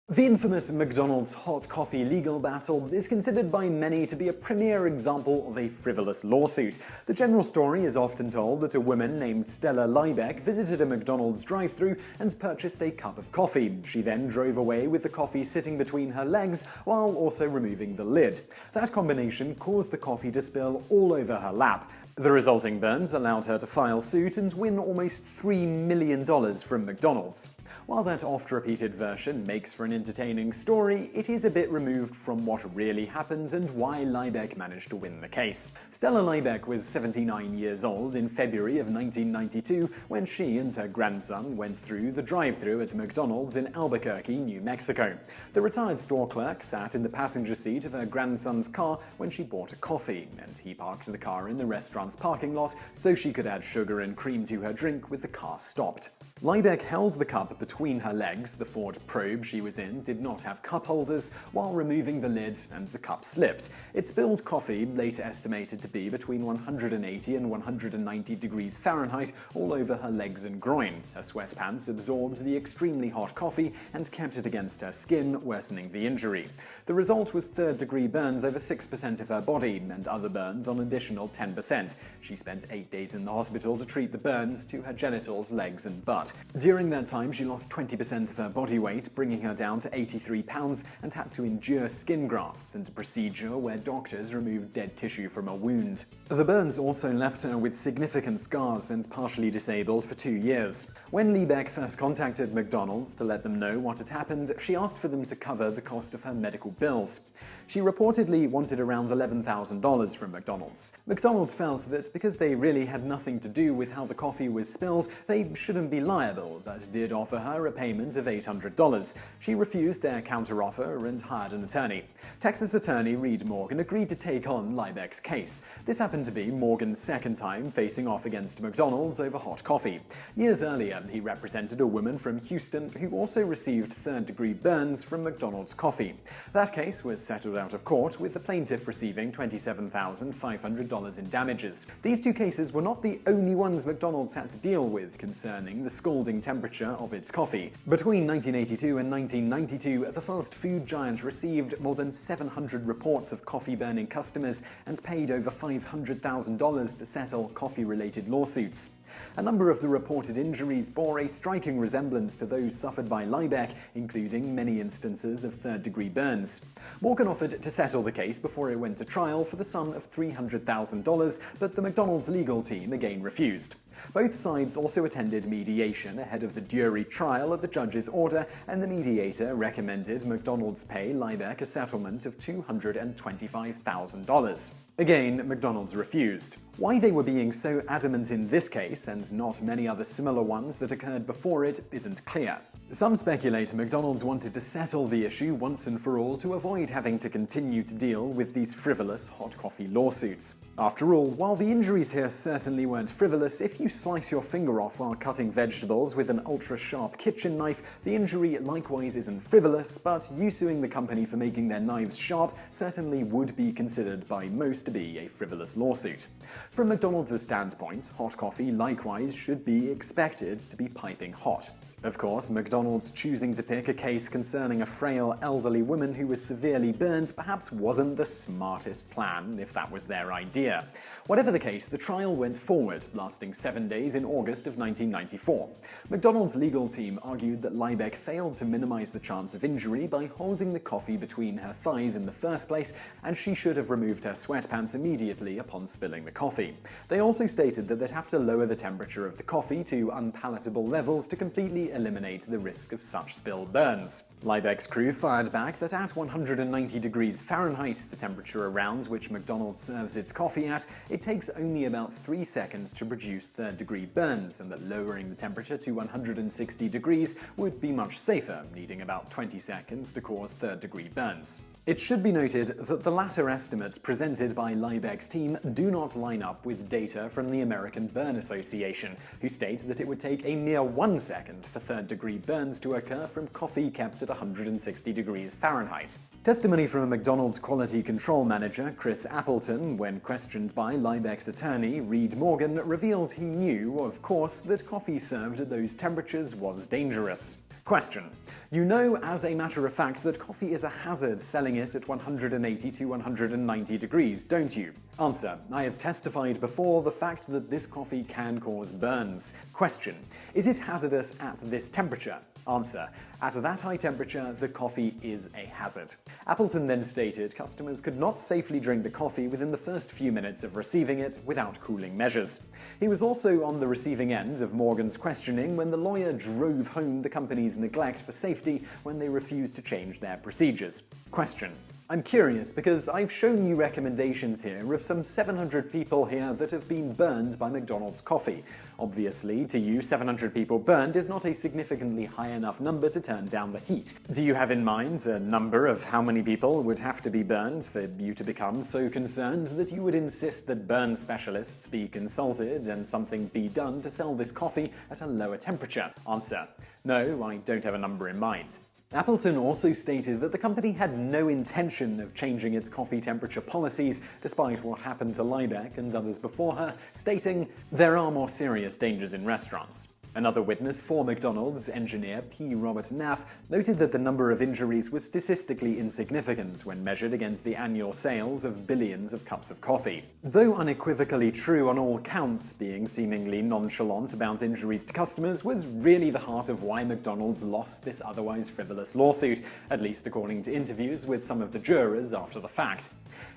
The infamous McDonald's hot coffee legal battle is considered by many to be a premier example of a frivolous lawsuit. The general story is often told that a woman named Stella Liebeck visited a McDonald's drive-thru and purchased a cup of coffee. She then drove away with the coffee sitting between her legs while also removing the lid. That combination caused the coffee to spill all over her lap. The resulting burns allowed her to file suit and win almost $3 million from McDonald's. While that oft-repeated version makes for an entertaining story, it is a bit removed from what really happened and why Liebeck managed to win the case. Stella Liebeck was 79 years old in February of 1992 when she and her grandson went through the drive-thru at McDonald's in Albuquerque, New Mexico. The retired store clerk sat in the passenger seat of her grandson's car when she bought a coffee, and he parked the car in the restaurant's parking lot so she could add sugar and cream to her drink with the car stopped. Liebeck held the cup between her legs. The Ford Probe she was in did not have cup holders, while removing the lid and the cup slipped. It spilled coffee, later estimated to be between 180 and 190 degrees Fahrenheit, all over her legs and groin. Her sweatpants absorbed the extremely hot coffee and kept it against her skin, worsening the injury. The result was third-degree burns over 6% of her body, and other burns on an additional 10%. She spent 8 days in the hospital to treat the burns to her genitals, legs, and butt. During that time, she lost 20% of her body weight, bringing her down to 83 pounds, and had to endure skin grafts and a procedure where doctors removed dead tissue from a wound. The burns also left her with significant scars and partially disabled for 2 years. When Liebeck first contacted McDonald's to let them know what had happened, she asked for them to cover the cost of her medical bills. She reportedly wanted around $11,000 from McDonald's. McDonald's felt that because they really had nothing to do with how the coffee was spilled, they shouldn't be liable, but did offer her a payment of $800. She refused their counteroffer and hired an attorney. Texas attorney Reed Morgan agreed to take on Liebeck's case. This happened to be Morgan's second time facing off against McDonald's over hot coffee. Years earlier, he represented a woman from Houston who also received third-degree burns from McDonald's coffee. That case was settled out of court, with the plaintiff receiving $27,500 in damages. These two cases were not the only ones McDonald's had to deal with concerning the scalding temperature of its coffee. Between 1982 and 1992, the fast food giant received more than 700 reports of coffee-burning customers and paid over $500,000 to settle coffee-related lawsuits. A number of the reported injuries bore a striking resemblance to those suffered by Liebeck, including many instances of third-degree burns. Morgan offered to settle the case before it went to trial for the sum of $300,000, but the McDonald's legal team again refused. Both sides also attended mediation ahead of the jury trial at the judge's order, and the mediator recommended McDonald's pay Liebeck a settlement of $225,000. Again, McDonald's refused. Why they were being so adamant in this case, and not many other similar ones that occurred before it, isn't clear. Some speculate McDonald's wanted to settle the issue once and for all to avoid having to continue to deal with these frivolous hot coffee lawsuits. After all, while the injuries here certainly weren't frivolous, if you slice your finger off while cutting vegetables with an ultra-sharp kitchen knife, the injury likewise isn't frivolous, but you suing the company for making their knives sharp certainly would be considered by most to be a frivolous lawsuit. From McDonald's standpoint, hot coffee likewise should be expected to be piping hot. Of course, McDonald's choosing to pick a case concerning a frail elderly woman who was severely burned perhaps wasn't the smartest plan, if that was their idea. Whatever the case, the trial went forward, lasting 7 days in August of 1994. McDonald's legal team argued that Liebeck failed to minimize the chance of injury by holding the coffee between her thighs in the first place, and she should have removed her sweatpants immediately upon spilling the coffee. They also stated that they'd have to lower the temperature of the coffee to unpalatable levels to completely greatly eliminate the risk of such spill burns. Liebeck's crew fired back that at 190 degrees Fahrenheit, the temperature around which McDonald's serves its coffee at, it takes only about 3 seconds to produce third-degree burns, and that lowering the temperature to 160 degrees would be much safer, needing about 20 seconds to cause third-degree burns. It should be noted that the latter estimates presented by Liebeck's team do not line up with data from the American Burn Association, who state that it would take a mere 1 second for third-degree burns to occur from coffee kept at 160 degrees Fahrenheit. Testimony from a McDonald's quality control manager, Chris Appleton, when questioned by Liebeck's attorney, Reed Morgan, revealed he knew, of course, that coffee served at those temperatures was dangerous. Question. You know as a matter of fact that coffee is a hazard selling it at 180 to 190 degrees, don't you? Answer. I have testified before the fact that this coffee can cause burns. Question. Is it hazardous at this temperature? Answer. At that high temperature, the coffee is a hazard. Appleton then stated customers could not safely drink the coffee within the first few minutes of receiving it without cooling measures. He was also on the receiving end of Morgan's questioning when the lawyer drove home the company's neglect for safety when they refused to change their procedures. Question. I'm curious because I've shown you recommendations here of some 700 people here that have been burned by McDonald's coffee. Obviously, to you, 700 people burned is not a significantly high enough number to turn down the heat. Do you have in mind a number of how many people would have to be burned for you to become so concerned that you would insist that burn specialists be consulted and something be done to sell this coffee at a lower temperature? Answer. No, I don't have a number in mind. Appleton also stated that the company had no intention of changing its coffee temperature policies, despite what happened to Liebeck and others before her, stating, "There are more serious dangers in restaurants." Another witness for McDonald's, engineer P. Robert Knapp, noted that the number of injuries was statistically insignificant when measured against the annual sales of billions of cups of coffee. Though unequivocally true on all counts, being seemingly nonchalant about injuries to customers was really the heart of why McDonald's lost this otherwise frivolous lawsuit, at least according to interviews with some of the jurors after the fact.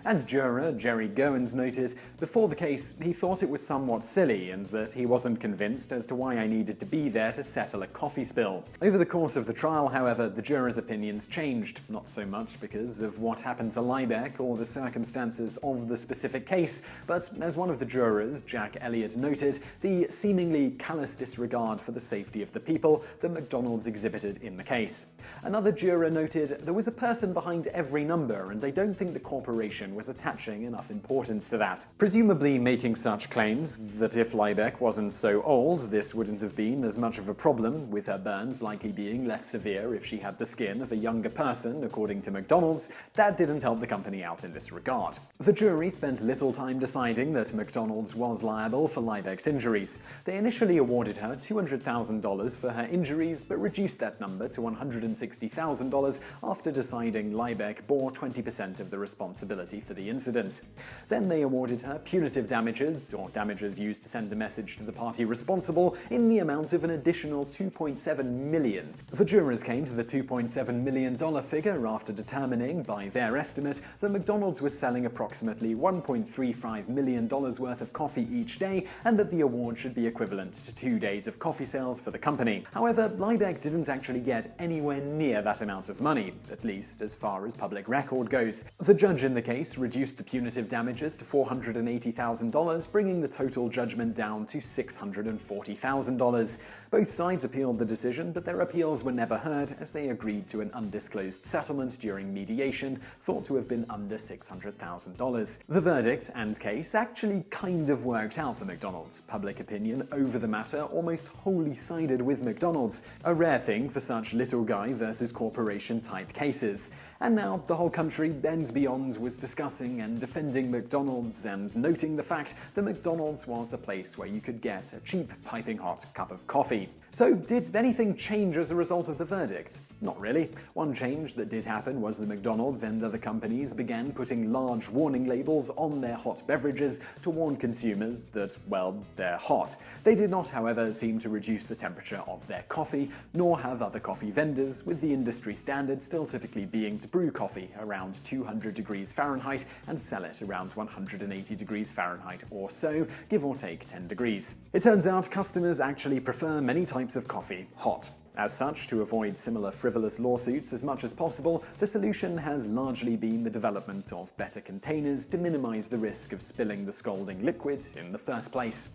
As juror Jerry Goins noted, before the case, he thought it was somewhat silly and that he wasn't convinced as to why I needed to be there to settle a coffee spill. Over the course of the trial, however, the jurors' opinions changed, not so much because of what happened to Liebeck or the circumstances of the specific case, but as one of the jurors, Jack Elliott, noted, the seemingly callous disregard for the safety of the people that McDonald's exhibited in the case. Another juror noted, there was a person behind every number, and I don't think the corporation was attaching enough importance to that. Presumably making such claims that if Liebeck wasn't so old, this wouldn't have been as much of a problem, with her burns likely being less severe if she had the skin of a younger person, according to McDonald's, that didn't help the company out in this regard. The jury spent little time deciding that McDonald's was liable for Liebeck's injuries. They initially awarded her $200,000 for her injuries, but reduced that number to $160,000 after deciding Liebeck bore 20% of the responsibility for the incident. Then they awarded her punitive damages, or damages used to send a message to the party responsible, in the amount of an additional $2.7 million. The jurors came to the $2.7 million figure after determining, by their estimate, that McDonald's was selling approximately $1.35 million worth of coffee each day, and that the award should be equivalent to 2 days of coffee sales for the company. However, Liebeck didn't actually get anywhere near that amount of money, at least as far as public record goes. The judge in the case reduced the punitive damages to $480,000, bringing the total judgment down to $640,000. Both sides appealed the decision, but their appeals were never heard as they agreed to an undisclosed settlement during mediation, thought to have been under $600,000. The verdict and case actually kind of worked out for McDonald's. Public opinion over the matter almost wholly sided with McDonald's, a rare thing for such little guy versus corporation type cases. And now the whole country and beyond was discussing and defending McDonald's and noting the fact that McDonald's was a place where you could get a cheap, piping hot cup of coffee. So did anything change as a result of the verdict? Not really. One change that did happen was that McDonald's and other companies began putting large warning labels on their hot beverages to warn consumers that, well, they're hot. They did not, however, seem to reduce the temperature of their coffee, nor have other coffee vendors, with the industry standard still typically being to brew coffee around 200 degrees Fahrenheit and sell it around 180 degrees Fahrenheit or so, give or take 10 degrees. It turns out customers actually prefer many types of coffee hot. As such, to avoid similar frivolous lawsuits as much as possible, the solution has largely been the development of better containers to minimize the risk of spilling the scalding liquid in the first place.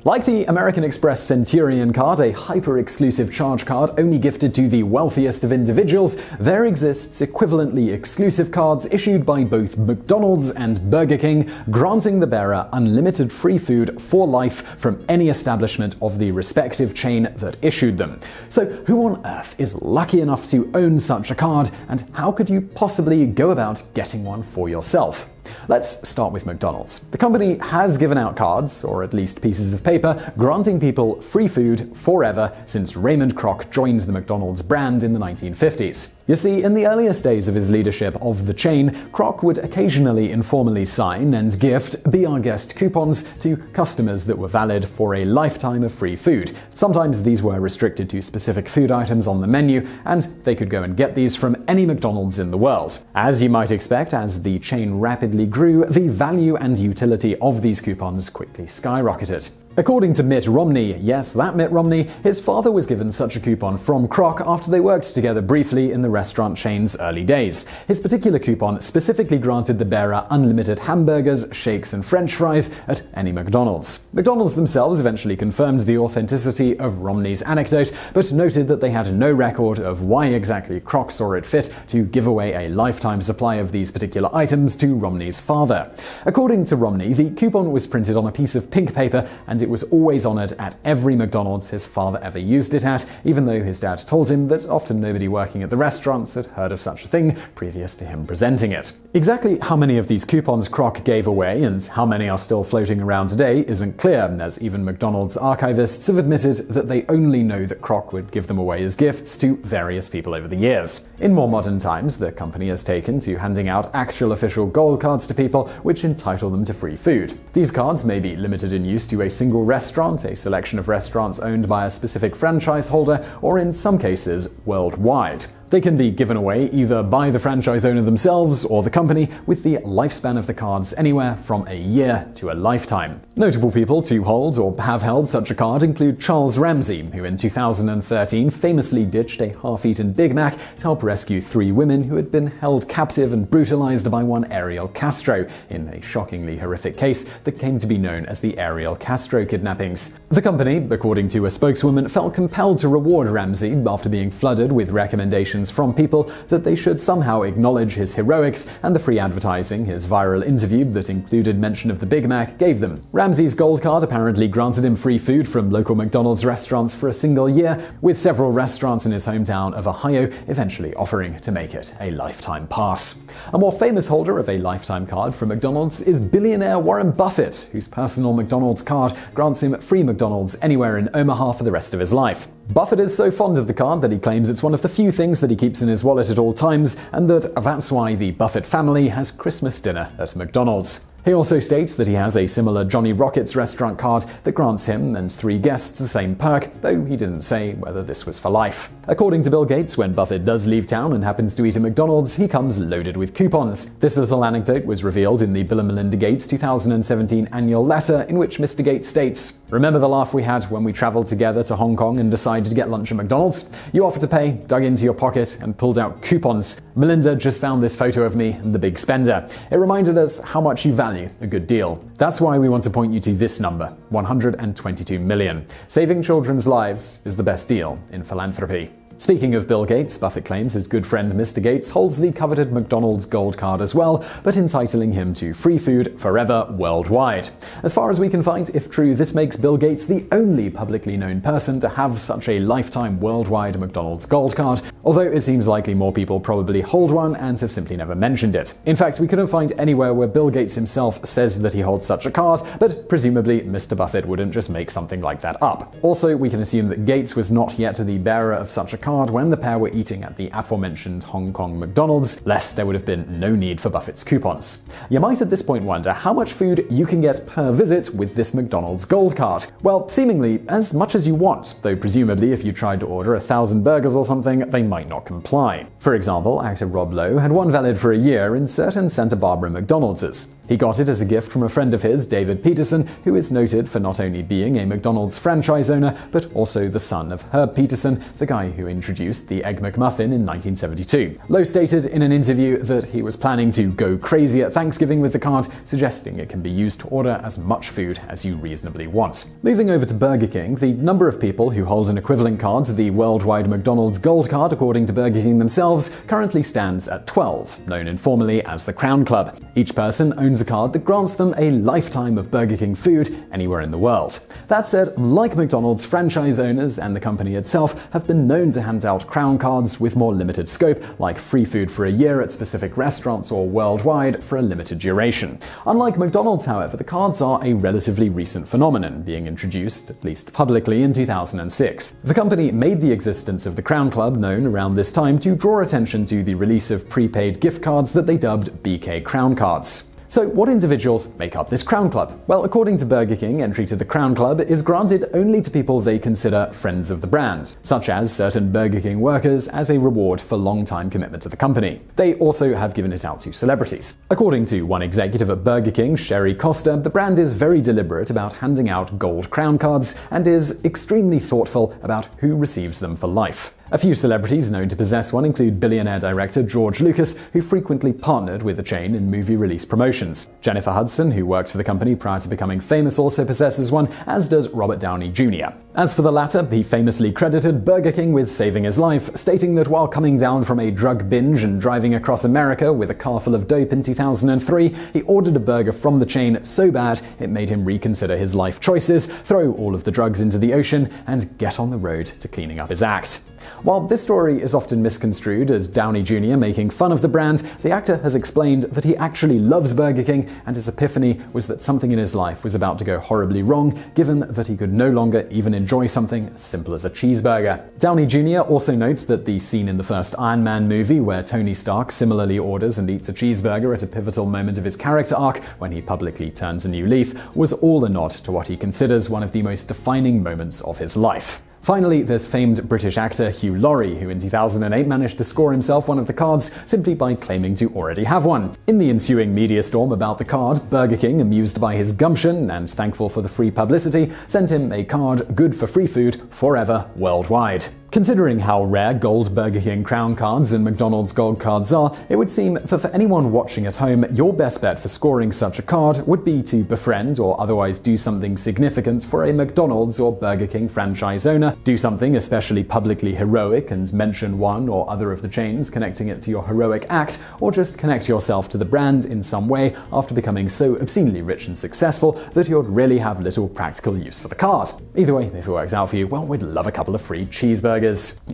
Like the American Express Centurion card, a hyper-exclusive charge card only gifted to the wealthiest of individuals, there exists equivalently exclusive cards issued by both McDonald's and Burger King, granting the bearer unlimited free food for life from any establishment of the respective chain that issued them. So who on earth is lucky enough to own such a card, and how could you possibly go about getting one for yourself? Let's start with McDonald's. The company has given out cards, or at least pieces of paper, granting people free food forever since Raymond Kroc joined the McDonald's brand in the 1950s. You see, in the earliest days of his leadership of the chain, Kroc would occasionally informally sign and gift Be Our Guest coupons to customers that were valid for a lifetime of free food. Sometimes these were restricted to specific food items on the menu, and they could go and get these from any McDonald's in the world. As you might expect, as the chain rapidly grew, the value and utility of these coupons quickly skyrocketed. According to Mitt Romney, yes, that Mitt Romney, his father was given such a coupon from Kroc after they worked together briefly in the restaurant chain's early days. His particular coupon specifically granted the bearer unlimited hamburgers, shakes, and French fries at any McDonald's. McDonald's themselves eventually confirmed the authenticity of Romney's anecdote, but noted that they had no record of why exactly Kroc saw it fit to give away a lifetime supply of these particular items to Romney's father. According to Romney, the coupon was printed on a piece of pink paper, and it was always honored at every McDonald's his father ever used it at, even though his dad told him that often nobody working at the restaurants had heard of such a thing previous to him presenting it. Exactly how many of these coupons Kroc gave away and how many are still floating around today isn't clear, as even McDonald's archivists have admitted that they only know that Kroc would give them away as gifts to various people over the years. In more modern times, the company has taken to handing out actual official gold cards to people which entitle them to free food. These cards may be limited in use to a single restaurant, a selection of restaurants owned by a specific franchise holder, or in some cases, worldwide. They can be given away either by the franchise owner themselves or the company, with the lifespan of the cards anywhere from a year to a lifetime. Notable people to hold or have held such a card include Charles Ramsey, who in 2013 famously ditched a half-eaten Big Mac to help rescue 3 women who had been held captive and brutalized by one Ariel Castro, in a shockingly horrific case that came to be known as the Ariel Castro kidnappings. The company, according to a spokeswoman, felt compelled to reward Ramsey after being flooded with recommendations from people that they should somehow acknowledge his heroics and the free advertising his viral interview that included mention of the Big Mac gave them. Ramsey's gold card apparently granted him free food from local McDonald's restaurants for a single year, with several restaurants in his hometown of Ohio eventually offering to make it a lifetime pass. A more famous holder of a lifetime card from McDonald's is billionaire Warren Buffett, whose personal McDonald's card grants him free McDonald's anywhere in Omaha for the rest of his life. Buffett is so fond of the card that he claims it's one of the few things that he keeps in his wallet at all times, and that's why the Buffett family has Christmas dinner at McDonald's. He also states that he has a similar Johnny Rockets restaurant card that grants him and 3 guests the same perk, though he didn't say whether this was for life. According to Bill Gates, when Buffett does leave town and happens to eat at McDonald's, he comes loaded with coupons. This little anecdote was revealed in the Bill and Melinda Gates 2017 annual letter, in which Mr. Gates states, "Remember the laugh we had when we traveled together to Hong Kong and decided to get lunch at McDonald's? You offered to pay, dug into your pocket, and pulled out coupons. Melinda just found this photo of me and the big spender. It reminded us how much you value a good deal. That's why we want to point you to this number, 122 million. Saving children's lives is the best deal in philanthropy." Speaking of Bill Gates, Buffett claims his good friend Mr. Gates holds the coveted McDonald's gold card as well, but entitling him to free food forever worldwide. As far as we can find, if true, this makes Bill Gates the only publicly known person to have such a lifetime worldwide McDonald's gold card, although it seems likely more people probably hold one and have simply never mentioned it. In fact, we couldn't find anywhere where Bill Gates himself says that he holds such a card, but presumably Mr. Buffett wouldn't just make something like that up. Also, we can assume that Gates was not yet the bearer of such a card when the pair were eating at the aforementioned Hong Kong McDonald's, lest there would have been no need for Buffett's coupons. You might at this point wonder how much food you can get per visit with this McDonald's gold card. Well, seemingly as much as you want, though presumably if you tried to order 1,000 burgers or something, they might not comply. For example, actor Rob Lowe had one valid for a year in certain Santa Barbara McDonald's. He got it as a gift from a friend of his, David Peterson, who is noted for not only being a McDonald's franchise owner, but also the son of Herb Peterson, the guy who introduced the Egg McMuffin in 1972. Lowe stated in an interview that he was planning to go crazy at Thanksgiving with the card, suggesting it can be used to order as much food as you reasonably want. Moving over to Burger King, the number of people who hold an equivalent card to the worldwide McDonald's Gold Card, according to Burger King themselves, currently stands at 12, known informally as the Crown Club. Each person owns a card that grants them a lifetime of Burger King food anywhere in the world. That said, like McDonald's, franchise owners and the company itself have been known to hand out Crown cards with more limited scope, like free food for a year at specific restaurants or worldwide for a limited duration. Unlike McDonald's, however, the cards are a relatively recent phenomenon, being introduced, at least publicly, in 2006. The company made the existence of the Crown Club known around this time to draw attention to the release of prepaid gift cards that they dubbed BK Crown Cards. So what individuals make up this Crown Club? Well, according to Burger King, entry to the Crown Club is granted only to people they consider friends of the brand, such as certain Burger King workers as a reward for long-time commitment to the company. They also have given it out to celebrities. According to one executive at Burger King, Sherry Costa, the brand is very deliberate about handing out gold Crown cards and is extremely thoughtful about who receives them for life. A few celebrities known to possess one include billionaire director George Lucas, who frequently partnered with the chain in movie release promotions. Jennifer Hudson, who worked for the company prior to becoming famous, also possesses one, as does Robert Downey Jr. As for the latter, he famously credited Burger King with saving his life, stating that while coming down from a drug binge and driving across America with a car full of dope in 2003, he ordered a burger from the chain so bad it made him reconsider his life choices, throw all of the drugs into the ocean, and get on the road to cleaning up his act. While this story is often misconstrued as Downey Jr. making fun of the brand, the actor has explained that he actually loves Burger King, and his epiphany was that something in his life was about to go horribly wrong, given that he could no longer even enjoy something as simple as a cheeseburger. Downey Jr. also notes that the scene in the first Iron Man movie where Tony Stark similarly orders and eats a cheeseburger at a pivotal moment of his character arc when he publicly turns a new leaf was all a nod to what he considers one of the most defining moments of his life. Finally, there's famed British actor Hugh Laurie, who in 2008 managed to score himself one of the cards simply by claiming to already have one. In the ensuing media storm about the card, Burger King, amused by his gumption and thankful for the free publicity, sent him a card good for free food forever worldwide. Considering how rare gold Burger King Crown cards and McDonald's Gold cards are, it would seem that for anyone watching at home, your best bet for scoring such a card would be to befriend or otherwise do something significant for a McDonald's or Burger King franchise owner, do something especially publicly heroic and mention one or other of the chains, connecting it to your heroic act, or just connect yourself to the brand in some way after becoming so obscenely rich and successful that you'd really have little practical use for the card. Either way, if it works out for you, well, we'd love a couple of free cheeseburgers.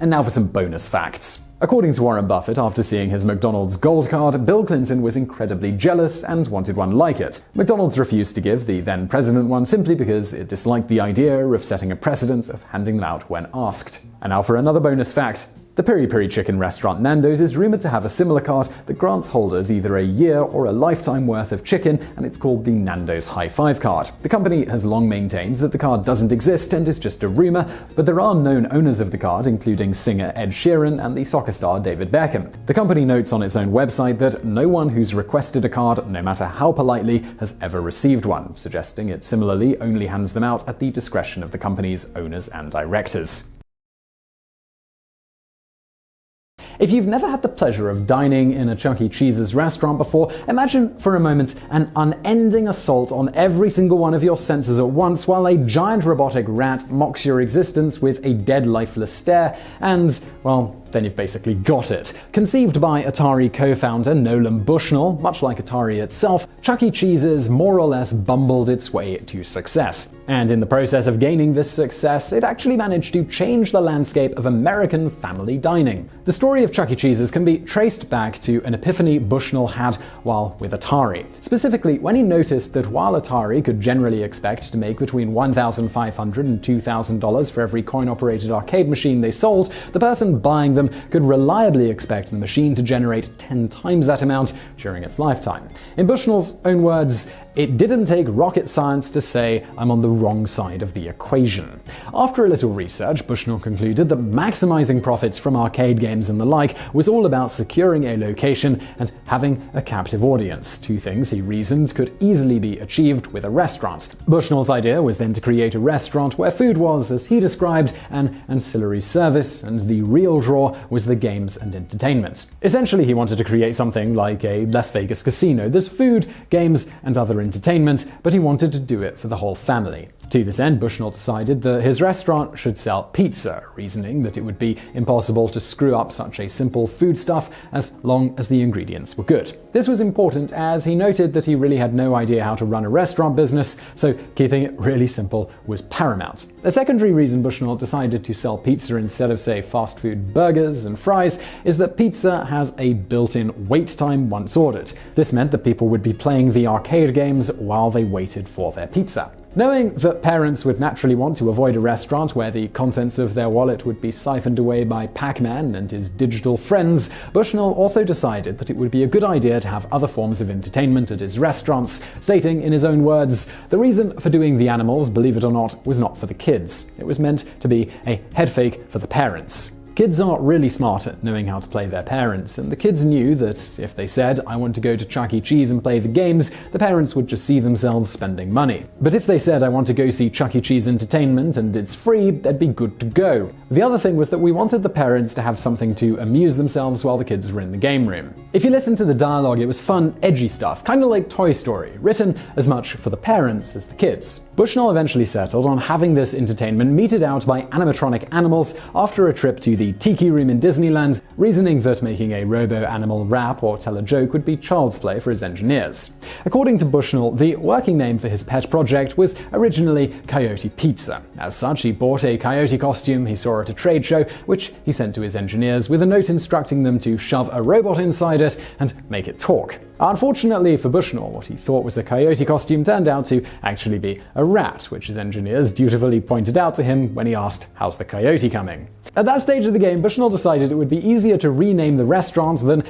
And now for some bonus facts. According to Warren Buffett, after seeing his McDonald's Gold Card, Bill Clinton was incredibly jealous and wanted one like it. McDonald's refused to give the then president one simply because it disliked the idea of setting a precedent of handing them out when asked. And now for another bonus fact. The Piri Piri chicken restaurant Nando's is rumored to have a similar card that grants holders either a year or a lifetime worth of chicken, and it's called the Nando's High Five card. The company has long maintained that the card doesn't exist and is just a rumor, but there are known owners of the card, including singer Ed Sheeran and the soccer star David Beckham. The company notes on its own website that no one who's requested a card, no matter how politely, has ever received one, suggesting it similarly only hands them out at the discretion of the company's owners and directors. If you've never had the pleasure of dining in a Chuck E. Cheese's restaurant before, imagine for a moment an unending assault on every single one of your senses at once while a giant robotic rat mocks your existence with a dead lifeless stare and, well, then you've basically got it. Conceived by Atari co-founder Nolan Bushnell, much like Atari itself, Chuck E. Cheese's more or less bumbled its way to success. And in the process of gaining this success, it actually managed to change the landscape of American family dining. The story of Chuck E. Cheese's can be traced back to an epiphany Bushnell had while with Atari. Specifically, when he noticed that while Atari could generally expect to make between $1,500 and $2,000 for every coin-operated arcade machine they sold, the person buying them could reliably expect the machine to generate 10 times that amount during its lifetime. In Bushnell's own words, It didn't take rocket science to say I'm on the wrong side of the equation. After a little research, Bushnell concluded that maximizing profits from arcade games and the like was all about securing a location and having a captive audience, two things he reasoned could easily be achieved with a restaurant. Bushnell's idea was then to create a restaurant where food was, as he described, an ancillary service, and the real draw was the games and entertainment. Essentially, he wanted to create something like a Las Vegas casino. There's food, games, and other entertainment, but he wanted to do it for the whole family. To this end, Bushnell decided that his restaurant should sell pizza, reasoning that it would be impossible to screw up such a simple foodstuff as long as the ingredients were good. This was important as he noted that he really had no idea how to run a restaurant business, so keeping it really simple was paramount. A secondary reason Bushnell decided to sell pizza instead of, say, fast food burgers and fries is that pizza has a built-in wait time once ordered. This meant that people would be playing the arcade games while they waited for their pizza. Knowing that parents would naturally want to avoid a restaurant where the contents of their wallet would be siphoned away by Pac-Man and his digital friends, Bushnell also decided that it would be a good idea to have other forms of entertainment at his restaurants, stating in his own words, "The reason for doing the animals, believe it or not, was not for the kids. It was meant to be a head fake for the parents." Kids are really smart at knowing how to play their parents, and the kids knew that if they said, "I want to go to Chuck E. Cheese and play the games," the parents would just see themselves spending money. But if they said, "I want to go see Chuck E. Cheese Entertainment and it's free," they'd be good to go. The other thing was that we wanted the parents to have something to amuse themselves while the kids were in the game room. If you listen to the dialogue, it was fun, edgy stuff, kind of like Toy Story, written as much for the parents as the kids. Bushnell eventually settled on having this entertainment meted out by animatronic animals after a trip to the Tiki Room in Disneyland, reasoning that making a robo-animal rap or tell a joke would be child's play for his engineers. According to Bushnell, the working name for his pet project was originally Coyote Pizza. As such, he bought a coyote costume he saw at a trade show, which he sent to his engineers with a note instructing them to shove a robot inside it and make it talk. Unfortunately for Bushnell, what he thought was a coyote costume turned out to actually be a rat, which his engineers dutifully pointed out to him when he asked, "How's the coyote coming?" At that stage of the game, Bushnell decided it would be easier to rename the restaurant than,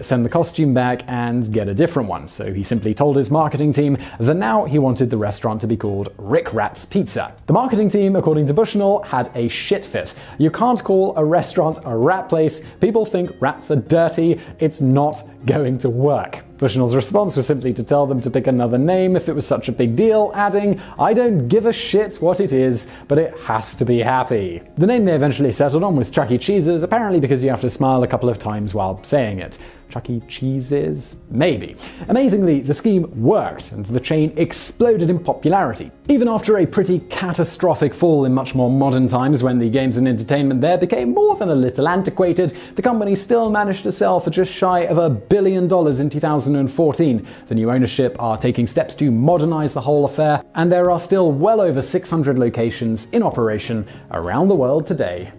send the costume back and get a different one. So he simply told his marketing team that now he wanted the restaurant to be called Rick Rat's Pizza. The marketing team, according to Bushnell, had a shit fit. You can't call a restaurant a rat place. People think rats are dirty. It's not going to work. Bushnell's response was simply to tell them to pick another name if it was such a big deal, adding, "I don't give a shit what it is, but it has to be happy." The name they eventually settled on was Chuck E. Cheese's, apparently because you have to smile a couple of times while saying it. Chuck E. Cheese's? Maybe. Amazingly, the scheme worked, and the chain exploded in popularity. Even after a pretty catastrophic fall in much more modern times when the games and entertainment there became more than a little antiquated, the company still managed to sell for just shy of $1 billion in 2014. The new ownership are taking steps to modernize the whole affair, and there are still well over 600 locations in operation around the world today.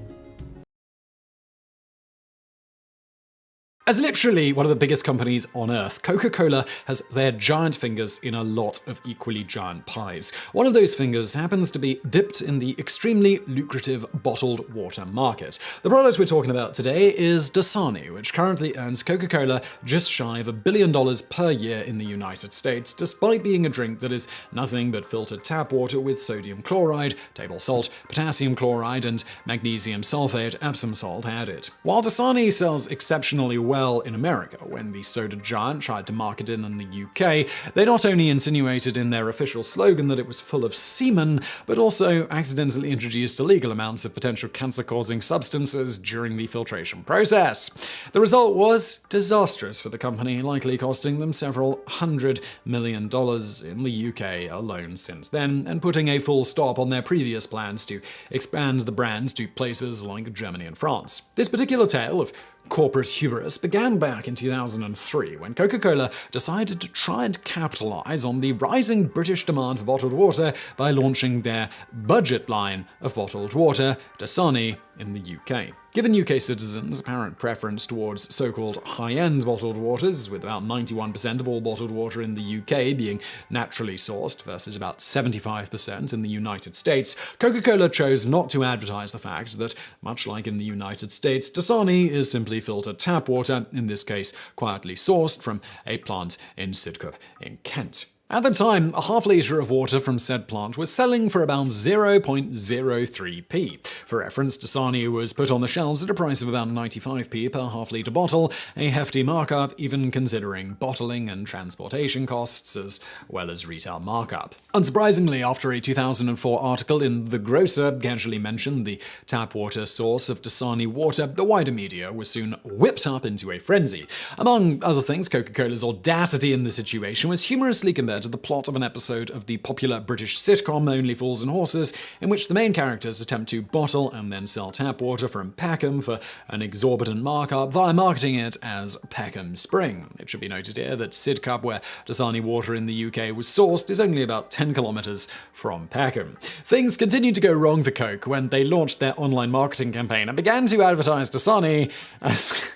As literally one of the biggest companies on earth, Coca-Cola has their giant fingers in a lot of equally giant pies. One of those fingers happens to be dipped in the extremely lucrative bottled water market. The product we're talking about today is Dasani, which currently earns Coca-Cola just shy of $1 billion per year in the United States, despite being a drink that is nothing but filtered tap water with sodium chloride, table salt, potassium chloride, and magnesium sulfate Epsom salt added. While Dasani sells exceptionally well in America, when the soda giant tried to market it in the UK, they not only insinuated in their official slogan that it was full of semen, but also accidentally introduced illegal amounts of potential cancer-causing substances during the filtration process. The result was disastrous for the company, likely costing them several $100 million in the UK alone since then, and putting a full stop on their previous plans to expand the brand to places like Germany and France. This particular tale of corporate hubris began back in 2003 when Coca-Cola decided to try and capitalize on the rising British demand for bottled water by launching their budget line of bottled water, Dasani, in the UK. Given UK citizens' apparent preference towards so-called high-end bottled waters, with about 91% of all bottled water in the UK being naturally sourced versus about 75% in the United States, Coca-Cola chose not to advertise the fact that, much like in the United States, Dasani is simply filtered tap water, in this case quietly sourced from a plant in Sidcup in Kent. At the time, a half litre of water from said plant was selling for about 0.03p. For reference, Dasani was put on the shelves at a price of about 95p per half litre bottle, a hefty markup even considering bottling and transportation costs as well as retail markup. Unsurprisingly, after a 2004 article in The Grocer casually mentioned the tap water source of Dasani water, the wider media was soon whipped up into a frenzy. Among other things, Coca-Cola's audacity in the situation was humorously compared to the plot of an episode of the popular British sitcom Only Fools and Horses, in which the main characters attempt to bottle and then sell tap water from Peckham for an exorbitant markup via marketing it as Peckham Spring. It should be noted here that Sidcup, where Dasani water in the UK was sourced, is only about 10 kilometres from Peckham. Things continued to go wrong for Coke when they launched their online marketing campaign and began to advertise Dasani as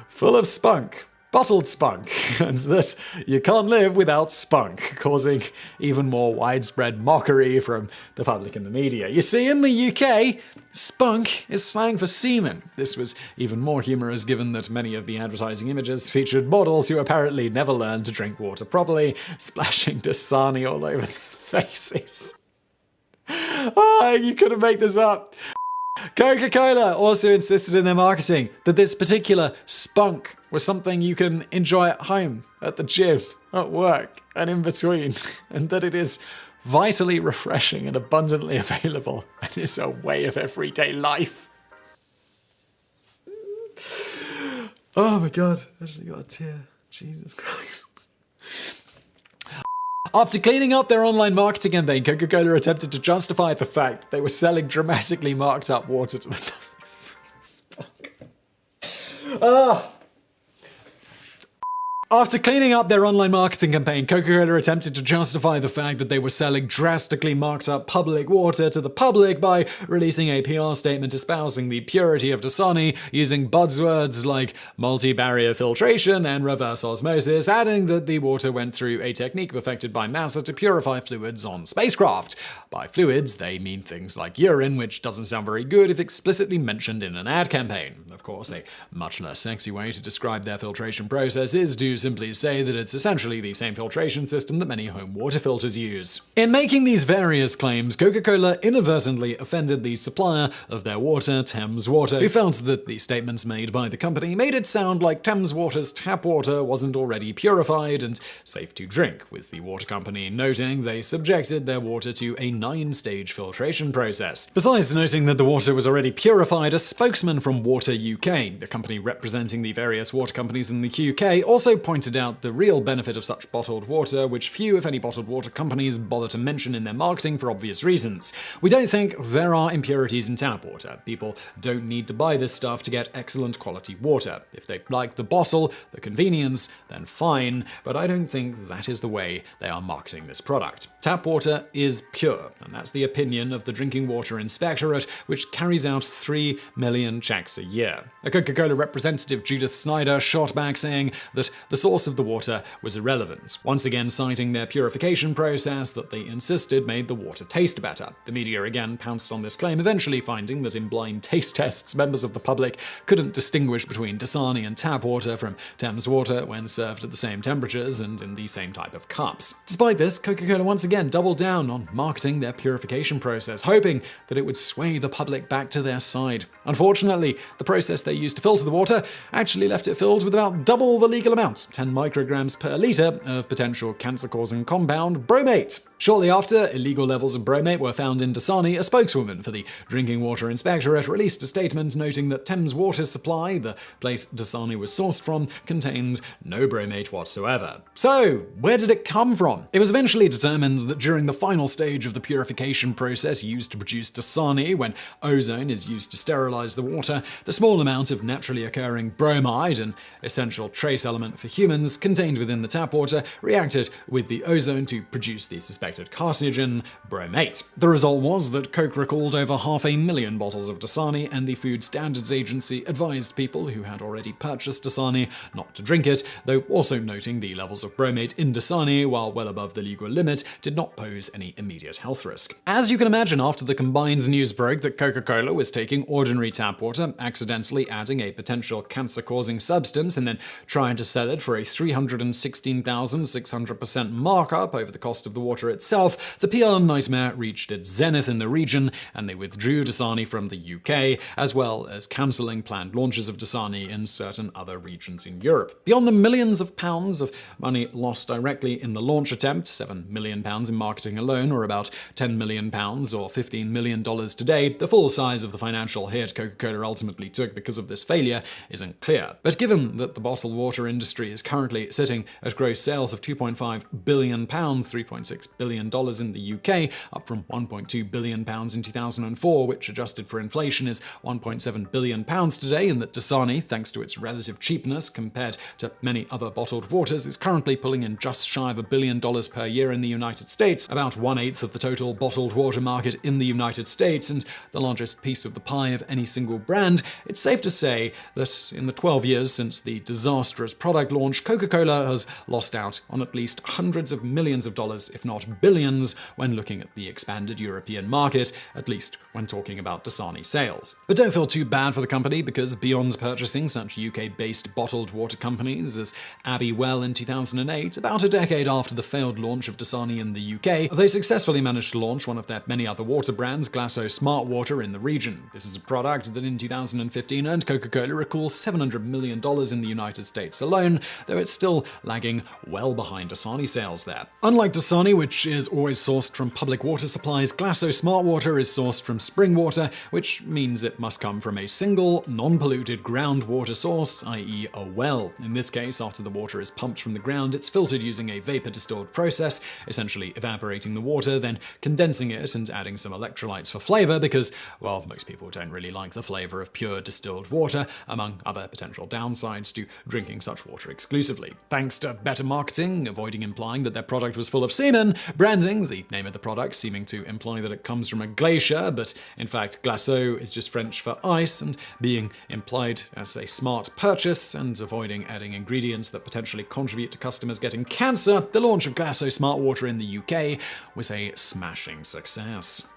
full of spunk. Bottled spunk, and that you can't live without spunk, causing even more widespread mockery from the public and the media. You see, in the UK, spunk is slang for semen. This was even more humorous given that many of the advertising images featured models who apparently never learned to drink water properly, splashing Dasani all over their faces. You couldn't make this up. Coca-Cola also insisted in their marketing that this particular spunk was something you can enjoy at home, at the gym, at work, and in between, and that it is vitally refreshing and abundantly available, and is a way of everyday life. Oh my god, I actually got a tear. Jesus Christ. After cleaning up their online marketing campaign, Coca-Cola attempted to justify the fact that they were selling dramatically marked up water to the public. After cleaning up their online marketing campaign, Coca-Cola attempted to justify the fact that they were selling drastically marked up public water to the public by releasing a PR statement espousing the purity of Dasani, using buzzwords like multi-barrier filtration and reverse osmosis, adding that the water went through a technique perfected by NASA to purify fluids on spacecraft. By fluids, they mean things like urine, which doesn't sound very good if explicitly mentioned in an ad campaign. Of course, a much less sexy way to describe their filtration process is to simply say that it's essentially the same filtration system that many home water filters use. In making these various claims, Coca-Cola inadvertently offended the supplier of their water, Thames Water, who felt that the statements made by the company made it sound like Thames Water's tap water wasn't already purified and safe to drink, with the water company noting they subjected their water to a 9-stage filtration process. Besides noting that the water was already purified, a spokesman from Water UK, the company representing the various water companies in the UK, also pointed out the real benefit of such bottled water, which few, if any, bottled water companies bother to mention in their marketing for obvious reasons. We don't think there are impurities in tap water. People don't need to buy this stuff to get excellent quality water. If they like the bottle, the convenience, then fine, but I don't think that is the way they are marketing this product. Tap water is pure, and that's the opinion of the Drinking Water Inspectorate, which carries out 3 million checks a year. A Coca-Cola representative, Judith Snyder, shot back saying that the source of the water was irrelevant, once again citing their purification process that they insisted made the water taste better. The media again pounced on this claim, eventually finding that in blind taste tests, members of the public couldn't distinguish between Dasani and tap water from Thames water when served at the same temperatures and in the same type of cups. Despite this, Coca-Cola once again doubled down on marketing their purification process, hoping that it would sway the public back to their side. Unfortunately, the process they used to filter the water actually left it filled with about double the legal amount, 10 micrograms per litre, of potential cancer-causing compound bromate. Shortly after, illegal levels of bromate were found in Dasani. A spokeswoman for the Drinking Water Inspectorate released a statement noting that Thames Water Supply, the place Dasani was sourced from, contained no bromate whatsoever. So, where did it come from? It was eventually determined that during the final stage of the purification process used to produce Dasani, when ozone is used to sterilize the water, the small amount of naturally occurring bromide, an essential trace element for humans contained within the tap water, reacted with the ozone to produce the suspected carcinogen bromate. The result was that Coke recalled over 500,000 bottles of Dasani, and the Food Standards Agency advised people who had already purchased Dasani not to drink it, though also noting the levels of bromate in Dasani, while well above the legal limit, did not pose any immediate health risk. As you can imagine, after the combined news broke that Coca-Cola was taking ordinary tap water, accidentally adding a potential cancer-causing substance, and then trying to sell it accounted for a 316,600% markup over the cost of the water itself, the PR nightmare reached its zenith in the region, and they withdrew Dasani from the UK, as well as cancelling planned launches of Dasani in certain other regions in Europe. Beyond the millions of pounds of money lost directly in the launch attempt, £7 million in marketing alone, or about £10 million or $15 million today, the full size of the financial hit Coca-Cola ultimately took because of this failure isn't clear. But given that the bottled water industry is currently sitting at gross sales of £2.5 billion, $3.6 billion in the UK, up from £1.2 billion in 2004, which adjusted for inflation is £1.7 billion today, and that Dasani, thanks to its relative cheapness compared to many other bottled waters, is currently pulling in just shy of $1 billion per year in the United States, about 1/8 of the total bottled water market in the United States, and the largest piece of the pie of any single brand, it's safe to say that in the 12 years since the disastrous product launch, Coca-Cola has lost out on at least hundreds of millions of dollars, if not billions, when looking at the expanded European market, at least when talking about Dasani sales. But don't feel too bad for the company, because beyond purchasing such UK-based bottled water companies as Abbey Well in 2008, about a decade after the failed launch of Dasani in the UK, they successfully managed to launch one of their many other water brands, Glasso Smart Water, in the region. This is a product that in 2015 earned Coca-Cola a cool $700 million in the United States alone, though it's still lagging well behind Dasani sales there. Unlike Dasani, which is always sourced from public water supplies, Glasso Smart Water is sourced from spring water, which means it must come from a single, non-polluted groundwater source, i.e. a well. In this case, after the water is pumped from the ground, it's filtered using a vapor distilled process, essentially evaporating the water, then condensing it and adding some electrolytes for flavor because, well, most people don't really like the flavor of pure distilled water, among other potential downsides to drinking such water exclusively. Thanks to better marketing, avoiding implying that their product was full of semen, branding, the name of the product seeming to imply that it comes from a glacier, but in fact glaço is just French for ice, and being implied as a smart purchase, and avoiding adding ingredients that potentially contribute to customers getting cancer, the launch of Glasso Smart Water in the UK was a smashing success.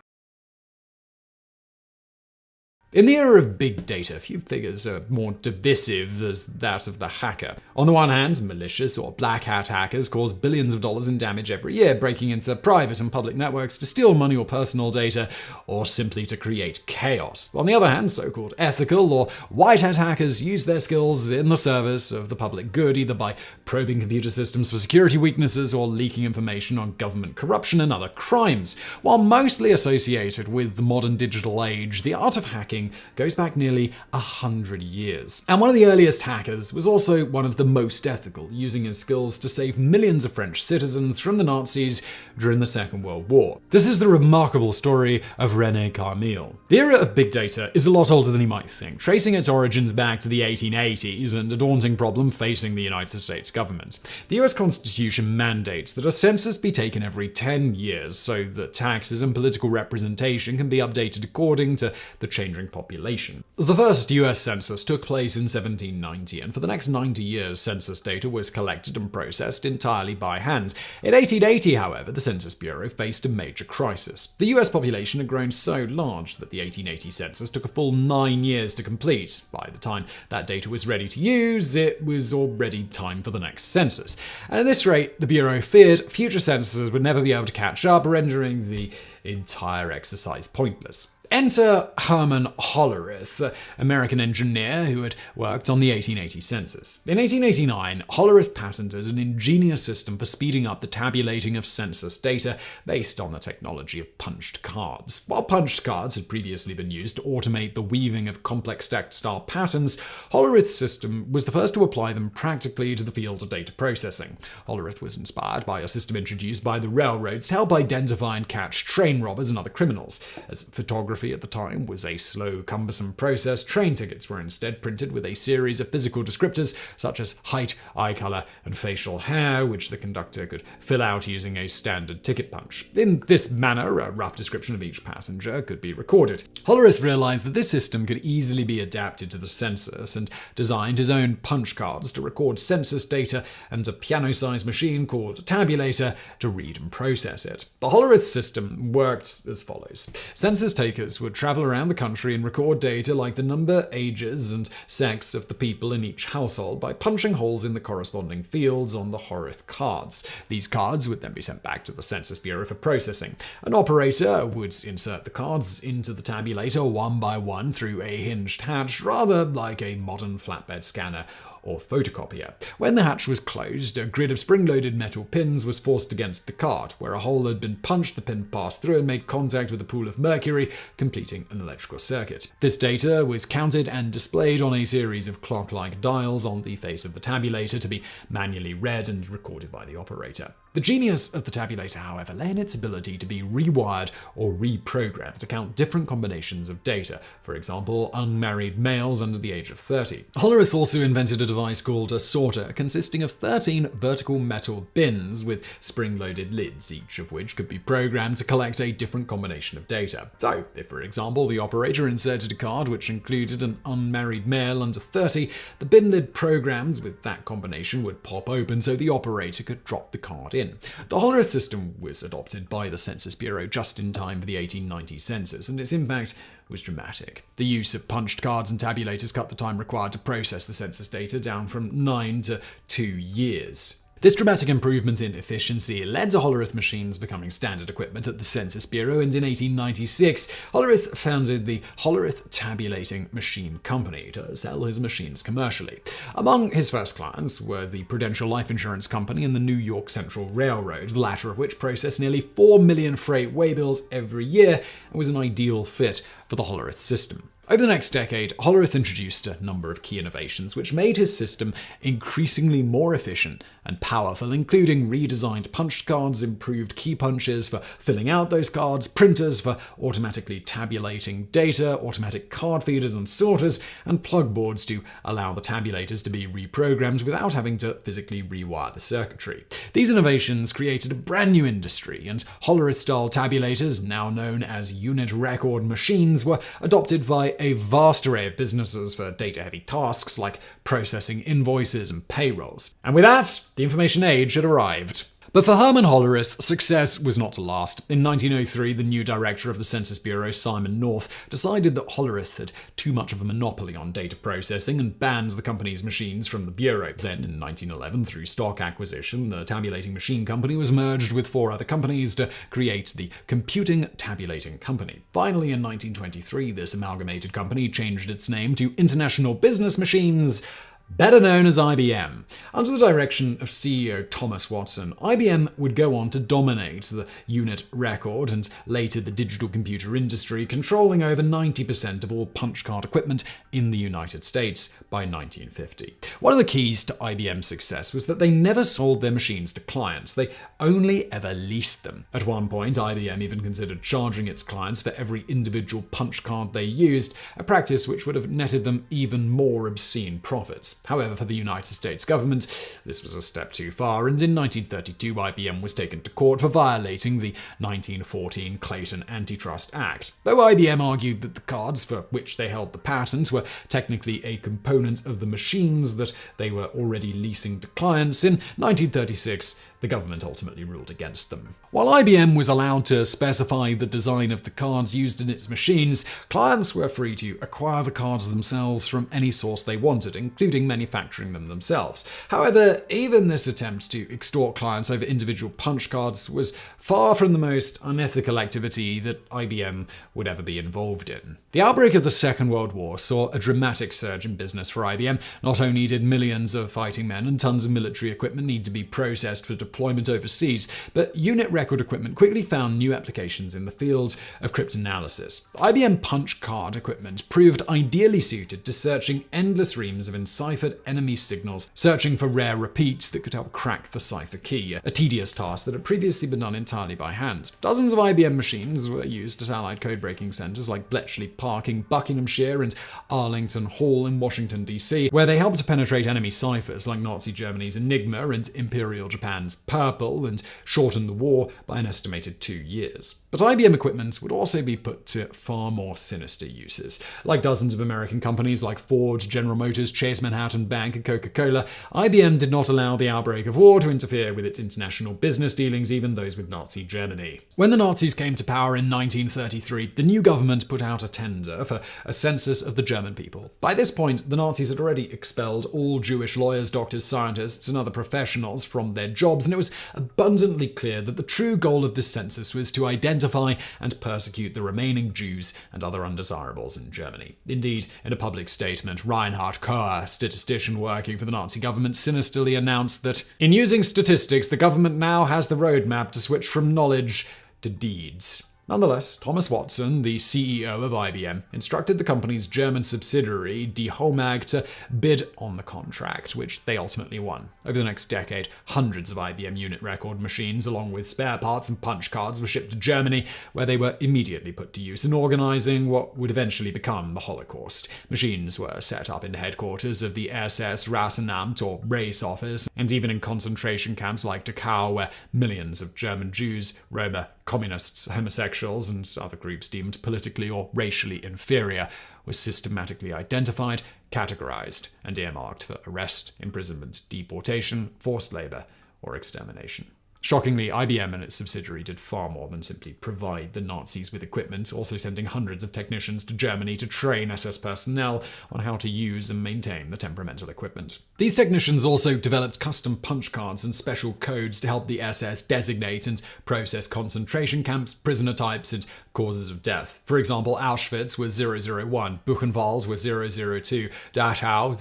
In the era of big data, few figures are more divisive than that of the hacker. On the one hand, malicious or black hat hackers cause billions of dollars in damage every year, breaking into private and public networks to steal money or personal data, or simply to create chaos. On the other hand, so-called ethical or white hat hackers use their skills in the service of the public good, either by probing computer systems for security weaknesses or leaking information on government corruption and other crimes. While mostly associated with the modern digital age, the art of hacking goes back nearly 100 years. And one of the earliest hackers was also one of the most ethical, using his skills to save millions of French citizens from the Nazis during the Second World War. This is the remarkable story of René Carmille. The era of big data is a lot older than you might think, tracing its origins back to the 1880s and a daunting problem facing the United States government. The US Constitution mandates that a census be taken every 10 years so that taxes and political representation can be updated according to the changing population. The first US census took place in 1790, and for the next 90 years, census data was collected and processed entirely by hand. In 1880, however, the Census Bureau faced a major crisis. The US population had grown so large that the 1880 census took a full 9 years to complete. By the time that data was ready to use, it was already time for the next census. And at this rate, the Bureau feared future censuses would never be able to catch up, rendering the entire exercise pointless. Enter Herman Hollerith, American engineer who had worked on the 1880 census. In 1889, Hollerith patented an ingenious system for speeding up the tabulating of census data based on the technology of punched cards. While punched cards had previously been used to automate the weaving of complex textile patterns, Hollerith's system was the first to apply them practically to the field of data processing. Hollerith was inspired by a system introduced by the railroads to help identify and catch train robbers and other criminals. As photography at the time was a slow, cumbersome process, train tickets were instead printed with a series of physical descriptors such as height, eye color, and facial hair, which the conductor could fill out using a standard ticket punch. In this manner, a rough description of each passenger could be recorded. Hollerith realized that this system could easily be adapted to the census and designed his own punch cards to record census data and a piano-sized machine called a tabulator to read and process it. The Hollerith system worked as follows. Census takers workers would travel around the country and record data like the number, ages, and sex of the people in each household by punching holes in the corresponding fields on the Horith cards. These cards would then be sent back to the Census Bureau for processing. An operator would insert the cards into the tabulator one by one through a hinged hatch, rather like a modern flatbed scanner or photocopier. When the hatch was closed, a grid of spring-loaded metal pins was forced against the card. Where a hole had been punched, the pin passed through and made contact with a pool of mercury, completing an electrical circuit. This data was counted and displayed on a series of clock-like dials on the face of the tabulator to be manually read and recorded by the operator. The genius of the tabulator, however, lay in its ability to be rewired or reprogrammed to count different combinations of data, for example, unmarried males under the age of 30. Hollerith also invented a device called a sorter, consisting of 13 vertical metal bins with spring-loaded lids, each of which could be programmed to collect a different combination of data. So, if for example the operator inserted a card which included an unmarried male under 30, the bin lid programs with that combination would pop open so the operator could drop the card in. The Hollerith system was adopted by the Census Bureau just in time for the 1890 census, and its impact was dramatic. The use of punched cards and tabulators cut the time required to process the census data down from 9 to 2 years. This dramatic improvement in efficiency led to Hollerith machines becoming standard equipment at the Census Bureau, and in 1896, Hollerith founded the Hollerith Tabulating Machine Company to sell his machines commercially. Among his first clients were the Prudential Life Insurance Company and the New York Central Railroad, the latter of which processed nearly 4 million freight waybills every year and was an ideal fit for the Hollerith system. Over the next decade, Hollerith introduced a number of key innovations which made his system increasingly more efficient and powerful, including redesigned punched cards, improved key punches for filling out those cards, printers for automatically tabulating data, automatic card feeders and sorters, and plug boards to allow the tabulators to be reprogrammed without having to physically rewire the circuitry. These innovations created a brand new industry, and Hollerith-style tabulators, now known as unit record machines, were adopted by a vast array of businesses for data-heavy tasks like processing invoices and payrolls. And with that, the information age had arrived. But for Herman Hollerith, success was not to last. In 1903, the new director of the Census Bureau, Simon North, decided that Hollerith had too much of a monopoly on data processing and banned the company's machines from the Bureau. Then, in 1911, through stock acquisition, the Tabulating Machine Company was merged with 4 other companies to create the Computing Tabulating Company. Finally, in 1923, this amalgamated company changed its name to International Business Machines, better known as IBM. Under the direction of CEO Thomas Watson, IBM would go on to dominate the unit record and later the digital computer industry, controlling over 90% of all punch card equipment in the United States by 1950. One of the keys to IBM's success was that they never sold their machines to clients. They only ever leased them. At one point, IBM even considered charging its clients for every individual punch card they used, a practice which would have netted them even more obscene profits. However, for the United States government, this was a step too far, and in 1932 IBM was taken to court for violating the 1914 Clayton Antitrust Act. Though IBM argued that the cards for which they held the patent were technically a component of the machines that they were already leasing to clients, in 1936 the government ultimately ruled against them. While IBM was allowed to specify the design of the cards used in its machines, clients were free to acquire the cards themselves from any source they wanted, including manufacturing them themselves. However, even this attempt to extort clients over individual punch cards was far from the most unethical activity that IBM would ever be involved in. The outbreak of the Second World War saw a dramatic surge in business for IBM. Not only did millions of fighting men and tons of military equipment need to be processed for deployment overseas, but unit record equipment quickly found new applications in the field of cryptanalysis. IBM punch card equipment proved ideally suited to searching endless reams of enciphered enemy signals, searching for rare repeats that could help crack the cipher key, a tedious task that had previously been done entirely by hand. Dozens of IBM machines were used at Allied code-breaking centers like Bletchley Park in Buckinghamshire and Arlington Hall in Washington, D.C., where they helped to penetrate enemy ciphers like Nazi Germany's Enigma and Imperial Japan's purple and shorten the war by an estimated 2 years. But IBM equipment would also be put to far more sinister uses. Like dozens of American companies like Ford, General Motors, Chase Manhattan Bank, and Coca-Cola, IBM did not allow the outbreak of war to interfere with its international business dealings, even those with Nazi Germany. When the Nazis came to power in 1933, the new government put out a tender for a census of the German people. By this point, the Nazis had already expelled all Jewish lawyers, doctors, scientists, and other professionals from their jobs, and it was abundantly clear that the true goal of this census was to identify and persecute the remaining Jews and other undesirables in Germany. Indeed, in a public statement, Reinhard Kohr, a statistician working for the Nazi government, sinisterly announced that, in using statistics, the government now has the roadmap to switch from knowledge to deeds. Nonetheless, Thomas Watson, the CEO of IBM, instructed the company's German subsidiary, Die Homag, to bid on the contract, which they ultimately won. Over the next decade, hundreds of IBM unit record machines, along with spare parts and punch cards, were shipped to Germany, where they were immediately put to use in organizing what would eventually become the Holocaust. Machines were set up in the headquarters of the SS Rassenamt, or race office, and even in concentration camps like Dachau, where millions of German Jews, Roma, communists, homosexuals, and other groups deemed politically or racially inferior were systematically identified, categorized, and earmarked for arrest, imprisonment, deportation, forced labor, or extermination. Shockingly, IBM and its subsidiary did far more than simply provide the Nazis with equipment, also sending hundreds of technicians to Germany to train SS personnel on how to use and maintain the temperamental equipment. These technicians also developed custom punch cards and special codes to help the SS designate and process concentration camps, prisoner types, and causes of death. For example, Auschwitz was 001, Buchenwald was 002, Dachau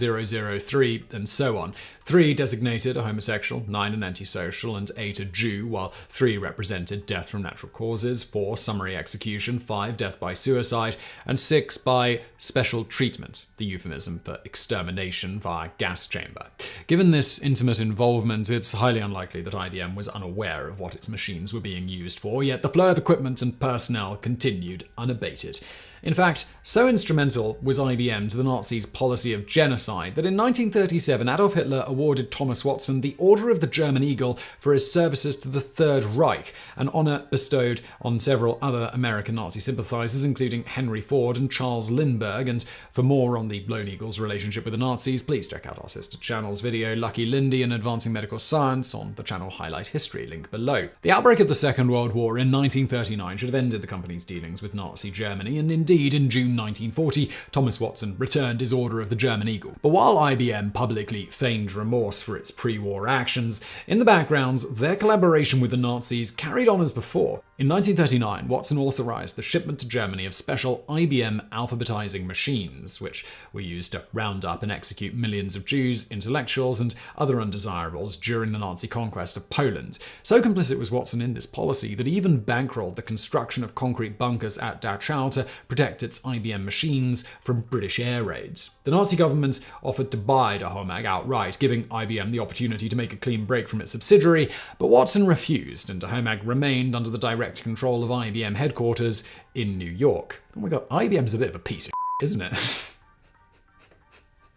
003, and so on. 3 designated a homosexual, 9 an antisocial, and 8 a Jew, while 3 represented death from natural causes, 4 summary execution, 5 death by suicide, and 6 by special treatment, the euphemism for extermination via gas chamber. Given this intimate involvement, it's highly unlikely that IBM was unaware of what its machines were being used for, yet the flow of equipment and personnel continued unabated. In fact, so instrumental was IBM to the Nazis' policy of genocide that in 1937 Adolf Hitler awarded Thomas Watson the Order of the German Eagle for his services to the Third Reich, an honor bestowed on several other American Nazi sympathizers, including Henry Ford and Charles Lindbergh. And for more on the Lone Eagle's relationship with the Nazis, please check out our sister channel's video Lucky Lindy and Advancing Medical Science on the channel Highlight History, link below. The outbreak of the Second World War in 1939 should have ended the company's dealings with Nazi Germany, and indeed, in June 1940, Thomas Watson returned his Order of the German Eagle. But while IBM publicly feigned remorse for its pre-war actions, in the background, their collaboration with the Nazis carried on as before. In 1939, Watson authorized the shipment to Germany of special IBM alphabetizing machines, which were used to round up and execute millions of Jews, intellectuals, and other undesirables during the Nazi conquest of Poland. So complicit was Watson in this policy that he even bankrolled the construction of concrete bunkers at Dachau to protect its IBM machines from British air raids. The Nazi government offered to buy Die Homag outright, giving IBM the opportunity to make a clean break from its subsidiary, but Watson refused, and Die Homag remained under the direct control of IBM headquarters in New York. Oh my god, IBM's a bit of a piece of isn't it?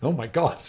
Oh my god.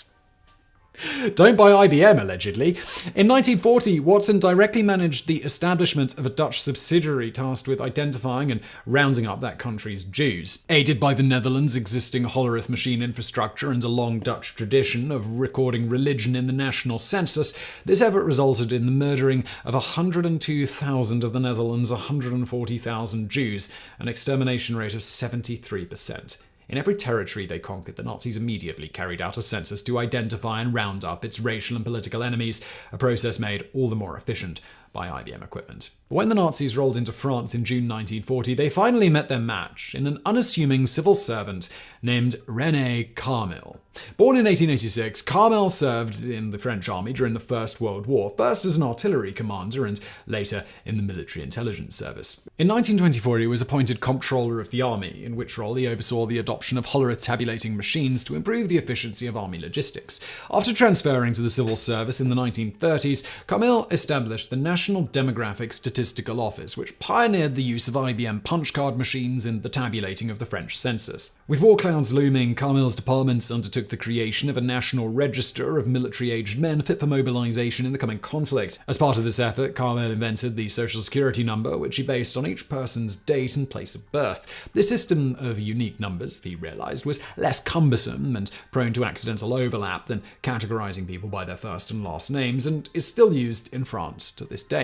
Don't buy IBM, allegedly. In 1940, Watson directly managed the establishment of a Dutch subsidiary tasked with identifying and rounding up that country's Jews. Aided by the Netherlands' existing Hollerith machine infrastructure and a long Dutch tradition of recording religion in the national census, this effort resulted in the murdering of 102,000 of the Netherlands' 140,000 Jews, an extermination rate of 73%. In every territory they conquered, the Nazis immediately carried out a census to identify and round up its racial and political enemies, a process made all the more efficient by IBM equipment. When the Nazis rolled into France in June 1940, they finally met their match in an unassuming civil servant named René Carmel. Born in 1886, Carmel served in the French army during the First World War, first as an artillery commander and later in the military intelligence service. In 1924, he was appointed comptroller of the army, in which role he oversaw the adoption of Hollerith tabulating machines to improve the efficiency of army logistics. After transferring to the civil service in the 1930s, Carmel established the National National Demographic Statistical Office, which pioneered the use of IBM punch card machines in the tabulating of the French census. With war clouds looming, Carmel's department undertook the creation of a national register of military-aged men fit for mobilization in the coming conflict. As part of this effort, Carmel invented the Social Security number, which he based on each person's date and place of birth. This system of unique numbers, he realized, was less cumbersome and prone to accidental overlap than categorizing people by their first and last names, and is still used in France to this day.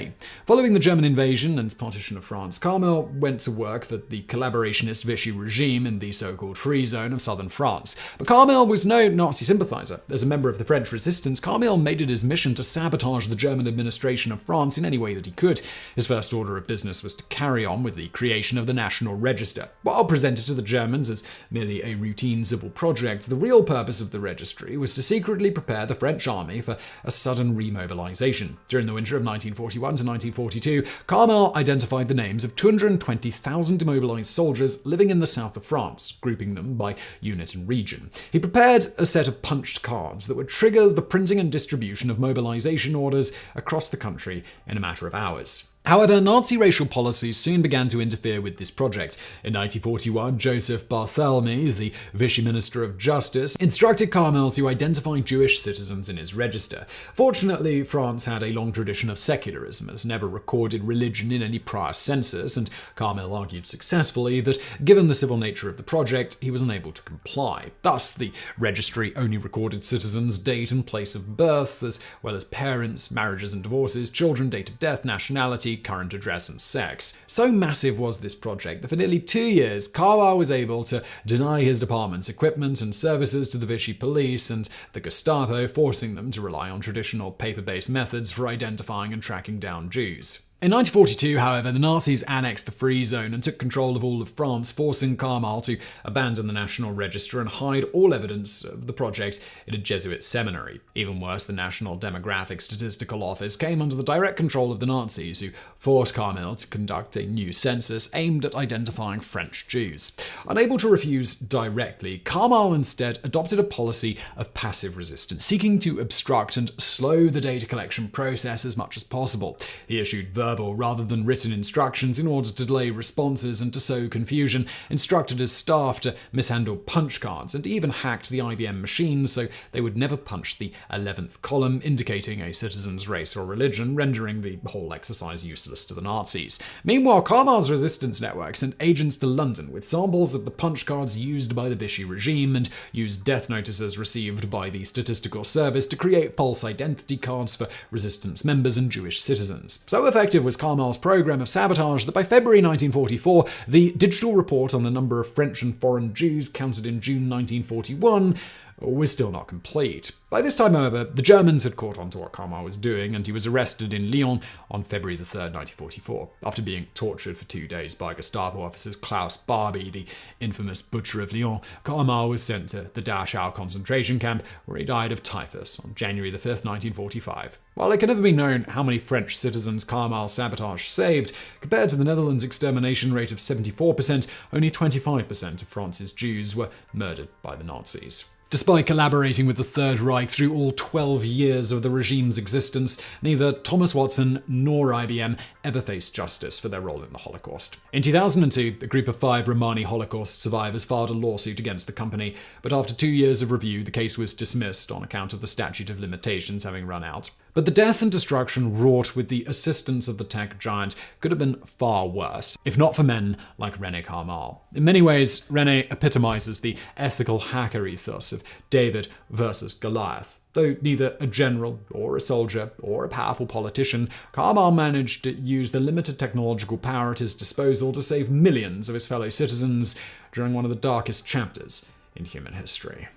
Following the German invasion and partition of France, Carmel went to work for the collaborationist Vichy regime in the so-called Free Zone of southern France. But Carmel was no Nazi sympathizer. As a member of the French resistance, Carmel made it his mission to sabotage the German administration of France in any way that he could. His first order of business was to carry on with the creation of the National Register. While presented to the Germans as merely a routine civil project, the real purpose of the registry was to secretly prepare the French army for a sudden remobilization. During the winter of 1941 to 1942, Carmel identified the names of 220,000 demobilized soldiers living in the south of France, grouping them by unit and region. He prepared a set of punched cards that would trigger the printing and distribution of mobilization orders across the country in a matter of hours. However, Nazi racial policies soon began to interfere with this project. In 1941, Joseph Barthélemy, the Vichy Minister of Justice, instructed Carmel to identify Jewish citizens in his register. Fortunately, France had a long tradition of secularism, as never recorded religion in any prior census, and Carmel argued successfully that, given the civil nature of the project, he was unable to comply. Thus, the registry only recorded citizens' date and place of birth, as well as parents, marriages and divorces, children, date of death, nationality, current address and sex. So massive was this project that for nearly 2 years, Carmel was able to deny his department's equipment and services to the Vichy police and the Gestapo, forcing them to rely on traditional paper-based methods for identifying and tracking down Jews. In 1942, however, the Nazis annexed the Free Zone and took control of all of France, forcing Carmel to abandon the National Register and hide all evidence of the project in a Jesuit seminary. Even worse, the National Demographic Statistical Office came under the direct control of the Nazis, who forced Carmel to conduct a new census aimed at identifying French Jews. Unable to refuse directly, Carmel instead adopted a policy of passive resistance, seeking to obstruct and slow the data collection process as much as possible. He issued verbal rather than written instructions in order to delay responses and to sow confusion, instructed his staff to mishandle punch cards, and even hacked the IBM machines so they would never punch the 11th column, indicating a citizen's race or religion, rendering the whole exercise useless to the Nazis. Meanwhile, Carmel's resistance network sent agents to London with samples of the punch cards used by the Vichy regime and used death notices received by the Statistical Service to create false identity cards for resistance members and Jewish citizens. So effective was Carmel's program of sabotage that by February 1944, the digital report on the number of French and foreign Jews counted in June 1941 was still not complete. By this time, however, the Germans had caught on to what Carmel was doing, and he was arrested in Lyon on February 3rd, 1944. After being tortured for 2 days by Gestapo officers Klaus Barbie, the infamous butcher of Lyon, Carmel was sent to the Dachau concentration camp, where he died of typhus on January 5th, 1945. While it can never be known how many French citizens Carmel's sabotage saved, compared to the Netherlands' extermination rate of 74%, only 25% of France's Jews were murdered by the Nazis. Despite collaborating with the Third Reich through all 12 years of the regime's existence, neither Thomas Watson nor IBM ever faced justice for their role in the Holocaust. In 2002, a group of 5 Romani Holocaust survivors filed a lawsuit against the company, but after 2 years of review, the case was dismissed on account of the statute of limitations having run out. But the death and destruction wrought with the assistance of the tech giant could have been far worse, if not for men like René Carmel. In many ways, René epitomizes the ethical hacker ethos of David versus Goliath. Though neither a general or a soldier or a powerful politician, Carmel managed to use the limited technological power at his disposal to save millions of his fellow citizens during one of the darkest chapters in human history.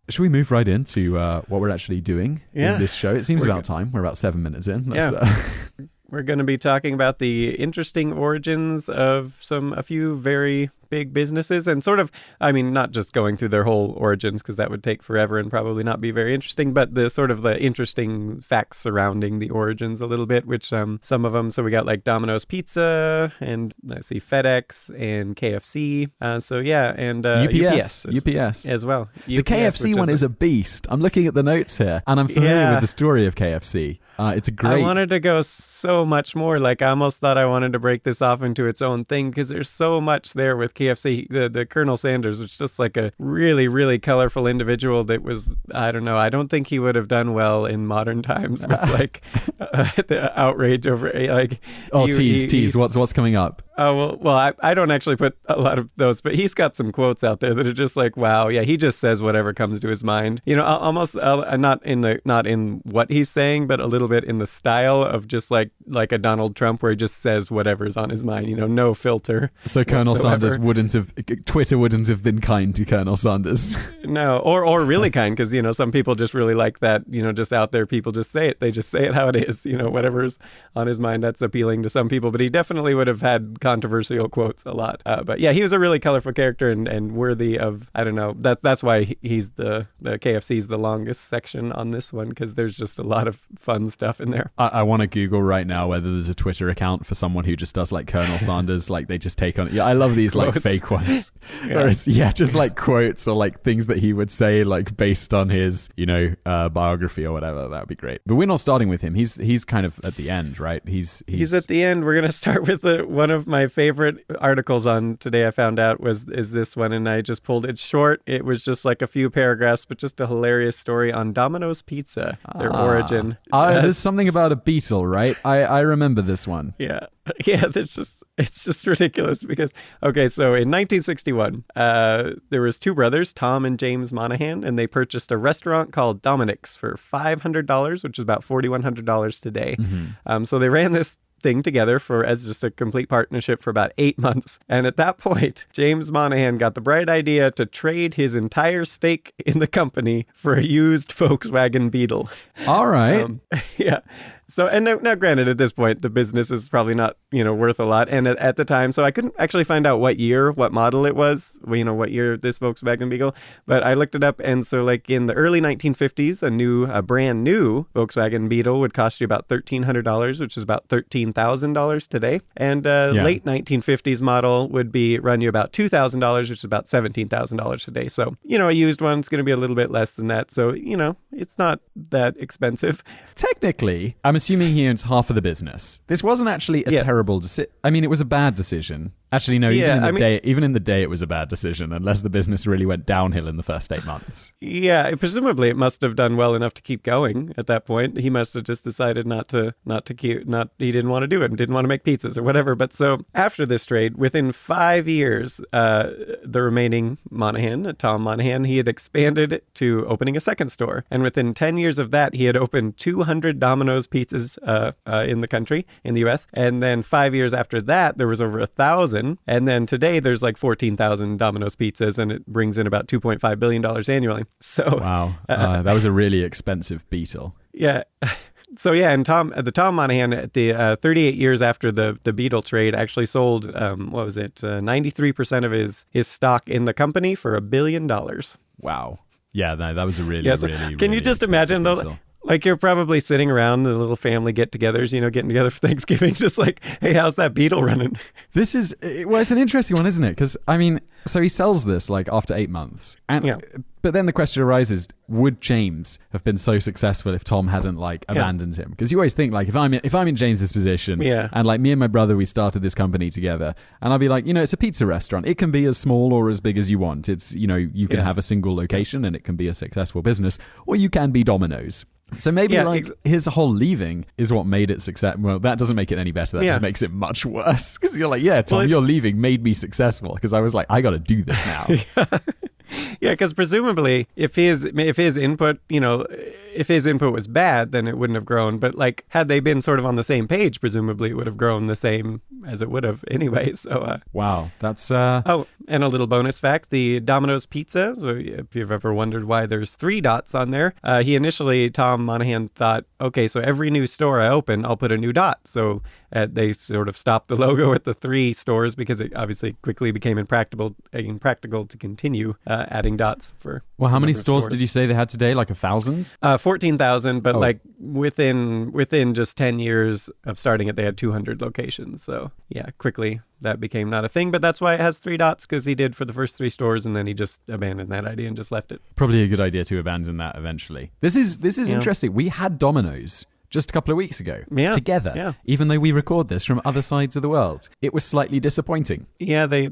Should we move right into what we're actually doing in this show? It seems about time. We're about 7 minutes in. We're going to be talking about the interesting origins of a few very big businesses and sort of, I mean, not just going through their whole origins because that would take forever and probably not be very interesting, but the sort of the interesting facts surrounding the origins a little bit, which some of them, so we got like Domino's Pizza and let's see, FedEx and KFC. And UPS as well. The KFC one is a beast. I'm looking at the notes here and I'm familiar with the story of KFC. It's a great... I wanted to go so much more. Like, I almost thought I wanted to break this off into its own thing because there's so much there with KFC. The Colonel Sanders was just like a really, really colorful individual that was, I don't know, I don't think he would have done well in modern times with like the outrage over like... tease. What's coming up? Oh, well, I don't actually put a lot of those, but he's got some quotes out there that are just like, wow, yeah, he just says whatever comes to his mind. You know, almost not in what he's saying, but a little bit in the style of just like a Donald Trump where he just says whatever's on his mind, you know, no filter. So Colonel Sanders Twitter wouldn't have been kind to Colonel Sanders. No, or really kind, because, you know, some people just really like that, you know, just out there, people just say it. They just say it how it is, you know, whatever's on his mind, that's appealing to some people. But he definitely would have had controversial quotes a lot. But yeah, he was a really colorful character and worthy of, I don't know, that's why he's the KFC's the longest section on this one, because there's just a lot of fun stuff in there. I want to Google right now whether there's a Twitter account for someone who just does like Colonel Sanders, like they just take on. Yeah, I love these like fake ones. Just like quotes or like things that he would say like based on his, you know, biography or whatever. That would be great. But we're not starting with him. He's kind of at the end, right? He's at the end. We're gonna start with one of my favorite articles on Today. I found out is this one, and I just pulled it short. It was just like a few paragraphs, but just a hilarious story on Domino's Pizza, their origin. There's something about a Beetle, right? I remember this one. Yeah, it's just ridiculous because, okay, so in 1961, there was two brothers, Tom and James Monahan, and they purchased a restaurant called Dominic's for $500, which is about $4,100 today. Mm-hmm. So they ran this thing together as just a complete partnership for about 8 months. And at that point, James Monahan got the bright idea to trade his entire stake in the company for a used Volkswagen Beetle. All right. Yeah. So, and now granted, at this point, the business is probably not, you know, worth a lot. And at the time, so I couldn't actually find out what model it was, you know, what year this Volkswagen Beetle, but I looked it up. And so like in the early 1950s, a brand new Volkswagen Beetle would cost you about $1,300, which is about $13,000 today. And late 1950s model would run you about $2,000, which is about $17,000 today. So, you know, a used one's going to be a little bit less than that. So, you know, it's not that expensive. Technically, I'm assuming he owns half of the business. This wasn't actually a terrible decision. I mean, it was a bad decision. Actually, no, even in the day, it was a bad decision, unless the business really went downhill in the first 8 months. Yeah, presumably it must have done well enough to keep going at that point. He must have just decided he didn't want to do it and didn't want to make pizzas or whatever. But so after this trade, within 5 years, the remaining Monahan, Tom Monahan, he had expanded to opening a second store. And within 10 years of that, he had opened 200 Domino's pizzas in the country, in the U.S. And then 5 years after that, there was over 1,000. And then today there's like 14,000 Domino's pizzas, and it brings in about $2.5 billion annually. So wow, that was a really expensive Beetle. Yeah. So yeah, and Tom Monahan, at the 38 years after the Beetle trade, actually sold 93% of his stock in the company for $1 billion. Wow. Yeah, no, that was a really, really. Can you just imagine though? Like you're probably sitting around the little family get-togethers, you know, getting together for Thanksgiving, just like, hey, how's that Beetle running? This is, well, it's an interesting one, isn't it? Because, I mean, so he sells this like after 8 months. And, but then the question arises, would James have been so successful if Tom hadn't like abandoned him? Because you always think like, if I'm in James's position and like me and my brother, we started this company together, and I'll be like, you know, it's a pizza restaurant. It can be as small or as big as you want. It's, you know, you can have a single location and it can be a successful business, or you can be Domino's. So maybe his whole leaving is what made it success. Well, that doesn't make it any better. That just makes it much worse. Because you're like, Tom, your leaving made me successful. Because I was like, I got to do this now. Yeah, because presumably if his input, you know, if his input was bad, then it wouldn't have grown. But like, had they been sort of on the same page, presumably it would have grown the same as it would have anyway. So Wow, that's Oh, and a little bonus fact, the Domino's pizza, so if you've ever wondered why there's 3 dots on there, Tom Monahan thought, okay, so every new store I open, I'll put a new dot. So they sort of stopped the logo at the 3 stores because it obviously quickly became impractical to continue adding dots for. Well, how many stores did you say they had today? Like 1,000? 14,000, but like within just 10 years of starting it, they had 200 locations. So yeah, quickly that became not a thing, but that's why it has 3 dots, because he did for the first 3 stores and then he just abandoned that idea and just left it. Probably a good idea to abandon that eventually. This is interesting. We had Domino's just a couple of weeks ago together, even though we record this from other sides of the world. It was slightly disappointing. Yeah, they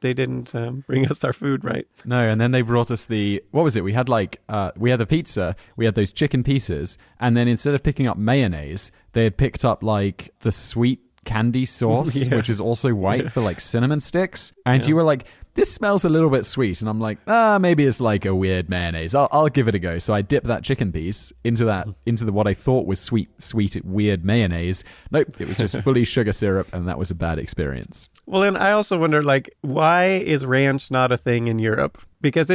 didn't bring us our food right. No, and then they brought us what was it? We had we had the pizza, we had those chicken pieces, and then instead of picking up mayonnaise, they had picked up like the sweet candy sauce, which is also white for like cinnamon sticks. And you were like, this smells a little bit sweet. And I'm like, maybe it's like a weird mayonnaise. I'll give it a go. So I dipped that chicken piece into what I thought was sweet, weird mayonnaise. Nope, it was just fully sugar syrup, and that was a bad experience. Well, and I also wonder, like, why is ranch not a thing in Europe? Because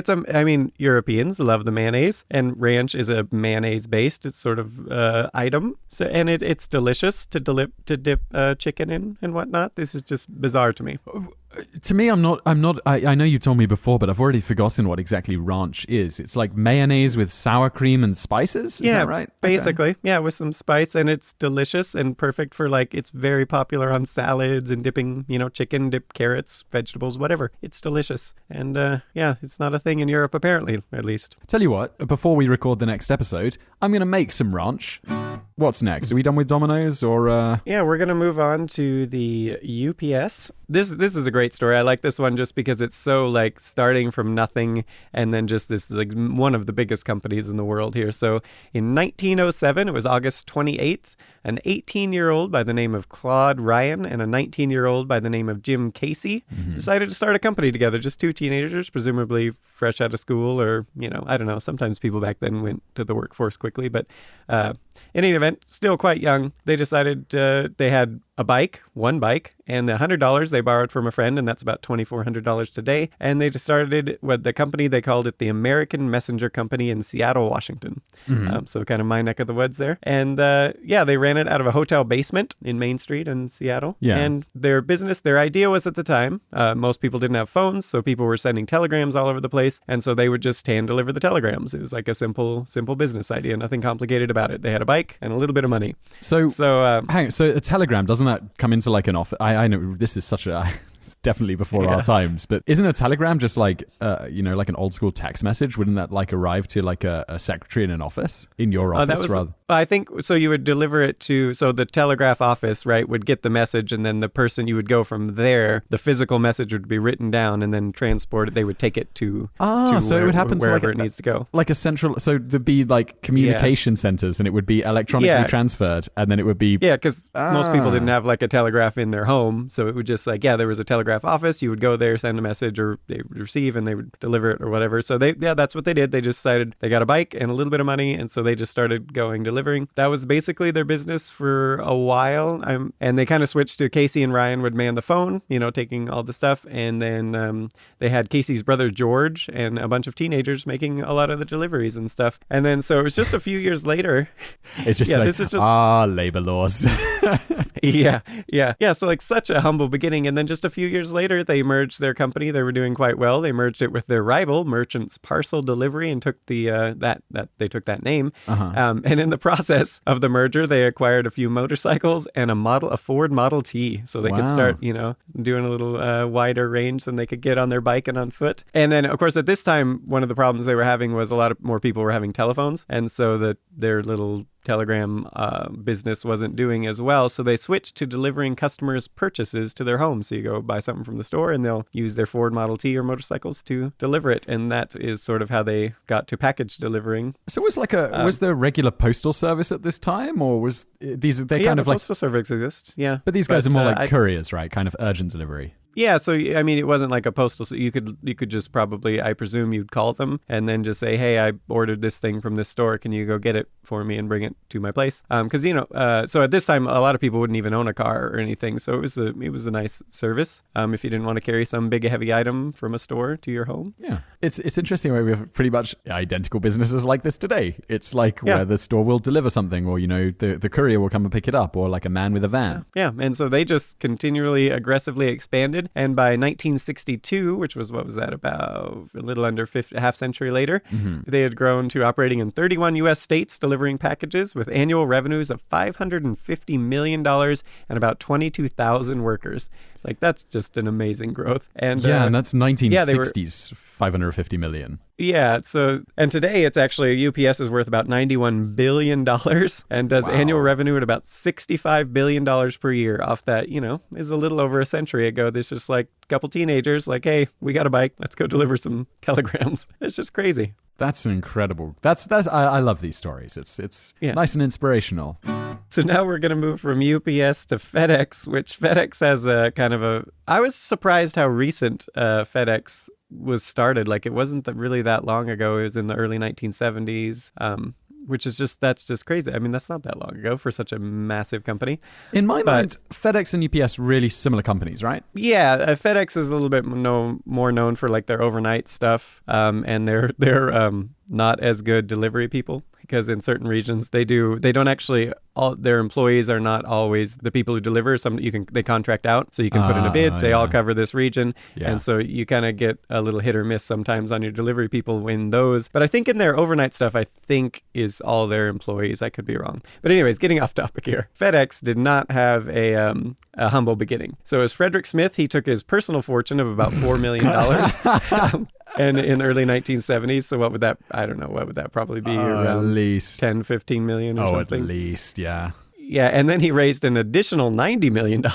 Europeans love the mayonnaise, and ranch is a mayonnaise-based sort of item. So, and it's delicious to dip chicken in and whatnot. This is just bizarre to me. To me, I know you told me before, but I've already forgotten what exactly ranch is. It's like mayonnaise with sour cream and spices? Is that right? Basically. Okay. Yeah, with some spice, and it's delicious and perfect for, like, it's very popular on salads and dipping, chicken, dip carrots, vegetables, whatever. It's delicious. And it's not a thing in Europe, apparently, at least. Tell you what, before we record the next episode, I'm going to make some ranch. What's next? Are we done with Domino's or? Yeah, we're going to move on to the UPS. This is a great story. I like this one just because it's so like starting from nothing, and then just this is like one of the biggest companies in the world here. So in 1907, it was August 28th, an 18-year-old by the name of Claude Ryan and a 19-year-old by the name of Jim Casey decided to start a company together. Just 2 teenagers, presumably fresh out of school, or, I don't know. Sometimes people back then went to the workforce quickly, but in any event, still quite young. They decided they had one bike, and the $100 they borrowed from a friend, and that's about $2,400 today. And they just started the company, they called it the American Messenger Company in Seattle, Washington. So kind of my neck of the woods there. And they ran it out of a hotel basement in Main Street in Seattle. Yeah. And their idea was, at the time, most people didn't have phones, so people were sending telegrams all over the place, and so they would just hand deliver the telegrams. It was like a simple business idea, nothing complicated about it. They had a bike and a little bit of money. So hang on, so a telegram, doesn't that come into like an office? I know this is such a it's definitely before our times, but isn't a telegram just like like an old school text message? Wouldn't that like arrive to like a secretary in an office, in your office? I think so. You would deliver it to the telegraph office, right, would get the message, and then the person, you would go from there, the physical message would be written down and then transported. They would take it to so it would happen wherever to like it needs to go, like a central. So there'd be like communication centers, and it would be electronically transferred, and then it would be because most people didn't have like a telegraph in their home, so it would just like there was a telegraph office. You would go there, send a message, or they would receive and they would deliver it or whatever. So that's what they did. They just decided they got a bike and a little bit of money, and so they just started delivering. That was basically their business for a while. And they kind of switched to Casey and Ryan would man the phone, taking all the stuff. And then they had Casey's brother George and a bunch of teenagers making a lot of the deliveries and stuff. And then so it was just a few years later. It's just labor laws. Yeah. So like such a humble beginning. And then just a few years later, they merged their company. They were doing quite well. They merged it with their rival, Merchants Parcel Delivery, and took they took that name. And in the process of the merger, they acquired a few motorcycles and a Ford Model T, so they could start, doing a little wider range than they could get on their bike and on foot. And then, of course, at this time, one of the problems they were having was a lot of more people were having telephones, and so their little telegram business wasn't doing as well, so they switched to delivering customers' purchases to their homes. So you go buy something from the store, and they'll use their Ford Model T or motorcycles to deliver it, and that is sort of how they got to package delivering. So it was like was there regular postal service at this time, or was these kind of like postal service exists? Yeah, but these guys are more like couriers, right? Kind of urgent delivery. Yeah, so I mean, it wasn't like a postal. So you could just probably, I presume, you'd call them and then just say, "Hey, I ordered this thing from this store. Can you go get it for me and bring it to my place?" Because so at this time, a lot of people wouldn't even own a car or anything. So it was a nice service. If you didn't want to carry some big heavy item from a store to your home. Yeah, it's interesting where we have pretty much identical businesses like this today. It's like where the store will deliver something, or the courier will come and pick it up, or like a man with a van. Yeah, and so they just continually aggressively expanded. And by 1962, which was, what was that, about a little under a half century later, they had grown to operating in 31 U.S. states, delivering packages with annual revenues of $550 million and about 22,000 workers. Like, that's just an amazing growth. And and that's 1960s, 550 million. Yeah, so, and today it's actually, UPS is worth about $91 billion and does annual revenue at about $65 billion per year off that, is a little over a century ago. There's just like a couple teenagers like, hey, we got a bike, let's go deliver some telegrams. It's just crazy. That's incredible. I love these stories. It's nice and inspirational. So now we're going to move from UPS to FedEx, which FedEx has a kind of I was surprised how recent FedEx was started. Like, it wasn't really that long ago. It was in the early 1970s, that's just crazy. I mean, that's not that long ago for such a massive company. In my mind, FedEx and UPS really similar companies, right? Yeah, FedEx is a little bit more known for like their overnight stuff, and they're not as good delivery people, because in certain regions they don't actually, all their employees are not always the people who deliver. They contract out, so you can put in a bid, say I'll cover this region, and so you kind of get a little hit or miss sometimes on your delivery people in those. But I think in their overnight stuff, I think is all their employees. I could be wrong, but anyways, getting off topic here. FedEx did not have a humble beginning. So as Frederick Smith, he took his personal fortune of about $4 million. And in the early 1970s, so what would that probably be? Around at least 10, 15 million or something? At least, yeah. Yeah, and then he raised an additional $90 million.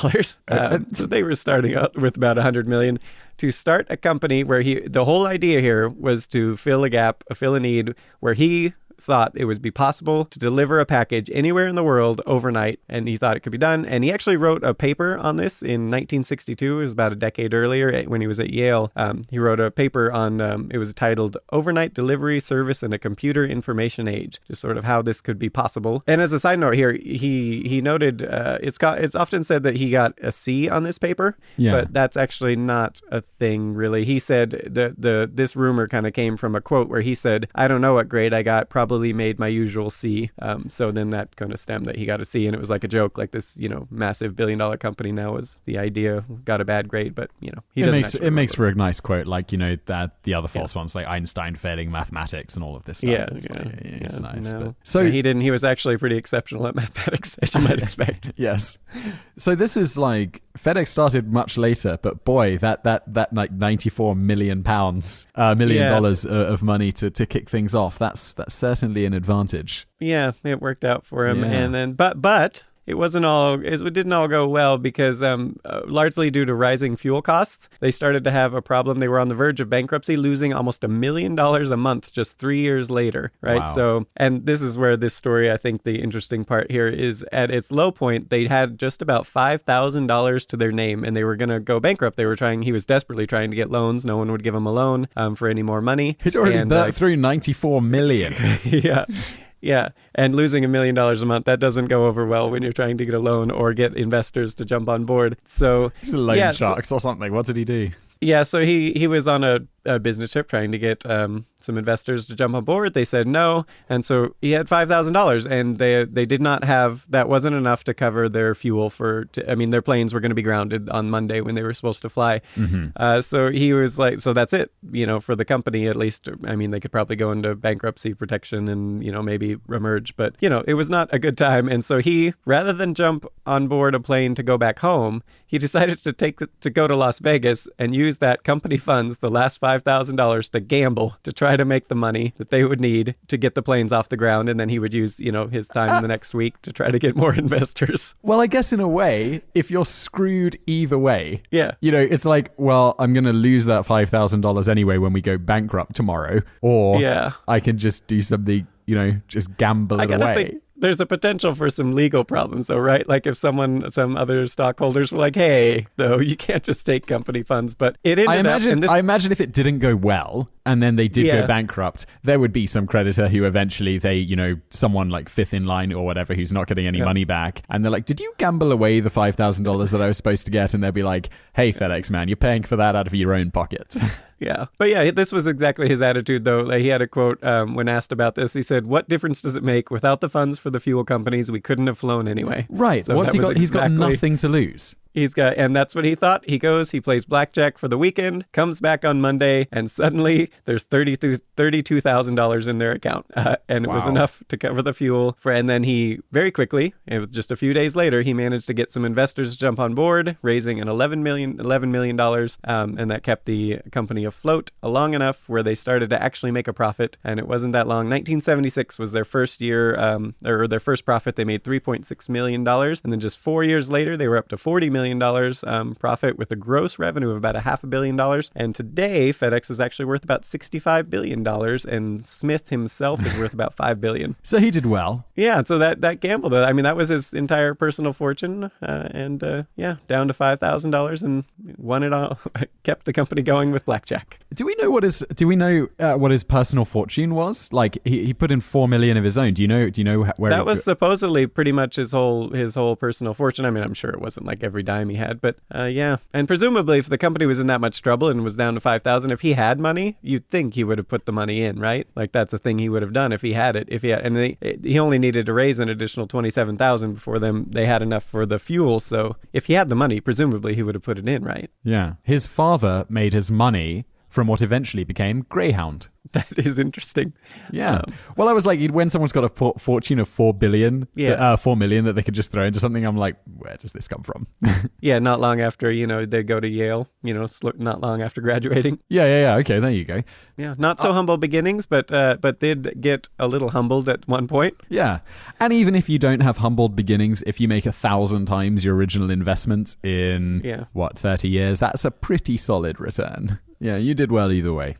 So they were starting out with about $100 million to start a company where the whole idea here was to fill a gap, fill a need where he thought it would be possible to deliver a package anywhere in the world overnight, and he thought it could be done. And he actually wrote a paper on this in 1962. It was about a decade earlier when he was at Yale. He wrote a paper on, it was titled Overnight Delivery Service in a Computer Information Age, just sort of how this could be possible. And as a side note here, he noted, it's often said that he got a C on this paper, but that's actually not a thing really. He said this rumor kind of came from a quote where he said, "I don't know what grade I got, probably made my usual C." So then that kind of stemmed that he got a C, and it was like a joke, like this, massive billion-dollar company now was the idea, got a bad grade, but he doesn't. It makes for a nice quote, like that the other false ones, like Einstein failing mathematics and all of this stuff. It's nice. No. But, so he didn't. He was actually pretty exceptional at mathematics, as you might expect. Yes. So this is like FedEx started much later, but boy, that like $94 million dollars of money to kick things off. That's certainly an advantage. Yeah, it worked out for him. Yeah. And then, but it didn't all go well because largely due to rising fuel costs, they started to have a problem. They were on the verge of bankruptcy, losing almost $1 million a month just 3 years later, right? Wow. So, and this is where this story, I think the interesting part here is at its low point, they had just about $5,000 to their name and they were going to go bankrupt. He was desperately trying to get loans. No one would give him a loan for any more money. He's already burnt through $94 million. Yeah. Yeah, and losing $1 million a month, that doesn't go over well when you're trying to get a loan or get investors to jump on board. So he's a loan sharks or something. What did he do? Yeah, so he was on a business trip trying to get some investors to jump on board. They said no, and so he had $5,000, and they did not have, that wasn't enough to cover their fuel their planes were going to be grounded on Monday when they were supposed to fly. Mm-hmm. So he was like, so that's it, for the company at least. I mean, they could probably go into bankruptcy protection and, maybe emerge, but, it was not a good time. And so he, rather than jump on board a plane to go back home, he decided to go to Las Vegas and use that company funds, the last $5,000, to gamble, to try to make the money that they would need to get the planes off the ground. And then he would use, his time in the next week to try to get more investors. Well, I guess in a way, if you're screwed either way, yeah, it's like, well, I'm going to lose that $5,000 anyway when we go bankrupt tomorrow, or I can just do something, just gamble it away. There's a potential for some legal problems, though, right? Like if some other stockholders were like, "Hey, though, you can't just take company funds." But it ended I imagine if it didn't go well and then they did Yeah. go bankrupt, there would be some creditor who eventually someone like fifth in line or whatever who's not getting any money back, and they're like, "Did you gamble away the $5,000 that I was supposed to get?" And they'll be like, "Hey, FedEx man, you're paying for that out of your own pocket." Yeah. But yeah, this was exactly his attitude, though. Like, he had a quote when asked about this. He said, "What difference does it make? Without the funds for the fuel companies, we couldn't have flown anyway." Right. So What's he got? He's got exactly- nothing to lose. And that's what he thought. He goes, he plays blackjack for the weekend, comes back on Monday, and suddenly there's $32,000 in their account. And it was enough to cover the fuel. And then he very quickly, it was just a few days later, he managed to get some investors to jump on board, raising an $11 million, and that kept the company afloat long enough where they started to actually make a profit. And it wasn't that long. 1976 was their first year, or their first profit. They made $3.6 million. And then just 4 years later, they were up to $40 million profit with a gross revenue of about $500 million. And today, FedEx is actually worth about $65 billion, and Smith himself is worth about $5 billion. So he did well. Yeah, so that gamble, I mean, that was his entire personal fortune, and down to $5,000, and won it all. Kept the company going with blackjack. Do we know what his personal fortune was? Like he put in $4 million of his own. Do you know where that was supposedly pretty much his whole personal fortune? I mean, I'm sure it wasn't like every dime he had, but yeah. And presumably, if the company was in that much trouble and was down to $5,000, if he had money, you'd think he would have put the money in, right? Like that's a thing he would have done if he had it. He only needed to raise an additional $27,000 before they had enough for the fuel. So if he had the money, presumably he would have put it in, right? Yeah. His father made his money from what eventually became Greyhound. That is interesting. Yeah. Well, I was like, when someone's got a fortune of $4 million that they could just throw into something, I'm like, where does this come from? Yeah, not long after, they go to Yale, not long after graduating. Yeah. Okay, there you go. Yeah, not so humble beginnings, but did get a little humbled at one point. Yeah. And even if you don't have humbled beginnings, if you make 1,000 times your original investment in, 30 years, that's a pretty solid return. Yeah, you did well either way.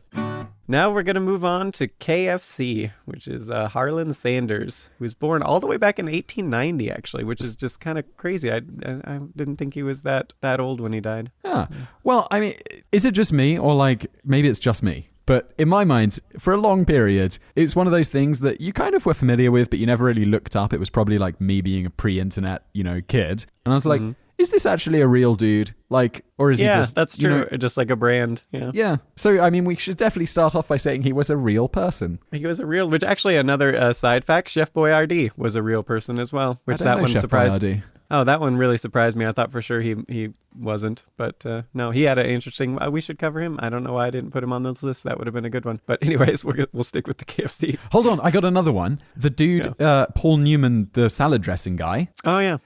Now we're going to move on to KFC, which is Harlan Sanders, who was born all the way back in 1890, actually, which is just kind of crazy. I didn't think he was that old when he died. Yeah. Well, I mean, is it just me, or like maybe it's just me? But in my mind, for a long period, it's one of those things that you kind of were familiar with, but you never really looked up. It was probably like me being a pre-internet, kid. And I was like, is this actually a real dude? Like, or is he just... Yeah, that's true. Just like a brand. Yeah. Yeah. So, I mean, we should definitely start off by saying he was a real person. He was which actually another side fact, Chef Boyardee was a real person as well, which that one surprised me. Oh, that one really surprised me. I thought for sure he wasn't, but no, he had an interesting. We should cover him. I don't know why I didn't put him on this list. That would have been a good one. But anyways, we'll stick with the KFC. Hold on, I got another one. The dude, Paul Newman, the salad dressing guy. Oh yeah.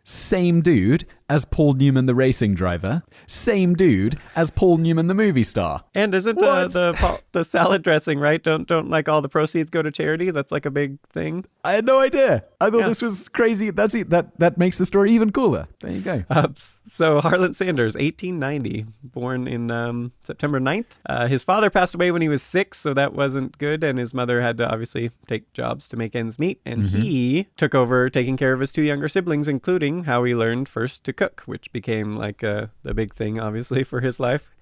Same dude as Paul Newman, the racing driver. Same dude as Paul Newman, the movie star. And isn't the salad dressing, right? Don't like all the proceeds go to charity? That's like a big thing. I had no idea. I thought this was crazy. That's it. That makes the story even cooler. There you go. So Harlan Sanders, 1890, born in September 9th. His father passed away when he was 6, so that wasn't good. And his mother had to obviously take jobs to make ends meet. And he took over taking care of his 2 younger siblings, including how he learned first to cook, which became like the big thing, obviously, for his life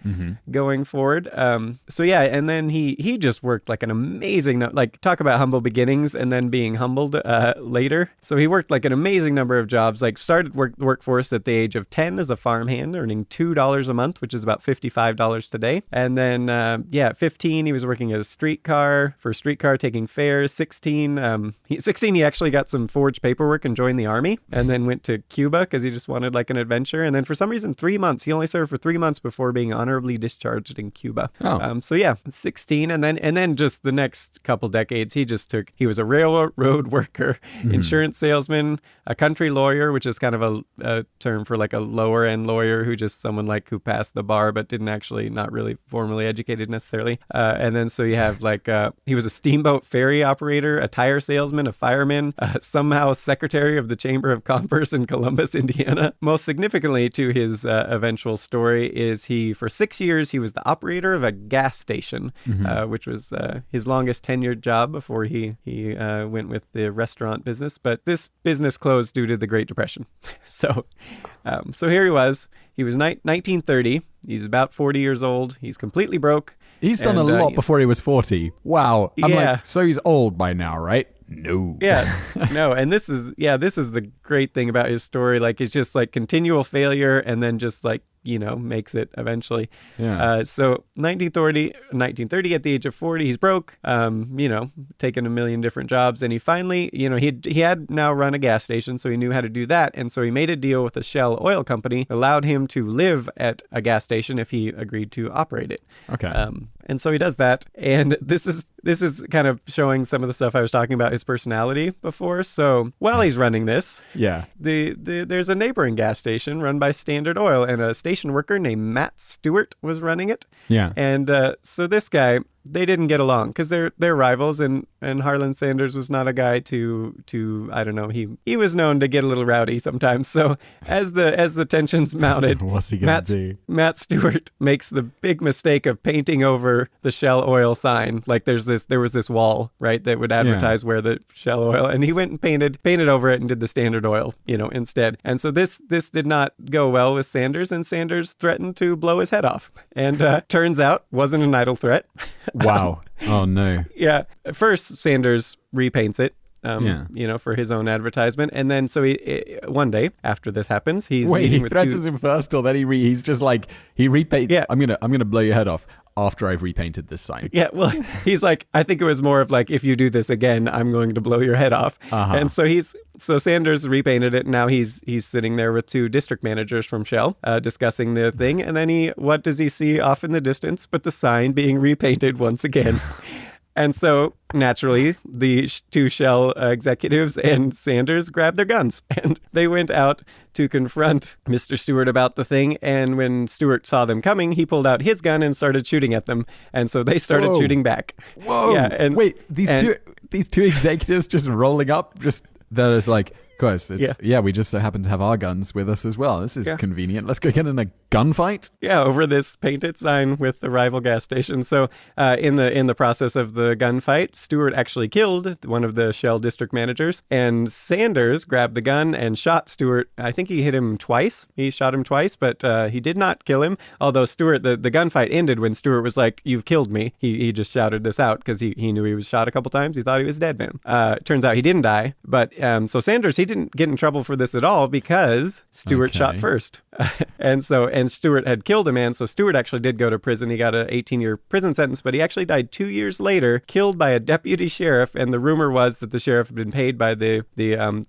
going forward. And then he just worked like an amazing, like talk about humble beginnings and then being humbled later. So he worked like an amazing number of jobs, like started workforce at the age of 10 as a farmhand, earning $2 a month, which is about $55 today. And then, at 15, he was working as a streetcar taking fares. 16, he actually got some forged paperwork and joined the army, and then went to Cuba because he just wanted like an adventure. And then for some reason, 3 months, he only served for 3 months before being honorably discharged in Cuba. 16. And then just the next couple decades, he was a railroad worker, insurance salesman, a country lawyer, which is kind of a term for like a lower end lawyer who just someone like who passed the bar but didn't actually, not really formally educated necessarily. And then so you have like, he was a steamboat ferry operator, a tire salesman, a fireman, somehow secretary of the Chamber of Commerce in Columbus, Indiana. Most significantly to his eventual story is for 6 years, he was the operator of a gas station, which was his longest tenured job before he went with the restaurant business. But this business closed due to the Great Depression. So here he was. He was 1930. He's about 40 years old. He's completely broke. He's done a lot before he was 40. Wow. I'm like, so he's old by now, right? No. Yeah. No. And this is the great thing about his story. Like, it's just like continual failure and then just like, makes it eventually. Yeah. So 1930 at the age of 40, he's broke, taking a million different jobs. And he finally, he had now run a gas station, so he knew how to do that. And so he made a deal with a Shell oil company, allowed him to live at a gas station if he agreed to operate it. Okay. And so he does that. And this is kind of showing some of the stuff I was talking about his personality before. So while he's running this, there's a neighboring gas station run by Standard Oil, and a station worker named Matt Stewart was running it. Yeah. And so this guy, they didn't get along because they're rivals, and Harlan Sanders was not a guy to I don't know, he was known to get a little rowdy sometimes. So as the tensions mounted, what's he gonna do? Matt Stewart makes the big mistake of painting over the Shell Oil sign. Like there was this wall, right, that would advertise where the Shell Oil, and he went and painted over it and did the Standard Oil, instead. And so this did not go well with Sanders, and Sanders threatened to blow his head off. And turns out wasn't an idle threat. Wow. Oh, no. Yeah. First, Sanders repaints it, for his own advertisement. And then so one day after this happens, he's meeting with threatens him first, or then he's just like, he repaints. Yeah. I'm gonna blow your head off after I've repainted this sign. Yeah, well, he's like, I think it was more of like, if you do this again, I'm going to blow your head off. And so Sanders repainted it. And now he's sitting there with two district managers from Shell discussing the thing. And then what does he see off in the distance but the sign being repainted once again? And so, naturally, the two Shell executives and Sanders grabbed their guns, and they went out to confront Mr. Stewart about the thing. And when Stewart saw them coming, he pulled out his gun and started shooting at them. And so they started shooting back. Whoa! Yeah, and wait, these two executives just rolling up, that is like, guys, we just so happen to have our guns with us as well. This is convenient. Let's go get in a gunfight. Yeah, over this painted sign with the rival gas station. So in the process of the gunfight, Stewart actually killed one of the Shell district managers, and Sanders grabbed the gun and shot Stewart. I think he hit him twice. He shot him twice, but he did not kill him. Although Stewart, the gunfight ended when Stewart was like, "You've killed me." He just shouted this out because he knew he was shot a couple times. He thought he was dead, man. Turns out he didn't die. But so Sanders, he didn't get in trouble for this at all because Stewart shot first. And Stewart had killed a man, so Stewart actually did go to prison. He got an 18-year prison sentence, but he actually died 2 years later, killed by a deputy sheriff. And the rumor was that the sheriff had been paid by the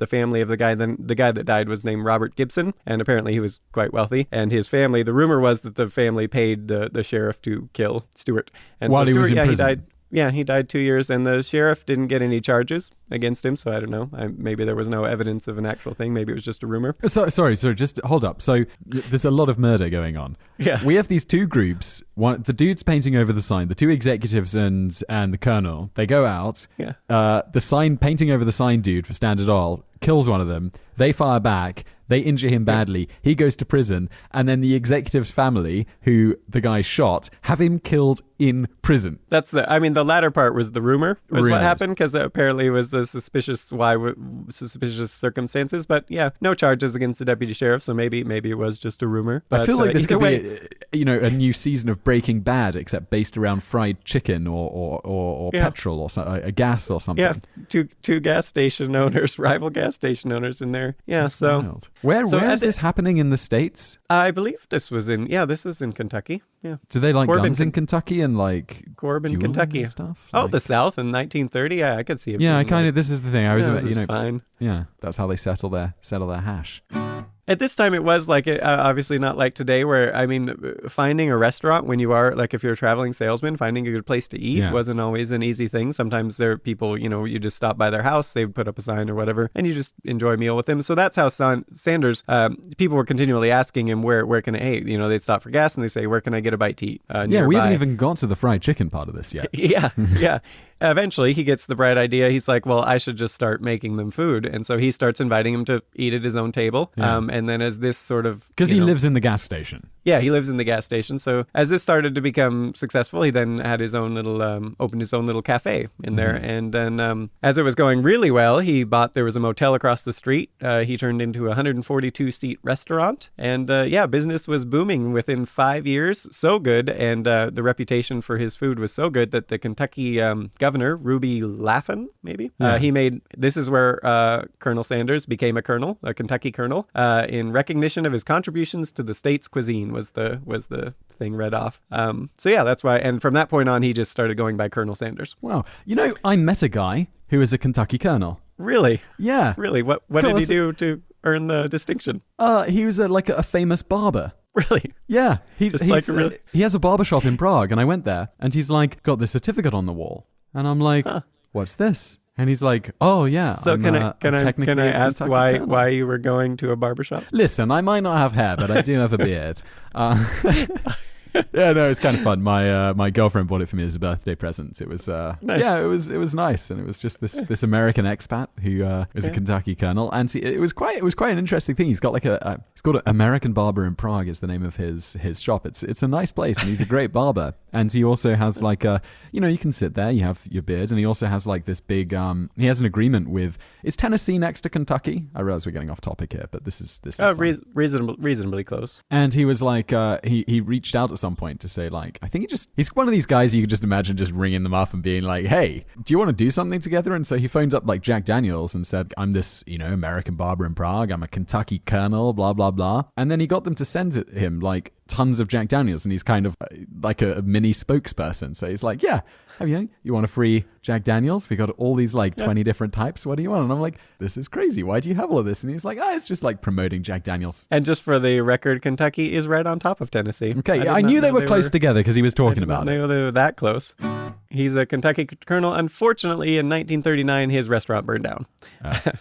family of the guy. Then the guy that died was named Robert Gibson, and apparently he was quite wealthy. And his family, the rumor was that the family paid the sheriff to kill Stewart. And while so he was in prison. He died. Yeah, he died 2 years, and the sheriff didn't get any charges against him, so I don't know. Maybe there was no evidence of an actual thing. Maybe it was just a rumor. Sorry, just hold up. So there's a lot of murder going on. Yeah. We have these two groups. The dude's painting over the sign, the two executives and the colonel. They go out. Yeah. The sign, painting over the sign dude for Standard Oil, kills one of them. They fire back. They injure him badly. He goes to prison. And then the executive's family, who the guy shot, have him killed in prison. The latter part was the rumor, was right. What happened, because apparently it was a suspicious circumstances. But yeah, no charges against the deputy sheriff, so maybe it was just a rumor. But, I feel like this could be a new season of Breaking Bad, except based around fried chicken or petrol or a gas or something. Yeah, two gas station owners, rival gas station owners in there. Yeah, that's wild. Where is this happening in the States? I believe this was in Kentucky. Yeah. Do they like guns in Kentucky and like Corbin, Kentucky and stuff? Oh, the South in 1930. Yeah, I could see it. Yeah, this is the thing. I was, fine. Yeah, that's how they settle their hash. At this time, it was like, obviously not like today where, I mean, finding a restaurant when you are, like if you're a traveling salesman, finding a good place to eat wasn't always an easy thing. Sometimes there are people, you just stop by their house, they would put up a sign or whatever, and you just enjoy a meal with them. So that's how Sanders, people were continually asking him, where can I eat? They'd stop for gas and they say, where can I get a bite to eat? Yeah, we haven't even got to the fried chicken part of this yet. Yeah. Eventually, he gets the bright idea. He's like, well, I should just start making them food. And so he starts inviting him to eat at his own table. And then as this sort of... Because he lives in the gas station. Yeah, he lives in the gas station. So as this started to become successful, he then had his own little, opened his own little cafe in there. And then as it was going really well, there was a motel across the street. He turned into a 142-seat restaurant. And business was booming within 5 years. So good. And the reputation for his food was so good that the Kentucky governor, Ruby Laffin, maybe, this is where Colonel Sanders became a Kentucky colonel, in recognition of his contributions to the state's cuisine. Was the thing read off. That's why. And from that point on, he just started going by Colonel Sanders. Wow. I met a guy who is a Kentucky colonel. Really? Yeah. Really? What did he do to earn the distinction? He was a famous barber. Really? Yeah. He has a barbershop in Prague, and I went there, and he's like, got this certificate on the wall. And I'm like, what's this? And he's like, oh, yeah. So can I ask why you were going to a barbershop? Listen, I might not have hair, but I do have a beard. Yeah, no, it's kind of fun. My girlfriend bought it for me as a birthday present. It was nice. Yeah, it was nice, and it was just this American expat who is a Kentucky colonel, and it was quite an interesting thing. He's got he's called American Barber in Prague is the name of his shop. It's a nice place, and he's a great barber. And he also has you can sit there, you have your beard, and he also has this big he has an agreement with, is Tennessee next to Kentucky? I realize we're getting off topic here, but this is reasonably close. And he was he reached out at some point to say I think he's one of these guys you could just imagine just ringing them up and being like, hey, do you want to do something together? And so he phoned up Jack Daniels and said, I'm this American barber in Prague, I'm a Kentucky colonel, blah blah blah. And then he got them to send him tons of Jack Daniels, and he's kind of like a mini spokesperson. So he's like, yeah, you want a free Jack Daniels? We got all these 20 different types. What do you want? And I'm like, this is crazy. Why do you have all of this? And he's like, it's just promoting Jack Daniels. And just for the record, Kentucky is right on top of Tennessee. Okay, I knew they were close together because he was talking about it. I did not know they were that close. He's a Kentucky colonel. Unfortunately, in 1939, his restaurant burned down.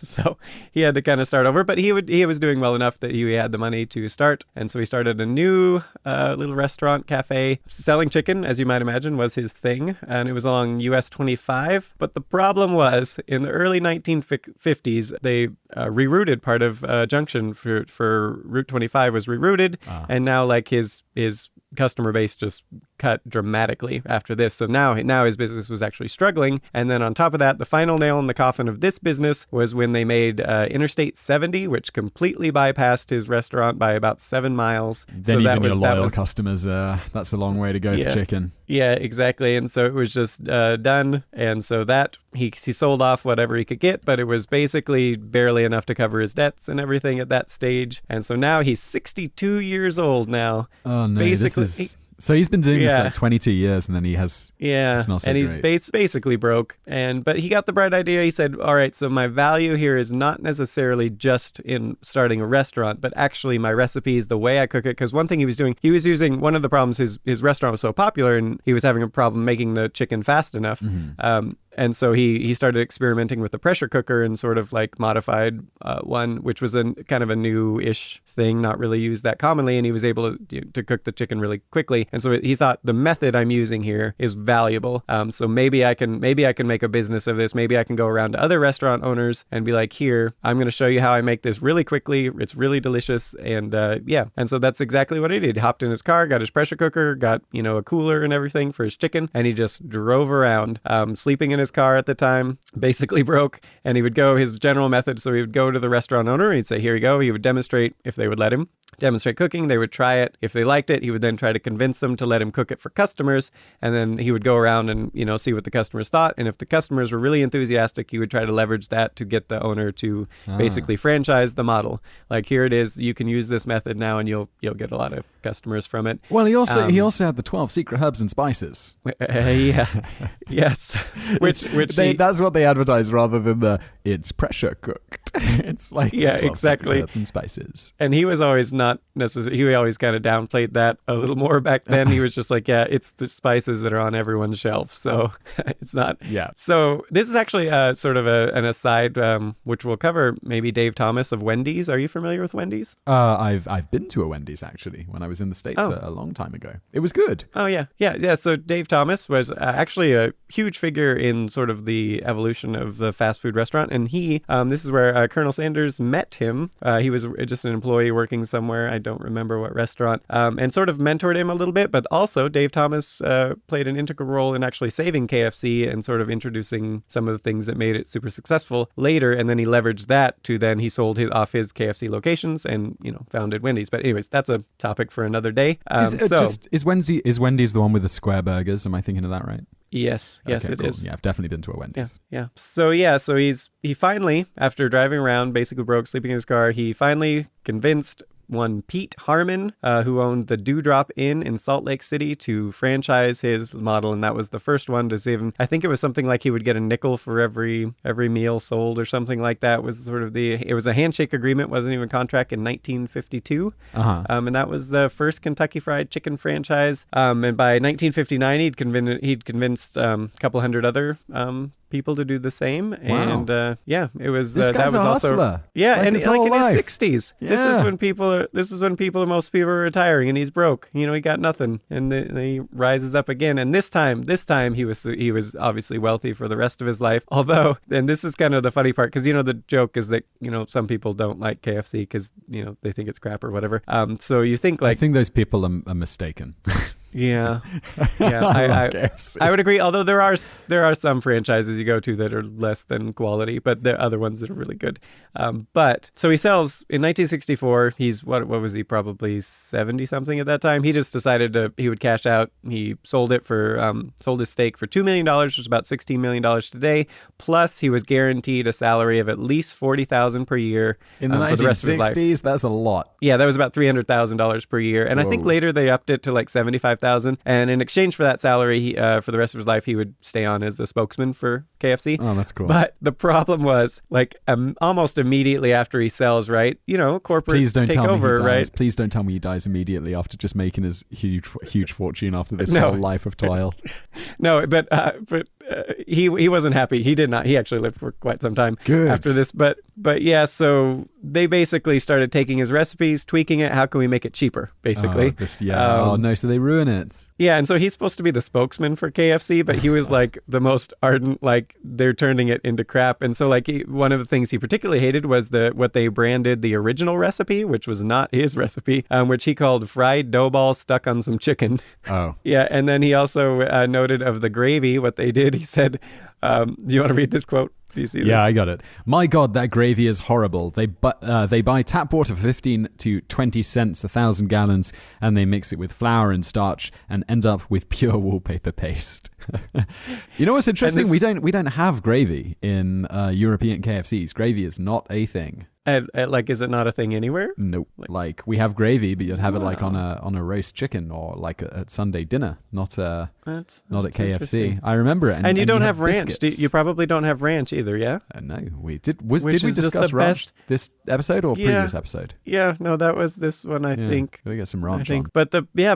So he had to kind of start over. But he was doing well enough that he had the money to start. And so he started a new little restaurant cafe. Selling chicken, as you might imagine, was his thing. And it was along US 25. But the problem was, in the early 1950s, they rerouted part of Junction for Route 25 was rerouted. And now his customer base just cut dramatically after this. So now his business was actually struggling. And then on top of that, the final nail in the coffin of this business was when they made Interstate 70, which completely bypassed his restaurant by about 7 miles. Then so even your loyal customers, that's a long way to go for chicken. Yeah, exactly. And so it was just done. And so that he sold off whatever he could get, but it was basically barely enough to cover his debts and everything at that stage. And so now he's 62 years old now. Oh no, so he's been doing this 22 years, and then he has... Yeah, it's not so and he's great. basically broke. But he got the bright idea. He said, all right, so my value here is not necessarily just in starting a restaurant, but actually my recipes, the way I cook it. Because one thing he was doing, he was using... One of the problems, his restaurant was so popular, and he was having a problem making the chicken fast enough. Mm-hmm. And so he started experimenting with the pressure cooker and sort of modified one, which was a kind of a new-ish thing, not really used that commonly. And he was able to cook the chicken really quickly. And so he thought the method I'm using here is valuable. So maybe I can make a business of this. Maybe I can go around to other restaurant owners and be like, here, I'm going to show you how I make this really quickly. It's really delicious. And And so that's exactly what he did. He hopped in his car, got his pressure cooker, got, a cooler and everything for his chicken. And he just drove around, sleeping in his car at the time, basically broke. And he would go his general method. So he would go to the restaurant owner. He'd say, here you go. He would demonstrate if they would let him demonstrate cooking. They would try it. If they liked it, he would then try to convince them to let him cook it for customers. And then he would go around and, see what the customers thought. And if the customers were really enthusiastic, he would try to leverage that to get the owner to basically franchise the model. Like, here it is. You can use this method now, and you'll get a lot of customers from it. Well, he also had the 12 secret herbs and spices. Yeah. Yes. Which That's what they advertise rather than it's pressure cooked. It's like 12 exactly. herbs and spices. And he was always not necessarily. He always kind of downplayed that a little more back then. He was just like, yeah, it's the spices that are on everyone's shelf, so it's not. Yeah. So this is actually sort of an aside, which we'll cover. Maybe Dave Thomas of Wendy's. Are you familiar with Wendy's? I've been to a Wendy's actually when I was in the States a long time ago. It was good. Oh yeah. So Dave Thomas was actually a huge figure in sort of the evolution of the fast food restaurant, and he this is where Colonel Sanders met him. He was just an employee working somewhere, I don't remember what restaurant, and sort of mentored him a little bit, but also Dave Thomas played an integral role in actually saving KFC and sort of introducing some of the things that made it super successful later, and then he leveraged that to then he sold off his KFC locations and, founded Wendy's. But anyways, that's a topic for another day. Is Wendy's the one with the square burgers? Am I thinking of that right? Yes, okay, it cool. is. Yeah, I've definitely been to a Wendy's. Yeah. So he finally, after driving around, basically broke, sleeping in his car, he finally convinced one Pete Harmon, who owned the Dewdrop Inn in Salt Lake City, to franchise his model, and that was the first one to save him. I think it was something like he would get a nickel for every meal sold or something like that. Was sort of it was a handshake agreement, wasn't even a contract, in 1952. And that was the first Kentucky Fried Chicken franchise. And by 1959, he'd convinced a couple hundred other people to do the same. Wow. And it was this guy's that was a also hustler. and he's like in his 60s. Yeah. This is when most people are retiring, and he's broke. He got nothing, and then he rises up again. And this time he was obviously wealthy for the rest of his life. Although, and this is kind of the funny part, because the joke is that some people don't like KFC because they think it's crap or whatever. So you think I think those people are mistaken. Yeah. I would agree. Although there are some franchises you go to that are less than quality, but there are other ones that are really good. But so he sells in 1964. He's what was he, probably 70 something at that time. He just decided he would cash out. He sold his stake for $2 million, which is about $16 million today. Plus, he was guaranteed a salary of at least $40,000 per year in the 1960s. For the rest of his life. That's a lot. Yeah, that was about $300,000 per year, and I think later they upped it to like $75,000. And in exchange for that salary, for the rest of his life, he would stay on as a spokesman for KFC. Oh, that's cool. But the problem was, like, almost immediately after he sells, right? Corporate Please don't tell takeover, me he dies. right? Please don't tell me he dies immediately after just making his huge fortune after this whole life of toil. No, but he wasn't happy. He did not. He actually lived for quite some time after this. But yeah, so they basically started taking his recipes, tweaking it. How can we make it cheaper, basically? Oh no, so they ruin it. Yeah, and so he's supposed to be the spokesman for KFC, but he was like the most ardent, like, they're turning it into crap. And so like one of the things he particularly hated was what they branded the original recipe, which was not his recipe, which he called fried dough balls stuck on some chicken. Oh. Yeah, and then he also noted of the gravy, what they did, he said, do you want to read this quote? Do you see this? Yeah, I got it. My God, that gravy is horrible. They buy tap water for 15 to 20 cents 1,000 gallons, and they mix it with flour and starch and end up with pure wallpaper paste. You know what's interesting? We don't have gravy in European KFCs. Gravy is not a thing. Like, is it not a thing anywhere? Nope. Like we have gravy, but you'd have it like on a roast chicken or like at Sunday dinner, not at KFC. I remember it. And you don't have ranch. You probably don't have ranch either, yeah? No, we did. Did we discuss ranch this episode or previous episode? Yeah, no, that was this one, I think. We got some ranch on. But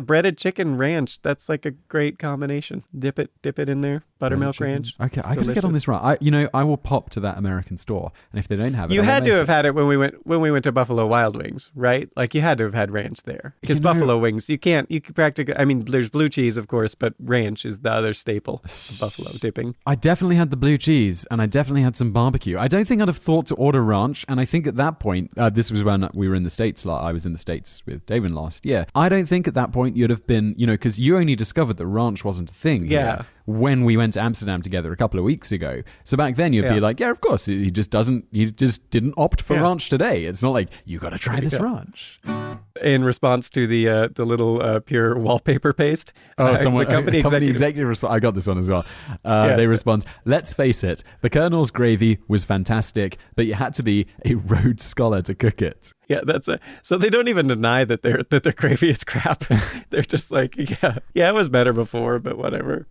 breaded chicken ranch, that's like a great combination. Dip it in there. Buttermilk ranch. Okay, it's I gotta get on this right. I will pop to that American store, and if they don't have it, you had to have had it when we went to Buffalo Wild Wings, right? Like, you had to have had ranch there, because Buffalo Wings, you can practically. I mean, there's blue cheese, of course, but ranch is the other staple of Buffalo dipping. I definitely had the blue cheese, and I definitely had some barbecue. I don't think I'd have thought to order ranch, and I think at that point, this was when we were in the States. I was in the States with David last year. I don't think at that point you'd have been, because you only discovered that ranch wasn't a thing. Yeah. When we went to Amsterdam together a couple of weeks ago. So back then you'd be like, yeah, of course. He just didn't opt for ranch today. It's not like, you got to try this ranch. In response to the little pure wallpaper paste. The company executive I got this one as well. They respond, let's face it, the Colonel's gravy was fantastic, but you had to be a Rhodes Scholar to cook it. Yeah, so they don't even deny that their gravy is crap. They're just like, yeah, it was better before, but whatever.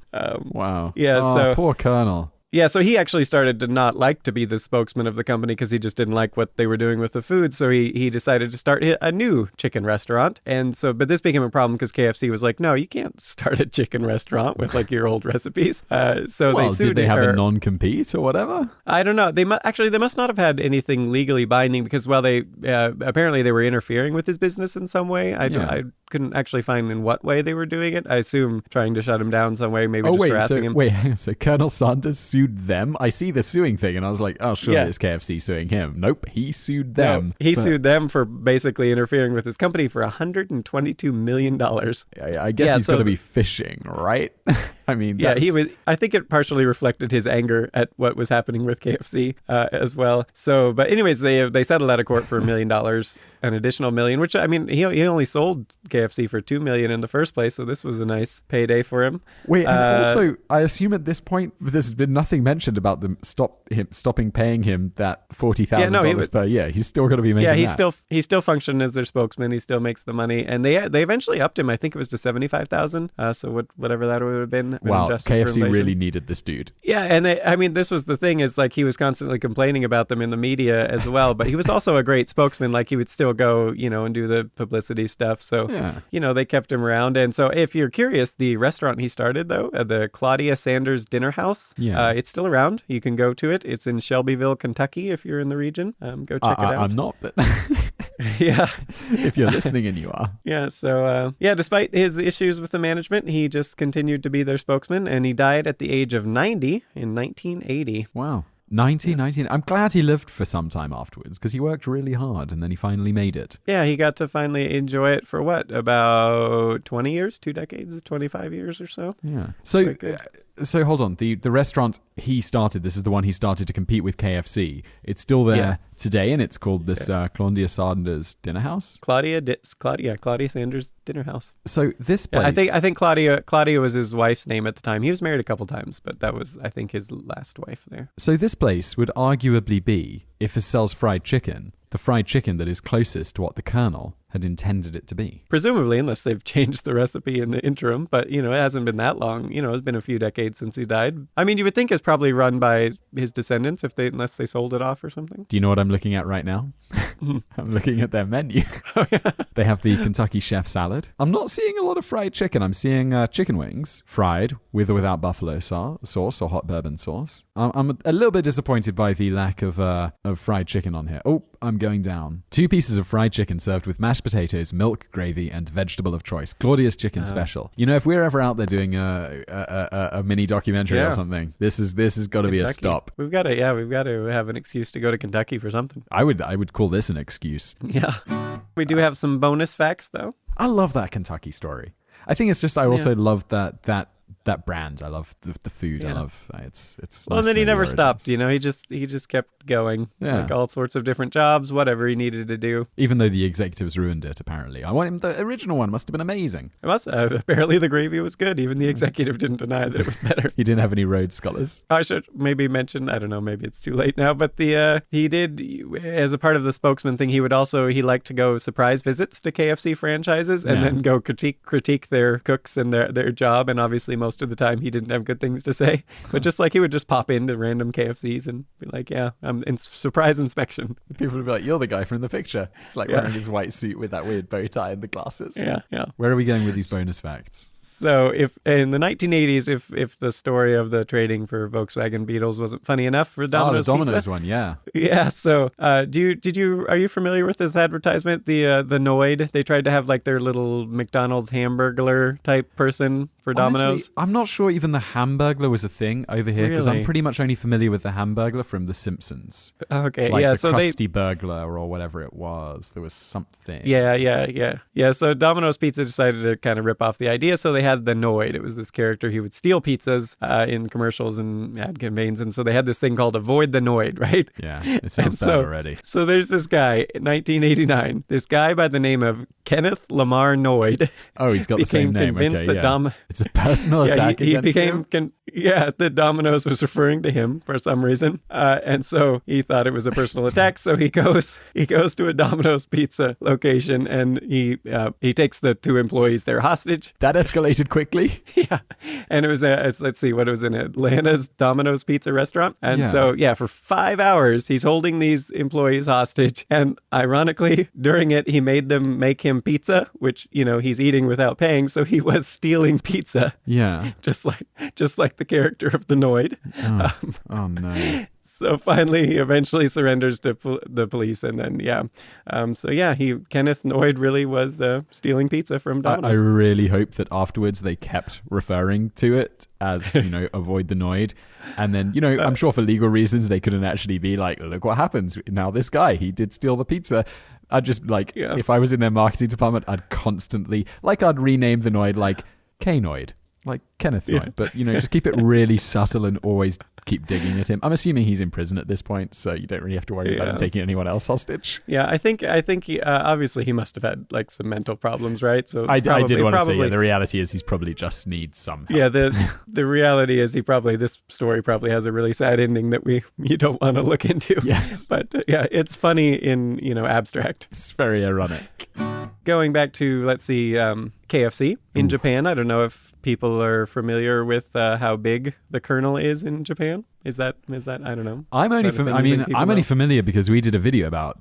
Wow. Yeah. So poor Colonel. Yeah, so he actually started to not like to be the spokesman of the company because he just didn't like what they were doing with the food. So he decided to start a new chicken restaurant. And so, but this became a problem because KFC was like, no, you can't start a chicken restaurant with like your old recipes. So Well, they sued did they have her. a non-compete or whatever? I don't know. They must not have had anything legally binding because, well, they apparently they were interfering with his business in some way. I couldn't actually find in what way they were doing it. I assume trying to shut him down some way, maybe just harassing him. So Colonel Sanders sued them? I see the suing thing, and I was like, oh, surely it's KFC suing him. Nope, he sued them. No, he sued them for basically interfering with his company for $122 million. I guess he's got to be fishing, right? I mean, he was. I think it partially reflected his anger at what was happening with KFC as well. So, but anyways, they settled out of court for $1 million, an additional $1 million, which I mean, he only sold KFC for $2 million in the first place, so this was a nice payday for him. Wait, and also, I assume at this point, there's been nothing mentioned about them stopping paying him that $40,000 per year. He's still going to be making that. He still functioned as their spokesman. He still makes the money, and they eventually upped him. I think it was to $75,000. So whatever that would have been. Wow, KFC really needed this dude. Yeah, and this was the thing is like he was constantly complaining about them in the media as well, but he was also a great spokesman. Like he would still go, and do the publicity stuff. So, they kept him around. And so if you're curious, the restaurant he started though, the Claudia Sanders Dinner House, it's still around. You can go to it. It's in Shelbyville, Kentucky, if you're in the region. Go check it out. I'm not, but yeah, if you're listening and you are. Yeah. So, despite his issues with the management, he just continued to be their spokesman, and he died at the age of 90 in 1980. Wow. 19. I'm glad he lived for some time afterwards because he worked really hard and then he finally made it. Yeah, he got to finally enjoy it for what? About 20 years, 2 decades, 25 years or so. Yeah. So hold on. The restaurant he started, this is the one he started to compete with KFC. It's still there today, and it's called this Claudia Sanders Dinner House. Claudia Sanders Dinner House. So this place, I think Claudia was his wife's name at the time. He was married a couple times, but that was, I think, his last wife there. So this place would arguably be, if it sells fried chicken, the fried chicken that is closest to what the Colonel had intended it to be. Presumably, unless they've changed the recipe in the interim. But, it hasn't been that long. It's been a few decades since he died. I mean, you would think it's probably run by his descendants unless they sold it off or something. Do you know what I'm looking at right now? I'm looking at their menu. Oh, yeah. They have the Kentucky Chef salad. I'm not seeing a lot of fried chicken. I'm seeing chicken wings, fried, with or without buffalo sauce or hot bourbon sauce. I'm a little bit disappointed by the lack of fried chicken on here. Oh, I'm going down. 2 pieces of fried chicken served with mashed potatoes, milk, gravy, and vegetable of choice. Claudia's Chicken Special. If we're ever out there doing a mini documentary or something, this has got to be a stop. We've got to have an excuse to go to Kentucky for something. I would call this an excuse. Yeah. We do have some bonus facts though. I love that Kentucky story. I think it's just I also love that brand. I love the food. I love it's. Well, nice then he to know never the stopped. origins. He just kept going. Yeah. Like all sorts of different jobs, whatever he needed to do. Even though the executives ruined it, apparently. The original one must have been amazing. It must have. Apparently the gravy was good. Even the executive didn't deny that it was better. He didn't have any Rhodes Scholars. I should maybe mention, I don't know, maybe it's too late now, but he did, as a part of the spokesman thing, he liked to go surprise visits to KFC franchises and then go critique their cooks and their job. And obviously most of the time he didn't have good things to say, but just like he would just pop into random KFCs and be like, I'm in surprise inspection. People would be like, you're the guy from the picture. It's like wearing his white suit with that weird bow tie and the glasses. Yeah. Where are we going with these bonus facts? So if in the 1980s, if the story of the trading for Volkswagen Beetles wasn't funny enough for Domino's the Domino's Pizza, one, yeah. Yeah. So are you familiar with this advertisement? The Noid, they tried to have like their little McDonald's Hamburglar type person for Domino's. Honestly, I'm not sure even the Hamburglar was a thing over here because Really? I'm pretty much only familiar with the Hamburglar from The Simpsons. Okay. Like yeah. the So Krusty Burglar or whatever it was. There was something. Yeah. So Domino's Pizza decided to kind of rip off the idea. So they had the Noid. It was this character. He would steal pizzas in commercials and ad campaigns. And so they had this thing called Avoid the Noid, right? Yeah. It sounds bad already. So there's this guy in 1989, this guy by the name of Kenneth Lamar Noid. Oh, he's got the same name. Okay, yeah. It's a personal attack he against him? that Domino's was referring to him for some reason. And so he thought it was a personal attack. So he goes to a Domino's Pizza location and he takes the 2 employees there hostage. That escalated created quickly. Yeah. And it was, let's see, what it was in Atlanta's Domino's Pizza restaurant. And so, for 5 hours, he's holding these employees hostage. And ironically, during it, he made them make him pizza, which, he's eating without paying. So he was stealing pizza. Yeah. Just like the character of the Noid. Oh no. So finally, he eventually surrenders to the police, and then Kenneth Noid really was stealing pizza from I Domino's. really hope that afterwards they kept referring to it as avoid the Noid, and then I'm sure for legal reasons they couldn't actually be like, look what happens now. This guy, he did steal the pizza. I'd just if I was in their marketing department, I'd constantly I'd rename the Noid like K-Noid. Like Kenneth Noid, but just keep it really subtle and always keep digging at him. I'm assuming he's in prison at this point, so you don't really have to worry about him taking anyone else hostage. Yeah, I think he, obviously he must have had some mental problems, right? So I did want to say, the reality is he's probably just needs some help. Yeah, the reality is this story probably has a really sad ending that you don't want to look into. Yes, but it's funny in abstract. It's very ironic. Going back to KFC in Japan. I don't know if people are familiar with how big the Colonel is in Japan. Is that I don't know. I'm only familiar because we did a video about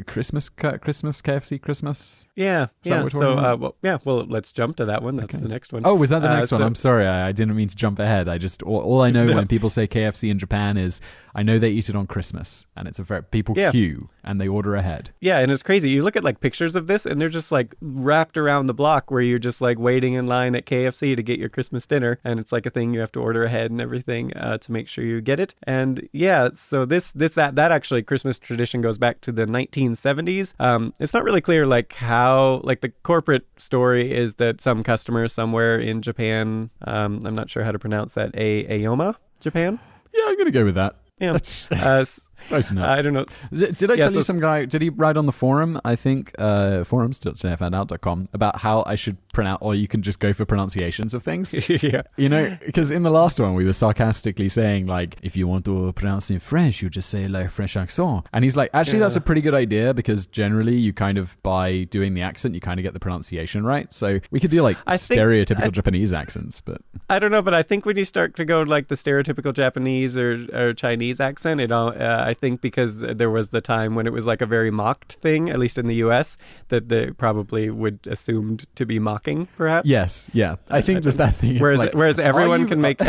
Christmas KFC Christmas. Yeah. Well, let's jump to that one. That's the next one. Oh, was that the next one? I'm sorry, I didn't mean to jump ahead. I just all I know when people say KFC in Japan is I know they eat it on Christmas, and it's people queue and they order ahead. Yeah, and it's crazy. You look at pictures of this, and they're just wrapped around the block where you're just waiting in line at KFC to get your Christmas dinner, and it's a thing you have to order ahead and everything to make sure you get it. And so that actually Christmas tradition goes back to the 1970s. It's not really clear how the corporate story is that some customer somewhere in Japan, I'm not sure how to pronounce that, Aoma, Japan. Yeah, I'm gonna go with that. Yeah. That's close enough. I don't know. Did I tell you some guy, did he write on the forum, I think, forums.jfoundout.com, about how I should pronounce, or you can just go for pronunciations of things? Yeah. Because in the last one, we were sarcastically saying, if you want to pronounce in French, you just say French accent. And he's like, actually, that's a pretty good idea, because generally you kind of, by doing the accent, you kind of get the pronunciation right. So we could do stereotypical Japanese accents, but... I don't know, but I think when you start to go the stereotypical Japanese or Chinese accent, I think because there was the time when it was a very mocked thing, at least in the US, that they probably would assumed to be mocking, perhaps. Yes, yeah. I think there's that thing. Whereas everyone can make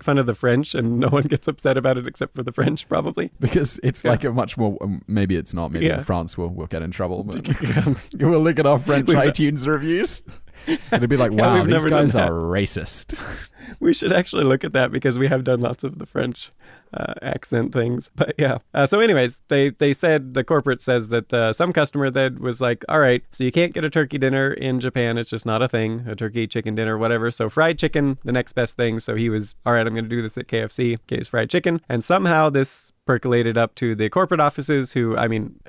fun of the French, and no one gets upset about it except for the French, probably. Because it's a much more. Maybe it's not. Maybe in France we'll get in trouble. But we'll look at our French iTunes reviews. It'll be wow, these guys are racist. We should actually look at that because we have done lots of the French accent things. But yeah. So anyways, they said, the corporate says that some customer then was all right, so you can't get a turkey dinner in Japan. It's just not a thing, a turkey, chicken dinner, whatever. So fried chicken, the next best thing. So he was, all right, I'm going to do this at KFC. Case fried chicken. And somehow this percolated up to the corporate offices who,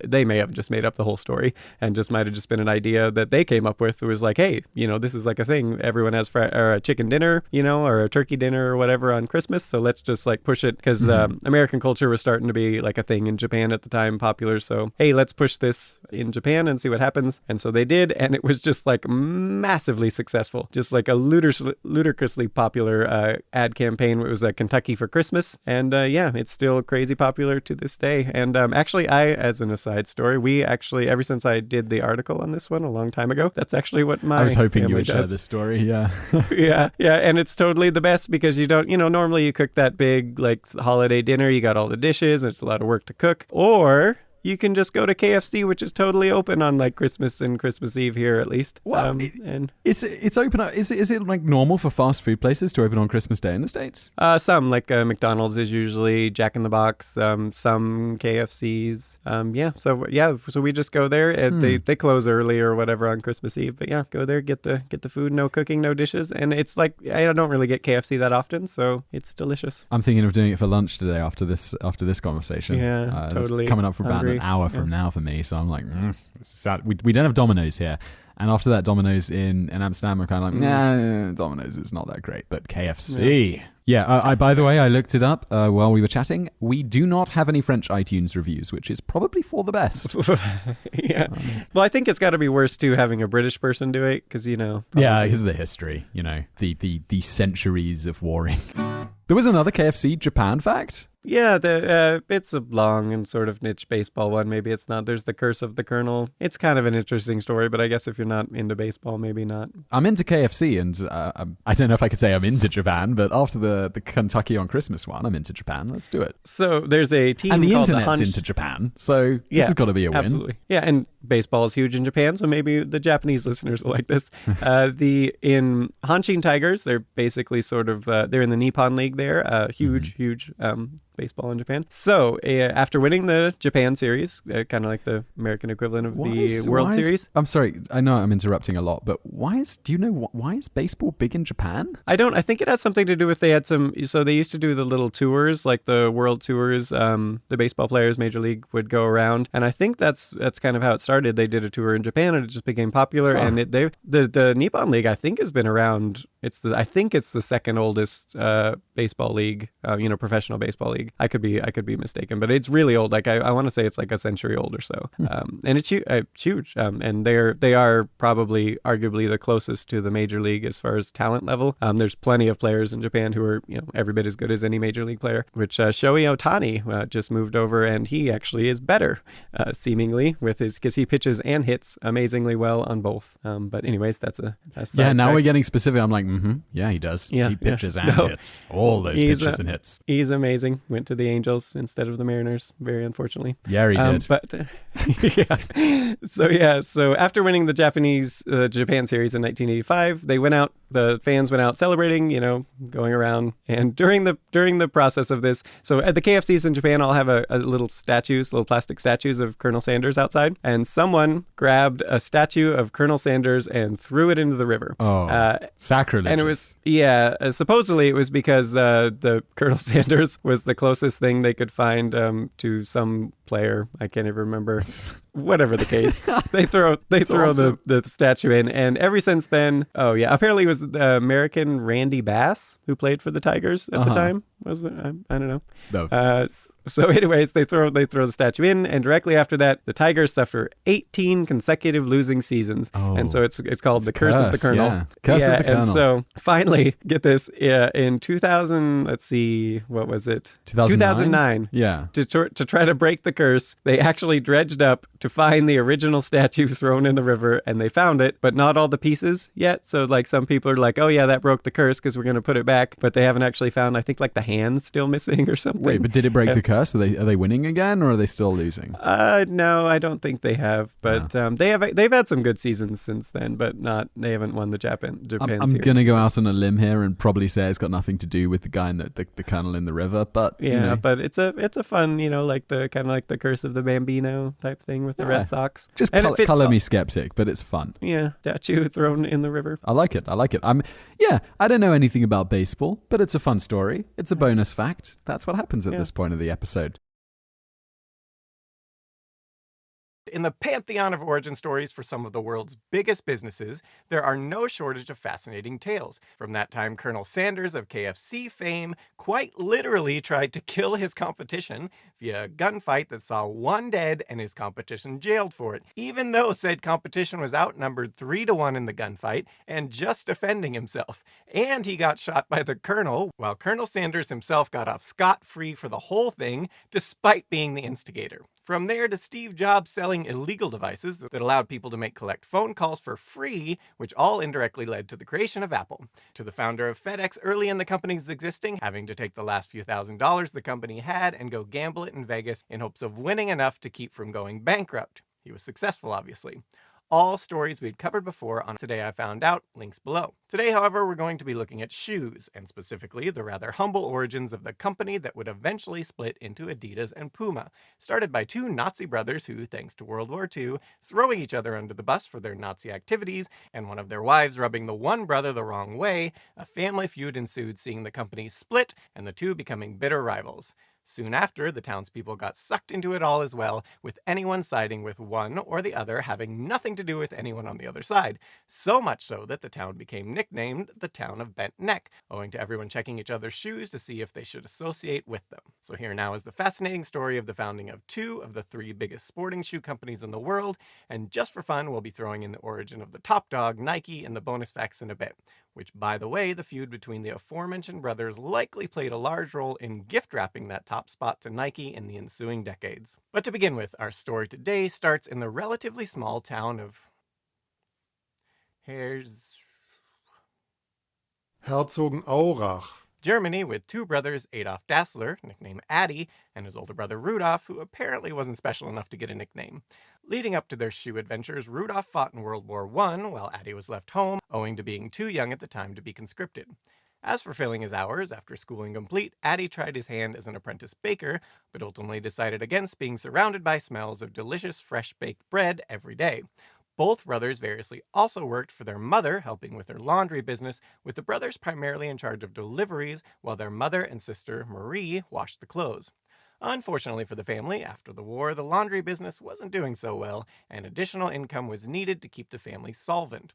they may have just made up the whole story and just might have just been an idea that they came up with. It was hey, this is a thing. Everyone has a chicken dinner, or a turkey dinner or whatever on Christmas. So let's just push it because American culture was starting to be a thing in Japan at the time, popular. So, hey, let's push this in Japan and see what happens. And so they did. And it was just massively successful, just a ludicrously popular ad campaign. It was Kentucky for Christmas. And it's still crazy popular to this day. And actually, as an aside story, we actually, ever since I did the article on this one a long time ago, that's actually what my I was hoping family you would does. share this story, yeah. Yeah, and it's totally the best because you don't, normally you cook that big, holiday dinner, you got all the dishes, and it's a lot of work to cook. Or you can just go to KFC, which is totally open on Christmas and Christmas Eve here, at least. Well, it's open. Is it normal for fast food places to open on Christmas Day in the States? Some McDonald's is usually, Jack in the Box, some KFCs. So we just go there and they close early or whatever on Christmas Eve. But yeah, go there, get the food, no cooking, no dishes, and it's I don't really get KFC that often, so it's delicious. I'm thinking of doing it for lunch today after this conversation. Yeah, totally. It's coming up for about an hour from now for me, so I'm this is sad. We don't have Domino's here, and after that Domino's in Amsterdam, I'm kind of nah, Domino's is not that great, but KFC, Yeah, by the way, I looked it up while we were chatting. We do not have any French iTunes reviews, which is probably for the best. Yeah. Well, I think it's got to be worse, too, having a British person do it, because, Yeah, because of the history, the centuries of warring. There was another KFC Japan fact. Yeah, it's a long and sort of niche baseball one. Maybe it's not. There's the Curse of the Colonel. It's kind of an interesting story, but I guess if you're not into baseball, maybe not. I'm into KFC, and I don't know if I could say I'm into Japan, but after the Kentucky on Christmas one, I'm into Japan. Let's do it. So there's a team and the called internet's into Japan, so this has got to be a win. Absolutely. Yeah, and baseball is huge in Japan, so maybe the Japanese listeners will like this. In Hanshin Tigers, they're basically sort of they're in the Nippon League there. Huge baseball in Japan. So after winning the Japan series, kind of like the American equivalent of the World Series. I'm sorry, I know I'm interrupting a lot, but why is baseball big in Japan? I think it has something to do with they used to do the little tours, like the World Tours. The baseball players, Major League, would go around, and I think that's kind of how it started. They did a tour in Japan, and it just became popular. Huh. And the Nippon League, I think, has been around. I think it's the second oldest baseball league, professional baseball league. I could be mistaken, but it's really old. Like I want to say it's like a century old or so. And it's huge. And they are probably arguably the closest to the major league as far as talent level. There's plenty of players in Japan who are every bit as good as any major league player. Which Shohei Ohtani just moved over, and he actually is better, seemingly, because he pitches and hits amazingly well on both. But anyways, that's now we're getting specific. I'm like, yeah, he does. Yeah, he pitches and hits all those pitches and hits. He's amazing. Went to the Angels instead of the Mariners, very unfortunately. Yeah, he did. But So after winning the Japan series in 1985, the fans went out celebrating, going around. And during the process of this, so at the KFCs in Japan all have a little plastic statues of Colonel Sanders outside. And someone grabbed a statue of Colonel Sanders and threw it into the river. Oh, sacrilege. And it was, supposedly it was because the Colonel Sanders was the closest thing they could find to some player. I can't even remember. Whatever the case, they throw awesome. the statue in, and ever since then, apparently it was the American Randy Bass who played for the Tigers at the time. Was it? I don't know. No. So anyways, they throw the statue in, and directly after that, the Tigers suffer 18 consecutive losing seasons, and so it's called the Curse of the Colonel. Yeah. Curse of the Colonel. And so finally, get this, in 2000, let's see, what was it? 2009. Yeah. To try to break the curse, they actually dredged up to find the original statue thrown in the river, and they found it, but not all the pieces yet. So like some people are like, oh yeah, that broke the curse because we're going to put it back, but they haven't actually found, I think, like the hands still missing or something. Wait, but did it break the curse? Are they winning again, or are they still losing? No, I don't think they have, but they've had some good seasons since then, but they haven't won the Japan I'm series. Gonna go out on a limb here and probably say it's got nothing to do with the guy in the Colonel in the river, but but it's a fun, like the kind of like the Curse of the Bambino type thing with the Red Sox. Just color me skeptic, but it's fun. Yeah, statue thrown in the river. I like it. I don't know anything about baseball, but it's a fun story. It's a bonus fact. That's what happens at this point of the episode. In the pantheon of origin stories for some of the world's biggest businesses, there are no shortage of fascinating tales. From that time, Colonel Sanders of KFC fame quite literally tried to kill his competition via a gunfight that saw one dead and his competition jailed for it, even though said competition was outnumbered 3-1 in the gunfight and just defending himself. And he got shot by the Colonel, while Colonel Sanders himself got off scot-free for the whole thing, despite being the instigator. From there to Steve Jobs selling illegal devices that allowed people to collect phone calls for free, which all indirectly led to the creation of Apple. To the founder of FedEx early in the company's existing, having to take the last few $1,000s the company had and go gamble it in Vegas in hopes of winning enough to keep from going bankrupt. He was successful, obviously. All stories we'd covered before on Today I Found Out, links below. Today, however, we're going to be looking at shoes, and specifically the rather humble origins of the company that would eventually split into Adidas and Puma, started by two Nazi brothers who, thanks to World War II, throwing each other under the bus for their Nazi activities, and one of their wives rubbing the one brother the wrong way, a family feud ensued, seeing the company split and the two becoming bitter rivals. Soon after, the townspeople got sucked into it all as well, with anyone siding with one or the other having nothing to do with anyone on the other side. So much so that the town became nicknamed the Town of Bent Neck, owing to everyone checking each other's shoes to see if they should associate with them. So here now is the fascinating story of the founding of 2 of the 3 biggest sporting shoe companies in the world, and just for fun, we'll be throwing in the origin of the top dog, Nike, and the bonus facts in a bit. Which, by the way, the feud between the aforementioned brothers likely played a large role in gift wrapping that top spot to Nike in the ensuing decades. But to begin with, our story today starts in the relatively small town of Herzogenaurach. Germany, with 2 brothers, Adolf Dassler, nicknamed Addy, and his older brother Rudolf, who apparently wasn't special enough to get a nickname. Leading up to their shoe adventures, Rudolf fought in World War I, while Addy was left home, owing to being too young at the time to be conscripted. As for filling his hours, after schooling complete, Addy tried his hand as an apprentice baker, but ultimately decided against being surrounded by smells of delicious fresh-baked bread every day. Both brothers variously also worked for their mother, helping with their laundry business, with the brothers primarily in charge of deliveries, while their mother and sister, Marie, washed the clothes. Unfortunately for the family, after the war, the laundry business wasn't doing so well, and additional income was needed to keep the family solvent.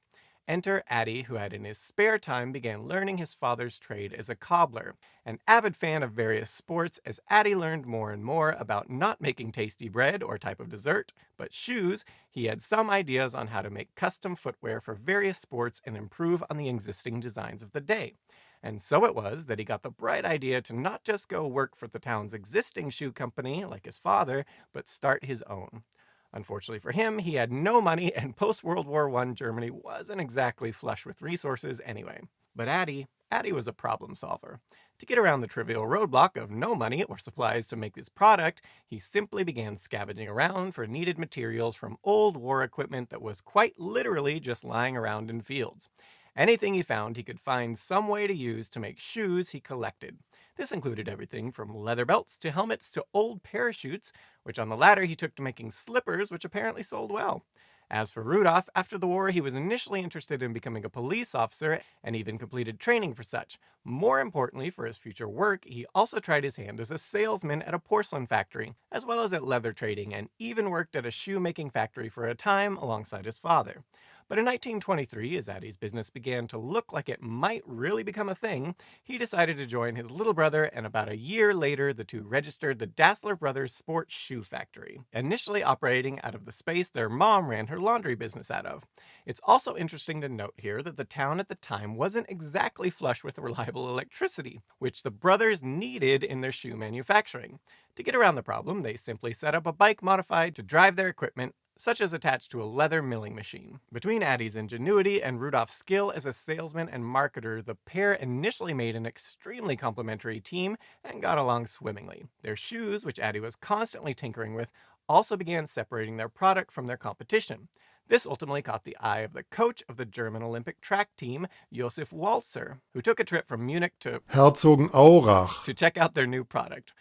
Enter Addy, who had in his spare time began learning his father's trade as a cobbler. An avid fan of various sports, as Addy learned more and more about not making tasty bread or type of dessert, but shoes, he had some ideas on how to make custom footwear for various sports and improve on the existing designs of the day. And so it was that he got the bright idea to not just go work for the town's existing shoe company, like his father, but start his own. Unfortunately for him, he had no money, and post-World War I Germany wasn't exactly flush with resources anyway. But Addy was a problem solver. To get around the trivial roadblock of no money or supplies to make his product, he simply began scavenging around for needed materials from old war equipment that was quite literally just lying around in fields. Anything he found he could find some way to use to make shoes he collected. This included everything from leather belts to helmets to old parachutes, which on the latter he took to making slippers, which apparently sold well. As for Rudolf, after the war he was initially interested in becoming a police officer and even completed training for such. More importantly, for his future work, he also tried his hand as a salesman at a porcelain factory, as well as at leather trading, and even worked at a shoemaking factory for a time alongside his father. But in 1923, as Addy's business began to look like it might really become a thing, he decided to join his little brother, and about a year later, the two registered the Dassler Brothers Sports Shoe Factory, initially operating out of the space their mom ran her laundry business out of. It's also interesting to note here that the town at the time wasn't exactly flush with reliable electricity, which the brothers needed in their shoe manufacturing. To get around the problem, they simply set up a bike modified to drive their equipment, such as attached to a leather milling machine. Between Addy's ingenuity and Rudolph's skill as a salesman and marketer, the pair initially made an extremely complementary team and got along swimmingly. Their shoes, which Addy was constantly tinkering with, also began separating their product from their competition. This ultimately caught the eye of the coach of the German Olympic track team, Josef Walzer, who took a trip from Munich to Herzogenaurach to check out their new product.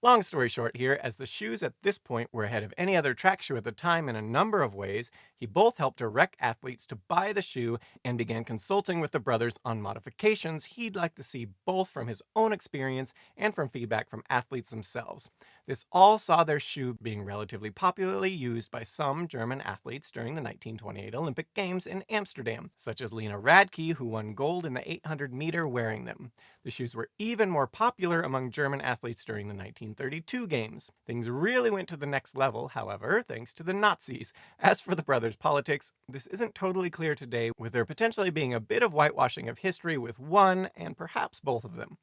Long story short here, as the shoes at this point were ahead of any other track shoe at the time in a number of ways, he both helped direct athletes to buy the shoe and began consulting with the brothers on modifications he'd like to see, both from his own experience and from feedback from athletes themselves. This all saw their shoe being relatively popularly used by some German athletes during the 1928 Olympic Games in Amsterdam, such as Lena Radke, who won gold in the 800 meter wearing them. The shoes were even more popular among German athletes during the 1932 Games. Things really went to the next level, however, thanks to the Nazis. As for the brothers' politics, this isn't totally clear today, with there potentially being a bit of whitewashing of history with one and perhaps both of them.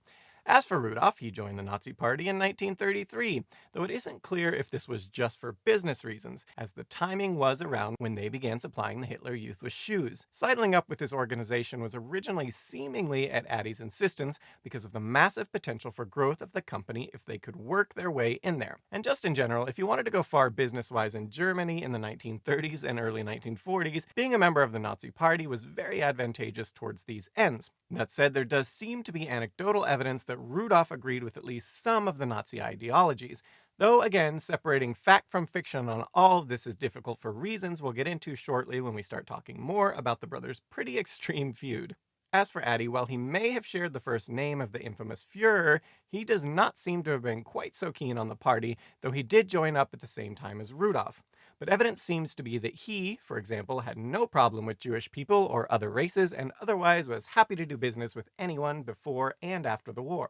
As for Rudolf, he joined the Nazi Party in 1933, though it isn't clear if this was just for business reasons, as the timing was around when they began supplying the Hitler Youth with shoes. Sidling up with this organization was originally seemingly at Addy's insistence because of the massive potential for growth of the company if they could work their way in there. And just in general, if you wanted to go far business-wise in Germany in the 1930s and early 1940s, being a member of the Nazi Party was very advantageous towards these ends. That said, there does seem to be anecdotal evidence that Rudolf agreed with at least some of the Nazi ideologies, though again, separating fact from fiction on all of this is difficult for reasons we'll get into shortly when we start talking more about the brothers' pretty extreme feud. As for Adi, while he may have shared the first name of the infamous Führer, he does not seem to have been quite so keen on the party, though he did join up at the same time as Rudolf. But evidence seems to be that he, for example, had no problem with Jewish people or other races and otherwise was happy to do business with anyone before and after the war.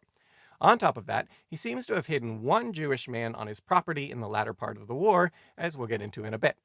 On top of that, he seems to have hidden one Jewish man on his property in the latter part of the war, as we'll get into in a bit.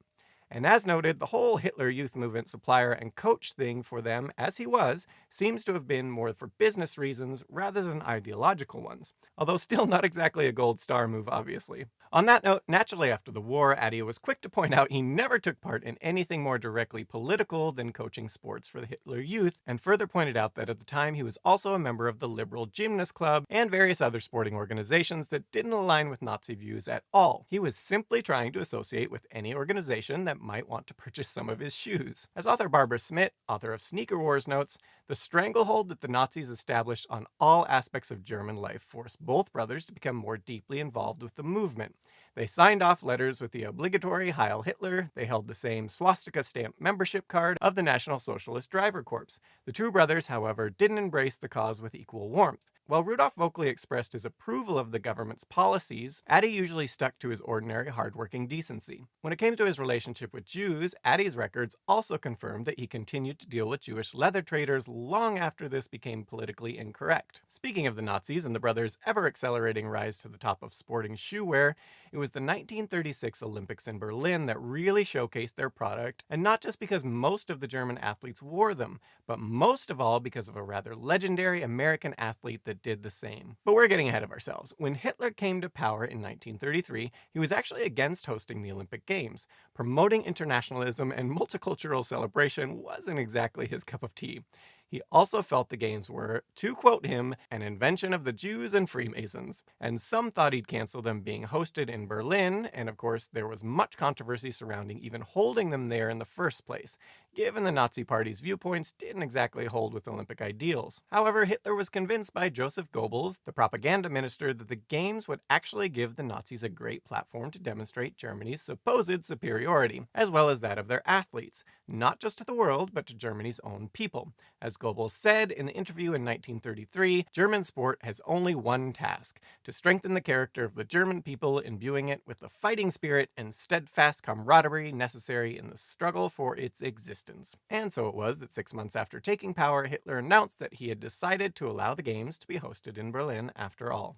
And as noted, the whole Hitler Youth Movement supplier and coach thing for them, as he was, seems to have been more for business reasons rather than ideological ones. Although still not exactly a gold star move, obviously. On that note, naturally after the war, Adi was quick to point out he never took part in anything more directly political than coaching sports for the Hitler Youth, and further pointed out that at the time he was also a member of the Liberal Gymnast Club and various other sporting organizations that didn't align with Nazi views at all. He was simply trying to associate with any organization that might want to purchase some of his shoes. As author Barbara Smith, author of Sneaker Wars, notes, the stranglehold that the Nazis established on all aspects of German life forced both brothers to become more deeply involved with the movement. They signed off letters with the obligatory Heil Hitler. They held the same swastika stamped membership card of the National Socialist Driver Corps. The two brothers, however, didn't embrace the cause with equal warmth. While Rudolf vocally expressed his approval of the government's policies, Adi usually stuck to his ordinary hardworking decency. When it came to his relationship with Jews, Adi's records also confirmed that he continued to deal with Jewish leather traders long after this became politically incorrect. Speaking of the Nazis and the brothers' ever-accelerating rise to the top of sporting shoe wear, it was the 1936 Olympics in Berlin that really showcased their product, and not just because most of the German athletes wore them, but most of all because of a rather legendary American athlete that did the same. But we're getting ahead of ourselves. When Hitler came to power in 1933, he was actually against hosting the Olympic Games. Promoting internationalism and multicultural celebration wasn't exactly his cup of tea. He also felt the games were, to quote him, an invention of the Jews and Freemasons, and some thought he'd cancel them being hosted in Berlin, and of course there was much controversy surrounding even holding them there in the first place, given the Nazi Party's viewpoints didn't exactly hold with Olympic ideals. However, Hitler was convinced by Joseph Goebbels, the propaganda minister, that the games would actually give the Nazis a great platform to demonstrate Germany's supposed superiority, as well as that of their athletes, not just to the world, but to Germany's own people. As Goebbels said in the interview in 1933, German sport has only one task: to strengthen the character of the German people, imbuing it with the fighting spirit and steadfast camaraderie necessary in the struggle for its existence. And so it was that 6 months after taking power, Hitler announced that he had decided to allow the games to be hosted in Berlin after all.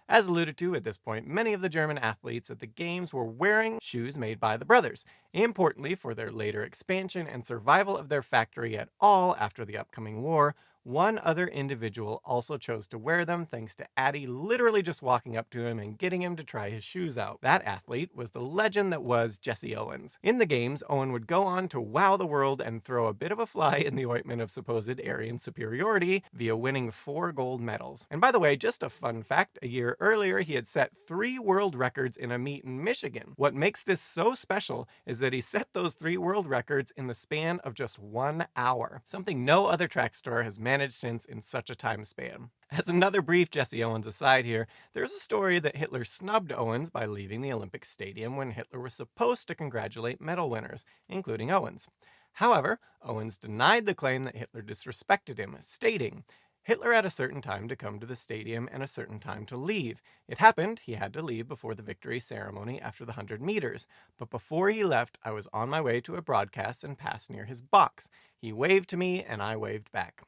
As alluded to at this point, many of the German athletes at the Games were wearing shoes made by the brothers. Importantly, for their later expansion and survival of their factory at all after the upcoming war, one other individual also chose to wear them thanks to Adi literally just walking up to him and getting him to try his shoes out. That athlete was the legend that was Jesse Owens. In the Games, Owen would go on to wow the world and throw a bit of a fly in the ointment of supposed Aryan superiority via winning 4 gold medals. And by the way, just a fun fact, a year earlier he had set 3 world records in a meet in Michigan. What makes this so special is that he set those 3 world records in the span of just 1 hour, something no other track star has managed since in such a time span. As another brief Jesse Owens aside here, there's a story that Hitler snubbed Owens by leaving the Olympic Stadium when Hitler was supposed to congratulate medal winners, including Owens. However, Owens denied the claim that Hitler disrespected him, stating, Hitler had a certain time to come to the stadium and a certain time to leave. It happened he had to leave before the victory ceremony after the 100 meters, but before he left, I was on my way to a broadcast and passed near his box. He waved to me and I waved back.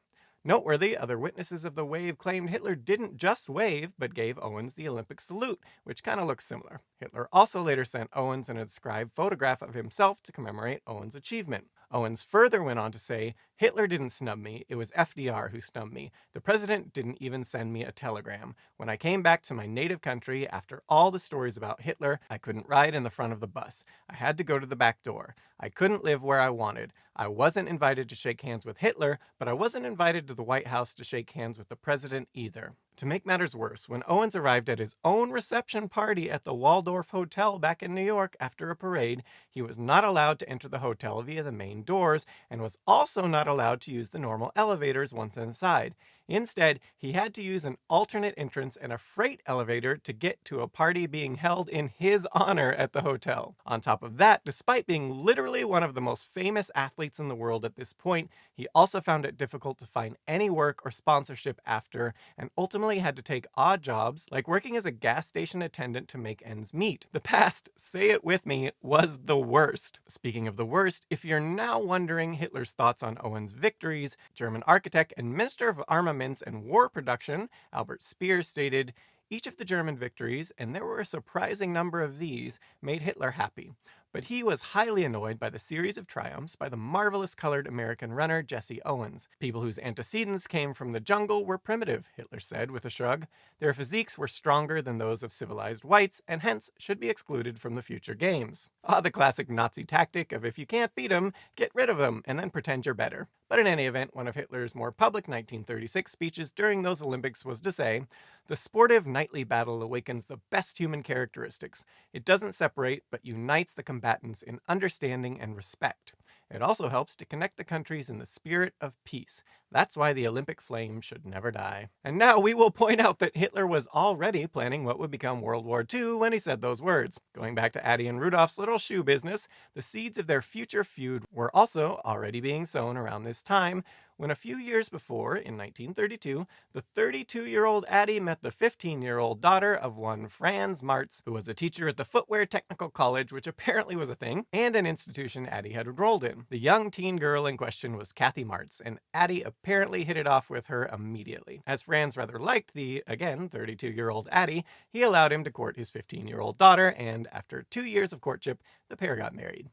Noteworthy, other witnesses of the wave claimed Hitler didn't just wave, but gave Owens the Olympic salute, which kind of looks similar. Hitler also later sent Owens an inscribed photograph of himself to commemorate Owens' achievement. Owens further went on to say, Hitler didn't snub me, it was FDR who snubbed me. The president didn't even send me a telegram. When I came back to my native country, after all the stories about Hitler, I couldn't ride in the front of the bus. I had to go to the back door. I couldn't live where I wanted. I wasn't invited to shake hands with Hitler, but I wasn't invited to the White House to shake hands with the president either. To make matters worse, when Owens arrived at his own reception party at the Waldorf Hotel back in New York after a parade, he was not allowed to enter the hotel via the main doors and was also not allowed to use the normal elevators once inside. Instead, he had to use an alternate entrance and a freight elevator to get to a party being held in his honor at the hotel. On top of that, despite being literally one of the most famous athletes in the world at this point, he also found it difficult to find any work or sponsorship after, and ultimately had to take odd jobs like working as a gas station attendant to make ends meet. The past, say it with me, was the worst. Speaking of the worst, if you're now wondering Hitler's thoughts on Owens' victories, German architect and Minister of Armaments and War Production, Albert Speer, stated, "Each of the German victories, and there were a surprising number of these, made Hitler happy. But he was highly annoyed by the series of triumphs by the marvelous colored American runner Jesse Owens. People whose antecedents came from the jungle were primitive," Hitler said with a shrug. "Their physiques were stronger than those of civilized whites, and hence should be excluded from the future games." The classic Nazi tactic of if you can't beat them, get rid of them, and then pretend you're better. But in any event, one of Hitler's more public 1936 speeches during those Olympics was to say, "The sportive nightly battle awakens the best human characteristics. It doesn't separate, but unites the combatants in understanding and respect. It also helps to connect the countries in the spirit of peace. That's why the Olympic flame should never die." And now we will point out that Hitler was already planning what would become World War II when he said those words. Going back to Addie and Rudolph's little shoe business, the seeds of their future feud were also already being sown around this time, when a few years before, in 1932, the 32-year-old Addie met the 15-year-old daughter of one Franz Martz, who was a teacher at the Footwear Technical College, which apparently was a thing, and an institution Addie had enrolled in. The young teen girl in question was Kathy Martz, and Addie apparently hit it off with her immediately. As Franz rather liked the, again, 32-year-old Addie, he allowed him to court his 15-year-old daughter, and after 2 years of courtship, the pair got married.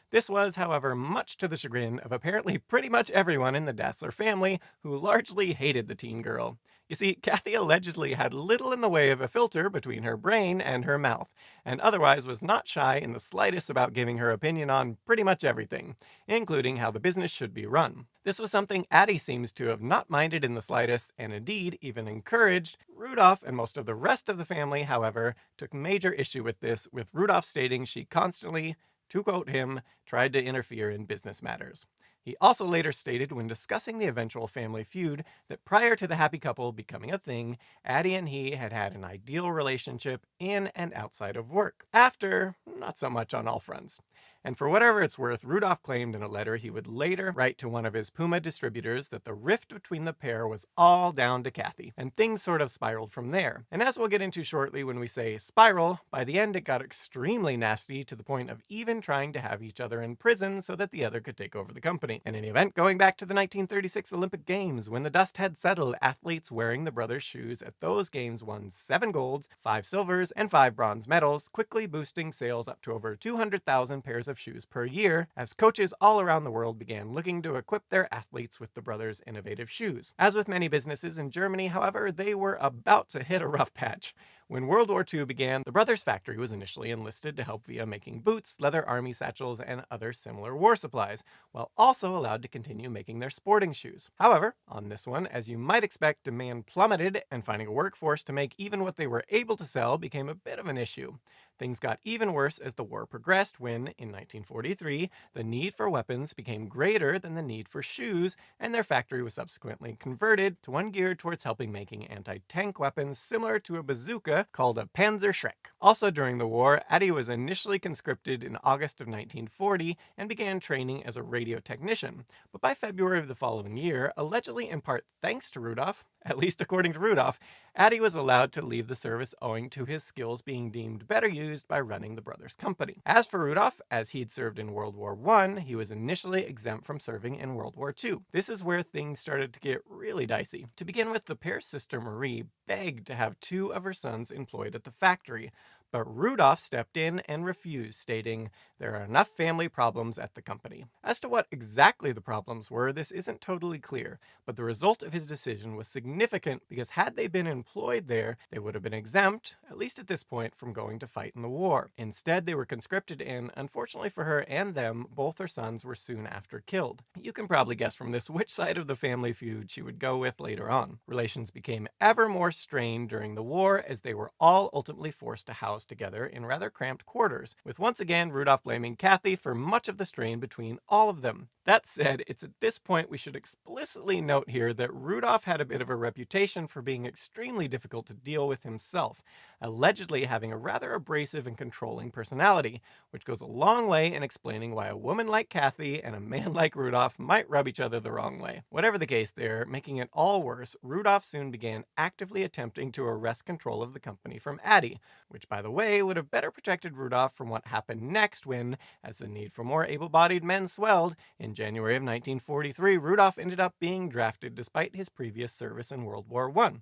This was, however, much to the chagrin of apparently pretty much everyone in the Dassler family, who largely hated the teen girl. You see, Kathy allegedly had little in the way of a filter between her brain and her mouth, and otherwise was not shy in the slightest about giving her opinion on pretty much everything, including how the business should be run. This was something Addie seems to have not minded in the slightest, and indeed even encouraged. Rudolph and most of the rest of the family, however, took major issue with this, with Rudolph stating she constantly, to quote him, tried to interfere in business matters. He also later stated when discussing the eventual family feud that prior to the happy couple becoming a thing, Addie and he had had an ideal relationship in and outside of work. After, not so much on all fronts. And for whatever it's worth, Rudolph claimed in a letter he would later write to one of his Puma distributors that the rift between the pair was all down to Kathy, and things sort of spiraled from there. And as we'll get into shortly when we say spiral, by the end it got extremely nasty to the point of even trying to have each other in prison so that the other could take over the company. In any event, going back to the 1936 Olympic Games, when the dust had settled, athletes wearing the brothers' shoes at those games won 7 golds, 5 silvers, and 5 bronze medals, quickly boosting sales up to over 200,000 pairs of shoes per year, as coaches all around the world began looking to equip their athletes with the brothers' innovative shoes. As with many businesses in Germany, however, they were about to hit a rough patch. When World War II began, the brothers' factory was initially enlisted to help via making boots, leather army satchels, and other similar war supplies, while also allowed to continue making their sporting shoes. However, on this one, as you might expect, demand plummeted, and finding a workforce to make even what they were able to sell became a bit of an issue. Things got even worse as the war progressed when, in 1943, the need for weapons became greater than the need for shoes, and their factory was subsequently converted to one geared towards helping making anti-tank weapons similar to a bazooka called a Panzerschreck. Also during the war, Addie was initially conscripted in August of 1940 and began training as a radio technician, but by February of the following year, allegedly in part thanks to Rudolph, at least according to Rudolph, Addie was allowed to leave the service owing to his skills being deemed better used by running the brothers' company. As for Rudolph, as he'd served in World War I, he was initially exempt from serving in World War II. This is where things started to get really dicey. To begin with, the pair's sister Marie begged to have 2 of her sons employed at the factory, but Rudolph stepped in and refused, stating, "There are enough family problems at the company." As to what exactly the problems were, this isn't totally clear, but the result of his decision was significant because had they been employed there, they would have been exempt, at least at this point, from going to fight in the war. Instead, they were conscripted and, unfortunately for her and them, both her sons were soon after killed. You can probably guess from this which side of the family feud she would go with later on. Relations became ever more strained during the war as they were all ultimately forced to house together in rather cramped quarters, with once again Rudolph blaming Kathy for much of the strain between all of them. That said, it's at this point we should explicitly note here that Rudolph had a bit of a reputation for being extremely difficult to deal with himself, allegedly having a rather abrasive and controlling personality, which goes a long way in explaining why a woman like Kathy and a man like Rudolph might rub each other the wrong way. Whatever the case there, making it all worse, Rudolph soon began actively attempting to wrest control of the company from Addie, which by the way would have better protected Rudolph from what happened next when, as the need for more able-bodied men swelled, in January of 1943, Rudolph ended up being drafted despite his previous service in World War I.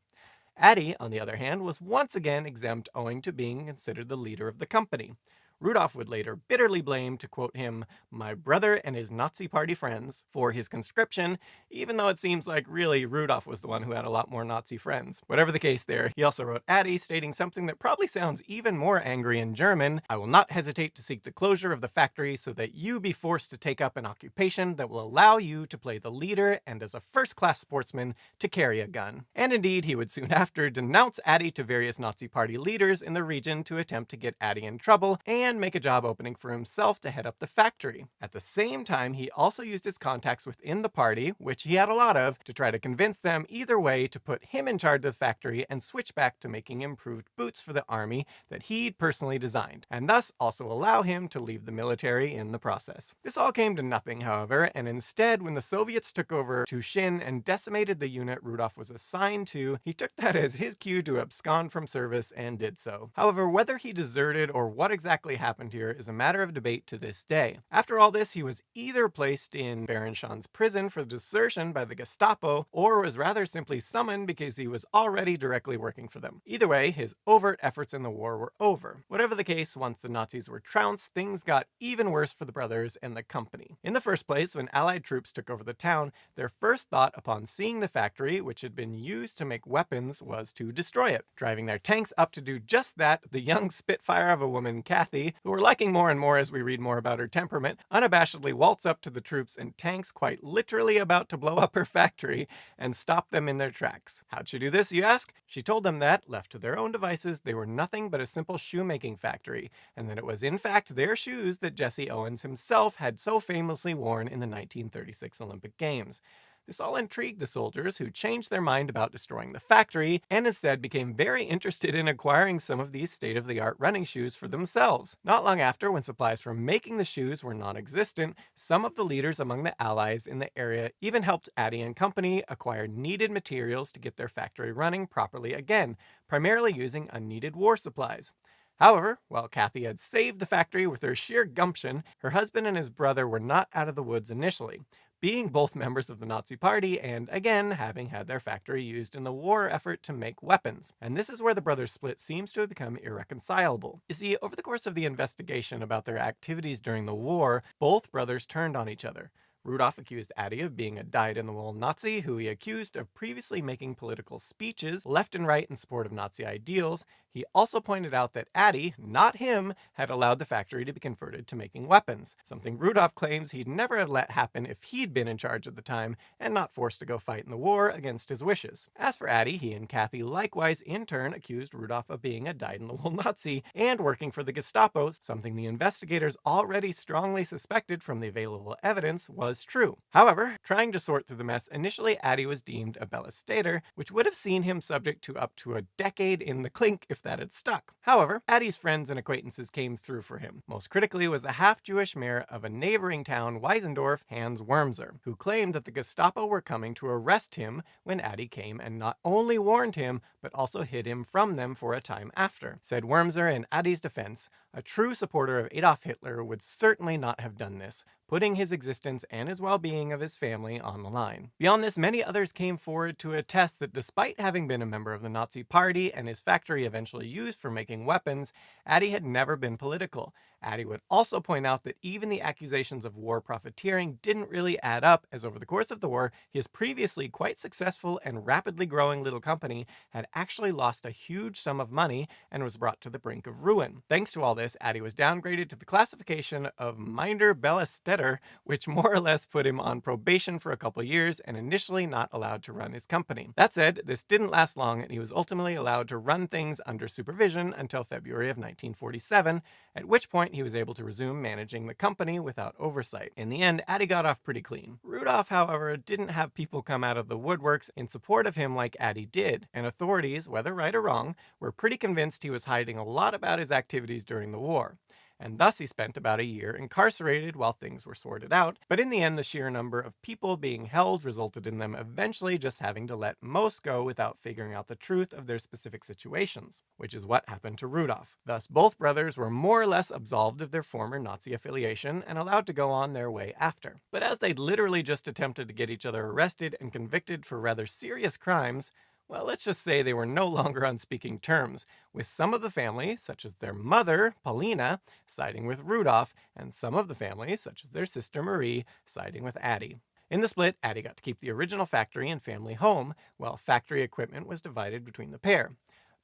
Addie, on the other hand, was once again exempt owing to being considered the leader of the company. Rudolph would later bitterly blame, to quote him, "my brother and his Nazi party friends," for his conscription, even though it seems like really Rudolph was the one who had a lot more Nazi friends. Whatever the case there, he also wrote Addie stating something that probably sounds even more angry in German: "I will not hesitate to seek the closure of the factory so that you be forced to take up an occupation that will allow you to play the leader and as a first-class sportsman to carry a gun." And indeed, he would soon after denounce Addie to various Nazi party leaders in the region to attempt to get Addie in trouble and make a job opening for himself to head up the factory. At the same time, he also used his contacts within the party, which he had a lot of, to try to convince them either way to put him in charge of the factory and switch back to making improved boots for the army that he'd personally designed, and thus also allow him to leave the military in the process. This all came to nothing, however, and instead, when the Soviets took over Tushin and decimated the unit Rudolph was assigned to, he took that as his cue to abscond from service and did so. However, whether he deserted or what exactly happened here is a matter of debate to this day. After all this, he was either placed in Barenschan's prison for desertion by the Gestapo, or was rather simply summoned because he was already directly working for them. Either way, his overt efforts in the war were over. Whatever the case, once the Nazis were trounced, things got even worse for the brothers and the company. In the first place, when Allied troops took over the town, their first thought upon seeing the factory, which had been used to make weapons, was to destroy it. Driving their tanks up to do just that, the young spitfire of a woman, Kathy, who we're liking more and more as we read more about her temperament, unabashedly waltz up to the troops and tanks quite literally about to blow up her factory and stop them in their tracks. How'd she do this, you ask? She told them that, left to their own devices, they were nothing but a simple shoemaking factory, and that it was in fact their shoes that Jesse Owens himself had so famously worn in the 1936 Olympic Games. This all intrigued the soldiers, who changed their mind about destroying the factory and instead became very interested in acquiring some of these state-of-the-art running shoes for themselves. Not long after, when supplies for making the shoes were non-existent, some of the leaders among the Allies in the area even helped Addie and company acquire needed materials to get their factory running properly again, primarily using unneeded war supplies. However, while Kathy had saved the factory with her sheer gumption, her husband and his brother were not out of the woods initially, being both members of the Nazi Party and, again, having had their factory used in the war effort to make weapons. And this is where the brothers' split seems to have become irreconcilable. You see, over the course of the investigation about their activities during the war, both brothers turned on each other. Rudolph accused Addie of being a dyed-in-the-wool Nazi who he accused of previously making political speeches left and right in support of Nazi ideals. He also pointed out that Addie, not him, had allowed the factory to be converted to making weapons, something Rudolph claims he'd never have let happen if he'd been in charge at the time and not forced to go fight in the war against his wishes. As for Addie, he and Kathy likewise in turn accused Rudolph of being a dyed-in-the-wool Nazi and working for the Gestapo, something the investigators already strongly suspected from the available evidence was true. However, trying to sort through the mess, initially Addie was deemed a Bellastator, which would have seen him subject to up to a decade in the clink if that had stuck. However, Addie's friends and acquaintances came through for him. Most critically was the half-Jewish mayor of a neighboring town, Weisendorf, Hans Wurmser, who claimed that the Gestapo were coming to arrest him when Addie came and not only warned him, but also hid him from them for a time after. Said Wurmser in Addie's defense, a true supporter of Adolf Hitler would certainly not have done this, putting his existence and his well-being of his family on the line. Beyond this, many others came forward to attest that despite having been a member of the Nazi Party and his factory eventually used for making weapons, Addy had never been political. Addy would also point out that even the accusations of war profiteering didn't really add up, as over the course of the war, his previously quite successful and rapidly growing little company had actually lost a huge sum of money and was brought to the brink of ruin. Thanks to all this, Addy was downgraded to the classification of Minder Bellestetter, which more or less put him on probation for a couple years and initially not allowed to run his company. That said, this didn't last long, and he was ultimately allowed to run things under supervision until February of 1947, at which point he was able to resume managing the company without oversight. In the end, Addy got off pretty clean. Rudolph, however, didn't have people come out of the woodworks in support of him like Addy did, and authorities, whether right or wrong, were pretty convinced he was hiding a lot about his activities during the war. And thus he spent about a year incarcerated while things were sorted out, but in the end the sheer number of people being held resulted in them eventually just having to let most go without figuring out the truth of their specific situations, which is what happened to Rudolph. Thus both brothers were more or less absolved of their former Nazi affiliation and allowed to go on their way after. But as they'd literally just attempted to get each other arrested and convicted for rather serious crimes, well, let's just say they were no longer on speaking terms, with some of the family, such as their mother, Paulina, siding with Rudolph, and some of the family, such as their sister Marie, siding with Addy. In the split, Addy got to keep the original factory and family home, while factory equipment was divided between the pair.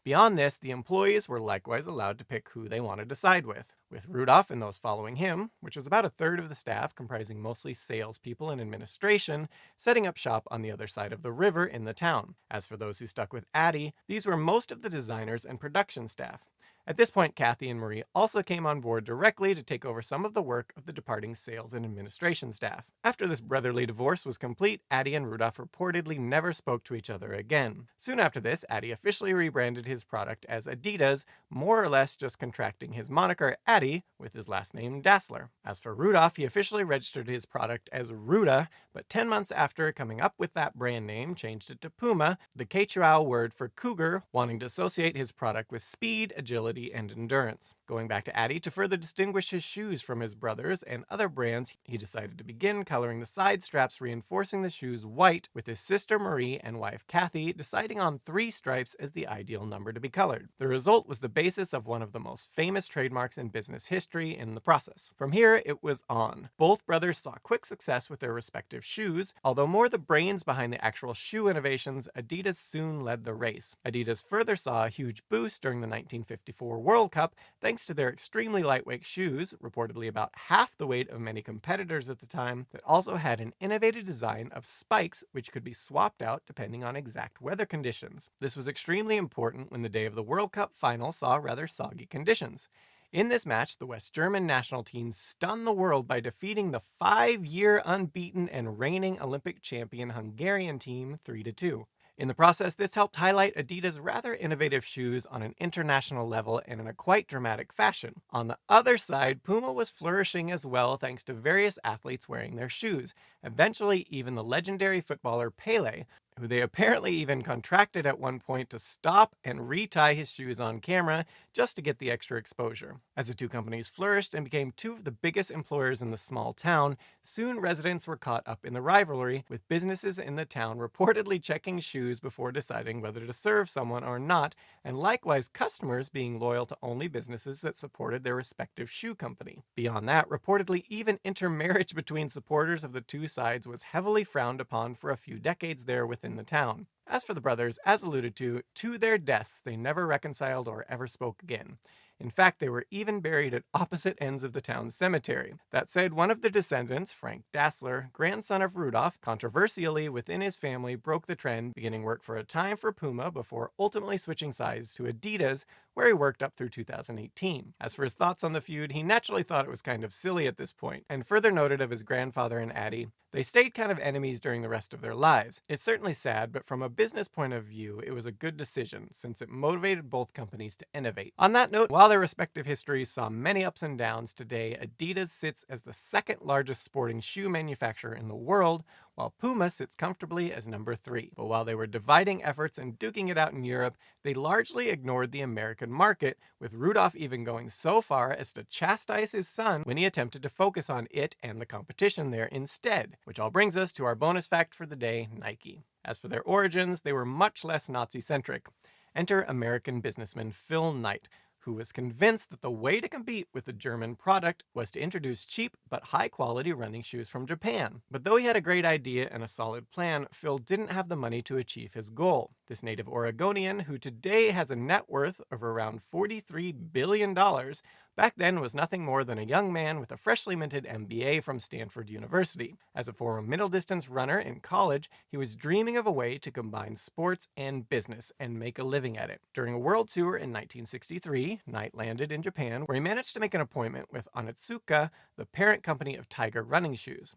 Beyond this, the employees were likewise allowed to pick who they wanted to side with Rudolph and those following him, which was about a third of the staff, comprising mostly salespeople and administration, setting up shop on the other side of the river in the town. As for those who stuck with Addy, these were most of the designers and production staff. At this point, Kathy and Marie also came on board directly to take over some of the work of the departing sales and administration staff. After this brotherly divorce was complete, Addy and Rudolph reportedly never spoke to each other again. Soon after this, Addy officially rebranded his product as Adidas, more or less just contracting his moniker Addy with his last name Dassler. As for Rudolph, he officially registered his product as Ruda, but 10 months after coming up with that brand name, changed it to Puma, the Quechua word for cougar, wanting to associate his product with speed, agility, and endurance. Going back to Addy, to further distinguish his shoes from his brothers and other brands, he decided to begin coloring the side straps, reinforcing the shoes white, with his sister Marie and wife Kathy deciding on 3 stripes as the ideal number to be colored. The result was the basis of one of the most famous trademarks in business history in the process. From here, it was on. Both brothers saw quick success with their respective shoes. Although more the brains behind the actual shoe innovations, Adidas soon led the race. Adidas further saw a huge boost during the 1954 World Cup thanks to their extremely lightweight shoes, reportedly about half the weight of many competitors at the time, that also had an innovative design of spikes which could be swapped out depending on exact weather conditions. This was extremely important when the day of the World Cup final saw rather soggy conditions. In this match, the West German national team stunned the world by defeating the 5-year unbeaten and reigning Olympic champion Hungarian team 3-2. In the process, this helped highlight Adidas' rather innovative shoes on an international level and in a quite dramatic fashion. On the other side, Puma was flourishing as well thanks to various athletes wearing their shoes, eventually even the legendary footballer Pelé, who they apparently even contracted at one point to stop and retie his shoes on camera just to get the extra exposure. As the two companies flourished and became two of the biggest employers in the small town, soon residents were caught up in the rivalry, with businesses in the town reportedly checking shoes before deciding whether to serve someone or not, and likewise customers being loyal to only businesses that supported their respective shoe company. Beyond that, reportedly even intermarriage between supporters of the two sides was heavily frowned upon for a few decades there within the town. As for the brothers, as alluded to their deaths, they never reconciled or ever spoke again. In fact, they were even buried at opposite ends of the town's cemetery. That said, one of the descendants, Frank Dassler, grandson of Rudolph, controversially within his family broke the trend, beginning work for a time for Puma before ultimately switching sides to Adidas, where he worked up through 2018. As for his thoughts on the feud, he naturally thought it was kind of silly at this point, and further noted of his grandfather and Addy, they stayed kind of enemies during the rest of their lives. It's certainly sad, but from a business point of view, it was a good decision, since it motivated both companies to innovate. On that note, while while their respective histories saw many ups and downs, today Adidas sits as the second largest sporting shoe manufacturer in the world, while Puma sits comfortably as number 3. But while they were dividing efforts and duking it out in Europe, they largely ignored the American market, with Rudolph even going so far as to chastise his son when he attempted to focus on it and the competition there instead. Which all brings us to our bonus fact for the day, Nike. As for their origins, they were much less Nazi-centric. Enter American businessman Phil Knight, who was convinced that the way to compete with the German product was to introduce cheap but high-quality running shoes from Japan. But though he had a great idea and a solid plan, Phil didn't have the money to achieve his goal. This native Oregonian, who today has a net worth of around $43 billion, back then was nothing more than a young man with a freshly minted MBA from Stanford University. As a former middle-distance runner in college, he was dreaming of a way to combine sports and business and make a living at it. During a world tour in 1963, Knight landed in Japan, where he managed to make an appointment with Onitsuka, the parent company of Tiger running shoes.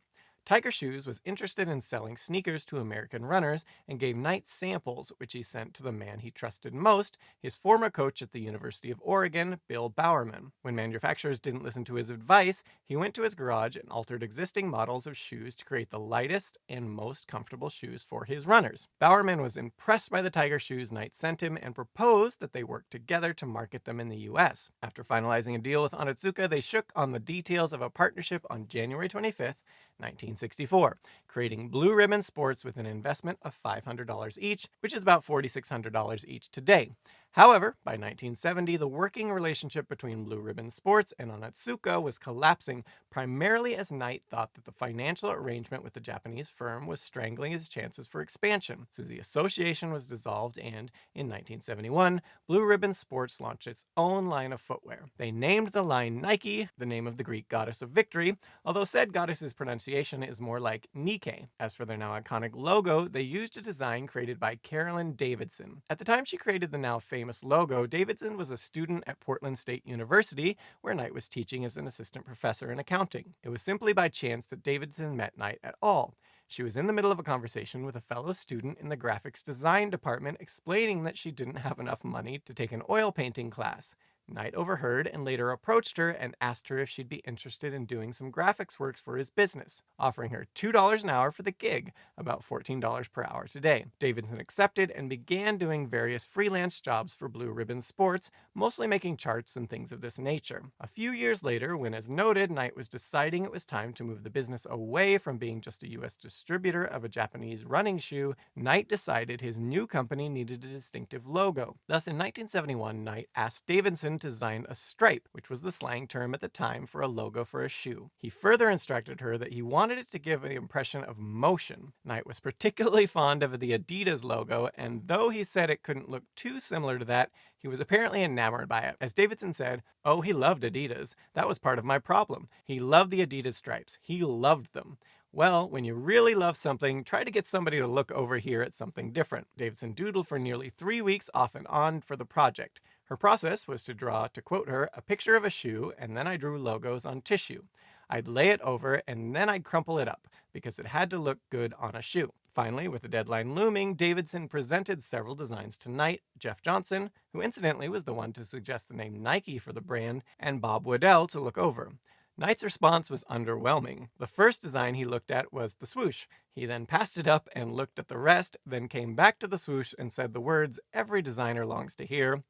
Tiger Shoes was interested in selling sneakers to American runners and gave Knight samples, which he sent to the man he trusted most, his former coach at the University of Oregon, Bill Bowerman. When manufacturers didn't listen to his advice, he went to his garage and altered existing models of shoes to create the lightest and most comfortable shoes for his runners. Bowerman was impressed by the Tiger shoes Knight sent him and proposed that they work together to market them in the US. After finalizing a deal with Onitsuka, they shook on the details of a partnership on January 25th, 1964, creating Blue Ribbon Sports with an investment of $500 each, which is about $4,600 each today. However, by 1970, the working relationship between Blue Ribbon Sports and Onitsuka was collapsing, primarily as Knight thought that the financial arrangement with the Japanese firm was strangling his chances for expansion. So the association was dissolved, and in 1971, Blue Ribbon Sports launched its own line of footwear. They named the line Nike, the name of the Greek goddess of victory, although said goddess's pronunciation is more like Nike. As for their now iconic logo, they used a design created by Carolyn Davidson. At the time she created the now famous logo, Davidson was a student at Portland State University, where Knight was teaching as an assistant professor in accounting. It was simply by chance that Davidson met Knight at all. She was in the middle of a conversation with a fellow student in the graphics design department explaining that she didn't have enough money to take an oil painting class. Knight overheard and later approached her and asked her if she'd be interested in doing some graphics works for his business, offering her $2 an hour for the gig, about $14 per hour today. Davidson accepted and began doing various freelance jobs for Blue Ribbon Sports, mostly making charts and things of this nature. A few years later, when as noted, Knight was deciding it was time to move the business away from being just a US distributor of a Japanese running shoe, Knight decided his new company needed a distinctive logo. Thus, in 1971, Knight asked Davidson to design a stripe, which was the slang term at the time for a logo for a shoe. He further instructed her that he wanted it to give the impression of motion. Knight was particularly fond of the Adidas logo, and though he said it couldn't look too similar to that, he was apparently enamored by it. As Davidson said, "Oh, he loved Adidas. That was part of my problem. He loved the Adidas stripes. He loved them." Well, when you really love something, try to get somebody to look over here at something different. Davidson doodled for nearly 3 weeks off and on for the project. Her process was to draw, to quote her, a picture of a shoe, and then I drew logos on tissue. I'd lay it over, and then I'd crumple it up, because it had to look good on a shoe. Finally, with the deadline looming, Davidson presented several designs to Knight, Jeff Johnson, who incidentally was the one to suggest the name Nike for the brand, and Bob Waddell to look over. Knight's response was underwhelming. The first design he looked at was the swoosh. He then passed it up and looked at the rest, then came back to the swoosh and said the words every designer longs to hear: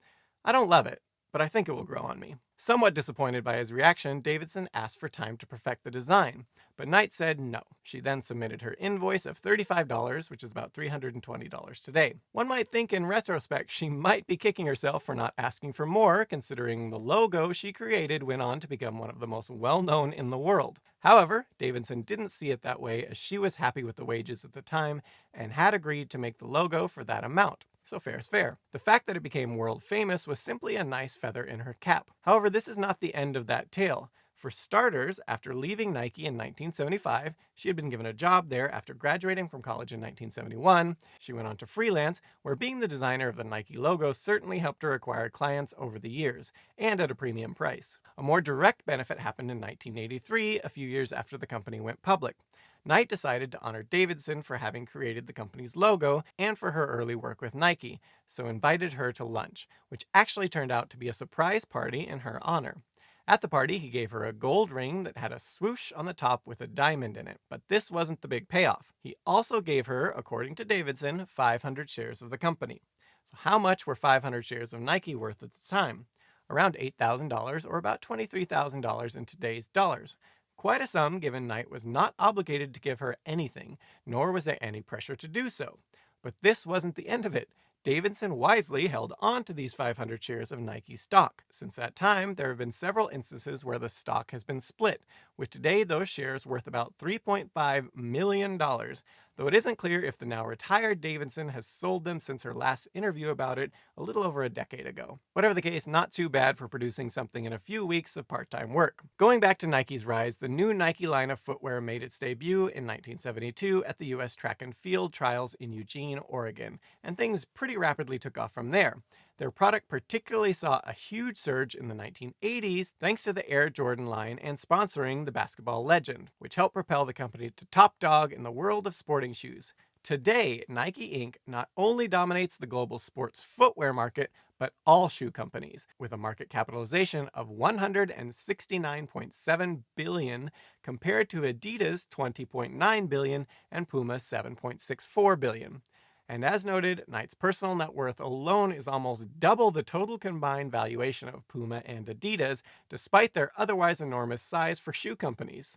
"I don't love it, but I think it will grow on me." Somewhat disappointed by his reaction, Davidson asked for time to perfect the design, but Knight said no. She then submitted her invoice of $35, which is about $320 today. One might think in retrospect she might be kicking herself for not asking for more, considering the logo she created went on to become one of the most well-known in the world. However, Davidson didn't see it that way, as she was happy with the wages at the time and had agreed to make the logo for that amount. So fair is fair. The fact that it became world famous was simply a nice feather in her cap. However, this is not the end of that tale. For starters, after leaving Nike in 1975, she had been given a job there after graduating from college in 1971. She went on to freelance, where being the designer of the Nike logo certainly helped her acquire clients over the years, and at a premium price. A more direct benefit happened in 1983, a few years after the company went public. Knight decided to honor Davidson for having created the company's logo and for her early work with Nike, so invited her to lunch, which actually turned out to be a surprise party in her honor. At the party, he gave her a gold ring that had a swoosh on the top with a diamond in it, but this wasn't the big payoff. He also gave her, according to Davidson, 500 shares of the company. So how much were 500 shares of Nike worth at the time? Around $8,000 or about $23,000 in today's dollars. Quite a sum given Knight was not obligated to give her anything, nor was there any pressure to do so. But this wasn't the end of it. Davidson wisely held on to these 500 shares of Nike stock. Since that time, there have been several instances where the stock has been split, with today those shares worth about $3.5 million, though it isn't clear if the now retired Davidson has sold them since her last interview about it a little over a decade ago. Whatever the case, not too bad for producing something in a few weeks of part-time work. Going back to Nike's rise, the new Nike line of footwear made its debut in 1972 at the U.S. Track and Field Trials in Eugene, Oregon, and things pretty rapidly took off from there. Their product particularly saw a huge surge in the 1980s thanks to the Air Jordan line and sponsoring the basketball legend, which helped propel the company to top dog in the world of sporting shoes. Today, Nike Inc. not only dominates the global sports footwear market, but all shoe companies, with a market capitalization of $169.7 billion compared to Adidas' $20.9 billion and Puma's $7.64 billion. And as noted, Knight's personal net worth alone is almost double the total combined valuation of Puma and Adidas, despite their otherwise enormous size for shoe companies.